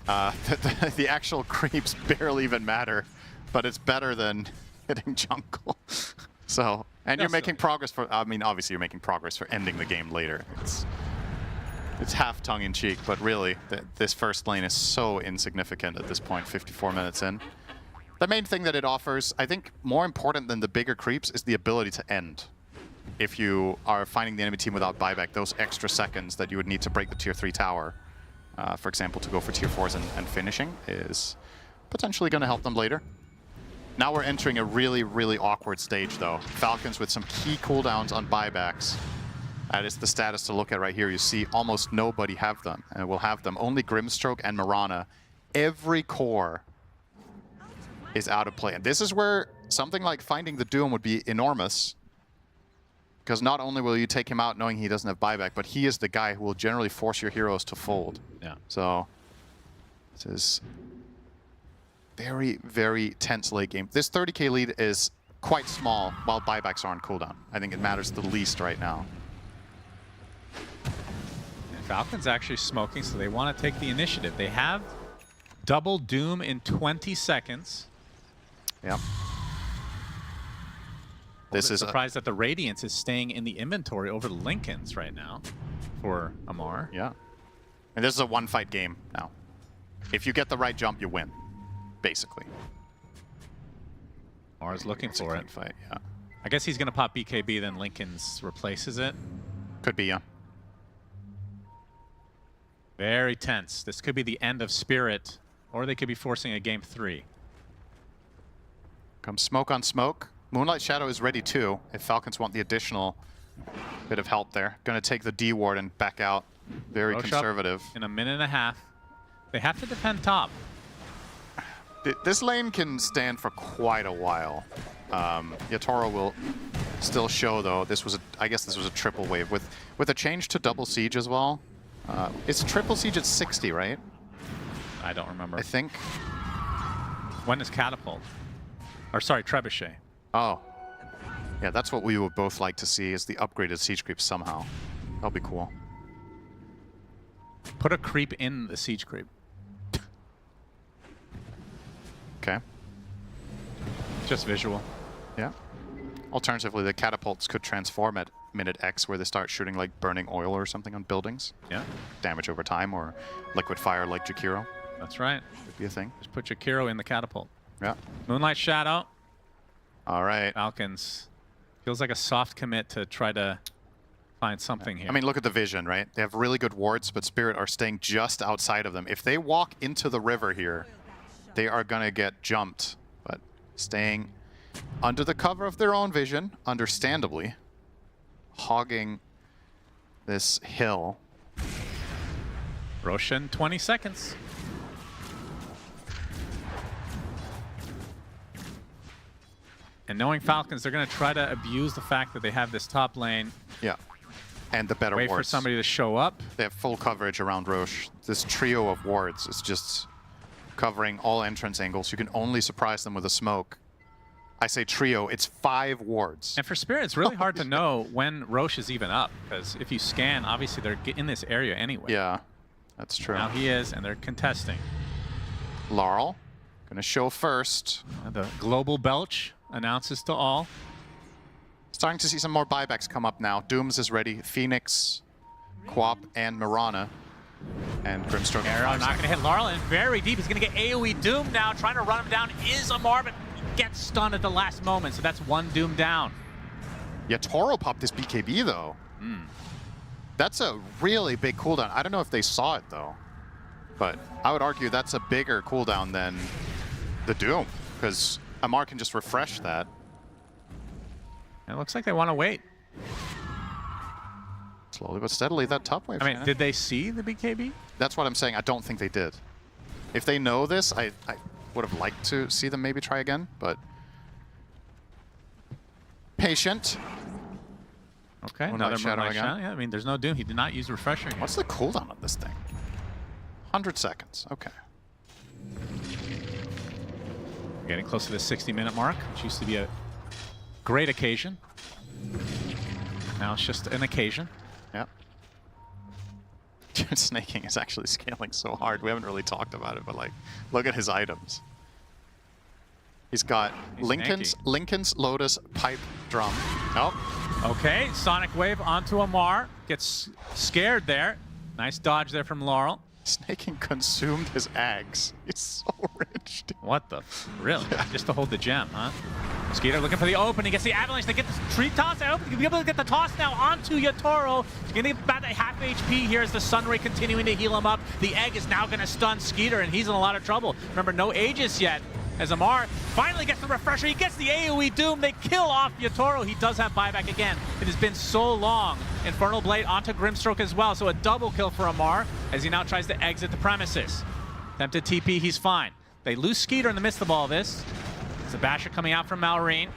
Speaker 1: The actual creeps barely even matter, but it's better than hitting jungle. So, and you're making progress for, I mean, obviously you're making progress for ending the game later. It's half tongue-in-cheek, but really, this first lane is so insignificant at this point, 54 minutes in. The main thing that it offers, I think more important than the bigger creeps, is the ability to end. If you are finding the enemy team without buyback, those extra seconds that you would need to break the tier 3 tower, for example, to go for tier 4s and finishing, is potentially going to help them later. Now we're entering a really, really awkward stage, though. Falcons with some key cooldowns on buybacks. That is the status to look at right here. You see almost nobody have them, and will have them. Only Grimstroke and Mirana. Every core is out of play. And this is where something like finding the Doom would be enormous. Because not only will you take him out knowing he doesn't have buyback, but he is the guy who will generally force your heroes to fold.
Speaker 2: Yeah.
Speaker 1: So this is very, very tense late game. This 30k lead is quite small while buybacks are on cooldown. I think it matters the least right now.
Speaker 2: And Falcons actually smoking, so they want to take the initiative. They have double Doom in 20 seconds.
Speaker 1: Yep.
Speaker 2: This is surprised that the Radiance is staying in the inventory over the Lincolns right now for Amar.
Speaker 1: Yeah. And this is a one-fight game now. If you get the right jump, you win, basically.
Speaker 2: Amar's looking for it.
Speaker 1: Fight, yeah.
Speaker 2: I guess he's going to pop BKB, then Lincolns replaces it.
Speaker 1: Could be, yeah.
Speaker 2: Very tense. This could be the end of Spirit, or they could be forcing a game 3.
Speaker 1: Comes smoke on smoke. Moonlight Shadow is ready too, if Falcons want the additional bit of help there. Gonna take the D ward and back out. Very
Speaker 2: Roche
Speaker 1: conservative.
Speaker 2: In a minute and a half. They have to defend top.
Speaker 1: This lane can stand for quite a while. Yatoro will still show though. This was I guess this was a triple wave with a change to double siege as well. It's triple siege at 60, right?
Speaker 2: I don't remember.
Speaker 1: I think.
Speaker 2: When is Catapult? Or sorry, Trebuchet.
Speaker 1: Oh. Yeah, that's what we would both like to see, is the upgraded siege creep somehow. That'll be cool.
Speaker 2: Put a creep in the siege creep.
Speaker 1: Okay.
Speaker 2: Just visual.
Speaker 1: Yeah. Alternatively, the catapults could transform at minute X, where they start shooting like burning oil or something on buildings.
Speaker 2: Yeah.
Speaker 1: Damage over time, or liquid fire like Jakiro.
Speaker 2: That's right.
Speaker 1: Could be a thing.
Speaker 2: Just put Jakiro in the catapult.
Speaker 1: Yeah.
Speaker 2: Moonlight Shadow.
Speaker 1: All right.
Speaker 2: Falcons. Feels like a soft commit to try to find something here.
Speaker 1: I mean, look at the vision, right? They have really good wards, but Spirit are staying just outside of them. If they walk into the river here, they are going to get jumped. But staying under the cover of their own vision, understandably, hogging this hill.
Speaker 2: Roshan, 20 seconds. And knowing Falcons, they're going to try to abuse the fact that they have this top lane.
Speaker 1: Yeah. And the better
Speaker 2: wards. Wait for somebody to show up.
Speaker 1: They have full coverage around Roche. This trio of wards is just covering all entrance angles. You can only surprise them with a smoke. I say trio, it's 5 wards.
Speaker 2: And for Spirit, it's really hard to know when Roche is even up, because if you scan, obviously they're in this area anyway.
Speaker 1: Yeah, that's true.
Speaker 2: Now he is, and they're contesting.
Speaker 1: Laurel, gonna show first.
Speaker 2: The global belch announces to all.
Speaker 1: Starting to see some more buybacks come up now. Dooms is ready. Phoenix, Quap, and Mirana. And Grimstroke.
Speaker 2: Arrow not going to hit Laurel, and very deep. He's going to get AoE Doom now. Trying to run him down is Amar, but he gets stunned at the last moment, so that's 1 Doom down.
Speaker 1: Yeah, Toro popped his BKB, though. That's a really big cooldown. I don't know if they saw it, though. But I would argue that's a bigger cooldown than the Doom, because Amar can just refresh that.
Speaker 2: It looks like they want to wait.
Speaker 1: Slowly but steadily, that top wave.
Speaker 2: I mean, did they see the BKB?
Speaker 1: That's what I'm saying. I don't think they did. If they know this, I would have liked to see them maybe try again, but... Patient.
Speaker 2: Okay, another Moonlight Shadow. Yeah, I mean, there's no Doom. He did not use Refresher.
Speaker 1: What's the cooldown on this thing? 100 seconds. Okay.
Speaker 2: Getting close to the 60-minute mark, which used to be a great occasion. Now it's just an occasion.
Speaker 1: Yep. Snaking is actually scaling so hard. We haven't really talked about it, but like, look at his items. He's got Lincoln's Lotus Pipe Drum. Nope.
Speaker 2: Okay, Sonic Wave onto Amar. Gets scared there. Nice dodge there from Laurel.
Speaker 1: Snaking consumed his Ags. He's so rich, dude.
Speaker 2: What the? Really? Just to hold the gem, huh? Skeeter looking for the open. He gets the avalanche. They get the tree toss. I hope he'll be able to get the toss now onto Yatoro. He's getting about a half HP here as the Sunray continuing to heal him up. The egg is now going to stun Skeeter, and he's in a lot of trouble. Remember, no Aegis yet. as Amar finally gets the refresher. He gets the AoE Doom. They kill off Yatoro. He does have buyback again. It has been so long. Infernal Blade onto Grimstroke as well, so a double kill for Amar as he now tries to exit the premises. Attempted TP, he's fine. They lose Skeeter in the midst of all this. Sebastian coming out from Malrine.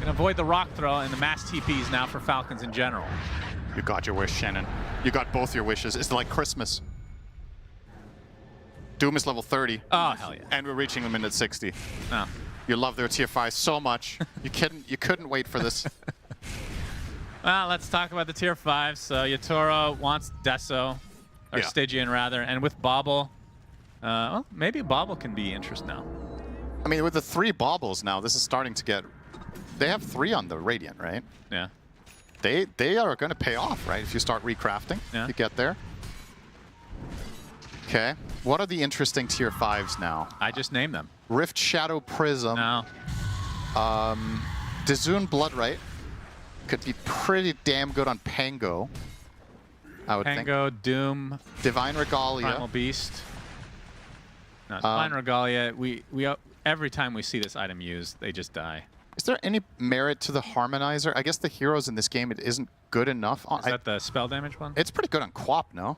Speaker 2: Gonna avoid the rock throw and the mass TPs now for Falcons in general.
Speaker 1: You got your wish, Shannon. You got both your wishes. It's like Christmas. Doom is level 30.
Speaker 2: Oh, hell yeah.
Speaker 1: And we're reaching the minute 60.
Speaker 2: Oh.
Speaker 1: You love their tier 5 so much. You couldn't wait for this.
Speaker 2: Well, let's talk about the tier 5. So Yatoro wants Deso, or Stygian rather, and with Bobble, well, maybe Bobble can be interest now.
Speaker 1: I mean, with the 3 baubles now, this is starting to get... They have 3 on the Radiant, right?
Speaker 2: Yeah.
Speaker 1: They are going to pay off, right? If you start recrafting, you get there. Okay. What are the interesting tier 5s now?
Speaker 2: I just named them.
Speaker 1: Rift Shadow Prism.
Speaker 2: No.
Speaker 1: Dizun Bloodright. Could be pretty damn good on Pango, I would think.
Speaker 2: Pango, Doom.
Speaker 1: Divine Regalia.
Speaker 2: Primal Beast. No, Divine Regalia, we every time we see this item used, they just die.
Speaker 1: Is there any merit to the Harmonizer? I guess the heroes in this game, it isn't good enough.
Speaker 2: Is that the spell damage one?
Speaker 1: It's pretty good on Quap, no?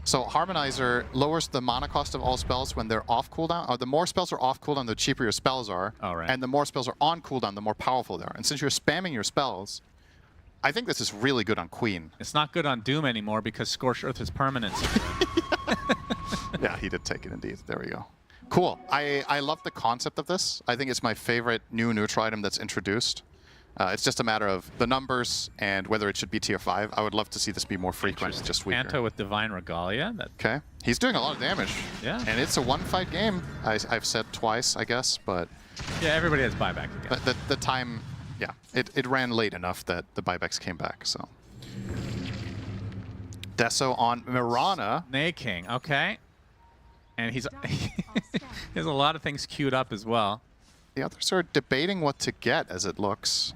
Speaker 1: So Harmonizer lowers the mana cost of all spells when they're off cooldown. Or the more spells are off cooldown, the cheaper your spells are.
Speaker 2: Oh, right.
Speaker 1: And the more spells are on cooldown, the more powerful they are. And since you're spamming your spells, I think this is really good on Queen.
Speaker 2: It's not good on Doom anymore because Scorched Earth is permanent.
Speaker 1: Yeah, he did take it indeed. There we go. Cool. I love the concept of this. I think it's my favorite new neutral item that's introduced. It's just a matter of the numbers and whether it should be tier 5. I would love to see this be more frequent, just weaker.
Speaker 2: Kanto with Divine Regalia.
Speaker 1: Okay. He's doing a lot of damage.
Speaker 2: Yeah.
Speaker 1: And it's a one-fight game. I've said twice, I guess, but...
Speaker 2: Yeah, everybody has buyback again.
Speaker 1: But the time, yeah, it ran late enough that the buybacks came back, so... Deso on Mirana.
Speaker 2: King, okay. And he has a lot of things queued up as well.
Speaker 1: The others are debating what to get, as it looks.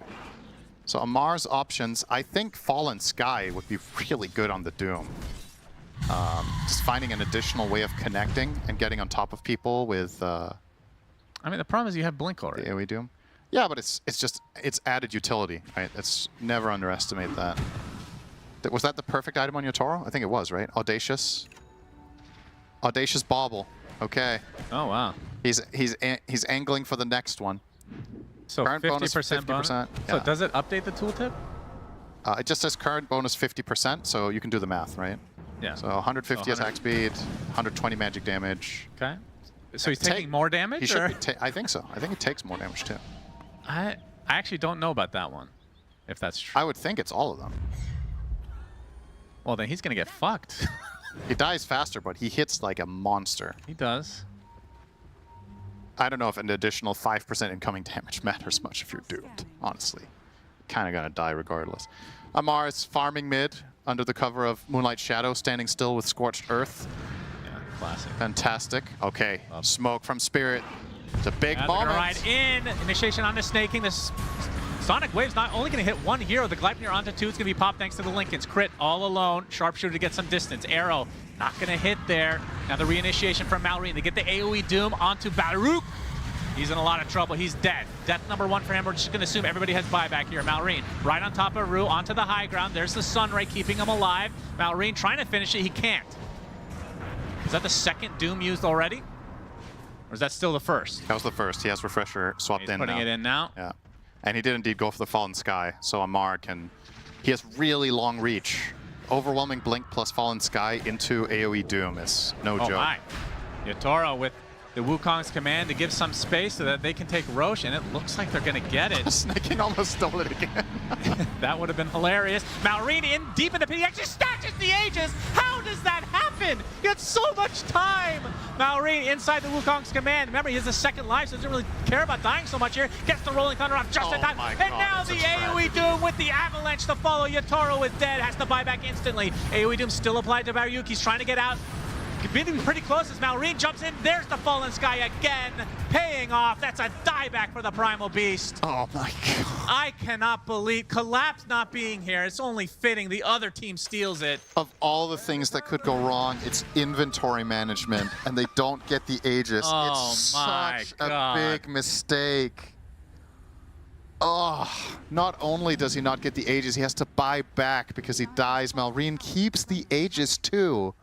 Speaker 1: So Amar's options, I think Fallen Sky would be really good on the Doom. Just finding an additional way of connecting and getting on top of people with...
Speaker 2: I mean, the problem is you have Blink already.
Speaker 1: The AoE Doom. Yeah, but it's added utility, right? Let's never underestimate that. Was that the perfect item on Yatoro? I think it was, right? Audacious. Audacious Bauble. Okay.
Speaker 2: Oh, wow.
Speaker 1: He's angling for the next one.
Speaker 2: So
Speaker 1: current
Speaker 2: 50% bonus?
Speaker 1: Yeah.
Speaker 2: So does it update the tooltip?
Speaker 1: It just says current bonus 50%, so you can do the math, right?
Speaker 2: Yeah.
Speaker 1: So 150 attack speed, 120 magic damage.
Speaker 2: Okay. So he's taking more damage?
Speaker 1: He should be I think so. I think it takes more damage too.
Speaker 2: I actually don't know about that one, if that's true.
Speaker 1: I would think it's all of them.
Speaker 2: Well, then he's going to get fucked.
Speaker 1: He dies faster, but he hits like a monster.
Speaker 2: He does.
Speaker 1: I don't know if an additional 5% incoming damage matters much if you're doomed, honestly. Kind of gonna die regardless. Amar is farming mid under the cover of Moonlight Shadow, standing still with Scorched Earth.
Speaker 2: Yeah, classic.
Speaker 1: Fantastic. Okay, smoke from Spirit. It's a big moment.
Speaker 2: Right in. Initiation on the Snaking. This Sonic Wave's not only going to hit one hero. The Gleipnir onto 2. It's going to be popped thanks to the Lincolns. Crit all alone. Sharpshooter to get some distance. Arrow not going to hit there. Now the reinitiation from Malrine. They get the AoE Doom onto Badaruk. He's in a lot of trouble. He's dead. Death number 1 for him. We're just going to assume everybody has buyback here. Malrine right on top of Rue, onto the high ground. There's the Sunray keeping him alive. Malrine trying to finish it. He can't. Is that the second Doom used already? Or is that still the first?
Speaker 1: That was the first. He has Refresher swapped in now.
Speaker 2: Putting it in now?
Speaker 1: Yeah. And he did indeed go for the Fallen Sky, so Amar can... He has really long reach. Overwhelming Blink plus Fallen Sky into AoE Doom is no joke.
Speaker 2: Oh my. Yatoro with the Wukong's command to give some space so that they can take Roche, and it looks like they're going to get it.
Speaker 1: Snaking almost stole it again.
Speaker 2: That would have been hilarious. Malrine in deep in the pit. He actually snatches the Aegis. How does that happen? He had so much time. Malrine inside the Wukong's command. Remember, he has a second life, so he doesn't really care about dying so much here. Gets the Rolling Thunder off just in time. And now the AoE Doom with the Avalanche to follow. Yatoro is dead. Has to buy back instantly. AoE Doom still applied to Baryuk. He's trying to get out. getting pretty close as Malrine jumps in. There's the Fallen Sky again, paying off. That's a dieback for the Primal Beast.
Speaker 1: Oh my god.
Speaker 2: I cannot believe Collapse not being here. It's only fitting the other team steals it.
Speaker 1: Of all the things that could go wrong, it's inventory management, and they don't get the Aegis.
Speaker 2: Oh
Speaker 1: it's
Speaker 2: my
Speaker 1: such
Speaker 2: God.
Speaker 1: a big mistake. Oh, not only does he not get the Aegis, he has to buy back because he dies. Malrine keeps the Aegis too.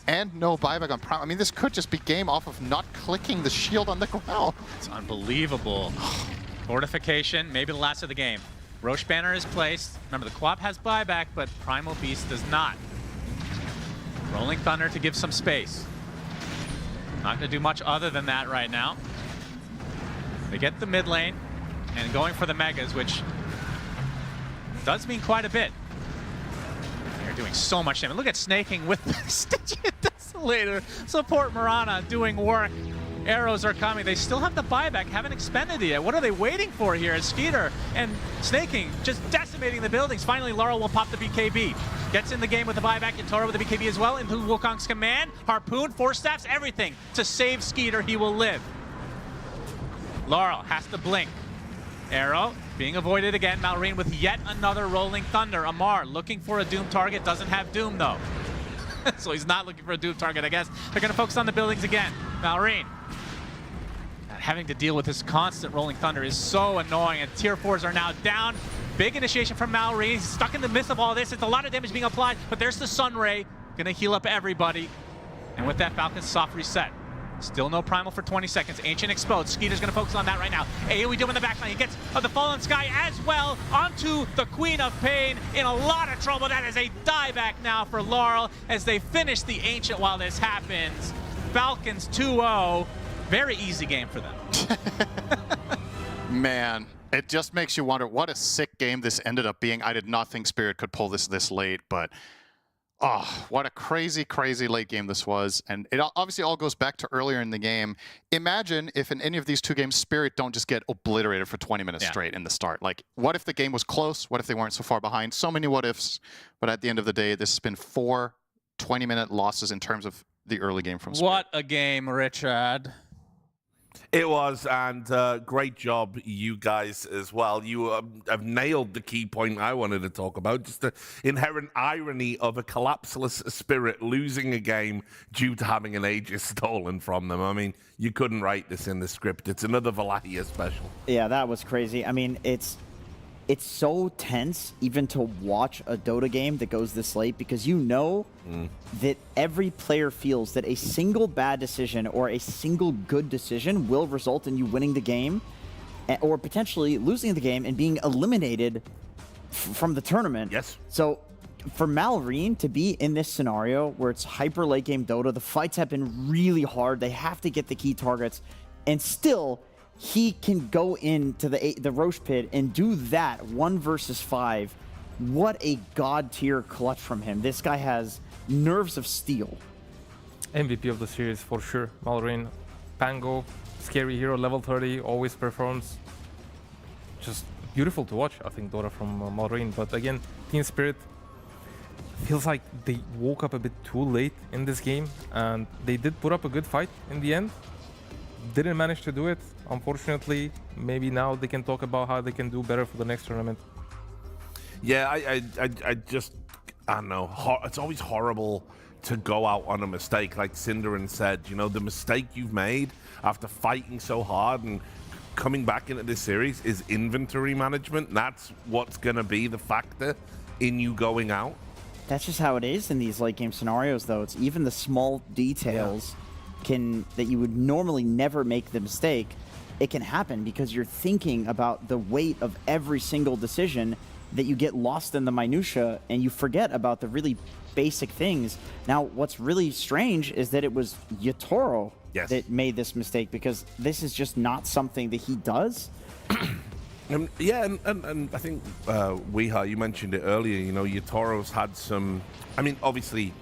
Speaker 1: And no buyback on Prime. I mean, this could just be game off of not clicking the shield on the ground.
Speaker 2: It's unbelievable. Fortification, maybe the last of the game. Roche banner is placed. Remember, the Quap has buyback, but Primal Beast does not. Rolling Thunder to give some space. Not going to do much other than that right now. They get the mid lane and going for the Megas, which does mean quite a bit. They're doing so much damage. Look at Snaking with the Stygian Desolator. Support Mirana doing work. Arrows are coming. They still have the buyback, haven't expended it yet. What are they waiting for here? Skeeter and Snaking just decimating the buildings. Finally, Laurel will pop the BKB. Gets in the game with the buyback. Yatoro with the BKB as well. Into Wukong's command. Harpoon, Force Staffs, everything to save Skeeter. He will live. Laurel has to blink. Arrow being avoided again. Malrine with yet another Rolling Thunder. Amar looking for a Doom target. Doesn't have Doom though. So he's not looking for a Doom target, I guess. They're going to focus on the buildings again. Malrine. Having to deal with this constant Rolling Thunder is so annoying, and tier 4s are now down. Big initiation from Malrine. He's stuck in the midst of all this. It's a lot of damage being applied, but there's the Sunray. Going to heal up everybody. And with that, Falcons soft reset. Still no Primal for 20 seconds. Ancient exposed. Skeeter's going to focus on that right now. AoE doing in the backline. He gets the Fallen Sky as well onto the Queen of Pain. In a lot of trouble. That is a dieback now for Laurel as they finish the Ancient while this happens. Falcons 2-0. Very easy game for them.
Speaker 1: Man, it just makes you wonder what a sick game this ended up being. I did not think Spirit could pull this late, but oh, what a crazy, crazy late game this was. And it obviously all goes back to earlier in the game. Imagine if in any of these two games, Spirit don't just get obliterated for 20 minutes straight in the start. Like, what if the game was close? What if they weren't so far behind? So many what ifs. But at the end of the day, this has been 4 20-minute losses in terms of the early game from Spirit.
Speaker 2: What a game, Richard.
Speaker 5: It was, and great job, you guys, as well. You have nailed the key point I wanted to talk about, just the inherent irony of a collapseless Spirit losing a game due to having an Aegis stolen from them. I mean, you couldn't write this in the script. It's another Wallachia special.
Speaker 6: Yeah, that was crazy. I mean, it's so tense even to watch a Dota game that goes this late, because you know that every player feels that a single bad decision or a single good decision will result in you winning the game or potentially losing the game and being eliminated from the tournament.
Speaker 5: Yes.
Speaker 6: So for Malrine to be in this scenario where it's hyper late game Dota, the fights have been really hard. They have to get the key targets, and still he can go into the Roche pit and do that 1 versus 5. What a god tier clutch from him. This guy has nerves of steel.
Speaker 7: MVP of the series for sure. Malrine, Pango, scary hero, level 30, always performs. Just beautiful to watch, I think, Dota from Malrine. But again, Team Spirit feels like they woke up a bit too late in this game, and they did put up a good fight in the end. Didn't manage to do it, unfortunately. Maybe now they can talk about how they can do better for the next tournament.
Speaker 5: Yeah, I just, I don't know. It's always horrible to go out on a mistake. Like Cinderin said, you know, the mistake you've made after fighting so hard and coming back into this series is inventory management. That's what's going to be the factor in you going out.
Speaker 6: That's just how it is in these late game scenarios, though. It's even the small details that you would normally never make the mistake. It can happen because you're thinking about the weight of every single decision, that you get lost in the minutia and you forget about the really basic things. Now, what's really strange is that it was Yatoro that made this mistake, because this is just not something that he does.
Speaker 5: Yeah, and I think, Weha, you mentioned it earlier, you know, Yatoro's had some, I mean, obviously,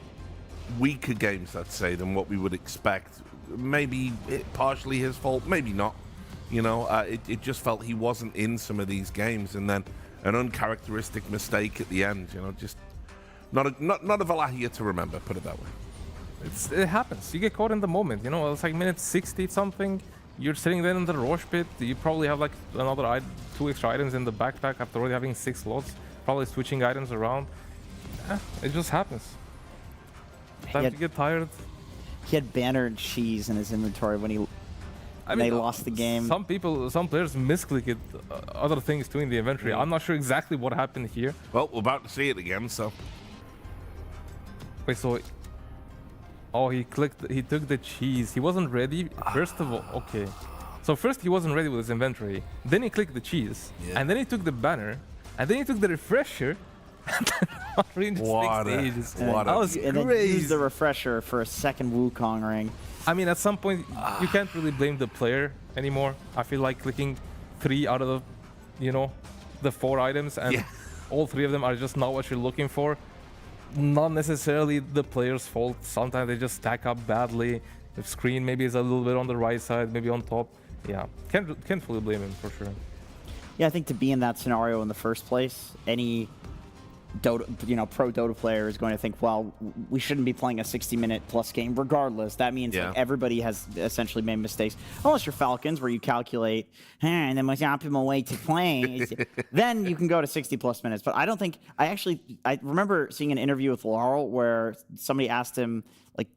Speaker 5: weaker games, let's say, than what we would expect. Maybe partially his fault, maybe not. You know, it just felt he wasn't in some of these games, and then an uncharacteristic mistake at the end. You know, just not a Wallachia to remember. Put it that way.
Speaker 7: it happens. You get caught in the moment. You know, it's like minute 60 something. You're sitting there in the Roche pit. You probably have like another 2 extra items in the backpack after already having 6 slots. Probably switching items around. Yeah, it just happens. Time to get tired.
Speaker 6: He had banner and cheese in his inventory when they lost the game.
Speaker 7: Some players misclick it, other things too in the inventory. I'm not sure exactly what happened here.
Speaker 5: Well, we're about to see it again, so.
Speaker 7: Wait, so... Oh, he took the cheese. He wasn't ready. First of all, okay. So first he wasn't ready with his inventory. Then he clicked the cheese. Yeah. And then he took the banner. And then he took the refresher.
Speaker 6: And then used the refresher for a second Wukong ring.
Speaker 7: I mean, at some point, you can't really blame the player anymore. I feel like clicking 3 out of the 4 items, and all 3 of them are just not what you're looking for. Not necessarily the player's fault. Sometimes they just stack up badly. The screen maybe is a little bit on the right side, maybe on top. Yeah, can't fully blame him for sure.
Speaker 6: Yeah, I think to be in that scenario in the first place, any Dota, pro Dota player is going to think, well, we shouldn't be playing a 60-minute plus game regardless. That means like, everybody has essentially made mistakes. Unless you're Falcons, where you calculate, the most optimal way to play, then you can go to 60-plus minutes. But I don't think, I remember seeing an interview with Laurel where somebody asked him, like,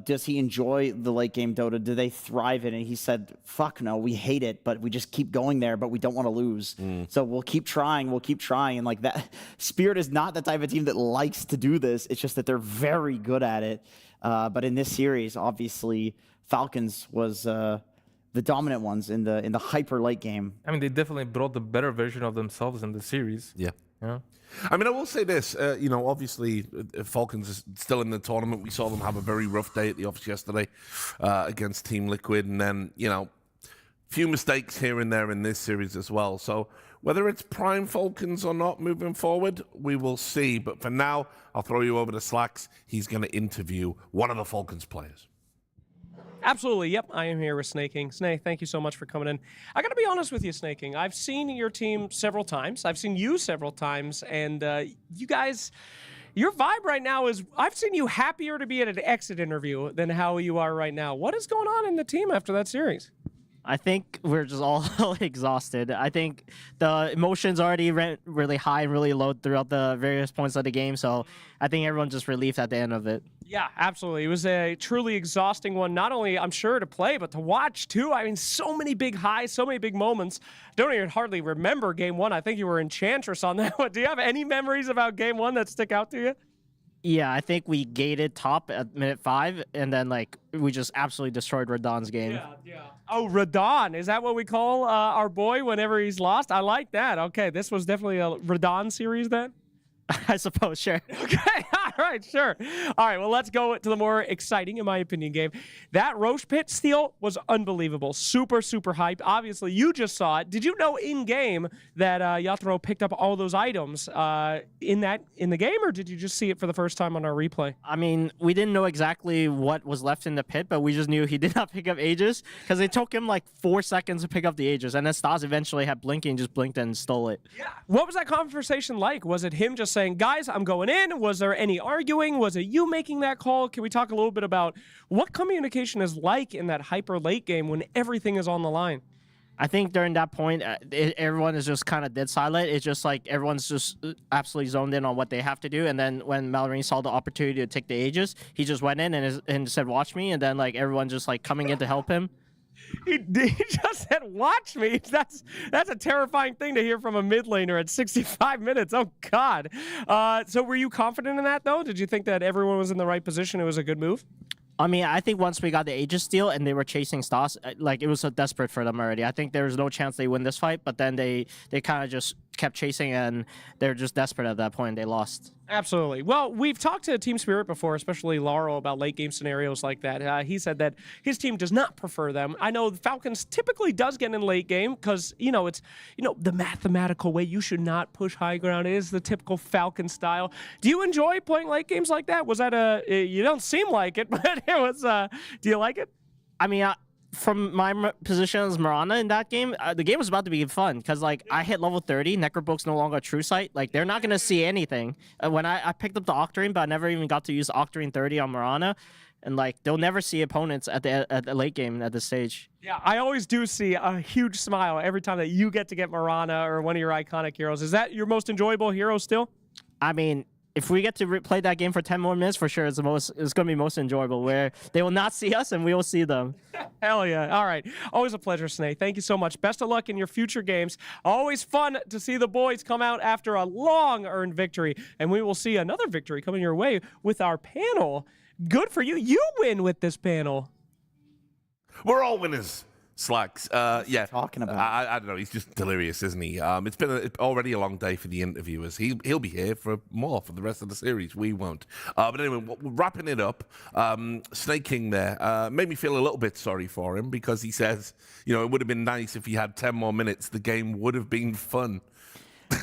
Speaker 6: does he enjoy the late game Dota? Do they thrive in it? And he said, fuck no, we hate it, but we just keep going there, but we don't want to lose. So we'll keep trying. And like that, Spirit is not the type of team that likes to do this. It's just that they're very good at it. But in this series, obviously, Falcons was the dominant ones in the hyper late game.
Speaker 7: I mean, they definitely brought the better version of themselves in the series.
Speaker 5: Yeah.
Speaker 7: Yeah.
Speaker 5: I mean, I will say this, obviously, Falcons is still in the tournament. We saw them have a very rough day at the office yesterday against Team Liquid, and then, few mistakes here and there in this series as well. So whether it's prime Falcons or not moving forward, we will see. But for now, I'll throw you over to Slacks. He's going to interview one of the Falcons players.
Speaker 9: Absolutely. Yep, I am here with Snaking. Snake, thank you so much for coming in. I got to be honest with you, Snaking. I've seen your team several times. I've seen you several times. And you guys, your vibe right now is, I've seen you happier to be at an exit interview than how you are right now. What is going on in the team after that series?
Speaker 20: I think we're just all exhausted. I think the emotions already went really high and really low throughout the various points of the game. So I think everyone's just relieved at the end of it.
Speaker 9: Yeah, absolutely. It was a truly exhausting one, not only, I'm sure, to play, but to watch, too. I mean, so many big highs, so many big moments. Don't even hardly remember Game 1. I think you were Enchantress on that one. Do you have any memories about Game 1 that stick out to you?
Speaker 20: Yeah, I think we gated top at minute 5, and then, we just absolutely destroyed Radon's game.
Speaker 9: Yeah. Oh, Radon. Is that what we call our boy whenever he's lost? I like that. Okay, this was definitely a Radon series then?
Speaker 20: I suppose, sure.
Speaker 9: Okay, all right, sure. All right, well, let's go to the more exciting, in my opinion, game. That Roche Pit steal was unbelievable. Super, super hype. Obviously, you just saw it. Did you know in-game that Yatoro picked up all those items in the game, or did you just see it for the first time on our replay?
Speaker 20: I mean, we didn't know exactly what was left in the pit, but we just knew he did not pick up Aegis, because it took him 4 seconds to pick up the Aegis, and then Stas eventually had Blinky and just blinked and stole it.
Speaker 9: Yeah. What was that conversation like? Was it him just saying, guys, I'm going in? Was there any arguing? Was it you making that call? Can we talk a little bit about what communication is like in that hyper late game when everything is on the line?
Speaker 20: I think during that point, everyone is just kind of dead silent. It's just everyone's just absolutely zoned in on what they have to do. And then when Mallory saw the opportunity to take the Aegis, he just went in and said, watch me. And then everyone just coming in to help him.
Speaker 9: He just said, watch me. That's a terrifying thing to hear from a mid laner at 65 minutes. Oh, God. So were you confident in that, though? Did you think that everyone was in the right position? It was a good move?
Speaker 20: I mean, I think once we got the Aegis steal and they were chasing Stas, it was so desperate for them already. I think there was no chance they win this fight, but then they kind of just kept chasing and they're just desperate at that point. They lost.
Speaker 9: Absolutely. Well, we've talked to Team Spirit before, especially Laurel, about late game scenarios like that. He said that his team does not prefer them. I know the Falcons typically does get in late game because, it's, the mathematical way. You should not push high ground. It is the typical Falcon style. Do you enjoy playing late games like that? Was that you don't seem like it, but it was, do you like it?
Speaker 20: I mean, from my position as Mirana in that game, the game was about to be fun because I hit level 30. Necrobook's no longer a true sight. They're not gonna see anything. When I picked up the Octarine, but I never even got to use Octarine 30 on Mirana. and like they'll never see opponents at the late game at this stage.
Speaker 9: Yeah, I always do see a huge smile every time that you get to get Mirana or one of your iconic heroes. Is that your most enjoyable hero still?
Speaker 20: I mean, if we get to play that game for 10 more minutes, for sure, it's going to be most enjoyable, where they will not see us and we will see them.
Speaker 9: Hell yeah. All right. Always a pleasure, Snake. Thank you so much. Best of luck in your future games. Always fun to see the boys come out after a long-earned victory, and we will see another victory coming your way with our panel. Good for you. You win with this panel.
Speaker 5: We're all winners, Slacks. Yeah.
Speaker 6: Talking about?
Speaker 5: I don't know. He's just delirious, isn't he? It's been already a long day for the interviewers. He'll be here for more for the rest of the series. We won't. But anyway, we're wrapping it up. Snake King there made me feel a little bit sorry for him, because he says, it would have been nice if he had 10 more minutes. The game would have been fun.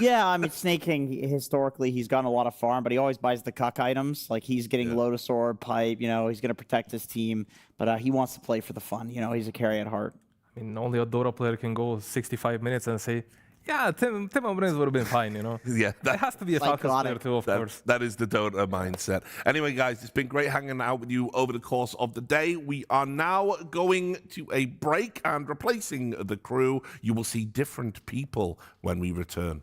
Speaker 6: Yeah, I mean, Snake King, historically, he's gotten a lot of farm, but he always buys the cuck items. Like, he's getting Lotus Orb, Pipe, he's going to protect his team, but he wants to play for the fun. He's a carry at heart.
Speaker 7: I mean, only a Dota player can go 65 minutes and say, yeah, 10 more minutes would have been fine,
Speaker 5: Yeah.
Speaker 7: It has to be a Falcons player too, of course.
Speaker 5: That is the Dota mindset. Anyway, guys, it's been great hanging out with you over the course of the day. We are now going to a break, and replacing the crew, you will see different people when we return.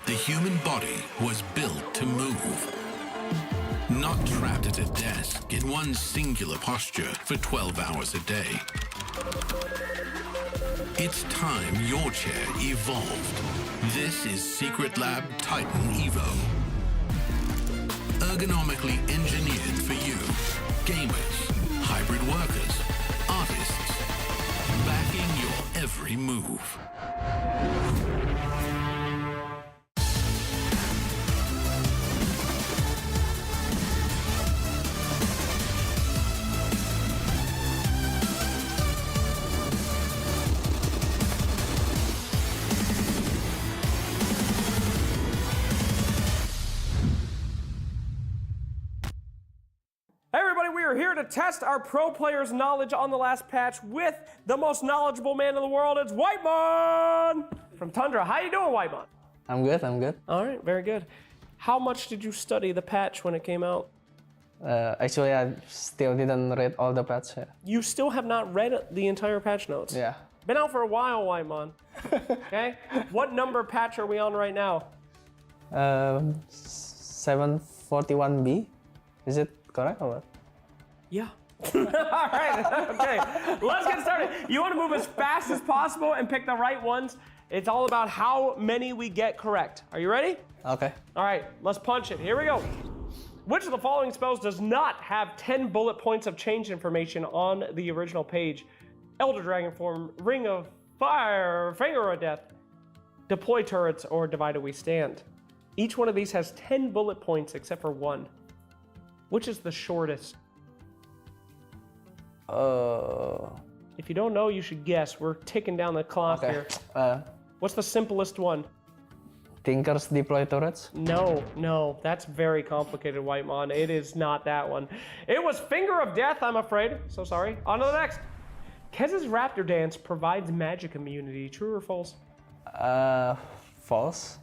Speaker 12: The human body was built to move. Not trapped at a desk in one singular posture for 12 hours a day. It's time your chair evolved. This is Secret Lab Titan Evo. Ergonomically engineered for you. Gamers, hybrid workers, artists. Backing your every move.
Speaker 9: We are here to test our pro players' knowledge on the last patch with the most knowledgeable man in the world. It's Whitemon from Tundra. How you doing, Whitemon?
Speaker 21: I'm good, I'm good.
Speaker 9: All right, very good. How much did you study the patch when it came out?
Speaker 21: Actually, I still didn't read all the patch. Yeah.
Speaker 9: You still have not read the entire patch notes?
Speaker 21: Yeah.
Speaker 9: Been out for a while, Whitemon. Okay? What number patch are we on right now?
Speaker 21: 741B. Is it correct or what?
Speaker 9: Yeah. All right, okay. Let's get started. You want to move as fast as possible and pick the right ones. It's all about how many we get correct. Are you ready?
Speaker 21: Okay.
Speaker 9: All right, let's punch it. Here we go. Which of the following spells does not have 10 bullet points of change information on the original page? Elder Dragon Form, Ring of Fire, Finger of Death, Deploy Turrets, or Divided We Stand. Each one of these has 10 bullet points except for one. Which is the shortest? If you don't know, you should guess. We're ticking down the clock here. What's the simplest one?
Speaker 21: Tinker's Deploy Turrets?
Speaker 9: No, that's very complicated, Whitemon. It is not that one. It was Finger of Death, I'm afraid. So sorry. On to the next. Kez's Raptor Dance provides magic immunity. True or false?
Speaker 21: False.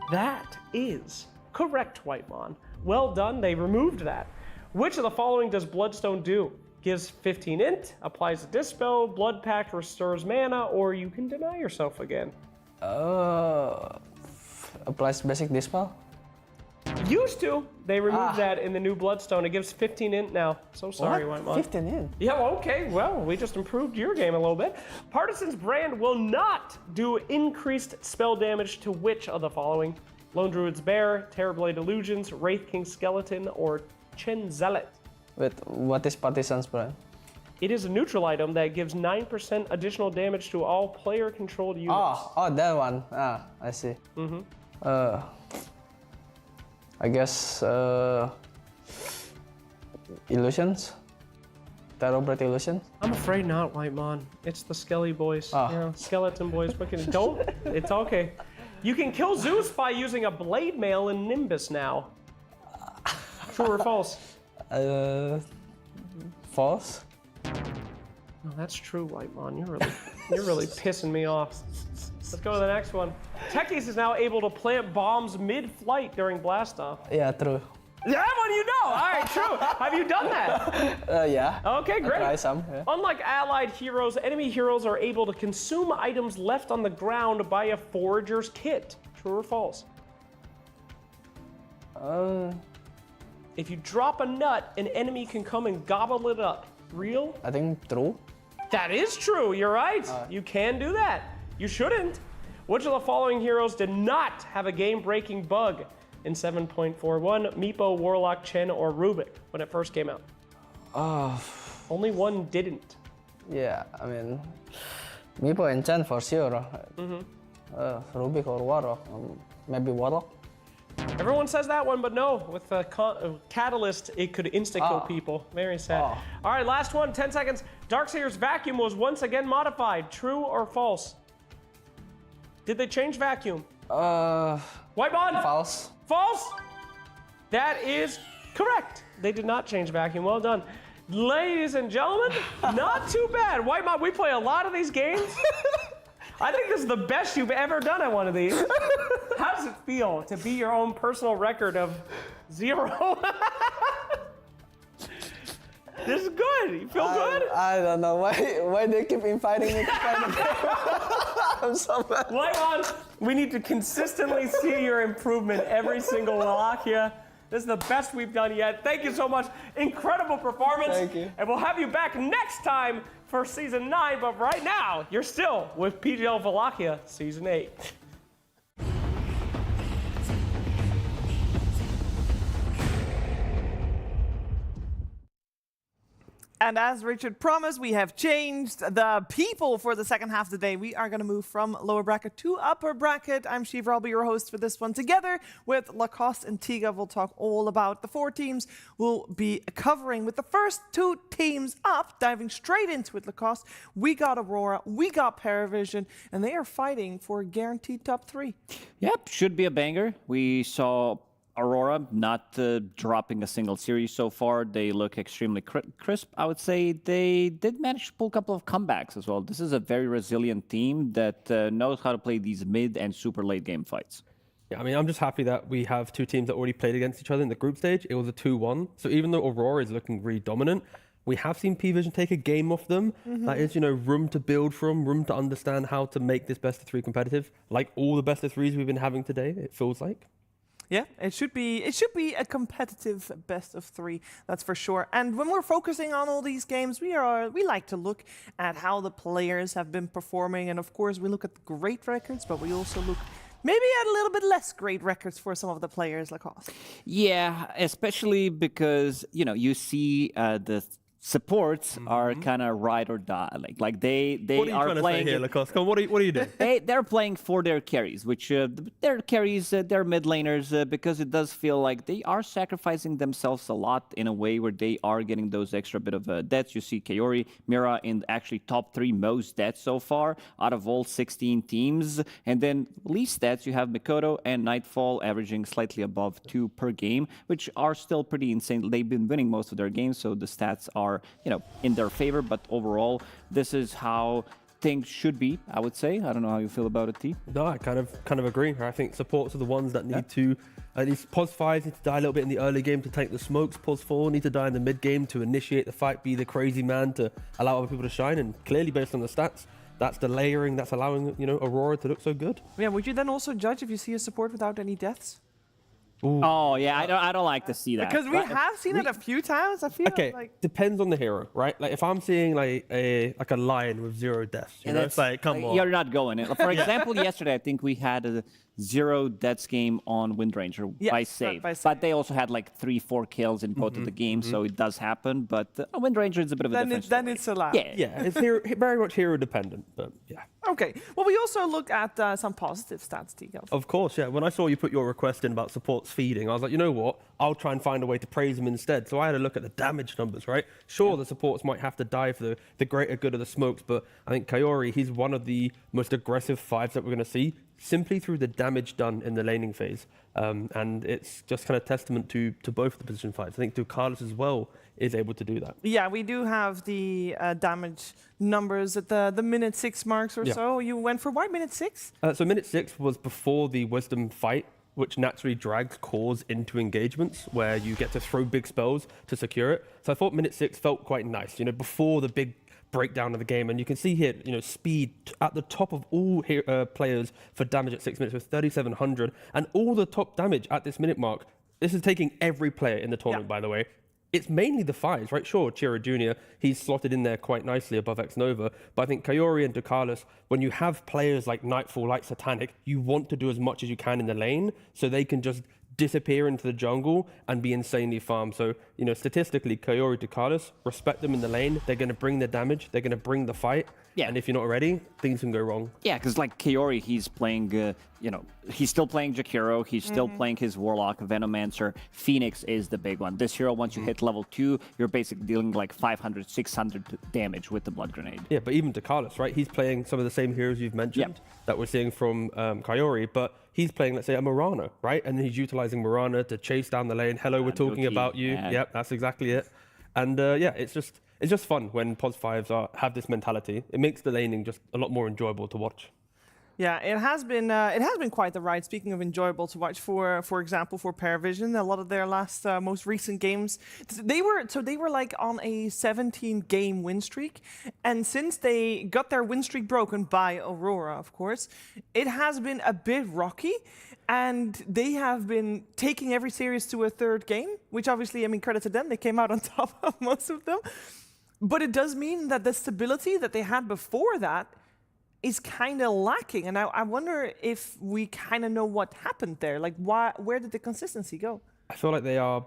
Speaker 9: That is correct, Whitemon. Well done, they removed that. Which of the following does Bloodstone do? Gives 15 int, applies a dispel, Blood Pact restores mana, or you can deny yourself again.
Speaker 21: Applies basic dispel?
Speaker 9: Used to. They removed that in the new Bloodstone. It gives 15 int now. So sorry, Whitemon.
Speaker 21: 15 int?
Speaker 9: Yeah, okay, well, we just improved your game a little bit. Partisan's Brand will not do increased spell damage to which of the following? Lone Druid's Bear, Terrorblade Illusions, Wraith King Skeleton, or Chen Zealot.
Speaker 21: Wait, what is Partisan's Brand?
Speaker 9: It is a neutral item that gives 9% additional damage to all player-controlled units.
Speaker 21: Oh, that one. I see. I guess Illusions? Terrorblade Illusions?
Speaker 9: I'm afraid not, White Mon. It's the Skelly boys. Skeleton boys. What can don't? It's okay. You can kill Zeus by using a Blade Mail in Nimbus now. True or false?
Speaker 21: False.
Speaker 9: No, that's true, White Mon. You're really pissing me off. Let's go to the next one. Techies is now able to plant bombs mid-flight during blast-off.
Speaker 21: Yeah, true.
Speaker 9: That one you know. All right, true. Have you done that?
Speaker 21: Yeah.
Speaker 9: Okay, great.
Speaker 21: I try some. Yeah.
Speaker 9: Unlike allied heroes, enemy heroes are able to consume items left on the ground by a forager's kit. True or false? If you drop a nut, an enemy can come and gobble it up. Real?
Speaker 21: I think true.
Speaker 9: That is true. You're right. You can do that. You shouldn't. Which of the following heroes did not have a game-breaking bug in 7.41? Meepo, Warlock, Chen, or Rubik when it first came out? Only one didn't.
Speaker 21: Yeah, I mean, Meepo and Chen for sure. Rubik or Warlock? Maybe Warlock?
Speaker 9: Everyone says that one, but no. With Catalyst, it could insta-kill people. Very sad. All right, last one, 10 seconds. Darksayer's Vacuum was once again modified. True or false? Did they change Vacuum? White Bond?
Speaker 21: False.
Speaker 9: False? That is correct. They did not change Vacuum. Well done. Ladies and gentlemen, not too bad. White Bond, we play a lot of these games. I think this is the best you've ever done at one of these. How does it feel to be your own personal record of 0? This is good. You feel good?
Speaker 21: I don't know why they keep inviting me to play the game. I'm so bad.
Speaker 9: White on. We need to consistently see your improvement every single Wallachia. This is the best we've done yet. Thank you so much. Incredible performance.
Speaker 21: Thank you.
Speaker 9: And we'll have you back next time for Season 9. But right now, you're still with PGL Wallachia Season 8.
Speaker 17: And as Richard promised, we have changed the people for the second half of the day. We are going to move from lower bracket to upper bracket. I'm Shiva, I'll be your host for this one. Together with Lacoste and Tiga, we'll talk all about the 4 teams we'll be covering. With the first 2 teams up, diving straight into it, Lacoste, we got Aurora, we got PARIVISION, and they are fighting for a guaranteed top 3.
Speaker 3: Yep, should be a banger. We saw Aurora not dropping a single series so far. They look extremely crisp, I would say. They did manage to pull a couple of comebacks as well. This is a very resilient team that knows how to play these mid and super late game fights.
Speaker 22: Yeah, I mean, I'm just happy that we have 2 teams that already played against each other in the group stage. It was a 2-1. So even though Aurora is looking really dominant, we have seen PVision take a game off them. That is, room to build from, room to understand how to make this best of 3 competitive. Like all the best of 3s we've been having today, it feels like.
Speaker 17: Yeah, it should be a competitive best of 3, that's for sure. And when we're focusing on all these games, we like to look at how the players have been performing, and of course we look at the great records, but we also look maybe at a little bit less great records for some of the players, Lacoste.
Speaker 3: Yeah, especially because you see the supports are kind of ride or die. Like they
Speaker 22: what are you
Speaker 3: are
Speaker 22: trying
Speaker 3: playing.
Speaker 22: To say here, Lacoste? Come on, what are you doing?
Speaker 3: They're playing for their carries, which their carries, they're mid laners, because it does feel like they are sacrificing themselves a lot in a way where they are getting those extra bit of deaths. You see Kaori, Mira in actually top 3 most deaths so far out of all 16 teams. And then least stats, you have Mikoto and Nightfall averaging slightly above 2 per game, which are still pretty insane. They've been winning most of their games, so the stats are in their favor, but overall, this is how things should be, I would say. I don't know how you feel about it, T.
Speaker 22: No, I kind of agree. I think supports are the ones that need to, at least POS 5 need to die a little bit in the early game to take the smokes. POS 4 need to die in the mid game to initiate the fight, be the crazy man to allow other people to shine. And clearly, based on the stats, that's the layering that's allowing Aurora to look so good.
Speaker 17: Yeah, would you then also judge if you see a support without any deaths?
Speaker 22: Ooh.
Speaker 3: Oh yeah, I don't like to see that.
Speaker 17: Because we have seen it a few times. I feel like
Speaker 22: depends on the hero, right? Like if I'm seeing like a lion with 0 deaths, it's like come on,
Speaker 3: you're not going in. For example, yesterday I think we had 0 deaths game on Windranger by save. But they also had like 3-4 kills in both of the games, so it does happen. But Windranger is a bit of a different story.
Speaker 17: Then it's allowed.
Speaker 22: Yeah, it's very much hero dependent, but yeah.
Speaker 17: Okay. Well, we also looked at some positive stats, Tigo.
Speaker 22: Of course, yeah. When I saw you put your request in about supports feeding, I was like, you know what? I'll try and find a way to praise them instead. So I had a look at the damage numbers, right? Sure, the supports might have to die for the greater good of the smokes, but I think Kaori, he's one of the most aggressive 5s that we're going to see, simply through the damage done in the laning phase. And it's just kind of testament to both of the position 5s. I think Ducalis as well is able to do that.
Speaker 17: Yeah, we do have the damage numbers at the minute 6 marks or so. You went for why minute 6?
Speaker 22: So minute 6 was before the Wisdom fight, which naturally drags cores into engagements where you get to throw big spells to secure it. So I thought minute 6 felt quite nice, before the big breakdown of the game. And you can see here, speed at the top of all players for damage at 6 minutes with 3,700. And all the top damage at this minute mark, this is taking every player in the tournament, by the way. It's mainly the 5s, right? Sure, Chiro Jr., he's slotted in there quite nicely above X-Nova, but I think Kaori and Ducalis, when you have players like Nightfall, like Satanic, you want to do as much as you can in the lane so they can just disappear into the jungle and be insanely farmed. So, statistically, Kaori, Ducalis, respect them in the lane. They're going to bring the damage. They're going to bring the fight. Yeah. And if you're not ready, things can go wrong.
Speaker 3: Yeah, because like Kaori, he's playing, he's still playing Jakiro. He's still playing his Warlock, Venomancer. Phoenix is the big one. This hero, once you hit level 2, you're basically dealing like 500, 600 damage with the Blood Grenade.
Speaker 22: Yeah, but even Ducalis, right? He's playing some of the same heroes you've mentioned that we're seeing from Kaori, but he's playing, let's say, a Mirana, right? And he's utilizing Mirana to chase down the lane. Hello, we're talking about you. Yep, that's exactly it. And it's just fun when POS 5s have this mentality. It makes the laning just a lot more enjoyable to watch.
Speaker 17: Yeah, it has been quite the ride. Speaking of enjoyable to watch, for example, for PARIVISION, a lot of their most recent games, they were like on a 17-game win streak, and since they got their win streak broken by Aurora, of course, it has been a bit rocky. And they have been taking every series to a 3rd game, which obviously, credit to them, they came out on top of most of them. But it does mean that the stability that they had before that is kind of lacking. And I wonder if we kind of know what happened there. Like, where did the consistency go?
Speaker 22: I feel like they are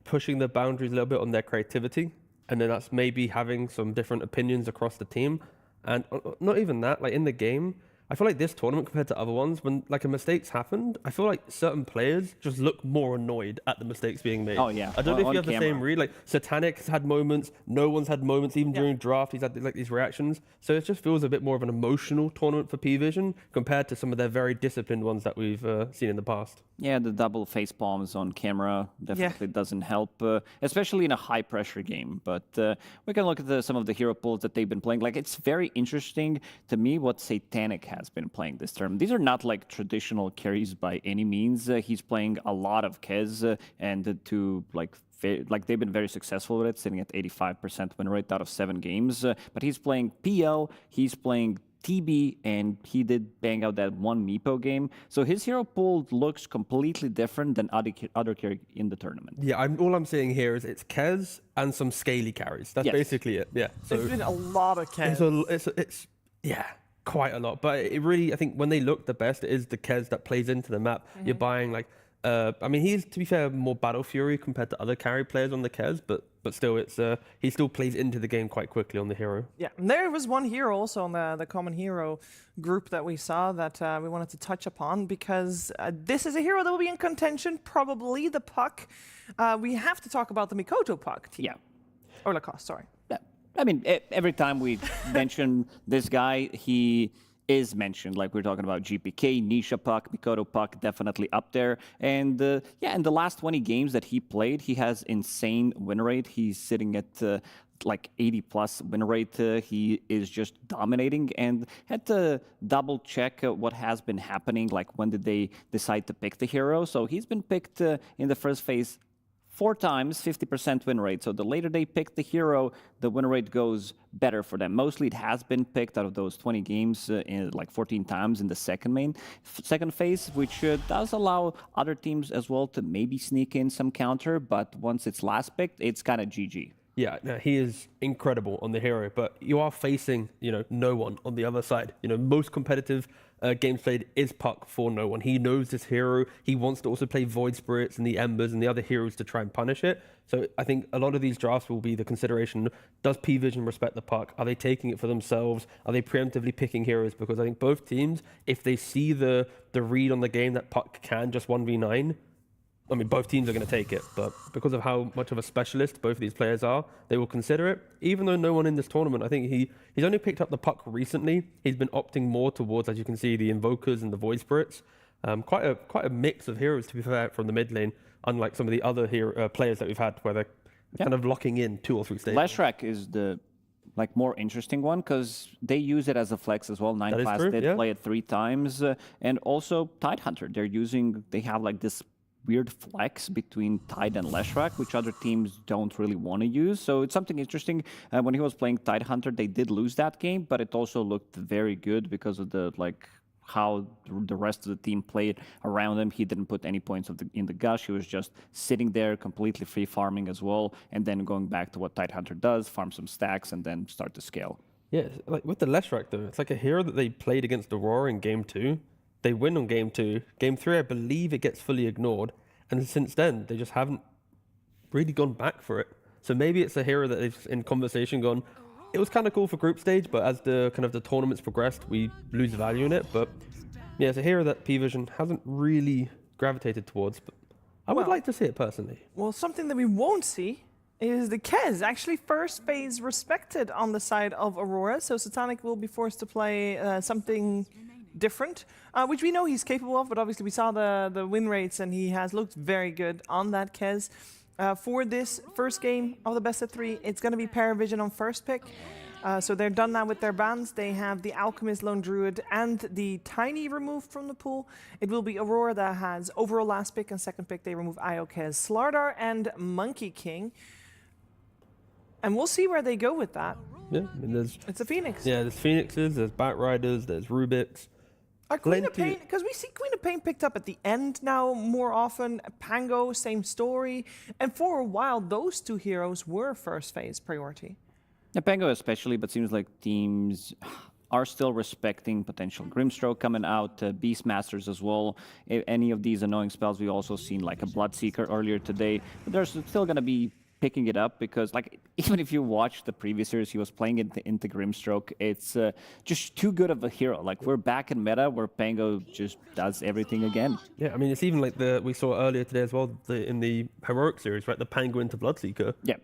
Speaker 22: pushing the boundaries a little bit on their creativity. And then that's maybe having some different opinions across the team. And not even that, like in the game, I feel like this tournament compared to other ones, when like a mistake's happened, I feel like certain players just look more annoyed at the mistakes being made.
Speaker 3: Oh yeah.
Speaker 22: I don't know if you have the same read. Like Satanic's had moments, no one's had moments, even during draft, he's had like these reactions. So it just feels a bit more of an emotional tournament for PVision compared to some of their very disciplined ones that we've seen in the past.
Speaker 3: Yeah, the double face palms on camera definitely doesn't help, especially in a high pressure game. But we can look at some of the hero pools that they've been playing. Like, it's very interesting to me what Satanic has been playing this term. These are not like traditional carries by any means. He's playing a lot of Kez and like they've been very successful with it, sitting at 85% win rate out of 7 games. But he's playing PL, he's playing TB, and he did bang out that one Meepo game. So his hero pool looks completely different than other carry in the tournament.
Speaker 22: Yeah, all I'm seeing here is it's Kez and some scaly carries. That's basically it. Yeah.
Speaker 17: So there's been a lot of Kez.
Speaker 22: It's quite a lot. But it really, I think when they look the best, it is the Kez that plays into the map. You're buying like, he's, to be fair, more Battle Fury compared to other carry players on the Kez, but still, he still plays into the game quite quickly on the hero.
Speaker 17: Yeah, and there was one hero also on the common hero group that we saw that we wanted to touch upon, because this is a hero that will be in contention, probably the Puck. We have to talk about the Mikoto Puck team.
Speaker 3: Yeah.
Speaker 17: Or Lacoste, sorry.
Speaker 3: I mean, every time we mention this guy, he is mentioned. Like, we're talking about GPK, Nisha Puck, Mikoto Puck, definitely up there. And in the last 20 games that he played, he has insane win rate. He's sitting at like 80+ win rate. He is just dominating, and had to double check what has been happening. Like, when did they decide to pick the hero? So he's been picked in the first phase 4 times, 50% win rate. So the later they pick the hero, the win rate goes better for them. Mostly it has been picked out of those 20 games in like 14 times in the second phase, which does allow other teams as well to maybe sneak in some counter. But once it's last picked, it's kind of GG.
Speaker 22: Yeah, no, he is incredible on the hero, but you are facing, no one on the other side. Most competitive games played is Puck for no one. He knows this hero. He wants to also play Void Spirits and the Embers and the other heroes to try and punish it. So I think a lot of these drafts will be the consideration. Does P-Vision respect the Puck? Are they taking it for themselves? Are they preemptively picking heroes? Because I think both teams, if they see the read on the game that Puck can just 1v9, I mean, both teams are going to take it, but because of how much of a specialist both of these players are, they will consider it. Even though no one in this tournament, I think he's only picked up the Puck recently. He's been opting more towards, as you can see, the Invokers and the Void Spirits. Quite a mix of heroes, to be fair, from the mid lane, unlike some of the other players that we've had, where they're kind of locking in 2 or 3 stages.
Speaker 3: Leshrac is the more interesting one because they use it as a flex as well. 9 class did play it 3 times, and also Tidehunter. They have like this weird flex between Tide and Leshrac, which other teams don't really want to use. So it's something interesting. When he was playing Tidehunter, they did lose that game, but it also looked very good because of the how the rest of the team played around him. He didn't put any points in the gush. He was just sitting there completely free farming as well, and then going back to what Tidehunter does, farm some stacks, and then start to scale.
Speaker 22: Yeah, like with the Leshrac though, it's like a hero that they played against Aurora in Game 2. They win on Game 2. Game 3, I believe it gets fully ignored. And since then, they just haven't really gone back for it. So maybe it's a hero that they've, in conversation, gone, it was kind of cool for group stage, but as the tournaments progressed, we lose value in it. But yeah, it's a hero that P-Vision hasn't really gravitated towards. But I would like to see it personally.
Speaker 17: Well, something that we won't see is the Kez. Actually, first phase respected on the side of Aurora. So Satanic will be forced to play something different, which we know he's capable of, but obviously we saw the win rates and he has looked very good on that Kez. For this first game of the best of 3, it's going to be PARIVISION on first pick. So they're done now with their bans. They have the Alchemist, Lone Druid, and the Tiny removed from the pool. It will be Aurora that has overall last pick, and second pick they remove Iokez, Slardar, and Monkey King. And we'll see where they go with that.
Speaker 22: Yeah, I mean,
Speaker 17: it's a Phoenix.
Speaker 22: Yeah, there's Phoenixes, there's Batriders, there's Rubiks.
Speaker 17: Are Queen of Pain, because we see Queen of Pain picked up at the end now more often. Pango, same story. And for a while, those 2 heroes were first phase priority.
Speaker 3: Yeah, Pango especially, but seems like teams are still respecting potential Grimstroke coming out, Beastmasters as well. Any of these annoying spells, we also seen like a Bloodseeker earlier today. But there's still going to be picking it up because even if you watch the previous series, he was playing into Grimstroke. It's just too good of a hero. We're back in meta where Pango just does everything again.
Speaker 22: Yeah, I mean, it's even like we saw earlier today as well in the Heroic series, right? The Pango into Bloodseeker.
Speaker 3: Yeah.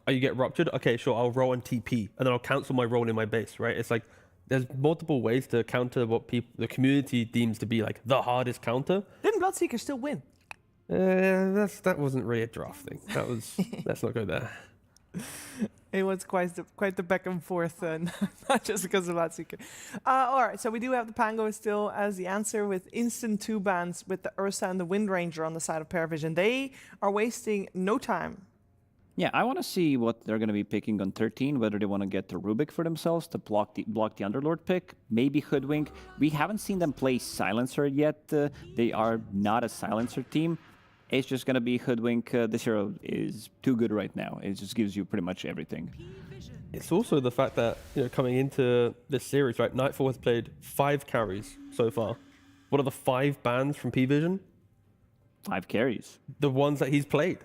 Speaker 22: You get ruptured? Okay, sure, I'll roll on TP and then I'll cancel my roll in my base, right? It's like there's multiple ways to counter what the community deems to be like the hardest counter.
Speaker 17: Didn't Bloodseeker still win?
Speaker 22: That wasn't really a draft thing. That was let's not go there.
Speaker 17: It was quite the back and forth, not just because of Bloodseeker. All right, so we do have the Pango still as the answer with instant 2 bans with the Ursa and the Wind Ranger on the side of PARIVISION. They are wasting no time.
Speaker 3: Yeah, I want to see what they're going to be picking on 13, whether they want to get the Rubik for themselves to block the Underlord pick, maybe Hoodwink. We haven't seen them play Silencer yet. They are not a Silencer team. It's just going to be Hoodwink. This hero is too good right now. It just gives you pretty much everything.
Speaker 22: It's also the fact that, coming into this series, right, Nightfall has played 5 carries so far. What are the 5 bans from P-Vision?
Speaker 3: 5 carries.
Speaker 22: The ones that he's played.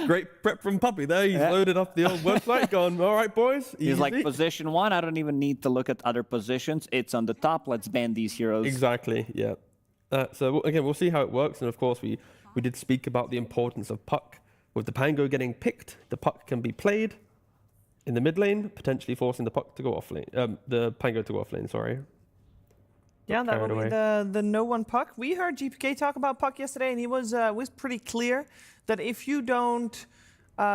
Speaker 22: Great prep from Puppy there. He's loaded up the old website, gone, all right, boys.
Speaker 3: He's
Speaker 22: easy.
Speaker 3: like, position 1, I don't even need to look at other positions. It's on the top. Let's ban these heroes.
Speaker 22: Exactly, yeah. So again, we'll see how it works. And of course, we did speak about the importance of Puck. With the Pango getting picked, the Puck can be played in the mid lane, potentially forcing the Puck to go off lane. The Pango to go off lane, sorry.
Speaker 17: Yeah, that will be the no one Puck. We heard GPK talk about Puck yesterday, and he was pretty clear that if you don't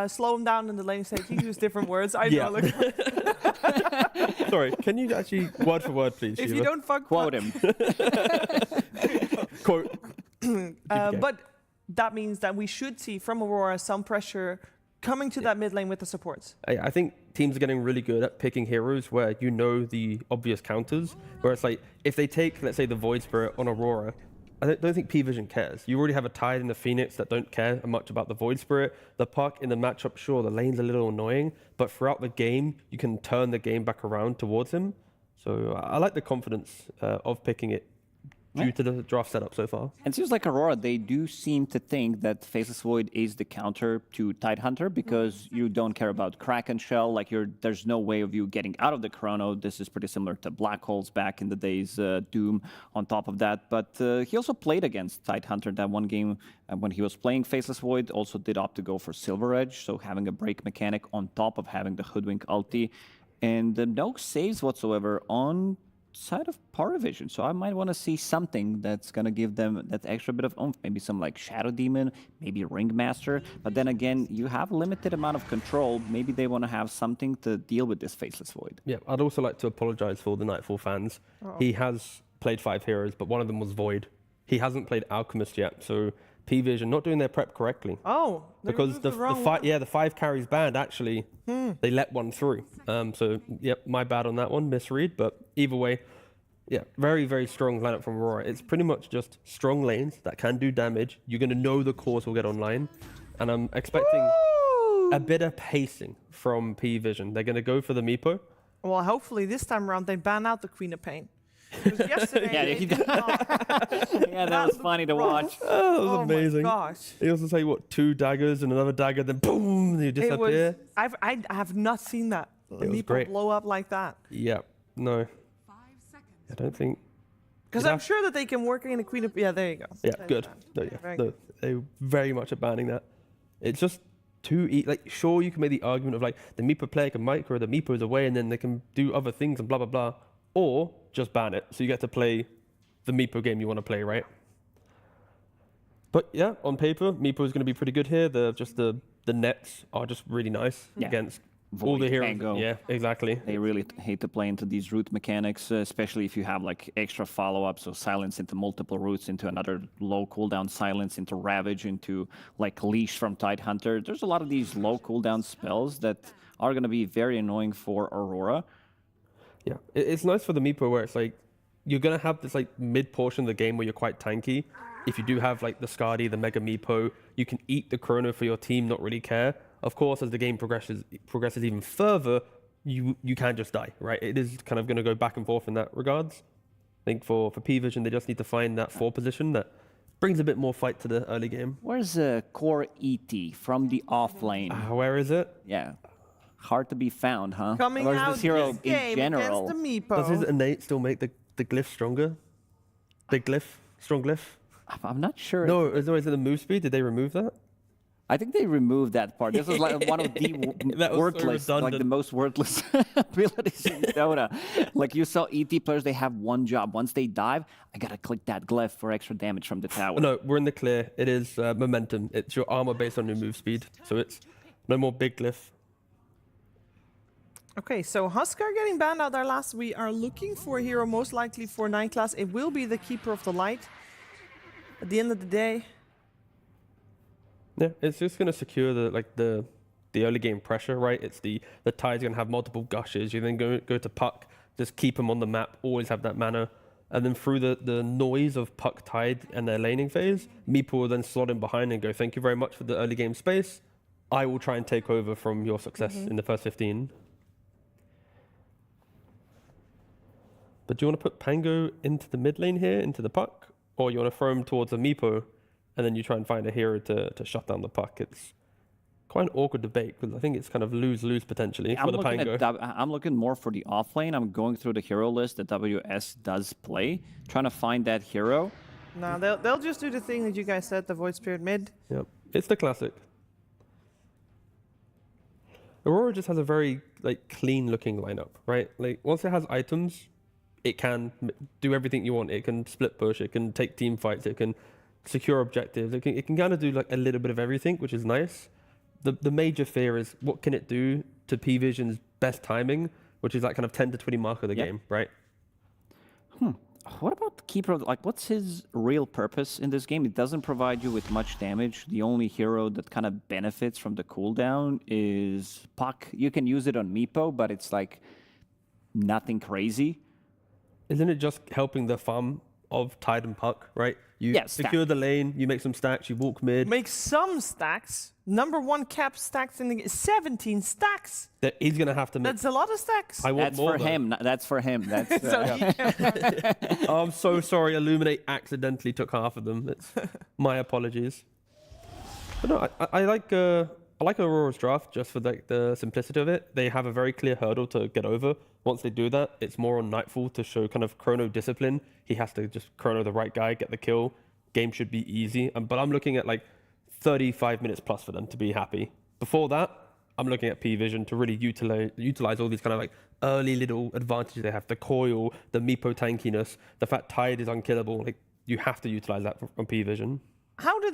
Speaker 17: slow him down in the lane stage, he used different words. I know.
Speaker 22: Sorry, can you actually word for word, please?
Speaker 17: If
Speaker 22: Shiva?
Speaker 17: you don't fuck
Speaker 3: quote him.
Speaker 22: Quote.
Speaker 17: But that means that we should see from Aurora some pressure coming to that mid lane with the supports.
Speaker 22: I think teams are getting really good at picking heroes where the obvious counters. Where it's like, if they take, let's say, the Void Spirit on Aurora, don't think PVision cares. You already have a Tide and the Phoenix that don't care much about the Void Spirit. The Puck in the matchup, sure, the lane's a little annoying, but throughout the game, you can turn the game back around towards him. So I like the confidence of picking it due to the draft setup so far.
Speaker 3: And it seems like Aurora, they do seem to think that Faceless Void is the counter to Tidehunter because you don't care about Kraken Shell. Like there's no way of you getting out of the Chrono. This is pretty similar to Black Holes back in the days, Doom on top of that. But he also played against Tidehunter that one game when he was playing Faceless Void. Also did opt to go for Silver Edge, so having a break mechanic on top of having the Hoodwink ulti. And no saves whatsoever on side of PARIVISION, so I might want to see something that's going to give them that extra bit of oomph, maybe some like Shadow Demon, maybe Ringmaster, but then again, you have a limited amount of control. Maybe they want to have something to deal with this Faceless Void.
Speaker 22: Yeah, I'd also like to apologize for the Nightfall fans. He has played 5 heroes, but one of them was Void. He hasn't played Alchemist yet, so PVision not doing their prep correctly.
Speaker 17: Oh,
Speaker 22: because the 5 carries banned actually. They let one through. So yep, my bad on that one, misread. But either way, yeah, very very strong lineup from Aurora. It's pretty much just strong lanes that can do damage. You're gonna know the cores will get online, and I'm expecting a bit of pacing from PVision. They're gonna go for the Meepo.
Speaker 17: Well, hopefully this time around they ban out the Queen of Pain. Yesterday,
Speaker 3: yeah, that was funny to watch.
Speaker 22: Oh, that was amazing.
Speaker 17: My gosh.
Speaker 22: He also say what 2 daggers and another dagger, then boom, they disappear.
Speaker 17: I have not seen that.
Speaker 22: It was great.
Speaker 17: Blow up like that.
Speaker 22: Yeah, no. I don't think.
Speaker 17: Because I'm sure that they can work in a Queen of. Yeah, there you go.
Speaker 22: Yeah, good. No, yeah, no, they very much are banning that. It's just too like sure you can make the argument of like the Meepo player can micro, the Meepo is away, and then they can do other things and blah blah blah, or just ban it so you get to play the Meepo game you want to play, right? But yeah, on paper, Meepo is going to be pretty good here. The nets are just really nice against all the heroes.
Speaker 3: Tango.
Speaker 22: Yeah, exactly.
Speaker 3: They really hate to play into these root mechanics, especially if you have like extra follow-ups, so silence into multiple roots, into another low cooldown silence, into Ravage, into like Leash from Tidehunter. There's a lot of these low cooldown spells that are going to be very annoying for Aurora.
Speaker 22: Yeah, it's nice for the Meepo where it's like you're going to have this like mid portion of the game where you're quite tanky. If you do have like the Skadi, the Mega Meepo, you can eat the Chrono for your team, not really care. Of course, as the game progresses even further, you can just die, right? It is kind of going to go back and forth in that regards. I think for PVision, they just need to find that 4 position that brings a bit more fight to the early game.
Speaker 3: Where's Core ET from the offlane?
Speaker 22: Where is it?
Speaker 3: Yeah. Hard to be found, huh?
Speaker 17: Coming
Speaker 3: Where's
Speaker 17: out
Speaker 3: this hero
Speaker 17: this game
Speaker 3: in general?
Speaker 17: against the Meepo.
Speaker 22: Does his innate still make the glyph stronger? Big glyph? Strong glyph?
Speaker 3: I'm not sure.
Speaker 22: No, is it the move speed? Did they remove that?
Speaker 3: I think they removed that part. This was like one of the wordless, like the most wordless abilities in Dota. Like you saw ET players, they have one job. Once they dive, I gotta click that glyph for extra damage from the tower.
Speaker 22: No, we're in the clear. It is momentum. It's your armor based on your move speed. So it's no more big glyph.
Speaker 17: Okay, so Huskar getting banned out there last. We are looking for a hero, most likely for 9 class. It will be the Keeper of the Light. At the end of the day.
Speaker 22: Yeah, it's just going to secure the early game pressure, right? It's the Tide's going to have multiple gushes. You then go to Puck, just keep them on the map, always have that mana. And then through the noise of Puck Tide and their laning phase, Meepo will then slot in behind and go, thank you very much for the early game space. I will try and take over from your success in the first 15. But do you want to put Pango into the mid lane here, into the Puck? Or you want to throw him towards the Meepo, and then you try and find a hero to shut down the Puck? It's quite an awkward debate, because I think it's kind of lose-lose potentially for the Pango.
Speaker 3: I'm looking more for the offlane. I'm going through the hero list that WS does play, trying to find that hero.
Speaker 17: No, they'll just do the thing that you guys said, the Void Spirit mid.
Speaker 22: Yep, it's the classic. Aurora just has a very clean-looking lineup, right? Like once it has items, it can do everything you want. It can split push. It can take team fights. It can secure objectives. It can kind of do like a little bit of everything, which is nice. The major fear is what can it do to PVision's best timing, which is that kind of 10 to 20 mark of the game, right?
Speaker 3: What about the Keeper? Like, what's his real purpose in this game? It doesn't provide you with much damage. The only hero that kind of benefits from the cooldown is Puck. You can use it on Meepo, but it's like nothing crazy.
Speaker 22: Isn't it just helping the farm of Tide and Puck, right? You secure the lane, you make some stacks, you walk mid.
Speaker 17: Make some stacks. Number 1 cap stacks in the 17 stacks.
Speaker 22: That he's gonna have to make.
Speaker 17: That's a lot of stacks.
Speaker 22: I want
Speaker 3: That's
Speaker 22: more,
Speaker 3: for him. That's for him. That's.
Speaker 22: I'm so sorry. Illuminate accidentally took half of them. It's my apologies. But no, I like Aurora's draft just for the simplicity of it. They have a very clear hurdle to get over. Once they do that, it's more on Nightfall to show kind of chrono discipline. He has to just chrono the right guy, get the kill. Game should be easy. But I'm looking at like 35 minutes plus for them to be happy. Before that, I'm looking at PVision to really utilize all these kind of like early little advantages they have. The coil, the Meepo tankiness, the fact Tide is unkillable. Like you have to utilize that from PVision.
Speaker 17: How do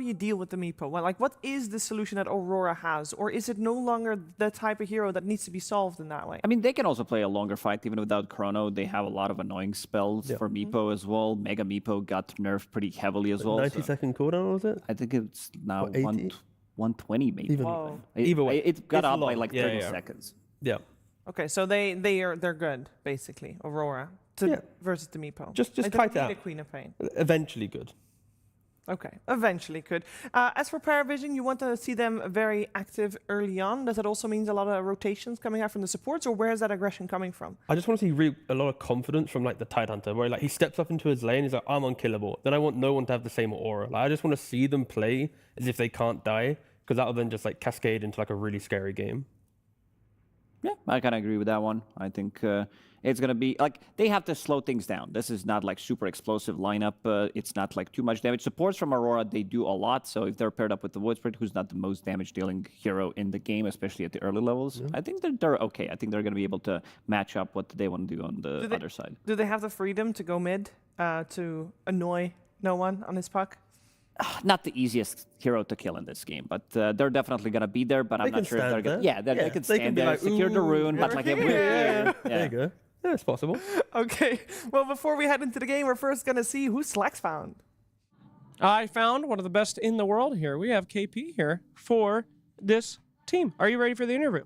Speaker 17: you deal with the Meepo? Well, like, what is the solution that Aurora has? Or is it no longer the type of hero that needs to be solved in that way?
Speaker 3: I mean, they can also play a longer fight even without Chrono. They have a lot of annoying spells for Meepo as well. Mega Meepo got nerfed pretty heavily as well.
Speaker 22: 90-second cooldown, was it?
Speaker 3: I think it's now 120 maybe.
Speaker 22: Either way.
Speaker 3: It got up by like 30 seconds.
Speaker 22: Yeah.
Speaker 17: Okay, so they're good, basically, Aurora, versus the Meepo.
Speaker 22: Just
Speaker 17: I
Speaker 22: kite
Speaker 17: don't
Speaker 22: out.
Speaker 17: need a Queen of Pain.
Speaker 22: Eventually good.
Speaker 17: Okay, eventually could. As for PARIVISION, you want to see them very active early on. Does that also mean a lot of rotations coming out from the supports, or where is that aggression coming from?
Speaker 22: I just want to see a lot of confidence from like the Tidehunter, where like he steps up into his lane, he's like, I'm unkillable. Then I want no one to have the same aura. Like I just want to see them play as if they can't die, because that will then just like cascade into like a really scary game.
Speaker 3: Yeah, I kind of agree with that one. I think it's going to be, like, they have to slow things down. This is not, like, super explosive lineup. It's not, like, too much damage. Supports from Aurora, they do a lot. So if they're paired up with the Void Spirit, who's not the most damage-dealing hero in the game, especially at the early levels, I think they're okay. I think they're going to be able to match up what they want to do on the other side.
Speaker 17: Do they have the freedom to go mid to annoy no one on his puck?
Speaker 3: Not the easiest hero to kill in this game, but they're definitely going to be there, but I'm not sure if they're going to... Yeah, they can stand there, like, secure the rune, but like...
Speaker 22: There you go. Yeah, it's possible.
Speaker 17: Okay, well, before we head into the game, we're first going to see who Slacks found. I found one of the best in the world here. We have KP here for this team. Are you ready for the interview?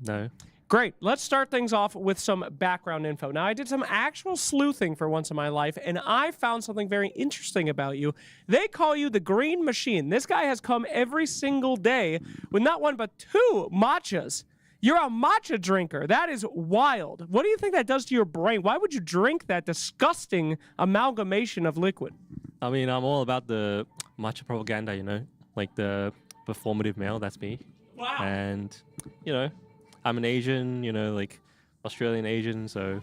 Speaker 4: No.
Speaker 17: Great. Let's start things off with some background info. Now, I did some actual sleuthing for once in my life, and I found something very interesting about you. They call you the Green Machine. This guy has come every single day with not one but 2 matchas. You're a matcha drinker. That is wild. What do you think that does to your brain? Why would you drink that disgusting amalgamation of liquid?
Speaker 4: I mean, I'm all about the matcha propaganda, you know, like the performative male, that's me.
Speaker 17: Wow.
Speaker 4: And, you know, I'm an Asian, you know, like Australian Asian, so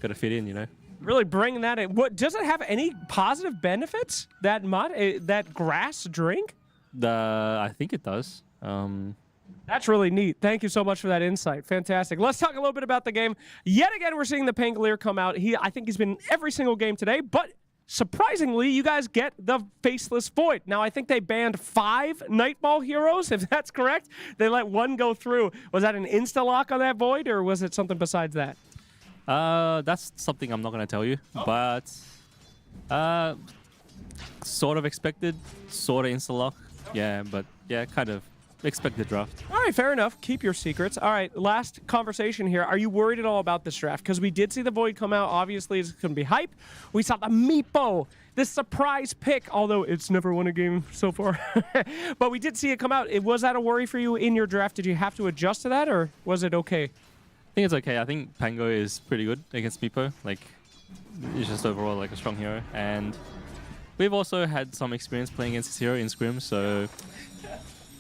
Speaker 4: gotta fit in, you know.
Speaker 17: Really bringing that in. What does it have any positive benefits? That that grass drink?
Speaker 4: I think it does.
Speaker 17: That's really neat. Thank you so much for that insight. Fantastic. Let's talk a little bit about the game. Yet again, we're seeing the Pangolier come out. I think he's been in every single game today, but surprisingly, you guys get the Faceless Void. Now, I think they banned 5 Nightball heroes, if that's correct. They let 1 go through. Was that an insta-lock on that Void, or was it something besides that?
Speaker 4: That's something I'm not going to tell you, but sort of expected, sort of insta-lock. Yeah, but yeah, kind of expected draft.
Speaker 17: All right, fair enough. Keep your secrets. All right, last conversation here. Are you worried at all about this draft? Because we did see the Void come out. Obviously, it's going to be hype. We saw the Meepo, this surprise pick, although it's never won a game so far. But we did see it come out. Was that a worry for you in your draft? Did you have to adjust to that, or was it okay?
Speaker 4: I think it's okay. I think Pango is pretty good against Meepo. Like, he's just overall like a strong hero. And we've also had some experience playing against this hero in scrims, so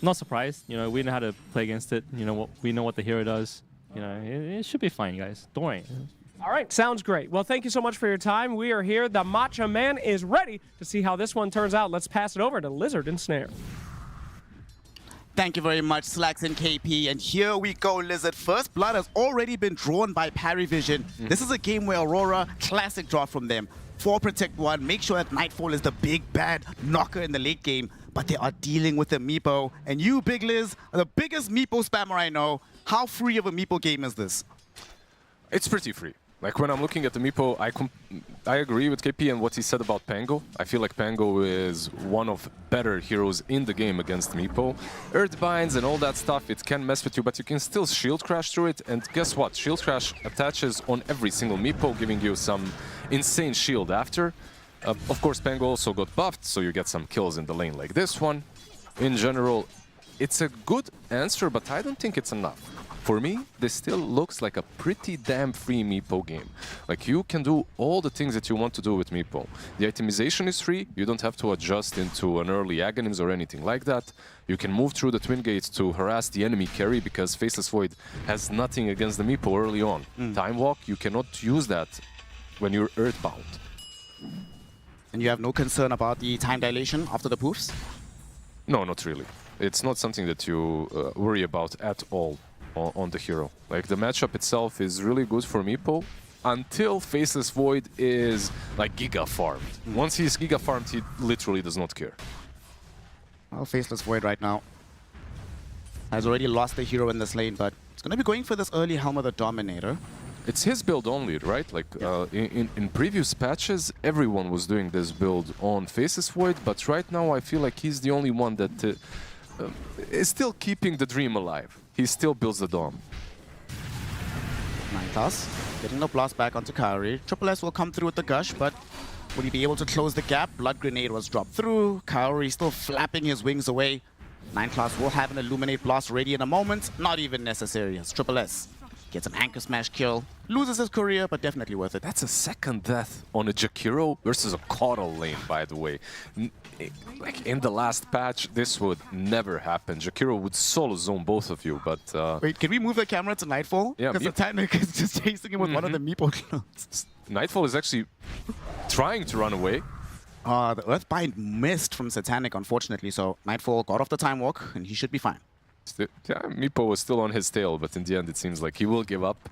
Speaker 4: not surprised. You know, we know how to play against it. You know, we know what the hero does. You know, it should be fine, guys. Don't worry.
Speaker 17: All right, sounds great. Well, thank you so much for your time. We are here. The Matcha Man is ready to see how this one turns out. Let's pass it over to Lizard and Snare.
Speaker 10: Thank you very much, Slacks and KP. And here we go, Lizard. First blood has already been drawn by PARIVISION. This is a game where Aurora, classic draw from them. 4 protect 1, make sure that Nightfall is the big bad knocker in the late game. But they are dealing with the Meepo. And you, Big Liz, are the biggest Meepo spammer I know. How free of a Meepo game is this?
Speaker 23: It's pretty free. Like, when I'm looking at the Meepo, I agree with KP and what he said about Pango. I feel like Pango is one of better heroes in the game against Meepo. Earth binds and all that stuff, it can mess with you, but you can still shield crash through it. And guess what? Shield crash attaches on every single Meepo, giving you some insane shield after. Of course, Pango also got buffed, so you get some kills in the lane like this one. In general, it's a good answer, but I don't think it's enough. For me, this still looks like a pretty damn free Meepo game. Like, you can do all the things that you want to do with Meepo. The itemization is free, you don't have to adjust into an early Aghanims or anything like that. You can move through the Twin Gates to harass the enemy carry because Faceless Void has nothing against the Meepo early on. Time Walk, you cannot use that when you're Earthbound.
Speaker 10: And you have no concern about the time dilation after the poofs?
Speaker 23: No, not really. It's not something that you worry about at all on the hero. Like, the matchup itself is really good for Meepo until Faceless Void is like giga farmed. Once he's giga farmed, he literally does not care.
Speaker 10: Well, Faceless Void right now has already lost the hero in this lane, but it's going to be going for this early Helm of the Dominator.
Speaker 23: It's his build only, right? Like, in previous patches, everyone was doing this build on Faceless Void, but right now I feel like he's the only one that is still keeping the dream alive. He still builds the Dom.
Speaker 10: Natus getting the blast back onto Kaori. Triple S will come through with the gush, but will he be able to close the gap? Blood Grenade was dropped through. Kaori still flapping his wings away. 9class will have an Illuminate Blast ready in a moment. Not even necessary as Triple S gets an Anchor Smash kill. Loses his career, but definitely worth it.
Speaker 23: That's a second death on a Jakiro versus a Coddle lane, by the way. Like, in the last patch, this would never happen. Jakiro would solo zone both of you, but...
Speaker 10: Wait, can we move the camera to Nightfall?
Speaker 23: Yeah,
Speaker 10: because the Titanic is just chasing him with one of the Meepo clones.
Speaker 23: Nightfall is actually trying to run away.
Speaker 10: The Earthbind missed from Satanic, unfortunately, so Nightfall got off the Time Walk, and he should be fine.
Speaker 23: Yeah, Meepo was still on his tail, but in the end it seems like he will give up.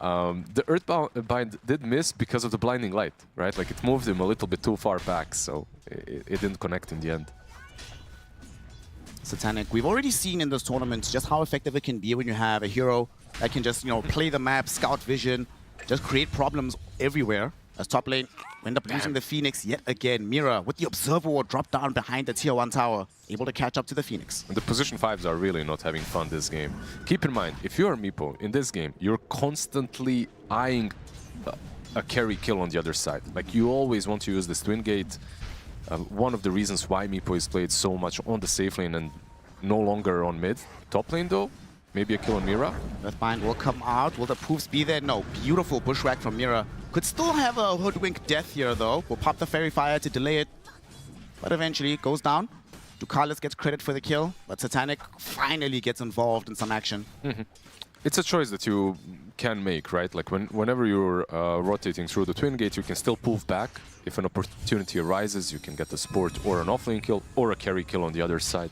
Speaker 23: The Earthbind did miss because of the blinding light, right? Like, it moved him a little bit too far back, so it didn't connect in the end.
Speaker 10: Satanic, we've already seen in this tournament just how effective it can be when you have a hero that can just, play the map, scout vision, just create problems everywhere. As top lane, we end up losing the Phoenix yet again. Mira with the Observer Ward dropped down behind the Tier 1 tower, able to catch up to the Phoenix.
Speaker 23: And the position 5s are really not having fun this game. Keep in mind, if you're Meepo in this game, you're constantly eyeing a carry kill on the other side. Like, you always want to use this Twin Gate. One of the reasons why Meepo is played so much on the safe lane and no longer on mid. Top lane though, maybe a kill on Mira.
Speaker 10: Earthbind will come out. Will the poofs be there? No. Beautiful bushwhack from Mira. Could still have a Hoodwink death here, though. Will pop the Fairy Fire to delay it. But eventually it goes down. Ducalis gets credit for the kill, but Satanic finally gets involved in some action.
Speaker 23: It's a choice that you can make, right? Like, whenever you're rotating through the Twin Gate, you can still poof back. If an opportunity arises, you can get a support or an offlane kill or a carry kill on the other side.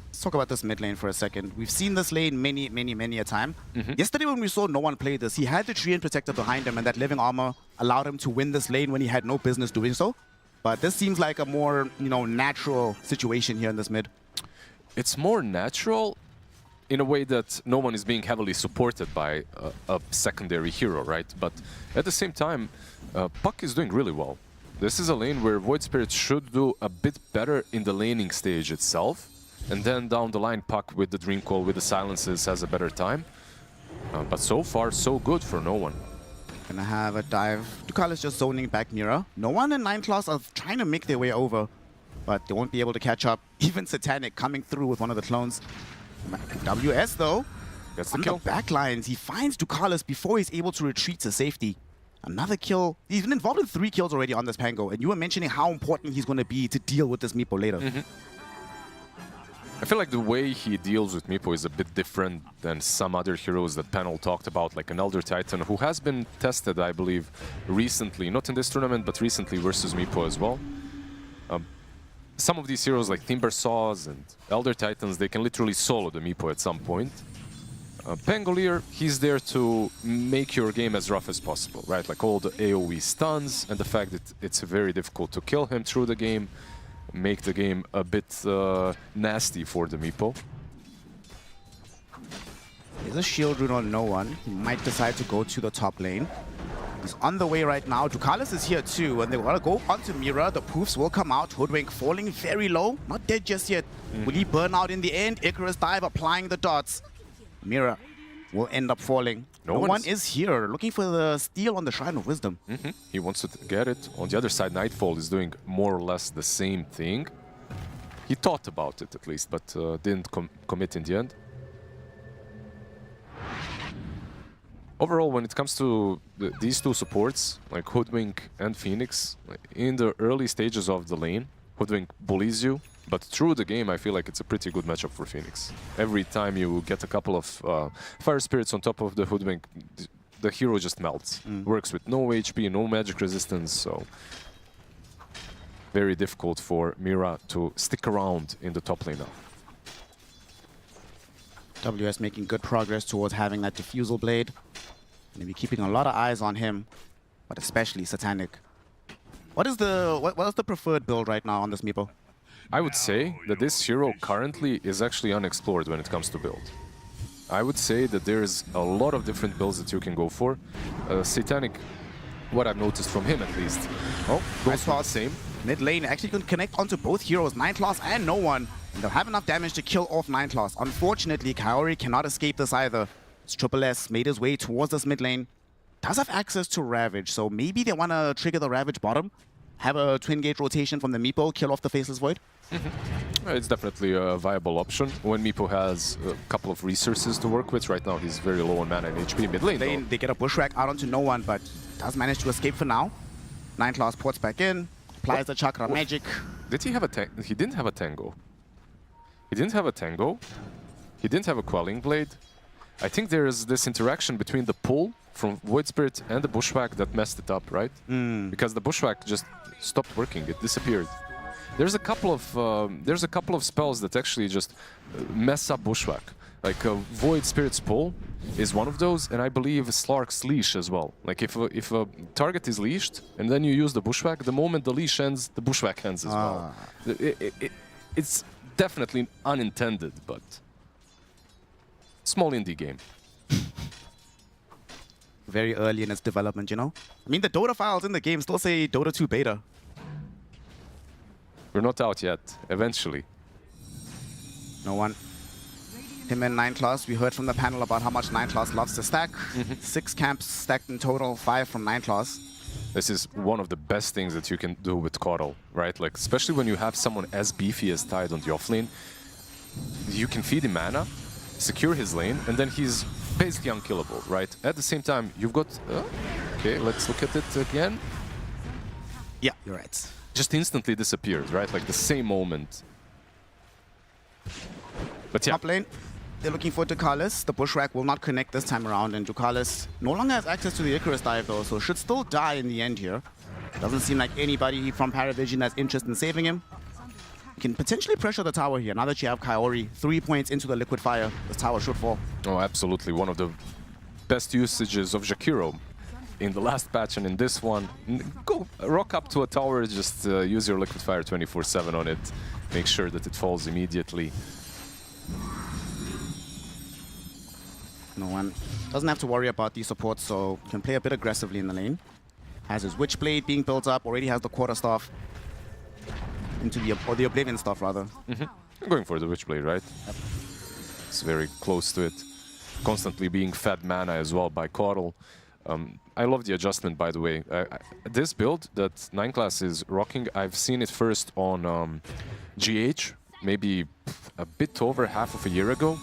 Speaker 10: Let's talk about this mid lane for a second. We've seen this lane many a time. Yesterday when we saw no one play this, he had the Treant Protector behind him, and that living armor allowed him to win this lane when he had no business doing so. But this seems like a more, natural situation here in this mid.
Speaker 23: It's more natural in a way that no one is being heavily supported by a secondary hero, right? But at the same time, Puck is doing really well. This is a lane where Void Spirit should do a bit better in the laning stage itself. And then down the line, Puck with the Dream Call, with the silences, has a better time. But so far, so good for no one.
Speaker 10: Gonna have a dive. Ducalis just zoning back Mira. No one in 9class are trying to make their way over, but they won't be able to catch up. Even Satanic coming through with one of the clones. WS, though,
Speaker 23: gets
Speaker 10: on the back lines. He finds Ducalis before he's able to retreat to safety. Another kill. He's been involved in 3 kills already on this Pango, and you were mentioning how important he's going to be to deal with this Meepo later.
Speaker 23: I feel like the way he deals with Meepo is a bit different than some other heroes that Panel talked about, like an Elder Titan, who has been tested, I believe, recently. Not in this tournament, but recently versus Meepo as well. Some of these heroes, like Timbersaws and Elder Titans, they can literally solo the Meepo at some point. Pangolier, he's there to make your game as rough as possible, right? Like all the AoE stuns and the fact that it's very difficult to kill him through the game, make the game a bit nasty for the Meepo.
Speaker 10: There's a shield rune on no one. He might decide to go to the top lane. He's on the way right now. Ducalis is here too, and they want to go onto Mira. The poofs will come out. Hoodwink falling very low. Not dead just yet. Will he burn out in the end? Icarus dive applying the dots. Mira will end up falling. No one is here, looking for the steal on the Shrine of Wisdom.
Speaker 23: He wants to get it. On the other side, Nightfall is doing more or less the same thing. He thought about it at least, but didn't commit in the end. Overall, when it comes to these two supports, like Hoodwink and Phoenix, in the early stages of the lane, Hoodwink bullies you, but through the game, I feel like it's a pretty good matchup for Phoenix. Every time you get a couple of Fire Spirits on top of the Hoodwink, the hero just melts. Works with no HP, no magic resistance, so very difficult for Mira to stick around in the top lane now.
Speaker 10: WS making good progress towards having that Diffusal Blade. And we're keeping a lot of eyes on him, but especially Satanic. What is the preferred build right now on this Meepo?
Speaker 23: I would say that this hero currently is actually unexplored when it comes to build. I would say that there's a lot of different builds that you can go for. Satanic, what I've noticed from him at least, goes for the same.
Speaker 10: Mid lane actually can connect onto both heroes, 9 class and no one. And they'll have enough damage to kill off 9 class. Unfortunately, Kaori cannot escape this either. It's Triple S made his way towards this mid lane. Does have access to Ravage, so maybe they want to trigger the Ravage bottom, have a twin gate rotation from the Meepo, kill off the Faceless Void.
Speaker 23: It's definitely a viable option when Meepo has a couple of resources to work with. Right now, he's very low on mana and HP mid lane.
Speaker 10: They get a Bushwhack out onto no one, but does manage to escape for now. 9 class ports back in, applies the Chakra Magic.
Speaker 23: Did he have a tango? He didn't have a tango. He didn't have a tango. He didn't have a Quelling Blade. I think there is this interaction between the pull from Void Spirit and the Bushwhack that messed it up, right? Because the Bushwhack just stopped working. It disappeared. There's a couple of spells that actually just mess up Bushwhack. Like Void Spirit's pull is one of those, and I believe Slark's leash as well. Like if a target is leashed and then you use the Bushwhack, the moment the leash ends, the Bushwhack ends as well. It's definitely unintended, but small indie game.
Speaker 10: Very early in its development, you know? I mean, the Dota files in the game still say Dota 2 beta.
Speaker 23: We're not out yet. Eventually.
Speaker 10: No one. Him and 9 class, we heard from the panel about how much 9 class loves to stack. 6 camps stacked in total, 5 from 9 class.
Speaker 23: This is one of the best things that you can do with Coddle, right? Like, especially when you have someone as beefy as Tide on the offlane. You can feed him mana, secure his lane, and then he's basically unkillable, right? At the same time, you've got... okay, let's look at it again.
Speaker 10: Yeah, you're right.
Speaker 23: Just instantly disappeared, right? Like the same moment. But yeah.
Speaker 10: Top lane, they're looking for Ducalis. The Bushwhack will not connect this time around, and Ducalis no longer has access to the Icarus dive though, so should still die in the end here. Doesn't seem like anybody from PARIVISION has interest in saving him. You can potentially pressure the tower here. Now that you have Kaori 3 points into the liquid fire, this tower should fall.
Speaker 23: Oh, absolutely. One of the best usages of Jakiro in the last patch and in this one. Go rock up to a tower, just use your liquid fire 24/7 on it. Make sure that it falls immediately.
Speaker 10: No one doesn't have to worry about these supports, so can play a bit aggressively in the lane. Has his Witchblade being built up, already has the Quarterstaff into the Oblivion Staff rather.
Speaker 23: I'm going for the Witchblade, right? Yep. It's very close to it. Constantly being fed mana as well by Coddle. I love the adjustment, by the way. This build that 9 class is rocking, I've seen it first on GH, maybe a bit over half of a year ago.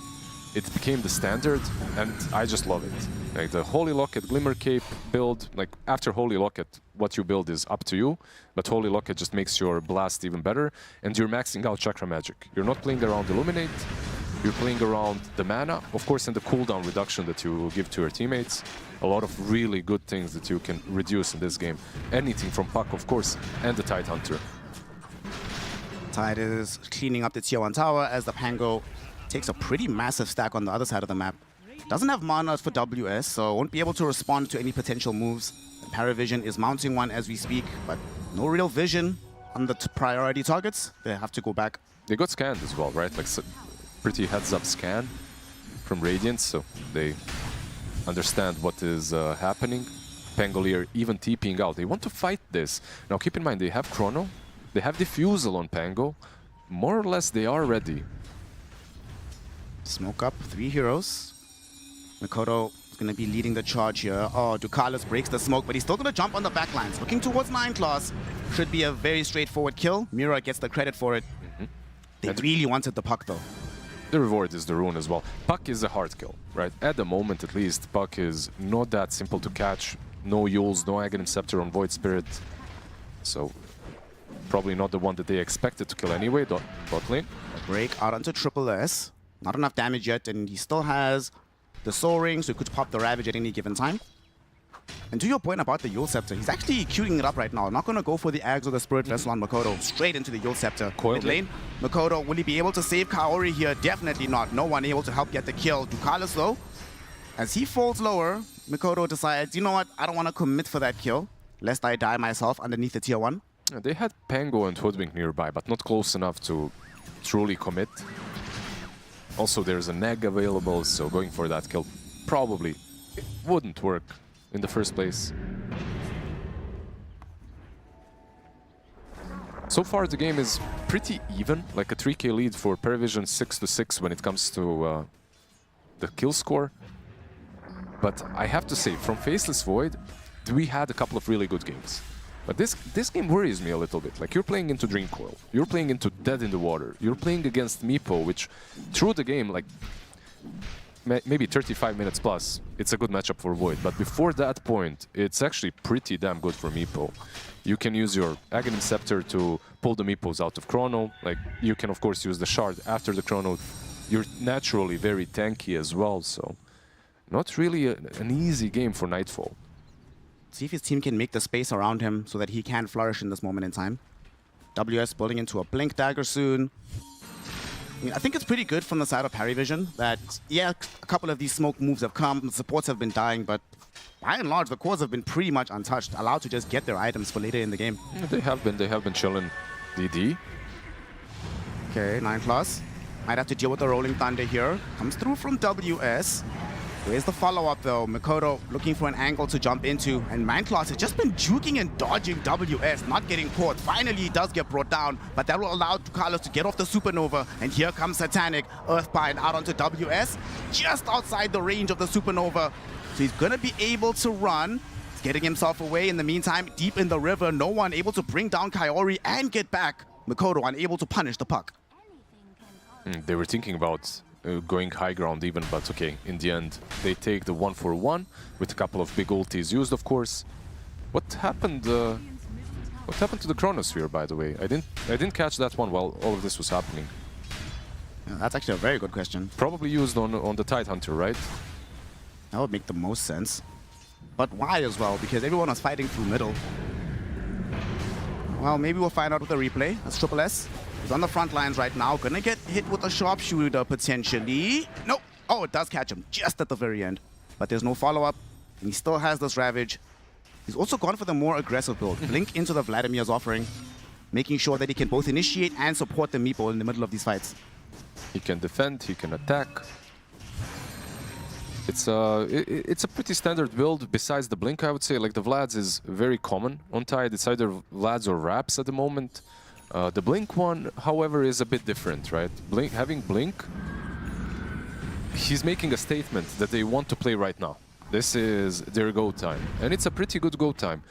Speaker 23: It became the standard, and I just love it. Like the Holy Locket Glimmer Cape build, like after Holy Locket, what you build is up to you, but Holy Locket just makes your blast even better, and you're maxing out Chakra Magic. You're not playing around Illuminate, you're playing around the mana, of course, and the cooldown reduction that you give to your teammates. A lot of really good things that you can reduce in this game. Anything from Puck, of course, and the Tide Hunter.
Speaker 10: Tide is cleaning up the tier 1 tower as the Pango takes a pretty massive stack on the other side of the map. Doesn't have mana for WS, so won't be able to respond to any potential moves. PARIVISION is mounting one as we speak, but no real vision on the priority targets. They have to go back.
Speaker 23: They got scanned as well, right? Like pretty heads-up scan from Radiant, so they understand what is happening. Pangolier even TPing out. They want to fight this. Now keep in mind, they have Chrono, they have Diffusal on Pango. More or less, they are ready.
Speaker 10: Smoke up 3 heroes. Mikoto is going to be leading the charge here. Oh, Ducalis breaks the smoke, but he's still going to jump on the backlines. Looking towards 9 class. Should be a very straightforward kill. Mira gets the credit for it. They really wanted the puck, though.
Speaker 23: The reward is the rune as well. Puck is a hard kill, right? At the moment, at least, Puck is not that simple to catch. No Yules, no Aghanim Scepter on Void Spirit. So, probably not the one that they expected to kill anyway, bot lane.
Speaker 10: A break out onto Triple S. Not enough damage yet, and he still has the Soul Ring, so he could pop the Ravage at any given time. And to your point about the Yule Scepter, he's actually queuing it up right now. Not going to go for the Ags or the Spirit Vessel on Mikoto. Straight into the Yule Scepter. Mid lane, Mikoto, will he be able to save Kaori here? Definitely not. No one able to help get the kill. Ducalis, though, as he falls lower, Mikoto decides, you know what, I don't want to commit for that kill, lest I die myself underneath the tier 1.
Speaker 23: They had Pango and Hoodwink nearby, but not close enough to truly commit. Also, there's a Neg available, so going for that kill probably wouldn't work in the first place. So far the game is pretty even, like a 3k lead for PARIVISION, 6-6 when it comes to the kill score. But I have to say, from Faceless Void, we had a couple of really good games. But this game worries me a little bit. Like, you're playing into Dream Coil, you're playing into Dead in the Water, you're playing against Meepo, which through the game, like, maybe 35 minutes plus, it's a good matchup for Void. But before that point, it's actually pretty damn good for Meepo. You can use your Aghanim Scepter to pull the Meepos out of Chrono. Like, you can, of course, use the Shard after the Chrono. You're naturally very tanky as well, so not really an easy game for Nightfall.
Speaker 10: See if his team can make the space around him so that he can flourish in this moment in time. WS building into a Blink Dagger soon. I mean, I think it's pretty good from the side of PARIVISION that, yeah, a couple of these smoke moves have come, the supports have been dying, but by and large, the cores have been pretty much untouched, allowed to just get their items for later in the game.
Speaker 23: Yeah, they have been chilling DD.
Speaker 10: Okay, 9+. Might have to deal with the Rolling Thunder here. Comes through from WS. Where's the follow-up, though? Mikoto looking for an angle to jump into, and Mindclass has just been juking and dodging WS, not getting caught. Finally, he does get brought down, but that will allow Ducalis to get off the Supernova, and here comes Satanic, Earthbind out onto WS, just outside the range of the Supernova. So he's gonna be able to run. He's getting himself away. In the meantime, deep in the river, no one able to bring down Kaori and get back. Mikoto unable to punish the puck.
Speaker 23: They were thinking about going high ground even, but okay, in the end they take the 1-for-1 with a couple of big ultis used, of course. What happened to the Chronosphere, by the way? I didn't catch that one while all of this was happening.
Speaker 10: Yeah, that's actually a very good question.
Speaker 23: Probably used on the Tidehunter, right?
Speaker 10: That would make the most sense. But why as well? Because everyone was fighting through middle. Well, maybe we'll find out with the replay. That's Triple S. He's on the front lines right now. Gonna get hit with a sharpshooter potentially. Nope. Oh, it does catch him just at the very end. But there's no follow-up. And he still has this Ravage. He's also gone for the more aggressive build. Blink into the Vladimir's offering, making sure that he can both initiate and support the Meepo in the middle of these fights.
Speaker 23: He can defend, he can attack. It's a pretty standard build besides the Blink, I would say. Like, the Vlads is very common on Tide. It's either Vlads or Raps at the moment. The Blink one, however, is a bit different, right? Having Blink, he's making a statement that they want to play right now. This is their go time, and it's a pretty good go time.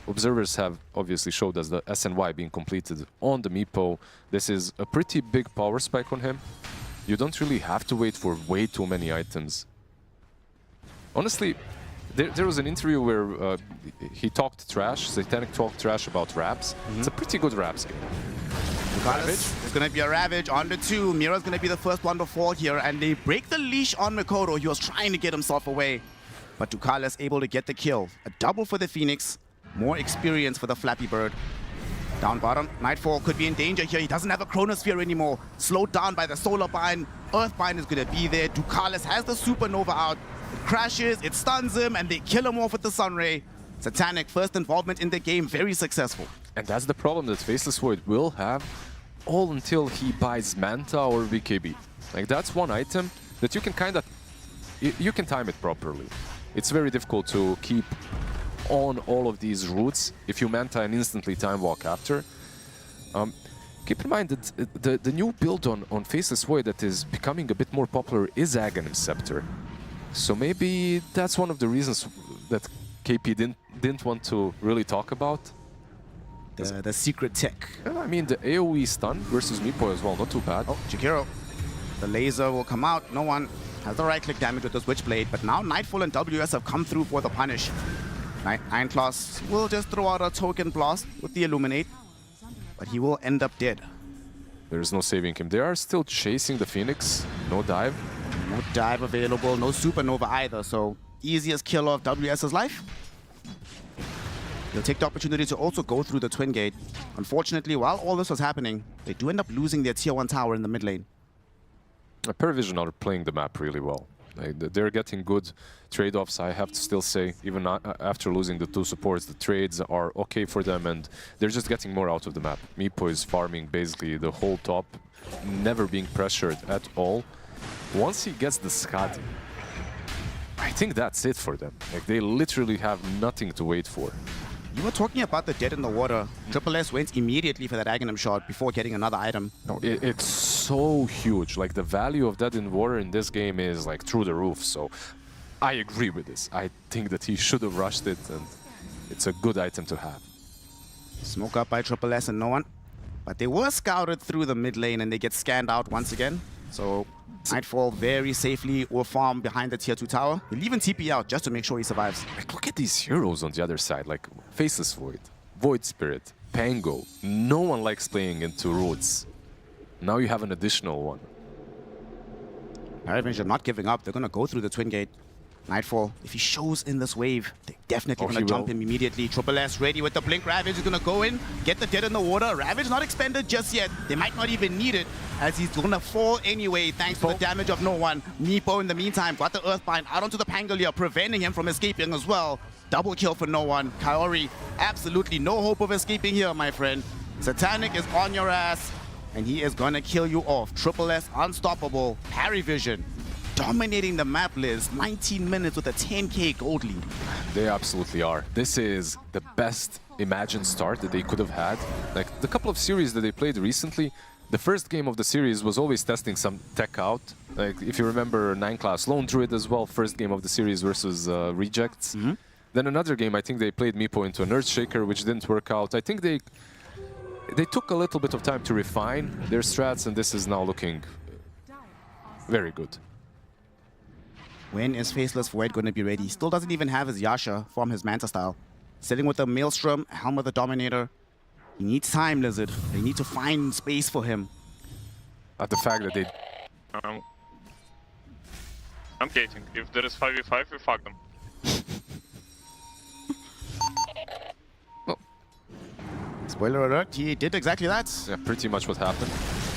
Speaker 23: Observers have obviously showed us the SNY being completed on the Meepo. This is a pretty big power spike on him. You don't really have to wait for way too many items. Honestly, there was an interview where he talked trash, Satanic talked trash about Raps. It's a pretty good Raps game.
Speaker 10: It's going to be a Ravage on the 2. Mira's going to be the first one to fall here, and they break the leash on Mikoto. He was trying to get himself away, but Ducalis able to get the kill. A double for the Phoenix, more experience for the Flappy Bird. Down bottom, Nightfall could be in danger here. He doesn't have a Chronosphere anymore. Slowed down by the Solar Bind. Earthbind is going to be there. Ducalis has the Supernova out. It crashes, it stuns him, and they kill him off with the Sunray. Satanic, first involvement in the game, very successful.
Speaker 23: And that's the problem that Faceless Void will have all until he buys Manta or BKB. Like, that's one item that you can kind of... You can time it properly. It's very difficult to keep on all of these routes if you Manta and instantly time walk after. Keep in mind that the new build on Faceless Void that is becoming a bit more popular is Aghanim Scepter. So maybe that's one of the reasons that KP didn't want to really talk about.
Speaker 10: The secret tech.
Speaker 23: Yeah, I mean, the AoE stun versus Meepo as well, not too bad.
Speaker 10: Oh, Jakiro. The laser will come out. No one has the right-click damage with the Switchblade, but now Nightfall and WS have come through for the punish. Iron Class will just throw out a token blast with the Illuminate, but he will end up dead.
Speaker 23: There is no saving him. They are still chasing the Phoenix. No dive.
Speaker 10: No dive available, no Supernova either, so easiest kill of WS's life. They'll take the opportunity to also go through the Twin Gate. Unfortunately, while all this was happening, they do end up losing their Tier 1 tower in the mid lane.
Speaker 23: PARIVISION are playing the map really well. They're getting good trade-offs, I have to still say. Even after losing the 2 supports, the trades are okay for them, and they're just getting more out of the map. Meepo is farming basically the whole top, never being pressured at all. Once he gets the Skadi, I think that's it for them. Like, they literally have nothing to wait for.
Speaker 10: You were talking about the dead in the water. Triple S went immediately for that Aghanim shot before getting another item.
Speaker 23: No, it's so huge. Like, the value of dead in water in this game is like through the roof. So I agree with this. I think that he should have rushed it, and it's a good item to have.
Speaker 10: Smoke up by Triple S and no one. But they were scouted through the mid lane and they get scanned out once again. So Nightfall very safely will farm behind the Tier 2 tower. He'll even TP out just to make sure he survives.
Speaker 23: Like, look at these heroes on the other side, like Faceless Void, Void Spirit, Pango. No one likes playing into Roots. Now you have an additional one.
Speaker 10: PARIVISION not giving up. They're going to go through the Twin Gate. Nightfall, if he shows in this wave, they're definitely going to jump him immediately. Triple S ready with the blink. Ravage is going to go in, get the dead in the water. Ravage not expended just yet. They might not even need it, as he's going to fall anyway, thanks to the damage of no one. Meepo, in the meantime, got the Earthbind out onto the Pangolier, preventing him from escaping as well. Double kill for no one. Kaori, absolutely no hope of escaping here, my friend. Satanic is on your ass, and he is going to kill you off. Triple S unstoppable. PARIVISION dominating the map list. 19 minutes with a 10k gold lead.
Speaker 23: They absolutely are. This is the best imagined start that they could have had. Like, the couple of series that they played recently, the first game of the series was always testing some tech out. Like, if you remember 9 class Lone Druid as well, first game of the series versus Rejects. Then another game, I think they played Meepo into an Earthshaker, which didn't work out. I think they took a little bit of time to refine their strats, and this is now looking very good.
Speaker 10: When is Faceless Void going to be ready? He still doesn't even have his Yasha from his Manta style. Sitting with the Maelstrom, Helm of the Dominator. He needs time, Lizard. They need to find space for him.
Speaker 23: At the fact that they...
Speaker 11: I'm gating. If there is 5v5, we fuck them.
Speaker 10: Spoiler alert, he did exactly that.
Speaker 23: Yeah, pretty much what happened.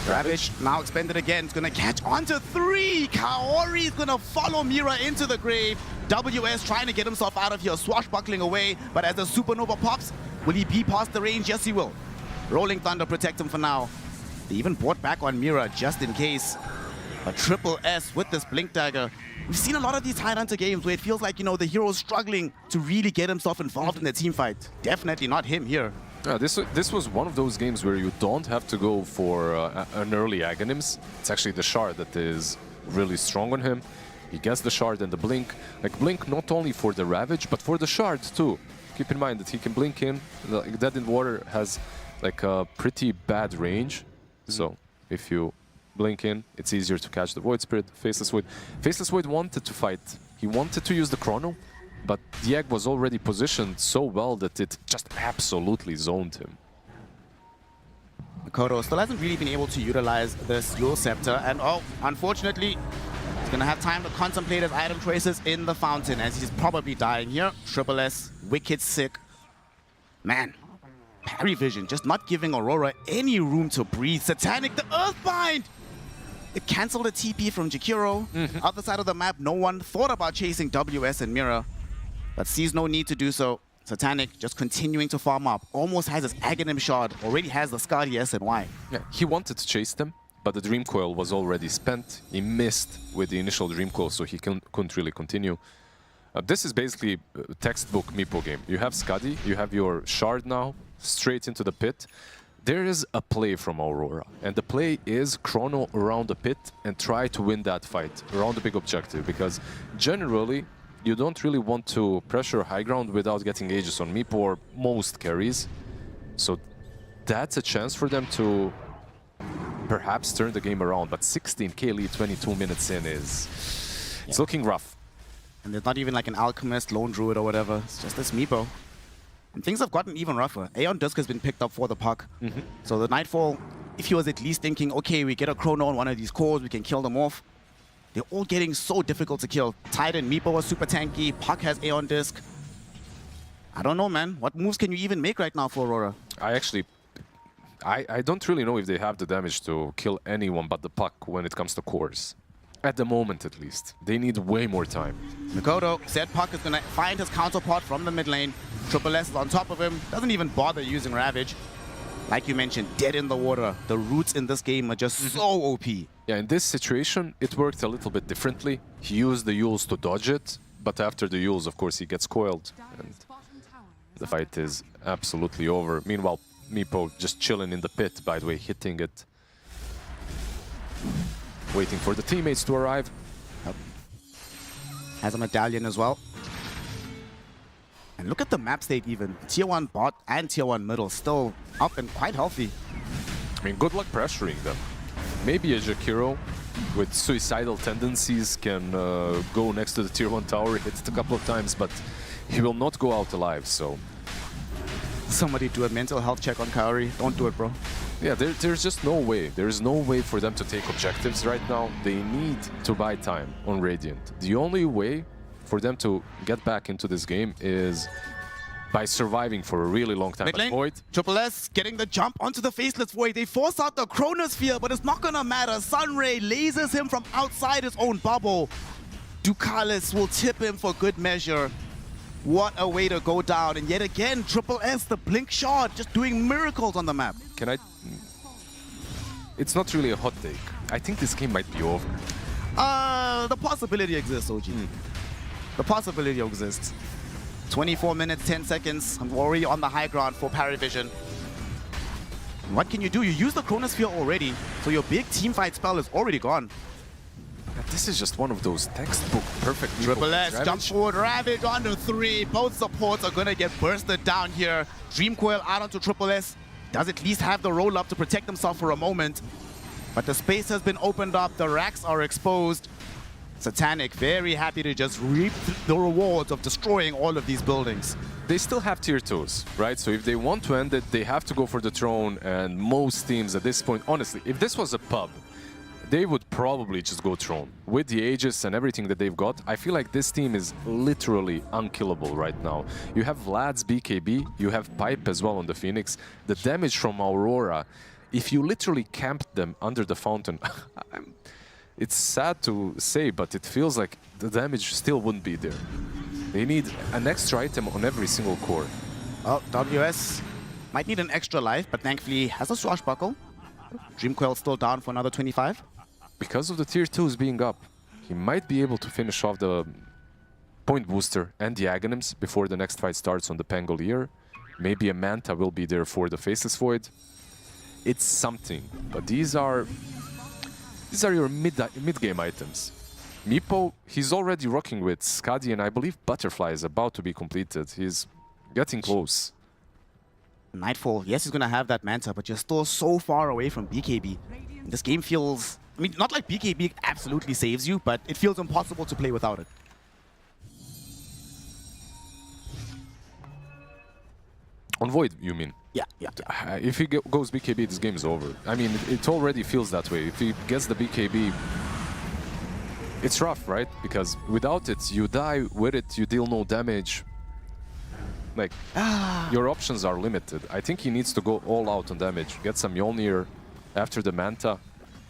Speaker 10: Ravage now expended again. It's going to catch onto 3. Kaori is going to follow Mira into the grave. WS trying to get himself out of here, swashbuckling away. But as the Supernova pops, will he be past the range? Yes, he will. Rolling Thunder protect him for now. They even brought back on Mira just in case. But Triple S with this Blink Dagger. We've seen a lot of these Hunter games where it feels like, you know, the hero's struggling to really get himself involved in the team fight. Definitely not him here.
Speaker 23: Yeah, this was one of those games where you don't have to go for an early Aghanims. It's actually the Shard that is really strong on him. He gets the Shard and the Blink. Like, Blink not only for the Ravage, but for the Shard too. Keep in mind that he can Blink in. Like, Dead in Water has like a pretty bad range. So if you Blink in, it's easier to catch the Void Spirit. Faceless Void. Faceless Void wanted to fight. He wanted to use the Chrono, but the egg was already positioned so well that it just absolutely zoned him.
Speaker 10: Makoto still hasn't really been able to utilize this Yule Scepter, and unfortunately, he's gonna have time to contemplate his item choices in the fountain as he's probably dying here. Triple S, wicked sick. Man, PARIVISION just not giving Aurora any room to breathe. Satanic, the Earthbind! It cancelled a TP from Jakiro. Other side of the map, no one thought about chasing WS and Mira, but sees no need to do so. Satanic just continuing to farm up. Almost has his Aghanim Shard. Already has the Skadi SNY.
Speaker 23: Yeah, he wanted to chase them, but the Dream Coil was already spent. He missed with the initial Dream Coil, so he couldn't really continue. This is basically a textbook Meepo game. You have Skadi, you have your Shard now, straight into the pit. there is a play from Aurora, and the play is chrono around the pit and try to win that fight around the big objective, because generally you don't really want to pressure high ground without getting ages on Meepo or most carries. So that's a chance for them to perhaps turn the game around, but 16k lead 22 minutes in is it's looking rough.
Speaker 10: And there's not even like an alchemist, lone druid or whatever. It's just this Meepo. And things have gotten even rougher. Aeon Disc has been picked up for the puck. So the Nightfall, if he was at least thinking, okay, we get a chrono on one of these cores, we can kill them off. They're all getting so difficult to kill. Titan, Meepo was super tanky, Puck has Aeon Disc. I don't know, man. What moves can you even make right now for Aurora?
Speaker 23: I don't really know if they have the damage to kill anyone but the Puck when it comes to cores. At the moment, at least. They need way more time.
Speaker 10: Mikoto said Puck is going to find his counterpart from the mid lane. Triple S is on top of him. Doesn't even bother using Ravage. Like you mentioned, dead in the water. The roots in this game are just so OP.
Speaker 23: Yeah, in this situation, it worked a little bit differently. He used the Yules to dodge it, but after the Yules, of course, he gets coiled. And the fight is absolutely over. Meanwhile, Meepo just chilling in the pit, by the way, hitting it. Waiting for the teammates to arrive.
Speaker 10: Has a medallion as well. And look at the map state even. Tier 1 bot and Tier 1 middle still up and quite healthy.
Speaker 23: I mean, good luck pressuring them. Maybe a Jakiro with suicidal tendencies can go next to the Tier 1 tower, hit it a couple of times, but he will not go out alive, so...
Speaker 10: Somebody do a mental health check on Kaori. Don't do it, bro.
Speaker 23: Yeah, there's just no way. There's no way for them to take objectives right now. They need to buy time on Radiant. The only way for them to get back into this game is by surviving for a really long time.
Speaker 10: Mid lane, Triple S getting the jump onto the Faceless Void. They force out the Chronosphere, but it's not gonna matter. Sunray lasers him from outside his own bubble. Ducalis will tip him for good measure. What a way to go down. And yet again, Triple S, the blink shot, just doing miracles on the map.
Speaker 23: Can I... It's not really a hot take. I think this game might be over.
Speaker 10: The possibility exists, OG. The possibility exists. 24 minutes, 10 seconds. I'm already on the high ground for PARIVISION. What can you do? You use the Chronosphere already, so your big teamfight spell is already gone.
Speaker 23: This is just one of those textbook perfect
Speaker 10: Triple S, jump forward, Ravage onto 3. Both supports are gonna get bursted down here. Dream Coil out onto Triple S. Does at least have the roll up to protect himself for a moment. But the space has been opened up, the racks are exposed. Satanic very happy to just reap the rewards of destroying all of these buildings.
Speaker 23: They still have tier 2s, right? So if they want to end it, they have to go for the throne, and most teams at this point, honestly, if this was a pub, they would probably just go throne. With the Aegis and everything that they've got, I feel like this team is literally unkillable right now. You have Vlad's BKB, you have Pipe as well on the Phoenix. The damage from Aurora, if you literally camped them under the fountain, it's sad to say, but it feels like the damage still wouldn't be there. They need an extra item on every single core.
Speaker 10: Well, WS might need an extra life, but thankfully has a Swashbuckle. Dreamcoil still down for another 25.
Speaker 23: Because of the tier 2s being up, he might be able to finish off the point booster and the Aghanims before the next fight starts on the Pangolier. Maybe a Manta will be there for the Faceless Void. It's something, but these are your mid-game items. Meepo, he's already rocking with Skadi, and I believe Butterfly is about to be completed. He's getting close.
Speaker 10: Nightfall, yes, he's gonna have that Manta, but you're still so far away from BKB. And this game feels, I mean, not like BKB absolutely saves you, but it feels impossible to play without it.
Speaker 23: On Void, you mean?
Speaker 10: Yeah.
Speaker 23: If he goes BKB, this game is over. I mean, it already feels that way. If he gets the BKB, it's rough, right? Because without it, you die. With it, you deal no damage. Like, your options are limited. I think he needs to go all out on damage, get some Mjolnir after the Manta,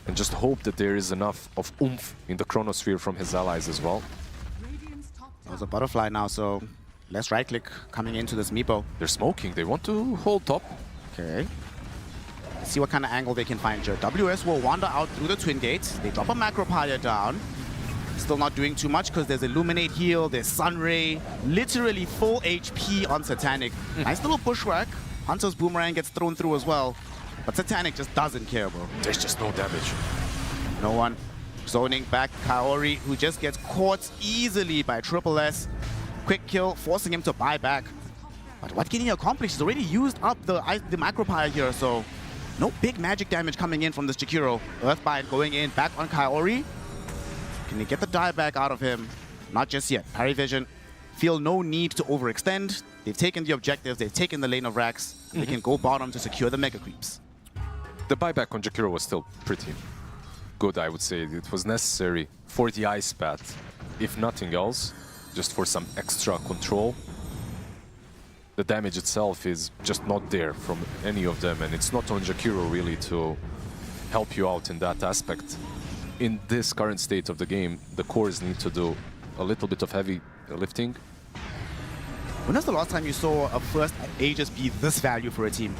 Speaker 23: and just hope that there is enough of oomph in the Chronosphere from his allies as well.
Speaker 10: There's a Butterfly now, so less right-click coming into this Meepo.
Speaker 23: They're smoking. They want to hold top.
Speaker 10: Okay. Let's see what kind of angle they can find here. WS will wander out through the Twin Gates. They drop a Macropire down. Still not doing too much because there's Illuminate heal, there's Sunray, literally full HP on Satanic. Nice little bushwhack. Hunter's Boomerang gets thrown through as well. But Satanic just doesn't care, bro.
Speaker 23: There's just no damage.
Speaker 10: No one. Zoning back Kaori, who just gets caught easily by Triple S. Quick kill, forcing him to buy back. But what can he accomplish? He's already used up the Macropire here, so no big magic damage coming in from this Jakiro. Earthbind going in, back on Kaori. Can he get the dieback out of him? Not just yet. PARIVISION feel no need to overextend. They've taken the objectives, they've taken the lane of Rax. They can go bottom to secure the Mega Creeps.
Speaker 23: The buyback on Jakiro was still pretty good, I would say. It was necessary for the Ice Path, if nothing else, just for some extra control. The damage itself is just not there from any of them, and it's not on Jakiro really to help you out in that aspect. In this current state of the game, the cores need to do a little bit of heavy lifting.
Speaker 10: When was the last time you saw a first Aegis be this value for a team?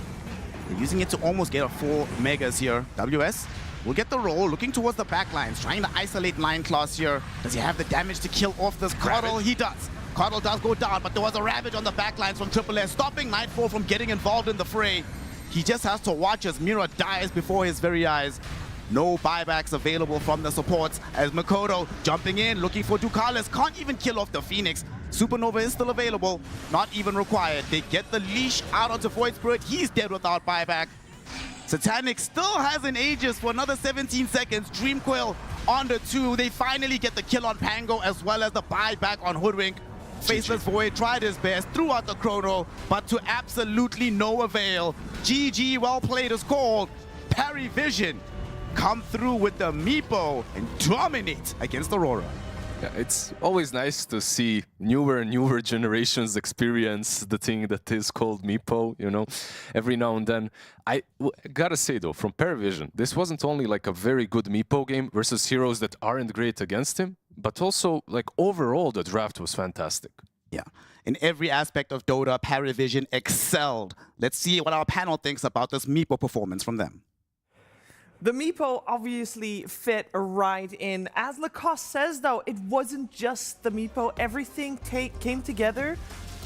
Speaker 10: They're using it to almost get a 4 Megas here. WS will get the roll, looking towards the backlines, trying to isolate Lion Claws here. Does he have the damage to kill off this Coddle? He does. Coddle does go down, but there was a Ravage on the backlines from Triple S, stopping Nightfall from getting involved in the fray. He just has to watch as Mira dies before his very eyes. No buybacks available from the supports as Makoto jumping in, looking for Ducalis. Can't even kill off the Phoenix. Supernova is still available, not even required. They get the leash out onto Void Spirit. He's dead without buyback. Satanic still has an Aegis for another 17 seconds. Dreamcoil on the 2. They finally get the kill on Pango as well as the buyback on Hoodwink. Faceless Void tried his best, threw out the chrono, but to absolutely no avail. GG, well played is called. PARIVISION come through with the Meepo and dominate against Aurora.
Speaker 23: Yeah, it's always nice to see newer and newer generations experience the thing that is called Meepo, you know, every now and then. I gotta say though, from PARIVISION, this wasn't only like a very good Meepo game versus heroes that aren't great against him, but also like overall the draft was fantastic.
Speaker 10: Yeah, in every aspect of Dota, PARIVISION excelled. Let's see what our panel thinks about this Meepo performance from them.
Speaker 17: The Meepo obviously fit right in. As Lacoste says, though, it wasn't just the Meepo. Everything came together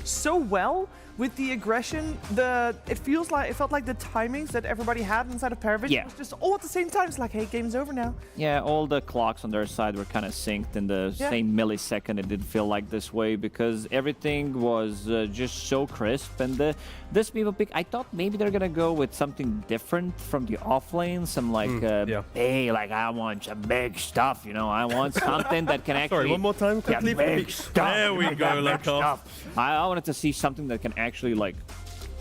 Speaker 17: so well with the aggression. It felt like the timings that everybody had inside of PARIVISION was just all at the same time. It's like, hey, game's over now.
Speaker 3: Yeah, all the clocks on their side were kind of synced in the same millisecond. It didn't feel like this way because everything was just so crisp. And this Meepo pick, I thought maybe they're gonna go with something different from the offlane. Some like, hey, like I want some big stuff, you know. I want something that can actually.
Speaker 22: Sorry, one more time, quickly.
Speaker 3: Big stuff.
Speaker 22: There we go, Lacoste.
Speaker 3: I wanted to see something that can actually like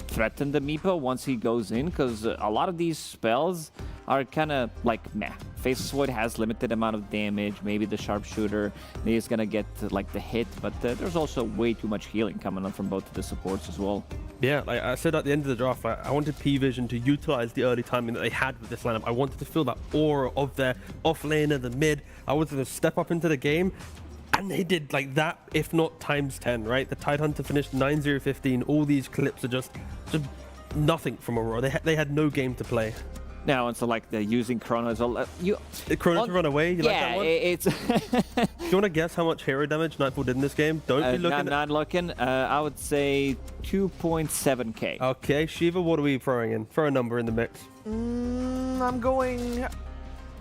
Speaker 3: threaten the Meepo once he goes in, because a lot of these spells are kind of like meh. Faceless Void has limited amount of damage. Maybe the sharpshooter is gonna get like the hit, but there's also way too much healing coming on from both of the supports as well.
Speaker 22: Yeah, like I said at the end of the draft, I wanted PVision to utilize the early timing that they had with this lineup. I wanted to feel that aura of their off laner, the mid. I wanted to step up into the game. And they did like that, if not times 10, right? The Tidehunter finished 9-0-15. All these clips are just nothing from Aurora. They had no game to play.
Speaker 3: Now, and so like they're using Chrono as well.
Speaker 22: Chrono to run away? You like that one?
Speaker 3: It's...
Speaker 22: Do you want to guess how much hero damage Nightfall did in this game? Don't be looking.
Speaker 3: Not looking. I would say 2.7k.
Speaker 22: Okay, Shiva, what are we throwing in? Throw a number in the mix.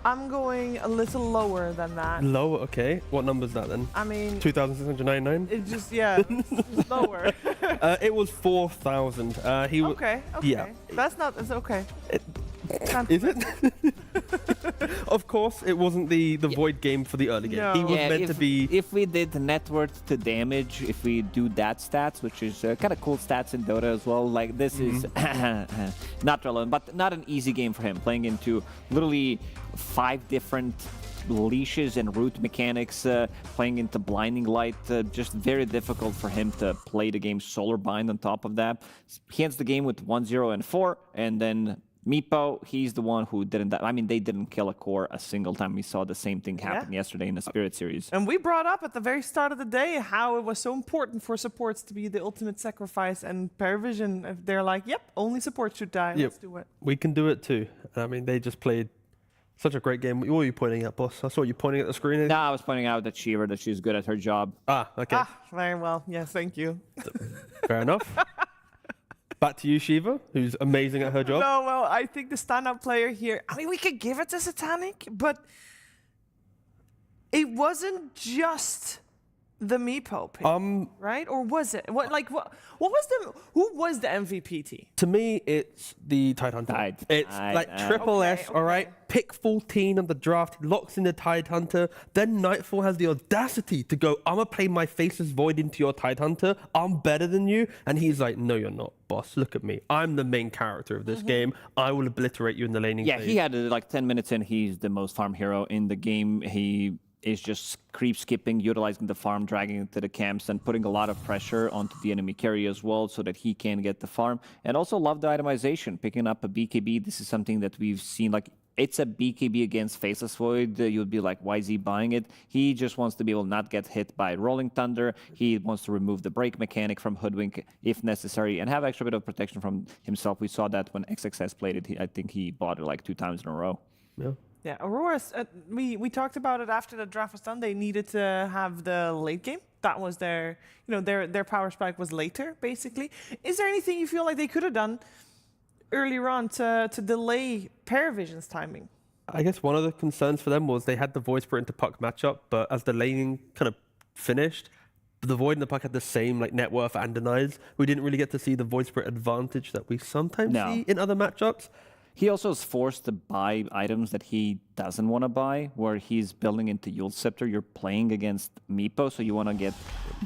Speaker 17: I'm going a little lower than that.
Speaker 22: Lower, okay. What number's that then?
Speaker 17: I mean...
Speaker 22: 2,699?
Speaker 17: It just, it's lower.
Speaker 22: It was 4,000.
Speaker 17: Okay.
Speaker 22: Yeah.
Speaker 17: That's okay.
Speaker 22: Is it? Of course, it wasn't the Void game for the early game.
Speaker 17: No.
Speaker 22: He was meant to be...
Speaker 3: If we did net worth to damage, if we do that stats, which is kind of cool stats in Dota as well, like this is not relevant, but not an easy game for him, playing into literally 5 different leashes and root mechanics, playing into Blinding Light, just very difficult for him to play the game Solar Bind on top of that. He ends the game with 1-0 and 4, and then Meepo, he's the one who didn't. I mean, they didn't kill a core a single time. We saw the same thing happen yesterday in the Spirit series.
Speaker 17: And we brought up at the very start of the day how it was so important for supports to be the ultimate sacrifice. And PARIVISION, they're like, yep, only support should die. Let's do it.
Speaker 22: We can do it too. I mean, they just played such a great game. What were you pointing at, boss? I saw you pointing at the screen.
Speaker 3: No, I was pointing out that Shiva, that she's good at her job.
Speaker 22: Ah, okay.
Speaker 17: Very well. Yes, thank you.
Speaker 22: Fair enough. Back to you, Shiva, who's amazing at her job.
Speaker 17: No, well, I think the standout player here, I mean, we could give it to Satanic, but it wasn't just the Meepo pick, right? Or was it? What was who was the MVP team?
Speaker 22: To me, it's the Tidehunter. It's like triple S, all right? Pick 14 on the draft, locks in the Tidehunter. Then Nightfall has the audacity to go, I'm going to play my Faceless Void into your Tidehunter. I'm better than you. And he's like, no, you're not, boss. Look at me. I'm the main character of this game. I will obliterate you in the laning phase.
Speaker 3: He had like 10 minutes in. He's the most farm hero in the game. He is just creep skipping, utilizing the farm, dragging it to the camps, and putting a lot of pressure onto the enemy carry as well so that he can get the farm. And also love the itemization, picking up a BKB. This is something that we've seen, like, it's a BKB against Faceless Void. You'd be like, why is he buying it? He just wants to be able to not get hit by Rolling Thunder. He wants to remove the break mechanic from Hoodwink if necessary and have extra bit of protection from himself. We saw that when XXS played it. I think he bought it like 2 times in a row.
Speaker 22: Yeah.
Speaker 17: Yeah, Aurora, we talked about it after the draft was done. They needed to have the late game. That was their power spike was later, basically. Is there anything you feel like they could have done earlier on to delay PARIVISION's timing?
Speaker 22: I guess one of the concerns for them was they had the Void Spirit into Puck matchup, but as the laning kind of finished, the Void and the Puck had the same like net worth and denies. We didn't really get to see the Void Spirit advantage that we sometimes see in other matchups.
Speaker 3: He also is forced to buy items that he doesn't want to buy, where he's building into Yule Scepter. You're playing against Meepo, so you want to get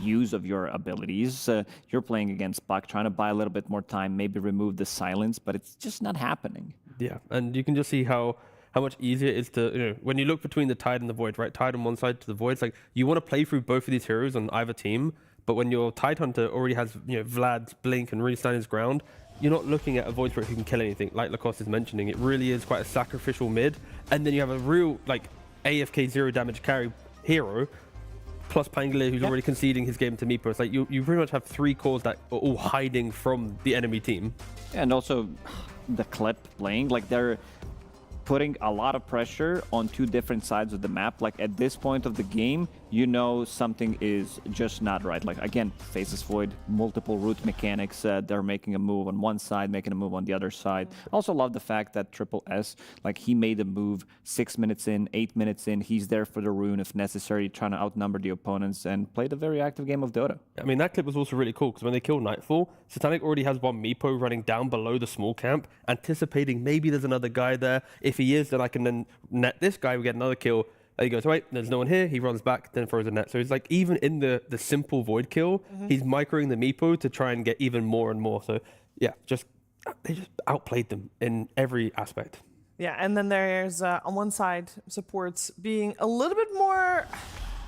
Speaker 3: use of your abilities. You're playing against Puck, trying to buy a little bit more time, maybe remove the silence, but it's just not happening.
Speaker 22: Yeah, and you can just see how much easier it is to, when you look between the Tide and the Void, right? Tide on one side to the Void, it's like you want to play through both of these heroes on either team, but when your Tidehunter already has, Vlad's Blink and really stand his ground, you're not looking at a Void Spirit who can kill anything, like Lacoste is mentioning. It really is quite a sacrificial mid. And then you have a real, AFK 0 damage carry hero, plus Pangolier, who's already conceding his game to Meepo. It's like you pretty much have 3 cores that are all hiding from the enemy team.
Speaker 3: And also, the clip playing, they're putting a lot of pressure on 2 different sides of the map. Like, at this point of the game, something is just not right. Like, again, Faceless Void, multiple route mechanics. They're making a move on one side, making a move on the other side. Also love the fact that Triple S, he made a move 6 minutes in, 8 minutes in. He's there for the rune if necessary, trying to outnumber the opponents and played a very active game of Dota.
Speaker 22: I mean, that clip was also really cool because when they killed Nightfall, Satanic already has one Meepo running down below the small camp, anticipating maybe there's another guy there. If he is, then I can then net this guy, we get another kill. He goes, wait, there's no one here. He runs back, then throws a net. So it's like, even in the simple Void kill, he's microing the Meepo to try and get even more and more. So yeah, they just outplayed them in every aspect.
Speaker 17: Yeah, and then there's, on one side, supports being a little bit more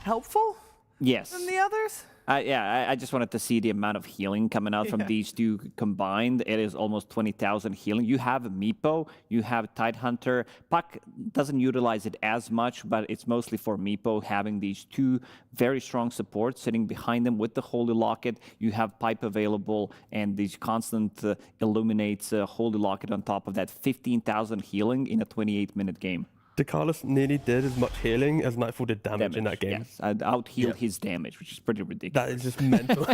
Speaker 17: helpful than the others.
Speaker 3: I just wanted to see the amount of healing coming out from these 2 combined. It is almost 20,000 healing. You have Meepo, you have Tidehunter. Puck doesn't utilize it as much, but it's mostly for Meepo, having these 2 very strong supports sitting behind them with the Holy Locket. You have Pipe available, and these constant illuminates Holy Locket on top of that. 15,000 healing in a 28-minute game.
Speaker 22: DeCarlos nearly did as much healing as Nightfall did damage in that game.
Speaker 3: Yes, I'd out-healed his damage, which is pretty ridiculous.
Speaker 22: That is just mental.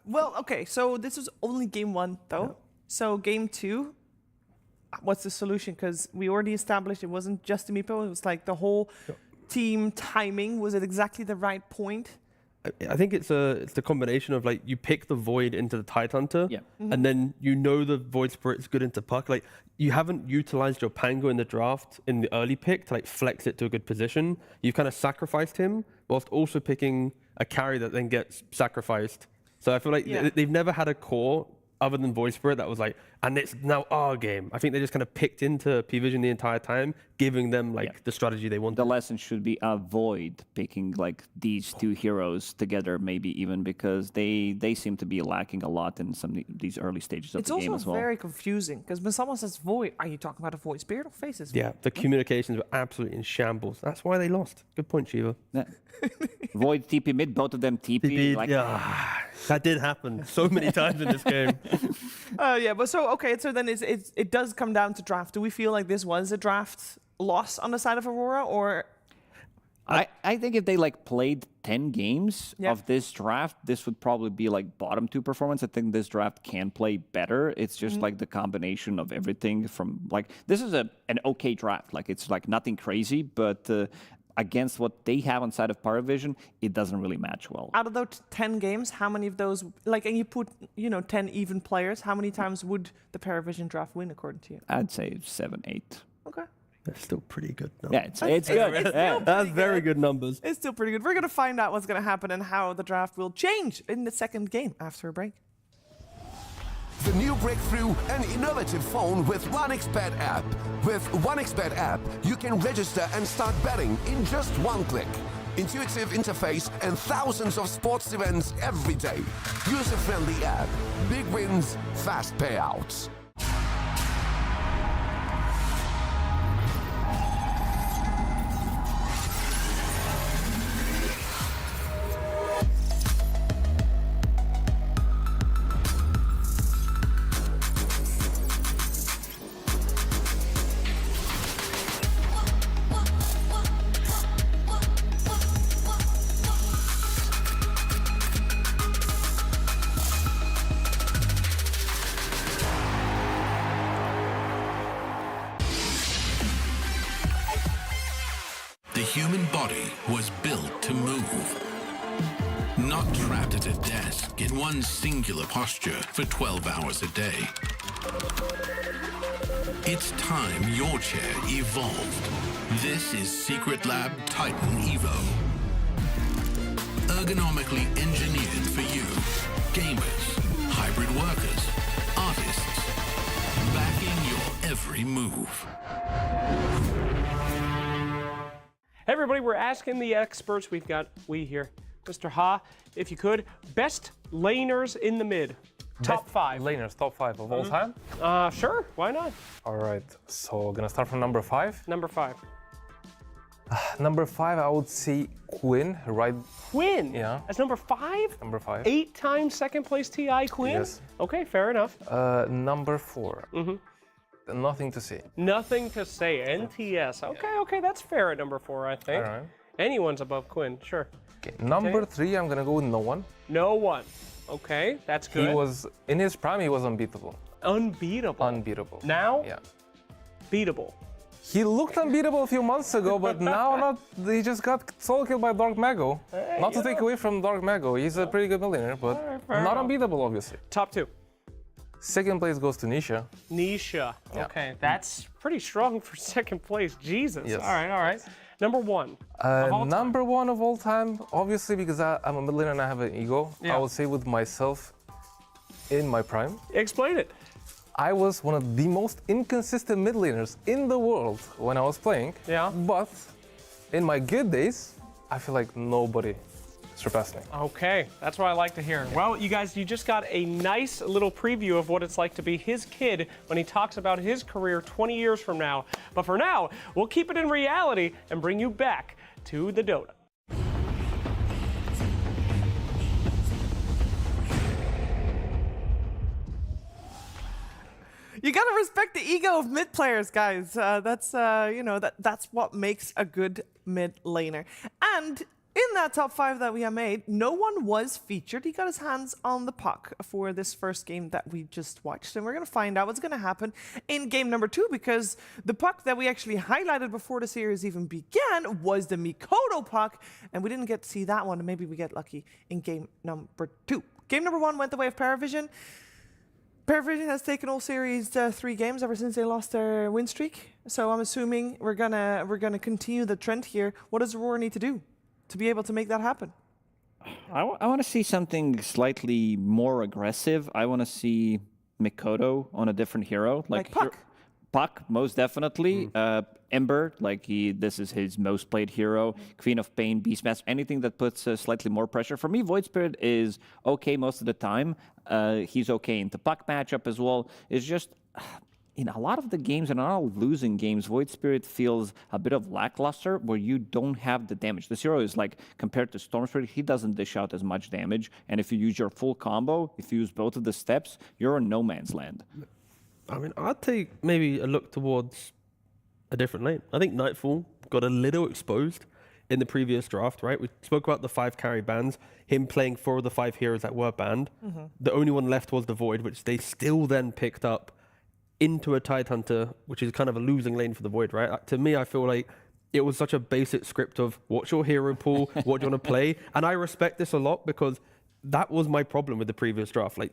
Speaker 17: Well, okay, so this was only game 1, though. Yeah. So game 2, what's the solution? Because we already established it wasn't just the Meepo, it was like the whole team timing. Was it exactly the right point?
Speaker 22: I think it's the combination of you pick the Void into the Tidehunter, and then the Void Spirit's good into Puck. You haven't utilized your Pango in the draft in the early pick to flex it to a good position. You've kind of sacrificed him whilst also picking a carry that then gets sacrificed. So I feel like they've never had a core other than Void Spirit that was and it's now our game. I think they just kind of picked into PVision the entire time, giving them the strategy they want.
Speaker 3: The lesson should be avoid picking these 2 heroes together, maybe even because they seem to be lacking a lot in some of these early stages of the game as well.
Speaker 17: It's also very confusing because when someone says Void, are you talking about a Void Spirit or Faces?
Speaker 22: Yeah, the communications were absolutely in shambles. That's why they lost. Good point, Shiva.
Speaker 3: Yeah. Void TP mid, both of them TP.
Speaker 22: That did happen so many times in this game.
Speaker 17: But so then it does come down to draft. Do we feel like this was a draft loss on the side of Aurora, or?
Speaker 3: I think if they like played 10 games of this draft, this would probably be like bottom 2 performance. I think this draft can play better. It's just like the combination of everything from like, this is an okay draft. Like it's like nothing crazy, but against what they have inside of PARIVISION, it doesn't really match well.
Speaker 17: Out of those 10 games, how many of those, like, and you put, 10 even players, how many times would the PARIVISION draft win according to you?
Speaker 3: I'd say 7, 8.
Speaker 17: Okay.
Speaker 22: That's still pretty good numbers.
Speaker 3: Yeah, it's good.
Speaker 22: That's very good numbers.
Speaker 17: It's still pretty good. We're going to find out what's going to happen and how the draft will change in the second game after a break.
Speaker 16: The new breakthrough and innovative phone with 1xBet app. With 1xBet app, you can register and start betting in just one click. Intuitive interface and thousands of sports events every day. User-friendly app. Big wins, fast payouts.
Speaker 12: The human body was built to move. Not trapped at a desk in one singular posture for 12 hours a day. It's time your chair evolved. This is Secret Lab Titan Evo. Ergonomically engineered for you, gamers, hybrid workers, artists, backing your every move.
Speaker 9: Hey everybody, we're asking the experts. We've got here. Mr. Ha, if you could, best laners in the mid. Top 5.
Speaker 7: Laners, top 5 of all time?
Speaker 9: Sure, why not?
Speaker 7: All right, so gonna start from number 5.
Speaker 9: Number 5.
Speaker 7: Number 5, I would say Quinn, right?
Speaker 9: Quinn?
Speaker 7: Yeah.
Speaker 9: That's number 5?
Speaker 7: Number 5.
Speaker 9: 8-time second place TI Quinn?
Speaker 7: Yes.
Speaker 9: Okay, fair enough.
Speaker 7: Number 4. Nothing to say.
Speaker 9: Nothing to say. NTS. Okay, that's fair at number 4, I think.
Speaker 7: All right.
Speaker 9: Anyone's above Quinn, sure.
Speaker 7: Okay. Number 3, I'm gonna go with no one.
Speaker 9: No one. Okay, that's good.
Speaker 7: He was, in his prime, he was unbeatable.
Speaker 9: Unbeatable?
Speaker 7: Unbeatable.
Speaker 9: Now?
Speaker 7: Yeah.
Speaker 9: Beatable.
Speaker 7: He looked unbeatable a few months ago, but now not. He just got solo killed by Dark Mago.
Speaker 9: Hey,
Speaker 7: not to take away from Dark Mago, he's a pretty good millionaire, but not unbeatable, obviously.
Speaker 9: Top 2.
Speaker 7: Second place goes to Nisha.
Speaker 9: Nisha.
Speaker 7: Yeah.
Speaker 9: Okay, that's pretty strong for second place. Jesus.
Speaker 7: Yes.
Speaker 9: All right. Number 1.
Speaker 7: Number 1 of all time, obviously because I'm a mid laner and I have an ego,
Speaker 9: Yeah.
Speaker 7: I would say with myself in my prime.
Speaker 9: Explain it.
Speaker 7: I was one of the most inconsistent mid laners in the world when I was playing.
Speaker 9: Yeah.
Speaker 7: But in my good days, I feel like nobody surpassed me.
Speaker 9: Okay, that's what I like to hear. Well, you guys, you just got a nice little preview of what it's like to be his kid when he talks about his career 20 years from now. But for now, we'll keep it in reality and bring you back to the Dota.
Speaker 17: You gotta respect the ego of mid players, guys. That's what makes a good mid laner. And in that top 5 that we have made, no one was featured. He got his hands on the puck for this first game that we just watched. And we're going to find out what's going to happen in game number 2, because the puck that we actually highlighted before the series even began was the Mikoto puck. And we didn't get to see that one. And maybe we get lucky in game number 2. Game number 1 went the way of PARIVISION. PARIVISION has taken all series 3 games ever since they lost their win streak. So I'm assuming we're gonna continue the trend here. What does Aurora need to do to be able to make that happen?
Speaker 3: I want to see something slightly more aggressive. I want to see Mikoto on a different hero.
Speaker 17: Like Puck?
Speaker 3: Puck, most definitely. Ember, this is his most played hero. Queen of Pain, Beastmaster, anything that puts slightly more pressure. For me, Void Spirit is okay most of the time. He's okay in the Puck matchup as well. It's just, in a lot of the games, and all losing games, Void Spirit feels a bit of lackluster where you don't have the damage. This hero is like, compared to Storm Spirit, he doesn't dish out as much damage. And if you use your full combo, if you use both of the steps, you're in no man's land.
Speaker 22: I mean, I'd take maybe a look towards a different lane. I think Nightfall got a little exposed in the previous draft, right? We spoke about the 5 carry bans, him playing 4 of the 5 heroes that were banned. The only one left was the Void, which they still then picked up into a Tidehunter, which is kind of a losing lane for the Void, right? To me, I feel like it was such a basic script of what's your hero pool, what do you want to play? And I respect this a lot because that was my problem with the previous draft. Like,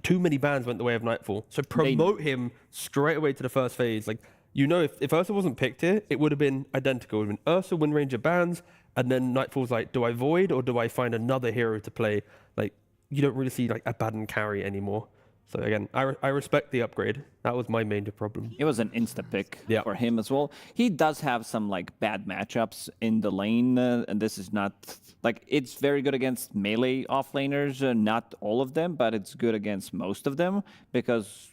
Speaker 22: too many bans went the way of Nightfall. So promote him straight away to the first phase. Like, you know, if Ursa wasn't picked here, it would have been identical. It would have been Ursa, Wind Ranger bans, and then Nightfall's like, do I Void or do I find another hero to play? Like, you don't really see like a Baden carry anymore. So again, I respect the upgrade. That was my major problem.
Speaker 3: It was an insta pick for him as well. He does have some like bad matchups in the lane, and this is not like it's very good against melee offlaners. Not all of them, but it's good against most of them because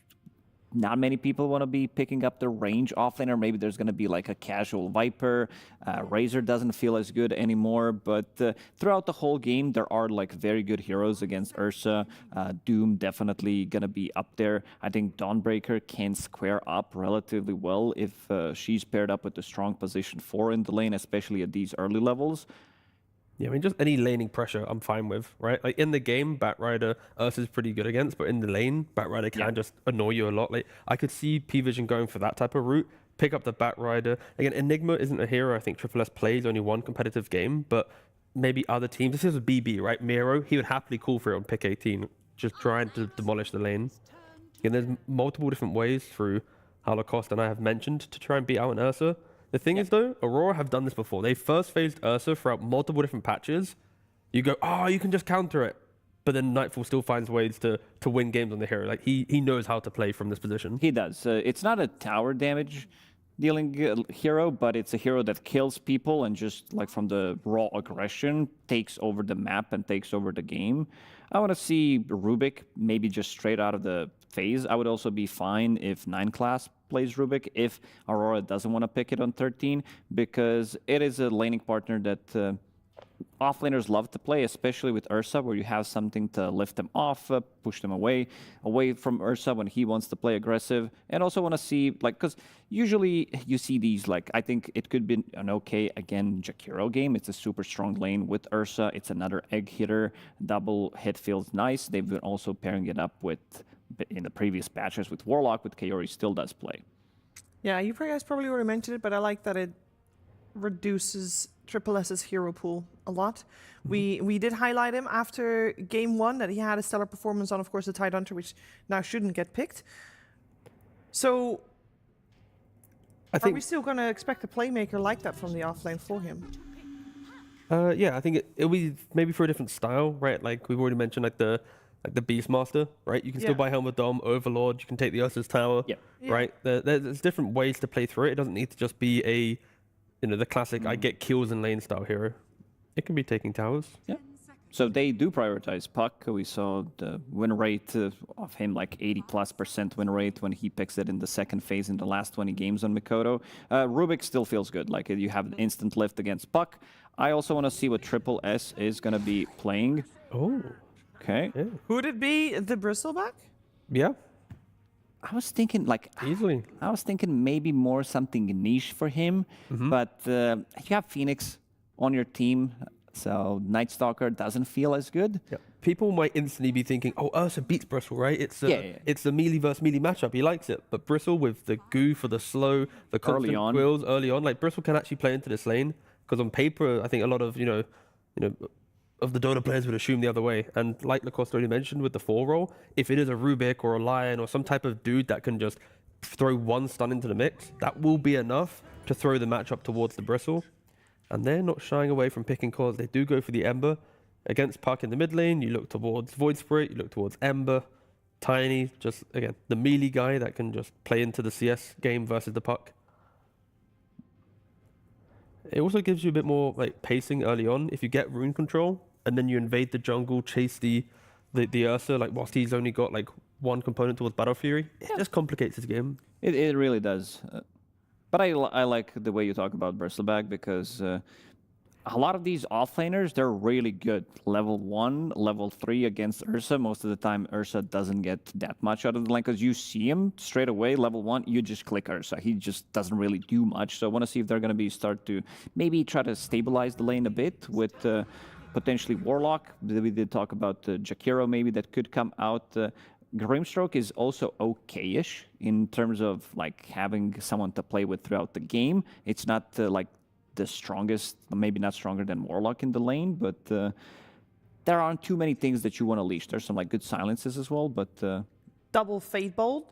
Speaker 3: not many people want to be picking up the range offlaner. Maybe there's going to be like a casual Viper. Razor doesn't feel as good anymore, but throughout the whole game, there are like very good heroes against Ursa. Doom definitely going to be up there. I think Dawnbreaker can square up relatively well if she's paired up with the strong position 4 in the lane, especially at these early levels.
Speaker 22: Yeah, I mean, just any laning pressure, I'm fine with, right? Like, in the game, Batrider, Ursa's pretty good against, but in the lane, Batrider can just annoy you a lot. Like, I could see PVision going for that type of route, pick up the Batrider. Again, Enigma isn't a hero I think Triple S plays only one competitive game, but maybe other teams. This is a BB, right? Miro, he would happily call for it on pick 18, just trying to demolish the lane. And there's multiple different ways through Holocaust, and I have mentioned, to try and beat out an Ursa. The thing is, though, Aurora have done this before. They first phased Ursa throughout multiple different patches. You go, oh, you can just counter it. But then Nightfall still finds ways to win games on the hero. Like, he knows how to play from this position.
Speaker 3: He does. It's not a tower damage dealing hero, but it's a hero that kills people and just, like, from the raw aggression, takes over the map and takes over the game. I want to see Rubik maybe just straight out of the phase. I would also be fine if 9 class plays Rubik if Aurora doesn't want to pick it on 13, because it is a laning partner that offlaners love to play, especially with Ursa, where you have something to lift them off, push them away from Ursa when he wants to play aggressive. And also want to see, like, because usually you see these, like, I think it could be an okay, again, Jakiro game. It's a super strong lane with Ursa. It's another egg hitter. Double hit feels nice. They've been also pairing it up with, in the previous patches, with Warlock, with Kaori still does play.
Speaker 17: Yeah, you guys probably already mentioned it, but I like that it reduces Triple S's hero pool a lot. We did highlight him after game 1 that he had a stellar performance on, of course, the Tidehunter, which now shouldn't get picked. So are we still going to expect a playmaker like that from the offlane for him?
Speaker 22: Yeah, I think it'll be maybe for a different style, right? Like we've already mentioned, like the Beastmaster, right? You can still buy Helm of Dom, Overlord. You can take the Ursa's Tower, right? There's different ways to play through it. It doesn't need to just be a, the classic I get kills in lane style hero. It can be taking towers.
Speaker 3: Yeah. So they do prioritize Puck. We saw the win rate of him, like 80+% win rate when he picks it in the second phase in the last 20 games on Mikoto. Rubik still feels good. Like, you have an instant lift against Puck. I also want to see what Triple S is going to be playing.
Speaker 22: Oh.
Speaker 3: Okay.
Speaker 22: Yeah.
Speaker 17: Would it be the Bristleback?
Speaker 22: Yeah.
Speaker 3: I was thinking, like,
Speaker 22: easily.
Speaker 3: I was thinking maybe more something niche for him, but you have Phoenix on your team, so Night Stalker doesn't feel as good.
Speaker 22: Yeah. People might instantly be thinking, oh, Ursa beats Bristle, right? It's the melee versus melee matchup. He likes it. But Bristle with the goo for the slow, the constant quills early on, like Bristle can actually play into this lane. Because on paper, I think a lot of, of the Dota players would assume the other way. And like Lacoste already mentioned with the 4 role, if it is a Rubik or a Lion or some type of dude that can just throw one stun into the mix, that will be enough to throw the matchup towards the Bristle. And they're not shying away from picking cores. They do go for the Ember. Against Puck in the mid lane, you look towards Void Spirit, you look towards Ember. Tiny, just, again, the melee guy that can just play into the CS game versus the Puck. It also gives you a bit more like pacing early on. If you get rune control and then you invade the jungle, chase the Ursa, like whilst he's only got like one component towards Battle Fury, it just complicates his game.
Speaker 3: It really does. But I like the way you talk about Bristleback because a lot of these offlaners, they're really good. Level 1, level 3 against Ursa. Most of the time, Ursa doesn't get that much out of the lane because you see him straight away. Level 1, you just click Ursa. He just doesn't really do much. So I want to see if they're going to start to maybe try to stabilize the lane a bit with potentially Warlock. We did talk about Jakiro maybe that could come out. Grimstroke is also okay-ish in terms of like having someone to play with throughout the game. It's not like the strongest, maybe not stronger than Warlock in the lane, but there aren't too many things that you want to leash. There's some like good silences as well, but
Speaker 17: Double Fate Bolt.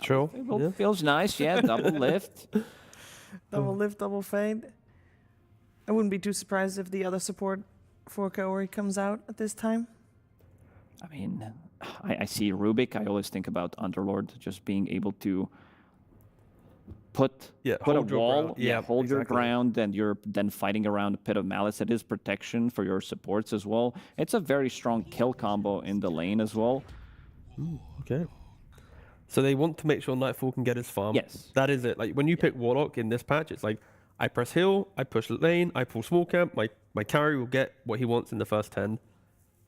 Speaker 22: True.
Speaker 3: Feels nice, yeah. Double lift.
Speaker 17: Double lift, double fade. I wouldn't be too surprised if the other support for Kaori comes out at this time.
Speaker 3: I mean, I see Rubik. I always think about Underlord just being able to put a wall, hold your ground, and you're then fighting around a Pit of Malice. It is protection for your supports as well. It's a very strong kill combo in the lane as well.
Speaker 22: Ooh, okay. So they want to make sure Nightfall can get his farm.
Speaker 3: Yes.
Speaker 22: That is it. Like when you pick Warlock in this patch, it's like I press heal, I push the lane, I pull small camp, my carry will get what he wants in the first 10.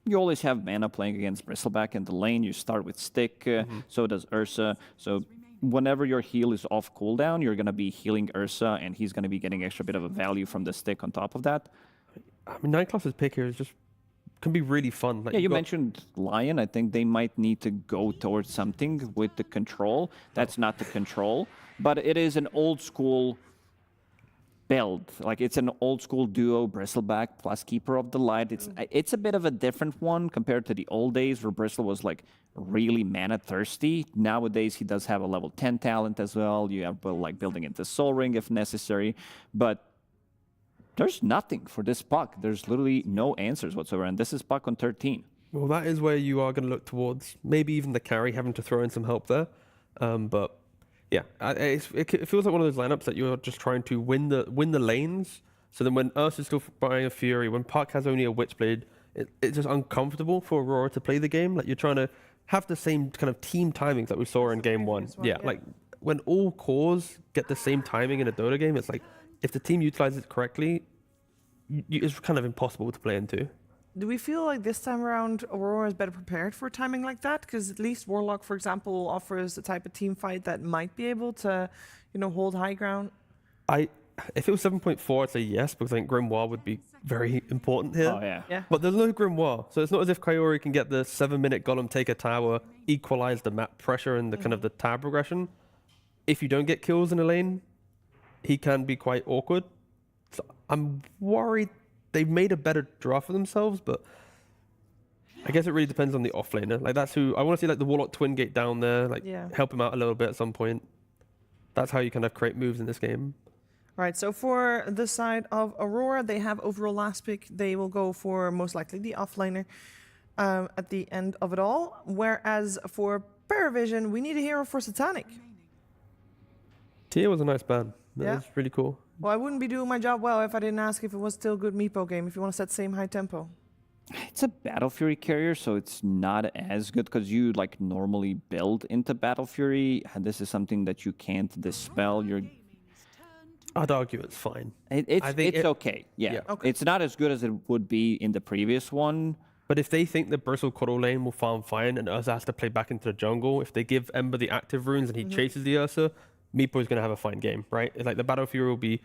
Speaker 3: You always have mana playing against Bristleback in the lane. You start with Stick, so does Ursa. So whenever your heal is off cooldown, you're going to be healing Ursa, and he's going to be getting extra bit of a value from the Stick on top of that.
Speaker 22: I mean, Nightclass's pick here is just can be really fun. Like
Speaker 3: yeah, you mentioned Lion. I think they might need to go towards something with the control. That's not the control, but it is an old school build. Like it's an old school duo, Bristleback plus Keeper of the Light. It's a bit of a different one compared to the old days where Bristle was like really mana thirsty. Nowadays he does have a level 10 talent as well. You have like building into Soul Ring if necessary, but there's nothing for this puck. There's literally no answers whatsoever, and this is puck on 13.
Speaker 22: Well, that is where you are going to look towards maybe even the carry having to throw in some help there, but. Yeah, it feels like one of those lineups that you're just trying to win the lanes. So then when Ursa's still buying a Fury, when Puck has only a Witchblade, it's just uncomfortable for Aurora to play the game. Like you're trying to have the same kind of team timings that we saw in game one. Yeah, like when all cores get the same timing in a Dota game, it's like if the team utilizes it correctly, it's kind of impossible to play into.
Speaker 17: Do we feel like this time around Aurora is better prepared for timing like that? Because at least Warlock, for example, offers a type of team fight that might be able to, hold high ground.
Speaker 22: If it was 7.4, I'd say yes, because I think Grimoire would be very important here.
Speaker 3: Oh, yeah.
Speaker 22: But there's no Grimoire, so it's not as if Kaori can get the 7-minute Golem take a tower, equalize the map pressure and the kind of the tower progression. If you don't get kills in a lane, he can be quite awkward. So I'm worried they've made a better draft for themselves, but I guess it really depends on the offlaner. Like that's who I want to see, like the Warlock Twin Gate down there, like help him out a little bit at some point. That's how you kind of create moves in this game.
Speaker 17: All right, so for the side of Aurora, they have overall last pick. They will go for most likely the offlaner at the end of it all. Whereas for PARIVISION, we need a hero for Satanic.
Speaker 22: Tia was a nice ban. That was really cool.
Speaker 17: Well, I wouldn't be doing my job well if I didn't ask if it was still a good Meepo game, if you want to set same high tempo.
Speaker 3: It's a Battle Fury carrier, so it's not as good because you like normally build into Battle Fury, and this is something that you can't dispel.
Speaker 22: I'd argue it's fine.
Speaker 3: It's okay. Yeah. Okay. It's not as good as it would be in the previous one.
Speaker 22: But if they think the Bristle Coddle lane will farm fine and Ursa has to play back into the jungle, if they give Ember the active runes and he chases the Ursa, Meepo is going to have a fine game, right? It's like the Battle Fury will be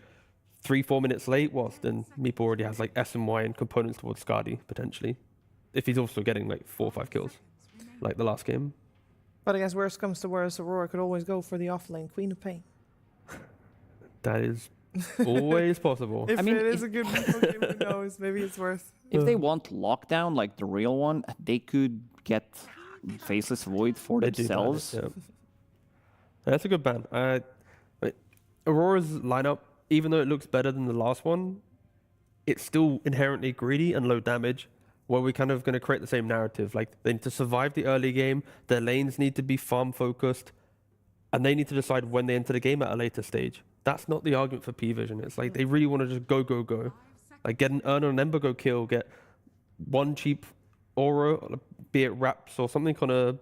Speaker 22: 3-4 minutes late, whilst then Meepo already has like SMY and components towards Skadi, potentially. If he's also getting like 4 or 5 kills, like the last game.
Speaker 17: But I guess worst comes to worst, Aurora could always go for the offlane, Queen of Pain.
Speaker 22: That is always possible.
Speaker 17: If it is a good Meepo game, who knows? Maybe it's worth.
Speaker 3: If they want lockdown, like the real one, they could get Faceless Void for themselves.
Speaker 22: That's a good ban. Aurora's lineup, even though it looks better than the last one, it's still inherently greedy and low damage, where we're kind of going to create the same narrative. Like, they need to survive the early game, their lanes need to be farm-focused, and they need to decide when they enter the game at a later stage. That's not the argument for PVision. It's like they really want to just go, go, go. Like, get an Urn or an Ember go kill, get one cheap Aura, be it Wraps or something on a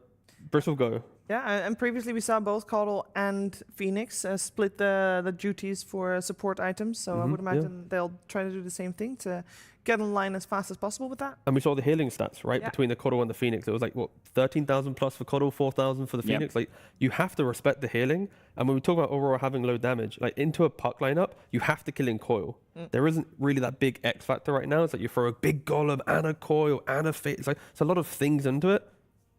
Speaker 22: Bristle go.
Speaker 17: Yeah, and previously we saw both Caudle and Phoenix split the duties for support items, so I would imagine they'll try to do the same thing to get online as fast as possible with that.
Speaker 22: And we saw the healing stats, right, between the Caudle and the Phoenix. It was like, what, 13,000 plus for Caudle, 4,000 for the Phoenix? Like, you have to respect the healing. And when we talk about Aurora having low damage, like, into a puck lineup, you have to kill in coil. There isn't really that big X factor right now. It's like you throw a big golem and a coil and a fate. It's like, it's a lot of things into it.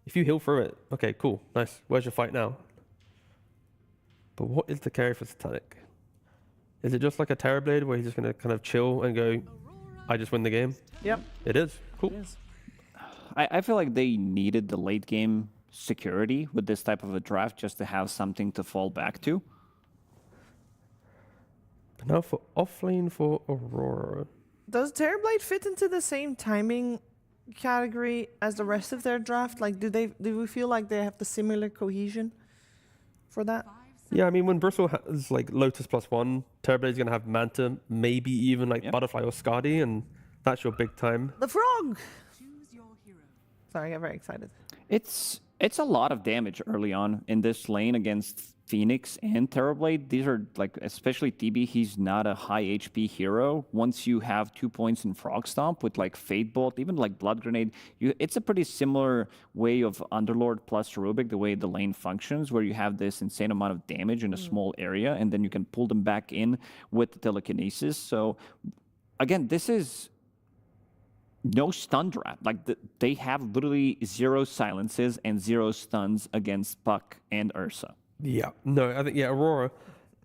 Speaker 22: If you heal through it, okay, cool, nice. Where's your fight now? But what is the carry for Satanic? Is it just like a Terrorblade where he's just going to kind of chill and go, I just win the game?
Speaker 17: Yep.
Speaker 22: It is. Cool.
Speaker 17: It is.
Speaker 3: I feel like they needed the late game security with this type of a draft just to have something to fall back to.
Speaker 22: But now for offlane for Aurora.
Speaker 17: Does Terrorblade fit into the same timing category as the rest of their draft? Like, do we feel like they have the similar cohesion for that?
Speaker 22: Yeah, I mean, when Bristle has like Lotus +1, Terrorblade's gonna have Manta, maybe even like Butterfly or Skadi, and that's your big time.
Speaker 17: The frog! Sorry, I got very excited.
Speaker 3: It's a lot of damage early on in this lane against Phoenix and Terrorblade. These are, like, especially TB, he's not a high HP hero. Once you have 2 points in Frog Stomp with, like, Fate Bolt, even, like, Blood Grenade, it's a pretty similar way of Underlord plus Cherubic, the way the lane functions, where you have this insane amount of damage in a small area, and then you can pull them back in with the telekinesis. So, again, this is no stun draft. Like, they have literally 0 silences and 0 stuns against Puck and Ursa.
Speaker 22: Yeah, no, I think, Aurora,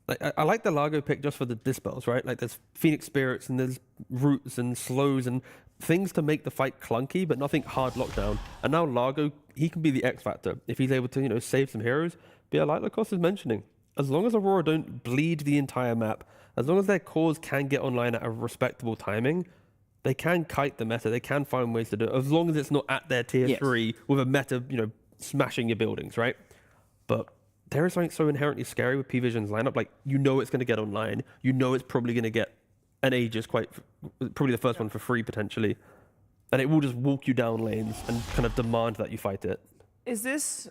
Speaker 22: like, I like the Largo pick just for the dispels, right? Like, there's Phoenix Spirits and there's Roots and Slows and things to make the fight clunky, but nothing hard lockdown. And now Largo, he can be the X factor if he's able to, save some heroes. But yeah, like Lacoste is mentioning, as long as Aurora don't bleed the entire map, as long as their cores can get online at a respectable timing, they can kite the meta, they can find ways to do it, as long as it's not at their tier 3 with a meta, smashing your buildings, right? But there is something so inherently scary with PVision's lineup. Like, it's going to get online. It's probably going to get an Aegis, probably the first one for free, potentially. And it will just walk you down lanes and kind of demand that you fight it.
Speaker 17: Is this,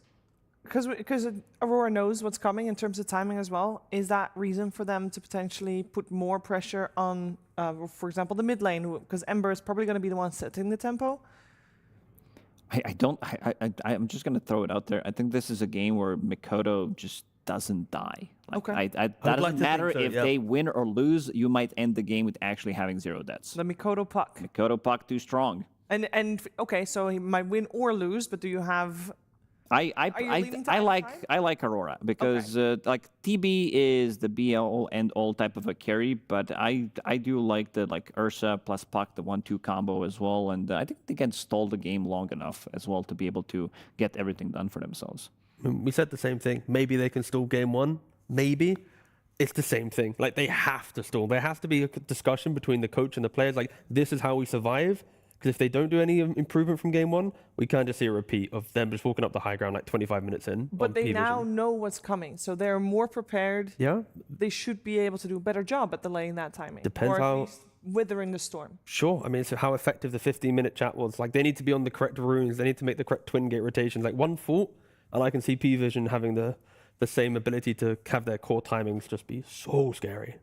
Speaker 17: because Aurora knows what's coming in terms of timing as well, is that reason for them to potentially put more pressure on, for example, the mid lane? Because Ember is probably going to be the one setting the tempo.
Speaker 3: I'm just going to throw it out there. I think this is a game where Mikoto just doesn't die. Like,
Speaker 17: okay.
Speaker 3: That doesn't matter if they win or lose. You might end the game with actually having 0 deaths.
Speaker 17: The Mikoto Puck.
Speaker 3: Mikoto Puck too strong.
Speaker 17: And okay, so he might win or lose, but do you have...
Speaker 3: I like Aurora because like TB is the BL and all type of a carry, but I do like the Ursa plus Puck, the 1-2 combo as well, and I think they can stall the game long enough as well to be able to get everything done for themselves.
Speaker 22: We said the same thing. Maybe they can stall game 1. Maybe. It's the same thing. Like, they have to stall. There has to be a discussion between the coach and the players. Like, this is how we survive. Because if they don't do any improvement from game 1, we can't just see a repeat of them just walking up the high ground like 25 minutes in.
Speaker 17: But they now know what's coming, so they're more prepared.
Speaker 22: Yeah.
Speaker 17: They should be able to do a better job at delaying that timing.
Speaker 22: Depends
Speaker 17: or at
Speaker 22: how...
Speaker 17: least withering the storm.
Speaker 22: Sure. I mean, so how effective the 15-minute chat was. Like, they need to be on the correct runes. They need to make the correct twin gate rotations. Like, one fault, and I can see PVision having the same ability to have their core timings just be so scary.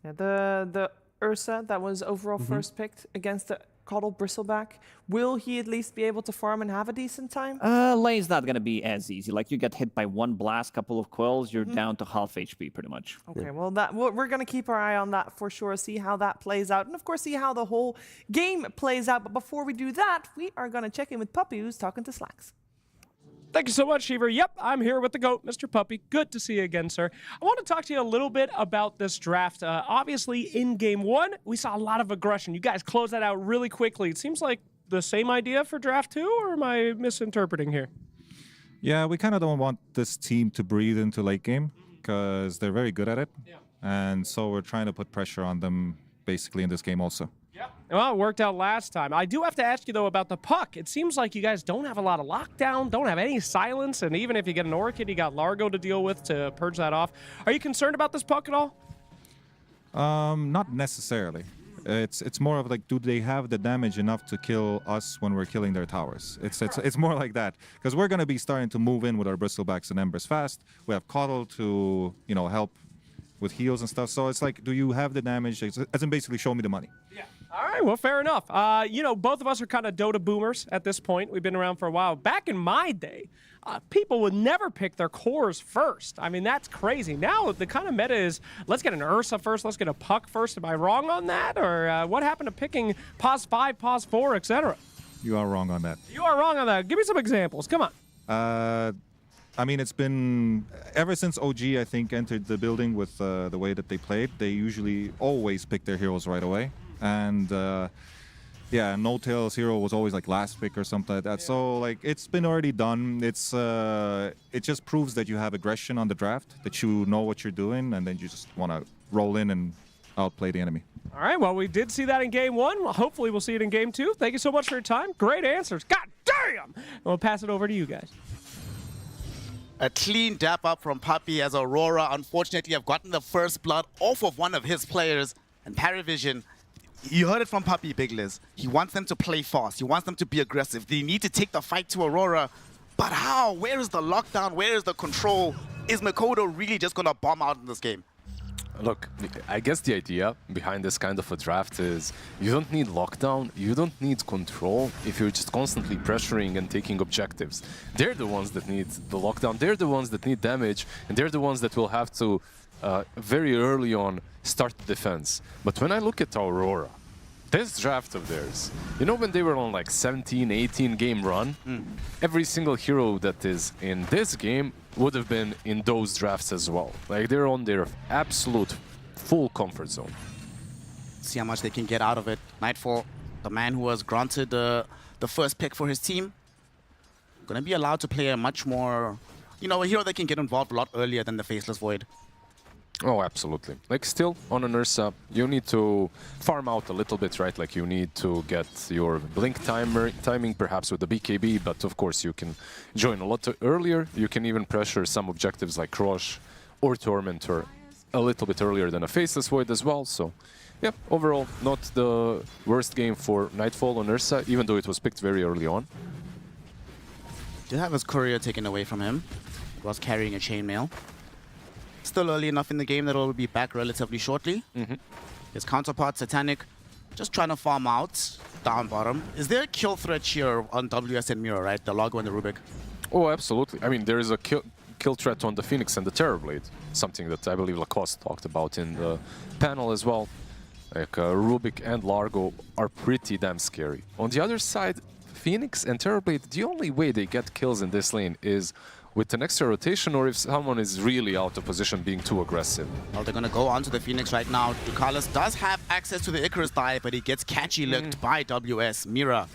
Speaker 17: Yeah, the Ursa that was overall first picked against the Caudle Bristleback, will he at least be able to farm and have a decent time?
Speaker 3: Lane's not going to be as easy. Like, you get hit by one blast, couple of quells, you're down to half HP pretty much.
Speaker 17: Okay, well, we're going to keep our eye on that for sure, see how that plays out, and of course, see how the whole game plays out. But before we do that, we are going to check in with Puppy, who's talking to Slacks.
Speaker 9: Thank you so much, Shiver. Yep, I'm here with the GOAT, Mr. Puppy. Good to see you again, sir. I want to talk to you a little bit about this draft. Obviously, in Game 1, we saw a lot of aggression. You guys closed that out really quickly. It seems like the same idea for Draft 2, or am I misinterpreting here?
Speaker 13: Yeah, we kind of don't want this team to breathe into late game because they're very good at it. Yeah. And so we're trying to put pressure on them basically in this game also.
Speaker 9: Yeah. Well, it worked out last time. I do have to ask you, though, about the puck. It seems like you guys don't have a lot of lockdown, don't have any silence, and even if you get an Orchid, you got Largo to deal with to purge that off. Are you concerned about this puck at all?
Speaker 13: Not necessarily. It's more of like, do they have the damage enough to kill us when we're killing their towers? It's more like that, because we're going to be starting to move in with our Bristlebacks and Embers fast. We have Coddle to help with heals and stuff. So it's like, do you have the damage? As in basically show me the money.
Speaker 9: Yeah. All right, well, fair enough. Both of us are kind of Dota boomers at this point. We've been around for a while. Back in my day, people would never pick their cores first. I mean, that's crazy. Now, the kind of meta is, let's get an Ursa first, let's get a Puck first. Am I wrong on that? Or what happened to picking Pos 5, Pos 4, etc.?
Speaker 13: You are wrong on that.
Speaker 9: You are wrong on that. Give me some examples. Come on.
Speaker 13: I mean, it's been ever since OG, I think, entered the building with the way that they played. They usually always pick their heroes right away. And yeah, No Tail's hero was always like last pick or something like that. Yeah. So like, it's been already done. It's it just proves that you have aggression on the draft, that you know what you're doing, and then you just want to roll in and outplay the enemy.
Speaker 9: All right, well, we did see that in Game 1. Well, hopefully we'll see it in Game 2. Thank you so much for your time. Great answers. God damn! And we'll pass it over to you guys.
Speaker 10: A clean dap up from Puppy as Aurora, unfortunately, have gotten the first blood off of one of his players. And PARIVISION, you heard it from Puppy, Big Liz. He wants them to play fast. He wants them to be aggressive. They need to take the fight to Aurora. But how? Where is the lockdown? Where is the control? Is Mikoto really just going to bomb out in this game?
Speaker 23: Look, I guess the idea behind this kind of a draft is you don't need lockdown, you don't need control if you're just constantly pressuring and taking objectives. They're the ones that need the lockdown, they're the ones that need damage, and they're the ones that will have to very early on start the defense. But when I look at Aurora, this draft of theirs, you know, when they were on like 17, 18 game run, every single hero that is in this game would have been in those drafts as well. Like, they're on their absolute full comfort zone.
Speaker 10: See how much they can get out of it. Nightfall, the man who was granted the first pick for his team, gonna be allowed to play a much more, a hero that can get involved a lot earlier than the Faceless Void.
Speaker 23: Oh, absolutely. Like, still, on an Ursa, you need to farm out a little bit, right? Like, you need to get your blink timing, perhaps with the BKB, but of course you can join a lot earlier. You can even pressure some objectives like Rosh or Tormentor a little bit earlier than a Faceless Void as well. So, yeah, overall, not the worst game for Nightfall on Ursa, even though it was picked very early on.
Speaker 10: Did have his courier taken away from him. He was carrying a chainmail. Still early enough in the game that it will be back relatively shortly. His counterpart, Satanic, just trying to farm out down bottom. Is there a kill threat here on WS and Mira, right? The Logo and the Rubik?
Speaker 23: Oh, absolutely. I mean, there is a kill threat on the Phoenix and the Terrorblade, something that I believe Lacoste talked about in the panel as well. Like, Rubik and Largo are pretty damn scary. On the other side, Phoenix and Terrorblade, the only way they get kills in this lane is with an extra rotation, or if someone is really out of position being too aggressive.
Speaker 10: Well, they're going to go onto the Phoenix right now. Ducalis does have access to the Icarus dive, but he gets catchy-licked by WS. Mira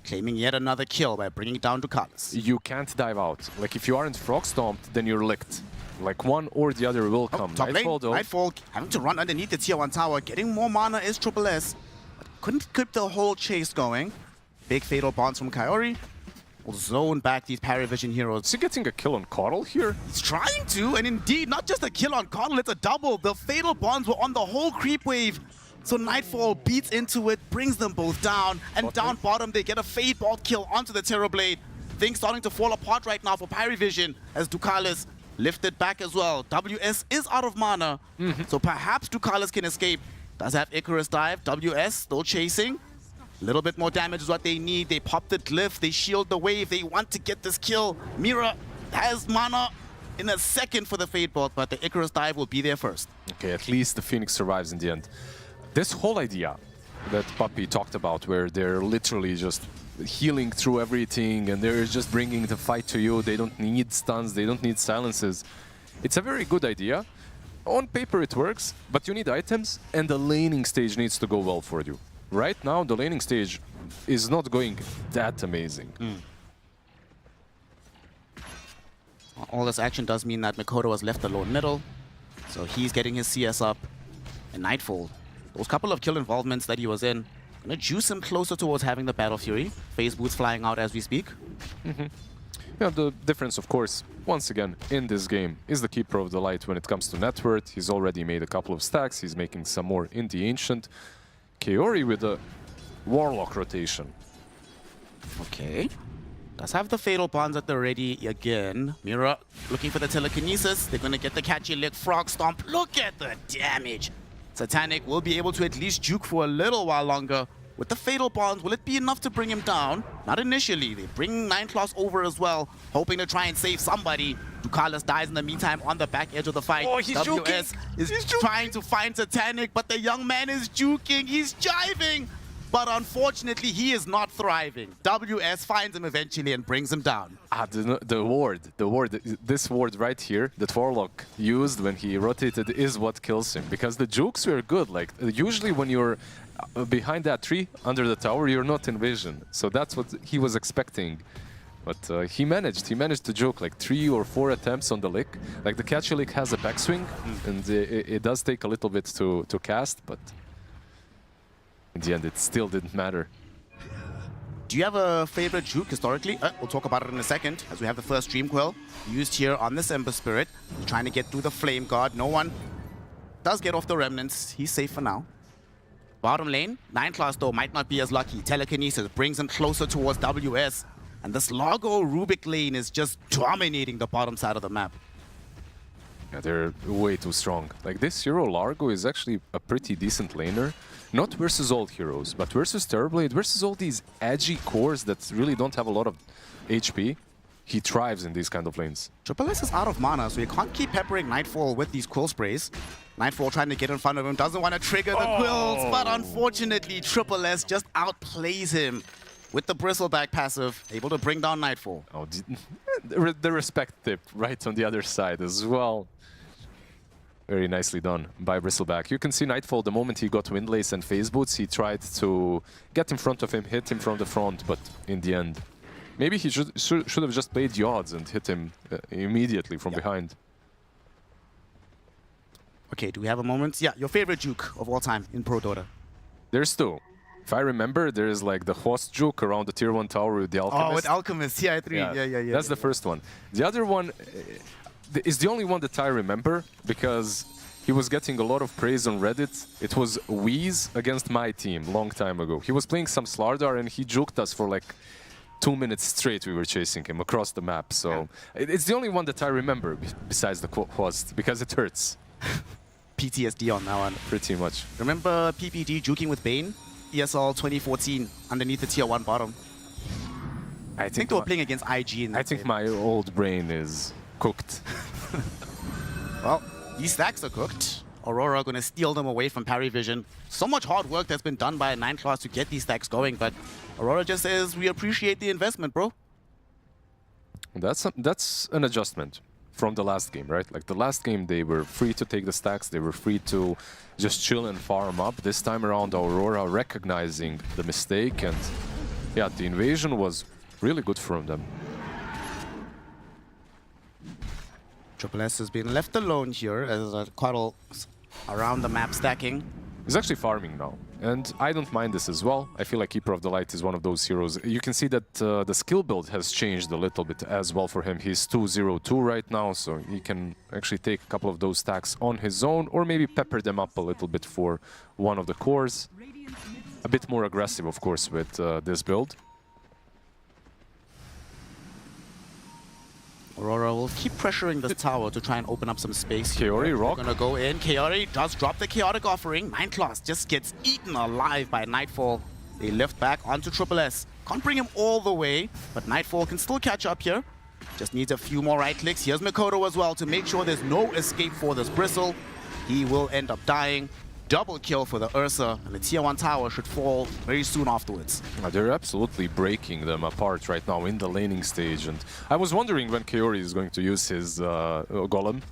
Speaker 10: claiming yet another kill by bringing down Ducalis.
Speaker 23: You can't dive out. Like, if you aren't frog stomped, then you're licked. Like, one or the other will come.
Speaker 10: Top
Speaker 23: Nightfall,
Speaker 10: lane,
Speaker 23: though.
Speaker 10: Nightfall having to run underneath the tier 1 tower. Getting more mana is Triple S. But couldn't keep the whole chase going. Big fatal bonds from Kaori. Will zone back these PARIVISION heroes.
Speaker 23: Is he getting a kill on Coddle here?
Speaker 10: He's trying to, and indeed, not just a kill on Coddle, it's a double. The fatal bonds were on the whole creep wave. So Nightfall beats into it, brings them both down, and down bottom they get a Fade Bolt kill onto the Terrorblade. Things starting to fall apart right now for PARIVISION as Ducalis lifted back as well. WS is out of mana, so perhaps Ducalis can escape. Does have Icarus dive, WS still chasing. A little bit more damage is what they need. They pop the glyph, they shield the wave, they want to get this kill. Mira has mana in a second for the Fade Bolt, but the Icarus dive will be there first.
Speaker 23: Okay, at least the Phoenix survives in the end. This whole idea that Puppy talked about, where they're literally just healing through everything and they're just bringing the fight to you, they don't need stuns, they don't need silences. It's a very good idea. On paper it works, but you need items and the laning stage needs to go well for you. Right now, the laning stage is not going that amazing.
Speaker 10: All this action does mean that Mikoto was left alone middle, so he's getting his CS up. And Nightfall, those couple of kill involvements that he was in, gonna juice him closer towards having the Battle Fury. Phase boots flying out as we speak.
Speaker 23: Yeah, the difference, of course, once again, in this game, is the Keeper of the Light when it comes to net worth. He's already made a couple of stacks, he's making some more in the Ancient. Kaori with a Warlock rotation.
Speaker 10: Okay. Does have the Fatal Bonds at the ready again. Mira looking for the Telekinesis. They're going to get the Catchy Lick Frog Stomp. Look at the damage. Satanic will be able to at least juke for a little while longer. With the Fatal Bonds, will it be enough to bring him down? Not initially. They bring 9claws over as well, hoping to try and save somebody. Ducalis dies in the meantime on the back edge of the fight.
Speaker 23: Oh, he's
Speaker 10: WS is trying to find Satanic, but the young man is juking. He's jiving. But unfortunately, he is not thriving. WS finds him eventually and brings him down.
Speaker 23: The ward, this ward right here that Warlock used when he rotated is what kills him. Because the jukes were good. Like, usually when you're behind that tree, under the tower, you're not in vision. So that's what he was expecting. But he managed to juke like 3 or 4 attempts on the lick. Like, the Catchy Lick has a backswing, and it does take a little bit to cast, but in the end, it still didn't matter.
Speaker 10: Do you have a favorite juke historically? We'll talk about it in a second, as we have the first Dream Quill used here on this Ember Spirit. Trying to get through the Flame Guard. No one does get off the Remnants. He's safe for now. Bottom lane, 9claws though might not be as lucky. Telekinesis brings him closer towards WS. And this Largo Rubik lane is just dominating the bottom side of the map.
Speaker 23: Yeah, they're way too strong. Like, this hero, Largo, is actually a pretty decent laner. Not versus all heroes, but versus Terrorblade, versus all these edgy cores that really don't have a lot of HP. He thrives in these kind of lanes.
Speaker 10: Triple S is out of mana, so you can't keep peppering Nightfall with these Quill Sprays. Nightfall trying to get in front of him, doesn't want to trigger the Quills, but unfortunately, Triple S just outplays him with the Bristleback passive, able to bring down Nightfall.
Speaker 23: Oh, the respect tip right on the other side as well. Very nicely done by Bristleback. You can see Nightfall, the moment he got Windlace and Phase Boots, he tried to get in front of him, hit him from the front, but in the end, maybe he should have just played the odds and hit him immediately from behind.
Speaker 10: Okay, do we have a moment? Yeah, your favorite juke of all time in Pro Dota?
Speaker 23: There's 2. If I remember, there's like the host juke around the tier 1 tower with the Alchemist.
Speaker 10: Oh, with Alchemist, yeah, 3. Yeah.
Speaker 23: That's the first one. The other one is the only one that I remember because he was getting a lot of praise on Reddit. It was Weez against my team long time ago. He was playing some Slardar and he juked us for like 2 minutes straight. We were chasing him across the map. So it's the only one that I remember besides the host because it hurts.
Speaker 10: PTSD on that one.
Speaker 23: Pretty much.
Speaker 10: Remember PPD juking with Bane? ESL 2014 underneath the tier 1 bottom. I think they were playing against IG in that
Speaker 23: I think my old brain is cooked.
Speaker 10: Well, these stacks are cooked. Aurora going to steal them away from PARIVISION. So much hard work that's been done by 9claws to get these stacks going, but Aurora just says, we appreciate the investment, bro.
Speaker 23: That's an adjustment from the last game, right? Like, the last game, they were free to take the stacks, they were free to just chill and farm up. This time around, Aurora recognizing the mistake, and yeah, the invasion was really good from them.
Speaker 10: Triple S has been left alone here as Coddle around the map stacking.
Speaker 23: He's actually farming now, and I don't mind this as well. I feel like Keeper of the Light is one of those heroes. You can see that the skill build has changed a little bit as well for him. He's 2-0-2 right now, so he can actually take a couple of those stacks on his own, or maybe pepper them up a little bit for one of the cores. A bit more aggressive, of course, with this build.
Speaker 10: Aurora will keep pressuring this tower to try and open up some space.
Speaker 23: Kaori rock.
Speaker 10: Gonna go in. Kaori does drop the chaotic offering. 9claws just gets eaten alive by Nightfall. They lift back onto Triple S. Can't bring him all the way, but Nightfall can still catch up here. Just needs a few more right clicks. Here's Mikoto as well to make sure there's no escape for this Bristle. He will end up dying. Double kill for the Ursa, and the tier 1 tower should fall very soon afterwards.
Speaker 23: They're absolutely breaking them apart right now in the laning stage, and I was wondering when Kaori is going to use his Golem.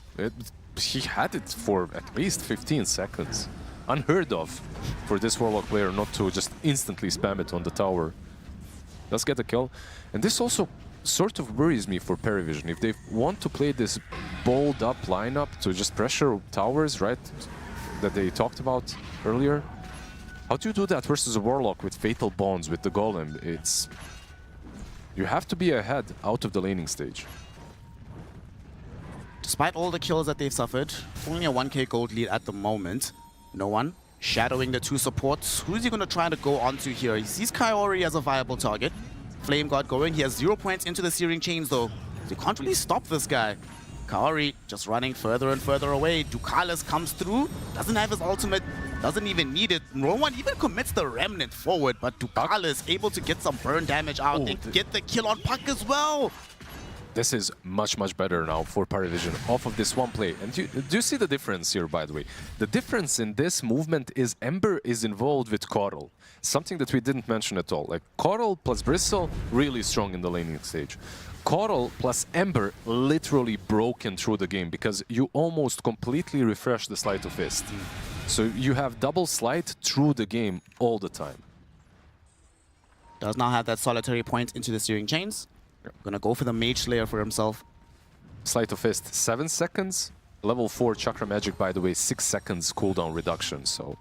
Speaker 23: He had it for at least 15 seconds. Unheard of for this Warlock player not to just instantly spam it on the tower. Does get a kill, and this also sort of worries me for PARIVISION. If they want to play this bold up lineup to just pressure towers, right? That they talked about earlier. How do you do that versus a Warlock with Fatal Bonds with the Golem? It's... You have to be ahead out of the laning stage.
Speaker 10: Despite all the kills that they've suffered, only a 1k gold lead at the moment. No one shadowing the two supports. Who's he going to try to go onto here? He sees Kaori as a viable target. Flame God going. He has 0 points into the Searing Chains though. So you can't really stop this guy. Kaori just running further and further away. Ducalis comes through. Doesn't have his ultimate. Doesn't even need it. No one even commits the Remnant forward, but Ducalis able to get some burn damage out and get the kill on Puck as well.
Speaker 23: This is much, much better now for PARIVISION off of this one play. And do you see the difference here, by the way? The difference in this movement is Ember is involved with Coral. Something that we didn't mention at all. Like Coral plus Bristle, really strong in the laning stage. Coral plus Ember literally broken through the game because you almost completely refresh the Sleight of Fist. So you have double Sleight through the game all the time.
Speaker 10: Does now have that solitary point into the Searing Chains. Gonna go for the Mage Slayer for himself.
Speaker 23: Sleight of Fist, 7 seconds. Level 4 Chakra Magic, by the way, 6 seconds cooldown reduction, so...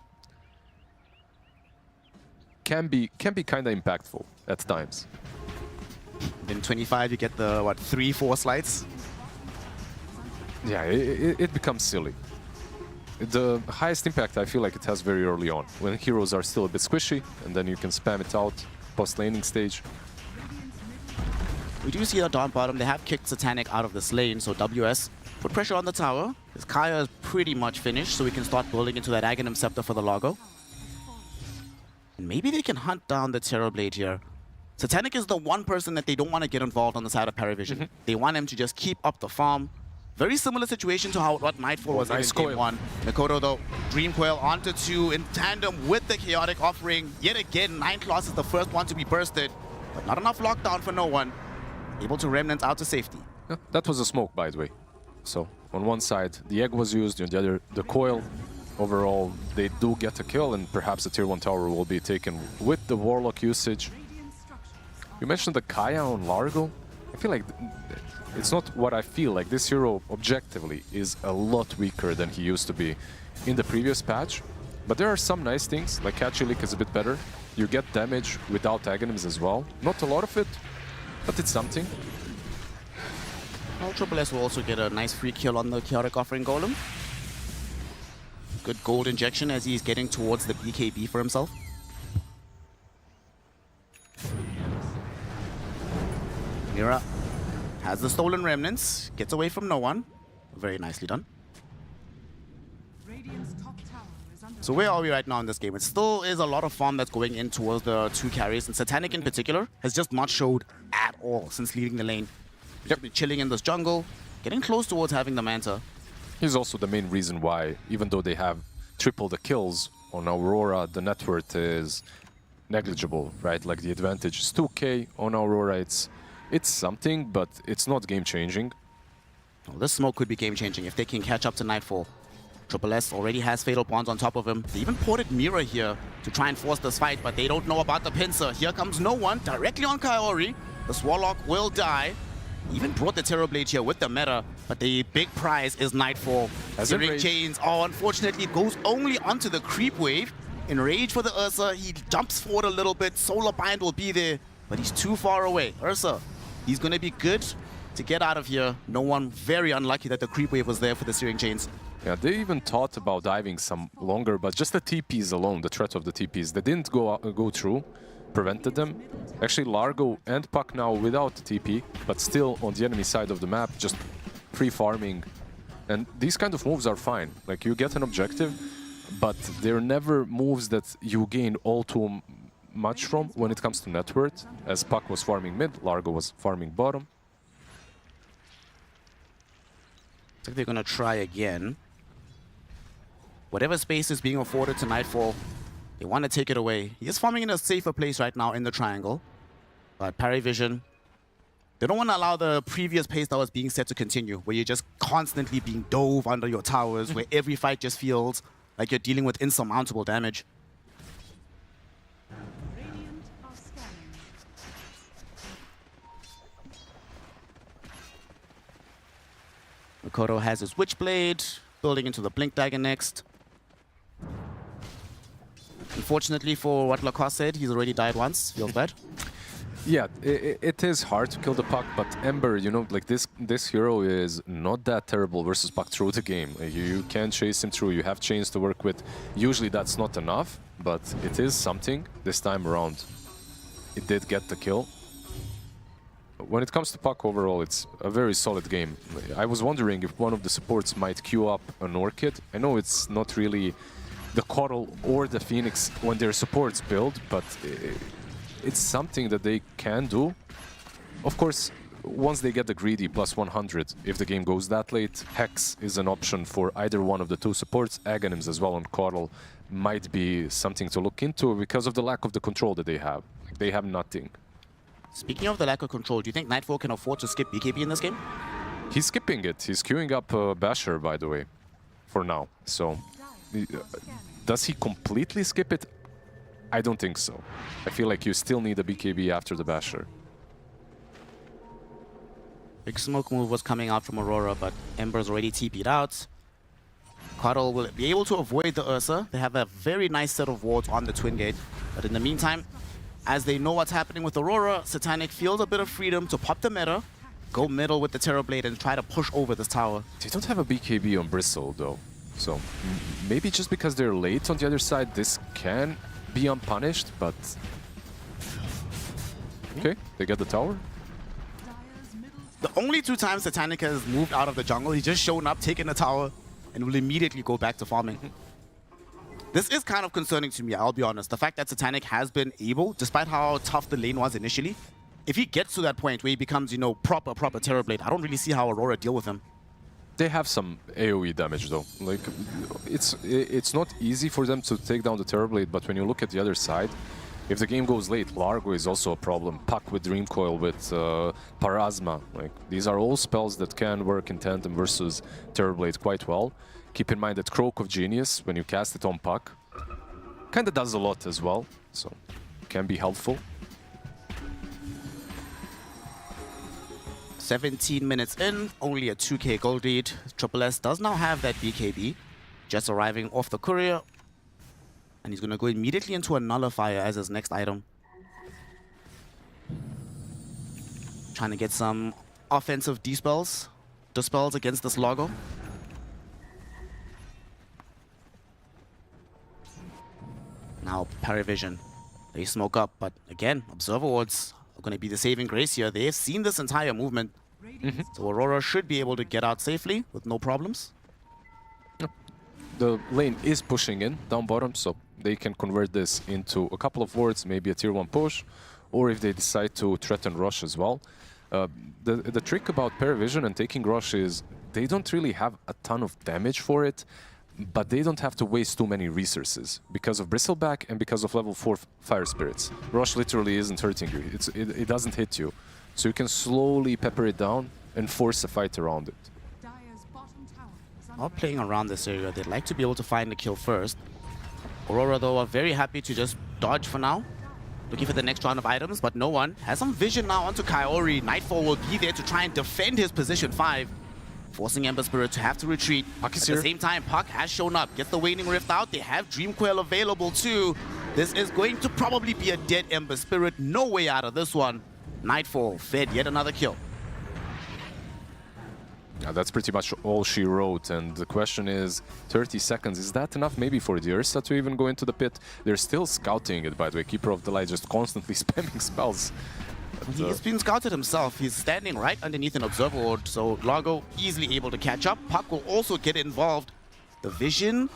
Speaker 23: Can be kind of impactful at times.
Speaker 10: In 25, you get the, what, 3-4 slides?
Speaker 23: Yeah, it becomes silly. The highest impact I feel like it has very early on, when heroes are still a bit squishy, and then you can spam it out post-laning stage.
Speaker 10: We do see that down bottom, they have kicked Satanic out of this lane, so WS put pressure on the tower. His Kaya is pretty much finished, so we can start building into that Aghanim Scepter for the Largo. And maybe they can hunt down the Terrorblade here. Satanic is the one person that they don't want to get involved on the side of PARIVISION. They want him to just keep up the farm. Very similar situation to what Nightfall was in game 1. Mikoto though, Dream Coil onto 2 in tandem with the Chaotic offering. Yet again, 9 Claws is the first one to be bursted, but not enough lockdown for no one. Able to Remnant out to safety.
Speaker 23: Yeah, that was a smoke, by the way. So, on one side, the egg was used, on the other, the coil. Overall, they do get a kill, and perhaps the tier 1 tower will be taken with the Warlock usage. You mentioned the Kaya on Largo. I feel like it's not what I feel like. This hero, objectively, is a lot weaker than he used to be in the previous patch. But there are some nice things, like Catchy Leak is a bit better. You get damage without Aghanims as well. Not a lot of it, but it's something.
Speaker 10: Well, Triple S will also get a nice free kill on the Chaotic Offering Golem. Good gold injection as he's getting towards the BKB for himself. Mira has the stolen remnants, gets away from no one. Very nicely done. So where are we right now in this game? It still is a lot of farm that's going in towards the 2 carries, and Satanic in particular has just not showed at all since leaving the lane. He's just been chilling in this jungle, getting close towards having the Manta.
Speaker 23: He's also the main reason why, even though they have triple the kills on Aurora, the net worth is negligible, right? Like the advantage is 2k on Aurora. It's something, but it's not game-changing.
Speaker 10: Well, this smoke could be game-changing if they can catch up to Nightfall. Triple S already has Fatal Bonds on top of him. They even ported Mira here to try and force this fight, but they don't know about the pincer. Here comes no one directly on Kaori. The Warlock will die. Even brought the Terrorblade here with the meta, but the big prize is Nightfall. Searing Chains. Oh, unfortunately, it goes only onto the creep wave. Enraged for the Ursa, he jumps forward a little bit. Solar Bind will be there, but he's too far away. Ursa, he's going to be good to get out of here. No one, very unlucky that the creep wave was there for the Searing Chains.
Speaker 23: Yeah, they even thought about diving some longer, but just the TPs alone, the threat of the TPs, they didn't go through, prevented them. Actually, Largo and Puck now without the TP, but still on the enemy side of the map, just free farming. And these kind of moves are fine. Like, you get an objective, but they're never moves that you gain all too much from when it comes to net worth, as Puck was farming mid, Largo was farming bottom.
Speaker 10: I think they're going to try again. Whatever space is being afforded to Nightfall, they want to take it away. He is farming in a safer place right now in the triangle. But PARIVISION, they don't want to allow the previous pace that was being set to continue, where you're just constantly being dove under your towers, where every fight just feels like you're dealing with insurmountable damage. Mikoto has his Witchblade, building into the Blink Dagger next. Unfortunately for what Lacoste said, he's already died once. Feels bad.
Speaker 23: Yeah, it is hard to kill the Puck, but Ember, you know, like this hero is not that terrible versus Puck through the game. You can chase him through, you have chains to work with. Usually that's not enough, but it is something this time around. It did get the kill. When it comes to Puck overall, it's a very solid game. I was wondering if one of the supports might queue up an Orchid. I know it's not really the Coddle or the Phoenix when their supports build, but it's something that they can do. Of course, once they get the greedy plus 100, if the game goes that late, Hex is an option for either one of the two supports. Aghanims as well on Coddle might be something to look into because of the lack of the control that they have. They have nothing.
Speaker 10: Speaking of the lack of control, do you think Nightfall can afford to skip BKB in this game?
Speaker 23: He's skipping it. He's queuing up Basher, by the way, for now. So, does he completely skip it? I don't think so. I feel like you still need a BKB after the Basher.
Speaker 10: Big smoke move was coming out from Aurora, but Ember's already TP'd out. Coddle will be able to avoid the Ursa. They have a very nice set of wards on the Twin Gate. But in the meantime, as they know what's happening with Aurora, Satanic feels a bit of freedom to pop the meta, go middle with the Terrorblade and try to push over this tower.
Speaker 23: They don't have a BKB on Bristle though. So maybe just because they're late on the other side, this can be unpunished, but... Okay, they get the tower.
Speaker 10: The only two times Satanic has moved out of the jungle, he's just shown up, taken the tower, and will immediately go back to farming. This is kind of concerning to me, I'll be honest. The fact that Satanic has been able, despite how tough the lane was initially, if he gets to that point where he becomes, you know, proper Terrorblade, I don't really see how Aurora deal with him.
Speaker 23: They have some AoE damage though. Like, it's not easy for them to take down the Terrorblade, but when you look at the other side, if the game goes late, Largo is also a problem. Puck with Dream Coil, with Parasma. Like, these are all spells that can work in tandem versus Terrorblade quite well. Keep in mind that Croak of Genius, when you cast it on Puck, kind of does a lot as well, so can be helpful.
Speaker 10: 17 minutes in, only a 2k gold lead. Triple S does now have that BKB, just arriving off the courier. And he's going to go immediately into a Nullifier as his next item. Trying to get some offensive dispels against this Largo. Now PARIVISION, they smoke up, but again, Observer Wards are going to be the saving grace here. They have seen this entire movement, so Aurora should be able to get out safely with no problems.
Speaker 23: The lane is pushing in down bottom, so they can convert this into a couple of wards, maybe a tier 1 push, or if they decide to threaten Rush as well. The trick about PARIVISION and taking Rush is they don't really have a ton of damage for it, but they don't have to waste too many resources because of Bristleback and because of level 4 Fire Spirits. Rush literally isn't hurting you, it doesn't hit you. So you can slowly pepper it down and force a fight around it.
Speaker 10: While playing around this area, they'd like to be able to find the kill first. Aurora, though, are very happy to just dodge for now. Looking for the next round of items, but no one. Has some vision now onto Kaori. Nightfall will be there to try and defend his position 5. Forcing Ember Spirit to have to retreat. At the same time, Puck has shown up. Gets the Waning Rift out. They have Dream Coil available too. This is going to probably be a dead Ember Spirit. No way out of this one. Nightfall fed yet another kill.
Speaker 23: Yeah, that's pretty much all she wrote, and the question is, 30 seconds, is that enough maybe for the Ursa to even go into the pit? They're still scouting it, by the way. Keeper of the Light just constantly spamming spells. But,
Speaker 10: he's been scouted himself. He's standing right underneath an Observer Ward, so Largo easily able to catch up. Puck will also get involved. The vision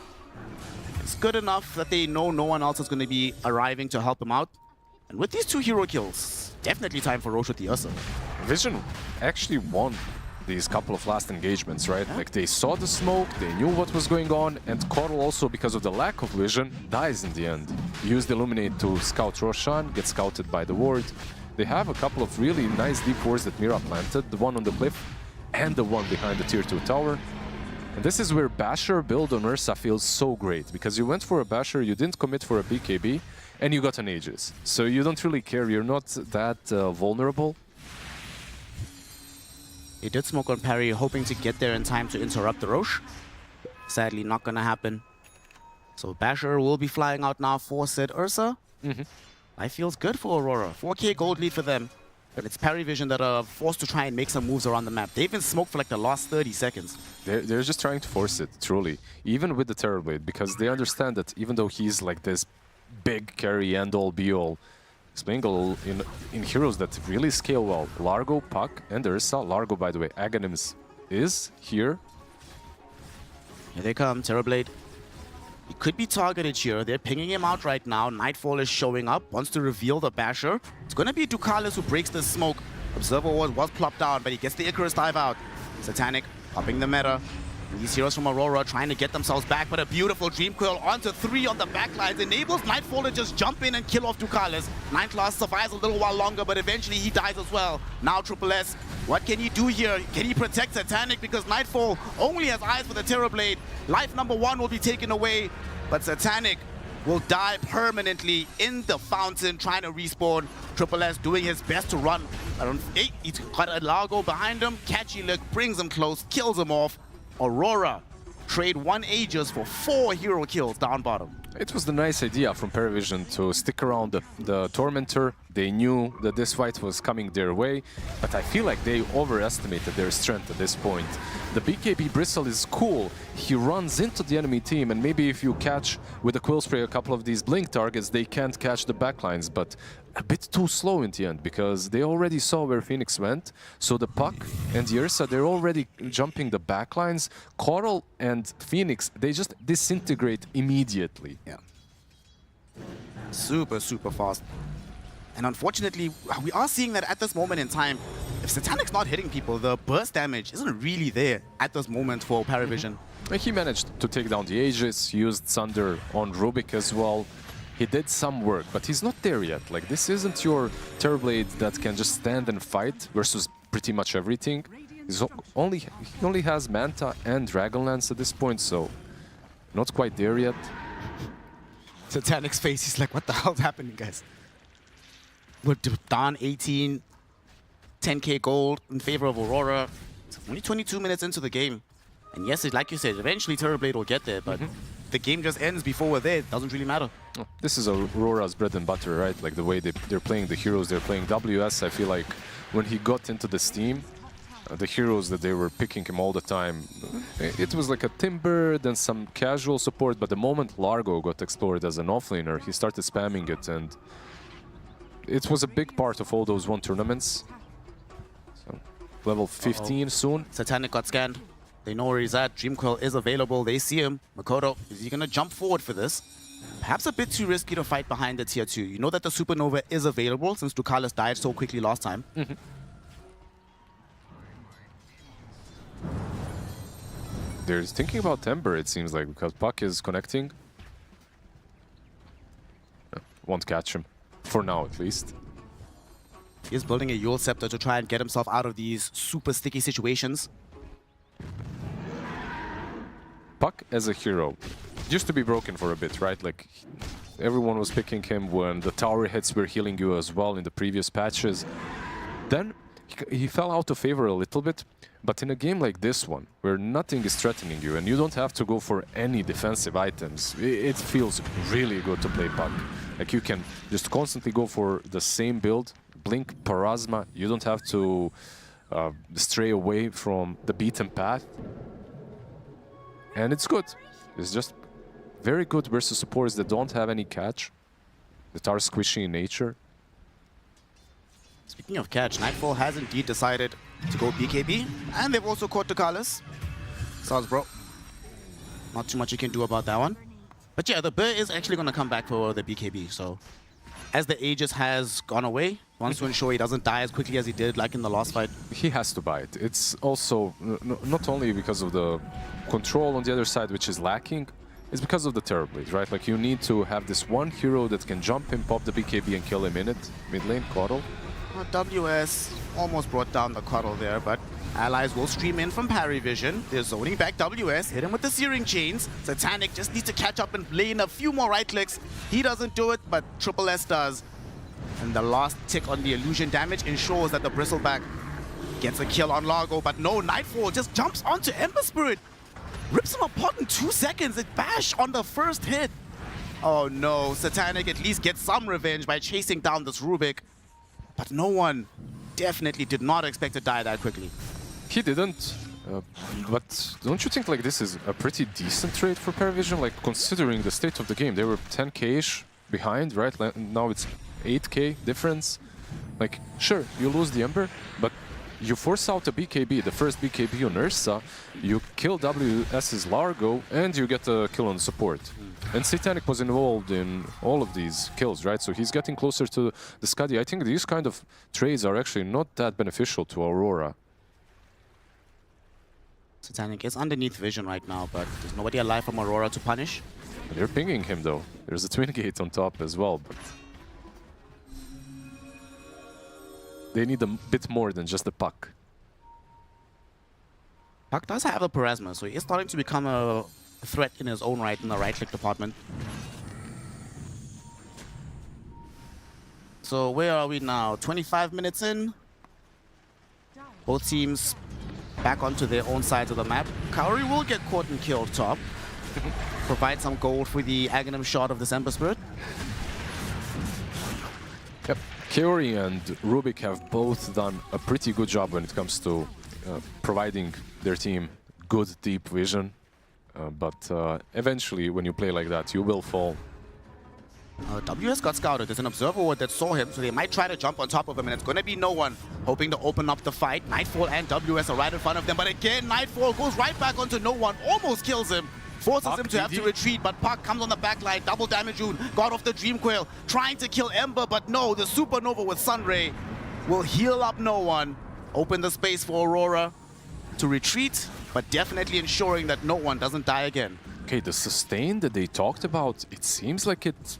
Speaker 10: is good enough that they know no one else is going to be arriving to help him out. And with these 2 hero kills, definitely time for Roche with the Ursa.
Speaker 23: Vision actually won these couple of last engagements, right? Like, they saw the smoke, they knew what was going on, and Coddle also, because of the lack of vision, dies in the end. Used Illuminate to scout Roshan, gets scouted by the ward. They have a couple of really nice deep wards that Mira planted, the one on the cliff and the one behind the tier 2 tower. And this is where Basher build on Ursa feels so great, because you went for a Basher, you didn't commit for a BKB, and you got an Aegis. So you don't really care, you're not that vulnerable.
Speaker 10: He did smoke on Parry, hoping to get there in time to interrupt the Roche. Sadly, not gonna happen. So Basher will be flying out now for said Ursa. Life feels good for Aurora. 4K gold lead for them. But it's PARIVISION that are forced to try and make some moves around the map. They've been smoked for like the last 30 seconds.
Speaker 23: They're just trying to force it, truly. Even with the Terrorblade, because they understand that even though he's like this big carry end-all be-all, he's playing in heroes that really scale well. Largo, Puck, and Ursa. Largo, by the way, Aghanims is here.
Speaker 10: Here they come, Terrorblade. He could be targeted here. They're pinging him out right now. Nightfall is showing up, wants to reveal the basher. It's going to be Ducalis who breaks the smoke. Observer was plopped down, but he gets the Icarus dive out. Satanic popping the meta. And these heroes from Aurora trying to get themselves back, but a beautiful Dream Coil onto 3 on the backlines enables Nightfall to just jump in and kill off Ducalis. 9class survives a little while longer, but eventually he dies as well. Now Triple S, what can he do here? Can he protect Satanic? Because Nightfall only has eyes for the Terrorblade. Life number 1 will be taken away, but Satanic will die permanently in the fountain, trying to respawn. Triple S doing his best to run. He's got a Largo behind him. Catchy Lick brings him close, kills him off. Aurora trade 1 Aegis for 4 hero kills down bottom.
Speaker 23: It was the nice idea from PARIVISION to stick around the Tormentor. They knew that this fight was coming their way, but I feel like they overestimated their strength at this point. The BKB Bristle is cool. He runs into the enemy team, and maybe if you catch with a Quill Spray a couple of these blink targets, they can't catch the backlines, but a bit too slow in the end, because they already saw where Phoenix went. So the Puck and the Ursa, they're already jumping the backlines. Coral and Phoenix, they just disintegrate immediately.
Speaker 10: Yeah. Super, super fast. And unfortunately, we are seeing that at this moment in time, if Satanic's not hitting people, the burst damage isn't really there at this moment for PARIVISION.
Speaker 23: He managed to take down the Aegis, used Thunder on Rubik as well. He did some work, but he's not there yet. Like, this isn't your Terrorblade that can just stand and fight versus pretty much everything. He only has Manta and Dragonlance at this point, so not quite there yet.
Speaker 10: Satanic's face, he's like, what the hell's happening, guys? We're down 18, 10k gold in favor of Aurora. It's only 22 minutes into the game. And yes, like you said, eventually Terrorblade will get there, but the game just ends before we're there. It doesn't really matter.
Speaker 23: This is Aurora's bread and butter, right? Like the way they're playing the heroes, they're playing WS. I feel like when he got into this team, the heroes that they were picking him all the time, it was like a Timber, then some casual support, but the moment Largo got explored as an offlaner, he started spamming it, and it was a big part of all those 1 tournaments. So, level 15 soon.
Speaker 10: Satanic got scanned. They know where he's at. Dream Coil is available. They see him. Makoto, is he going to jump forward for this? Perhaps a bit too risky to fight behind the tier 2. You know that the Supernova is available since Ducalis died so quickly last time.
Speaker 23: They're thinking about Timber, it seems like, because Puck is connecting. Won't catch him. For now, at least.
Speaker 10: He is building a Yule Scepter to try and get himself out of these super sticky situations.
Speaker 23: Puck as a hero used to be broken for a bit, right? Like, everyone was picking him when the tower hits were healing you as well in the previous patches. Then he fell out of favor a little bit, but in a game like this one, where nothing is threatening you and you don't have to go for any defensive items, it feels really good to play Puck. Like, you can just constantly go for the same build, Blink, Parasma, you don't have to stray away from the beaten path. And it's good. It's just very good versus supports that don't have any catch, that are squishy in nature.
Speaker 10: Speaking of catch, Nightfall has indeed decided to go BKB, and they've also caught Ducalis. Sounds bro. Not too much you can do about that one. But yeah, the bear is actually going to come back for the BKB, so as the Aegis has gone away, wants to ensure he doesn't die as quickly as he did like in the last fight.
Speaker 23: He has to buy it. It's also not only because of the control on the other side, which is lacking, it's because of the Terrorblade, right? Like, you need to have this one hero that can jump in, pop the BKB and kill him in it. Mid lane, Coddle.
Speaker 10: WS almost brought down the Coddle there, but allies will stream in from PARIVISION. They're zoning back WS, hit him with the Searing Chains. Satanic just needs to catch up and lay in a few more right clicks. He doesn't do it, but Triple S does. And the last tick on the illusion damage ensures that the Bristleback gets a kill on Largo, but no, Nightfall just jumps onto Ember Spirit. Rips him apart in 2 seconds. It bash on the first hit. Oh no, Satanic at least gets some revenge by chasing down this Rubik. But no one definitely did not expect to die that quickly.
Speaker 23: He didn't. But don't you think like this is a pretty decent trade for PARIVISION? Like considering the state of the game, they were 10k-ish behind, right? Now it's 8k difference. Like sure, you lose the Ember, but you force out a BKB, the first BKB on Ursa, you kill WS's Largo, and you get a kill on support. And Satanic was involved in all of these kills, right? So he's getting closer to the Scuddy. I think these kind of trades are actually not that beneficial to Aurora.
Speaker 10: Satanic is underneath vision right now, but there's nobody alive from Aurora to punish.
Speaker 23: They're pinging him though. There's a twin gate on top as well, but they need a bit more than just the puck.
Speaker 10: Puck does have a Parasma, so he is starting to become a threat in his own right in the right-click department. So where are we now? 25 minutes in. Both teams back onto their own sides of the map. Kaori will get caught and killed top. Provide some gold for the Aghanim shot of the Ember Spirit.
Speaker 23: Yep. Kaori and Rubik have both done a pretty good job when it comes to providing their team good deep vision. But eventually, when you play like that, you will fall.
Speaker 10: WS got scouted. There's an observer ward that saw him, so they might try to jump on top of him, and it's going to be no one hoping to open up the fight. Nightfall and WS are right in front of them, but again, Nightfall goes right back onto no one, almost kills him, forces him to have to retreat, but Puck comes on the back line, double damage June, got off the Dream Coil, trying to kill Ember, but no, the Supernova with Sunray will heal up no one, open the space for Aurora to retreat, but definitely ensuring that no one doesn't die again.
Speaker 23: Okay, the sustain that they talked about, it seems like it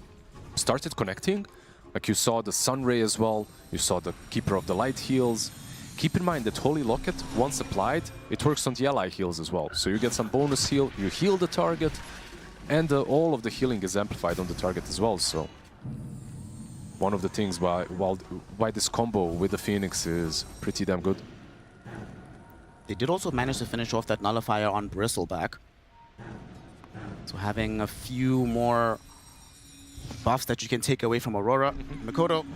Speaker 23: started connecting. Like you saw the Sunray as well, you saw the Keeper of the Light heals. Keep in mind that Holy Locket, once applied, it works on the ally heals as well. So you get some bonus heal, you heal the target, and all of the healing is amplified on the target as well. So one of the things why this combo with the Phoenix is pretty damn good.
Speaker 10: They did also manage to finish off that Nullifier on Bristleback. So having a few more buffs that you can take away from Aurora. Mikoto,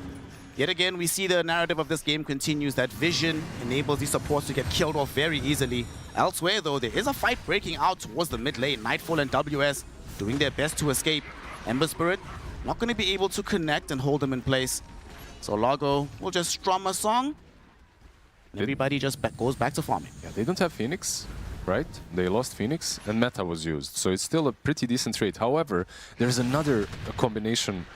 Speaker 10: yet again, we see the narrative of this game continues that vision enables these supports to get killed off very easily. Elsewhere, though, there is a fight breaking out towards the mid lane. Nightfall and WS doing their best to escape. Ember Spirit not going to be able to connect and hold them in place. So Largo will just strum a song. And everybody just goes back to farming.
Speaker 23: Yeah, they don't have Phoenix, right? They lost Phoenix and Meta was used. So it's still a pretty decent trade. However, there's another combination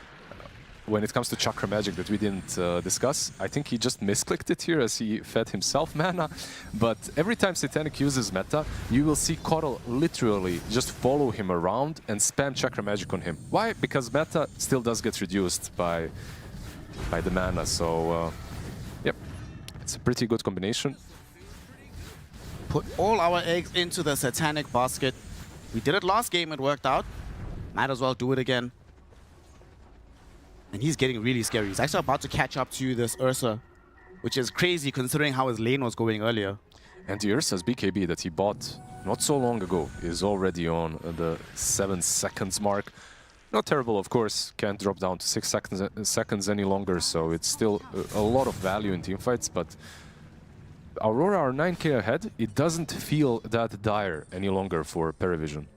Speaker 23: when it comes to Chakra Magic that we didn't discuss. I think he just misclicked it here as he fed himself mana. But every time Satanic uses Meta, you will see Coddle literally just follow him around and spam Chakra Magic on him. Why? Because Meta still does get reduced by the mana. So, yep, it's a pretty good combination.
Speaker 10: Put all our eggs into the Satanic basket. We did it last game, it worked out. Might as well do it again. And he's getting really scary. He's actually about to catch up to this Ursa, which is crazy considering how his lane was going earlier.
Speaker 23: And the Ursa's BKB that he bought not so long ago is already on the 7 seconds mark. Not terrible, of course. Can't drop down to 6 seconds any longer, so it's still a lot of value in teamfights, but Aurora are 9k ahead. It doesn't feel that dire any longer for PARIVISION.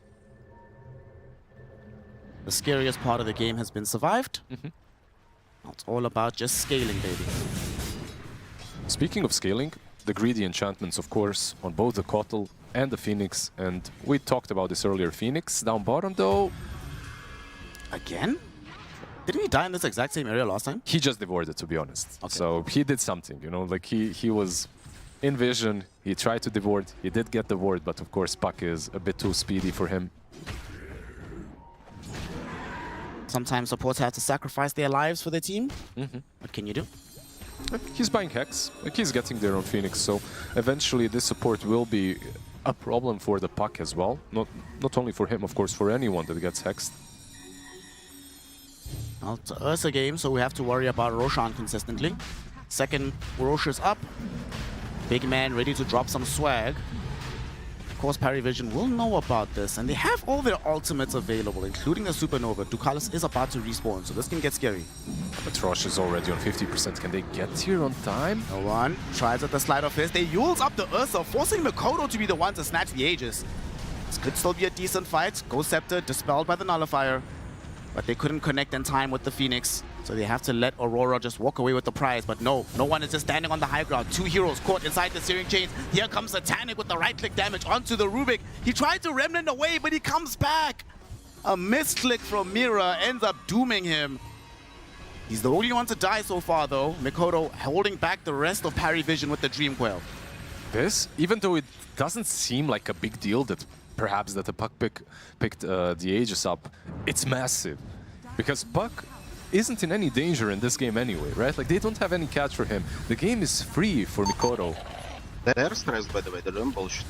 Speaker 10: The scariest part of the game has been survived. Now it's all about just scaling, baby.
Speaker 23: Speaking of scaling, the greedy enchantments, of course, on both the Kotl and the Phoenix, and we talked about this earlier. Phoenix down bottom, though.
Speaker 10: Again? Didn't he die in this exact same area last time?
Speaker 23: He just devoured it, to be honest. Okay. So he did something, you know, like he was in vision, he tried to devour it, he did get devoured, but of course Puck is a bit too speedy for him.
Speaker 10: Sometimes supports have to sacrifice their lives for their team. What can you do?
Speaker 23: He's buying Hex, like he's getting there on Phoenix, so eventually this support will be a problem for the Puck as well. Not only for him, of course, for anyone that gets Hexed.
Speaker 10: Well, it's an Ursa game, so we have to worry about Roshan consistently. Second, Rosh is up. Big man ready to drop some swag. Of course, PARIVISION will know about this, and they have all their ultimates available, including the Supernova. Ducalis is about to respawn, so this can get scary.
Speaker 23: But Roche is already on 50%. Can they get here on time?
Speaker 10: No one tries at the slide of his. They Yules up the Ursa, forcing Mikoto to be the one to snatch the Aegis. This could still be a decent fight. Ghost Scepter dispelled by the Nullifier, but they couldn't connect in time with the Phoenix. So they have to let Aurora just walk away with the prize. But no one is just standing on the high ground. Two heroes caught inside the Searing Chains. Here comes Satanic with the right-click damage onto the Rubik. He tried to Remnant away, but he comes back. A misclick from Mira ends up dooming him. He's the only one to die so far, though. Mikoto holding back the rest of PARIVISION with the Dream Coil.
Speaker 23: This, even though it doesn't seem like a big deal that perhaps that the Puck picked the Aegis up, it's massive. Because Puck isn't in any danger in this game anyway, right? Like, they don't have any catch for him. The game is free for Mikoto.
Speaker 8: They're stressed, by the way. They're doing bullshit.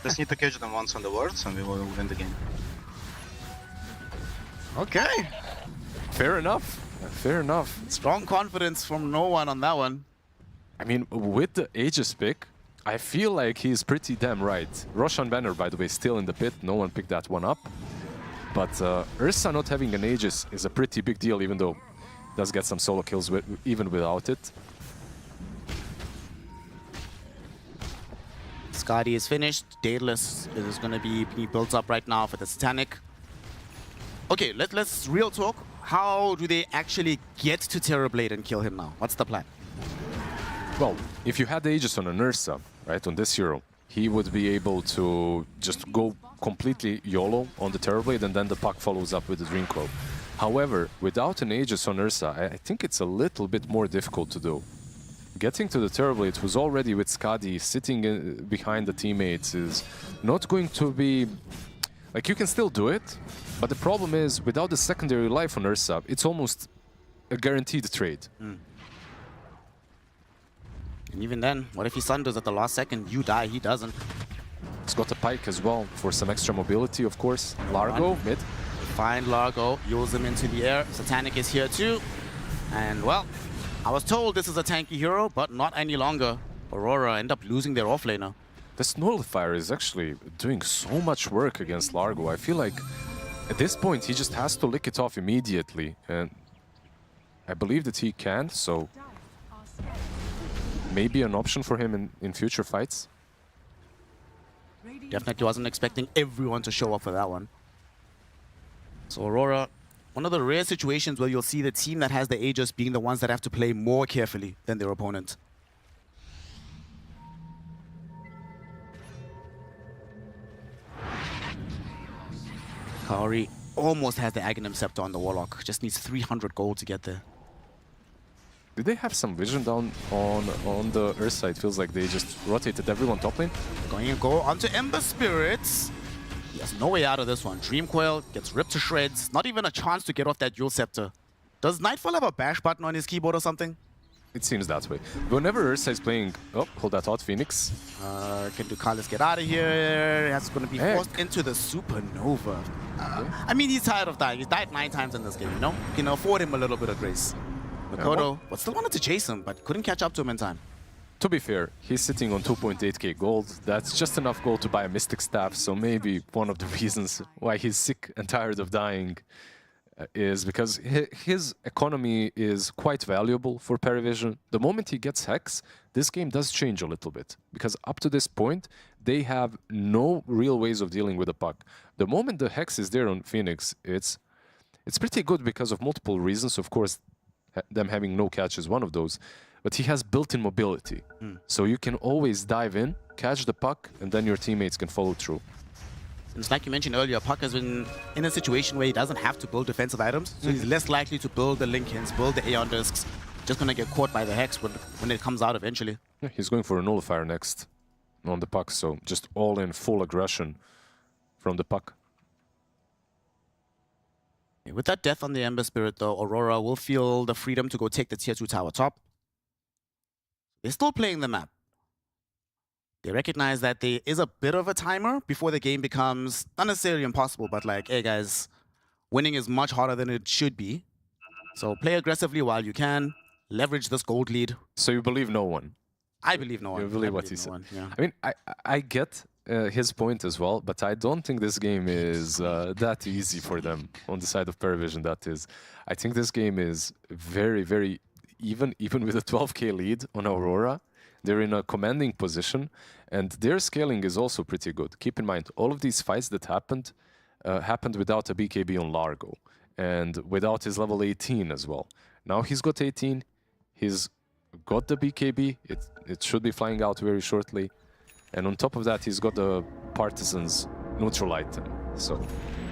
Speaker 8: Just need to catch them once on the wards and we will win the game.
Speaker 10: Okay.
Speaker 23: Fair enough. Fair enough.
Speaker 10: Strong confidence from no one on that one.
Speaker 23: I mean, with the Aegis pick, I feel like he's pretty damn right. Roshan Banner, by the way, still in the pit. No one picked that one up. But Ursa not having an Aegis is a pretty big deal, even though it does get some solo kills even without it.
Speaker 10: Skadi is finished. Daedalus is going to be built up right now for the Satanic. Okay, let's real talk. How do they actually get to Terrorblade and kill him now? What's the plan?
Speaker 23: Well, if you had the Aegis on an Ursa, right, on this hero, he would be able to just go completely YOLO on the Terrorblade, and then the Puck follows up with the Dream Coil. However, without an Aegis on Ursa, I think it's a little bit more difficult to do. Getting to the Terrorblade, who's already with Skadi sitting behind the teammates, is not going to be... Like, you can still do it, but the problem is, without the secondary life on Ursa, it's almost a guaranteed trade.
Speaker 10: And even then, what if he sunders at the last second? You die, he doesn't.
Speaker 23: He's got a Pike as well for some extra mobility, of course. Largo, mid.
Speaker 10: Find Largo, yules him into the air. Satanic is here too. And well, I was told this is a tanky hero, but not any longer. Aurora end up losing their offlaner.
Speaker 23: This Nullifier is actually doing so much work against Largo. I feel like at this point he just has to lick it off immediately. And I believe that he can, so maybe an option for him in future fights.
Speaker 10: Definitely wasn't expecting everyone to show up for that one. So Aurora, one of the rare situations where you'll see the team that has the Aegis being the ones that have to play more carefully than their opponent. Kaori almost has the Aghanim Scepter on the Warlock. Just needs 300 gold to get there.
Speaker 23: Did they have some vision down on the Earth side? Feels like they just rotated everyone top lane.
Speaker 10: Going to go onto Ember Spirits. He has no way out of this one. Dream Coil gets ripped to shreds. Not even a chance to get off that Dual Scepter. Does Nightfall have a bash button on his keyboard or something?
Speaker 23: It seems that way. Whenever Ursa is playing... Oh, hold that thought, Phoenix.
Speaker 10: Can Ducalis get out of here? That's going to be forced into the Supernova. I mean, he's tired of dying. He's died 9 times in this game, you know? You can afford him a little bit of grace. Mikoto, but still wanted to chase him, but couldn't catch up to him in time.
Speaker 23: To be fair, he's sitting on 2.8k gold. That's just enough gold to buy a Mystic Staff, so maybe one of the reasons why he's sick and tired of dying is because his economy is quite valuable for PARIVISION. The moment he gets Hex, this game does change a little bit, because up to this point, they have no real ways of dealing with the Puck. The moment the Hex is there on Phoenix, it's pretty good because of multiple reasons. Of course, them having no catch is one of those, but he has built-in mobility. So you can always dive in, catch the Puck, and then your teammates can follow through.
Speaker 10: It's like you mentioned earlier, Puck has been in a situation where he doesn't have to build defensive items, so he's less likely to build the Linkens, build the Aeon Discs. Just gonna get caught by the Hex when it comes out eventually.
Speaker 23: Yeah, he's going for a Nullifier next on the Puck, so just all in full aggression from the Puck.
Speaker 10: With that death on the Ember Spirit, though, Aurora will feel the freedom to go take the Tier 2 tower top. They're still playing the map. They recognize that there is a bit of a timer before the game becomes not necessarily impossible, but like, hey guys, winning is much harder than it should be. So play aggressively while you can, leverage this gold lead.
Speaker 23: So you believe no one?
Speaker 10: I believe no one.
Speaker 23: You believe what he said?
Speaker 10: One, yeah.
Speaker 23: I mean, I get his point as well, but I don't think this game is that easy for them on the side of PARIVISION. That is, I think this game is very, very even with a 12k lead on Aurora. They're in a commanding position, and their scaling is also pretty good. Keep in mind, all of these fights that happened without a BKB on Largo, and without his level 18 as well. Now he's got 18, he's got the BKB, it should be flying out very shortly, and on top of that he's got the Partisan's neutral item. So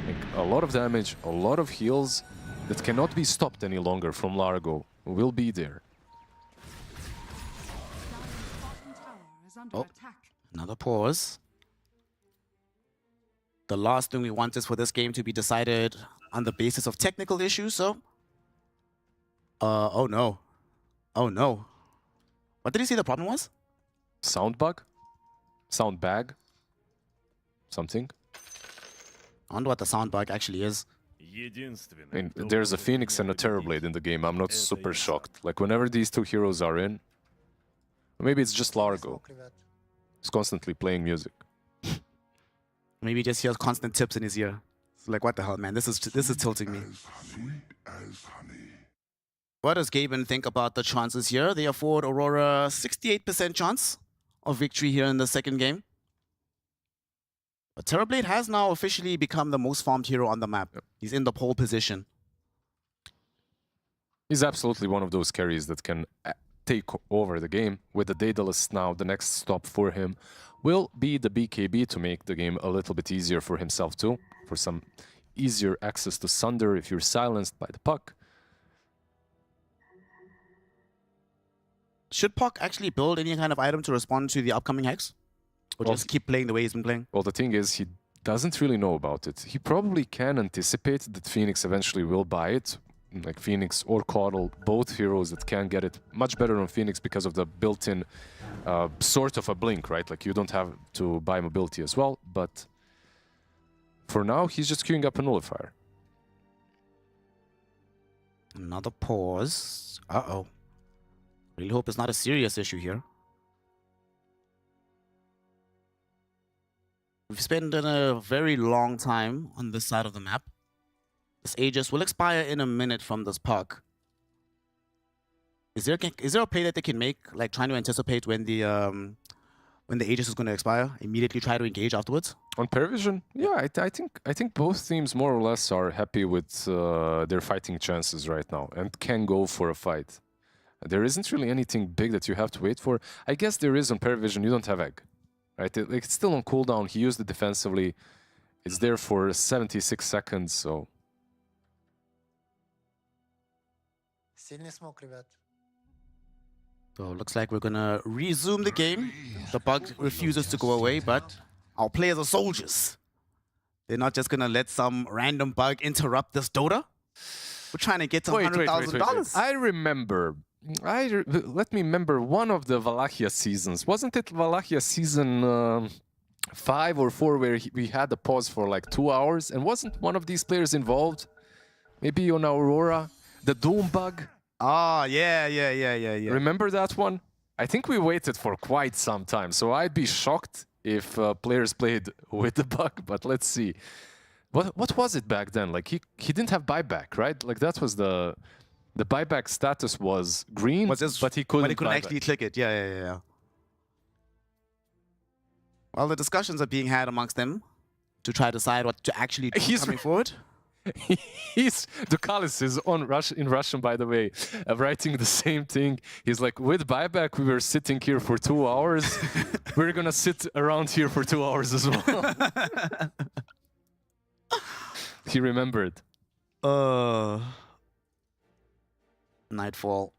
Speaker 23: like, a lot of damage, a lot of heals that cannot be stopped any longer from Largo will be there.
Speaker 10: Oh, another pause. The last thing we want is for this game to be decided on the basis of technical issues, so... oh no. Oh no. What did he say the problem was?
Speaker 23: Sound bug? Sound bag? Something?
Speaker 10: I wonder what the sound bug actually is.
Speaker 23: I mean, there's a Phoenix and a Terrorblade in the game. I'm not super shocked. Like, whenever these two heroes are in... Maybe it's just Largo. He's constantly playing music.
Speaker 10: Maybe he just hears constant tips in his ear. It's like, what the hell, man? This is tilting me. What does Gaben think about the chances here? They afford Aurora 68% chance of victory here in the second game. But Terrorblade has now officially become the most farmed hero on the map. Yep. He's in the pole position.
Speaker 23: He's absolutely one of those carries that can take over the game. With the Daedalus now, the next stop for him will be the BKB to make the game a little bit easier for himself too. For some easier access to Sunder if you're silenced by the puck.
Speaker 10: Should Puck actually build any kind of item to respond to the upcoming Hex? Or just keep playing the way he's been playing?
Speaker 23: Well, the thing is, he doesn't really know about it. He probably can anticipate that Phoenix eventually will buy it. Like Phoenix or Coddle, both heroes that can get it much better on Phoenix because of the built-in sort of a blink, right? Like you don't have to buy mobility as well, but for now, he's just queuing up a nullifier.
Speaker 10: Another pause. Uh-oh. Really hope it's not a serious issue here. We've spent a very long time on this side of the map. This Aegis will expire in a minute from this puck. Is there a play that they can make, like trying to anticipate when the Aegis is going to expire? Immediately try to engage afterwards?
Speaker 23: On PARIVISION, yeah, I think both teams more or less are happy with their fighting chances right now and can go for a fight. There isn't really anything big that you have to wait for. I guess there is on PARIVISION. You don't have Egg, right? It's still on cooldown. He used it defensively. It's there for 76 seconds, so.
Speaker 10: So looks like we're gonna resume the game. The bug refuses to go away, but our players are soldiers. They're not just gonna let some random bug interrupt this Dota. We're trying to get to $100,000.
Speaker 23: I remember. Let me remember one of the Wallachia seasons. Wasn't it Wallachia season 5 or 4 where we had a pause for like 2 hours? And wasn't one of these players involved? Maybe on Aurora? The Doom bug?
Speaker 10: Ah, yeah.
Speaker 23: Remember that one? I think we waited for quite some time. So I'd be shocked if players played with the bug, but let's see. What was it back then? Like he didn't have buyback, right? Like that was the buyback status was green, but he couldn't
Speaker 10: actually click it. Yeah. Well, the discussions are being had amongst them to try to decide what to actually do coming forward.
Speaker 23: Dukalis is in Russian, by the way, writing the same thing. He's like, with buyback, we were sitting here for 2 hours. We're gonna sit around here for 2 hours as well. He remembered.
Speaker 10: Nightfall.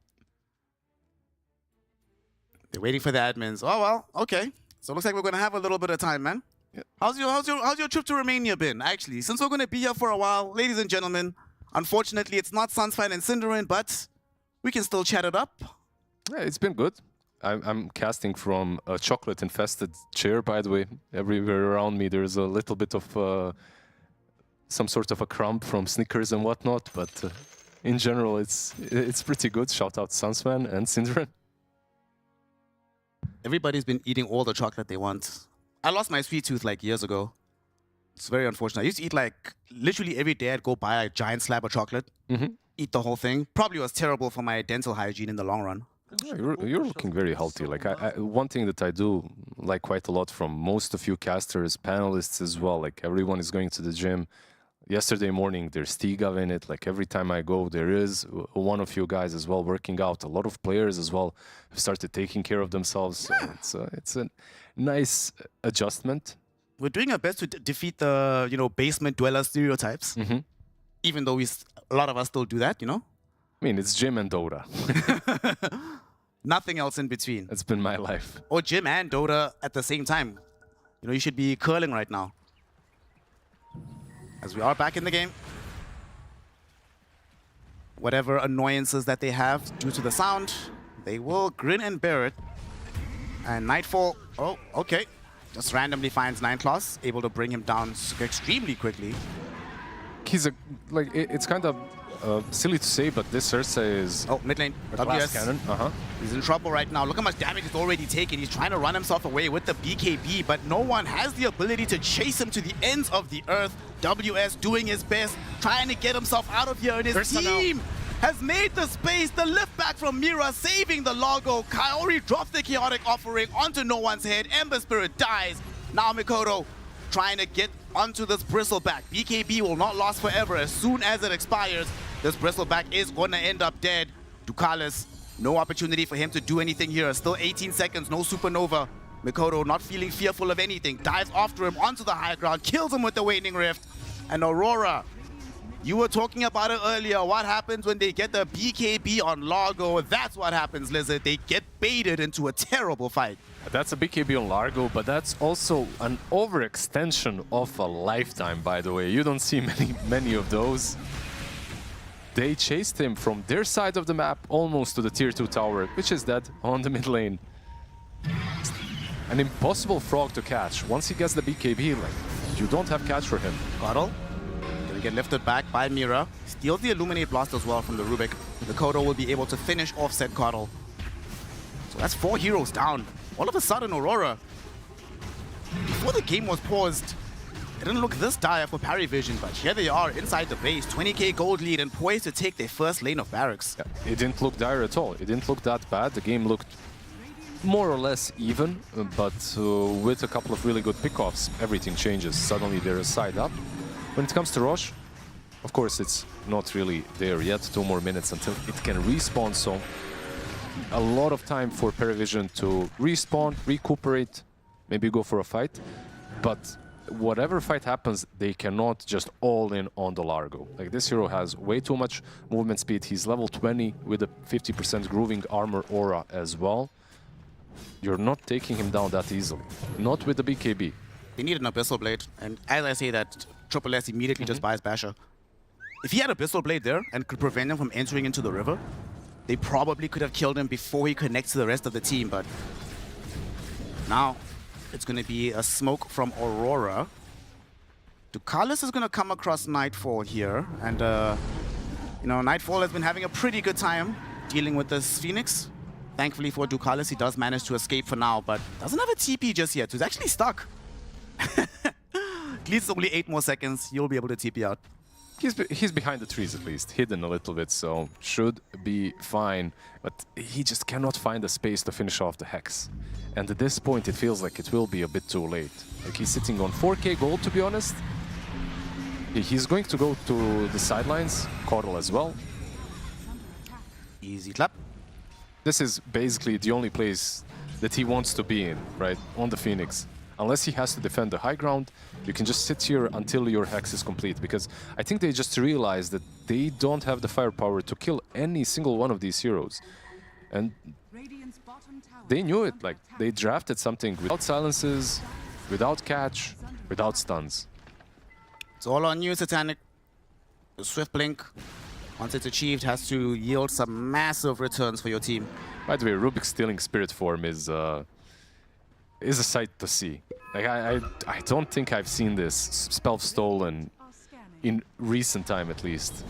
Speaker 10: They're waiting for the admins. Oh well, okay. So it looks like we're gonna have a little bit of time, man. Yeah. How's your trip to Romania been? Actually, since we're gonna be here for a while, ladies and gentlemen. Unfortunately, it's not Sunsfine and Cinderin, but we can still chat it up.
Speaker 23: Yeah, it's been good. I'm casting from a chocolate-infested chair, by the way. Everywhere around me, there's a little bit of some sort of a crumb from Snickers and whatnot, but in general, it's pretty good. Shout out to Sunsman and Cinderin.
Speaker 10: Everybody's been eating all the chocolate they want. I lost my sweet tooth like years ago. It's very unfortunate. I used to eat like literally every day. I'd go buy a giant slab of chocolate, eat the whole thing. Probably was terrible for my dental hygiene in the long run.
Speaker 23: Yeah, you're looking very healthy. Like one thing that I do like quite a lot from most of you casters, panelists as well. Like everyone is going to the gym. Yesterday morning, there's Stigav in it. Like every time I go, there is one of you guys as well working out. A lot of players as well have started taking care of themselves. So it's a nice adjustment.
Speaker 10: We're doing our best to defeat the basement dweller stereotypes. Even though a lot of us still do that,
Speaker 23: I mean, it's gym and Dota.
Speaker 10: Nothing else in between.
Speaker 23: It's been my life.
Speaker 10: Or gym and Dota at the same time. You should be curling right now. As we are back in the game. Whatever annoyances that they have due to the sound, they will grin and bear it. And Nightfall, oh, okay. Just randomly finds 9claws, able to bring him down extremely quickly.
Speaker 23: He's it's kind of silly to say, but this Ursa is...
Speaker 10: Oh, mid lane.
Speaker 23: WS cannon.
Speaker 10: He's in trouble right now. Look how much damage he's already taken. He's trying to run himself away with the BKB, but no one has the ability to chase him to the ends of the earth. WS doing his best, trying to get himself out of here, and his team has made the space. The lift back from Mira, saving the Logo. Kaori drops the chaotic offering onto no one's head. Ember Spirit dies. Now Mikoto trying to get onto this bristleback. BKB will not last forever. As soon as it expires, this bristleback is going to end up dead. Ducalis, no opportunity for him to do anything here. Still 18 seconds, no supernova. Mikoto not feeling fearful of anything. Dives after him onto the high ground, kills him with the Waning Rift. And Aurora, you were talking about it earlier. What happens when they get the BKB on Largo? That's what happens, Lizard. They get baited into a terrible fight.
Speaker 23: That's a BKB on Largo, but that's also an overextension of a lifetime, by the way. You don't see many of those. They chased him from their side of the map almost to the tier 2 tower, which is dead on the mid lane. An impossible frog to catch. Once he gets the BKB, you don't have catch for him.
Speaker 10: Coddle gonna get lifted back by Mira. Steals the Illuminate Blast as well from the Rubik. Mikoto will be able to finish off said Coddle. So that's 4 heroes down. All of a sudden, Aurora, before the game was paused, it didn't look this dire for PARIVISION, but here they are inside the base, 20k gold lead and poised to take their first lane of barracks.
Speaker 23: Yeah, it didn't look dire at all. It didn't look that bad. The game looked more or less even, but with a couple of really good pickoffs, everything changes. Suddenly they're a side up. When it comes to Roche, of course, it's not really there yet. 2 more minutes until it can respawn, so a lot of time for PARIVISION to respawn, recuperate, maybe go for a fight. But whatever fight happens, they cannot just all in on the Largo. Like, this hero has way too much movement speed. He's level 20 with a 50% grooving armor aura as well. You're not taking him down that easily. Not with the BKB.
Speaker 10: They need an Abyssal Blade, and as I say that, Triple S immediately just buys Basher. If he had Abyssal Blade there and could prevent him from entering into the river, they probably could have killed him before he connects to the rest of the team, but now it's going to be a smoke from Aurora. Ducalis is going to come across Nightfall here, and Nightfall has been having a pretty good time dealing with this Phoenix. Thankfully for Ducalis, he does manage to escape for now, but doesn't have a TP just yet, so he's actually stuck. At least only 8 more seconds, he'll be able to TP out.
Speaker 23: He's behind the trees at least, hidden a little bit, so should be fine. But he just cannot find the space to finish off the Hex. And at this point, it feels like it will be a bit too late. Like, he's sitting on 4k gold, to be honest. He's going to go to the sidelines, Coddle as well.
Speaker 10: Easy clap.
Speaker 23: This is basically the only place that he wants to be in, right? On the Phoenix. Unless he has to defend the high ground, you can just sit here until your Hex is complete, because I think they just realized that they don't have the firepower to kill any single one of these heroes. And they knew it, like, they drafted something without silences, without catch, without stuns.
Speaker 10: It's all on you, Satanic. The Swift Blink, once it's achieved, has to yield some massive returns for your team.
Speaker 23: By the way, Rubik's stealing Spirit Form is a sight to see. Like, I don't think I've seen this spell stolen in recent time, at least.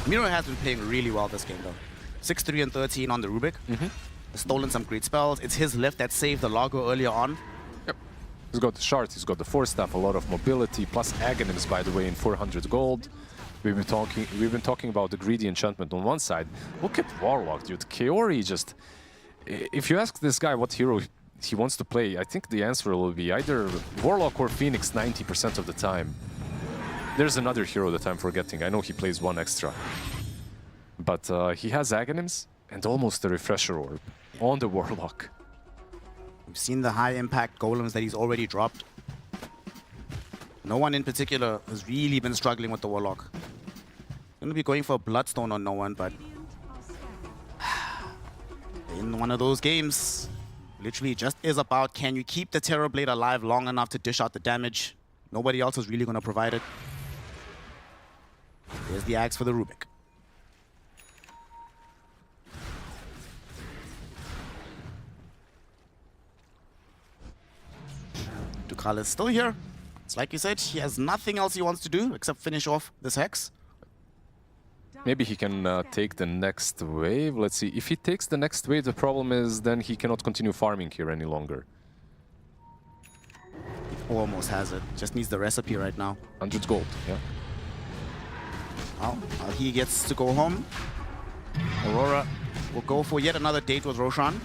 Speaker 10: Miro has been playing really well this game, though. 6-3 and 13 on the Rubik. stolen some great spells. It's his lift that saved the Largo earlier on.
Speaker 23: Yep. He's got the shards, he's got the Force Staff, a lot of mobility, plus Aghanims, by the way, in 400 gold. We've been talking about the greedy enchantment on one side. Look at Warlock, dude. Kaori just... If you ask this guy what hero he wants to play, I think the answer will be either Warlock or Phoenix 90% of the time. There's another hero that I'm forgetting. I know he plays one extra. But he has Aghanims and almost a Refresher Orb on the Warlock.
Speaker 10: We've seen the high impact golems that he's already dropped. No one in particular has really been struggling with the Warlock. Gonna be going for a Bloodstone on no one, but in one of those games, literally just is about, can you keep the Terrorblade alive long enough to dish out the damage? Nobody else is really gonna provide it. There's the axe for the Rubik. Dukal is still here. It's like you said, he has nothing else he wants to do except finish off this Hex.
Speaker 23: Maybe he can take the next wave. Let's see. If he takes the next wave, the problem is then he cannot continue farming here any longer.
Speaker 10: He almost has it. Just needs the recipe right now.
Speaker 23: 100 gold, yeah.
Speaker 10: Well, he gets to go home. Aurora will go for yet another date with Roshan.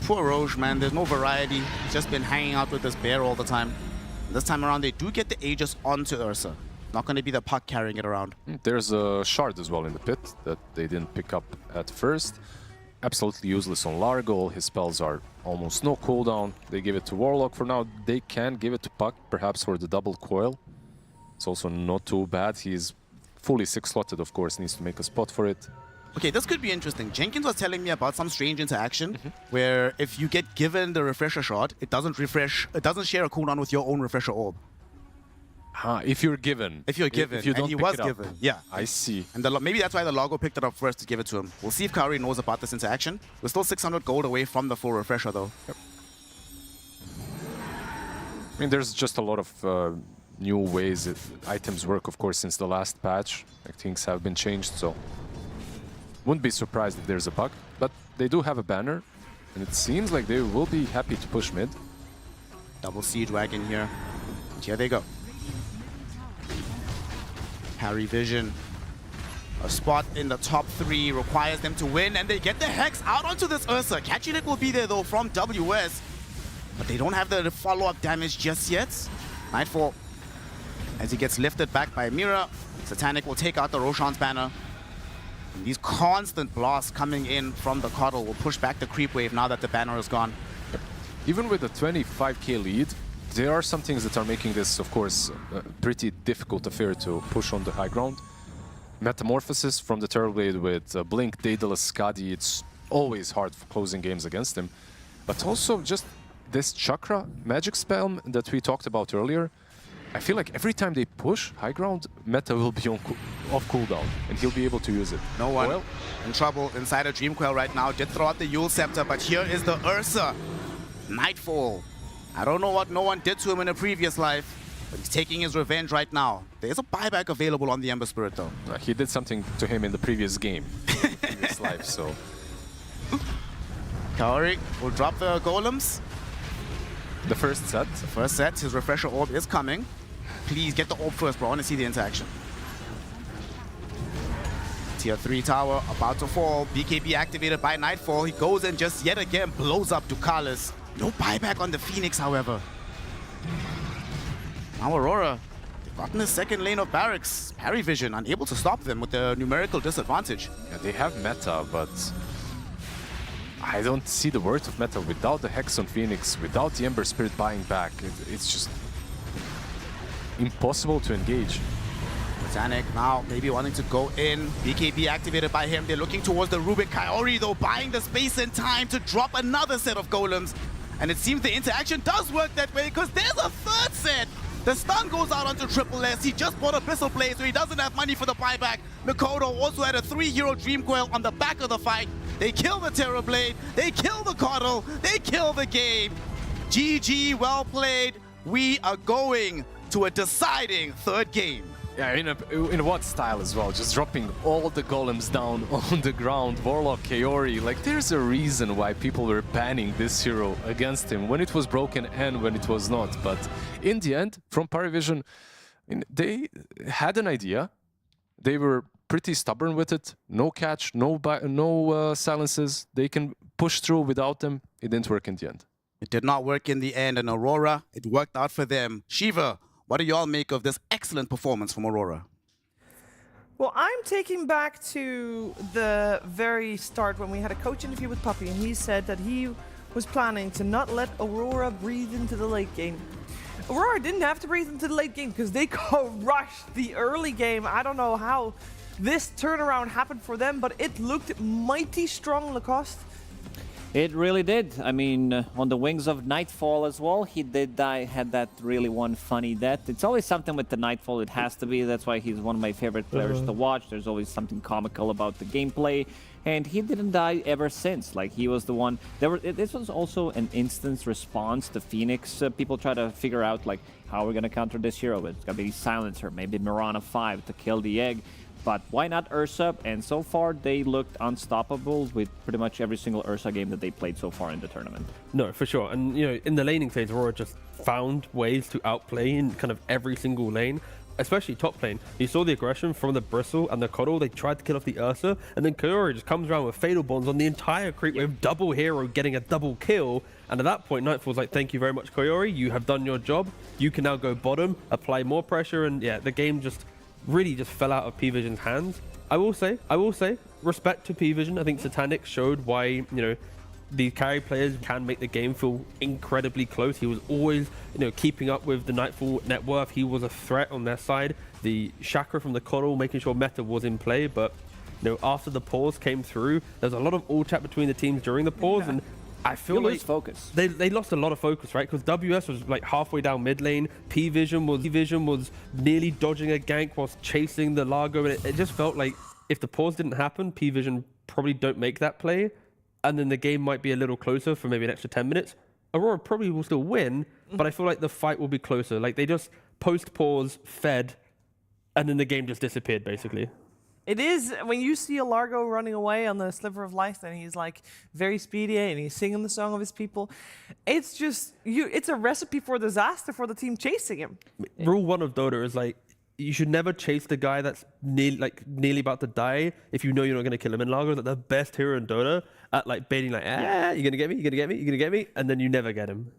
Speaker 10: Poor Roche, man, there's no variety. He's just been hanging out with this bear all the time. This time around, they do get the Aegis onto Ursa. Not going to be the puck carrying it around.
Speaker 23: There's a shard as well in the pit that they didn't pick up at first. Absolutely useless on Largo. His spells are almost no cooldown. They give it to Warlock for now. They can give it to Puck, perhaps for the double coil. It's also not too bad. He's fully 6-slotted, of course, needs to make a spot for it.
Speaker 10: Okay, this could be interesting. Jenkins was telling me about some strange interaction where if you get given the refresher shot, it doesn't refresh, it doesn't share a cooldown with your own refresher orb.
Speaker 23: If you're given.
Speaker 10: If you're given,
Speaker 23: if you don't
Speaker 10: and he
Speaker 23: pick
Speaker 10: was
Speaker 23: it up.
Speaker 10: given. Yeah.
Speaker 23: I see.
Speaker 10: And maybe that's why the Largo picked it up first to give it to him. We'll see if Kaori knows about this interaction. We're still 600 gold away from the full refresher, though.
Speaker 23: Yep. I mean, there's just a lot of new ways that items work, of course, since the last patch. Like, things have been changed, so wouldn't be surprised if there's a bug. But they do have a banner, and it seems like they will be happy to push mid.
Speaker 10: Double Siege Wagon here. And here they go. PARIVISION. A spot in the top 3 requires them to win, and they get the Hex out onto this Ursa. Catching it will be there, though, from WS. But they don't have the follow-up damage just yet. Nightfall, as he gets lifted back by Mira, Satanic will take out the Roshan's banner. And these constant blasts coming in from the Coddle will push back the creep wave now that the banner is gone.
Speaker 23: Even with a 25k lead, there are some things that are making this, of course, a pretty difficult affair to push on the high ground. Metamorphosis from the Terrorblade with Blink, Daedalus, Skadi, it's always hard for closing games against him. But also just this Chakra magic spell that we talked about earlier, I feel like every time they push high ground, Meta will be off cooldown, and he'll be able to use it.
Speaker 10: No one in trouble inside a Dream Coil right now. Did throw out the Yule Scepter, but here is the Ursa. Nightfall. I don't know what no one did to him in a previous life, but he's taking his revenge right now. There's a buyback available on the Ember Spirit, though.
Speaker 23: He did something to him in the previous game, previous life, so...
Speaker 10: Kaori will drop the Golems.
Speaker 23: The first set.
Speaker 10: The first set. His Refresher Orb is coming. Please get the orb first, bro. I want to see the interaction. Tier 3 tower about to fall. BKB activated by Nightfall. He goes and just yet again blows up Ducalis. No buyback on the Phoenix, however. Now Aurora, they've gotten the second lane of barracks. PARIVISION unable to stop them with the numerical disadvantage.
Speaker 23: Yeah, they have meta, but I don't see the worth of meta without the Hex on Phoenix, without the Ember Spirit buying back. It's just impossible to engage.
Speaker 10: Botanic now maybe wanting to go in. BKB activated by him. They're looking towards the Rubik. Kaori, though, buying the space and time to drop another set of golems. And it seems the interaction does work that way because there's a third set. The stun goes out onto Triple S. He just bought a Abyssal Blade, so he doesn't have money for the buyback. Mikoto also had a 3-hero Dream Coil on the back of the fight. They kill the Terrorblade. They kill the Coddle. They kill the game. GG, well played. We are going to a deciding third game.
Speaker 23: Yeah, in what style as well? Just dropping all the golems down on the ground. Warlock, Kaori, like there's a reason why people were banning this hero against him when it was broken and when it was not. But in the end, from PARIVISION, they had an idea. They were pretty stubborn with it. No catch, no silences. They can push through without them. It didn't work in the end.
Speaker 10: It did not work in the end, and Aurora, it worked out for them. Shiva, what do you all make of this excellent performance from Aurora?
Speaker 17: Well, I'm taking back to the very start when we had a coach interview with Puppy, and he said that he was planning to not let Aurora breathe into the late game. Aurora didn't have to breathe into the late game because they crushed the early game. I don't know how this turnaround happened for them, but it looked mighty strong, Lacoste.
Speaker 3: It really did. I mean, on the wings of Nightfall as well, he did die, had that really one funny death. It's always something with the Nightfall, it has to be. That's why he's one of my favorite players to watch. There's always something comical about the gameplay. And he didn't die ever since. Like, he was the one. This was also an instant response to Phoenix. People try to figure out, like, how we're going to counter this hero. It's going to be Silencer, maybe Mirana 5 to kill the egg. But why not Ursa? And so far, they looked unstoppable with pretty much every single Ursa game that they played so far in the tournament.
Speaker 22: No, for sure. And, you know, in the laning phase, Aurora just found ways to outplay in kind of every single lane, especially top lane. You saw the aggression from the Bristle and the Coddle. They tried to kill off the Ursa, and then Kaori just comes around with Fatal Bonds on the entire creep with double hero getting a double kill. And at that point, Nightfall's like, thank you very much, Kaori. You have done your job. You can now go bottom, apply more pressure, and yeah, the game just really just fell out of PVision's hands. I will say, respect to PVision. I think Satanic showed why, you know, the carry players can make the game feel incredibly close. He was always, you know, keeping up with the Nightfall net worth. He was a threat on their side. The Chakra from the Coddle, making sure meta was in play. But, you know, after the pause came through, there's a lot of all chat between the teams during the pause, and I feel like
Speaker 3: focus.
Speaker 22: They lost a lot of focus, right? Because WS was like halfway down mid lane. PVision was nearly dodging a gank whilst chasing the Largo, and it just felt like if the pause didn't happen, PVision probably don't make that play, and then the game might be a little closer for maybe an extra 10 minutes. Aurora probably will still win, but I feel like the fight will be closer. Like they just post-pause fed, and then the game just disappeared basically.
Speaker 17: It is, when you see a Largo running away on the Sliver of Life, and he's like very speedy and he's singing the song of his people, it's just, it's a recipe for disaster for the team chasing him.
Speaker 22: Rule 1 of Dota is like, you should never chase the guy that's nearly about to die if you know you're not going to kill him. And Largo is like the best hero in Dota at like baiting like, you're going to get me, you're going to get me, you're going to get me, and then you never get him.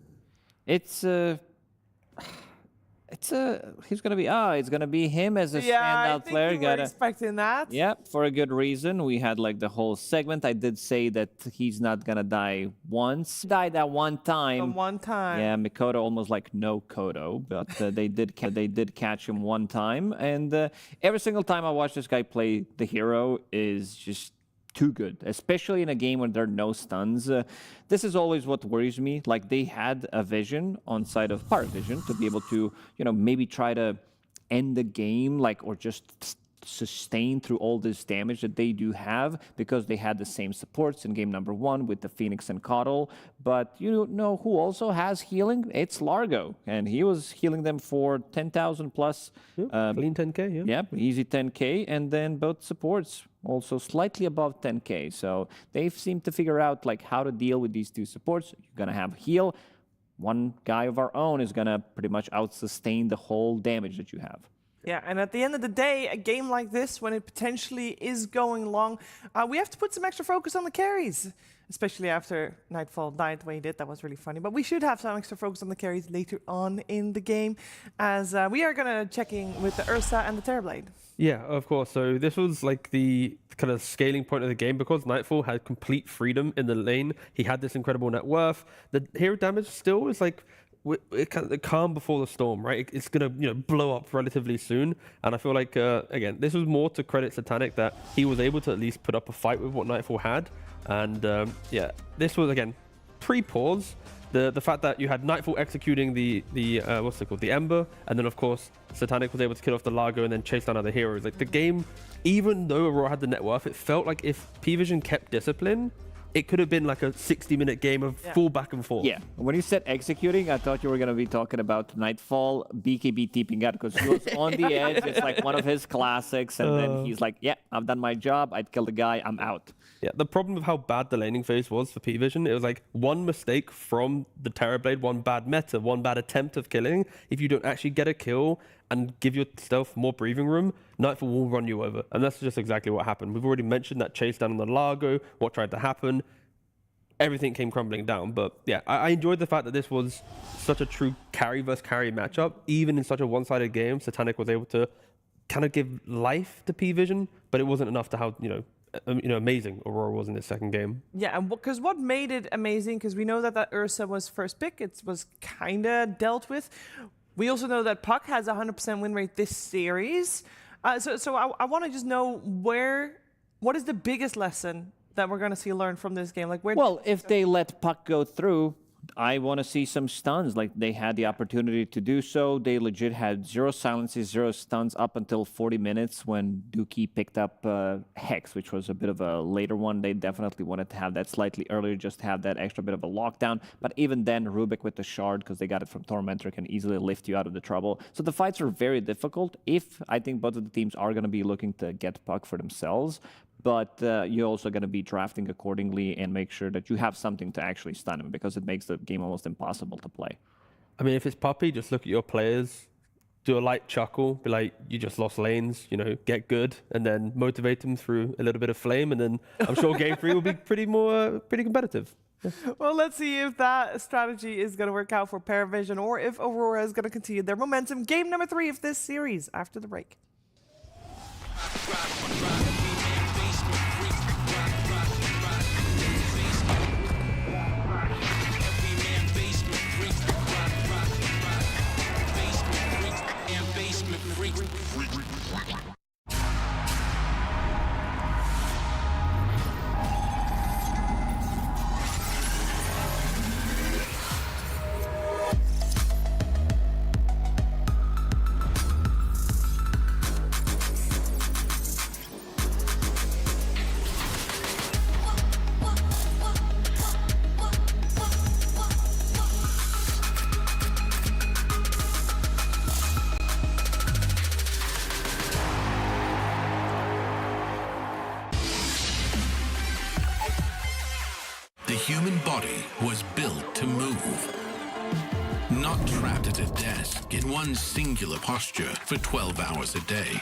Speaker 22: He's gonna be it's gonna be him as a standout player.
Speaker 17: We were expecting that.
Speaker 3: Yep, for a good reason. We had like the whole segment. I did say that he's not gonna die once. Died at one time.
Speaker 17: One time.
Speaker 3: Yeah, Mikoto almost like no Kodo, but they did catch him one time. And every single time I watch this guy play, the hero is just too good, especially in a game where there are no stuns. This is always what worries me. Like, they had a vision on side of PARIVISION to be able to, you know, maybe try to end the game, like, or just sustain through all this damage that they do have, because they had the same supports in game number 1 with the Phoenix and Coddle. But you know who also has healing? It's Largo, and he was healing them for 10,000 plus.
Speaker 22: Clean 10k, yeah.
Speaker 3: Yep, easy 10k, and then both supports also slightly above 10k. So they've seemed to figure out like how to deal with these two supports. You're gonna have heal. One guy of our own is gonna pretty much out-sustain the whole damage that you have.
Speaker 17: Yeah, and at the end of the day, a game like this, when it potentially is going long, we have to put some extra focus on the carries, especially after Nightfall died the way he did. That was really funny. But we should have some extra focus on the carries later on in the game, as we are going to check in with the Ursa and the Terrorblade.
Speaker 22: Yeah, of course. So this was like the kind of scaling point of the game, because Nightfall had complete freedom in the lane. He had this incredible net worth. The hero damage still is like the calm before the storm, right? It's gonna, you know, blow up relatively soon. And I feel like again, this was more to credit Satanic that he was able to at least put up a fight with what Nightfall had. And yeah, this was again pre-pause. The fact that you had Nightfall executing the what's it called, the Ember, and then of course Satanic was able to kill off the Largo and then chase down other heroes. Like the game, even though Aurora had the net worth, it felt like if PVision kept discipline, it could have been like a 60-minute game of full back and forth.
Speaker 3: Yeah, when you said executing, I thought you were going to be talking about Nightfall, BKB tipping out, because he was on the edge. It's like one of his classics, and then he's like, yeah, I've done my job. I'd killed the guy. I'm out.
Speaker 22: Yeah, the problem with how bad the laning phase was for PVision, it was like one mistake from the Terrorblade, one bad meta, one bad attempt of killing. If you don't actually get a kill and give yourself more breathing room, Nightfall will run you over. And that's just exactly what happened. We've already mentioned that chase down on the Largo, what tried to happen. Everything came crumbling down. But yeah, I enjoyed the fact that this was such a true carry versus carry matchup. Even in such a one-sided game, Satanic was able to kind of give life to PVision, but it wasn't enough to how, amazing Aurora was in this second game.
Speaker 17: Yeah, and because what made it amazing, because we know that Ursa was first pick, it was kind of dealt with. We also know that Puck has a 100% win rate this series. So I want to just know what is the biggest lesson that we're going to see learned from this game? Like,
Speaker 3: well, if they let Puck go through, I want to see some stuns. Like, they had the opportunity to do so. They legit had 0 silences, 0 stuns up until 40 minutes when Dookie picked up Hex, which was a bit of a later one. They definitely wanted to have that slightly earlier, just to have that extra bit of a lockdown. But even then, Rubik with the shard, because they got it from Tormentor, can easily lift you out of the trouble. So the fights are very difficult. I think both of the teams are going to be looking to get Puck for themselves. But you're also going to be drafting accordingly and make sure that you have something to actually stun him, because it makes the game almost impossible to play.
Speaker 22: I mean, if it's Puppy, just look at your players, do a light chuckle, be like, you just lost lanes, get good, and then motivate them through a little bit of flame, and then I'm sure Game 3 will be pretty competitive. Yeah.
Speaker 17: Well, let's see if that strategy is going to work out for PARIVISION or if Aurora is going to continue their momentum. Game number 3 of this series after the break.
Speaker 12: The human body was built to move. Not trapped at a desk in one singular posture for 12 hours a day.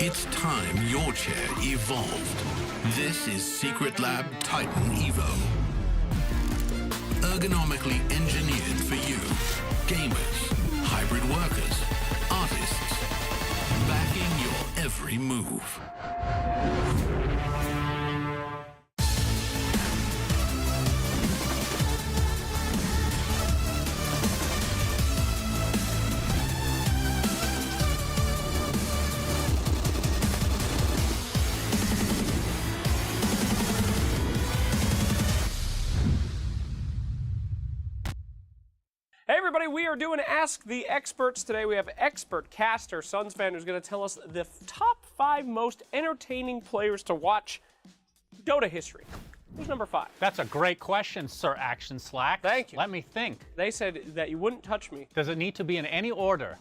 Speaker 12: It's time your chair evolved. This is Secret Lab Titan Evo. Ergonomically engineered for you. Gamers, hybrid workers, artists. Backing your every move.
Speaker 9: Hey everybody, we are doing Ask the Experts today. We have expert caster, Suns fan, who's going to tell us the top 5 most entertaining players to watch Dota history. Who's number 5?
Speaker 2: That's a great question, Sir Action Slack.
Speaker 9: Thank you.
Speaker 2: Let me think.
Speaker 9: They said that you wouldn't touch me.
Speaker 2: Does it need to be in any order?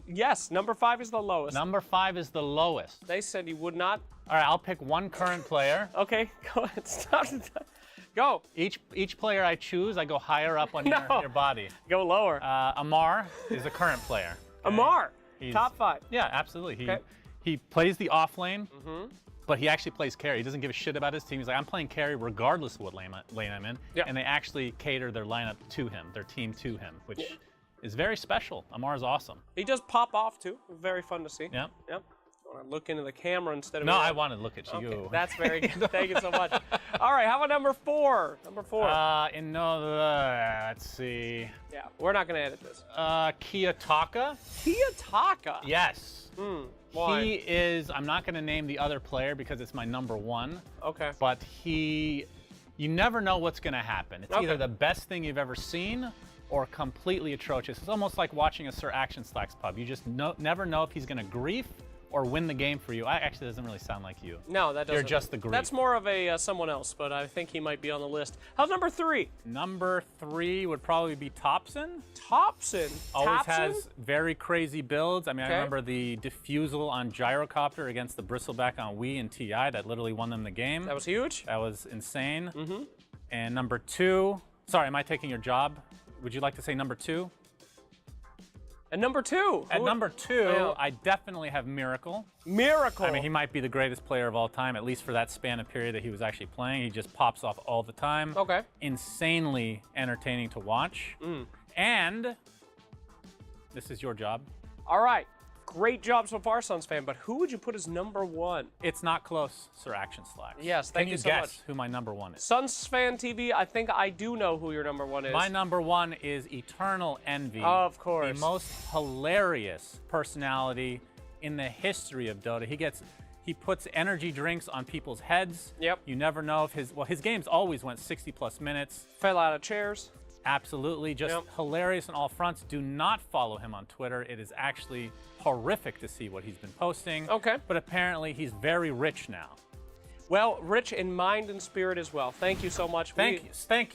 Speaker 9: Yes, number 5 is the lowest.
Speaker 2: Number 5 is the lowest.
Speaker 9: They said you would not.
Speaker 2: All right, I'll pick one current player.
Speaker 9: Okay, go ahead. Stop. Go.
Speaker 2: Each player I choose, I go higher up on your body.
Speaker 9: Go lower.
Speaker 2: Amar is a current player. Okay?
Speaker 9: Amar, top 5.
Speaker 2: Yeah, absolutely.
Speaker 9: Okay.
Speaker 2: He plays the off lane, but he actually plays carry. He doesn't give a shit about his team. He's like, I'm playing carry regardless of what lane I'm in.
Speaker 9: Yeah.
Speaker 2: And they actually cater their lineup to him, their team to him, which is very special. Amar is awesome.
Speaker 9: He does pop off too. Very fun to see.
Speaker 2: Yep.
Speaker 9: Yep. I want to look into the camera instead of
Speaker 2: No, I want to look at you.
Speaker 9: Okay, that's very good. Thank you so much. All right, how about number 4? Number 4.
Speaker 2: Let's see.
Speaker 9: Yeah, we're not going to edit this.
Speaker 2: Kiyotaka.
Speaker 9: Kiyotaka?
Speaker 2: Yes.
Speaker 9: Why?
Speaker 2: He is, I'm not going to name the other player because it's my number 1.
Speaker 9: Okay.
Speaker 2: But you never know what's going to happen. It's either the best thing you've ever seen or completely atrocious. It's almost like watching a Sir Action Slacks pub. You just never know if he's going to grief or win the game for you. Actually, doesn't really sound like you.
Speaker 9: No, that doesn't.
Speaker 2: You're just the Greek.
Speaker 9: That's more of a someone else, but I think he might be on the list. How's number 3?
Speaker 2: Number 3 would probably be Thompson.
Speaker 9: Thompson?
Speaker 2: Always
Speaker 9: Thompson?
Speaker 2: has very crazy builds. I mean,
Speaker 9: Okay.
Speaker 2: I remember the defusal on Gyrocopter against the Bristleback on Wii and TI that literally won them the game.
Speaker 9: That was huge.
Speaker 2: That was insane.
Speaker 9: Mm-hmm.
Speaker 2: And number 2, sorry, am I taking your job? Would you like to say number 2?
Speaker 9: And number 2?
Speaker 2: At number 2, I definitely have Miracle.
Speaker 9: Miracle.
Speaker 2: I mean, he might be the greatest player of all time, at least for that span of period that he was actually playing. He just pops off all the time.
Speaker 9: Okay.
Speaker 2: Insanely entertaining to watch. And this is your job.
Speaker 9: All right. Great job so far, Suns fan, but who would you put as number 1?
Speaker 2: It's not close, Sir Action Slacks.
Speaker 9: Yes, thank you so
Speaker 2: Can you
Speaker 9: much.
Speaker 2: guess who my number 1 is?
Speaker 9: Suns fan TV, I think I do know who your number 1 is.
Speaker 2: My number 1 is Eternal Envy.
Speaker 9: Of course.
Speaker 2: The most hilarious personality in the history of Dota. He puts energy drinks on people's heads.
Speaker 9: Yep.
Speaker 2: You never know if his games always went 60+ minutes.
Speaker 9: Fell out of chairs.
Speaker 2: Absolutely, just hilarious on all fronts. Do not follow him on Twitter. It is actually horrific to see what he's been posting.
Speaker 9: Okay.
Speaker 2: But apparently he's very rich now.
Speaker 9: Well, rich in mind and spirit as well. Thank you so much.
Speaker 2: Thank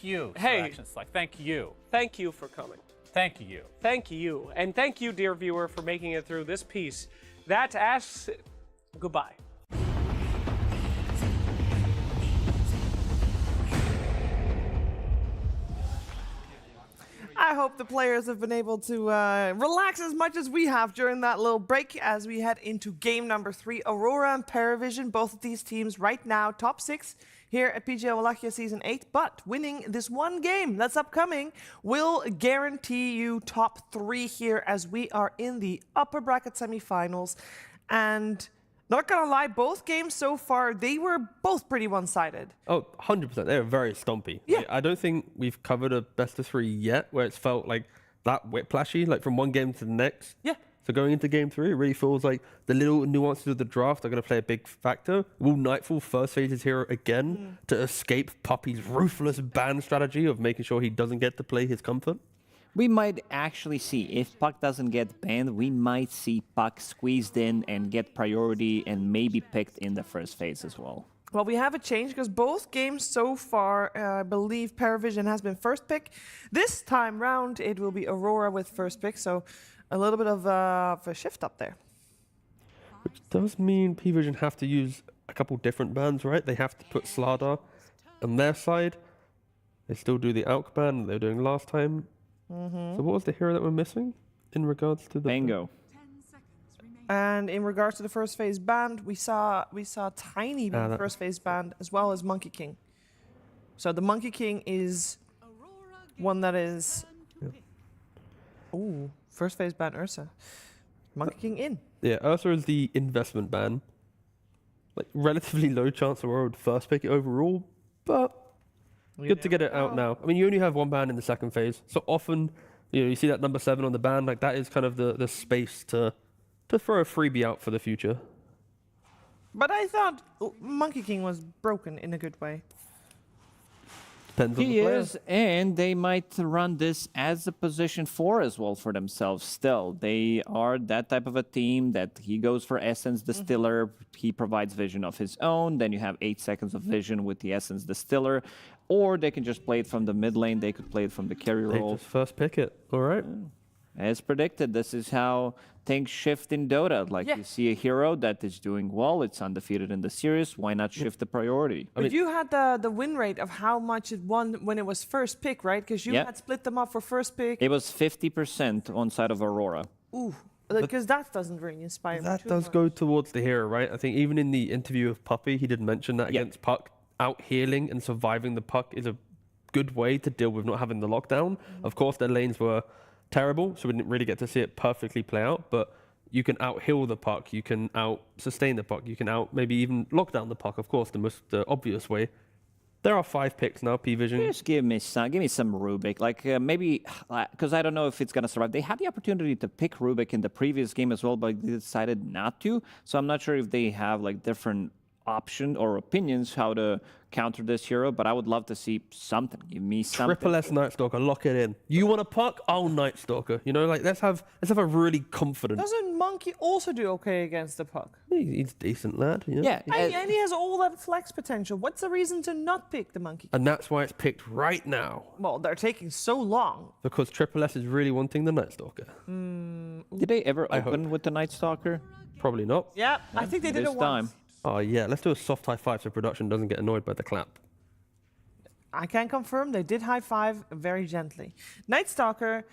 Speaker 2: you.
Speaker 9: Hey.
Speaker 2: Sir Action Slack. Thank you.
Speaker 9: Thank you for coming.
Speaker 2: Thank you.
Speaker 9: Thank you. And thank you, dear viewer, for making it through this piece. That asks goodbye.
Speaker 17: I hope the players have been able to relax as much as we have during that little break as we head into game number 3. Aurora and PARIVISION, both of these teams right now top 6 here at PGL Wallachia Season 8, but winning this one game that's upcoming will guarantee you top 3 here as we are in the upper bracket semifinals. And not gonna lie, both games so far, they were both pretty one-sided.
Speaker 22: Oh, 100%. They were very stompy.
Speaker 17: Yeah.
Speaker 22: Like, I don't think we've covered a best of 3 yet where it's felt like that whiplashy, like from one game to the next.
Speaker 17: Yeah.
Speaker 22: So going into game 3, it really feels like the little nuances of the draft are going to play a big factor. Will Nightfall first phase his hero again to escape Puppy's ruthless ban strategy of making sure he doesn't get to play his comfort?
Speaker 3: We might actually see, if Puck doesn't get banned, we might see Puck squeezed in and get priority and maybe picked in the first phase as well.
Speaker 17: Well, we have a change because both games so far, I believe PARIVISION has been first pick. This time round, it will be Aurora with first pick, so a little bit of a shift up there.
Speaker 22: Which does mean PVision have to use a couple different bans, right? They have to put Slardar on their side. They still do the Alk ban that they were doing last time. So what was the hero that we're missing in regards to the
Speaker 3: Bango?
Speaker 17: And in regards to the first phase band, we saw Tiny being first phase band as well as Monkey King. So the Monkey King is one that is first phase ban Ursa. Monkey King in.
Speaker 22: Yeah, Ursa is the investment ban. Like relatively low chance Aurora would first pick it overall, but good to get it out now. I mean, you only have one ban in the second phase, so often, you see that number 7 on the ban, like that is kind of the space to throw a freebie out for the future.
Speaker 17: But I thought Monkey King was broken in a good way.
Speaker 22: Depends on the
Speaker 3: He
Speaker 22: player.
Speaker 3: is, and they might run this as a position 4 as well for themselves still. They are that type of a team that he goes for Essence Distiller. He provides vision of his own. Then you have 8 seconds of vision with the Essence Distiller. Or they can just play it from the mid lane. They could play it from the carry
Speaker 22: They
Speaker 3: role.
Speaker 22: just first pick it, all right?
Speaker 3: As predicted, this is how things shift in Dota. Like you see a hero that is doing well, it's undefeated in the series. Why not shift the priority?
Speaker 17: But you had the win rate of how much it won when it was first pick, right? Because you had split them up for first pick.
Speaker 3: It was 50% on side of Aurora.
Speaker 17: Ooh, because that doesn't really inspire me
Speaker 22: That
Speaker 17: too
Speaker 22: does
Speaker 17: much.
Speaker 22: go towards the hero, right? I think even in the interview with Puppy, he did mention that against Puck, out healing and surviving the Puck is a good way to deal with not having the lockdown. Of course, their lanes were terrible, so we didn't really get to see it perfectly play out, but you can out-heal the Puck, you can out-sustain the Puck, you can maybe even lock down the Puck, of course, the obvious way. There are 5 picks now, PVision.
Speaker 3: Just give me some Rubik. Like maybe, because I don't know if it's going to survive. They had the opportunity to pick Rubik in the previous game as well, but they decided not to. So I'm not sure if they have like different option or opinions how to counter this hero, but I would love to see something. Give me something.
Speaker 22: Triple S Night Stalker, lock it in. You want a puck? Oh, Night Stalker. You know, like let's have a really confident.
Speaker 17: Doesn't Monkey also do okay against the puck?
Speaker 22: He's a decent lad. Yeah.
Speaker 17: And he has all that flex potential. What's the reason to not pick the Monkey?
Speaker 22: And that's why it's picked right now.
Speaker 17: Well, they're taking so long.
Speaker 22: Because Triple S is really wanting the Night Stalker.
Speaker 3: Did they ever open with the Night Stalker?
Speaker 22: Probably not.
Speaker 17: Yeah, I think they did it once.
Speaker 22: Oh yeah, let's do a soft high five so production doesn't get annoyed by the clap.
Speaker 17: I can confirm they did high five very gently. Night Stalker,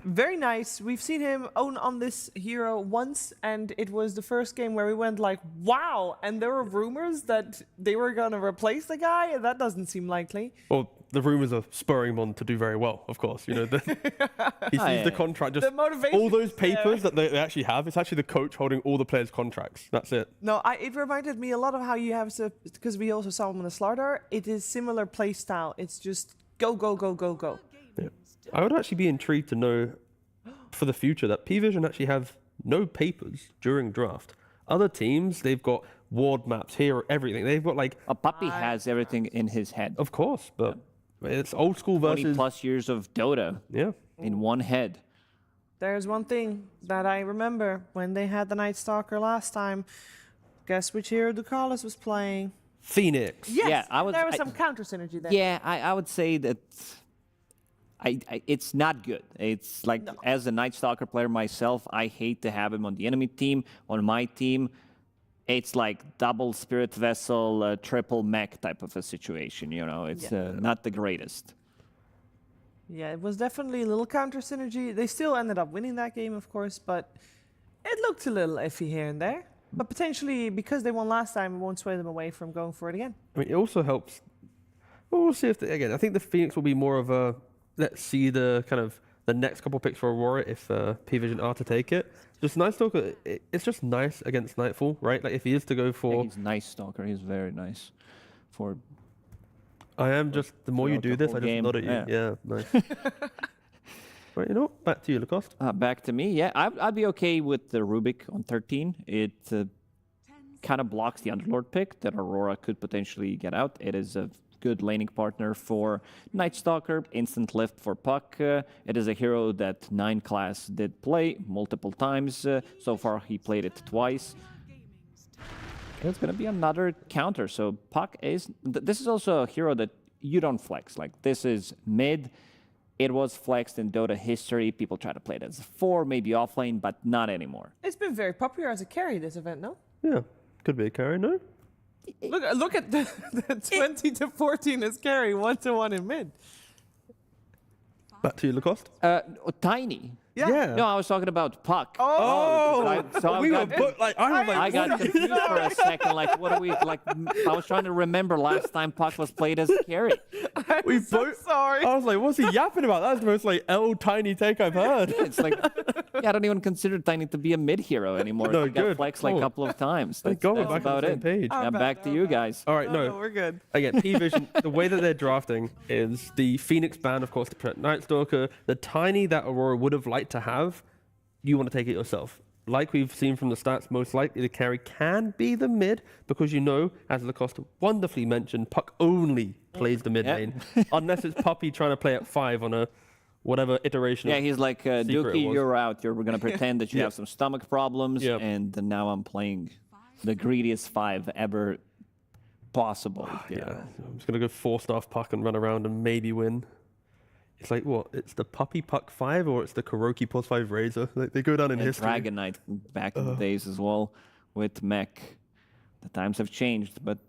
Speaker 17: very nice. We've seen him own on this hero once, and it was the first game where we went like, wow, and there were rumors that they were going to replace the guy, and that doesn't seem likely.
Speaker 22: Well, the rumors are spurring him on to do very well, of course. You know, he sees the contract, just
Speaker 17: The motivation
Speaker 22: all those
Speaker 17: is there.
Speaker 22: papers that they actually have. It's actually the coach holding all the players' contracts. That's it.
Speaker 17: No, it reminded me a lot of how you have to, because we also saw him on the Slardar, it is similar play style. It's just go, go, go, go, go.
Speaker 22: Yeah. I would actually be intrigued to know for the future that PVision actually have no papers during draft. Other teams, they've got ward maps here, everything. They've got like...
Speaker 3: A puppy has everything in his head.
Speaker 22: Of course, but it's old school versus...
Speaker 3: 20 plus years of Dota in one head.
Speaker 17: There's one thing that I remember when they had the Night Stalker last time. Guess which hero Ducalis was playing?
Speaker 22: Phoenix.
Speaker 17: Yes,
Speaker 3: Yeah,
Speaker 17: there was some counter synergy there.
Speaker 3: Yeah, I would say that it's not good. It's like, as a Night Stalker player myself, I hate to have him on the enemy team. On my team, it's like double Spirit Vessel, triple mech type of a situation, you know? It's not the greatest.
Speaker 17: Yeah, it was definitely a little counter synergy. They still ended up winning that game, of course, but it looked a little iffy here and there. But potentially, because they won last time, it won't sway them away from going for it again.
Speaker 22: I mean, it also helps. Well, we'll see if, again, I think the Phoenix will be more of a, let's see the kind of the next couple picks for Aurora if PVision are to take it. Just Night Stalker, it's just nice against Nightfall, right? Like if he is to go for...
Speaker 3: Yeah, he's Nice Stalker, he's very nice. For
Speaker 22: I am just, the more you do this, I just nod at you. Yeah, nice. Right, you know what? Back to you, Lacoste.
Speaker 3: Back to me, yeah. I'd be okay with the Rubik on 13. It kind of blocks the Underlord pick that Aurora could potentially get out. It is a good laning partner for Night Stalker, instant lift for Puck. It is a hero that 9 class did play multiple times. So far, he played it twice. It's going to be another counter. So Puck is... This is also a hero that you don't flex. Like, this is mid. It was flexed in Dota history. People try to play it as a 4, maybe offlane, but not anymore.
Speaker 17: It's been very popular as a carry, this event, no?
Speaker 22: Yeah, could be a carry, no?
Speaker 17: Look at the 20 to 14 as carry, 1-1 in mid.
Speaker 22: Back to you, Lacoste.
Speaker 3: Tiny.
Speaker 17: Yeah.
Speaker 3: No, I was talking about Puck.
Speaker 22: I
Speaker 3: got confused for a second. Like, what are we like? I was trying to remember last time Puck was played as a carry.
Speaker 22: I'm sorry. I was like, what's he yapping about? That's the most like tiny take I've heard.
Speaker 3: It's like, I don't even consider Tiny to be a mid hero anymore.
Speaker 22: No,
Speaker 3: he got
Speaker 22: good.
Speaker 3: flexed like a couple of times.
Speaker 22: Thank
Speaker 3: That's,
Speaker 22: God we're
Speaker 3: that's
Speaker 22: back on
Speaker 3: about
Speaker 22: the same
Speaker 3: it.
Speaker 22: page.
Speaker 3: Now back to you guys.
Speaker 22: All right, no,
Speaker 17: we're good.
Speaker 22: Again, PVision, the way that they're drafting is the Phoenix ban, of course, to protect Night Stalker. The Tiny that Aurora would have liked to have, you want to take it yourself. Like we've seen from the stats, most likely the carry can be the mid, because you know, as Lacoste wonderfully mentioned, Puck only plays the mid lane. Unless it's Puppy trying to play at 5 on a whatever iteration.
Speaker 3: Yeah, he's like, Dookie, you're out. You're going to pretend that you have some stomach problems, and now I'm playing the greediest 5 ever possible.
Speaker 22: Yeah, I'm just going to go 4-star Puck and run around and maybe win. It's like, what? It's the Puppy Puck 5 or it's the Kuroki plus 5 Razor? Like, they go down in history.
Speaker 3: Dragon Knight back in the days as well with mech. The times have changed. But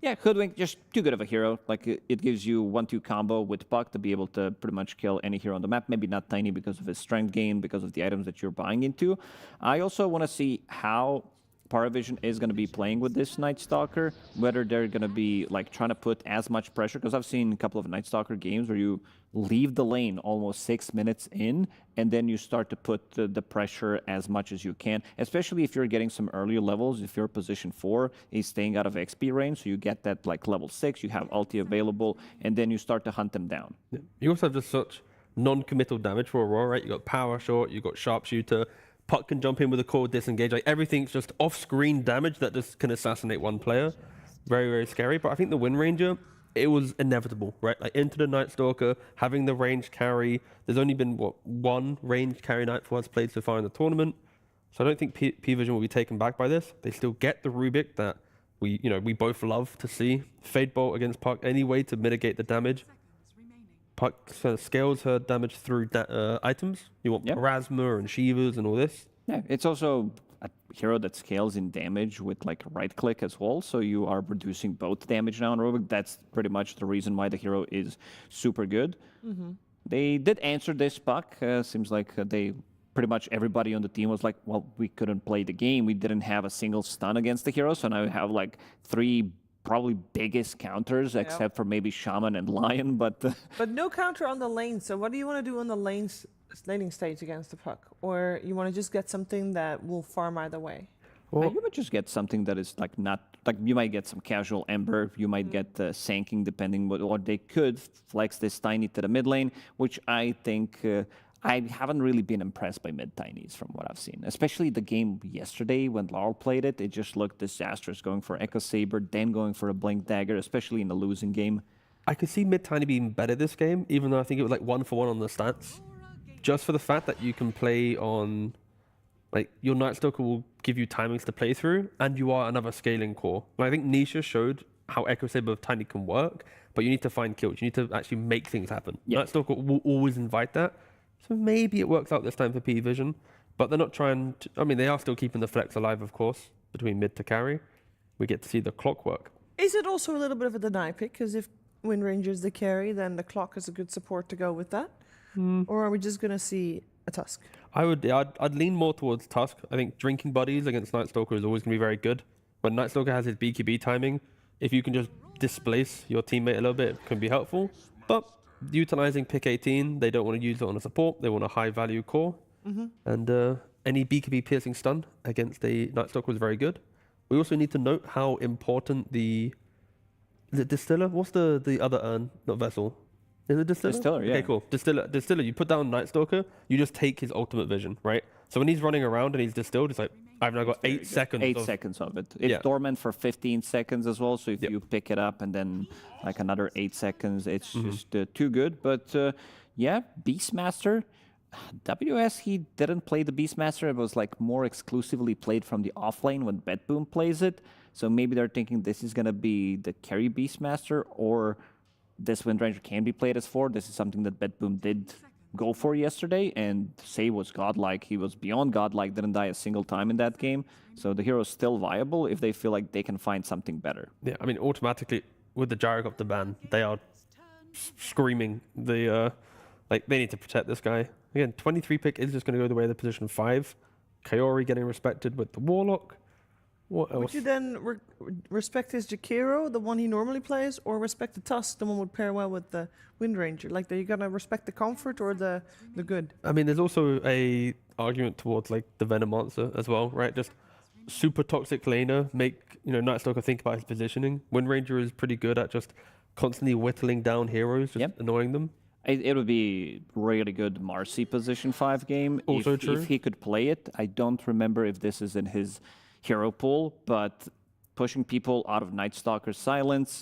Speaker 3: yeah, Hoodwink, just too good of a hero. Like, it gives you 1-2 combo with Puck to be able to pretty much kill any hero on the map. Maybe not Tiny because of his strength gain, because of the items that you're buying into. I also want to see how PARIVISION is going to be playing with this Night Stalker, whether they're going to be like trying to put as much pressure, because I've seen a couple of Night Stalker games where you leave the lane almost 6 minutes in, and then you start to put the pressure as much as you can, especially if you're getting some earlier levels. If your position 4 is staying out of XP range, so you get that like level 6, you have ulti available, and then you start to hunt them down.
Speaker 22: Yeah. You also have just such non-committal damage for Aurora, right? You got Power Shot, you got Sharpshooter. Puck can jump in with a core disengage. Like everything's just off-screen damage that just can assassinate one player. Very, very scary. But I think the Wind Ranger, it was inevitable, right? Like into the Night Stalker, having the range carry. There's only been, one range carry Nightfall has played so far in the tournament. So I don't think P-Vision will be taken back by this. They still get the Rubik that we both love to see. Fade Bolt against Puck, any way to mitigate the damage. Puck scales her damage through items. You want Erasma and Shivas and all this.
Speaker 3: Yeah, it's also a hero that scales in damage with like right click as well, so you are reducing both damage now on Rubik. That's pretty much the reason why the hero is super good. They did answer this, Puck. Seems like pretty much everybody on the team was like, well, we couldn't play the game. We didn't have a single stun against the hero, so now we have like 3 probably biggest counters, except for maybe Shaman and Lion, but
Speaker 17: no counter on the lane. So what do you want to do on the laning stage against the Puck? Or you want to just get something that will farm either way?
Speaker 3: Well, you might just get something that is like not like you might get some casual Ember, you might get Sanking depending or they could flex this Tiny to the mid lane, which I think I haven't really been impressed by mid Tinies from what I've seen. Especially the game yesterday when Laurel played it, it just looked disastrous going for Echo Saber, then going for a Blink Dagger, especially in the losing game.
Speaker 22: I could see mid Tiny being better this game, even though I think it was like 1-for-1 on the stats. Just for the fact that you can play on, like, your Night Stalker will give you timings to play through, and you are another scaling core. Like, I think Nisha showed how Echo Saber with Tiny can work, but you need to find kills. You need to actually make things happen. Night Stalker will always invite that. So maybe it works out this time for P-Vision, but they're not trying to, I mean, they are still keeping the flex alive, of course, between mid to carry. We get to see the clock work.
Speaker 17: Is it also a little bit of a deny pick? Because if Wind Ranger's the carry, then the clock is a good support to go with that? Or are we just going to see a Tusk?
Speaker 22: I'd lean more towards Tusk. I think drinking buddies against Night Stalker is always going to be very good. When Night Stalker has his BKB timing, if you can just displace your teammate a little bit, it can be helpful. But utilizing pick 18, they don't want to use it on a support. They want a high value core. And any BKB piercing stun against a Night Stalker was very good. We also need to note how important is it Distiller? What's the other urn? Not Vessel. Is it Distiller?
Speaker 3: Distiller, yeah.
Speaker 22: Okay, cool. Distiller, you put down Night Stalker, you just take his ultimate vision, right? So when he's running around and he's distilled, it's like, I've now got 8 seconds.
Speaker 3: 8 seconds of it. It's dormant for 15 seconds as well, so if you pick it up and then like another 8 seconds, it's just too good. But yeah, Beastmaster. WS, he didn't play the Beastmaster. It was like more exclusively played from the offlane when BetBoom plays it. So maybe they're thinking this is going to be the carry Beastmaster, or this Wind Ranger can be played as 4. This is something that BetBoom did go for yesterday, and Say was godlike. He was beyond godlike, didn't die a single time in that game. So the hero is still viable if they feel like they can find something better.
Speaker 22: Yeah, I mean, automatically, with the Gyrocopter ban, they are screaming like they need to protect this guy. Again, 23 pick is just going to go the way of the position 5. Kaori getting respected with the Warlock. What else?
Speaker 17: Would you then respect his Jakiro, the one he normally plays, or respect the Tusk, the one would pair well with the Wind Ranger? Like, are you going to respect the comfort or the good?
Speaker 22: I mean, there's also a argument towards like the Venom Monster as well, right? Just super toxic laner, make Night Stalker think about his positioning. Wind Ranger is pretty good at just constantly whittling down heroes, just annoying them.
Speaker 3: It would be really good Marcy position 5 game
Speaker 22: Also
Speaker 3: if,
Speaker 22: true.
Speaker 3: if he could play it. I don't remember if this is in his hero pool, but pushing people out of Night Stalker's silence,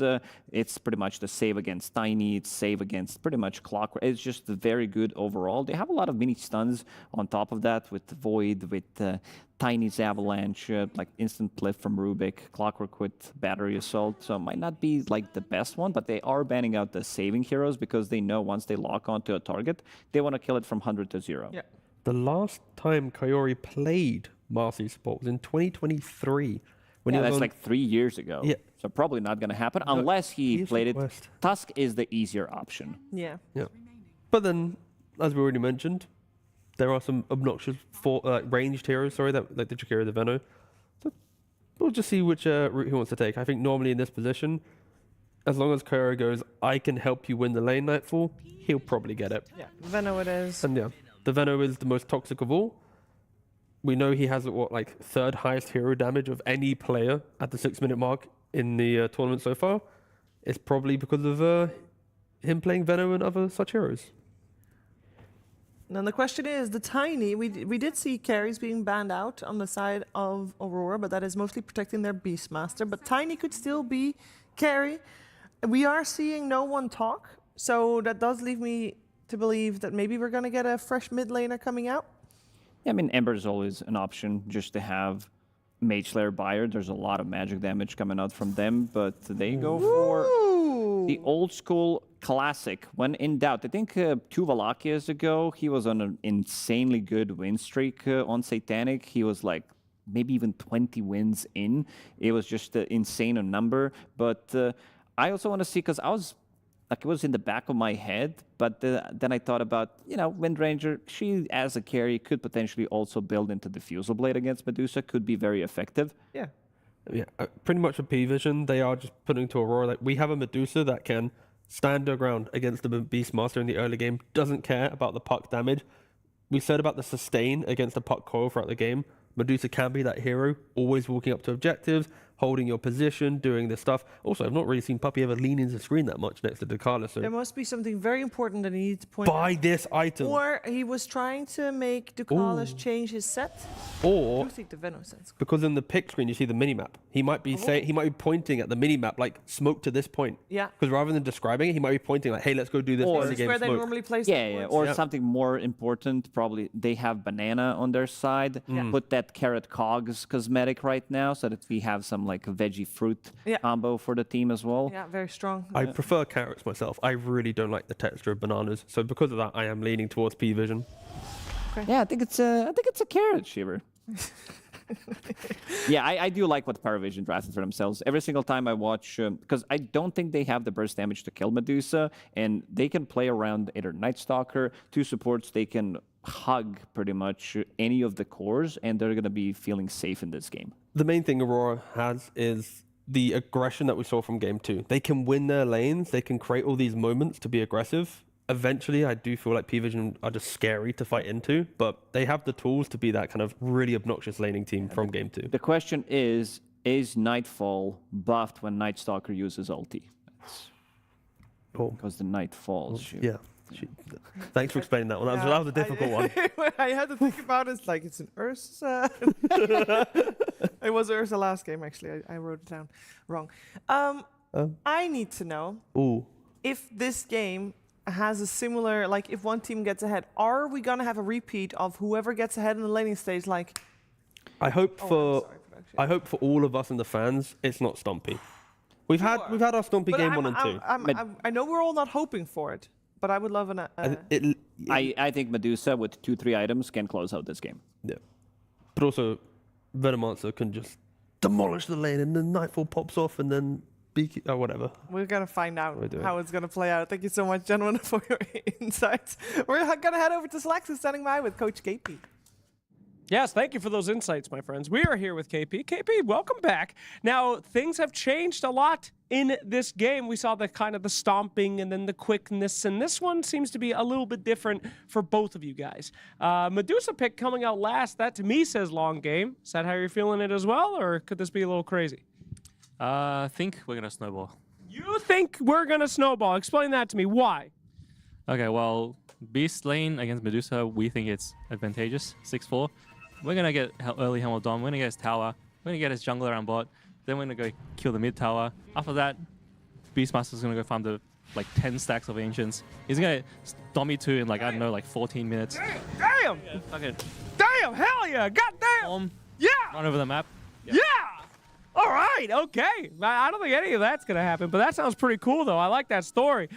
Speaker 3: it's pretty much the save against Tiny, it's save against pretty much Clockwork. It's just very good overall. They have a lot of mini stuns on top of that with Void, with Tiny's Avalanche, like instant lift from Rubik, Clockwork with Battery Assault. So it might not be like the best one, but they are banning out the saving heroes because they know once they lock onto a target, they want to kill it from 100 to 0.
Speaker 17: Yeah.
Speaker 22: The last time Kaori played Marcy support was in 2023.
Speaker 3: That's like 3 years ago.
Speaker 22: Yeah.
Speaker 3: So probably not going to happen unless he played it. Tusk is the easier option.
Speaker 17: Yeah.
Speaker 22: Yeah. But then, as we already mentioned, there are some obnoxious ranged heroes, like the Jakiro, the Veno. So we'll just see which route he wants to take. I think normally in this position, as long as Kaori goes, I can help you win the lane Nightfall, he'll probably get it.
Speaker 17: Yeah, Veno it is.
Speaker 22: And yeah, the Veno is the most toxic of all. We know he has like 3rd highest hero damage of any player at the 6-minute mark in the tournament so far. It's probably because of him playing Veno and other such heroes.
Speaker 17: And the question is, the Tiny, we did see carries being banned out on the side of Aurora, but that is mostly protecting their Beastmaster. But Tiny could still be carry. We are seeing no one talk, so that does leave me to believe that maybe we're going to get a fresh mid laner coming out.
Speaker 3: Yeah, I mean, Ember is always an option just to have Mage Slayer Buyer. There's a lot of magic damage coming out from them, but they go for the old school classic. When in doubt, I think 2 Wallachias ago, he was on an insanely good win streak on Satanic. He was like maybe even 20 wins in. It was just insane a number. But I also want to see, because I was like, it was in the back of my head, but then I thought about, Windranger, she as a carry could potentially also build into Diffusal Blade against Medusa, could be very effective.
Speaker 22: Yeah, pretty much with P-Vision, they are just putting to Aurora, like, we have a Medusa that can stand her ground against the Beastmaster in the early game, doesn't care about the puck damage. We said about the sustain against the puck coil throughout the game. Medusa can be that hero, always walking up to objectives, holding your position, doing this stuff. Also, I've not really seen Puppy ever lean into the screen that much next to Dakala, so...
Speaker 17: There must be something very important that he needs to point
Speaker 22: Buy
Speaker 17: out.
Speaker 22: this item!
Speaker 17: Or he was trying to make Dakala's change his set.
Speaker 22: Or,
Speaker 17: I do think the Venom sense.
Speaker 22: because in the pick screen you see the minimap, he might be he might be pointing at the minimap like smoke to this point.
Speaker 17: Yeah.
Speaker 22: Because rather than describing it, he might be pointing like, hey, let's go do this
Speaker 3: Or
Speaker 22: early game
Speaker 17: where they
Speaker 22: smoke.
Speaker 17: normally place
Speaker 3: Or something more important, probably they have Banana on their side.
Speaker 22: Yeah.
Speaker 3: Put that Carrot Cogs cosmetic right now so that we have some like veggie fruit combo for the team as well.
Speaker 17: Yeah, very strong.
Speaker 22: I prefer carrots myself. I really don't like the texture of bananas, so because of that, I am leaning towards P-Vision.
Speaker 17: Okay.
Speaker 3: Yeah, I think it's a carrot, Shiver. Yeah, I do like what PARIVISION drafted for themselves. Every single time I watch, because I don't think they have the burst damage to kill Medusa, and they can play around either Night Stalker, 2 supports, they can hug pretty much any of the cores, and they're going to be feeling safe in this game.
Speaker 22: The main thing Aurora has is the aggression that we saw from Game 2. They can win their lanes, they can create all these moments to be aggressive. Eventually, I do feel like P-Vision are just scary to fight into, but they have the tools to be that kind of really obnoxious laning team from Game 2.
Speaker 3: The question is Nightfall buffed when Night Stalker uses ulti? Because the night falls.
Speaker 22: Yeah. Thanks for explaining that one. That was a difficult one.
Speaker 17: I had to think about it. Like, it's an Ursa. It was Ursa last game, actually. I wrote it down wrong. I need to know if this game has a similar, like, if one team gets ahead, are we going to have a repeat of whoever gets ahead in the laning stage? Like,
Speaker 22: I hope for all of us and the fans, it's not Stompy. We've had our Stompy game 1 and 2.
Speaker 17: I know we're all not hoping for it, but I would love an.
Speaker 3: I think Medusa with 2-3 items can close out this game.
Speaker 22: Yeah, but also Venomancer can just demolish the lane, and then Nightfall pops off, and then Beaky or whatever.
Speaker 17: We're gonna find out how it's gonna play out. Thank you so much, gentlemen, for your insights. We're gonna head over to Slax, who's standing by with Coach KP.
Speaker 9: Yes, thank you for those insights, my friends. We are here with KP. KP, welcome back. Now, things have changed a lot in this game. We saw the kind of the stomping and then the quickness, and this one seems to be a little bit different for both of you guys. Medusa pick coming out last, that to me says long game. Is that how you're feeling it as well, or could this be a little crazy?
Speaker 4: I think we're going to snowball.
Speaker 9: You think we're going to snowball? Explain that to me. Why?
Speaker 4: Okay, well, Beast lane against Medusa, we think it's advantageous, 6-4. We're going to get early Helm of Dawn. We're going to get his tower. We're going to get his jungler around bot. Then we're going to go kill the mid tower. After that, Beastmaster's going to go farm the like 10 stacks of Ancients. He's going to stomp me 2 in like, I don't know, like 14 minutes.
Speaker 9: Damn!
Speaker 4: Okay.
Speaker 9: Damn! Hell yeah! God damn! Yeah!
Speaker 4: Run over the map.
Speaker 9: Yeah! All right, okay. I don't think any of that's going to happen, but that sounds pretty cool, though. I like that story.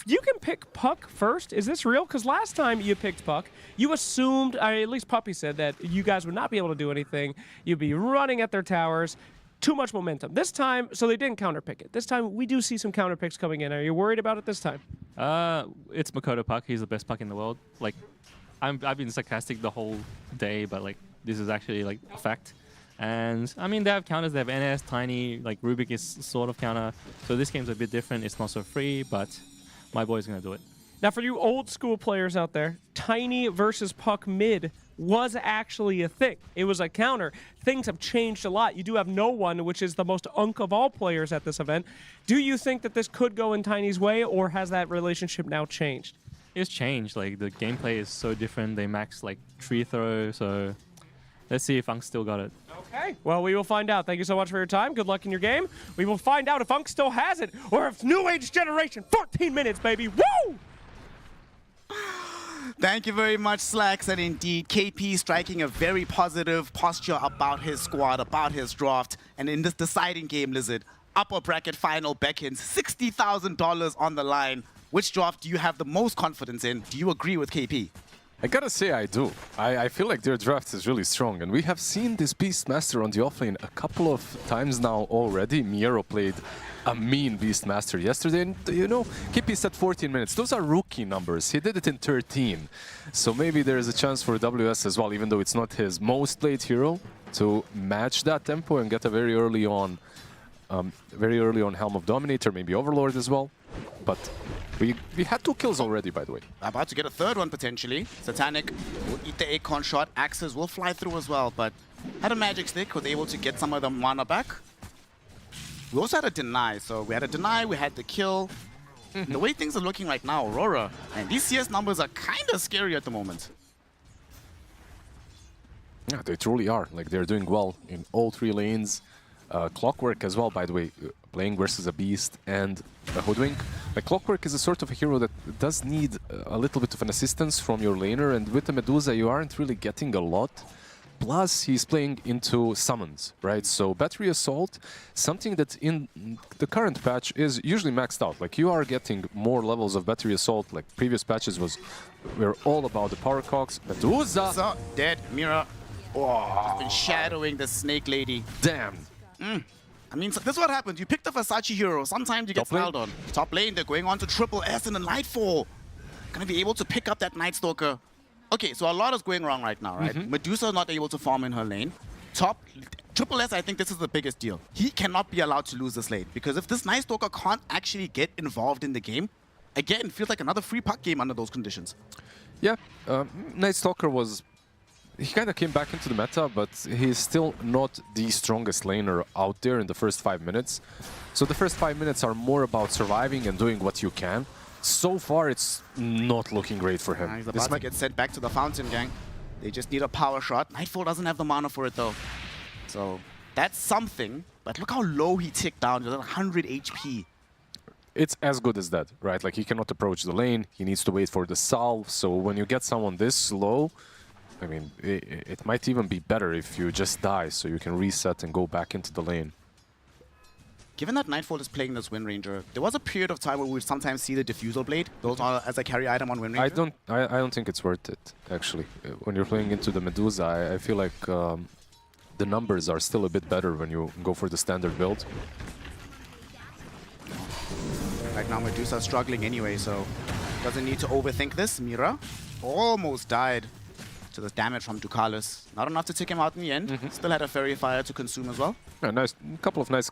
Speaker 9: You can pick Puck first. Is this real? Because last time you picked Puck, you assumed, at least Puppy said, that you guys would not be able to do anything. You'd be running at their towers. Too much momentum. This time, so they didn't counterpick it. This time, we do see some counterpicks coming in. Are you worried about it this time?
Speaker 4: It's Makoto Puck. He's the best Puck in the world. Like, I've been sarcastic the whole day, but like, this is actually like a fact. And I mean, they have counters. They have NS, Tiny, like Rubik is sort of counter. So this game's a bit different. It's not so free, but my boy's gonna do it.
Speaker 9: Now, for you old school players out there, Tiny versus Puck mid was actually a thing. It was a counter. Things have changed a lot. You do have No One, which is the most unk of all players at this event. Do you think that this could go in Tiny's way, or has that relationship now changed?
Speaker 4: it's changed. Like the gameplay is so different. They max like tree throw, so let's see if Funk still got it.
Speaker 9: Okay, well, we will find out. Thank you so much for your time. Good luck in your game. We will find out if Funk still has it or if New Age Generation, 14 minutes, baby. Woo!
Speaker 10: Thank you very much, Slacks. And indeed, KP striking a very positive posture about his squad, about his draft. And in this deciding game, Lizard, upper bracket final beckons, $60,000 on the line. Which draft do you have the most confidence in? Do you agree with KP?
Speaker 23: I gotta say I do. I feel like their draft is really strong, and we have seen this Beastmaster on the offlane a couple of times now already. Miero played a mean Beastmaster yesterday, and you know, KP said 14 minutes. Those are rookie numbers. He did it in 13. So maybe there is a chance for WS as well, even though it's not his most played hero, to match that tempo and get a very early on Helm of Dominator, maybe Overlord as well. But we had 2 kills already, by the way.
Speaker 10: About to get a third one, potentially. Satanic will eat the Acorn shot. Axes will fly through as well, but had a magic stick, was able to get some of the mana back. We also had a deny, so we had a deny, we had the kill. The way things are looking right now, Aurora, and these CS numbers are kind of scary at the moment.
Speaker 23: Yeah, they truly are. Like, they're doing well in all 3 lanes. Clockwork as well, by the way, playing versus a Beast and a Hoodwink. Like, Clockwork is a sort of a hero that does need a little bit of an assistance from your laner, and with the Medusa you aren't really getting a lot. Plus, he's playing into summons, right? So Battery Assault, something that in the current patch is usually maxed out. Like, you are getting more levels of Battery Assault. Like, previous patches were all about the power cogs. Medusa!
Speaker 10: So, dead. Mira. Oh, just been shadowing the Snake Lady.
Speaker 23: Damn.
Speaker 10: I mean, this is what happens. You pick the Versace hero. Sometimes you get styled on. Top lane, they're going on to Triple S and a Nightfall. Gonna be able to pick up that Night Stalker. Okay, so a lot is going wrong right now, right? Medusa not able to farm in her lane. Top, Triple S, I think this is the biggest deal. He cannot be allowed to lose this lane, because if this Night Stalker can't actually get involved in the game, again, it feels like another free puck game under those conditions.
Speaker 23: Yeah, Night Stalker was... He kind of came back into the meta, but he's still not the strongest laner out there in the first 5 minutes. So the first 5 minutes are more about surviving and doing what you can. So far, it's not looking great for him.
Speaker 10: He's about to get sent back to the fountain, gang. They just need a power shot. Nightfall doesn't have the mana for it, though. So that's something. But look how low he ticked down. He's at 100 HP.
Speaker 23: It's as good as that, right? Like, he cannot approach the lane. He needs to wait for the salve. So when you get someone this low, I mean, it might even be better if you just die so you can reset and go back into the lane.
Speaker 10: Given that Nightfall is playing this Wind Ranger, there was a period of time where we would sometimes see the Diffusal Blade. Those are as a carry item on Wind Ranger.
Speaker 23: I don't think it's worth it, actually. When you're playing into the Medusa, I feel like the numbers are still a bit better when you go for the standard build.
Speaker 10: Right now, Medusa is struggling anyway, so doesn't need to overthink this. Mira almost died to the damage from Ducalis. Not enough to take him out in the end. Still had a Fairy Fire to consume as well.
Speaker 23: Yeah, nice. A couple of nice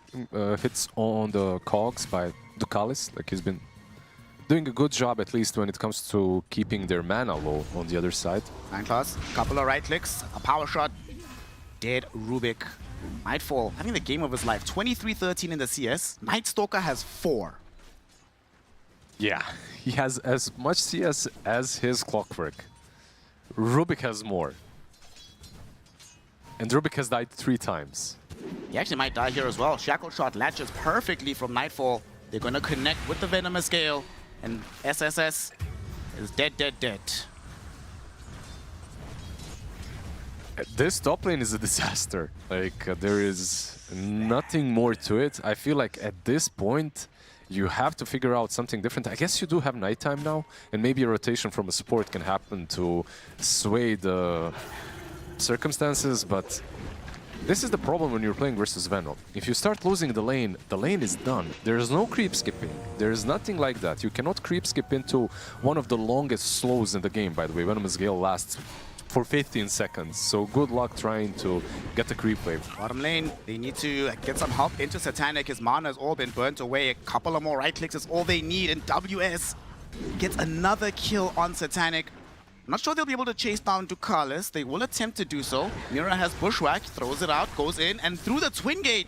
Speaker 23: hits on the cogs by Ducalis. Like, he's been doing a good job, at least when it comes to keeping their mana low on the other side.
Speaker 10: 9-class, couple of right clicks, a power shot. Dead Rubik. Nightfall having the game of his life. 23-13 in the CS. Night Stalker has 4.
Speaker 23: Yeah, he has as much CS as his Clockwork. Rubik has more. And Rubik has died 3 times.
Speaker 10: He actually might die here as well. Shackle Shot latches perfectly from Nightfall. They're going to connect with the Venomous Gale. And SSS is dead, dead, dead.
Speaker 23: This top lane is a disaster. Like, there is nothing more to it. I feel like at this point, you have to figure out something different. I guess you do have nighttime now, and maybe a rotation from a support can happen to sway the circumstances, but this is the problem when you're playing versus Venom. If you start losing the lane is done. There is no creep skipping. There is nothing like that. You cannot creep skip into one of the longest slows in the game, by the way. Venomous Gale lasts for 15 seconds, so good luck trying to get the creep wave.
Speaker 10: Bottom lane, they need to get some help into Satanic. His mana has all been burnt away. A couple of more right clicks is all they need, and WS gets another kill on Satanic. I'm not sure they'll be able to chase down Ducalis. They will attempt to do so. Mira has Bushwhack, throws it out, goes in, and through the Twin Gate,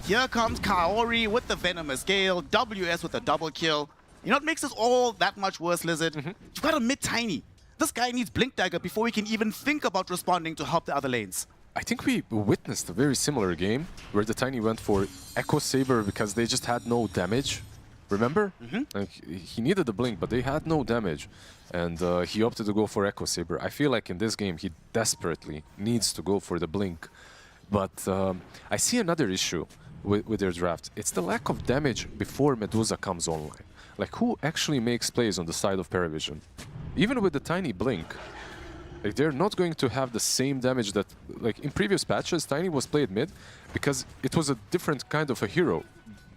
Speaker 10: here comes Kaori with the Venomous Gale, WS with a double kill. You know what makes this all that much worse, Lizard? You've got a mid-tiny. This guy needs Blink Dagger before he can even think about responding to help the other lanes.
Speaker 23: I think we witnessed a very similar game where the Tiny went for Echo Saber because they just had no damage. Remember? Like, he needed the blink, but they had no damage. And he opted to go for Echo Saber. I feel like in this game, he desperately needs to go for the blink. But I see another issue with their draft. It's the lack of damage before Medusa comes online. Like, who actually makes plays on the side of PARIVISION? Even with the Tiny blink, like, they're not going to have the same damage that, like, in previous patches, Tiny was played mid because it was a different kind of a hero.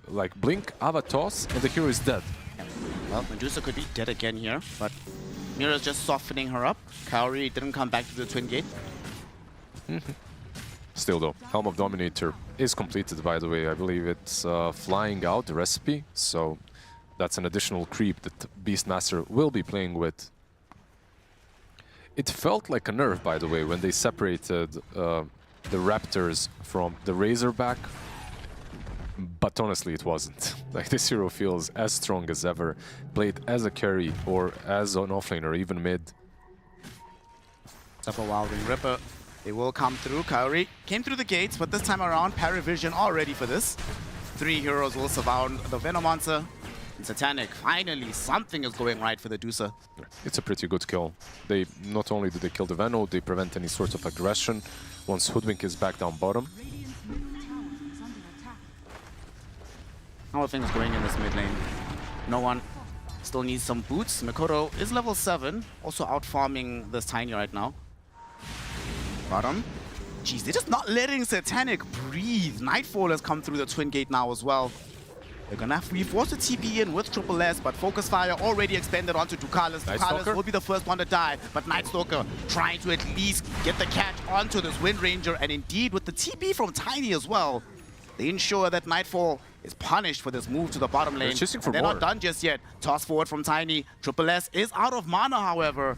Speaker 23: Like, blink, Ava toss, and the hero is dead.
Speaker 10: Well, Medusa could be dead again here, but Mira's just softening her up. Kaori didn't come back to the Twin Gate.
Speaker 23: Still though, Helm of Dominator is completed, by the way. I believe it's flying out, the recipe, so that's an additional creep that Beastmaster will be playing with. It felt like a nerf, by the way, when they separated the Raptors from the Razorback. But honestly, it wasn't. Like, this hero feels as strong as ever, played as a carry or as an offlane or even mid.
Speaker 10: Up a Wild Wing Ripper. They will come through. Kaori came through the gates, but this time around, PARIVISION are ready for this. 3 heroes will surround the Venomancer. And Satanic, finally, something is going right for the Dusa.
Speaker 23: It's a pretty good kill. They not only do they kill the Veno, they prevent any sort of aggression once Hoodwink is back down bottom.
Speaker 10: How are things going in this mid lane? No one still needs some boots. Mikoto is level 7, also out farming this Tiny right now. Bottom. Jeez, they're just not letting Satanic breathe. Nightfall has come through the Twin Gate now as well. They're gonna have to reforce the TP in with Triple S, but Focus Fire already expanded onto Ducalis. Ducalis will be the first one to die, but Nightstalker trying to at least get the catch onto this Wind Ranger, and indeed with the TP from Tiny as well, they ensure that Nightfall is punished for this move to the bottom lane. They're not done just yet. Toss forward from Tiny. Triple S is out of mana, however.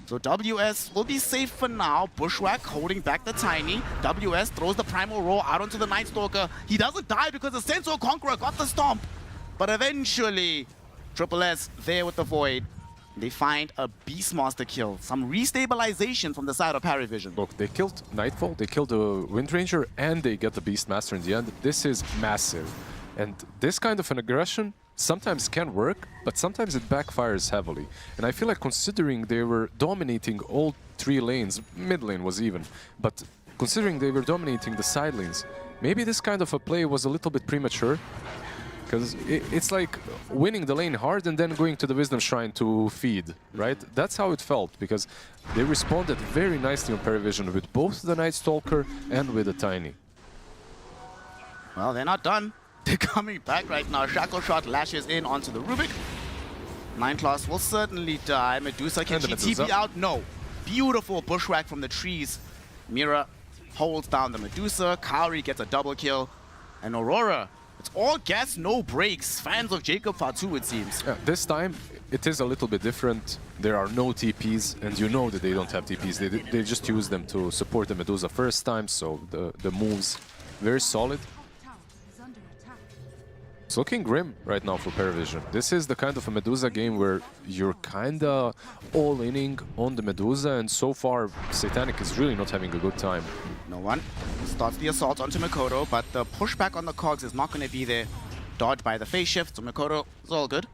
Speaker 10: So WS will be safe for now. Bushwhack holding back the Tiny. WS throws the Primal Roar out onto the Nightstalker. He doesn't die because the Sensor Conqueror got the stomp. But eventually, Triple S there with the Void. They find a Beastmaster kill. Some restabilization from the side of PARIVISION.
Speaker 23: Look, they killed Nightfall, they killed the Wind Ranger, and they get the Beastmaster in the end. This is massive. And this kind of an aggression sometimes can work, but sometimes it backfires heavily. And I feel like considering they were dominating all 3 lanes, mid lane was even, but considering they were dominating the side lanes, maybe this kind of a play was a little bit premature. Because it's like winning the lane hard and then going to the Wisdom Shrine to feed, right? That's how it felt, because they responded very nicely on PARIVISION with both the Night Stalker and with the Tiny.
Speaker 10: Well, they're not done. They're coming back right now. Shackle Shot lashes in onto the Rubik. Nine Class will certainly die. Medusa, can she TP out? No. Beautiful Bushwhack from the trees. Mira holds down the Medusa. Kaori gets a double kill. And Aurora, it's all gas, no brakes. Fans of Jacob Fatu, it seems.
Speaker 23: Yeah, this time, it is a little bit different. There are no TPs, and you know that they don't have TPs. They just use them to support the Medusa first time, so the moves very solid. It's looking grim right now for PARIVISION. This is the kind of a Medusa game where you're kinda all-inning on the Medusa, and so far Satanic is really not having a good time.
Speaker 10: No one starts the assault onto Mikoto, but the pushback on the cogs is not going to be there. Dodged by the phase shift, so Mikoto is all good.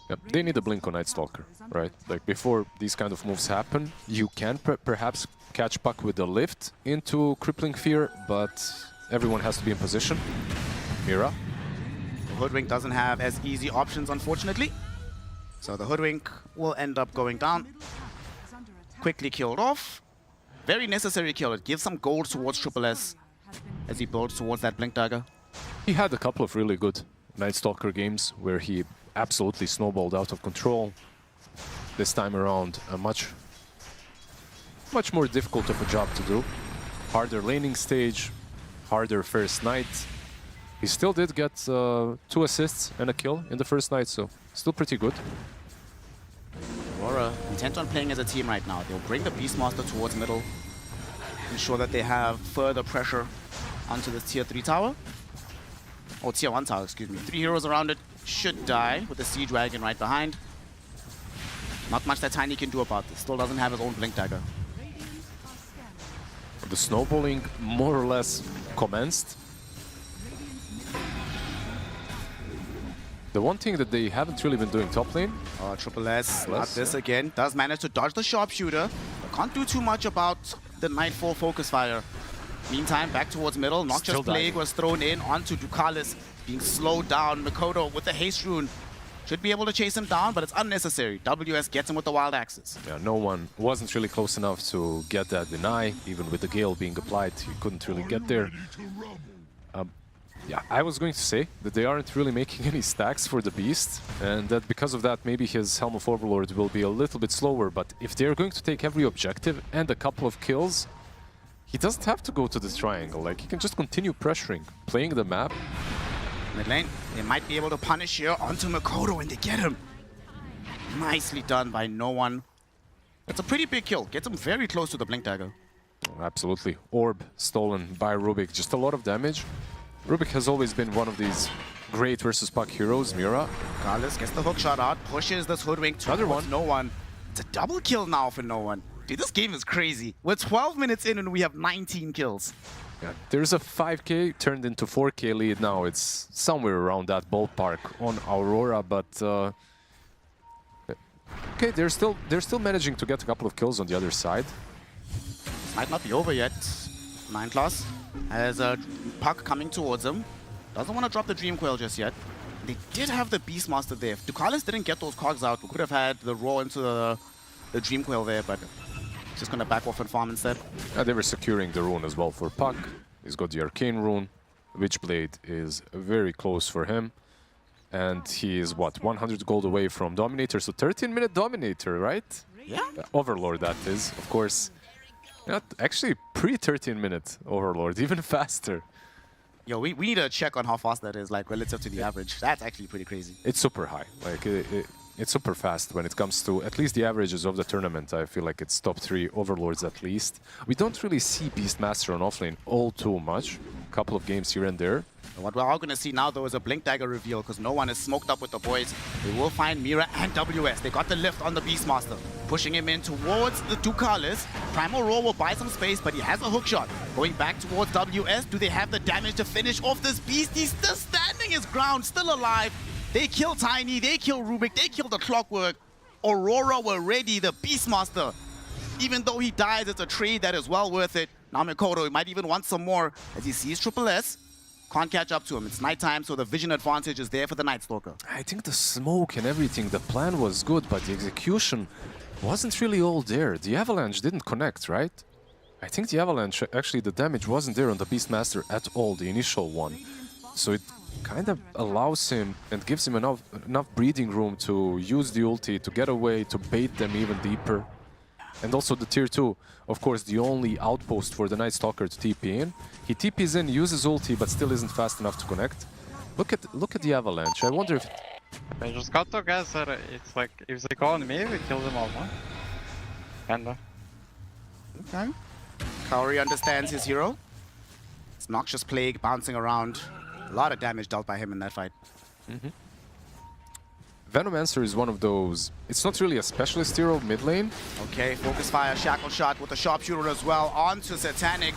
Speaker 23: Yep, they need a blink on Night Stalker, right? Like, before these kind of moves happen, you can perhaps catch Puck with the lift into Crippling Fear, but everyone has to be in position. Mira.
Speaker 10: Hoodwink doesn't have as easy options, unfortunately. So the Hoodwink will end up going down. Quickly killed off. Very necessary kill. It gives some gold towards Triple S as he builds towards that Blink Dagger.
Speaker 23: He had a couple of really good Night Stalker games where he absolutely snowballed out of control. This time around, a much more difficult of a job to do. Harder laning stage, harder first night. He still did get 2 assists and a kill in the first night, so still pretty good.
Speaker 10: Aurora intent on playing as a team right now. They'll bring the Beastmaster towards middle, ensure that they have further pressure onto this tier 3 tower. Or tier 1 tower, excuse me. 3 heroes around it. should die with the Siege Wagon right behind. Not much that Tiny can do about this. Still doesn't have his own Blink Dagger.
Speaker 23: The snowballing more or less commenced. The one thing that they haven't really been doing top lane.
Speaker 10: Triple S, not this again. Does manage to dodge the sharpshooter. But can't do too much about the Nightfall focus fire. Meantime, back towards middle. Noxious Plague was thrown in onto Ducalis, being slowed down. Mikoto with the haste rune. Should be able to chase him down, but it's unnecessary. WS gets him with the wild axes.
Speaker 23: Yeah, no one wasn't really close enough to get that deny. Even with the Gale being applied, he couldn't really get there. Yeah, I was going to say that they aren't really making any stacks for the Beast, and that because of that, maybe his Helm of Overlord will be a little bit slower. But if they're going to take every objective and a couple of kills, he doesn't have to go to this triangle. Like, he can just continue pressuring, playing the map.
Speaker 10: Mid lane, they might be able to punish here onto Mikoto, and they get him. Nicely done by no one. It's a pretty big kill. Gets him very close to the Blink Dagger.
Speaker 23: Oh, absolutely. Orb stolen by Rubik. Just a lot of damage. Rubik has always been one of these great versus puck heroes. Mira.
Speaker 10: Carlos gets the hook shot out, pushes this Hoodwink towards No One. It's a double kill now for No One. Dude, this game is crazy. We're 12 minutes in and we have 19 kills.
Speaker 23: Yeah, there's a 5k turned into 4k lead now. It's somewhere around that ballpark on Aurora, but okay, they're still managing to get a couple of kills on the other side.
Speaker 10: This might not be over yet. 9class has a puck coming towards him. Doesn't want to drop the Dream Coil just yet. They did have the Beastmaster there. If Ducalis didn't get those cogs out, we could have had the roar into the Dream Coil there, but just going to back off and farm instead.
Speaker 23: They were securing the rune as well for Puck. He's got the Arcane rune. Witchblade is very close for him. And he is, what, 100 gold away from Dominator. So 13-minute Dominator, right?
Speaker 10: Yeah.
Speaker 23: Overlord, that is, of course. Yeah, actually, pre-13-minute Overlord, even faster.
Speaker 10: Yo, we need to check on how fast that is, like, relative to the average. That's actually pretty crazy.
Speaker 23: It's super high. Like, it's super fast when it comes to at least the averages of the tournament. I feel like it's top 3 Overlords at least. We don't really see Beastmaster on offlane all too much. A couple of games here and there.
Speaker 10: What we're all going to see now, though, is a Blink Dagger reveal because No One is smoked up with the boys. They will find Mira and WS. They got the lift on the Beastmaster, pushing him in towards the Ducalis. Primal Roar will buy some space, but he has a hook shot. Going back towards WS. Do they have the damage to finish off this Beast? He's still standing his ground, still alive. They kill Tiny, they kill Rubik, they kill the Clockwork. Aurora were ready, the Beastmaster. Even though he dies, it's a trade that is well worth it. Now Mikoto might even want some more as he sees Triple S. Can't catch up to him. It's nighttime, so the vision advantage is there for the Night Stalker.
Speaker 23: I think the smoke and everything, the plan was good, but the execution wasn't really all there. The Avalanche didn't connect, right? I think the Avalanche, actually the damage wasn't there on the Beastmaster at all, the initial one. So it kind of allows him and gives him enough breathing room to use the ulti, to get away, to bait them even deeper. And also the tier 2, of course, the only outpost for the Night Stalker to TP in. He TPs in, uses ulti, but still isn't fast enough to connect. Look at the Avalanche. I wonder if...
Speaker 14: I just got together. It's like, if they go on me, we kill them all, no? Kinda.
Speaker 10: Okay. Kaori understands his hero. It's Noxious Plague bouncing around. A lot of damage dealt by him in that fight.
Speaker 23: Venomancer is one of those... It's not really a specialist hero mid lane.
Speaker 10: Okay, Focus Fire, Shackle Shot with the Sharpshooter as well onto Satanic.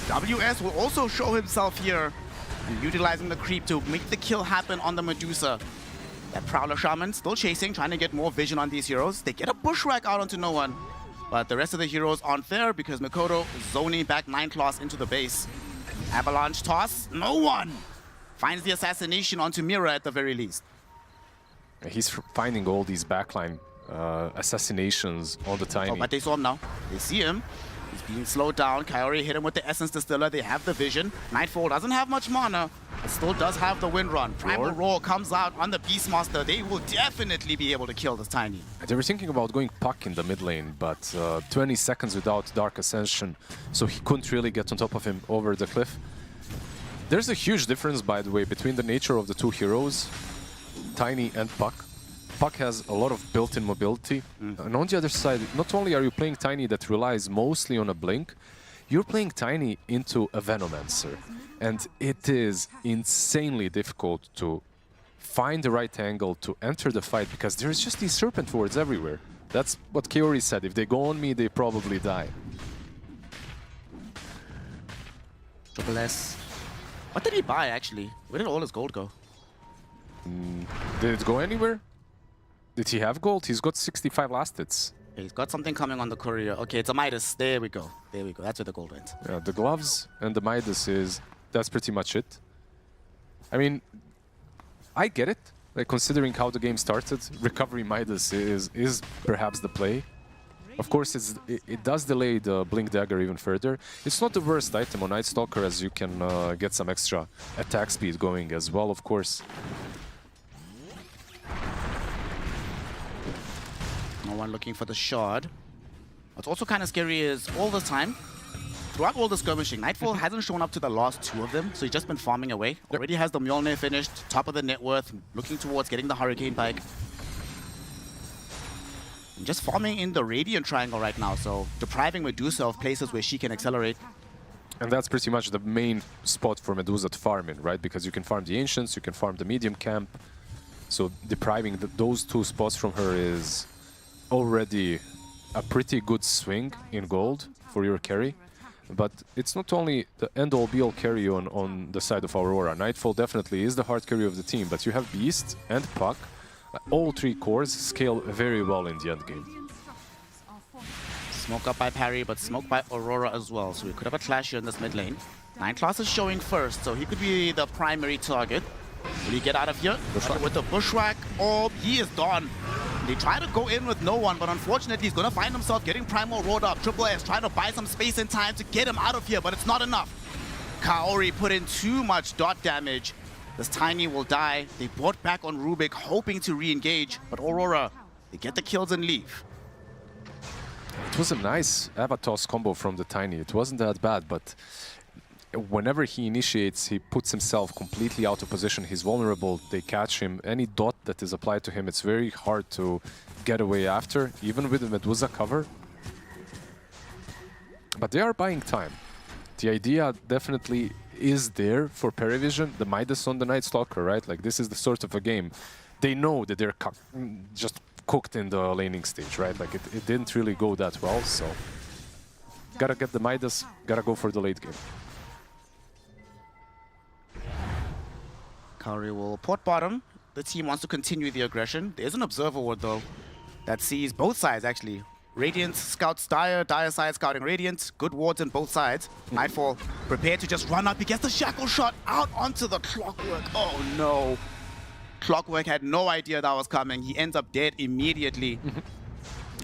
Speaker 10: WS will also show himself here, utilizing the creep to make the kill happen on the Medusa. That Prowler Shaman still chasing, trying to get more vision on these heroes. They get a Bushwhack out onto No One, but the rest of the heroes aren't there because Mikoto is zoning back 9class into the base. Avalanche toss, No One finds the assassination onto Mira at the very least.
Speaker 23: He's finding all these backline assassinations on the Tiny.
Speaker 10: Oh, but they saw him now. They see him. He's being slowed down. Kaori hit him with the Essence Distiller. They have the vision. Nightfall doesn't have much mana, but still does have the Wind Run. Primal Roar comes out on the Beastmaster. They will definitely be able to kill this Tiny.
Speaker 23: They were thinking about going Puck in the mid lane, but 20 seconds without Dark Ascension, so he couldn't really get on top of him over the cliff. There's a huge difference, by the way, between the nature of the two heroes, Tiny and Puck. Puck has a lot of built-in mobility, and on the other side, not only are you playing Tiny that relies mostly on a blink, you're playing Tiny into a Venomancer, and it is insanely difficult to find the right angle to enter the fight, because there's just these serpent wards everywhere. That's what Kaori said. If they go on me, they probably die.
Speaker 10: Triple S. What did he buy, actually? Where did all his gold go?
Speaker 23: Did it go anywhere? Did he have gold? He's got 65 last hits.
Speaker 10: He's got something coming on the courier. Okay, it's a Midas. There we go. There we go. That's where the gold went.
Speaker 23: Yeah, the gloves and the Midas that's pretty much it. I mean, I get it. Like, considering how the game started, recovery Midas is perhaps the play. Of course, it does delay the Blink Dagger even further. It's not the worst item on Night Stalker, as you can get some extra attack speed going as well, of course.
Speaker 10: No one looking for the shard. What's also kind of scary is all the time, throughout all the skirmishing, Nightfall hasn't shown up to the last 2 of them, so he's just been farming away. Already has the Mjolnir finished, top of the net worth, looking towards getting the Hurricane Pike. And just farming in the Radiant Triangle right now, so depriving Medusa of places where she can accelerate.
Speaker 23: And that's pretty much the main spot for Medusa to farm in, right? Because you can farm the Ancients, you can farm the medium camp. So depriving those 2 spots from her is already a pretty good swing in gold for your carry. But it's not only the end-all be-all carry on the side of Aurora. Nightfall definitely is the hard carry of the team, but you have Beast and Puck. All 3 cores scale very well in the end game.
Speaker 10: Smoke up by Parry, but smoke by Aurora as well, so we could have a clash here in this mid lane. 9class is showing first, so he could be the primary target. Will he get out of here? With the Bushwhack, oh, he is gone. They try to go in with no one, but unfortunately he's going to find himself getting Primal rolled up. Triple S trying to buy some space and time to get him out of here, but it's not enough. Kaori put in too much dot damage. This Tiny will die. They brought back on Rubik, hoping to re-engage, but Aurora, they get the kills and leave.
Speaker 23: It was a nice Avatos combo from the Tiny. It wasn't that bad, but whenever he initiates, he puts himself completely out of position. He's vulnerable. They catch him. Any dot that is applied to him, it's very hard to get away after, even with the Medusa cover. But they are buying time. The idea definitely is there for PARIVISION, the Midas on the Night Stalker, right? Like, this is the sort of a game. They know that they're just cooked in the laning stage, right? Like, it didn't really go that well, so gotta get the Midas, gotta go for the late game.
Speaker 10: Kaori will port bottom. The team wants to continue the aggression. There's an Observer Ward, though, that sees both sides, actually. Radiant scouts Dire, Dire side scouting Radiant. Good wards on both sides. Nightfall prepared to just run up. He gets the shackle shot out onto the Clockwork. Oh, no. Clockwork had no idea that was coming. He ends up dead immediately.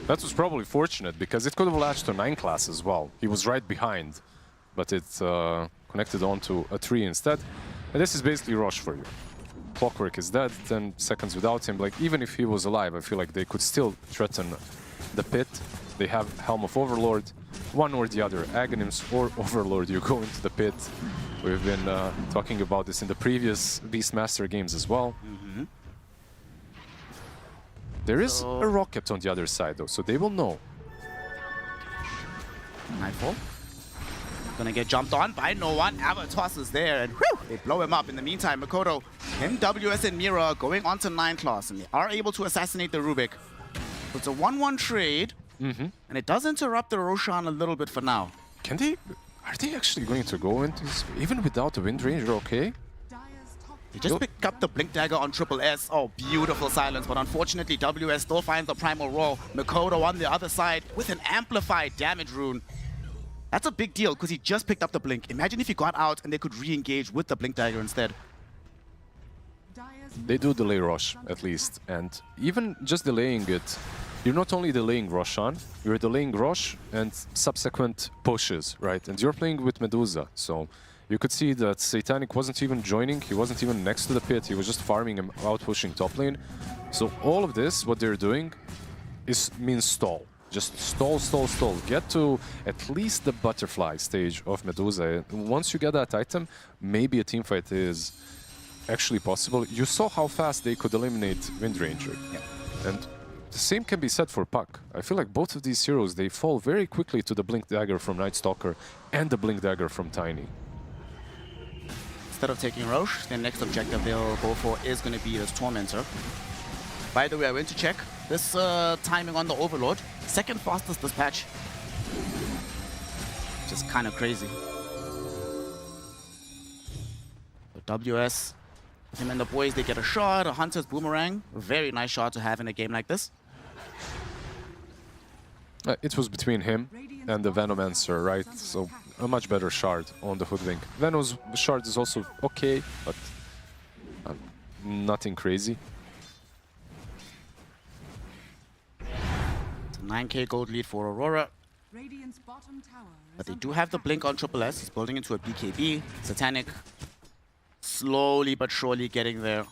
Speaker 23: That was probably fortunate, because it could have latched to 9class as well. He was right behind, but it connected onto a 3 instead. And this is basically Rosh for you. Clockwork is dead, 10 seconds without him. Like, even if he was alive, I feel like they could still threaten the pit. They have Helm of Overlord, one or the other, Aghanims or Overlord, you go into the pit. We've been talking about this in the previous Beastmaster games as well. There is a rocket on the other side, though, so they will know.
Speaker 10: Nightfall. Gonna get jumped on by no one. Avatos is there, and whew, they blow him up. In the meantime, Makoto, him, WS, and Mira going on to 9class, and they are able to assassinate the Rubik. So it's a 1-1 trade, and it does interrupt the Roshan a little bit for now.
Speaker 23: Can they... Are they actually going to go into this? Even without the Wind Ranger, okay?
Speaker 10: He just picked up the Blink Dagger on Triple S. Oh, beautiful silence, but unfortunately WS still finds the Primal Roar. Makoto on the other side with an amplified damage rune. That's a big deal, because he just picked up the Blink. Imagine if he got out and they could re-engage with the Blink Dagger instead.
Speaker 23: They do delay Rosh, at least. And even just delaying it, you're not only delaying Roshan, you're delaying Rosh and subsequent pushes, right? And you're playing with Medusa, so you could see that Satanic wasn't even joining, he wasn't even next to the pit, he was just farming and out-pushing top lane. So all of this, what they're doing, means stall. Just stall, stall, stall. Get to at least the butterfly stage of Medusa. Once you get that item, maybe a teamfight is actually possible. You saw how fast they could eliminate Wind Ranger. And the same can be said for Puck. I feel like both of these heroes, they fall very quickly to the Blink Dagger from Night Stalker and the Blink Dagger from Tiny.
Speaker 10: instead of taking Roche, their next objective they'll go for is going to be this Tormentor. By the way, I went to check this timing on the Overlord. Second fastest this patch. Just kind of crazy. The WS, him and the boys, they get a shot. A Hunter's Boomerang. A very nice shot to have in a game like this.
Speaker 23: It was between him and the Venomancer, right? So a much better shard on the Hoodwink. Venom's shard is also okay, but nothing crazy.
Speaker 10: 9k gold lead for Aurora. But they do have the blink on Triple S. He's building into a BKB. Satanic slowly but surely getting there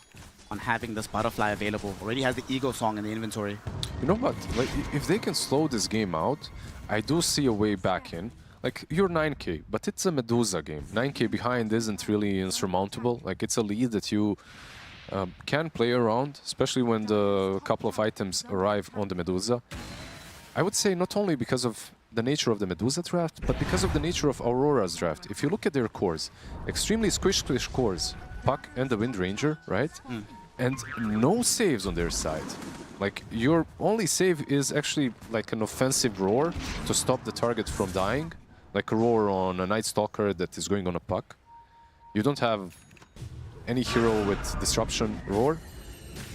Speaker 10: on having this butterfly available. Already has the Eagle Song in the inventory.
Speaker 23: You know what? Like, if they can slow this game out, I do see a way back in. Like, you're 9k, but it's a Medusa game. 9k behind isn't really insurmountable. Like, it's a lead that you can play around, especially when the couple of items arrive on the Medusa. I would say not only because of the nature of the Medusa draft, but because of the nature of Aurora's draft. If you look at their cores, extremely squish cores, Puck and the Wind Ranger, right? And no saves on their side. Like, your only save is actually like an offensive roar to stop the target from dying. Like a roar on a Night Stalker that is going on a Puck. You don't have any hero with disruption roar.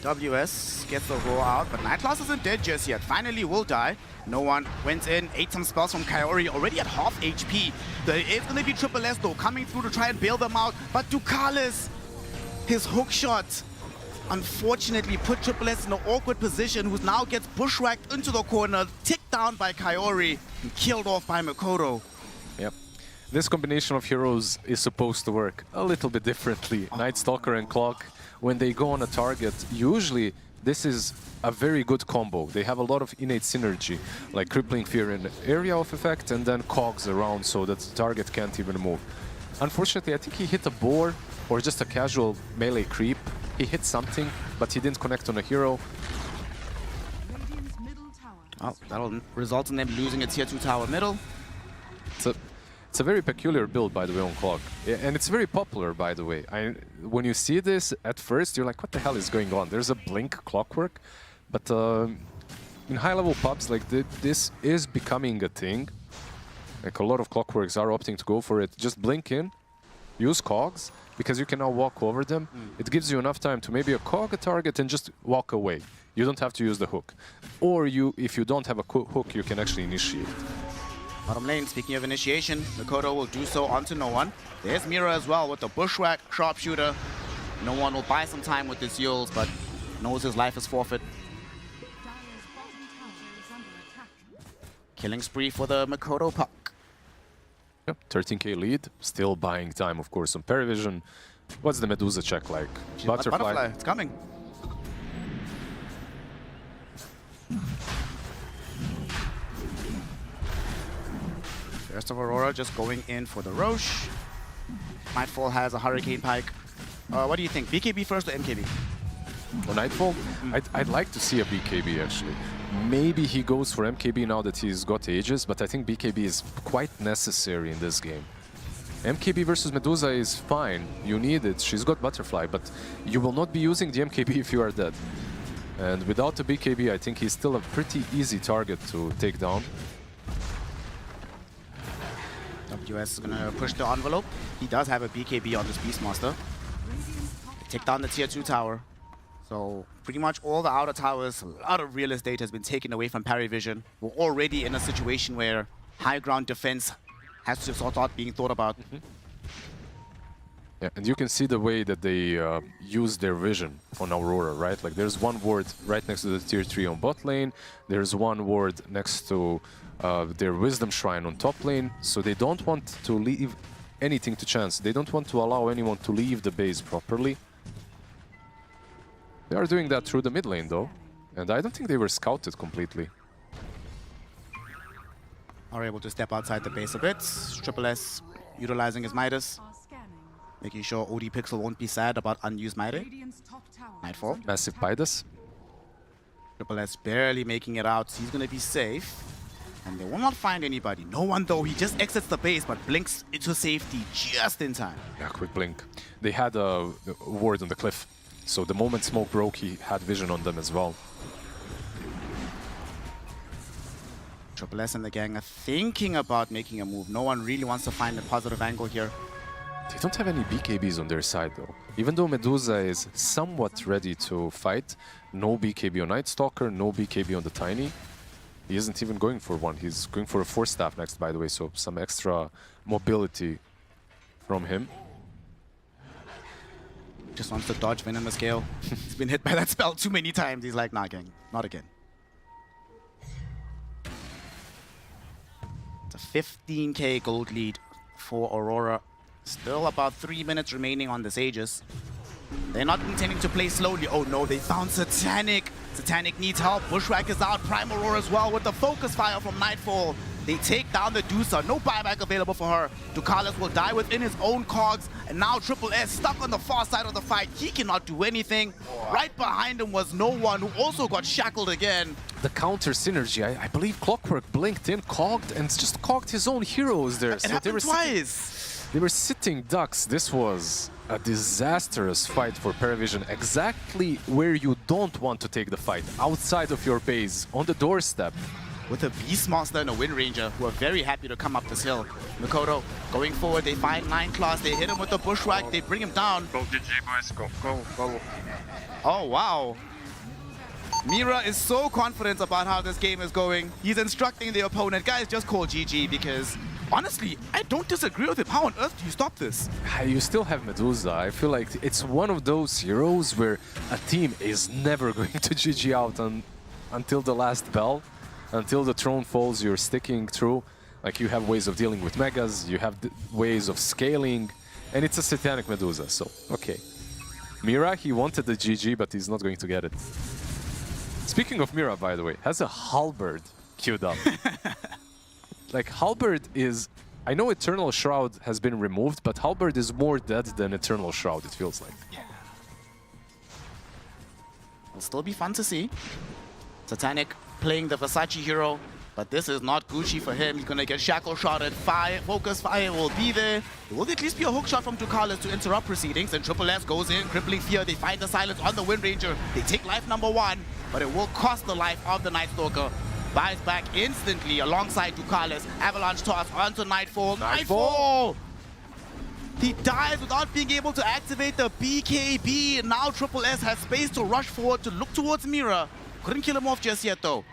Speaker 10: WS gets the roar out, but Nightclass isn't dead just yet. Finally will die. No one went in, ate some spells from Kaori, already at half HP. There is going to be Triple S though, coming through to try and bail them out. But Ducalis, his hook shot, unfortunately put Triple S in an awkward position, who now gets bushwhacked into the corner, ticked down by Kaori, and killed off by Makoto.
Speaker 23: Yep. This combination of heroes is supposed to work a little bit differently. Night Stalker and Clock, when they go on a target, usually this is a very good combo. They have a lot of innate synergy, like Crippling Fear in area of effect and then cogs around so that the target can't even move. Unfortunately, I think he hit a boar or just a casual melee creep. He hit something, but he didn't connect on a hero.
Speaker 10: Oh, that'll result in them losing a tier 2 tower middle.
Speaker 23: It's a very peculiar build, by the way, on Clock. And it's very popular, by the way. When you see this, at first, you're like, what the hell is going on? There's a blink clockwork. But in high-level pubs, like this is becoming a thing. Like, a lot of clockworks are opting to go for it. Just blink in, use cogs, because you can now walk over them. It gives you enough time to maybe a cog a target and just walk away. You don't have to use the hook. Or if you don't have a hook, you can actually initiate.
Speaker 10: Bottom lane, speaking of initiation, Makoto will do so onto No One. There's Mira as well with the Bushwhack Sharpshooter. No One will buy some time with this Yules, but knows his life is forfeit. Killing spree for the Makoto Puck.
Speaker 23: Yep, 13k lead, still buying time, of course, on PARIVISION. What's the Medusa check like?
Speaker 10: Butterfly, it's coming. Rest of Aurora just going in for the Roche. Nightfall has a Hurricane Pike. What do you think? BKB first or MKB?
Speaker 23: For Nightfall, I'd like to see a BKB actually. Maybe he goes for MKB now that he's got Aegis, but I think BKB is quite necessary in this game. MKB versus Medusa is fine, you need it, she's got Butterfly, but you will not be using the MKB if you are dead. And without the BKB, I think he's still a pretty easy target to take down.
Speaker 10: WS is gonna push the envelope. He does have a BKB on this Beastmaster. Take down the tier 2 tower. So pretty much all the outer towers, a lot of real estate has been taken away from PARIVISION. We're already in a situation where high ground defense has to start being thought about.
Speaker 23: Yeah, and you can see the way that they use their vision on Aurora, right? Like there's one ward right next to the tier 3 on bot lane. There's one ward next to their Wisdom Shrine on top lane. So they don't want to leave anything to chance. They don't want to allow anyone to leave the base properly. They are doing that through the mid lane though. And I don't think they were scouted completely.
Speaker 10: Are able to step outside the base a bit. Triple S utilizing his Midas. Making sure OD Pixel won't be sad about unused Midas. Nightfall.
Speaker 23: Massive Midas.
Speaker 10: Triple S barely making it out. He's going to be safe. And they will not find anybody. No one though, he just exits the base but blinks into safety just in time.
Speaker 23: Yeah, quick blink. They had a ward on the cliff, so the moment smoke broke, he had vision on them as well.
Speaker 10: Triple S and the gang are thinking about making a move. No one really wants to find a positive angle here.
Speaker 23: They don't have any BKBs on their side though. Even though Medusa is somewhat ready to fight, no BKB on Night Stalker, no BKB on the Tiny. He isn't even going for one. He's going for a 4-staff next, by the way, so some extra mobility from him.
Speaker 10: Just wants to dodge Venomous Gale. He's been hit by that spell too many times. He's like, nah, gang, not again. It's a 15k gold lead for Aurora. Still about 3 minutes remaining on this Aegis. They're not intending to play slowly. Oh no, they found Satanic. Satanic needs help. Bushwhack is out. Prime Aurora as well with the focus fire from Nightfall. They take down the Dusa. No buyback available for her. Ducalis will die within his own cogs. And now Triple S stuck on the far side of the fight. He cannot do anything. Right behind him was no one who also got shackled again.
Speaker 23: The counter synergy, I believe Clockwork blinked in, cogged, and just cogged his own heroes there.
Speaker 10: It happened twice.
Speaker 23: They were sitting ducks. This was a disastrous fight for PARIVISION. Exactly where you don't want to take the fight. Outside of your base, on the doorstep.
Speaker 10: With a Beastmaster and a Wind Ranger, who are very happy to come up this hill. Mikoto going forward, they find 9 claws, they hit him with the Bushwhack, they bring him down.
Speaker 11: Go GG boys, go.
Speaker 10: Oh wow. Mira is so confident about how this game is going. He's instructing the opponent, guys, just call GG because honestly, I don't disagree with him. How on earth do you stop this?
Speaker 23: You still have Medusa. I feel like it's one of those heroes where a team is never going to GG out until the last bell. Until the throne falls, you're sticking through. Like, you have ways of dealing with megas, you have ways of scaling, and it's a Satanic Medusa, so okay. Mira, he wanted the GG, but he's not going to get it. Speaking of Mira, by the way, has a halberd queued up. Like, halberd is... I know Eternal Shroud has been removed, but halberd is more dead than Eternal Shroud, it feels like.
Speaker 10: Yeah. It'll still be fun to see. Satanic playing the Versace hero, but this is not Gucci for him. He's gonna get shackle shotted. Fire, focus fire will be there. There will at least be a hook shot from Ducalis to interrupt proceedings, and Triple S goes in, crippling fear. They find the silence on the Wind Ranger. They take life number 1, but it will cost the life of the Night Stalker. Buys back instantly alongside Ducalis. Avalanche toss onto Nightfall. Nightfall! He dies without being able to activate the BKB. Now Triple S has space to rush forward to look towards Mira. Couldn't kill him off just yet though.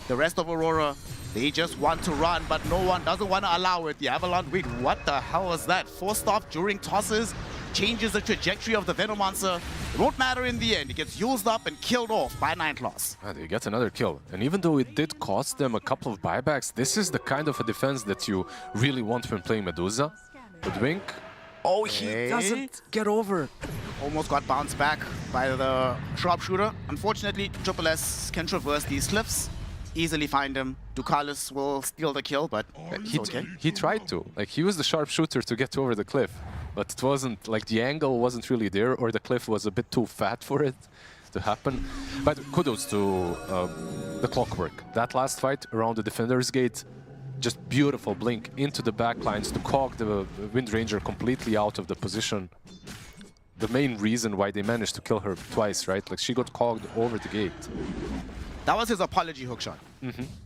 Speaker 10: The rest of Aurora, they just want to run, but no one doesn't want to allow it. The Avalanche, wait, what the hell was that? Forced off during tosses, changes the trajectory of the Venomancer. It won't matter in the end. It gets used up and killed off by 9 claws.
Speaker 23: They get another kill. And even though it did cost them a couple of buybacks, this is the kind of a defense that you really want when playing Medusa. Hoodwink.
Speaker 10: Oh, he doesn't get over. Almost got bounced back by the sharpshooter. Unfortunately, Triple S can traverse these cliffs, easily find him. Ducalis will steal the kill, but it's okay.
Speaker 23: He tried to. Like, he was the sharpshooter to get over the cliff, but it wasn't, like, the angle wasn't really there, or the cliff was a bit too fat for it to happen. But kudos to the Clockwork. That last fight around the Defender's Gate, just beautiful blink into the backlines to cog the Wind Ranger completely out of the position. The main reason why they managed to kill her twice, right? Like, she got cogged over the gate.
Speaker 10: That was his apology hookshot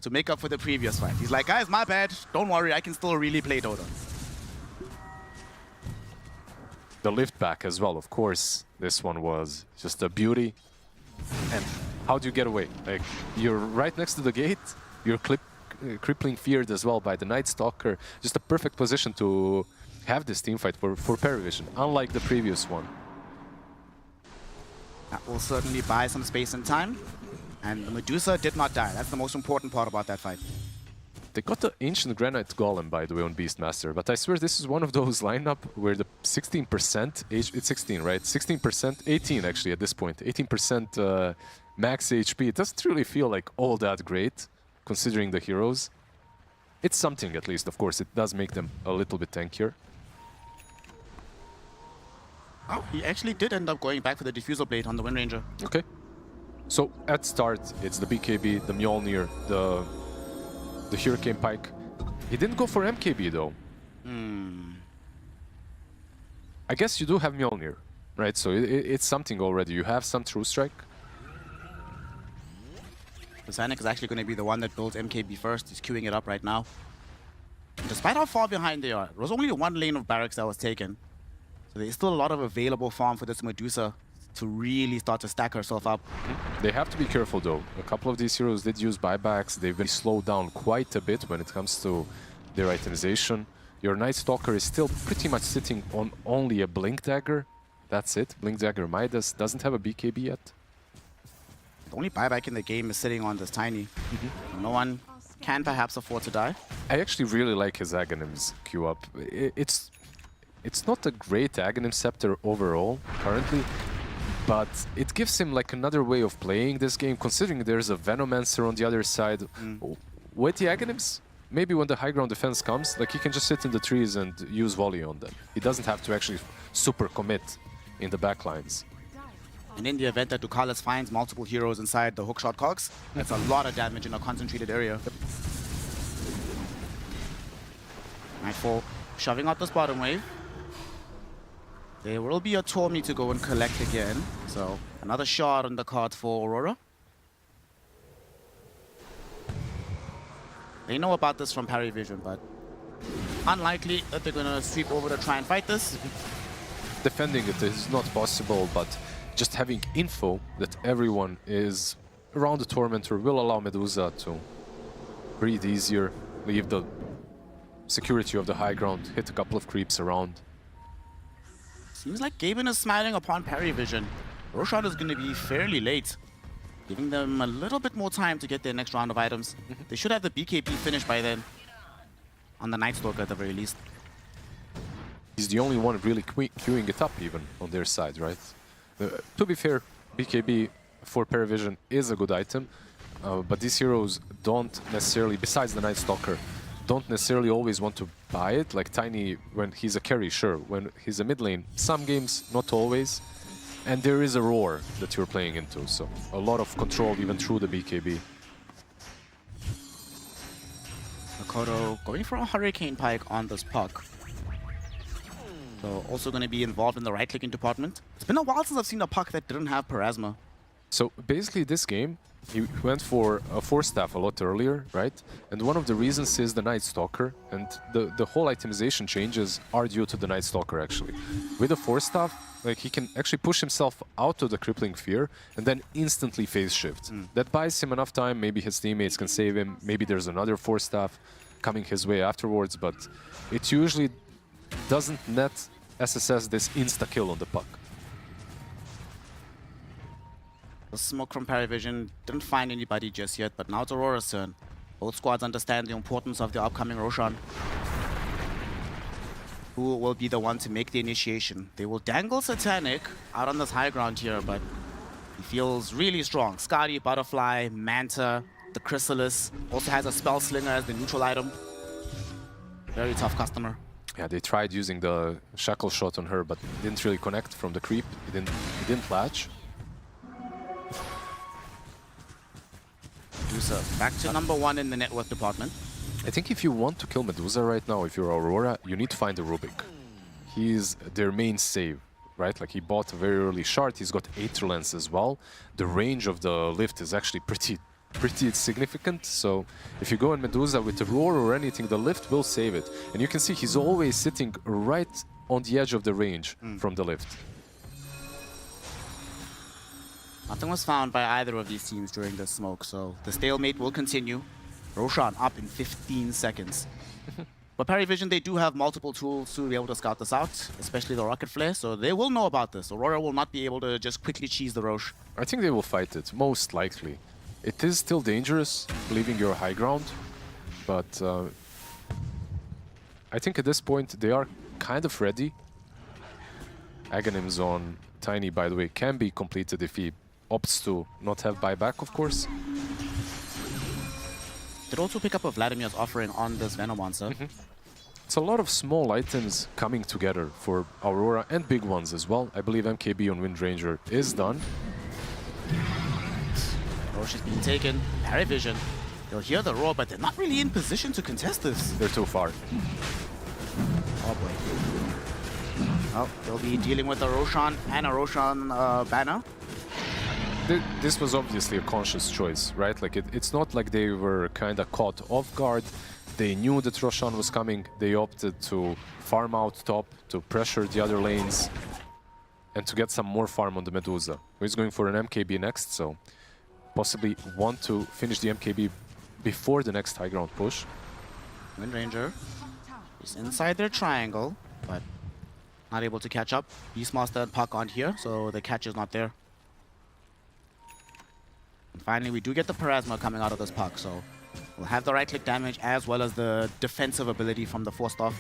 Speaker 10: to make up for the previous fight. He's like, guys, my bad. Don't worry, I can still really play Dota.
Speaker 23: The lift back as well, of course. This one was just a beauty. And how do you get away? Like, you're right next to the gate, you're crippling feared as well by the Night Stalker. Just a perfect position to have this teamfight for PARIVISION, unlike the previous one.
Speaker 10: That will certainly buy some space and time. And Medusa did not die. That's the most important part about that fight.
Speaker 23: They got the Ancient Granite Golem, by the way, on Beastmaster, but I swear this is one of those lineup where the 16%, it's 16, right? 16%, 18 actually at this point, 18% max HP. It doesn't really feel like all that great, considering the heroes. It's something at least, of course. It does make them a little bit tankier.
Speaker 10: Oh, he actually did end up going back for the Diffusal Blade on the Wind Ranger.
Speaker 23: Okay. So at start, it's the BKB, the Mjolnir, the the Hurricane Pike. He didn't go for MKB though. I guess you do have Mjolnir, right? So it's something already. You have some True Strike.
Speaker 10: Zanuck is actually going to be the one that builds MKB first. He's queuing it up right now. And despite how far behind they are, there was only one lane of barracks that was taken. So there's still a lot of available farm for this Medusa to really start to stack herself up.
Speaker 23: They have to be careful though. A couple of these heroes did use buybacks. They've been slowed down quite a bit when it comes to their itemization. Your Night Stalker is still pretty much sitting on only a Blink Dagger. That's it. Blink Dagger Midas doesn't have a BKB yet.
Speaker 10: The only buyback in the game is sitting on this Tiny. No one can perhaps afford to die.
Speaker 23: I actually really like his Aghanims queue up. It's not a great Aghanim Scepter overall currently, but it gives him like another way of playing this game, considering there's a Venomancer on the other side. With the Aghanims, maybe when the high ground defense comes, like he can just sit in the trees and use volley on them. He doesn't have to actually super commit in the backlines.
Speaker 10: And in the event that Ducalis finds multiple heroes inside the hookshot cogs, that's a lot of damage in a concentrated area. Nightfall shoving out this bottom wave. There will be a Tormy to go and collect again. So another shot on the card for Aurora. They know about this from PARIVISION, but unlikely that they're going to sweep over to try and fight this.
Speaker 23: Defending it is not possible, but just having info that everyone is around the Tormentor will allow Medusa to breathe easier, leave the security of the high ground, hit a couple of creeps around.
Speaker 10: Seems like Gaben is smiling upon PARIVISION. Roshan is going to be fairly late, giving them a little bit more time to get their next round of items. They should have the BKB finished by then, on the Night Stalker at the very least.
Speaker 23: He's the only one really queuing it up even on their side, right? To be fair, BKB for PARIVISION is a good item, but these heroes don't necessarily, besides the Night Stalker, don't necessarily always want to buy it. Like Tiny, when he's a carry, sure. When he's a mid lane, some games, not always. And there is a roar that you're playing into, so a lot of control even through the BKB.
Speaker 10: Makoto going for a Hurricane Pike on this puck. So also going to be involved in the right-clicking department. It's been a while since I've seen a puck that didn't have Parasma.
Speaker 23: So basically this game, he went for a Force Staff a lot earlier, right? And one of the reasons is the Night Stalker, and the whole itemization changes are due to the Night Stalker actually. With the Force Staff, like he can actually push himself out of the Crippling Fear and then instantly phase shift. That buys him enough time, maybe his teammates can save him, maybe there's another Force Staff coming his way afterwards, but it usually doesn't net SSS this insta-kill on the puck.
Speaker 10: The smoke from PARIVISION didn't find anybody just yet, but now it's Aurora's turn. Both squads understand the importance of the upcoming Roshan. Who will be the one to make the initiation? They will dangle Satanic out on this high ground here, but he feels really strong. Skadi, Butterfly, Manta, the Chrysalis, also has a Spell Slinger as the neutral item. Very tough customer.
Speaker 23: Yeah, they tried using the Shackle Shot on her, but didn't really connect from the creep. He didn't latch.
Speaker 10: Medusa back to number one in the network department.
Speaker 23: I think if you want to kill Medusa right now, if you're Aurora, you need to find a Rubik. He's their main save, right? Like he bought a very early shard, he's got Aether Lens as well. The range of the lift is actually pretty significant, so if you go in Medusa with a Roar or anything, the lift will save it. And you can see he's always sitting right on the edge of the range from the lift.
Speaker 10: Nothing was found by either of these teams during the smoke, so the stalemate will continue. Roshan up in 15 seconds. But PARIVISION, they do have multiple tools to be able to scout this out, especially the Rocket Flare, so they will know about this. Aurora will not be able to just quickly cheese the Roche.
Speaker 23: I think they will fight it, most likely. It is still dangerous, leaving your high ground, but I think at this point they are kind of ready. Aghanims on Tiny, by the way, can be completed if he opts to not have buyback, of course.
Speaker 10: Did also pick up a Vladimir's offering on this Venomancer.
Speaker 23: It's a lot of small items coming together for Aurora and big ones as well. I believe MKB on Windranger is done.
Speaker 10: Roche is being taken. PARIVISION They'll hear the roar, but they're not really in position to contest this.
Speaker 23: They're too far.
Speaker 10: Oh boy. Oh, they'll be dealing with a Roshan and a Roshan banner.
Speaker 23: This was obviously a conscious choice, right? Like it's not like they were kind of caught off guard. They knew that Roshan was coming. They opted to farm out top, to pressure the other lanes, and to get some more farm on the Medusa. He's going for an MKB next, so possibly want to finish the MKB before the next high ground push.
Speaker 10: Wind Ranger is inside their triangle, but not able to catch up. Beastmaster and Puck aren't here, so the catch is not there. And finally, we do get the Parasma coming out of this Puck, so we'll have the right-click damage as well as the defensive ability from the Force Staff.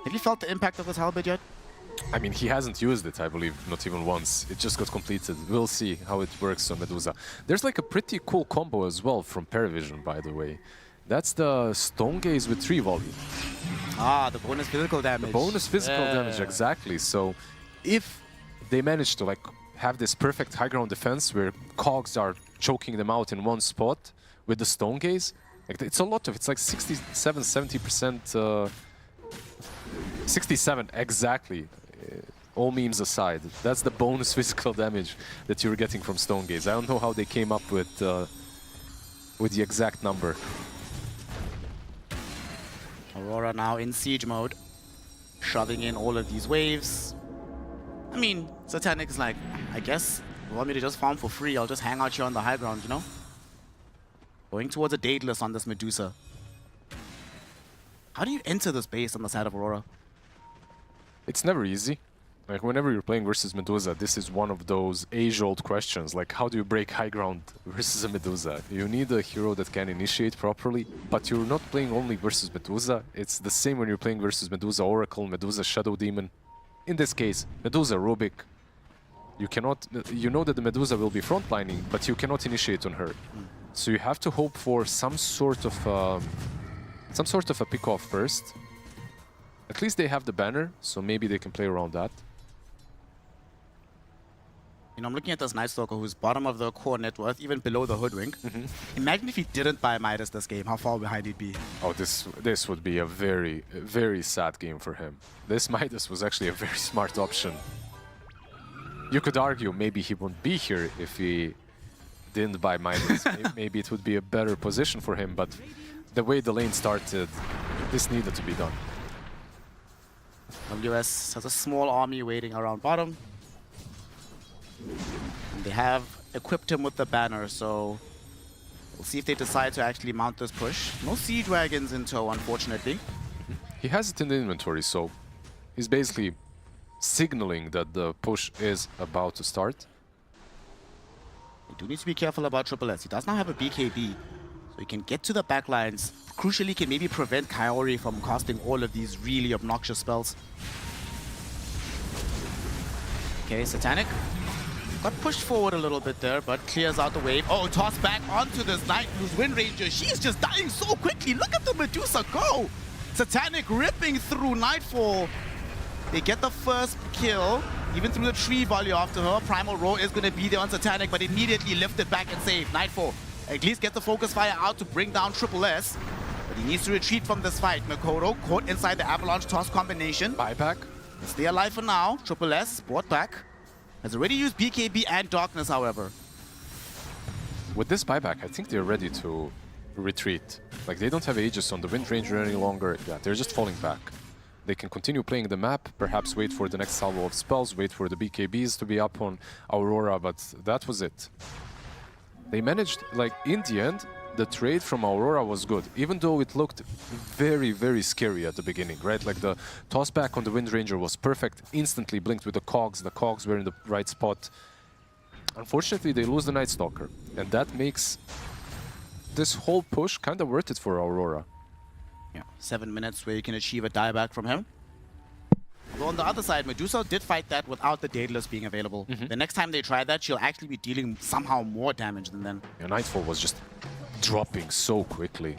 Speaker 10: Have you felt the impact of this halberd yet?
Speaker 23: I mean, he hasn't used it, I believe, not even once. It just got completed. We'll see how it works on Medusa. There's like a pretty cool combo as well from PARIVISION, by the way. That's the Stone Gaze with 3 volley.
Speaker 10: Ah, the bonus physical damage.
Speaker 23: The bonus physical damage, exactly. So if they manage to like have this perfect high ground defense where cogs are choking them out in one spot with the Stone Gaze, like it's a lot of, it's like 67, 70%, 67 exactly. All memes aside, that's the bonus physical damage that you're getting from Stone Gaze. I don't know how they came up with the exact number.
Speaker 10: Aurora now in siege mode, shoving in all of these waves. I mean, Satanic is like, I guess you want me to just farm for free, I'll just hang out here on the high ground, you know? Going towards a Daedalus on this Medusa. How do you enter this base on the side of Aurora?
Speaker 23: It's never easy. Like, whenever you're playing versus Medusa, this is one of those age-old questions. Like, how do you break high ground versus a Medusa? You need a hero that can initiate properly, but you're not playing only versus Medusa. It's the same when you're playing versus Medusa Oracle, Medusa Shadow Demon. In this case, Medusa Rubik. You cannot... You know that the Medusa will be frontlining, but you cannot initiate on her. So you have to hope for some sort of a pick-off first. At least they have the banner, so maybe they can play around that.
Speaker 10: You know, I'm looking at this Night Stalker who's bottom of the core net worth, even below the Hoodwink. Imagine if he didn't buy Midas this game, how far behind he'd be.
Speaker 23: Oh, this would be a very, very sad game for him. This Midas was actually a very smart option. You could argue maybe he wouldn't be here if he didn't buy Midas. Maybe it would be a better position for him, but the way the lane started, this needed to be done.
Speaker 10: WS has a small army waiting around bottom. And they have equipped him with the banner, so we'll see if they decide to actually mount this push. No siege wagons in tow, unfortunately.
Speaker 23: He has it in the inventory, so he's basically signaling that the push is about to start.
Speaker 10: You do need to be careful about Triple S. He does not have a BKB, so he can get to the back lines. Crucially, can maybe prevent Kaori from casting all of these really obnoxious spells. Okay, Satanic got pushed forward a little bit there, but clears out the wave. Oh, tossed back onto this Night Blues Wind Ranger. She's just dying so quickly. Look at the Medusa go! Satanic ripping through Nightfall. They get the first kill, even through the tree volley after her. Primal Roar is going to be there on Satanic, but immediately lifted back and saved. Nightfall at least get the focus fire out to bring down Triple S, but he needs to retreat from this fight. Makoto caught inside the Avalanche Toss combination.
Speaker 23: Buyback.
Speaker 10: Stay alive for now. Triple S brought back. Has already used BKB and Darkness, however.
Speaker 23: With this buyback, I think they're ready to retreat. Like, they don't have Aegis on the Wind Ranger any longer. Yeah, they're just falling back. They can continue playing the map, perhaps wait for the next salvo of spells, wait for the BKBs to be up on Aurora, but that was it. They managed, like, in the end, the trade from Aurora was good, even though it looked very, very scary at the beginning, right? Like, the toss back on the Wind Ranger was perfect, instantly blinked with the cogs were in the right spot. Unfortunately, they lose the Night Stalker, and that makes this whole push kind of worth it for Aurora.
Speaker 10: Yeah, 7 minutes where you can achieve a dieback from him. Although on the other side, Medusa did fight that without the Daedalus being available. The next time they try that, she'll actually be dealing somehow more damage than then.
Speaker 23: Yeah, Nightfall was just dropping so quickly.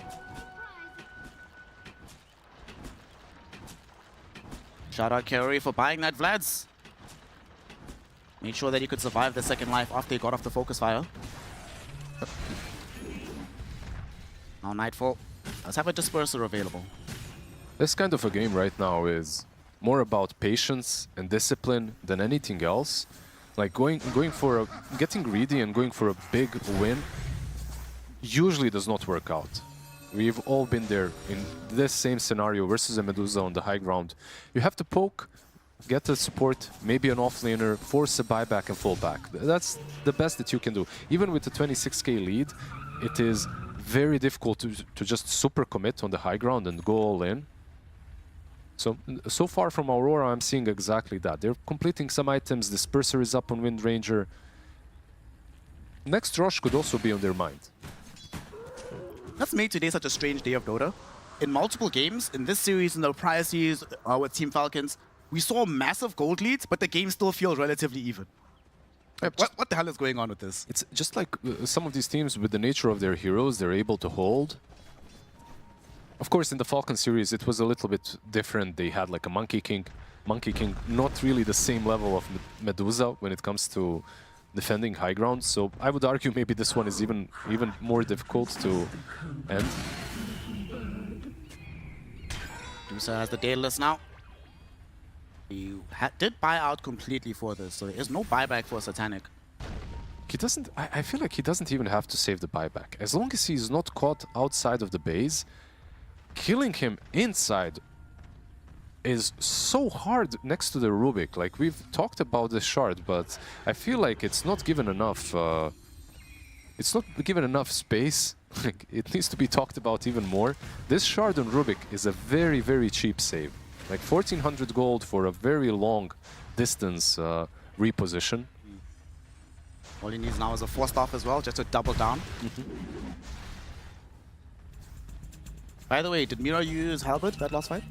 Speaker 10: Shout out Kaori for buying that Vlad's. Made sure that he could survive the second life after he got off the focus fire. Now Nightfall does have a disperser available.
Speaker 23: This kind of a game right now is more about patience and discipline than anything else. Like getting greedy and going for a big win usually does not work out. We've all been there in this same scenario versus a Medusa on the high ground. You have to poke, get the support, maybe an offlaner, force a buyback and fall back. That's the best that you can do. Even with the 26k lead, it is very difficult to just super commit on the high ground and go all in. So far from Aurora, I'm seeing exactly that. They're completing some items, Disperser is up on Wind Ranger. Next rush could also be on their mind.
Speaker 10: That's made today such a strange day of Dota. In multiple games, in this series, in the prior series with Team Falcons, we saw massive gold leads, but the game still feels relatively even. What the hell is going on with this?
Speaker 23: It's just like some of these teams, with the nature of their heroes, they're able to hold. Of course, in the Falcon series, it was a little bit different. They had like a Monkey King. Monkey King, not really the same level of Medusa when it comes to defending high ground. So I would argue maybe this one is even more difficult to end.
Speaker 10: Medusa has the Daedalus now. He did buy out completely for this, so there is no buyback for Satanic.
Speaker 23: He doesn't. I feel like he doesn't even have to save the buyback. As long as he's not caught outside of the base, killing him inside is so hard next to the Rubik. Like, we've talked about the shard, but I feel like it's not given enough. It's not given enough space. It needs to be talked about even more. This shard on Rubik is a very, very cheap save. Like 1400 gold for a very long distance reposition.
Speaker 10: All he needs now is a forced off as well, just to double down. By the way, did Mira use Halberd that last fight?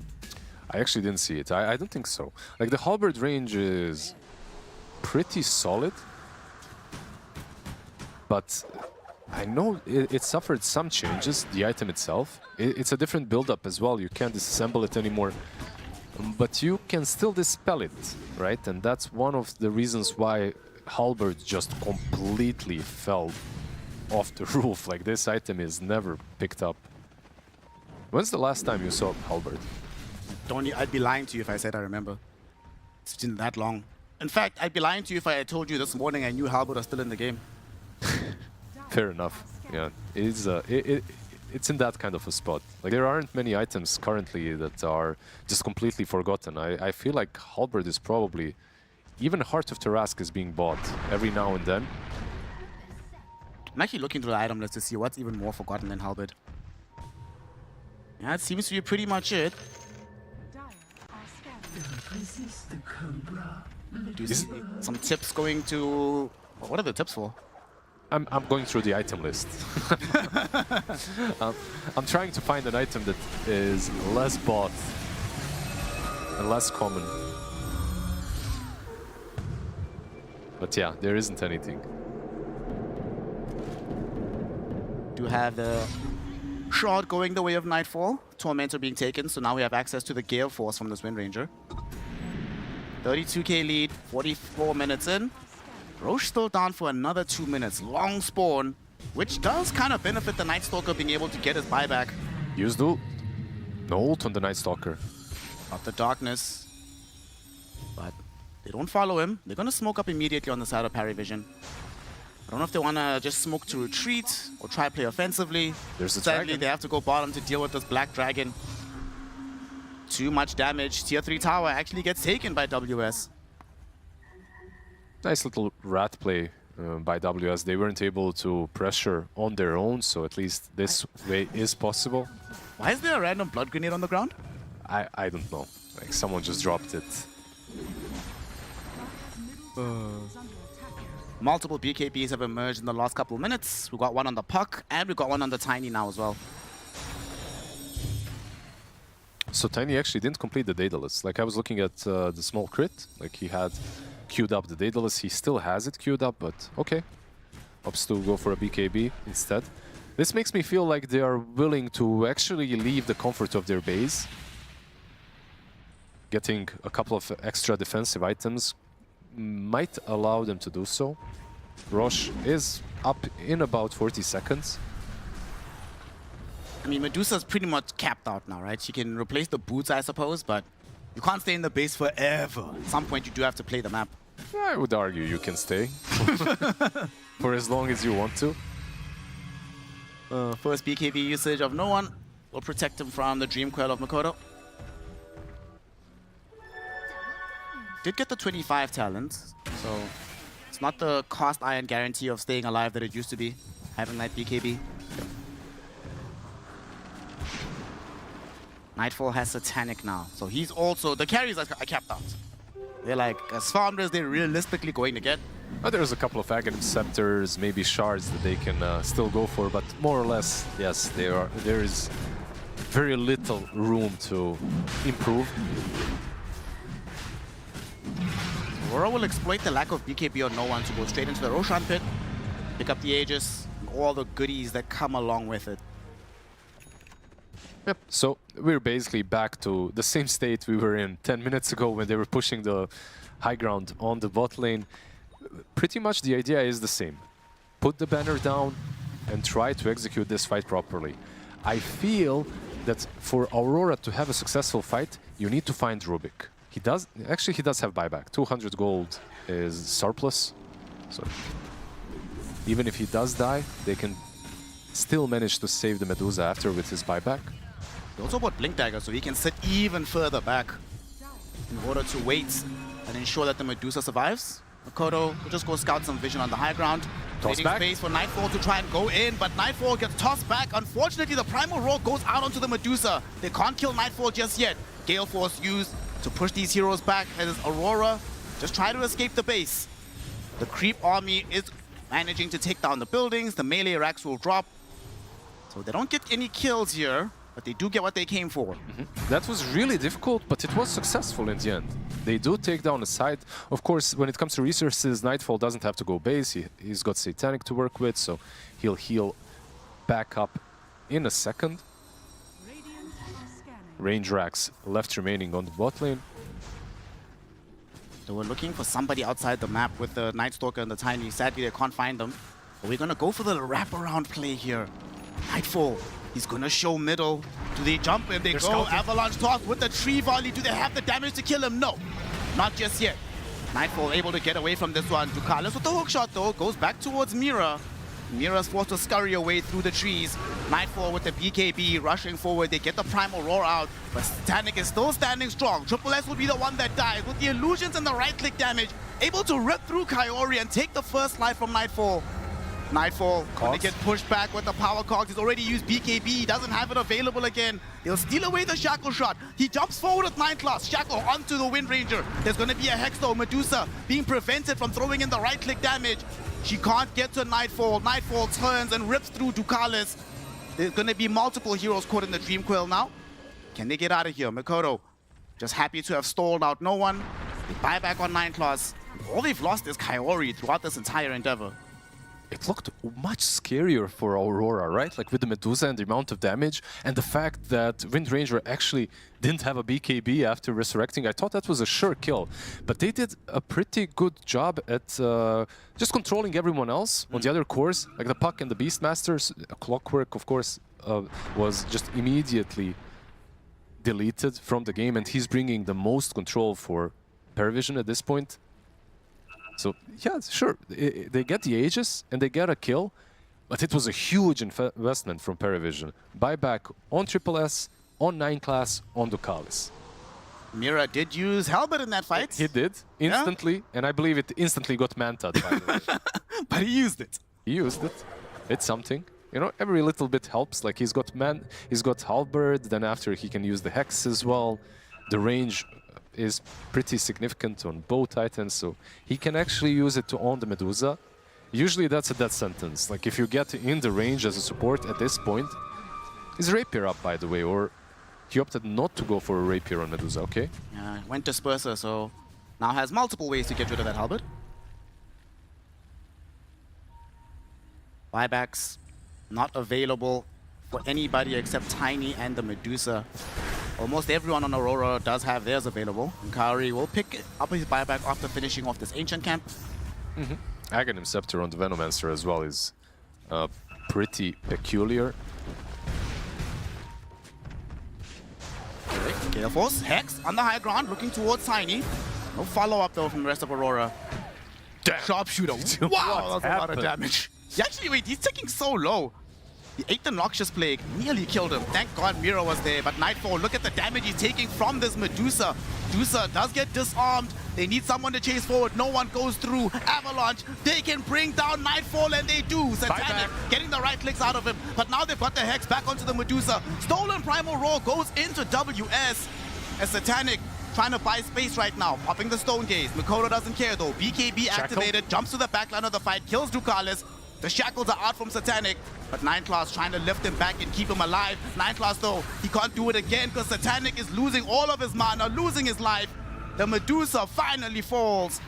Speaker 23: I actually didn't see it. I don't think so. Like, the halberd range is pretty solid, but I know it suffered some changes, the item itself. It's a different build-up as well. You can't disassemble it anymore, but you can still dispel it, right? And that's one of the reasons why halberd just completely fell off the roof. Like, this item is never picked up. When's the last time you saw halberd?
Speaker 10: I'd be lying to you if I said I remember. It's been that long. In fact, I'd be lying to you if I had told you this morning I knew Halberd was still in the game.
Speaker 23: Fair enough. Yeah, it's in that kind of a spot. Like, there aren't many items currently that are just completely forgotten. I feel like Halberd is probably, even Heart of Tarask is being bought every now and then.
Speaker 10: I'm actually looking through the item list to see what's even more forgotten than Halberd. Yeah, it seems to be pretty much it. Do you see some tips going to... What are the tips for?
Speaker 23: I'm going through the item list. I'm trying to find an item that is less bought and less common. But yeah, there isn't anything.
Speaker 10: Do have the shard going the way of Nightfall. Tormentor being taken, so now we have access to the Gale Force from this Wind Ranger. 32k lead, 44 minutes in. Roche still down for another 2 minutes. Long spawn, which does kind of benefit the Night Stalker being able to get his buyback.
Speaker 23: Used ult. No ult on the Night Stalker.
Speaker 10: Got the darkness. But they don't follow him. They're going to smoke up immediately on the side of PARIVISION. I don't know if they want to just smoke to retreat or try play offensively.
Speaker 23: There's a
Speaker 10: Sadly,
Speaker 23: dragon.
Speaker 10: they have to go bottom to deal with this Black Dragon. Too much damage. Tier 3 tower actually gets taken by WS.
Speaker 23: Nice little rat play by WS. They weren't able to pressure on their own, so at least this way is possible.
Speaker 10: Why is there a random blood grenade on the ground?
Speaker 23: I don't know. Like, someone just dropped it.
Speaker 10: Multiple BKBs have emerged in the last couple of minutes. We got one on the Puck, and we got one on the Tiny now as well.
Speaker 23: So Tiny actually didn't complete the Daedalus. Like, I was looking at the small crit. Like, he had queued up the Daedalus. He still has it queued up, but okay. Opts to go for a BKB instead. This makes me feel like they are willing to actually leave the comfort of their base. Getting a couple of extra defensive items, might allow them to do so. Roche is up in about 40 seconds.
Speaker 10: I mean, Medusa's pretty much capped out now, right? She can replace the boots, I suppose, but you can't stay in the base forever. At some point, you do have to play the map.
Speaker 23: I would argue you can stay for as long as you want to.
Speaker 10: First BKB usage of no one will protect him from the Dream Coil of Makoto. Did get the 25 talents, so it's not the cost iron guarantee of staying alive that it used to be, having that BKB. Nightfall has Satanic now, so he's also, the carries are capped out. They're like, as farmed as they're realistically going to get.
Speaker 23: There's a couple of Aghanim Scepters, maybe shards that they can still go for, but more or less, yes, there is very little room to improve.
Speaker 10: Aurora will exploit the lack of BKB on no one to go straight into the Roshan pit, pick up the Aegis, and all the goodies that come along with it.
Speaker 23: Yep, so we're basically back to the same state we were in 10 minutes ago when they were pushing the high ground on the bot lane. Pretty much the idea is the same. Put the banner down and try to execute this fight properly. I feel that for Aurora to have a successful fight, you need to find Rubik. He does have buyback. 200 gold is surplus. So even if he does die, they can still manage to save the Medusa after with his buyback.
Speaker 10: He also bought Blink Dagger, so he can sit even further back in order to wait and ensure that the Medusa survives. Makoto will just go scout some vision on the high ground. Creating space for Nightfall to try and go in, but Nightfall gets tossed back. Unfortunately, the Primal Roar goes out onto the Medusa. They can't kill Nightfall just yet. Gale Force used to push these heroes back as Aurora just try to escape the base. The creep army is managing to take down the buildings. The melee racks will drop. So they don't get any kills here, but they do get what they came for.
Speaker 23: That was really difficult, but it was successful in the end. They do take down a side. Of course, when it comes to resources, Nightfall doesn't have to go base. He's got Satanic to work with, so he'll heal back up in a second. Range racks left remaining on the bot lane.
Speaker 10: So we're looking for somebody outside the map with the Night Stalker and the Tiny. Sadly, they can't find them. But we're gonna go for the wraparound play here. Nightfall, he's gonna show middle. Do they jump in? They go. Scouting. Avalanche toss with the tree volley. Do they have the damage to kill him? No, not just yet. Nightfall able to get away from this one. Ducalis with the hook shot though, goes back towards Mira. Mira's forced to scurry away through the trees. Nightfall with the BKB rushing forward. They get the Primal Roar out, but Satanic is still standing strong. Triple S will be the one that dies with the illusions and the right-click damage. Able to rip through Kaori and take the first life from Nightfall. Nightfall gonna get pushed back with the power cogs. He's already used BKB. He doesn't have it available again. He'll steal away the Shackle shot. He jumps forward with 9 class. Shackle onto the Wind Ranger. There's gonna be a Hex though. Medusa being prevented from throwing in the right-click damage. She can't get to Nightfall. Nightfall turns and rips through Ducalis. There's gonna be multiple heroes caught in the Dream Coil now. Can they get out of here? Makoto just happy to have stalled out no one. They buy back on 9 class. All they've lost is Kaori throughout this entire endeavor.
Speaker 23: It looked much scarier for Aurora, right? Like with the Medusa and the amount of damage, and the fact that Wind Ranger actually didn't have a BKB after resurrecting. I thought that was a sure kill, but they did a pretty good job at just controlling everyone else on the other cores, like the Puck and the Beastmasters. Clockwork, of course, was just immediately deleted from the game, and he's bringing the most control for PARIVISION at this point. So, yeah, sure, they get the Aegis and they get a kill, but it was a huge investment from PARIVISION. Buyback on Triple S, on 9 class, on Ducalis.
Speaker 10: Mira did use Halberd in that fight.
Speaker 23: He did, instantly, and I believe it instantly got manted, by the way.
Speaker 10: But he used it.
Speaker 23: He used it. It's something. You know, every little bit helps. Like, he's got Halberd, then after he can use the Hex as well. The range is pretty significant on both Titans, so he can actually use it to own the Medusa. Usually that's a death sentence. Like if you get in the range as a support at this point, is Rapier up, by the way, or he opted not to go for a Rapier on Medusa, okay?
Speaker 10: Yeah, went Disperser, so now has multiple ways to get rid of that Halberd. Buybacks not available for anybody except Tiny and the Medusa. Almost everyone on Aurora does have theirs available. And Kaori will pick up his buyback after finishing off this Ancient Camp.
Speaker 23: Aghanim Scepter on the Venomancer as well is pretty peculiar.
Speaker 10: Gale Force, Hex on the high ground, looking towards Tiny. No follow-up though from the rest of Aurora. Sharpshooter. Wow, that's a lot of damage. Actually, wait, he's ticking so low. He ate the Noxious Plague, nearly killed him. Thank God Mira was there, but Nightfall, look at the damage he's taking from this Medusa. Medusa does get disarmed. They need someone to chase forward. No one goes through. Avalanche, they can bring down Nightfall, and they do. Satanic getting the right clicks out of him, but now they've got the Hex back onto the Medusa. Stolen Primal Roar goes into WS. As Satanic trying to buy space right now, popping the Stone Gaze. Mikoto doesn't care though. BKB activated, jumps to the backline of the fight, kills Ducalis. The shackles are out from Satanic, but Nineclass trying to lift him back and keep him alive. Nineclass though, he can't do it again because Satanic is losing all of his mana, losing his life. The Medusa finally falls.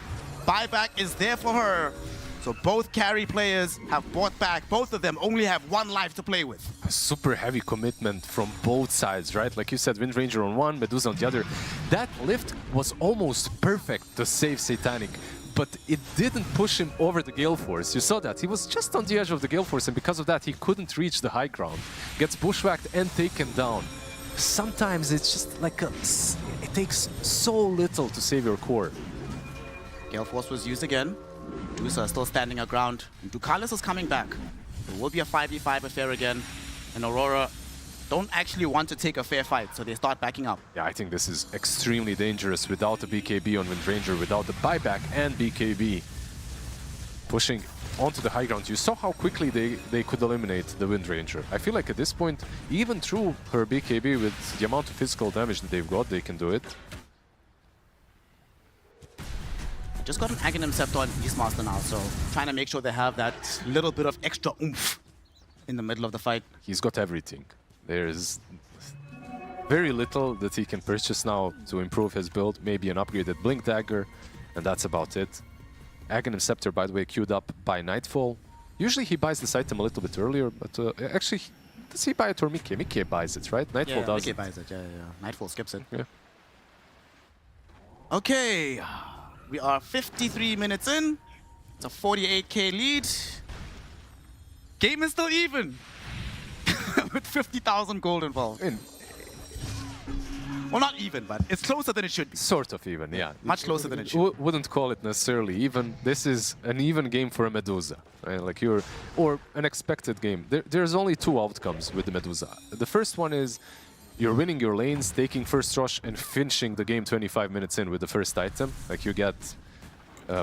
Speaker 10: Buyback is there for her. So both carry players have bought back. Both of them only have one life to play with.
Speaker 23: A super heavy commitment from both sides, right? Like you said, Wind Ranger on one, Medusa on the other. That lift was almost perfect to save Satanic, but it didn't push him over the Gale Force. You saw that. He was just on the edge of the Gale Force, and because of that, he couldn't reach the high ground. Gets bushwhacked and taken down. Sometimes it's just like it takes so little to save your core.
Speaker 10: Gale Force was used again. Medusa still standing her ground. And Ducalis is coming back. It will be a 5v5 affair again. And Aurora don't actually want to take a fair fight, so they start backing up.
Speaker 23: Yeah, I think this is extremely dangerous without the BKB on Wind Ranger, without the buyback and BKB pushing onto the high ground. You saw how quickly they could eliminate the Wind Ranger. I feel like at this point, even through her BKB with the amount of physical damage that they've got, they can do it.
Speaker 10: Just got an Aghanim Scepter on Beastmaster now, so trying to make sure they have that little bit of extra oomph in the middle of the fight.
Speaker 23: He's got everything. There's very little that he can purchase now to improve his build. Maybe an upgraded Blink Dagger, and that's about it. Aghanim Scepter, by the way, queued up by Nightfall. Usually he buys this item a little bit earlier, but actually, does he buy it or Mickey? Mickey buys it, right? Nightfall does
Speaker 10: Mickey
Speaker 23: it.
Speaker 10: buys it, yeah. Nightfall skips it.
Speaker 23: Yeah.
Speaker 10: Okay, we are 53 minutes in. It's a 48k lead. Game is still even. With 50,000 gold involved. Well, not even, but it's closer than it should be.
Speaker 23: Sort of even, yeah.
Speaker 10: Much closer than it should be.
Speaker 23: Wouldn't call it necessarily even. This is an even game for a Medusa, right? Like or an expected game. There's only two outcomes with the Medusa. The first one is you're winning your lanes, taking first rush, and finishing the game 25 minutes in with the first item. Like you get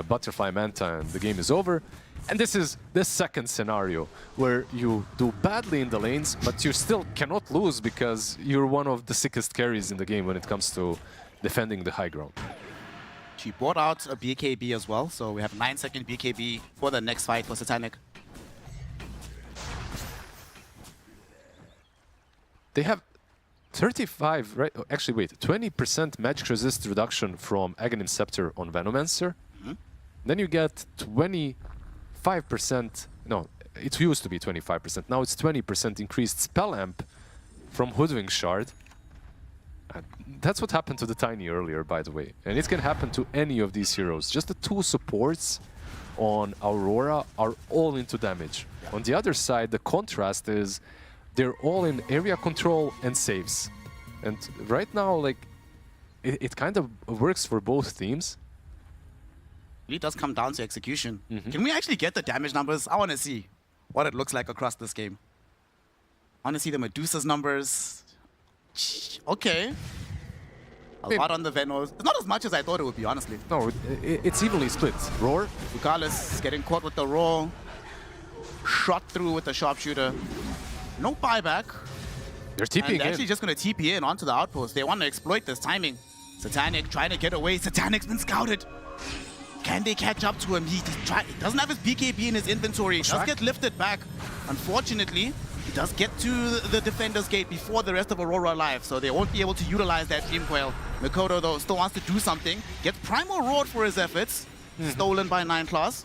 Speaker 23: Butterfly Manta and the game is over. And this is the second scenario, where you do badly in the lanes, but you still cannot lose because you're one of the sickest carries in the game when it comes to defending the high ground.
Speaker 10: She brought out a BKB as well, so we have 9-second BKB for the next fight for Satanic.
Speaker 23: They have 35, right? Actually, wait, 20% magic resist reduction from Aghanim Scepter on Venomancer. Then you get 25%, no, it used to be 25%, now it's 20% increased spell amp from Hoodwink Shard. That's what happened to the Tiny earlier, by the way. And it can happen to any of these heroes. Just the two supports on Aurora are all into damage. On the other side, the contrast is they're all in area control and saves. And right now, like, it kind of works for both teams.
Speaker 10: It does come down to execution. Can we actually get the damage numbers? I want to see what it looks like across this game. I want to see the Medusa's numbers. Okay. A lot on the Venos. It's not as much as I thought it would be, honestly.
Speaker 23: No, it's evenly split. Roar.
Speaker 10: Ducalis getting caught with the roar. Shot through with the sharpshooter. No buyback.
Speaker 23: They're TPing in.
Speaker 10: They're actually just going to TP in onto the outpost. They want to exploit this timing. Satanic trying to get away. Satanic's been scouted. Can they catch up to him? He doesn't have his BKB in his inventory. He does get lifted back. Unfortunately, he does get to the defender's gate before the rest of Aurora alive, so they won't be able to utilize that Dream Coil. Mikoto, though, still wants to do something. Gets Primal Roared for his efforts. Stolen by Nineclass.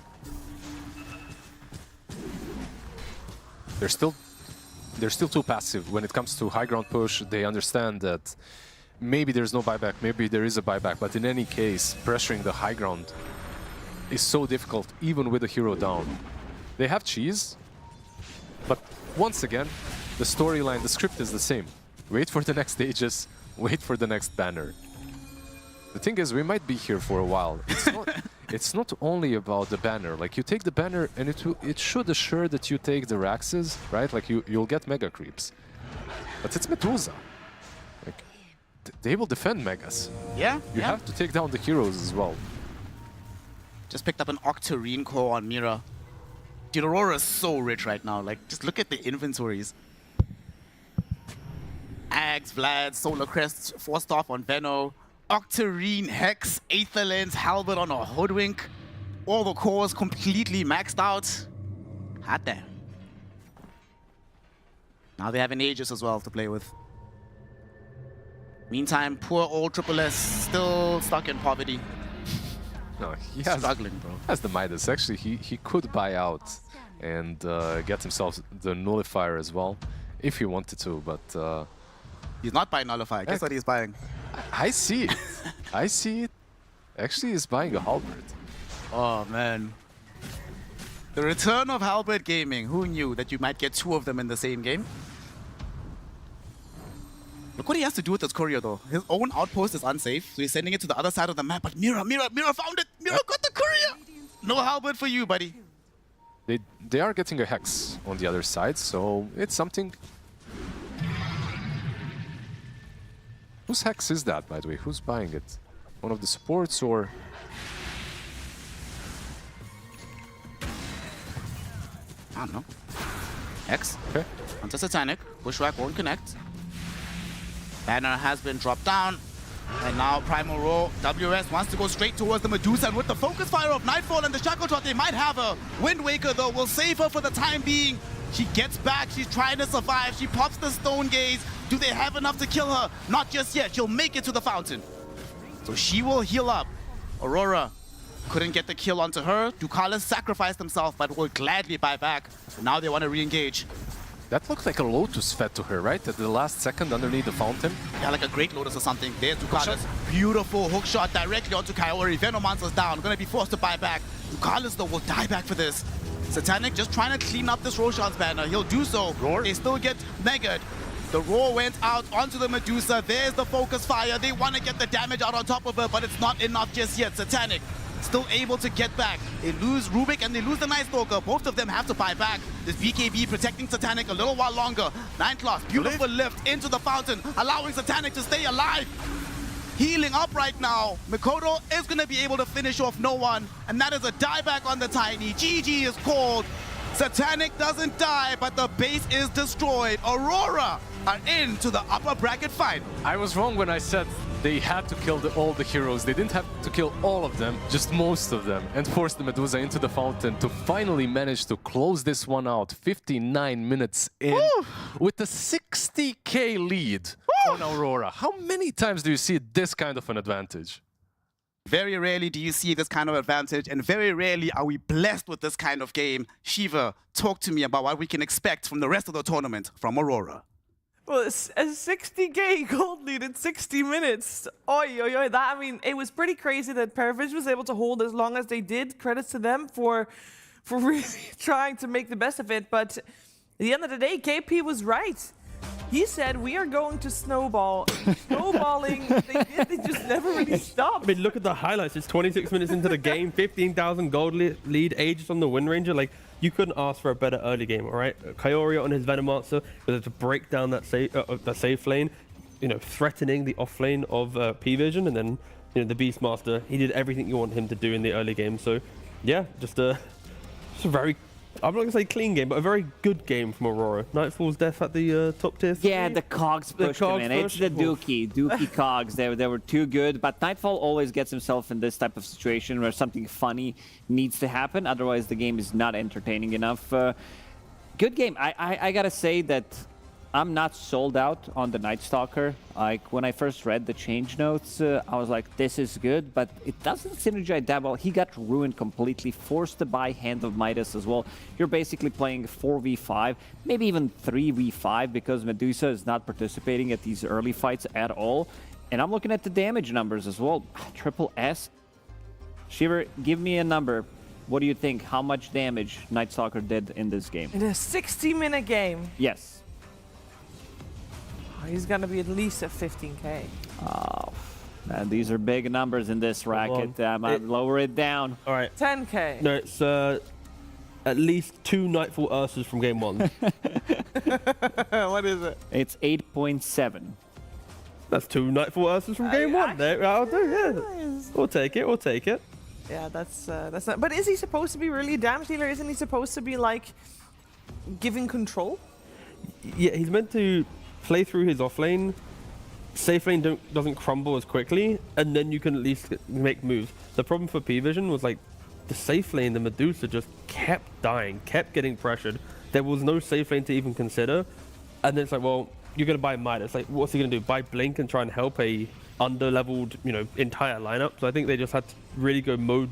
Speaker 23: They're still they're still too passive. When it comes to high ground push, they understand that maybe there's no buyback, maybe there is a buyback, but in any case, pressuring the high ground is so difficult, even with a hero down. They have cheese, but once again, the storyline, the script is the same. Wait for the next stages, wait for the next banner. The thing is, we might be here for a while. It's not only about the banner. Like, you take the banner and it should assure that you take the Raxes, right? Like, you'll get mega creeps. But it's MOUZ. Like, they will defend megas.
Speaker 10: Yeah,
Speaker 23: You have to take down the heroes as well.
Speaker 10: Just picked up an Octarine core on Mira. Dude, Aurora is so rich right now. Like, just look at the inventories. Ags, Vlad, Solar Crest, forced off on Veno. Octarine, Hex, Aether Lens, Halberd on a Hoodwink. All the cores completely maxed out. Hot damn. Now they have an Aegis as well to play with. Meantime, poor old Triple S still stuck in poverty.
Speaker 23: No, he has,
Speaker 10: struggling, bro.
Speaker 23: Has the Midas. Actually, he could buy out and get himself the Nullifier as well, if he wanted to, but...
Speaker 10: he's not buying Nullifier. Guess what he's buying?
Speaker 23: I see it. I see it. Actually, he's buying a Halberd.
Speaker 10: Oh, man. The return of Halberd Gaming. Who knew that you might get two of them in the same game? Look what he has to do with this courier, though. His own outpost is unsafe, so he's sending it to the other side of the map. But Mira found it! Mira got the courier! No Halberd for you, buddy.
Speaker 23: They are getting a Hex on the other side, so it's something... Whose Hex is that, by the way? Who's buying it? One of the supports, or...?
Speaker 10: I don't know. Hex.
Speaker 23: Okay.
Speaker 10: Onto Satanic. Bushwhack won't connect. Banner has been dropped down. And now Primal Roar, WS wants to go straight towards the Medusa, and with the focus fire of Nightfall and the Shackle Trot, they might have her. Wind Waker, though, will save her for the time being. She gets back, she's trying to survive, she pops the Stone Gaze. Do they have enough to kill her? Not just yet, she'll make it to the fountain. So she will heal up. Aurora couldn't get the kill onto her. Ducalis sacrificed himself, but will gladly buy back. So now they want to re-engage.
Speaker 23: That looked like a Lotus fed to her, right? At the last second underneath the fountain.
Speaker 10: Yeah, like a Great Lotus or something. There's Ducalis. Beautiful hook shot directly onto Kaori. Venomancer's down. Gonna be forced to buy back. Ducalis, though, will die back for this. Satanic just trying to clean up this Roshan's banner. He'll do so. Roar. They still get megaed. The Roar went out onto the Medusa. There's the focus fire. They want to get the damage out on top of her, but it's not enough just yet. Satanic still able to get back. They lose Rubik and they lose the Night Stalker. Both of them have to buy back. This BKB protecting Satanic a little while longer. Nineclaw, beautiful lift into the fountain, allowing Satanic to stay alive. Healing up right now. Mikoto is going to be able to finish off no one, and that is a dieback on the Tiny. GG is called. Satanic doesn't die, but the base is destroyed. Aurora are into the upper bracket fight.
Speaker 23: I was wrong when I said they had to kill all the heroes. They didn't have to kill all of them, just most of them, and force the Medusa into the fountain to finally manage to close this one out 59 minutes in. Woo! With a 60k lead on Aurora. How many times do you see this kind of an advantage?
Speaker 10: Very rarely do you see this kind of advantage, and very rarely are we blessed with this kind of game. Shiva, talk to me about what we can expect from the rest of the tournament from Aurora.
Speaker 17: Well, it's a 60k gold lead in 60 minutes. Oi, oi, oi. That, I mean, it was pretty crazy that PARIVISION was able to hold as long as they did. Credits to them for really trying to make the best of it. But at the end of the day, KP was right. He said, we are going to snowball. Snowballing, they just never really stopped.
Speaker 22: I mean, look at the highlights. It's 26 minutes into the game, 15,000 gold lead, Aegis on the Wind Ranger. Like, you couldn't ask for a better early game, all right? Kaori on his Venomancer was able to break down that safe lane, you know, threatening the off lane of PVision, and then, you know, the Beastmaster, he did everything you want him to do in the early game. So, yeah, just a very, I'm not going to say clean game, but a very good game from Aurora. Nightfall's death at the top tier 3.
Speaker 3: Yeah, the cogs pushed him in. It's the Dookie cogs. They were too good, but Nightfall always gets himself in this type of situation where something funny needs to happen. Otherwise, the game is not entertaining enough. Good game. I got to say that I'm not sold out on the Night Stalker. Like, when I first read the change notes, I was like, this is good, but it doesn't synergize that well. He got ruined completely, forced to buy Hand of Midas as well. You're basically playing 4v5, maybe even 3v5, because Medusa is not participating at these early fights at all. And I'm looking at the damage numbers as well. Triple S. Shiver, give me a number. What do you think? How much damage Night Stalker did in this game?
Speaker 17: In a 60-minute game.
Speaker 3: Yes.
Speaker 17: He's gonna be at least at 15k.
Speaker 3: Oh, man, these are big numbers in this racket. I'll lower it down.
Speaker 22: All right.
Speaker 17: 10k.
Speaker 22: No, it's at least 2 Nightfall Ursas from game 1.
Speaker 17: What is it?
Speaker 3: It's 8.7.
Speaker 22: That's 2 Nightfall Ursas from game 1. There, I'll do, yeah. We'll take it, we'll take it.
Speaker 17: Yeah, that's not. But is he supposed to be really a damage dealer? Isn't he supposed to be like giving control?
Speaker 22: Yeah, he's meant to play through his offlane. Safe lane doesn't crumble as quickly, and then you can at least make moves. The problem for PVision was like the safe lane, the Medusa just kept dying, kept getting pressured. There was no safe lane to even consider, and then it's like, well, you're gonna buy Midas. Like, what's he gonna do? Buy Blink and try and help a under-leveled, entire lineup? So I think they just had to really go mode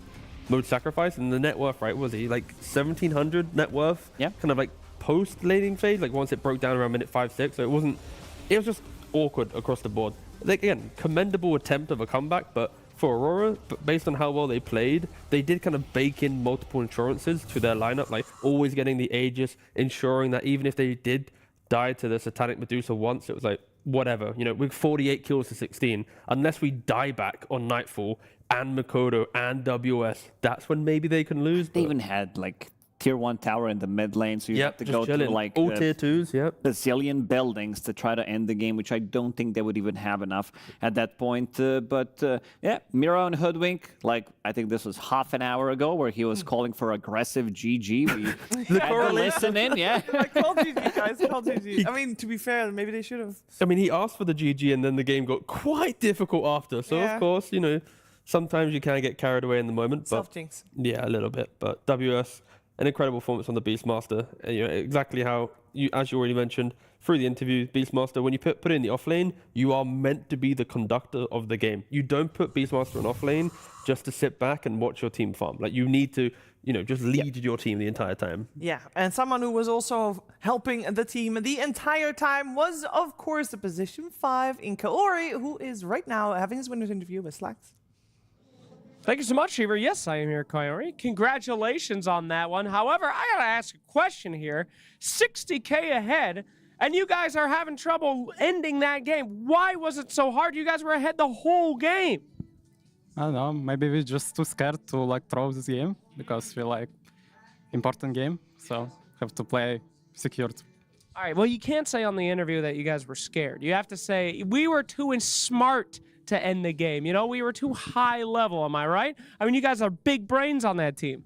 Speaker 22: sacrifice, and the net worth, right? Was he like 1700 net worth?
Speaker 3: Yeah.
Speaker 22: Kind of like post-laning phase, like once it broke down around minute 5-6. So it was just awkward across the board. Like, again, commendable attempt of a comeback, but for Aurora, based on how well they played, they did kind of bake in multiple insurances to their lineup, like always getting the Aegis, ensuring that even if they did die to the Satanic Medusa once, it was like, whatever, with 48 kills to 16, unless we die back on Nightfall and Mikoto and WS, that's when maybe they can lose.
Speaker 3: They even had like tier 1 tower in the mid lane, so you have to go
Speaker 22: chilling.
Speaker 3: to like
Speaker 22: all tier 2s,
Speaker 3: bazillion buildings to try to end the game, which I don't think they would even have enough at that point. But yeah, Miro and Hoodwink, like I think this was half an hour ago where he was calling for aggressive GG. We had to listen in, yeah.
Speaker 17: Like, call GG, guys, call GG. I mean, to be fair, maybe they should have.
Speaker 22: I mean, he asked for the GG and then the game got quite difficult after. So of course, sometimes you can get carried away in the moment. But
Speaker 17: Self-jinx.
Speaker 22: Yeah, a little bit. But WS, an incredible performance on the Beastmaster. Exactly how, as you already mentioned through the interview, Beastmaster, when you put it in the offlane, you are meant to be the conductor of the game. You don't put Beastmaster in offlane just to sit back and watch your team farm. Like, you need to, just lead your team the entire time.
Speaker 17: Yeah, and someone who was also helping the team the entire time was, of course, the position 5 in Kaori, who is right now having his winners interview with Slacks.
Speaker 9: Thank you so much, Shiver. Yes, I am here, Kaori. Congratulations on that one. However, I gotta ask a question here. 60k ahead, and you guys are having trouble ending that game. Why was it so hard? You guys were ahead the whole game.
Speaker 15: I don't know. Maybe we're just too scared to like throw this game because we're like important game, so have to play secured.
Speaker 9: All right. Well, you can't say on the interview that you guys were scared. You have to say we were too smart to end the game. We were too high level. Am I right? I mean, you guys are big brains on that team.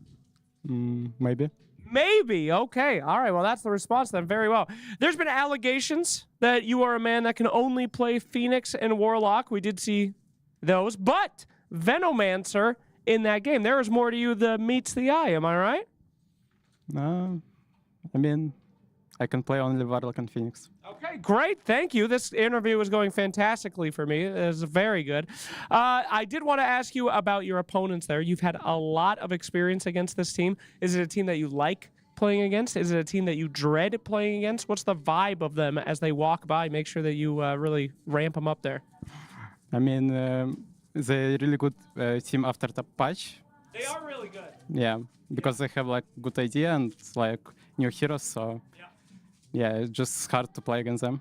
Speaker 15: Maybe.
Speaker 9: Maybe. Okay. All right. Well, that's the response then. Very well. There's been allegations that you are a man that can only play Phoenix and Warlock. We did see those, but Venomancer in that game. There is more to you than meets the eye. Am I right?
Speaker 15: I mean, I can play only Warlock and Phoenix.
Speaker 9: Okay, great. Thank you. This interview was going fantastically for me. It was very good. I did want to ask you about your opponents there. You've had a lot of experience against this team. Is it a team that you like playing against? Is it a team that you dread playing against? What's the vibe of them as they walk by? Make sure that you really ramp them up there.
Speaker 15: I mean, they're really good team after the patch.
Speaker 9: They are really good.
Speaker 15: Yeah, because they have like good idea and like new heroes, so yeah, it's just hard to play against them.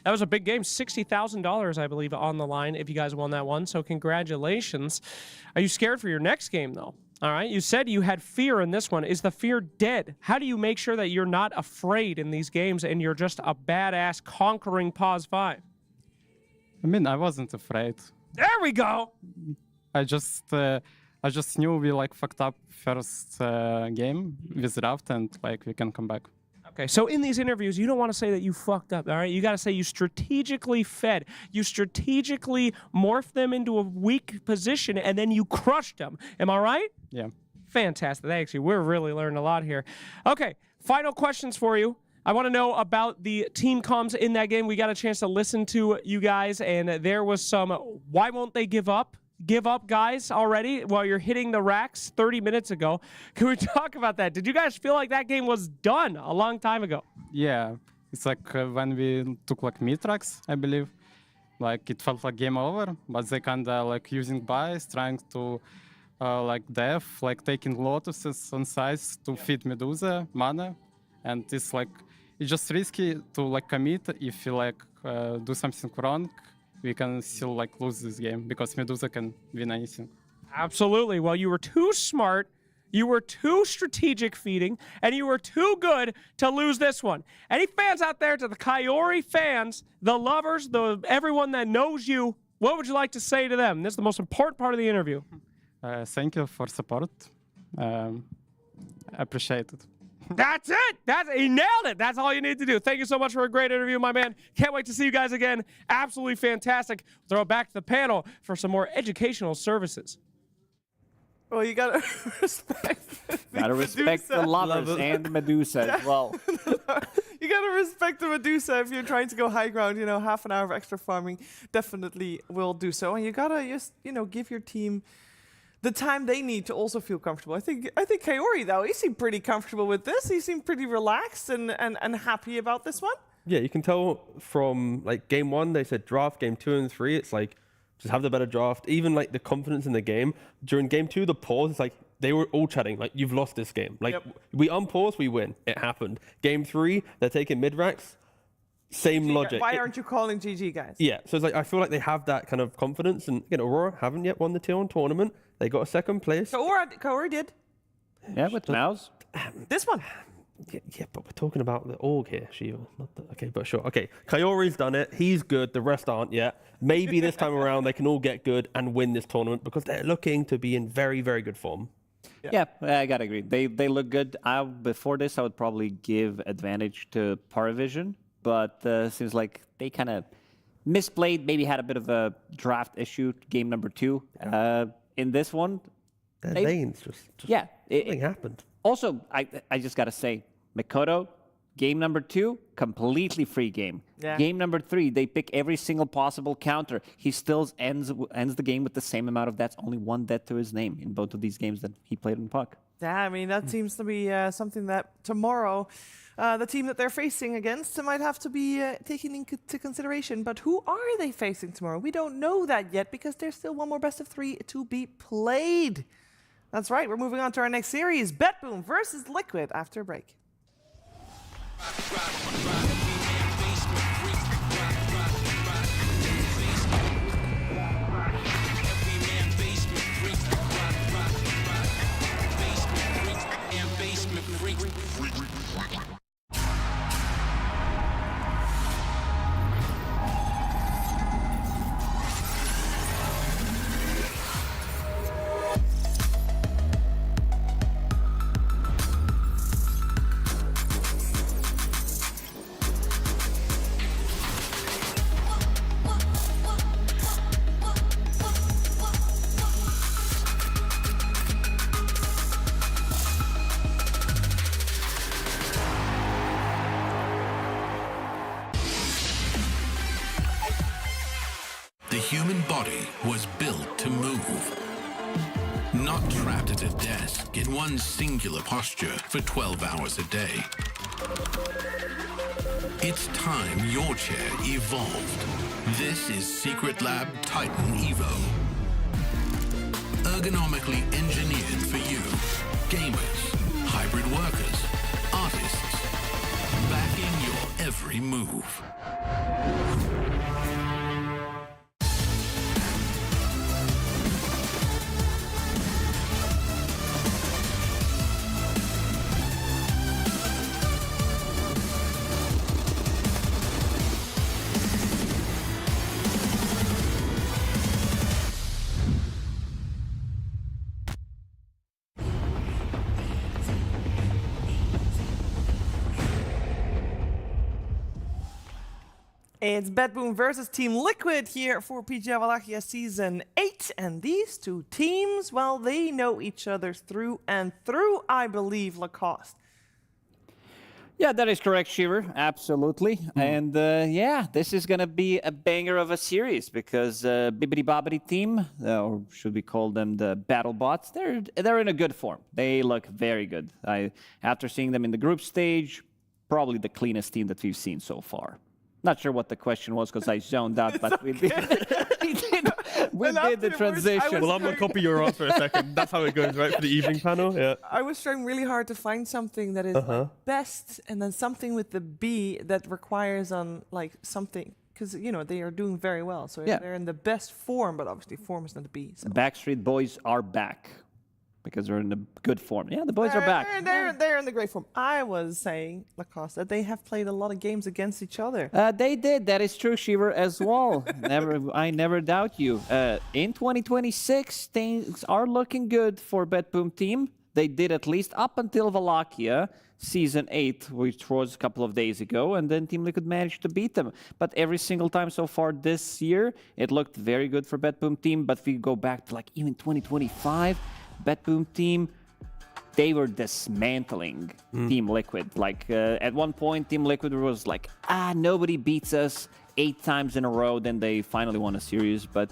Speaker 9: That was a big game, $60,000, I believe, on the line if you guys won that one, so congratulations. Are you scared for your next game, though? All right, you said you had fear in this one. Is the fear dead? How do you make sure that you're not afraid in these games and you're just a badass conquering Pause 5?
Speaker 15: I mean, I wasn't afraid.
Speaker 9: There we go!
Speaker 15: I just knew we like fucked up first game with Raft and like we can come back.
Speaker 9: Okay, so in these interviews, you don't want to say that you fucked up, all right? You got to say you strategically fed. You strategically morphed them into a weak position, and then you crushed them. Am I right?
Speaker 15: Yeah.
Speaker 9: Fantastic. Actually, we're really learning a lot here. Okay, final questions for you. I want to know about the team comms in that game. We got a chance to listen to you guys, and there was some, why won't they give up? Give up, guys, already while you're hitting the racks 30 minutes ago. Can we talk about that? Did you guys feel like that game was done a long time ago?
Speaker 15: Yeah, it's like when we took like mid-tracks, I believe. Like it felt like game over, but they kinda like using buys, trying to like def, like taking lotuses on sides to feed Medusa mana, and it's like it's just risky to like commit if you like do something wrong. We can still like lose this game because Medusa can win anything.
Speaker 9: Absolutely. Well, you were too smart, you were too strategic feeding, and you were too good to lose this one. Any fans out there, to the Kaori fans, the lovers, everyone that knows you, what would you like to say to them? This is the most important part of the interview.
Speaker 15: Thank you for support. Appreciate it.
Speaker 9: That's it. He nailed it. That's all you need to do. Thank you so much for a great interview, my man. Can't wait to see you guys again. Absolutely fantastic. Throw it back to the panel for some more educational services.
Speaker 17: Well, you gotta respect.
Speaker 3: Gotta respect the lovers and the Medusa as well.
Speaker 17: You gotta respect the Medusa if you're trying to go high ground. You know, half an hour of extra farming definitely will do so, and you gotta just give your team the time they need to also feel comfortable. I think Kaori, though, he seemed pretty comfortable with this. He seemed pretty relaxed and happy about this one.
Speaker 22: Yeah, you can tell from like game 1, they said draft. Game 2 and 3, it's like just have the better draft. Even like the confidence in the game. During game 2, the pause, it's like they were all chatting like, you've lost this game. Like we unpause, we win. It happened. Game 3, they're taking mid racks. Same logic.
Speaker 17: Why aren't you calling GG, guys?
Speaker 22: Yeah, so it's like I feel like they have that kind of confidence. And again, Aurora haven't yet won the Tier 1 tournament. They got a 2nd place.
Speaker 17: Kaori did.
Speaker 3: Yeah, with MOUZ.
Speaker 17: This one.
Speaker 22: Yeah, but we're talking about the org here, Shiva. Okay, but sure. Okay, Kaori's done it. He's good. The rest aren't yet. Maybe this time around they can all get good and win this tournament because they're looking to be in very, very good form.
Speaker 3: Yeah, I gotta agree. They look good. Before this, I would probably give advantage to PARIVISION, but seems like they kind of misplayed. Maybe had a bit of a draft issue. Game number 2. In this one,
Speaker 22: their lanes just nothing happened.
Speaker 3: Also, I just gotta say, Mikoto, game number 2, completely free game.
Speaker 17: Yeah.
Speaker 3: Game number 3, they pick every single possible counter. He still ends the game with the same amount of deaths, only 1 death to his name in both of these games that he played in Puck.
Speaker 17: Yeah, I mean, that seems to be something that tomorrow the team that they're facing against might have to be taken into consideration. But who are they facing tomorrow? We don't know that yet because there's still one more best of 3 to be played. That's right, we're moving on to our next series, BetBoom versus Liquid after a break.
Speaker 12: The human body was built to move. Not trapped at a desk in one singular posture for 12 hours a day. It's time your chair evolved. This is Secret Lab Titan Evo. Ergonomically engineered for you. Gamers, hybrid workers, artists. Backing your every move.
Speaker 17: It's BetBoom versus Team Liquid here for PGL Wallachia Season 8. And these two teams, well, they know each other through and through, I believe, Lacoste.
Speaker 3: Yeah, that is correct, Shiver. Absolutely. And yeah, this is going to be a banger of a series because Bibbidi Bobbidi team, or should we call them the Battle Bots, they're in a good form. They look very good. After seeing them in the group stage, probably the cleanest team that we've seen so far. Not sure what the question was because I zoned out, but we did the transition.
Speaker 22: Well, I'm going to copy your answer for a second. That's how it goes, right, for the evening panel? Yeah.
Speaker 17: I was trying really hard to find something that is like best and then something with the B that requires on like something. Because, you know, they are doing very well. So they're in the best form, but obviously form is not the B. So.
Speaker 3: Backstreet Boys are back. Because they're in a good form. Yeah, the boys are back.
Speaker 17: They're in the great form. I was saying, Lacoste, that they have played a lot of games against each other.
Speaker 3: They did. That is true, Shiver, as well. I never doubt you. In 2026, things are looking good for BetBoom Team. They did at least up until Wallachia, Season 8, which was a couple of days ago, and then Team Liquid managed to beat them. But every single time so far this year, it looked very good for BetBoom Team. But if we go back to like even 2025, BetBoom Team, they were dismantling Team Liquid. Like at one point, Team Liquid was like, nobody beats us 8 times in a row. Then they finally won a series, but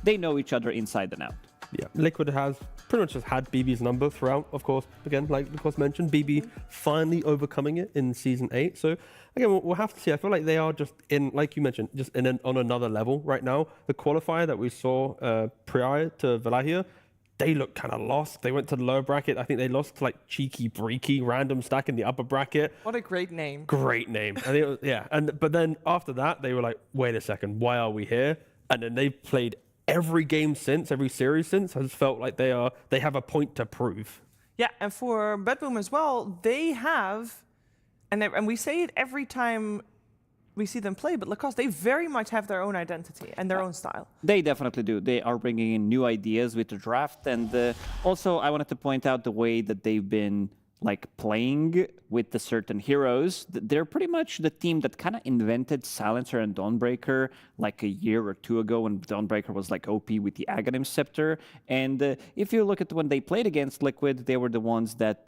Speaker 3: they know each other inside and out.
Speaker 22: Yeah, Liquid has pretty much just had BB's number throughout, of course. Again, like Lacoste mentioned, BB finally overcoming it in Season 8. So again, we'll have to see. I feel like they are just in, like you mentioned, just on another level right now. The qualifier that we saw prior to Wallachia, they look kind of lost. They went to the lower bracket. I think they lost to like Cheeky Breaky, random stack in the upper bracket.
Speaker 17: What a great name.
Speaker 22: Great name. I think it was, yeah. But then after that, they were like, wait a second, why are we here? And then they've played every game since, every series since, has felt like they have a point to prove.
Speaker 17: Yeah, and for BetBoom as well, they have, and we say it every time we see them play, but Lacoste, they very much have their own identity and their own style.
Speaker 3: They definitely do. They are bringing in new ideas with the draft. And also, I wanted to point out the way that they've been like playing with the certain heroes. They're pretty much the team that kind of invented Silencer and Dawnbreaker like a year or two ago when Dawnbreaker was like OP with the Aghanim Scepter. And if you look at when they played against Liquid, they were the ones that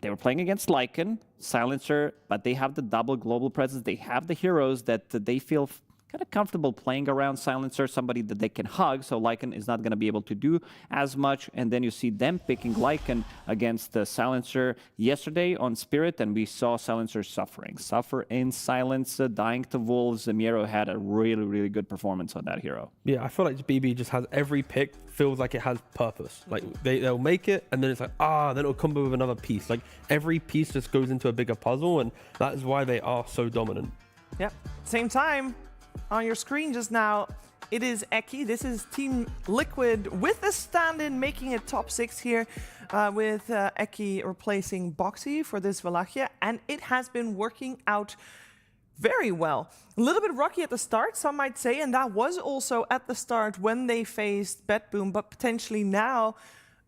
Speaker 3: they were playing against Lycan, Silencer, but they have the double global presence. They have the heroes that they feel kind of comfortable playing around Silencer, somebody that they can hug, so Lycan is not going to be able to do as much. And then you see them picking Lycan against Silencer yesterday on Spirit, and we saw Silencer suffer in silence, dying to wolves. Miero had a really, really good performance on that hero.
Speaker 22: Yeah, I feel like BB just has every pick feels like it has purpose. Like they'll make it, and then it's like, then it'll come with another piece. Like every piece just goes into a bigger puzzle, and that is why they are so dominant.
Speaker 17: Yep. Same time. On your screen just now, it is Eki. This is Team Liquid with a stand-in making it top 6 here with Eki replacing Boxy for this Wallachia, and it has been working out very well. A little bit rocky at the start, some might say, and that was also at the start when they faced BetBoom, but potentially now,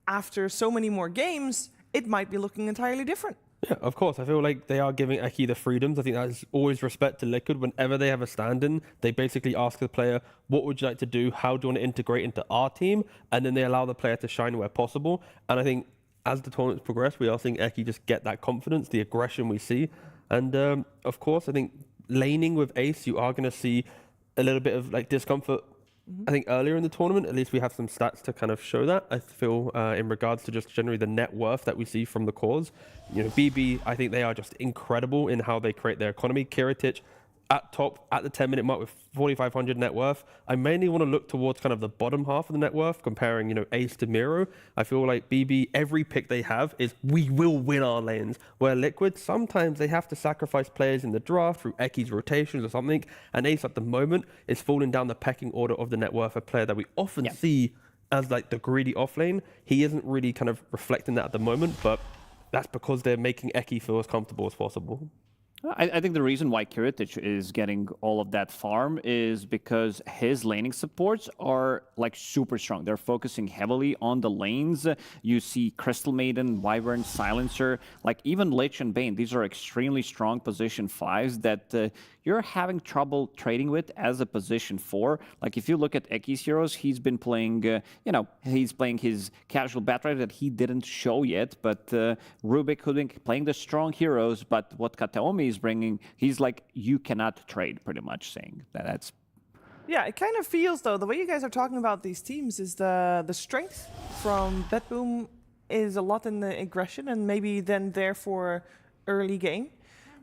Speaker 17: after so many more games, it might be looking entirely different.
Speaker 22: Yeah, of course. I feel like they are giving Eki the freedoms. I think that is always respect to Liquid. Whenever they have a stand-in, they basically ask the player, what would you like to do? How do you want to integrate into our team? And then they allow the player to shine where possible. And I think as the tournaments progress, we are seeing Eki just get that confidence, the aggression we see. And of course, I think laning with Ace, you are going to see a little bit of like discomfort. I think earlier in the tournament, at least we have some stats to kind of show that. I feel in regards to just generally the net worth that we see from the cores. You know, BB, I think they are just incredible in how they create their economy. Kiritich at top at the 10-minute mark with 4,500 net worth. I mainly want to look towards kind of the bottom half of the net worth, comparing, you know, Ace to Miero. I feel like BB, every pick they have is we will win our lanes. Where Liquid, sometimes they have to sacrifice players in the draft through Eki's rotations or something. And Ace at the moment is falling down the pecking order of the net worth, a player that we often see as like the greedy offlane. He isn't really kind of reflecting that at the moment, but that's because they're making Eki feel as comfortable as possible.
Speaker 3: I think the reason why Kiritich is getting all of that farm is because his laning supports are like super strong. They're focusing heavily on the lanes. You see Crystal Maiden, Wyvern, Silencer, like even Lich and Bane. These are extremely strong position 5s that you're having trouble trading with as a position 4. Like if you look at Eki's heroes, he's been playing, he's playing his casual Batrive that he didn't show yet, but Rubik who's been playing the strong heroes, but what Kataomi is bringing, he's like, you cannot trade, pretty much saying that's.
Speaker 17: Yeah, it kind of feels, though, the way you guys are talking about these teams is the strength from BetBoom is a lot in the aggression and maybe then therefore early game.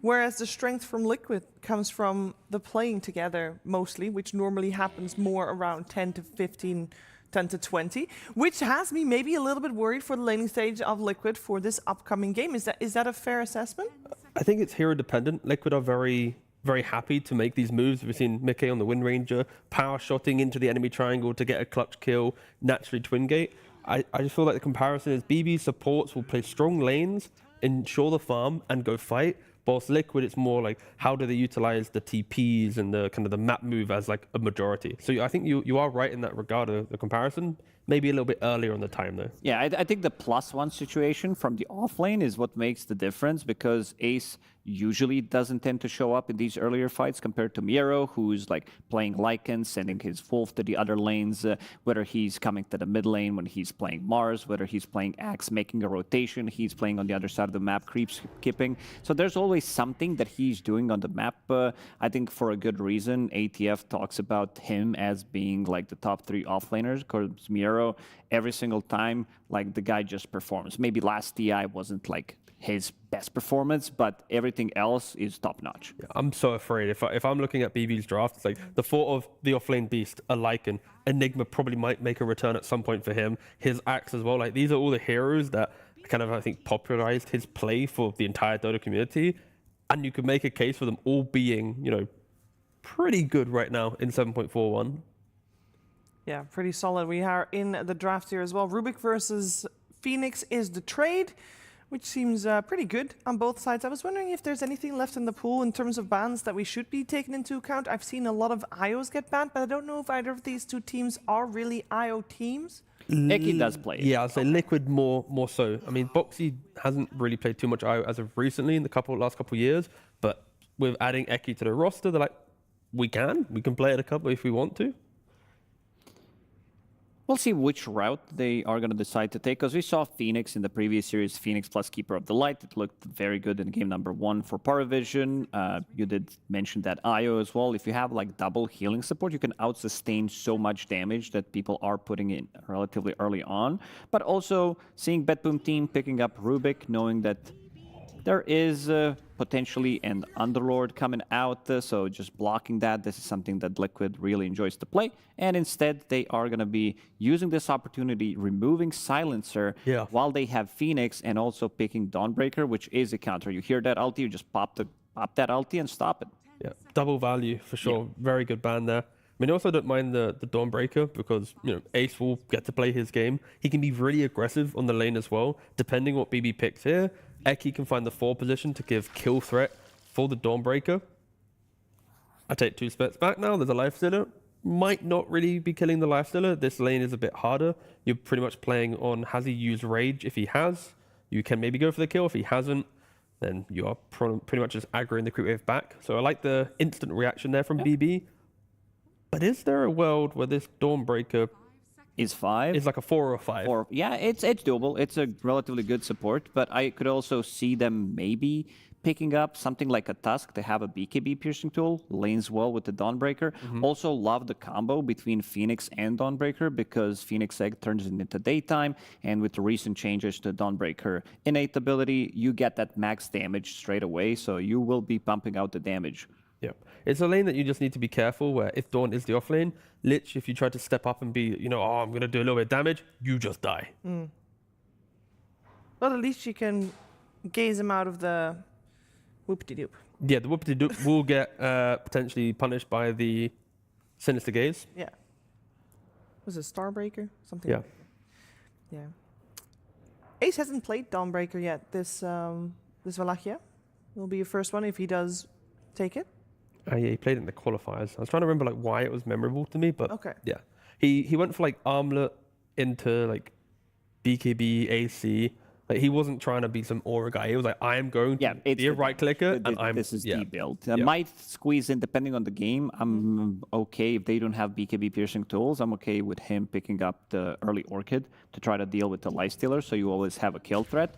Speaker 17: Whereas the strength from Liquid comes from the playing together mostly, which normally happens more around 10 to 15, 10 to 20, which has me maybe a little bit worried for the laning stage of Liquid for this upcoming game. Is that a fair assessment?
Speaker 22: I think it's hero dependent. Liquid are very happy to make these moves. We've seen Mickey on the Wind Ranger, power shotting into the enemy triangle to get a clutch kill, naturally twin gate. I just feel like the comparison is BB supports will play strong lanes, ensure the farm, and go fight. Whilst Liquid, it's more like how do they utilize the TPs and the kind of the map move as like a majority. So I think you are right in that regard of the comparison. Maybe a little bit earlier on the time though.
Speaker 3: Yeah, I think the +1 situation from the off lane is what makes the difference, because Ace usually doesn't tend to show up in these earlier fights compared to Miero, who's like playing Lycan, sending his Wolf to the other lanes, whether he's coming to the mid lane when he's playing Mars, whether he's playing Axe, making a rotation, he's playing on the other side of the map, creep skipping. So there's always something that he's doing on the map. I think for a good reason, ATF talks about him as being like the top 3 offlaners, because Miero, every single time, like the guy just performs. Maybe last TI wasn't like his best performance, but everything else is top notch.
Speaker 22: Yeah, I'm so afraid if I'm looking at BB's draft, it's like the thought of the offlane beast, a Lycan, Enigma probably might make a return at some point for him, his Axe as well. Like these are all the heroes that kind of, I think, popularized his play for the entire Dota community. And you could make a case for them all being, pretty good right now in 7.41.
Speaker 17: Yeah, pretty solid. We are in the draft here as well. Rubik versus Phoenix is the trade, which seems pretty good on both sides. I was wondering if there's anything left in the pool in terms of bans that we should be taking into account. I've seen a lot of IOs get banned, but I don't know if either of these two teams are really IO teams.
Speaker 3: Eki does play it.
Speaker 22: Yeah, I'd say Liquid more so. I mean, Boxy hasn't really played too much IO as of recently in the last couple of years, but with adding Eki to the roster, they're like, we can play it a couple if we want to.
Speaker 3: We'll see which route they are going to decide to take, because we saw Phoenix in the previous series, Phoenix plus Keeper of the Light. It looked very good in game number 1 for PARIVISION. You did mention that IO as well. If you have like double healing support, you can out-sustain so much damage that people are putting in relatively early on. But also seeing BetBoom Team picking up Rubik, knowing that there is potentially an Underlord coming out, so just blocking that. This is something that Liquid really enjoys to play. And instead, they are going to be using this opportunity, removing Silencer while they have Phoenix, and also picking Dawnbreaker, which is a counter. You hear that ulti, you just pop that ulti and stop it.
Speaker 22: Yeah, double value for sure. Yeah. Very good ban there. I mean, I also don't mind the Dawnbreaker because, Ace will get to play his game. He can be really aggressive on the lane as well, depending what BB picks here. Eki can find the 4 position to give kill threat for the Dawnbreaker. I take 2 steps back now. There's a Lifestealer. Might not really be killing the Lifestealer. This lane is a bit harder. You're pretty much playing on, has he used Rage? If he has, you can maybe go for the kill. If he hasn't, then you are pretty much just aggroing the creep wave back. So I like the instant reaction there from BB. But is there a world where this Dawnbreaker
Speaker 3: is 5?
Speaker 22: It's like a 4 or a 5.
Speaker 3: 4. Yeah, it's doable. It's a relatively good support, but I could also see them maybe picking up something like a Tusk. They have a BKB piercing tool, lanes well with the Dawnbreaker. Also love the combo between Phoenix and Dawnbreaker, because Phoenix Egg turns it into daytime, and with the recent changes to Dawnbreaker innate ability, you get that max damage straight away, so you will be pumping out the damage.
Speaker 22: Yeah, it's a lane that you just need to be careful, where if Dawn is the off lane, Lich, if you try to step up and be, I'm going to do a little bit of damage, you just die.
Speaker 17: Well, at least you can gaze him out of the whoop-de-doop.
Speaker 22: Yeah, the whoop-de-doop will get potentially punished by the Sinister Gaze.
Speaker 17: Yeah. Was it Starbreaker? Something
Speaker 22: yeah.
Speaker 17: like that. Yeah. Ace hasn't played Dawnbreaker yet. This Wallachia will be your first one if he does take it.
Speaker 22: Yeah, he played it in the qualifiers. I was trying to remember why it was memorable to me, but yeah. He went for Armlet into BKB, AC, Like he wasn't trying to be some aura guy. He was like, I am going to be a right clicker, and I'm.
Speaker 3: This is the build.
Speaker 22: Yeah.
Speaker 3: Might squeeze in depending on the game. I'm okay if they don't have BKB piercing tools. I'm okay with him picking up the early Orchid to try to deal with the Lifestealer, so you always have a kill threat.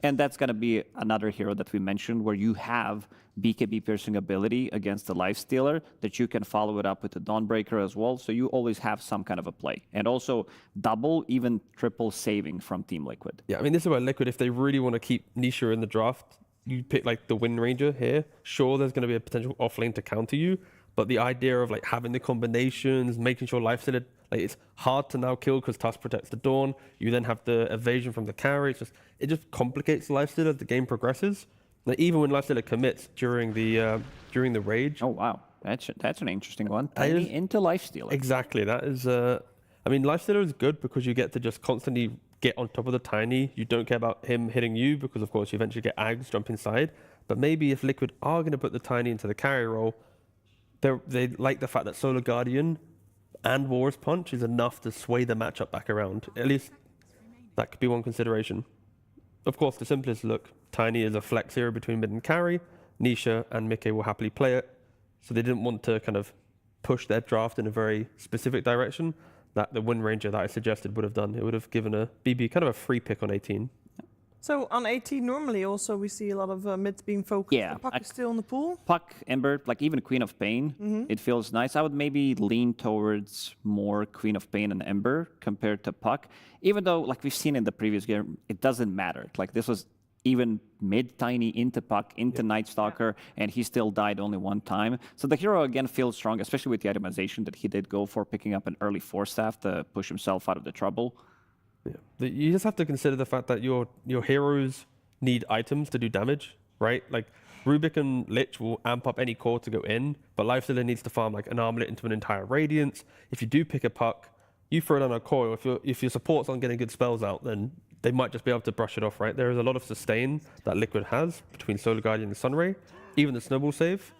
Speaker 3: And that's going to be another hero that we mentioned where you have BKB piercing ability against the Lifestealer that you can follow it up with the Dawnbreaker as well. So you always have some kind of a play. And also double, even triple saving from Team Liquid.
Speaker 22: Yeah, I mean, this is where Liquid, if they really want to keep Nisha in the draft, you pick like the Wind Ranger here. Sure, there's going to be a potential offlane to counter you, but the idea of like having the combinations, making sure Lifestealer, like it's hard to now kill because Tusk protects the Dawn. You then have the evasion from the carry. It just complicates Lifestealer as the game progresses. Like even when Lifestealer commits during the rage.
Speaker 3: Oh wow, that's an interesting one. Tiny into Lifestealer.
Speaker 22: Exactly, that is. I mean, Lifestealer is good because you get to just constantly get on top of the Tiny. You don't care about him hitting you because of course you eventually get Ags jump inside. But maybe if Liquid are going to put the Tiny into the carry role, they like the fact that Solar Guardian and War's Punch is enough to sway the matchup back around. At least that could be one consideration. Of course, the simplest look, Tiny is a flex hero between mid and carry. Nisha and Mickey will happily play it. So they didn't want to kind of push their draft in a very specific direction that the Wind Ranger that I suggested would have done. It would have given a BB kind of a free pick on 18.
Speaker 17: So on 18, normally also we see a lot of mids being focused.
Speaker 3: Yeah,
Speaker 17: Puck is still in the pool.
Speaker 3: Puck, Ember, like even Queen of Pain, it feels nice. I would maybe lean towards more Queen of Pain and Ember compared to Puck. Even though, like we've seen in the previous game, it doesn't matter. Like this was even mid-Tiny into Puck, into Night Stalker, and he still died only one time. So the hero again feels strong, especially with the itemization that he did go for, picking up an early Force Staff to push himself out of the trouble.
Speaker 22: Yeah. You just have to consider the fact that your heroes need items to do damage, right? Like Rubik and Lich will amp up any core to go in, but Lifestealer needs to farm like an armlet into an entire Radiance. If you do pick a Puck, you throw down a coil. If your support's on getting good spells out, then they might just be able to brush it off, right? There is a lot of sustain that Liquid has between Solar Guardian and Sunray, even the Snowball save,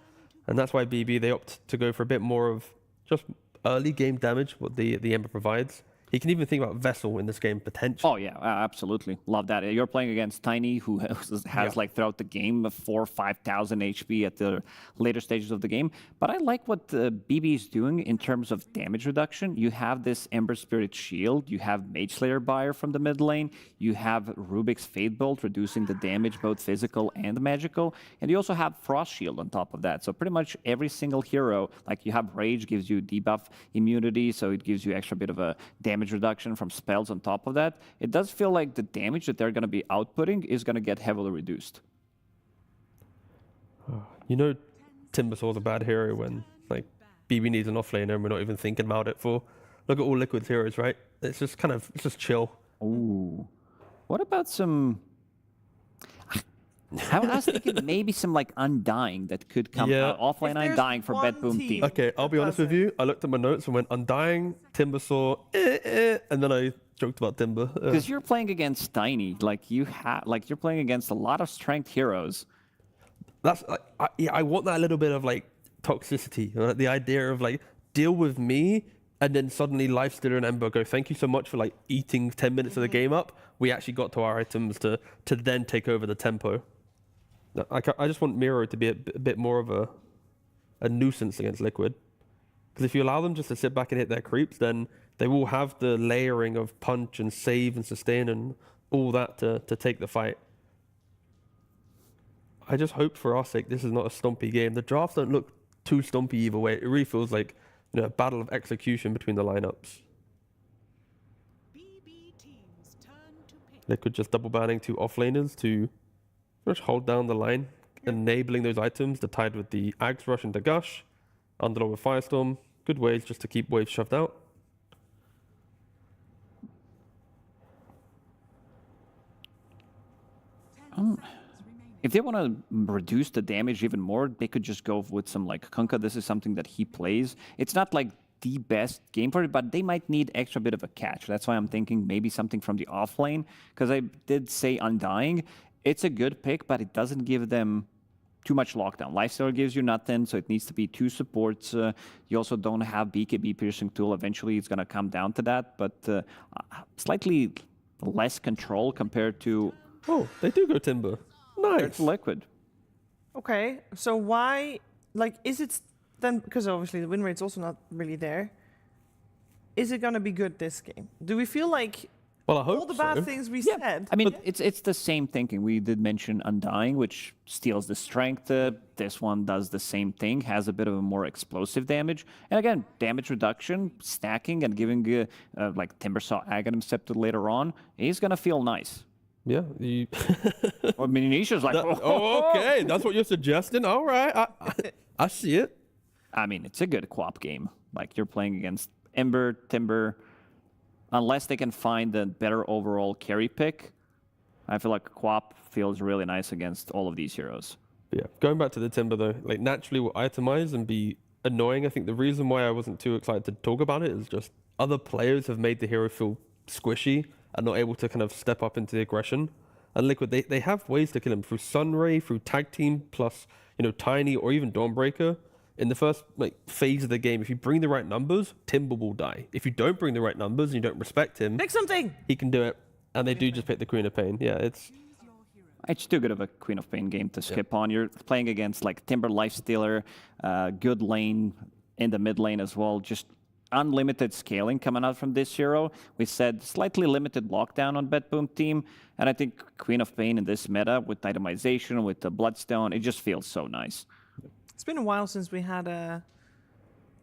Speaker 22: and that's why BB, they opt to go for a bit more of just early game damage, what the Ember provides. He can even think about Vessel in this game, potentially.
Speaker 3: Oh, yeah, absolutely. Love that. You're playing against Tiny, who has like, throughout the game, 4,000 or 5,000 HP at the later stages of the game. But I like what BB is doing in terms of damage reduction. You have this Ember Spirit Shield. You have Mage Slayer Buyer from the mid lane. You have Rubik's Fate Bolt, reducing the damage, both physical and magical. And you also have Frost Shield on top of that. So pretty much every single hero, like you have Rage, gives you debuff immunity, so it gives you extra bit of a damage reduction from spells on top of that. It does feel like the damage that they're going to be outputting is going to get heavily reduced.
Speaker 22: You know, Timbersaur's a bad hero when like BB needs an offlaner and we're not even thinking about it for. Look at all Liquid's heroes, right? It's just it's just chill.
Speaker 3: Ooh. What about some... I was thinking maybe some like Undying that could come out. Offline Undying for BetBoom Team.
Speaker 22: Okay, I'll be honest with you. I looked at my notes and went Undying, Timbersaur, and then I joked about Timber.
Speaker 3: Because you're playing against Tiny, you're playing against a lot of strength heroes.
Speaker 22: That's I want that little bit of like toxicity, right? The idea of like deal with me, and then suddenly Lifestealer and Ember go, thank you so much for like eating 10 minutes of the game up. We actually got to our items to then take over the tempo. I just want Miro to be a bit more of a nuisance against Liquid. Because if you allow them just to sit back and hit their creeps, then they will have the layering of punch and save and sustain and all that to take the fight. I just hope for our sake this is not a stompy game. The drafts don't look too stompy either way. It really feels like a battle of execution between the lineups. Liquid just double banning 2 offlaners to just hold down the line, enabling those items. They're tied with the Ags Rush into Gush, Underlord with Firestorm. Good ways just to keep waves shoved out.
Speaker 3: If they want to reduce the damage even more, they could just go with some like Kunkka. This is something that he plays. It's not like the best game for it, but they might need extra bit of a catch. That's why I'm thinking maybe something from the offlane, because I did say Undying. It's a good pick, but it doesn't give them too much lockdown. Lifestealer gives you nothing, so it needs to be 2 supports. You also don't have BKB piercing tool. Eventually, it's going to come down to that, but slightly less control compared to.
Speaker 22: Oh, they do go Timber. Nice.
Speaker 3: Liquid.
Speaker 17: Okay, so why, like, is it then, because obviously the win rate's also not really there, is it going to be good this game? Do we feel like
Speaker 22: well, I hope
Speaker 17: all the bad things we said?
Speaker 3: I mean, it's the same thinking. We did mention Undying, which steals the strength. This one does the same thing, has a bit of a more explosive damage. And again, damage reduction, stacking, and giving like Timbersaw Aghanim Scepter later on is going to feel nice.
Speaker 22: Yeah.
Speaker 3: Or Nisha's like,
Speaker 22: okay, that's what you're suggesting. All right, I see it.
Speaker 3: I mean, it's a good co-op game. Like, you're playing against Ember, Timber. Unless they can find a better overall carry pick, I feel like co-op feels really nice against all of these heroes.
Speaker 22: Yeah, going back to the Timber though, like naturally will itemize and be annoying. I think the reason why I wasn't too excited to talk about it is just other players have made the hero feel squishy and not able to kind of step up into the aggression. And Liquid, they have ways to kill him through Sunray, through Tag Team, plus, you know, Tiny or even Dawnbreaker. In the first phase of the game, if you bring the right numbers, Timber will die. If you don't bring the right numbers and you don't respect him,
Speaker 17: pick something.
Speaker 22: He can do it. And they do just pick the Queen of Pain. Yeah, it's
Speaker 3: too good of a Queen of Pain game to skip on. You're playing against like Timber Lifestealer, good lane in the mid lane as well. Just unlimited scaling coming out from this hero. We said slightly limited lockdown on BetBoom Team. And I think Queen of Pain in this meta with itemization, with the Bloodstone, it just feels so nice.
Speaker 17: It's been a while since we had a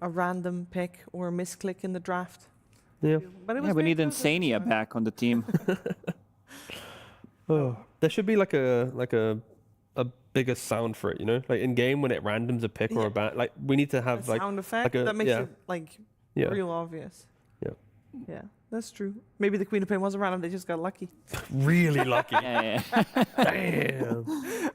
Speaker 17: random pick or a misclick in the draft.
Speaker 22: Yeah.
Speaker 17: But it was
Speaker 3: we need Insania back on the team.
Speaker 22: Oh, there should be like a bigger sound for it, you know? Like in game when it randoms a pick or a bat, like we need to have like
Speaker 17: sound effect
Speaker 22: like
Speaker 17: that makes it real obvious.
Speaker 22: Yeah.
Speaker 17: Yeah, that's true. Maybe the Queen of Pain wasn't random, they just got lucky.
Speaker 22: Really lucky.
Speaker 3: Yeah.
Speaker 22: Damn.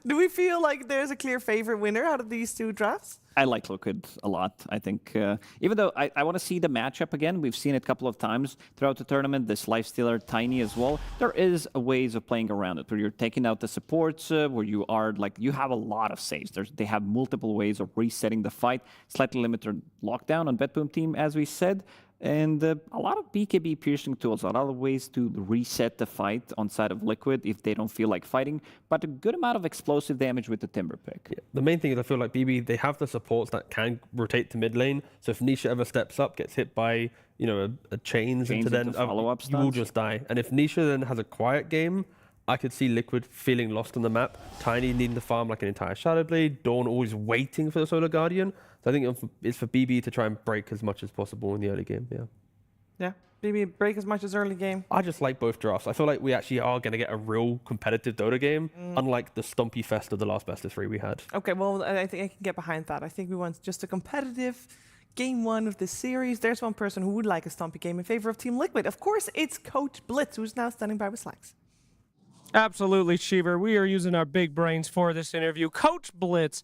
Speaker 17: Do we feel like there's a clear favorite winner out of these two drafts?
Speaker 3: I like Liquid a lot. I think, even though I want to see the matchup again, we've seen it a couple of times throughout the tournament, this Lifestealer Tiny as well. There is ways of playing around it, where you're taking out the supports, where you are, like, you have a lot of saves. They have multiple ways of resetting the fight, slightly limited lockdown on BetBoom Team, as we said. And a lot of BKB piercing tools, a lot of ways to reset the fight on side of Liquid if they don't feel like fighting, but a good amount of explosive damage with the Timber pick.
Speaker 22: Yeah. The main thing is I feel like BB, they have the supports that can rotate to mid lane, so if Nisha ever steps up, gets hit by, you know, a chains into then
Speaker 3: follow-up
Speaker 22: you will just die. And if Nisha then has a quiet game, I could see Liquid feeling lost on the map, Tiny needing to farm like an entire Shadow Blade, Dawn always waiting for the Solar Guardian. So I think it's for BB to try and break as much as possible in the early game, yeah.
Speaker 17: Yeah, BB break as much as early game.
Speaker 22: I just like both drafts. I feel like we actually are going to get a real competitive Dota game, unlike the Stumpy Fest of the last best of 3 we had.
Speaker 17: Okay, well, I think I can get behind that. I think we want just a competitive game 1 of this series. There's one person who would like a Stumpy game in favor of Team Liquid. Of course, it's Coach Blitz, who's now standing by with Slacks.
Speaker 9: Absolutely, Cheever. We are using our big brains for this interview. Coach Blitz,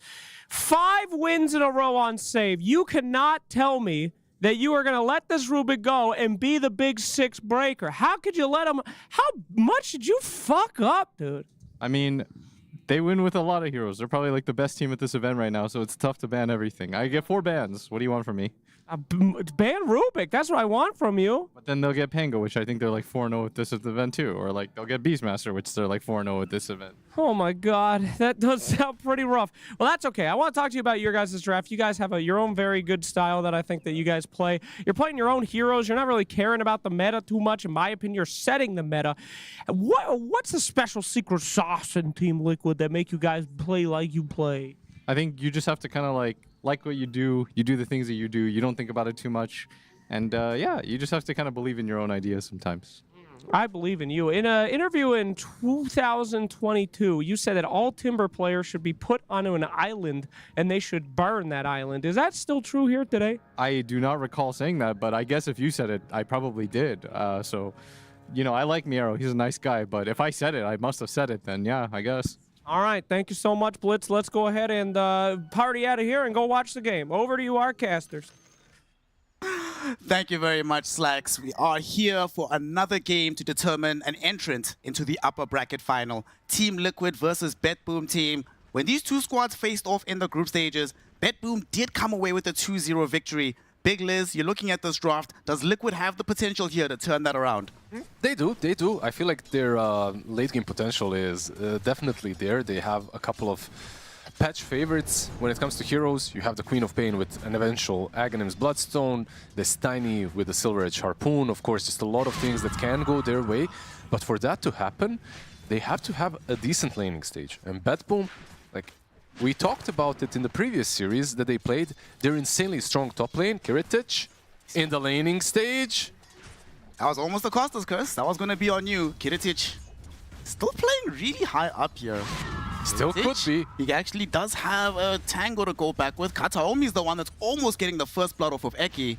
Speaker 9: 5 wins in a row on save. You cannot tell me that you are going to let this Rubik go and be the big 6 breaker. How could you let him? How much did you fuck up, dude?
Speaker 1: I mean, they win with a lot of heroes. They're probably like the best team at this event right now, so it's tough to ban everything. I get 4 bans. What do you want from me?
Speaker 9: Ban Rubik. That's what I want from you.
Speaker 1: But then they'll get Pango, which I think they're like 4-0 at this event too. Or like they'll get Beastmaster, which they're like 4-0 at this event.
Speaker 9: Oh my God, that does sound pretty rough. Well, that's okay. I want to talk to you about your guys' draft. You guys have your own very good style that I think that you guys play. You're playing your own heroes. You're not really caring about the meta too much. In my opinion, you're setting the meta. What's the special secret sauce in Team Liquid that make you guys play like you play?
Speaker 1: I think you just have to kind of like what you do the things that you do, you don't think about it too much, and yeah, you just have to kind of believe in your own ideas sometimes.
Speaker 9: I believe in you. In an interview in 2022, you said that all Timber players should be put onto an island and they should burn that island. Is that still true here today?
Speaker 1: I do not recall saying that, but I guess if you said it, I probably did. So, you know, I like Miero. He's a nice guy, but if I said it, I must have said it then, yeah, I guess.
Speaker 9: All right, thank you so much, Blitz. Let's go ahead and party out of here and go watch the game. Over to you, our casters.
Speaker 10: Thank you very much, Slacks. We are here for another game to determine an entrant into the upper bracket final. Team Liquid versus BetBoom Team. When these two squads faced off in the group stages, BetBoom did come away with a 2-0 victory. Big Liz, you're looking at this draft. Does Liquid have the potential here to turn that around?
Speaker 23: They do. I feel like their late game potential is definitely there. They have a couple of patch favorites when it comes to heroes. You have the Queen of Pain with an eventual Aghanim's Bloodstone, this Tiny with the Silver Edge Harpoon, of course, just a lot of things that can go their way. But for that to happen, they have to have a decent laning stage. And BetBoom, like, we talked about it in the previous series that they played. They're insanely strong top lane. Kiritich in the laning stage.
Speaker 10: That was almost a Costa's curse. That was going to be on you. Kiritich still playing really high up here.
Speaker 23: Still could be.
Speaker 10: He actually does have a Tango to go back with. Kataomi is the one that's almost getting the first blood off of Eki.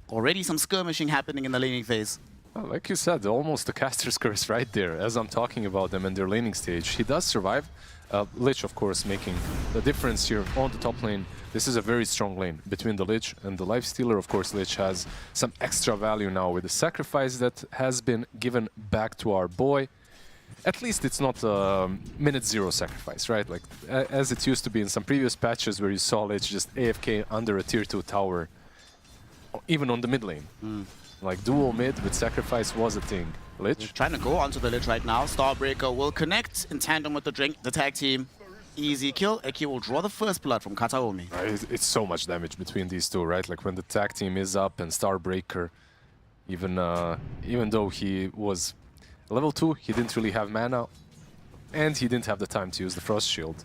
Speaker 10: Already some skirmishing happening in the laning phase.
Speaker 23: Well, like you said, almost the caster's curse right there as I'm talking about them in their laning stage. He does survive. Lich, of course, making the difference here on the top lane. This is a very strong lane between the Lich and the Lifestealer. Of course, Lich has some extra value now with the sacrifice that has been given back to our boy. At least it's not a minute zero sacrifice, right? Like as it used to be in some previous patches where you saw Lich just AFK under a tier 2 tower, even on the mid lane. Like dual mid with sacrifice was a thing. Lich
Speaker 10: trying to go onto the Lich right now. Starbreaker will connect in tandem with the tag team. Easy kill. Eki will draw the first blood from Kataomi.
Speaker 23: It's so much damage between these two, right? Like when the tag team is up and Starbreaker, even though he was level 2, he didn't really have mana, and he didn't have the time to use the Frost Shield.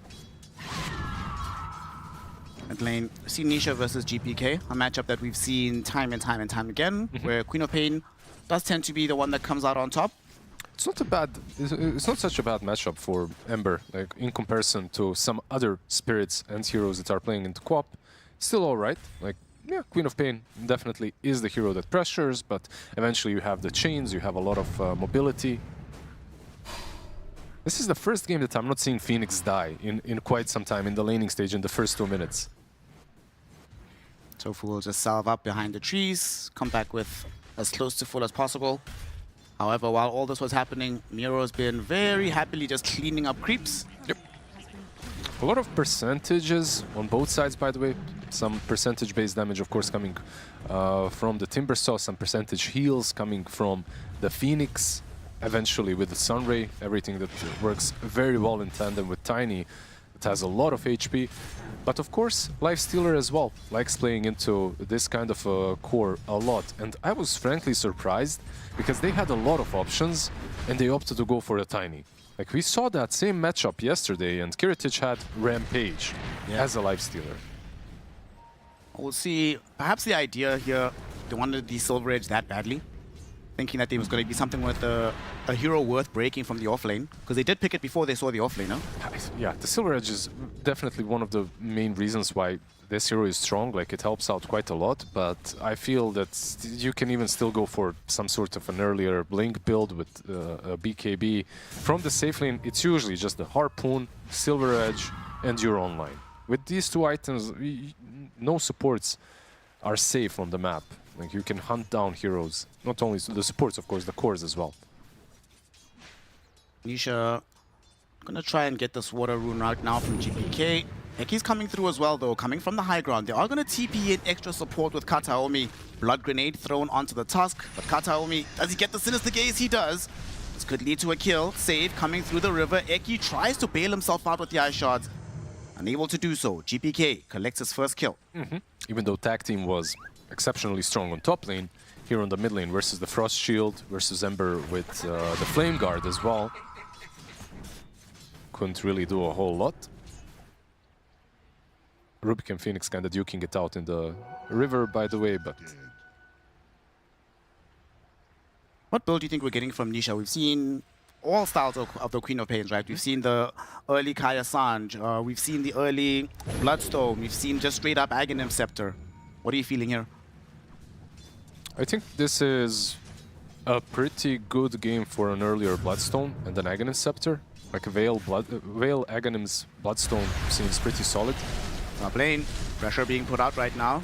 Speaker 10: Mid lane, we see Nisha versus GPK, a matchup that we've seen time and time and time again, where Queen of Pain does tend to be the one that comes out on top.
Speaker 23: It's not such a bad matchup for Ember, like in comparison to some other spirits and heroes that are playing into co-op. Still alright. Like, yeah, Queen of Pain definitely is the hero that pressures, but eventually you have the chains, you have a lot of mobility. This is the first game that I'm not seeing Phoenix die in quite some time in the laning stage in the first 2 minutes.
Speaker 10: Tofu will just salve up behind the trees, come back with as close to full as possible. However, while all this was happening, Miro has been very happily just cleaning up creeps.
Speaker 23: Yep. A lot of percentages on both sides, by the way. Some percentage-based damage, of course, coming from the Timbersaw, some percentage heals coming from the Phoenix, eventually with the Sunray, everything that works very well in tandem with Tiny. It has a lot of HP, but of course, Lifestealer as well likes playing into this kind of core a lot. And I was frankly surprised because they had a lot of options and they opted to go for a Tiny. Like we saw that same matchup yesterday, and Kiritich had Rampage as a Lifestealer.
Speaker 10: We'll see. Perhaps the idea here, they wanted the Silver Edge that badly, thinking that there was going to be something with a hero worth breaking from the offlane, because they did pick it before they saw the offlane, no?
Speaker 23: Yeah, the Silver Edge is definitely one of the main reasons why this hero is strong. Like, it helps out quite a lot, but I feel that you can even still go for some sort of an earlier Blink build with a BKB. From the safe lane, it's usually just the Harpoon, Silver Edge, and you're online. With these two items, no supports are safe on the map. Like, you can hunt down heroes. Not only the supports, of course, the cores as well.
Speaker 10: Nisha gonna try and get this water rune right now from GPK. Eki's coming through as well, though, coming from the high ground. They are gonna TP in extra support with Kataomi. Blood grenade thrown onto the Tusk, but Kataomi, does he get the Sinister Gaze? He does. This could lead to a kill. Save coming through the river. Eki tries to bail himself out with the Ice Shards. Unable to do so. GPK collects his first kill.
Speaker 23: Even though tag team was exceptionally strong on top lane, here on the mid lane versus the Frost Shield, versus Ember with the Flame Guard as well. Couldn't really do a whole lot. Rubik and Phoenix kind of duking it out in the river, by the way, but...
Speaker 10: What build do you think we're getting from Nisha? We've seen all styles of the Queen of Pains, right? We've seen the early Kaya Sanj, we've seen the early Bloodstone, we've seen just straight up Aghanim Scepter. What are you feeling here?
Speaker 23: I think this is a pretty good game for an earlier Bloodstone and an Aghanim Scepter. Like Veil Aghanim's Bloodstone seems pretty solid.
Speaker 10: Top lane, pressure being put out right now.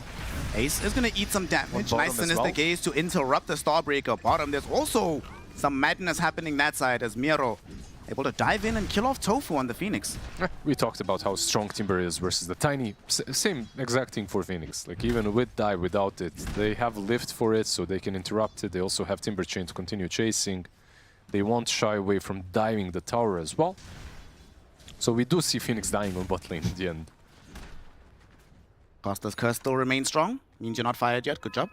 Speaker 10: Ace is going to eat some damage. Nice Sinister Gaze to interrupt the Starbreaker. Bottom, there's also some madness happening that side as Miro able to dive in and kill off Tofu on the Phoenix.
Speaker 23: We talked about how strong Timber is versus the Tiny. Same exact thing for Phoenix. Like even with dive, without it, they have lift for it, so they can interrupt it. They also have Timber Chain to continue chasing. They won't shy away from diving the tower as well. So we do see Phoenix dying on bot lane in the end.
Speaker 10: Costa's curse still remains strong. Means you're not fired yet. Good job.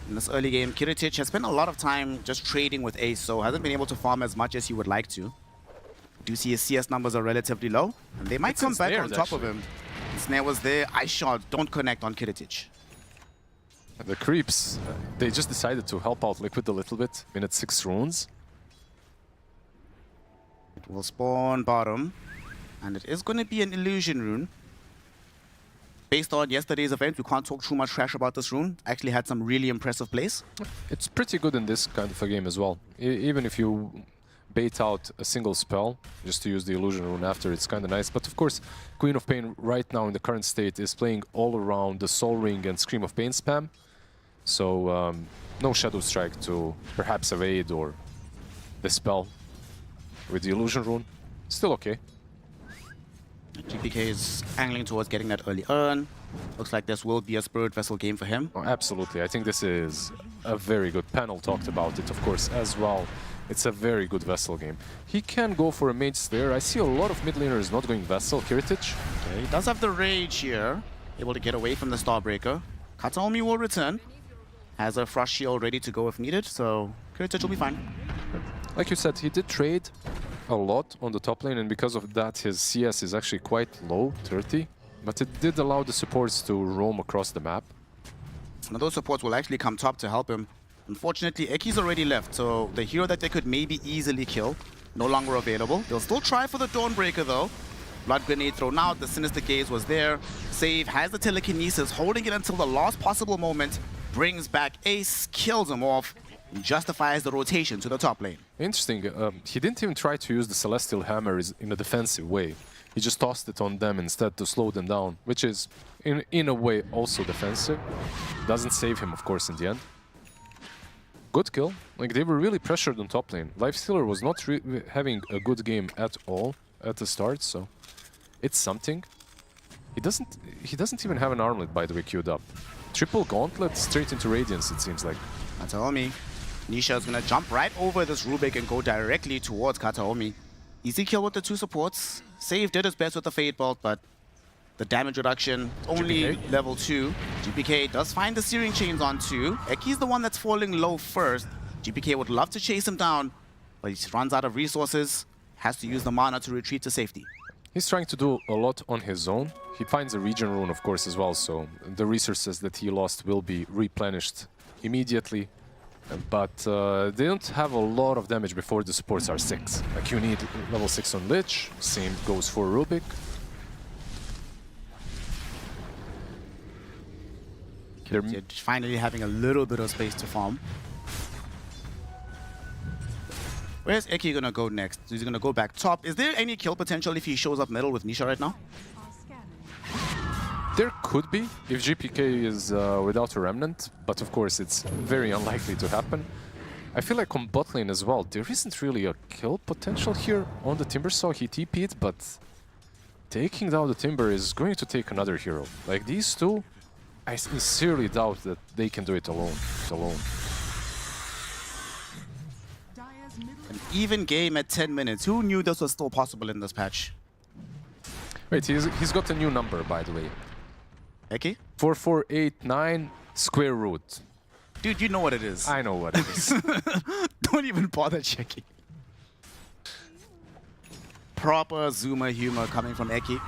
Speaker 10: In this early game, Kiritich has spent a lot of time just trading with Ace, so hasn't been able to farm as much as he would like to. Do see his CS numbers are relatively low, and they might come back on top of him. The snare was there. Ice shot don't connect on Kiritich.
Speaker 23: The creeps, they just decided to help out Liquid a little bit. Minute 6 runes.
Speaker 10: It will spawn bottom, and it is going to be an illusion rune. Based on yesterday's event, we can't talk too much trash about this rune. Actually had some really impressive plays.
Speaker 23: It's pretty good in this kind of a game as well. Even if you bait out a single spell, just to use the illusion rune after, it's kind of nice. But of course, Queen of Pain right now in the current state is playing all around the Soul Ring and Scream of Pain spam. So no Shadow Strike to perhaps evade or dispel with the illusion rune. Still okay.
Speaker 10: GPK is angling towards getting that early earn. Looks like this will be a Spirit Vessel game for him.
Speaker 23: Oh, absolutely. I think this is a very good panel. Talked about it, of course, as well. It's a very good Vessel game. He can go for a Mage Slayer. I see a lot of mid laners not going Vessel. Kiritich.
Speaker 10: Okay, he does have the Rage here. Able to get away from the Starbreaker. Kataomi will return. Has a Frost Shield ready to go if needed, so Kiritich will be fine.
Speaker 23: Like you said, he did trade a lot on the top lane, and because of that his CS is actually quite low, 30, but it did allow the supports to roam across the map.
Speaker 10: Now those supports will actually come top to help him. Unfortunately, Eki's already left, so the hero that they could maybe easily kill, no longer available. They'll still try for the Dawnbreaker though. Blood Grenade thrown out, the Sinister Gaze was there. Save has the telekinesis, holding it until the last possible moment. Brings back Ace, kills him off, and justifies the rotation to the top lane.
Speaker 23: Interesting, he didn't even try to use the Celestial Hammer in a defensive way. He just tossed it on them instead to slow them down, which is in a way also defensive. Doesn't save him, of course, in the end. Good kill. Like, they were really pressured on top lane. Lifestealer was not having a good game at all at the start, so it's something. He doesn't even have an armlet, by the way, queued up. Triple Gauntlet straight into Radiance, it seems like.
Speaker 10: Kataomi. Nisha is going to jump right over this Rubik and go directly towards Kataomi. Easy kill with the two supports. Save did his best with the Fade Bolt, but the damage reduction only level 2. GPK does find the Searing Chains on 2. Eki's the one that's falling low first. GPK would love to chase him down, but he runs out of resources. Has to use the mana to retreat to safety.
Speaker 23: He's trying to do a lot on his own. He finds a Regen Rune, of course, as well, so the resources that he lost will be replenished immediately. But they don't have a lot of damage before the supports are 6. Like, you need level 6 on Lich, same goes for Rubik.
Speaker 10: They're finally having a little bit of space to farm. Where's Eki gonna go next? He's gonna go back top. Is there any kill potential if he shows up middle with Nisha right now?
Speaker 23: There could be, if GPK is without a Remnant, but of course it's very unlikely to happen. I feel like on bot lane as well, there isn't really a kill potential here on the Timbersaw. He TP'd, but taking down the Timber is going to take another hero. Like, these two, I sincerely doubt that they can do it alone.
Speaker 10: An even game at 10 minutes. Who knew this was still possible in this patch?
Speaker 23: Wait, he's got a new number, by the way.
Speaker 10: Eki?
Speaker 23: 4489 square root.
Speaker 10: Dude, you know what it is.
Speaker 23: I know what it is.
Speaker 10: Don't even bother checking. Proper Zoomer humor coming from Eki.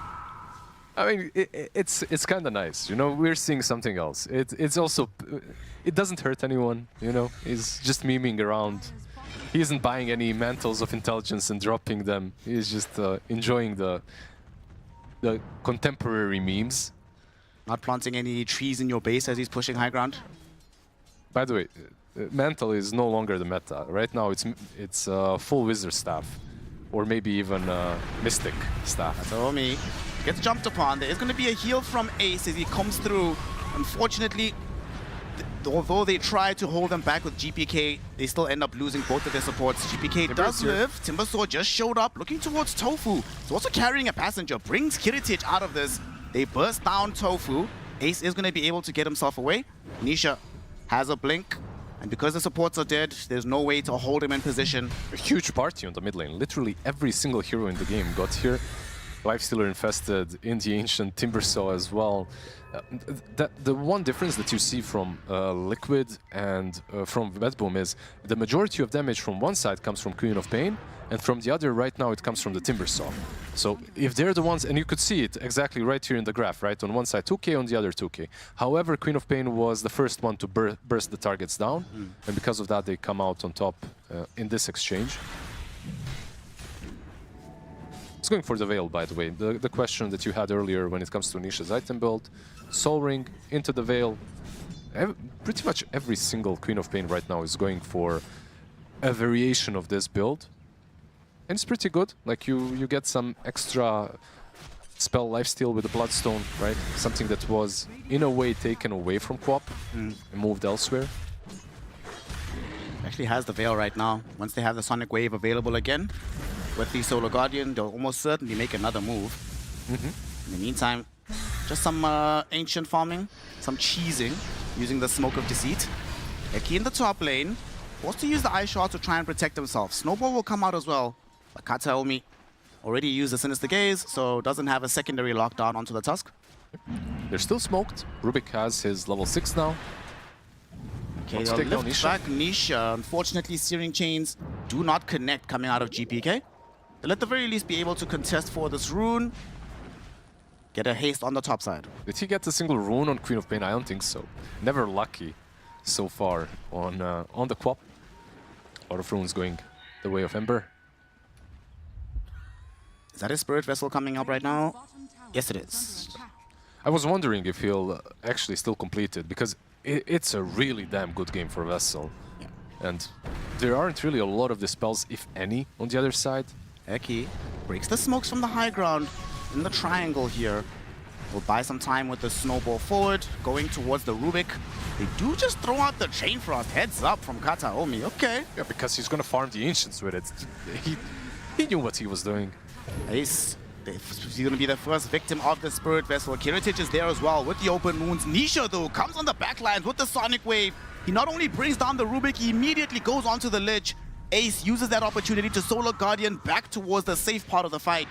Speaker 23: I mean, it's kind of nice, you know. We're seeing something else. It's also, it doesn't hurt anyone, you know. He's just memeing around. He isn't buying any mantles of intelligence and dropping them. He's just enjoying the contemporary memes.
Speaker 10: Not planting any trees in your base as he's pushing high ground.
Speaker 23: By the way, mantle is no longer the meta. Right now, it's full wizard staff, or maybe even mystic staff.
Speaker 10: Kataomi gets jumped upon. There is going to be a heal from Ace as he comes through. Unfortunately, although they try to hold them back with GPK, they still end up losing both of their supports. GPK does live. Timbersaw just showed up, looking towards Tofu. He's also carrying a passenger, brings Kiritich out of this. They burst down Tofu. Ace is going to be able to get himself away. Nisha has a blink, and because the supports are dead, there's no way to hold him in position.
Speaker 23: A huge party on the mid lane. Literally every single hero in the game got here. Lifestealer infested, in the Ancient, Timbersaw as well. The one difference that you see from Liquid and from BetBoom is the majority of damage from one side comes from Queen of Pain, and from the other right now it comes from the Timbersaw. So if they're the ones, and you could see it exactly right here in the graph, right? On one side 2k, on the other 2k. However, Queen of Pain was the first one to burst the targets down, and because of that they come out on top in this exchange. It's going for the Veil, by the way. The question that you had earlier when it comes to Nisha's item build, Soul Ring into the Veil. Pretty much every single Queen of Pain right now is going for a variation of this build. And it's pretty good. Like you get some extra spell lifesteal with the Bloodstone, right? Something that was in a way taken away from Quap and moved elsewhere.
Speaker 10: Actually has the Veil right now. Once they have the Sonic Wave available again, with the Solar Guardian, they'll almost certainly make another move. In the meantime, just some ancient farming, some cheesing, using the Smoke of Deceit. Eki in the top lane, forced to use the Ice Shard to try and protect himself. Snowball will come out as well, but Kataomi already used the Sinister Gaze, so doesn't have a secondary lockdown onto the Tusk.
Speaker 23: They're still smoked. Rubik has his level 6 now.
Speaker 10: Okay, they'll lift back Nisha. Unfortunately, Searing Chains do not connect coming out of GPK. They'll at the very least be able to contest for this rune. Get a haste on the top side.
Speaker 23: Did he get a single rune on Queen of Pain? I don't think so. Never lucky so far on the Quap. A lot of runes going the way of Ember.
Speaker 10: Is that his Spirit Vessel coming up right now? Yes, it is.
Speaker 23: I was wondering if he'll actually still complete it, because it's a really damn good game for Vessel.
Speaker 10: Yeah.
Speaker 23: And there aren't really a lot of the spells, if any, on the other side.
Speaker 10: Eki breaks the smokes from the high ground in the triangle here. We'll buy some time with the Snowball forward, going towards the Rubik. They do just throw out the Chain Frost. Heads up from Kataomi. Okay.
Speaker 23: Yeah, because he's going to farm the Ancients with it. He knew what he was doing.
Speaker 10: Ace, he's going to be the first victim of the Spirit Vessel. Kiritich is there as well with the open wounds. Nisha, though, comes on the backlines with the Sonic Wave. He not only brings down the Rubik, he immediately goes onto the Lich. Ace uses that opportunity to Solar Guardian back towards the safe part of the fight.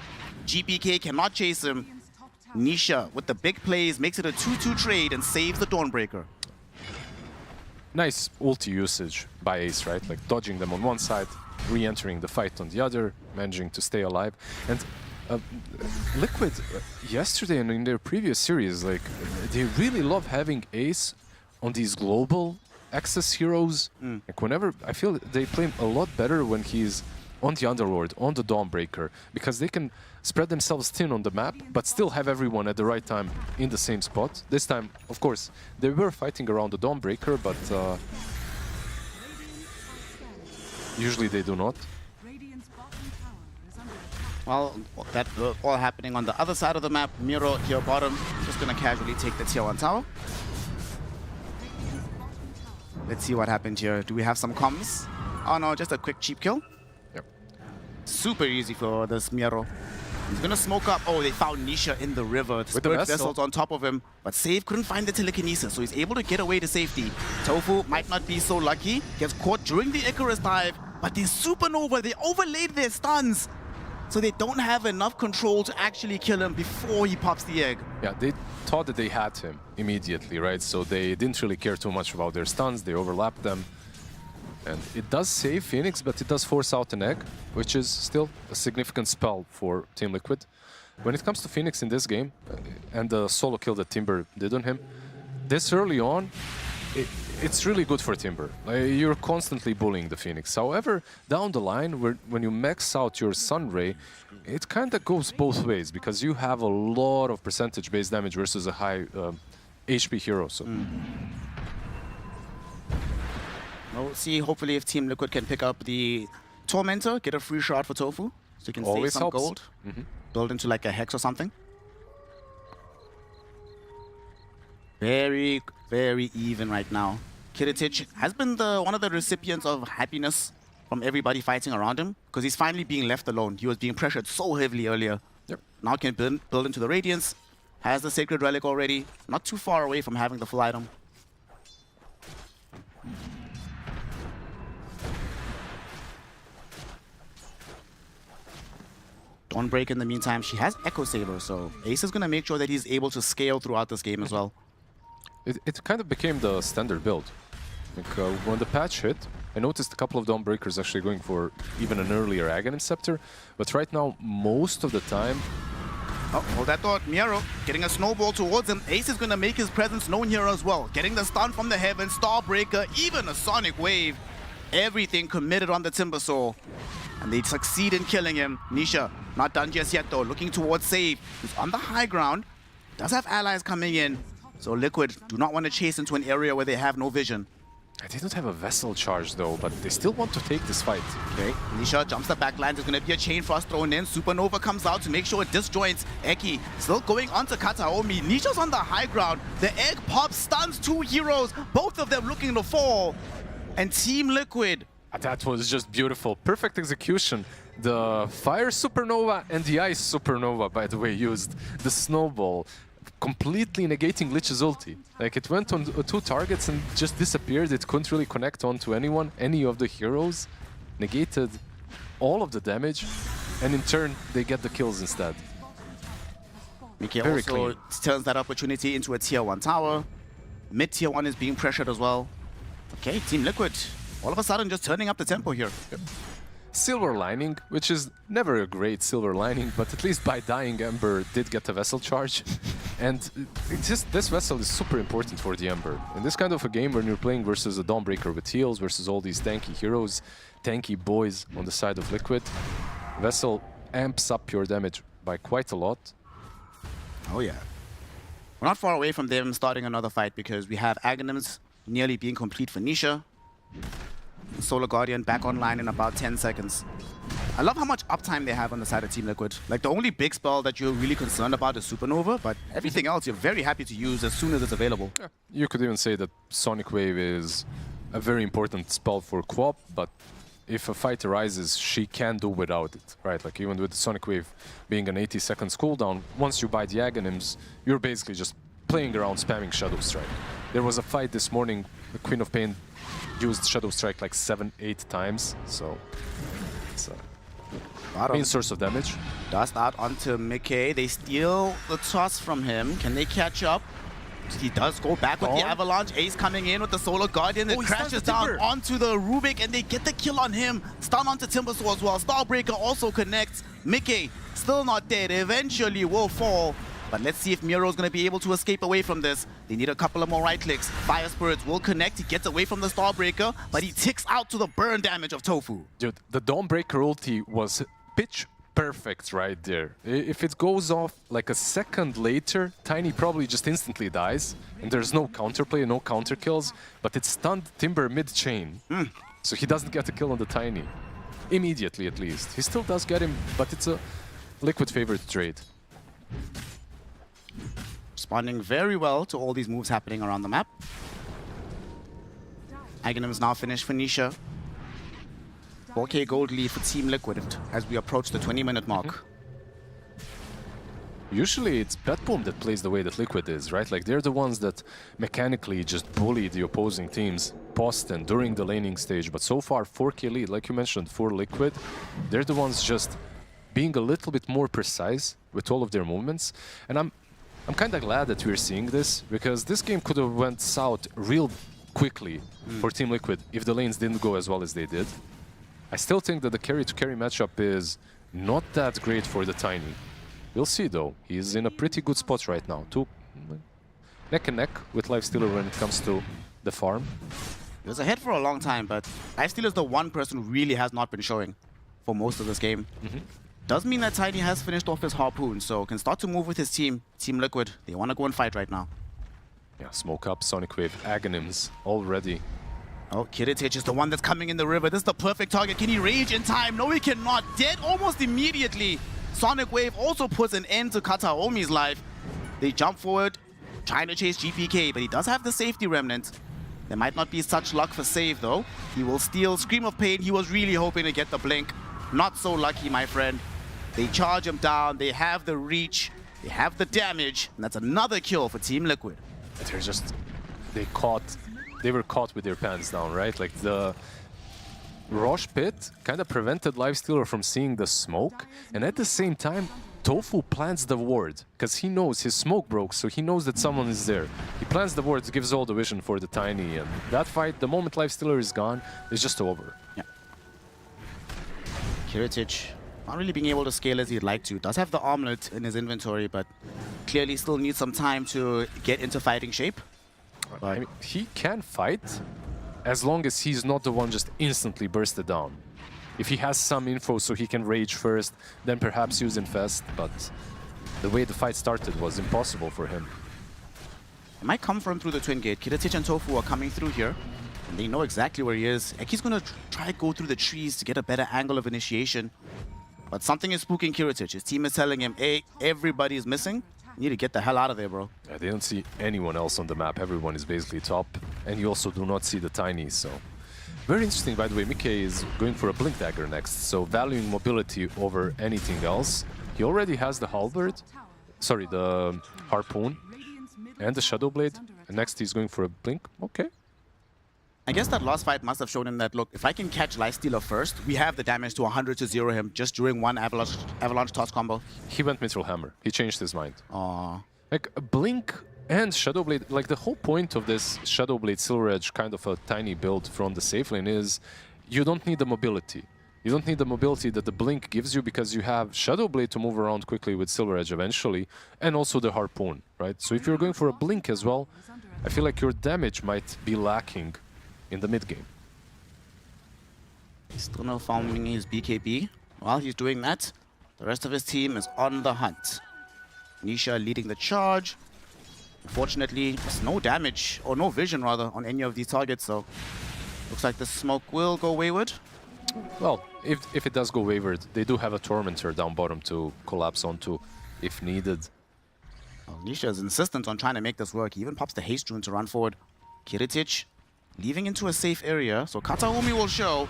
Speaker 10: GPK cannot chase him. Nisha, with the big plays, makes it a 2-2 trade and saves the Dawnbreaker.
Speaker 23: Nice ulti usage by Ace, right? Like dodging them on one side, re-entering the fight on the other, managing to stay alive. And Liquid, yesterday and in their previous series, like they really love having Ace on these global access heroes. Like whenever, I feel they play a lot better when he's on the Underlord, on the Dawnbreaker, because they can spread themselves thin on the map, but still have everyone at the right time in the same spot. This time, of course, they were fighting around the Dawnbreaker, but usually they do not.
Speaker 10: Well, that all happening on the other side of the map. Miro here bottom, just gonna casually take the tier 1 tower. Let's see what happened here. Do we have some comms? Oh no, just a quick cheap kill.
Speaker 23: Yep.
Speaker 10: Super easy for this Miro. He's gonna smoke up. Oh, they found Nisha in the river. The
Speaker 23: With the
Speaker 10: Spirit
Speaker 23: vessel.
Speaker 10: Vessel's on top of him, but Save couldn't find the telekinesis, so he's able to get away to safety. Tofu might not be so lucky. Gets caught during the Icarus dive, but the Supernova, they overlaid their stuns. So they don't have enough control to actually kill him before he pops the egg.
Speaker 23: Yeah, they thought that they had him immediately, right? So they didn't really care too much about their stuns. They overlapped them. And it does save Phoenix, but it does force out an egg, which is still a significant spell for Team Liquid. When it comes to Phoenix in this game, and the solo kill that Timber did on him, this early on, it's really good for Timber. You're constantly bullying the Phoenix. However, down the line, when you max out your Sunray, it kind of goes both ways, because you have a lot of percentage-based damage versus a high HP hero. So.
Speaker 10: We'll see, hopefully, if Team Liquid can pick up the Tormentor, get a free shot for Tofu, so you can
Speaker 23: Always
Speaker 10: save some
Speaker 23: helps.
Speaker 10: gold, build into like a Hex or something. Very, very even right now. Kiritich has been one of the recipients of happiness from everybody fighting around him because he's finally being left alone. He was being pressured so heavily earlier.
Speaker 23: Yep.
Speaker 10: Now can build into the Radiance. Has the Sacred Relic already. Not too far away from having the full item. Dawnbreak in the meantime, she has Echo Saber, so Ace is going to make sure that he's able to scale throughout this game as well.
Speaker 23: It kind of became the standard build. Like, when the patch hit, I noticed a couple of Dawnbreakers actually going for even an earlier Aghanim Scepter, but right now, most of the time...
Speaker 10: Oh, hold that thought. Miero getting a snowball towards him. Ace is going to make his presence known here as well. Getting the stun from the heavens, Starbreaker, even a Sonic Wave. Everything committed on the Timbersaw. And they succeed in killing him. Nisha, not done just yet though. Looking towards Save, who's on the high ground. Does have allies coming in. So Liquid do not want to chase into an area where they have no vision.
Speaker 23: They don't have a Vessel charge though, but they still want to take this fight.
Speaker 10: Okay, Nisha jumps the backline. There's going to be a Chain Frost thrown in. Supernova comes out to make sure it disjoints. Eki still going on to Kataomi. Nisha's on the high ground. The egg pops, stuns two heroes. Both of them looking to fall. And Team Liquid.
Speaker 23: That was just beautiful. Perfect execution. The Fire Supernova and the Ice Supernova, by the way, used the Snowball, completely negating Lich's ulti. Like, it went on two targets and just disappeared. It couldn't really connect onto anyone, any of the heroes. Negated all of the damage, and in turn, they get the kills instead.
Speaker 10: Mickey
Speaker 23: Very
Speaker 10: also
Speaker 23: clean.
Speaker 10: turns that opportunity into a tier 1 tower. Mid tier 1 is being pressured as well. Okay, Team Liquid, all of a sudden just turning up the tempo here.
Speaker 23: Yep. Silver lining, which is never a great silver lining, but at least by dying Ember did get a Vessel charge. And this Vessel is super important for the Ember. In this kind of a game when you're playing versus a Dawnbreaker with heals, versus all these tanky heroes, tanky boys on the side of Liquid, Vessel amps up your damage by quite a lot.
Speaker 10: Oh yeah. We're not far away from them starting another fight because we have Aghanims nearly being complete for Nisha. Solar Guardian back online in about 10 seconds. I love how much uptime they have on the side of Team Liquid. Like, the only big spell that you're really concerned about is Supernova, but everything else you're very happy to use as soon as it's available.
Speaker 23: Yeah. You could even say that Sonic Wave is a very important spell for Quap, but if a fight arises, she can do without it, right? Like, even with the Sonic Wave being an 80 seconds cooldown, once you buy the Aghanims, you're basically just playing around spamming Shadow Strike. There was a fight this morning, the Queen of Pain used Shadow Strike like 7-8 times, so it's a main source of damage.
Speaker 10: Dust out onto Mickey. They steal the toss from him. Can they catch up? He does go back with the Avalanche. Ace coming in with the Solar Guardian. It crashes down onto the Rubik, and they get the kill on him. Stun onto Timbersaw as well. Starbreaker also connects. Mickey still not dead. Eventually will fall. But let's see if Miro's going to be able to escape away from this. They need a couple of more right clicks. Fire Spirits will connect. He gets away from the Starbreaker, but he ticks out to the burn damage of Tofu.
Speaker 23: Dude, the Dawnbreaker ulti was pitch perfect right there. If it goes off like a second later, Tiny probably just instantly dies, and there's no counterplay, no counter kills, but it stunned Timber mid-chain. So he doesn't get a kill on the Tiny. Immediately, at least. He still does get him, but it's a Liquid favorite trade.
Speaker 10: Responding very well to all these moves happening around the map. Aghanim is now finished for Nisha. 4K gold lead for Team Liquid as we approach the 20-minute mark.
Speaker 23: Usually it's BetBoom that plays the way that Liquid is, right? Like, they're the ones that mechanically just bully the opposing teams post and during the laning stage. But so far, 4K lead, like you mentioned, for Liquid, they're the ones just being a little bit more precise with all of their movements. And I'm kind of glad that we're seeing this, because this game could have went south real quickly for Team Liquid if the lanes didn't go as well as they did. I still think that the carry-to-carry matchup is not that great for the Tiny. We'll see, though. He's in a pretty good spot right now. Neck and neck with Lifestealer when it comes to the farm.
Speaker 10: He was ahead for a long time, but Lifestealer is the one person who really has not been showing for most of this game. Does mean that Tiny has finished off his Harpoon, so can start to move with his team. Team Liquid, they want to go and fight right now.
Speaker 23: Yeah, smoke up, Sonic Wave, Aghanims already.
Speaker 10: Oh, Kiritich is the one that's coming in the river. This is the perfect target. Can he rage in time? No, he cannot. Dead almost immediately. Sonic Wave also puts an end to Kataomi's life. They jump forward. trying to chase GPK, but he does have the safety remnant. There might not be such luck for save though. He will steal Scream of Pain. He was really hoping to get the blink. Not so lucky, my friend. They charge him down. They have the reach. They have the damage. And that's another kill for Team Liquid.
Speaker 23: They're just... They were caught with their pants down, right? Like the Roche Pit kind of prevented Lifestealer from seeing the smoke. And at the same time, Tofu plants the ward, because he knows his smoke broke, so he knows that someone is there. He plants the wards, gives all the vision for the Tiny, and that fight, the moment Lifestealer is gone, is just over.
Speaker 10: Yeah. Kiritich, not really being able to scale as he'd like to. Does have the armlet in his inventory, but clearly still needs some time to get into fighting shape. But
Speaker 23: I mean, he can fight, as long as he's not the one just instantly bursted down. If he has some info so he can rage first, then perhaps use Infest, but the way the fight started was impossible for him.
Speaker 10: It might come from through the Twin Gate. Kiritich and Tofu are coming through here, and they know exactly where he is. Eki's gonna try to go through the trees to get a better angle of initiation, but something is spooking Kiritich. His team is telling him, hey, everybody is missing. You need to get the hell out of there, bro.
Speaker 23: Yeah, they don't see anyone else on the map. Everyone is basically top, and you also do not see the Tiny, so... Very interesting, by the way, Mickey is going for a Blink Dagger next, so valuing mobility over anything else. He already has the Halberd, sorry, the Harpoon, and the Shadow Blade, and next he's going for a Blink. Okay.
Speaker 10: I guess that last fight must have shown him that, look, if I can catch Lifestealer first, we have the damage to 100 to 0 him just during one Avalanche Toss combo.
Speaker 23: He went Mithril Hammer. He changed his mind.
Speaker 10: Aww.
Speaker 23: Like, Blink and Shadow Blade, like the whole point of this Shadow Blade Silver Edge kind of a tiny build from the safe lane is you don't need the mobility. You don't need the mobility that the Blink gives you because you have Shadow Blade to move around quickly with Silver Edge eventually, and also the Harpoon, right? So if you're going for a Blink as well, I feel like your damage might be lacking in the mid game.
Speaker 10: He's still not farming his BKB. While he's doing that, the rest of his team is on the hunt. Nisha leading the charge. Unfortunately, there's no damage, or no vision rather, on any of these targets, so looks like the smoke will go wayward.
Speaker 23: Well, if it does go wayward, they do have a Tormentor down bottom to collapse onto if needed.
Speaker 10: Well, Nisha is insistent on trying to make this work. He even pops the Haste Rune to run forward. Kiritich leaving into a safe area, so Kataumi will show,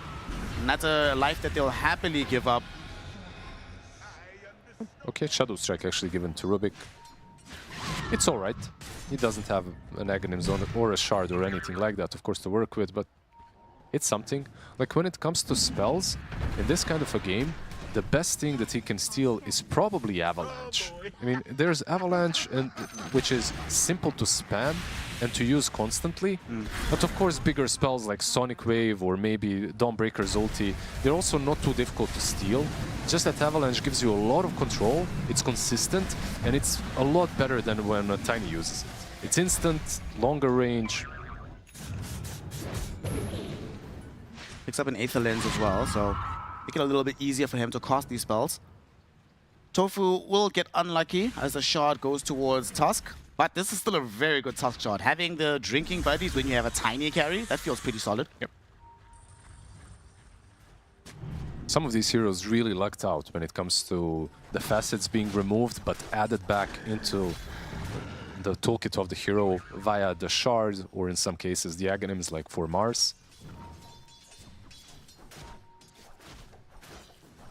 Speaker 10: and that's a life that they'll happily give up.
Speaker 23: Okay, Shadow Strike actually given to Rubik. It's alright. He doesn't have an Aghanim Zone or a Shard or anything like that, of course, to work with, but it's something. Like, when it comes to spells, in this kind of a game, the best thing that he can steal is probably Avalanche. I mean, there's Avalanche, which is simple to spam and to use constantly, but of course bigger spells like Sonic Wave or maybe Dawnbreaker's ulti, they're also not too difficult to steal. Just that Avalanche gives you a lot of control, it's consistent, and it's a lot better than when a Tiny uses it. It's instant, longer range.
Speaker 10: Picks up an Aether Lens as well, so make it a little bit easier for him to cast these spells. Tofu will get unlucky as the shard goes towards Tusk, but this is still a very good Tusk shard. Having the drinking buddies when you have a Tiny carry, that feels pretty solid.
Speaker 23: Yep. Some of these heroes really lucked out when it comes to the facets being removed but added back into the toolkit of the hero via the shard, or in some cases the Aghanims, like for Mars.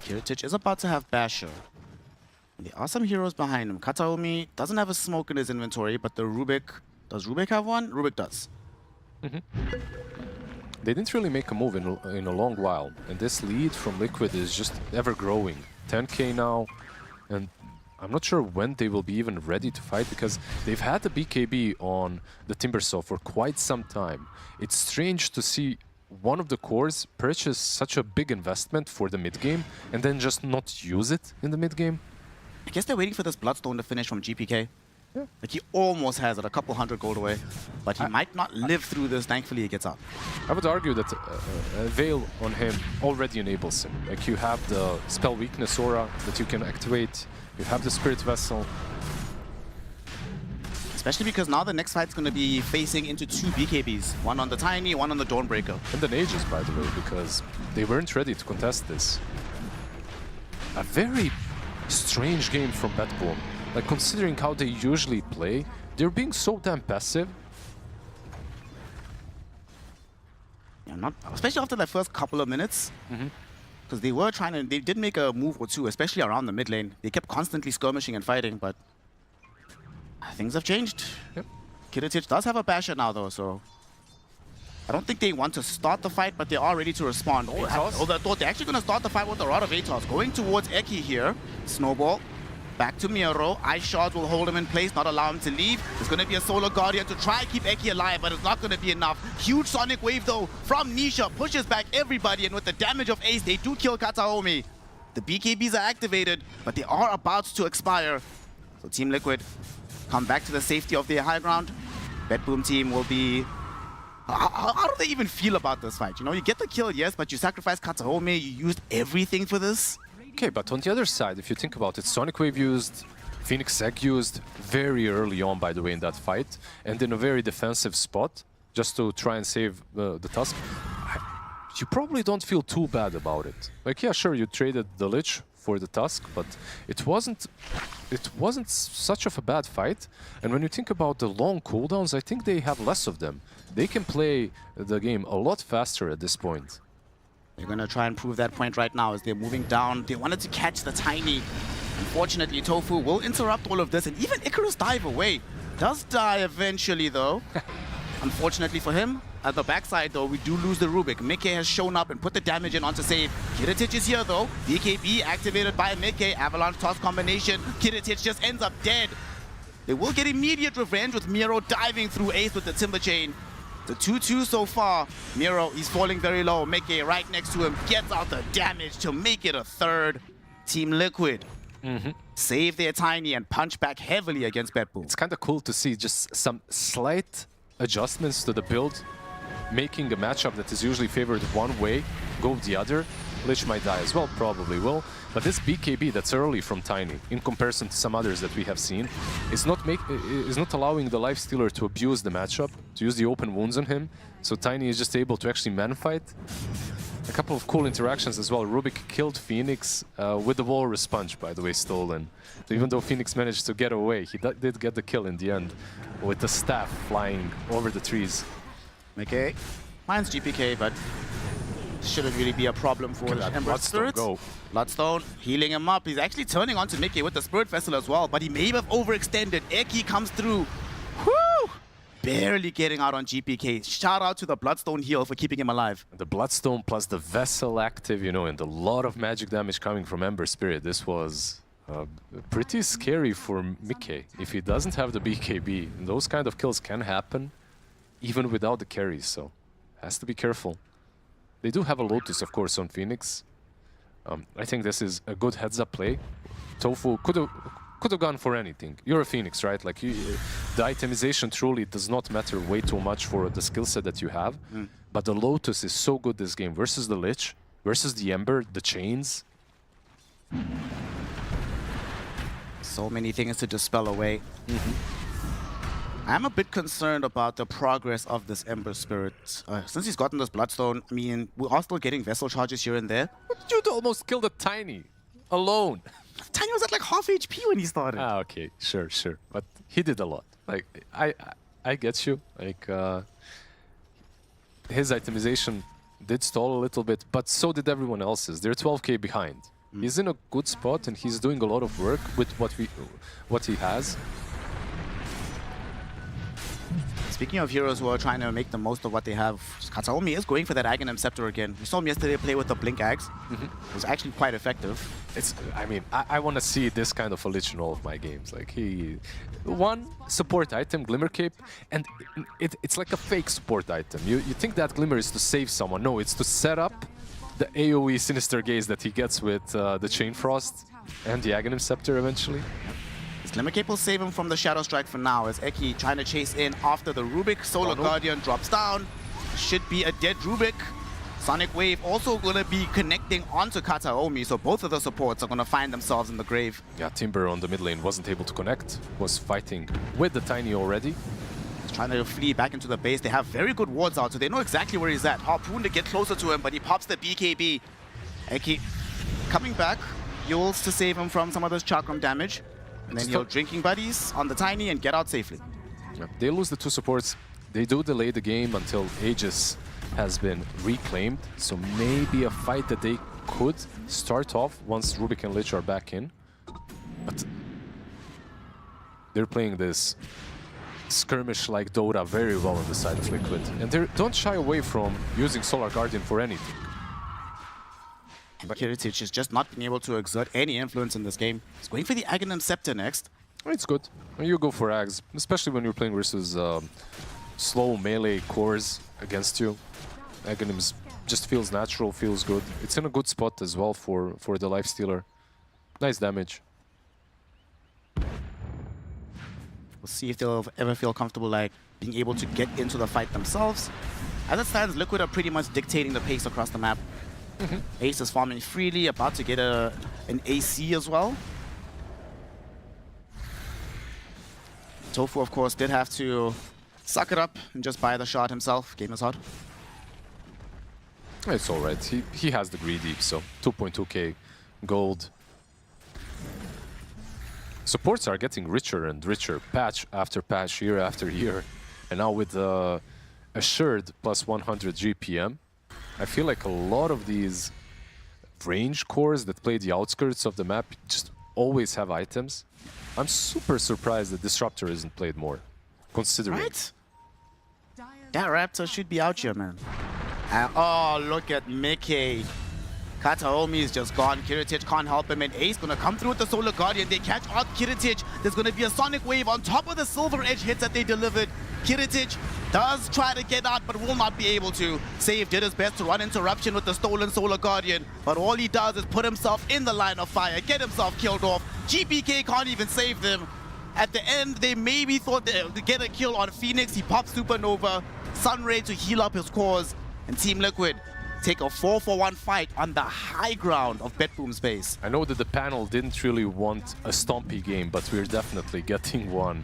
Speaker 10: Kiritich is about to have Basher. There are some heroes behind him. Kataomi doesn't have a smoke in his inventory, but the Rubik... Does Rubik have one? Rubik does.
Speaker 23: They didn't really make a move in a long while, and this lead from Liquid is just ever growing. 10k now, and I'm not sure when they will be even ready to fight, because they've had the BKB on the Timbersaw for quite some time. It's strange to see one of the cores purchase such a big investment for the mid-game and then just not use it in the mid-game.
Speaker 10: I guess they're waiting for this Bloodstone to finish from GPK. Yeah. Like, he almost has it, a couple hundred gold away, but he might not live through this. Thankfully, he gets up.
Speaker 23: I would argue that a Veil on him already enables him. Like, you have the Spell Weakness Aura that you can activate, you have the Spirit Vessel.
Speaker 10: Especially because now the next fight's going to be facing into two BKBs. One on the Tiny, one on the Dawnbreaker.
Speaker 23: And the Nages, by the way, because they weren't ready to contest this. A very strange game from BetBoom. Like, considering how they usually play, they're being so damn passive.
Speaker 10: Yeah, not especially after that first couple of minutes. Because they were trying to, they did make a move or two, especially around the mid lane. They kept constantly skirmishing and fighting, but things have changed.
Speaker 23: Yep.
Speaker 10: Kiritich does have a basher now, though, so I don't think they want to start the fight, but they are ready to respond. They're actually going to start the fight with a lot of Atos. Going towards Eki here. Snowball. Back to Miro. Ice Shard will hold him in place, not allow him to leave. There's going to be a Solar Guardian to try and keep Eki alive, but it's not going to be enough. Huge Sonic Wave, though, from Nisha. Pushes back everybody, and with the damage of Ace, they do kill Kataomi. The BKBs are activated, but they are about to expire. So Team Liquid come back to the safety of their high ground. BetBoom Team will be... How do they even feel about this fight? You know, you get the kill, yes, but you sacrifice Kataomi, you used everything for this.
Speaker 23: Okay, but on the other side, if you think about it, Sonic Wave used, Phoenix Egg used very early on, by the way, in that fight, and in a very defensive spot, just to try and save the Tusk. You probably don't feel too bad about it. Like, yeah, sure, you traded the Lich for the Tusk, but it wasn't such of a bad fight. And when you think about the long cooldowns, I think they have less of them. They can play the game a lot faster at this point.
Speaker 10: They're going to try and prove that point right now as they're moving down. They wanted to catch the Tiny. Unfortunately, Tofu will interrupt all of this, and even Icarus dive away. Does die eventually, though. Unfortunately for him, at the backside, though, we do lose the Rubik. Mickey has shown up and put the damage in on to save. Kiritich is here, though. BKB activated by Mickey. Avalanche toss combination. Kiritich just ends up dead. They will get immediate revenge with Miro diving through Ace with the Timber Chain. The 2-2 so far. Miro, he's falling very low. Mickey right next to him gets out the damage to make it a third. Team Liquid save their Tiny and punch back heavily against BetBoom.
Speaker 23: It's kind of cool to see just some slight adjustments to the build, making a matchup that is usually favored one way go the other. Lich might die as well, probably will. But this BKB that's early from Tiny, in comparison to some others that we have seen, is not allowing the Lifestealer to abuse the matchup, to use the open wounds on him. So Tiny is just able to actually man-fight. A couple of cool interactions as well. Rubik killed Phoenix with the Walrus Punch, by the way, stolen. So even though Phoenix managed to get away, he did get the kill in the end, with the staff flying over the trees.
Speaker 10: Okay, mine's GPK, but shouldn't really be a problem for the Ember Spirit. Bloodstone healing him up. He's actually turning onto Mickey with the Spirit Vessel as well, but he may have overextended. Eki comes through. Woo! Barely getting out on GPK. Shout out to the Bloodstone heal for keeping him alive.
Speaker 23: The Bloodstone plus the Vessel active, you know, and a lot of magic damage coming from Ember Spirit. This was pretty scary for Mickey. If he doesn't have the BKB, those kind of kills can happen even without the carries, so has to be careful. They do have a Lotus, of course, on Phoenix. I think this is a good heads-up play. Tofu could have gone for anything. You're a Phoenix, right? Like, the itemization truly does not matter way too much for the skill set that you have. But the Lotus is so good this game versus the Lich, versus the Ember, the Chains.
Speaker 10: So many things to dispel away. I'm a bit concerned about the progress of this Ember Spirit. Since he's gotten this Bloodstone, I mean, we are still getting Vessel charges here and there.
Speaker 23: You'd almost killed a Tiny alone.
Speaker 10: Tiny was at like half HP when he started.
Speaker 23: Ah, okay, sure. But he did a lot. Like, I get you. Like, his itemization did stall a little bit, but so did everyone else's. They're 12k behind. He's in a good spot and he's doing a lot of work with what he has.
Speaker 10: Speaking of heroes who are trying to make the most of what they have, Kataomi is going for that Aghanim Scepter again. We saw him yesterday play with the Blink Axe. It was actually quite effective.
Speaker 23: I mean, I want to see this kind of a Lich in all of my games. Like, one support item, Glimmer Cape, and it's like a fake support item. You think that Glimmer is to save someone. No, it's to set up the AoE Sinister Gaze that he gets with the Chain Frost and the Aghanim Scepter eventually.
Speaker 10: Glimmer Cape will save him from the Shadow Strike for now, as Eki trying to chase in after the Rubik. Solar Guardian drops down. Should be a dead Rubik. Sonic Wave also going to be connecting onto Kataomi, so both of the supports are going to find themselves in the grave.
Speaker 23: Yeah, Timber on the mid lane wasn't able to connect, was fighting with the Tiny already.
Speaker 10: He's trying to flee back into the base. They have very good wards out, so they know exactly where he's at. Harpoon to get closer to him, but he pops the BKB. Eki coming back. Yules to save him from some of this chakram damage. And then he'll Drinking Buddies on the Tiny and get out safely.
Speaker 23: Yeah, they lose the 2 supports. They do delay the game until Aegis has been reclaimed. So maybe a fight that they could start off once Rubik and Lich are back in. But they're playing this skirmish like Dota very well on the side of Liquid. And they don't shy away from using Solar Guardian for anything.
Speaker 10: But Heritage has just not been able to exert any influence in this game. He's going for the Aghanim Scepter next.
Speaker 23: It's good. When you go for Ags, especially when you're playing versus slow melee cores against you. Aghanim's just feels natural, feels good. It's in a good spot as well for the Lifestealer. Nice damage.
Speaker 10: We'll see if they'll ever feel comfortable like being able to get into the fight themselves. As it stands, Liquid are pretty much dictating the pace across the map. Ace is farming freely, about to get an AC as well. Tofu, of course, did have to suck it up and just buy the shot himself. Game is hot.
Speaker 23: It's alright. He has the greedy, so 2.2k gold. Supports are getting richer and richer, patch after patch, year after year. And now with assured plus 100 GPM, I feel like a lot of these range cores that play the outskirts of the map just always have items. I'm super surprised that Disruptor isn't played more, considering.
Speaker 10: Right? That Raptor should be out here, man. Oh, look at Mickey. Kataomi is just gone. Kiritich can't help him, and Ace gonna come through with the Solar Guardian. They catch out Kiritich. There's gonna be a Sonic Wave on top of the Silver Edge hits that they delivered. Kiritich does try to get out, but will not be able to. Save did his best to run interruption with the stolen Solar Guardian, but all he does is put himself in the line of fire, get himself killed off. GPK can't even save them. At the end, they maybe thought they'd get a kill on Phoenix. He pops Supernova, Sunray to heal up his cores, and Team Liquid take a 4-for-1 fight on the high ground of BetBoom space.
Speaker 23: I know that the panel didn't really want a stompy game, but we're definitely getting one.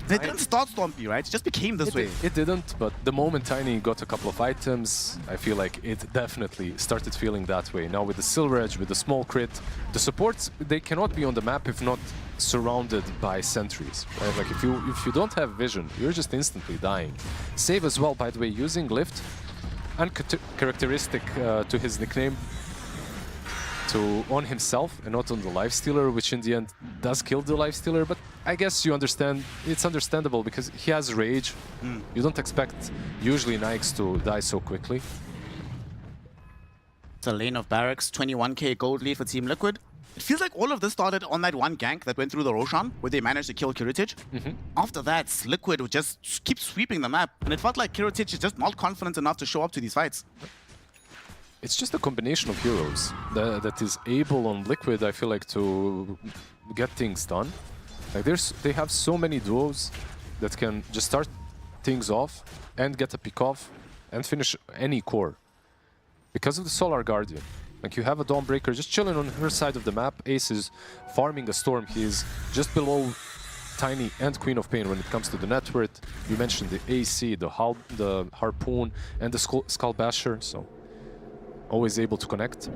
Speaker 10: They didn't start stompy, right? It just became this way.
Speaker 23: It didn't, but the moment Tiny got a couple of items, I feel like it definitely started feeling that way. Now with the Silver Edge, with the small crit, the supports, they cannot be on the map if not surrounded by sentries, right? Like if you don't have vision, you're just instantly dying. Save as well, by the way, using Lift, uncharacteristic to his nickname, on himself and not on the Lifestealer, which in the end does kill the Lifestealer, but I guess you understand, it's understandable because he has rage. You don't expect usually Nikes to die so quickly.
Speaker 10: It's a lane of barracks, 21k gold lead for Team Liquid. It feels like all of this started on that one gank that went through the Roshan, where they managed to kill Kiritich. After that, Liquid would just keep sweeping the map, and it felt like Kiritich is just not confident enough to show up to these fights.
Speaker 23: It's just a combination of heroes that is able on Liquid, I feel like, to get things done. Like they have so many duos that can just start things off and get a pick off and finish any core. Because of the Solar Guardian. Like you have a Dawnbreaker just chilling on her side of the map. Ace is farming a Storm. He's just below Tiny and Queen of Pain when it comes to the net worth. You mentioned the AC, the Harpoon, and the Skull Basher, so always able to connect.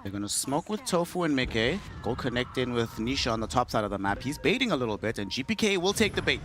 Speaker 10: They're going to smoke with Tofu and Mickey. Go connect in with Nisha on the top side of the map. He's baiting a little bit, and GPK will take the bait.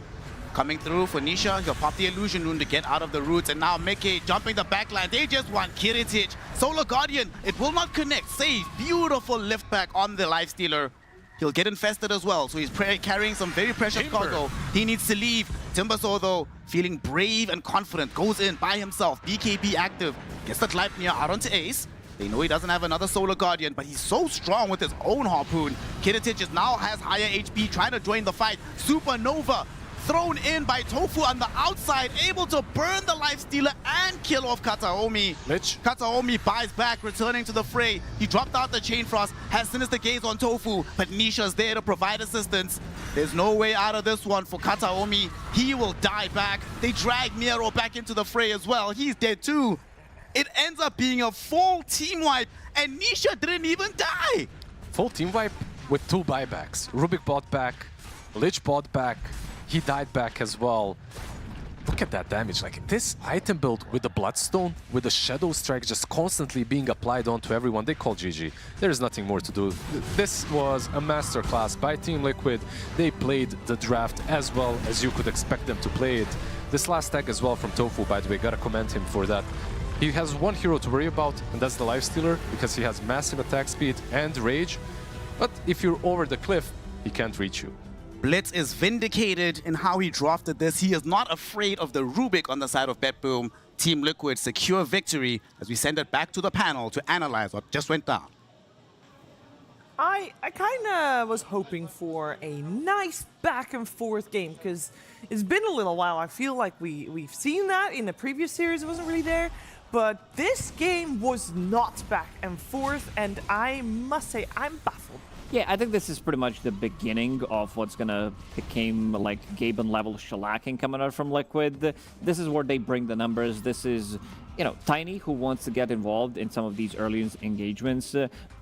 Speaker 10: Coming through for Nisha, he'll pop the Illusion Rune to get out of the roots, and now Mickey jumping the backline. They just want Kiritich. Solar Guardian, it will not connect. Save, beautiful lift back on the Lifestealer. He'll get infested as well, so he's carrying some very precious cargo. He needs to leave. Timbersaw, though, feeling brave and confident, goes in by himself. BKB active, gets the Gleipnir out onto Ace. They know he doesn't have another Solar Guardian, but he's so strong with his own Harpoon. Kiritich now has higher HP, trying to join the fight. Supernova thrown in by Tofu on the outside, able to burn the Lifestealer and kill off Kataomi. Kataomi buys back, returning to the fray. He dropped out the Chain Frost, has Sinister Gaze on Tofu, but Nisha's there to provide assistance. There's no way out of this one for Kataomi. He will die back. They drag Miro back into the fray as well. He's dead too. It ends up being a full team wipe, and Nisha didn't even die.
Speaker 23: Full team wipe with 2 buybacks. Rubik bought back, Lich bought back, he died back as well. look at that damage. Like this item build with the Bloodstone, with the Shadow Strike just constantly being applied onto everyone, they call GG. There's nothing more to do. This was a masterclass by Team Liquid. They played the draft as well as you could expect them to play it. This last tag as well from Tofu, by the way, gotta commend him for that. He has one hero to worry about, and that's the Lifestealer, because he has massive attack speed and rage. But if you're over the cliff, he can't reach you.
Speaker 10: Blitz is vindicated in how he drafted this. He is not afraid of the Rubik on the side of BetBoom. Team Liquid secure victory as we send it back to the panel to analyze what just went down.
Speaker 17: I kind of was hoping for a nice back and forth game because it's been a little while. I feel like we've seen that in the previous series. It wasn't really there. But this game was not back and forth, and I must say I'm baffled.
Speaker 3: Yeah, I think this is pretty much the beginning of what's gonna become like Gaben level shellacking coming out from Liquid. This is where they bring the numbers. This is, you know, Tiny, who wants to get involved in some of these early engagements,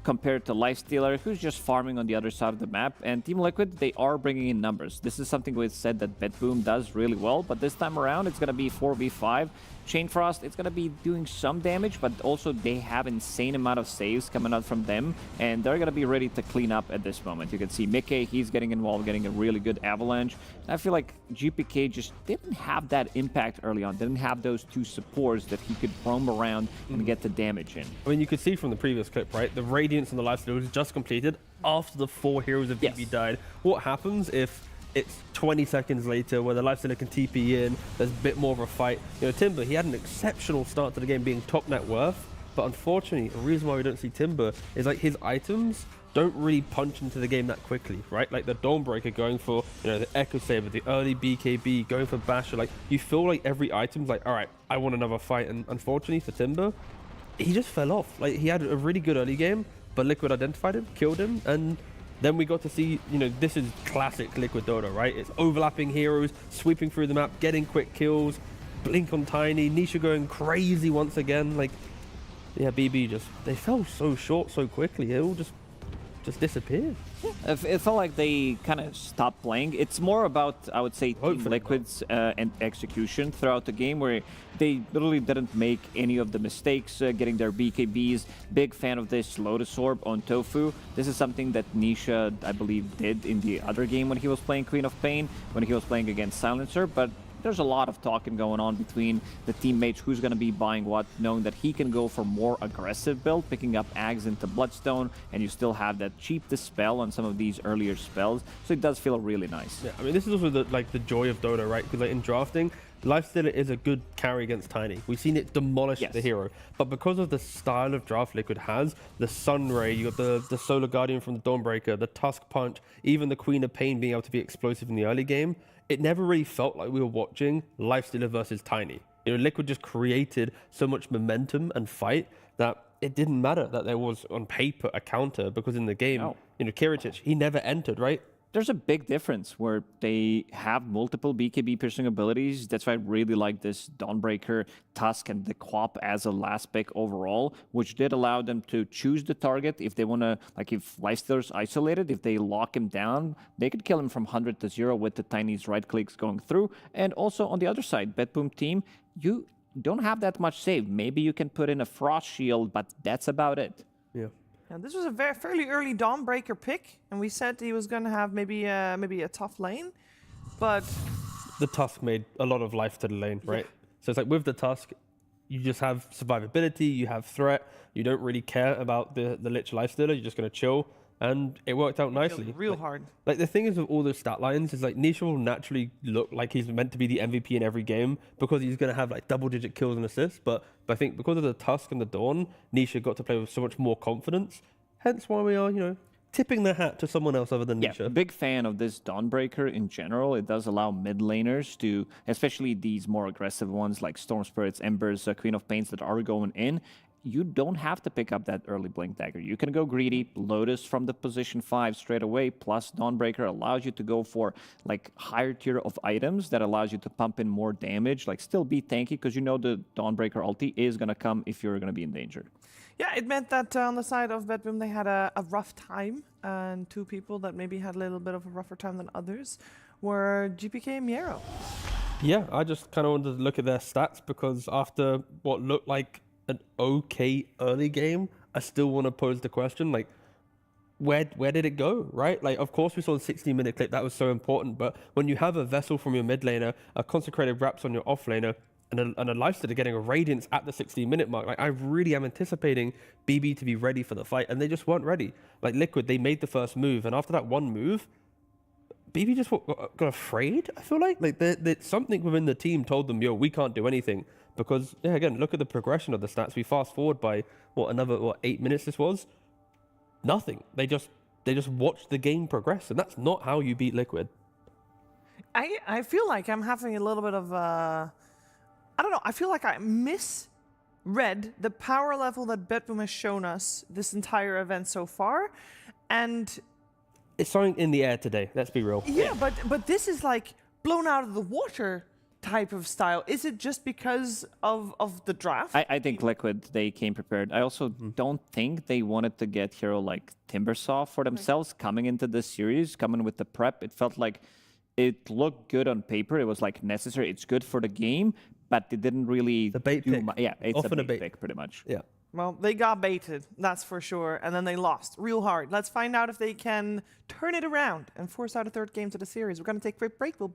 Speaker 3: compared to Lifestealer, who's just farming on the other side of the map. And Team Liquid, they are bringing in numbers. This is something we said that BetBoom does really well, but this time around, it's gonna be 4v5. Chain Frost, it's going to be doing some damage, but also they have insane amount of saves coming out from them, and they're going to be ready to clean up at this moment. You can see Mickey, he's getting involved, getting a really good avalanche. I feel like GPK just didn't have that impact early on, didn't have those two supports that he could roam around and get the damage in.
Speaker 22: I mean, you could see from the previous clip, right? The Radiance and the Lifestealer was just completed after the 4 heroes of VB died. What happens if it's 20 seconds later where the Lifestealer can TP in, there's a bit more of a fight? You know, Timber, he had an exceptional start to the game being top net worth, but unfortunately, the reason why we don't see Timber is like his items don't really punch into the game that quickly, right? Like the Dawnbreaker going for, you know, the Echo Saber, the early BKB, going for Basher, like you feel like every item's like, all right, I want another fight, and unfortunately for Timber, he just fell off. Like he had a really good early game, but Liquid identified him, killed him, and then we got to see, you know, this is classic Liquid Dota, right? It's overlapping heroes, sweeping through the map, getting quick kills, blink on Tiny, Nisha going crazy once again. Like, yeah, BB just, they fell so short so quickly. It all just disappeared.
Speaker 3: It felt like they kind of stopped playing. It's more about, I would say, Team Liquid's and execution throughout the game, where they literally didn't make any of the mistakes getting their BKBs. Big fan of this Lotus Orb on Tofu. This is something that Nisha, I believe, did in the other game when he was playing Queen of Pain, when he was playing against Silencer, but there's a lot of talking going on between the teammates, who's going to be buying what, knowing that he can go for more aggressive build, picking up Ags into Bloodstone, and you still have that cheap dispel on some of these earlier spells, so it does feel really nice.
Speaker 22: Yeah, I mean, this is also the joy of Dota, right? Because like in drafting, Lifestealer is a good carry against Tiny. We've seen it demolish the hero, but because of the style of draft Liquid has, the Sunray, you got the Solar Guardian from the Dawnbreaker, the Tusk Punch, even the Queen of Pain being able to be explosive in the early game, it never really felt like we were watching Lifestealer versus Tiny. You know, Liquid just created so much momentum and fight that it didn't matter that there was on paper a counter, because in the game, you know, Kiritic, he never entered, right?
Speaker 3: There's a big difference where they have multiple BKB piercing abilities. That's why I really like this Dawnbreaker, Tusk, and the Quap as a last pick overall, which did allow them to choose the target if they want to, like if Lifestealer's isolated, if they lock him down, they could kill him from 100 to 0 with the Tiny's right clicks going through. And also on the other side, BetBoom Team, you don't have that much save. Maybe you can put in a Frost Shield, but that's about it.
Speaker 22: Yeah.
Speaker 17: Now, this was a fairly early Dawnbreaker pick, and we said he was going to have maybe a tough lane, but
Speaker 22: the Tusk made a lot of life to the lane, right? So it's like with the Tusk, you just have survivability, you have threat, you don't really care about the Lich Lifestealer, you're just going to chill, and it worked out nicely.
Speaker 17: Real hard.
Speaker 22: Like the thing is with all those stat lines is like Nisha will naturally look like he's meant to be the MVP in every game because he's going to have like double-digit kills and assists, but I think because of the Tusk and the Dawn, Nisha got to play with so much more confidence, hence why we are, you know, tipping the hat to someone else other than Nisha.
Speaker 3: Yeah, big fan of this Dawnbreaker in general. It does allow mid laners to, especially these more aggressive ones like Storm Spirits, Embers, Queen of Pains that are going in, you don't have to pick up that early Blink Dagger. You can go greedy, Lotus from the position 5 straight away, plus Dawnbreaker allows you to go for like higher tier of items that allows you to pump in more damage, like still be tanky because you know the Dawnbreaker ulti is going to come if you're going to be in danger.
Speaker 17: yeah, it meant that on the side of BetBoom they had a rough time, and two people that maybe had a little bit of a rougher time than others were GPK and Miero.
Speaker 22: Yeah, I just kind of wanted to look at their stats because after what looked like an okay early game, I still want to pose the question, like, where did it go, right? Like, of course we saw the 16-minute clip, that was so important, but when you have a Vessel from your mid laner, a consecrated Raps on your off laner, and a Lifesteader getting a Radiance at the 16-minute mark, like, I really am anticipating BB to be ready for the fight, and they just weren't ready. Like, Liquid, they made the first move, and after that one move, BB just got afraid, I feel like. Like, something within the team told them, yo, we can't do anything. Because, yeah, again, look at the progression of the stats. We fast forward by, another 8 minutes this was? Nothing. They just watched the game progress, and that's not how you beat Liquid.
Speaker 17: I feel like I'm having a little bit of I don't know. I feel like I misread the power level that BetBoom has shown us this entire event so far, and
Speaker 22: it's something in the air today. Let's be real.
Speaker 17: Yeah, but this is like blown out of the water type of style. Is it just because of the draft?
Speaker 3: I think Liquid, they came prepared. I also don't think they wanted to get hero like Timbersaw for themselves coming into this series, coming with the prep. It felt like it looked good on paper. It was like necessary. It's good for the game, but it didn't really
Speaker 22: the bait pick.
Speaker 3: Yeah, it's
Speaker 22: often
Speaker 3: a bait pick pretty much.
Speaker 22: Yeah.
Speaker 17: Well, they got baited, that's for sure, and then they lost real hard. Let's find out if they can turn it around and force out a third game to the series. We're going to take a quick break. We'll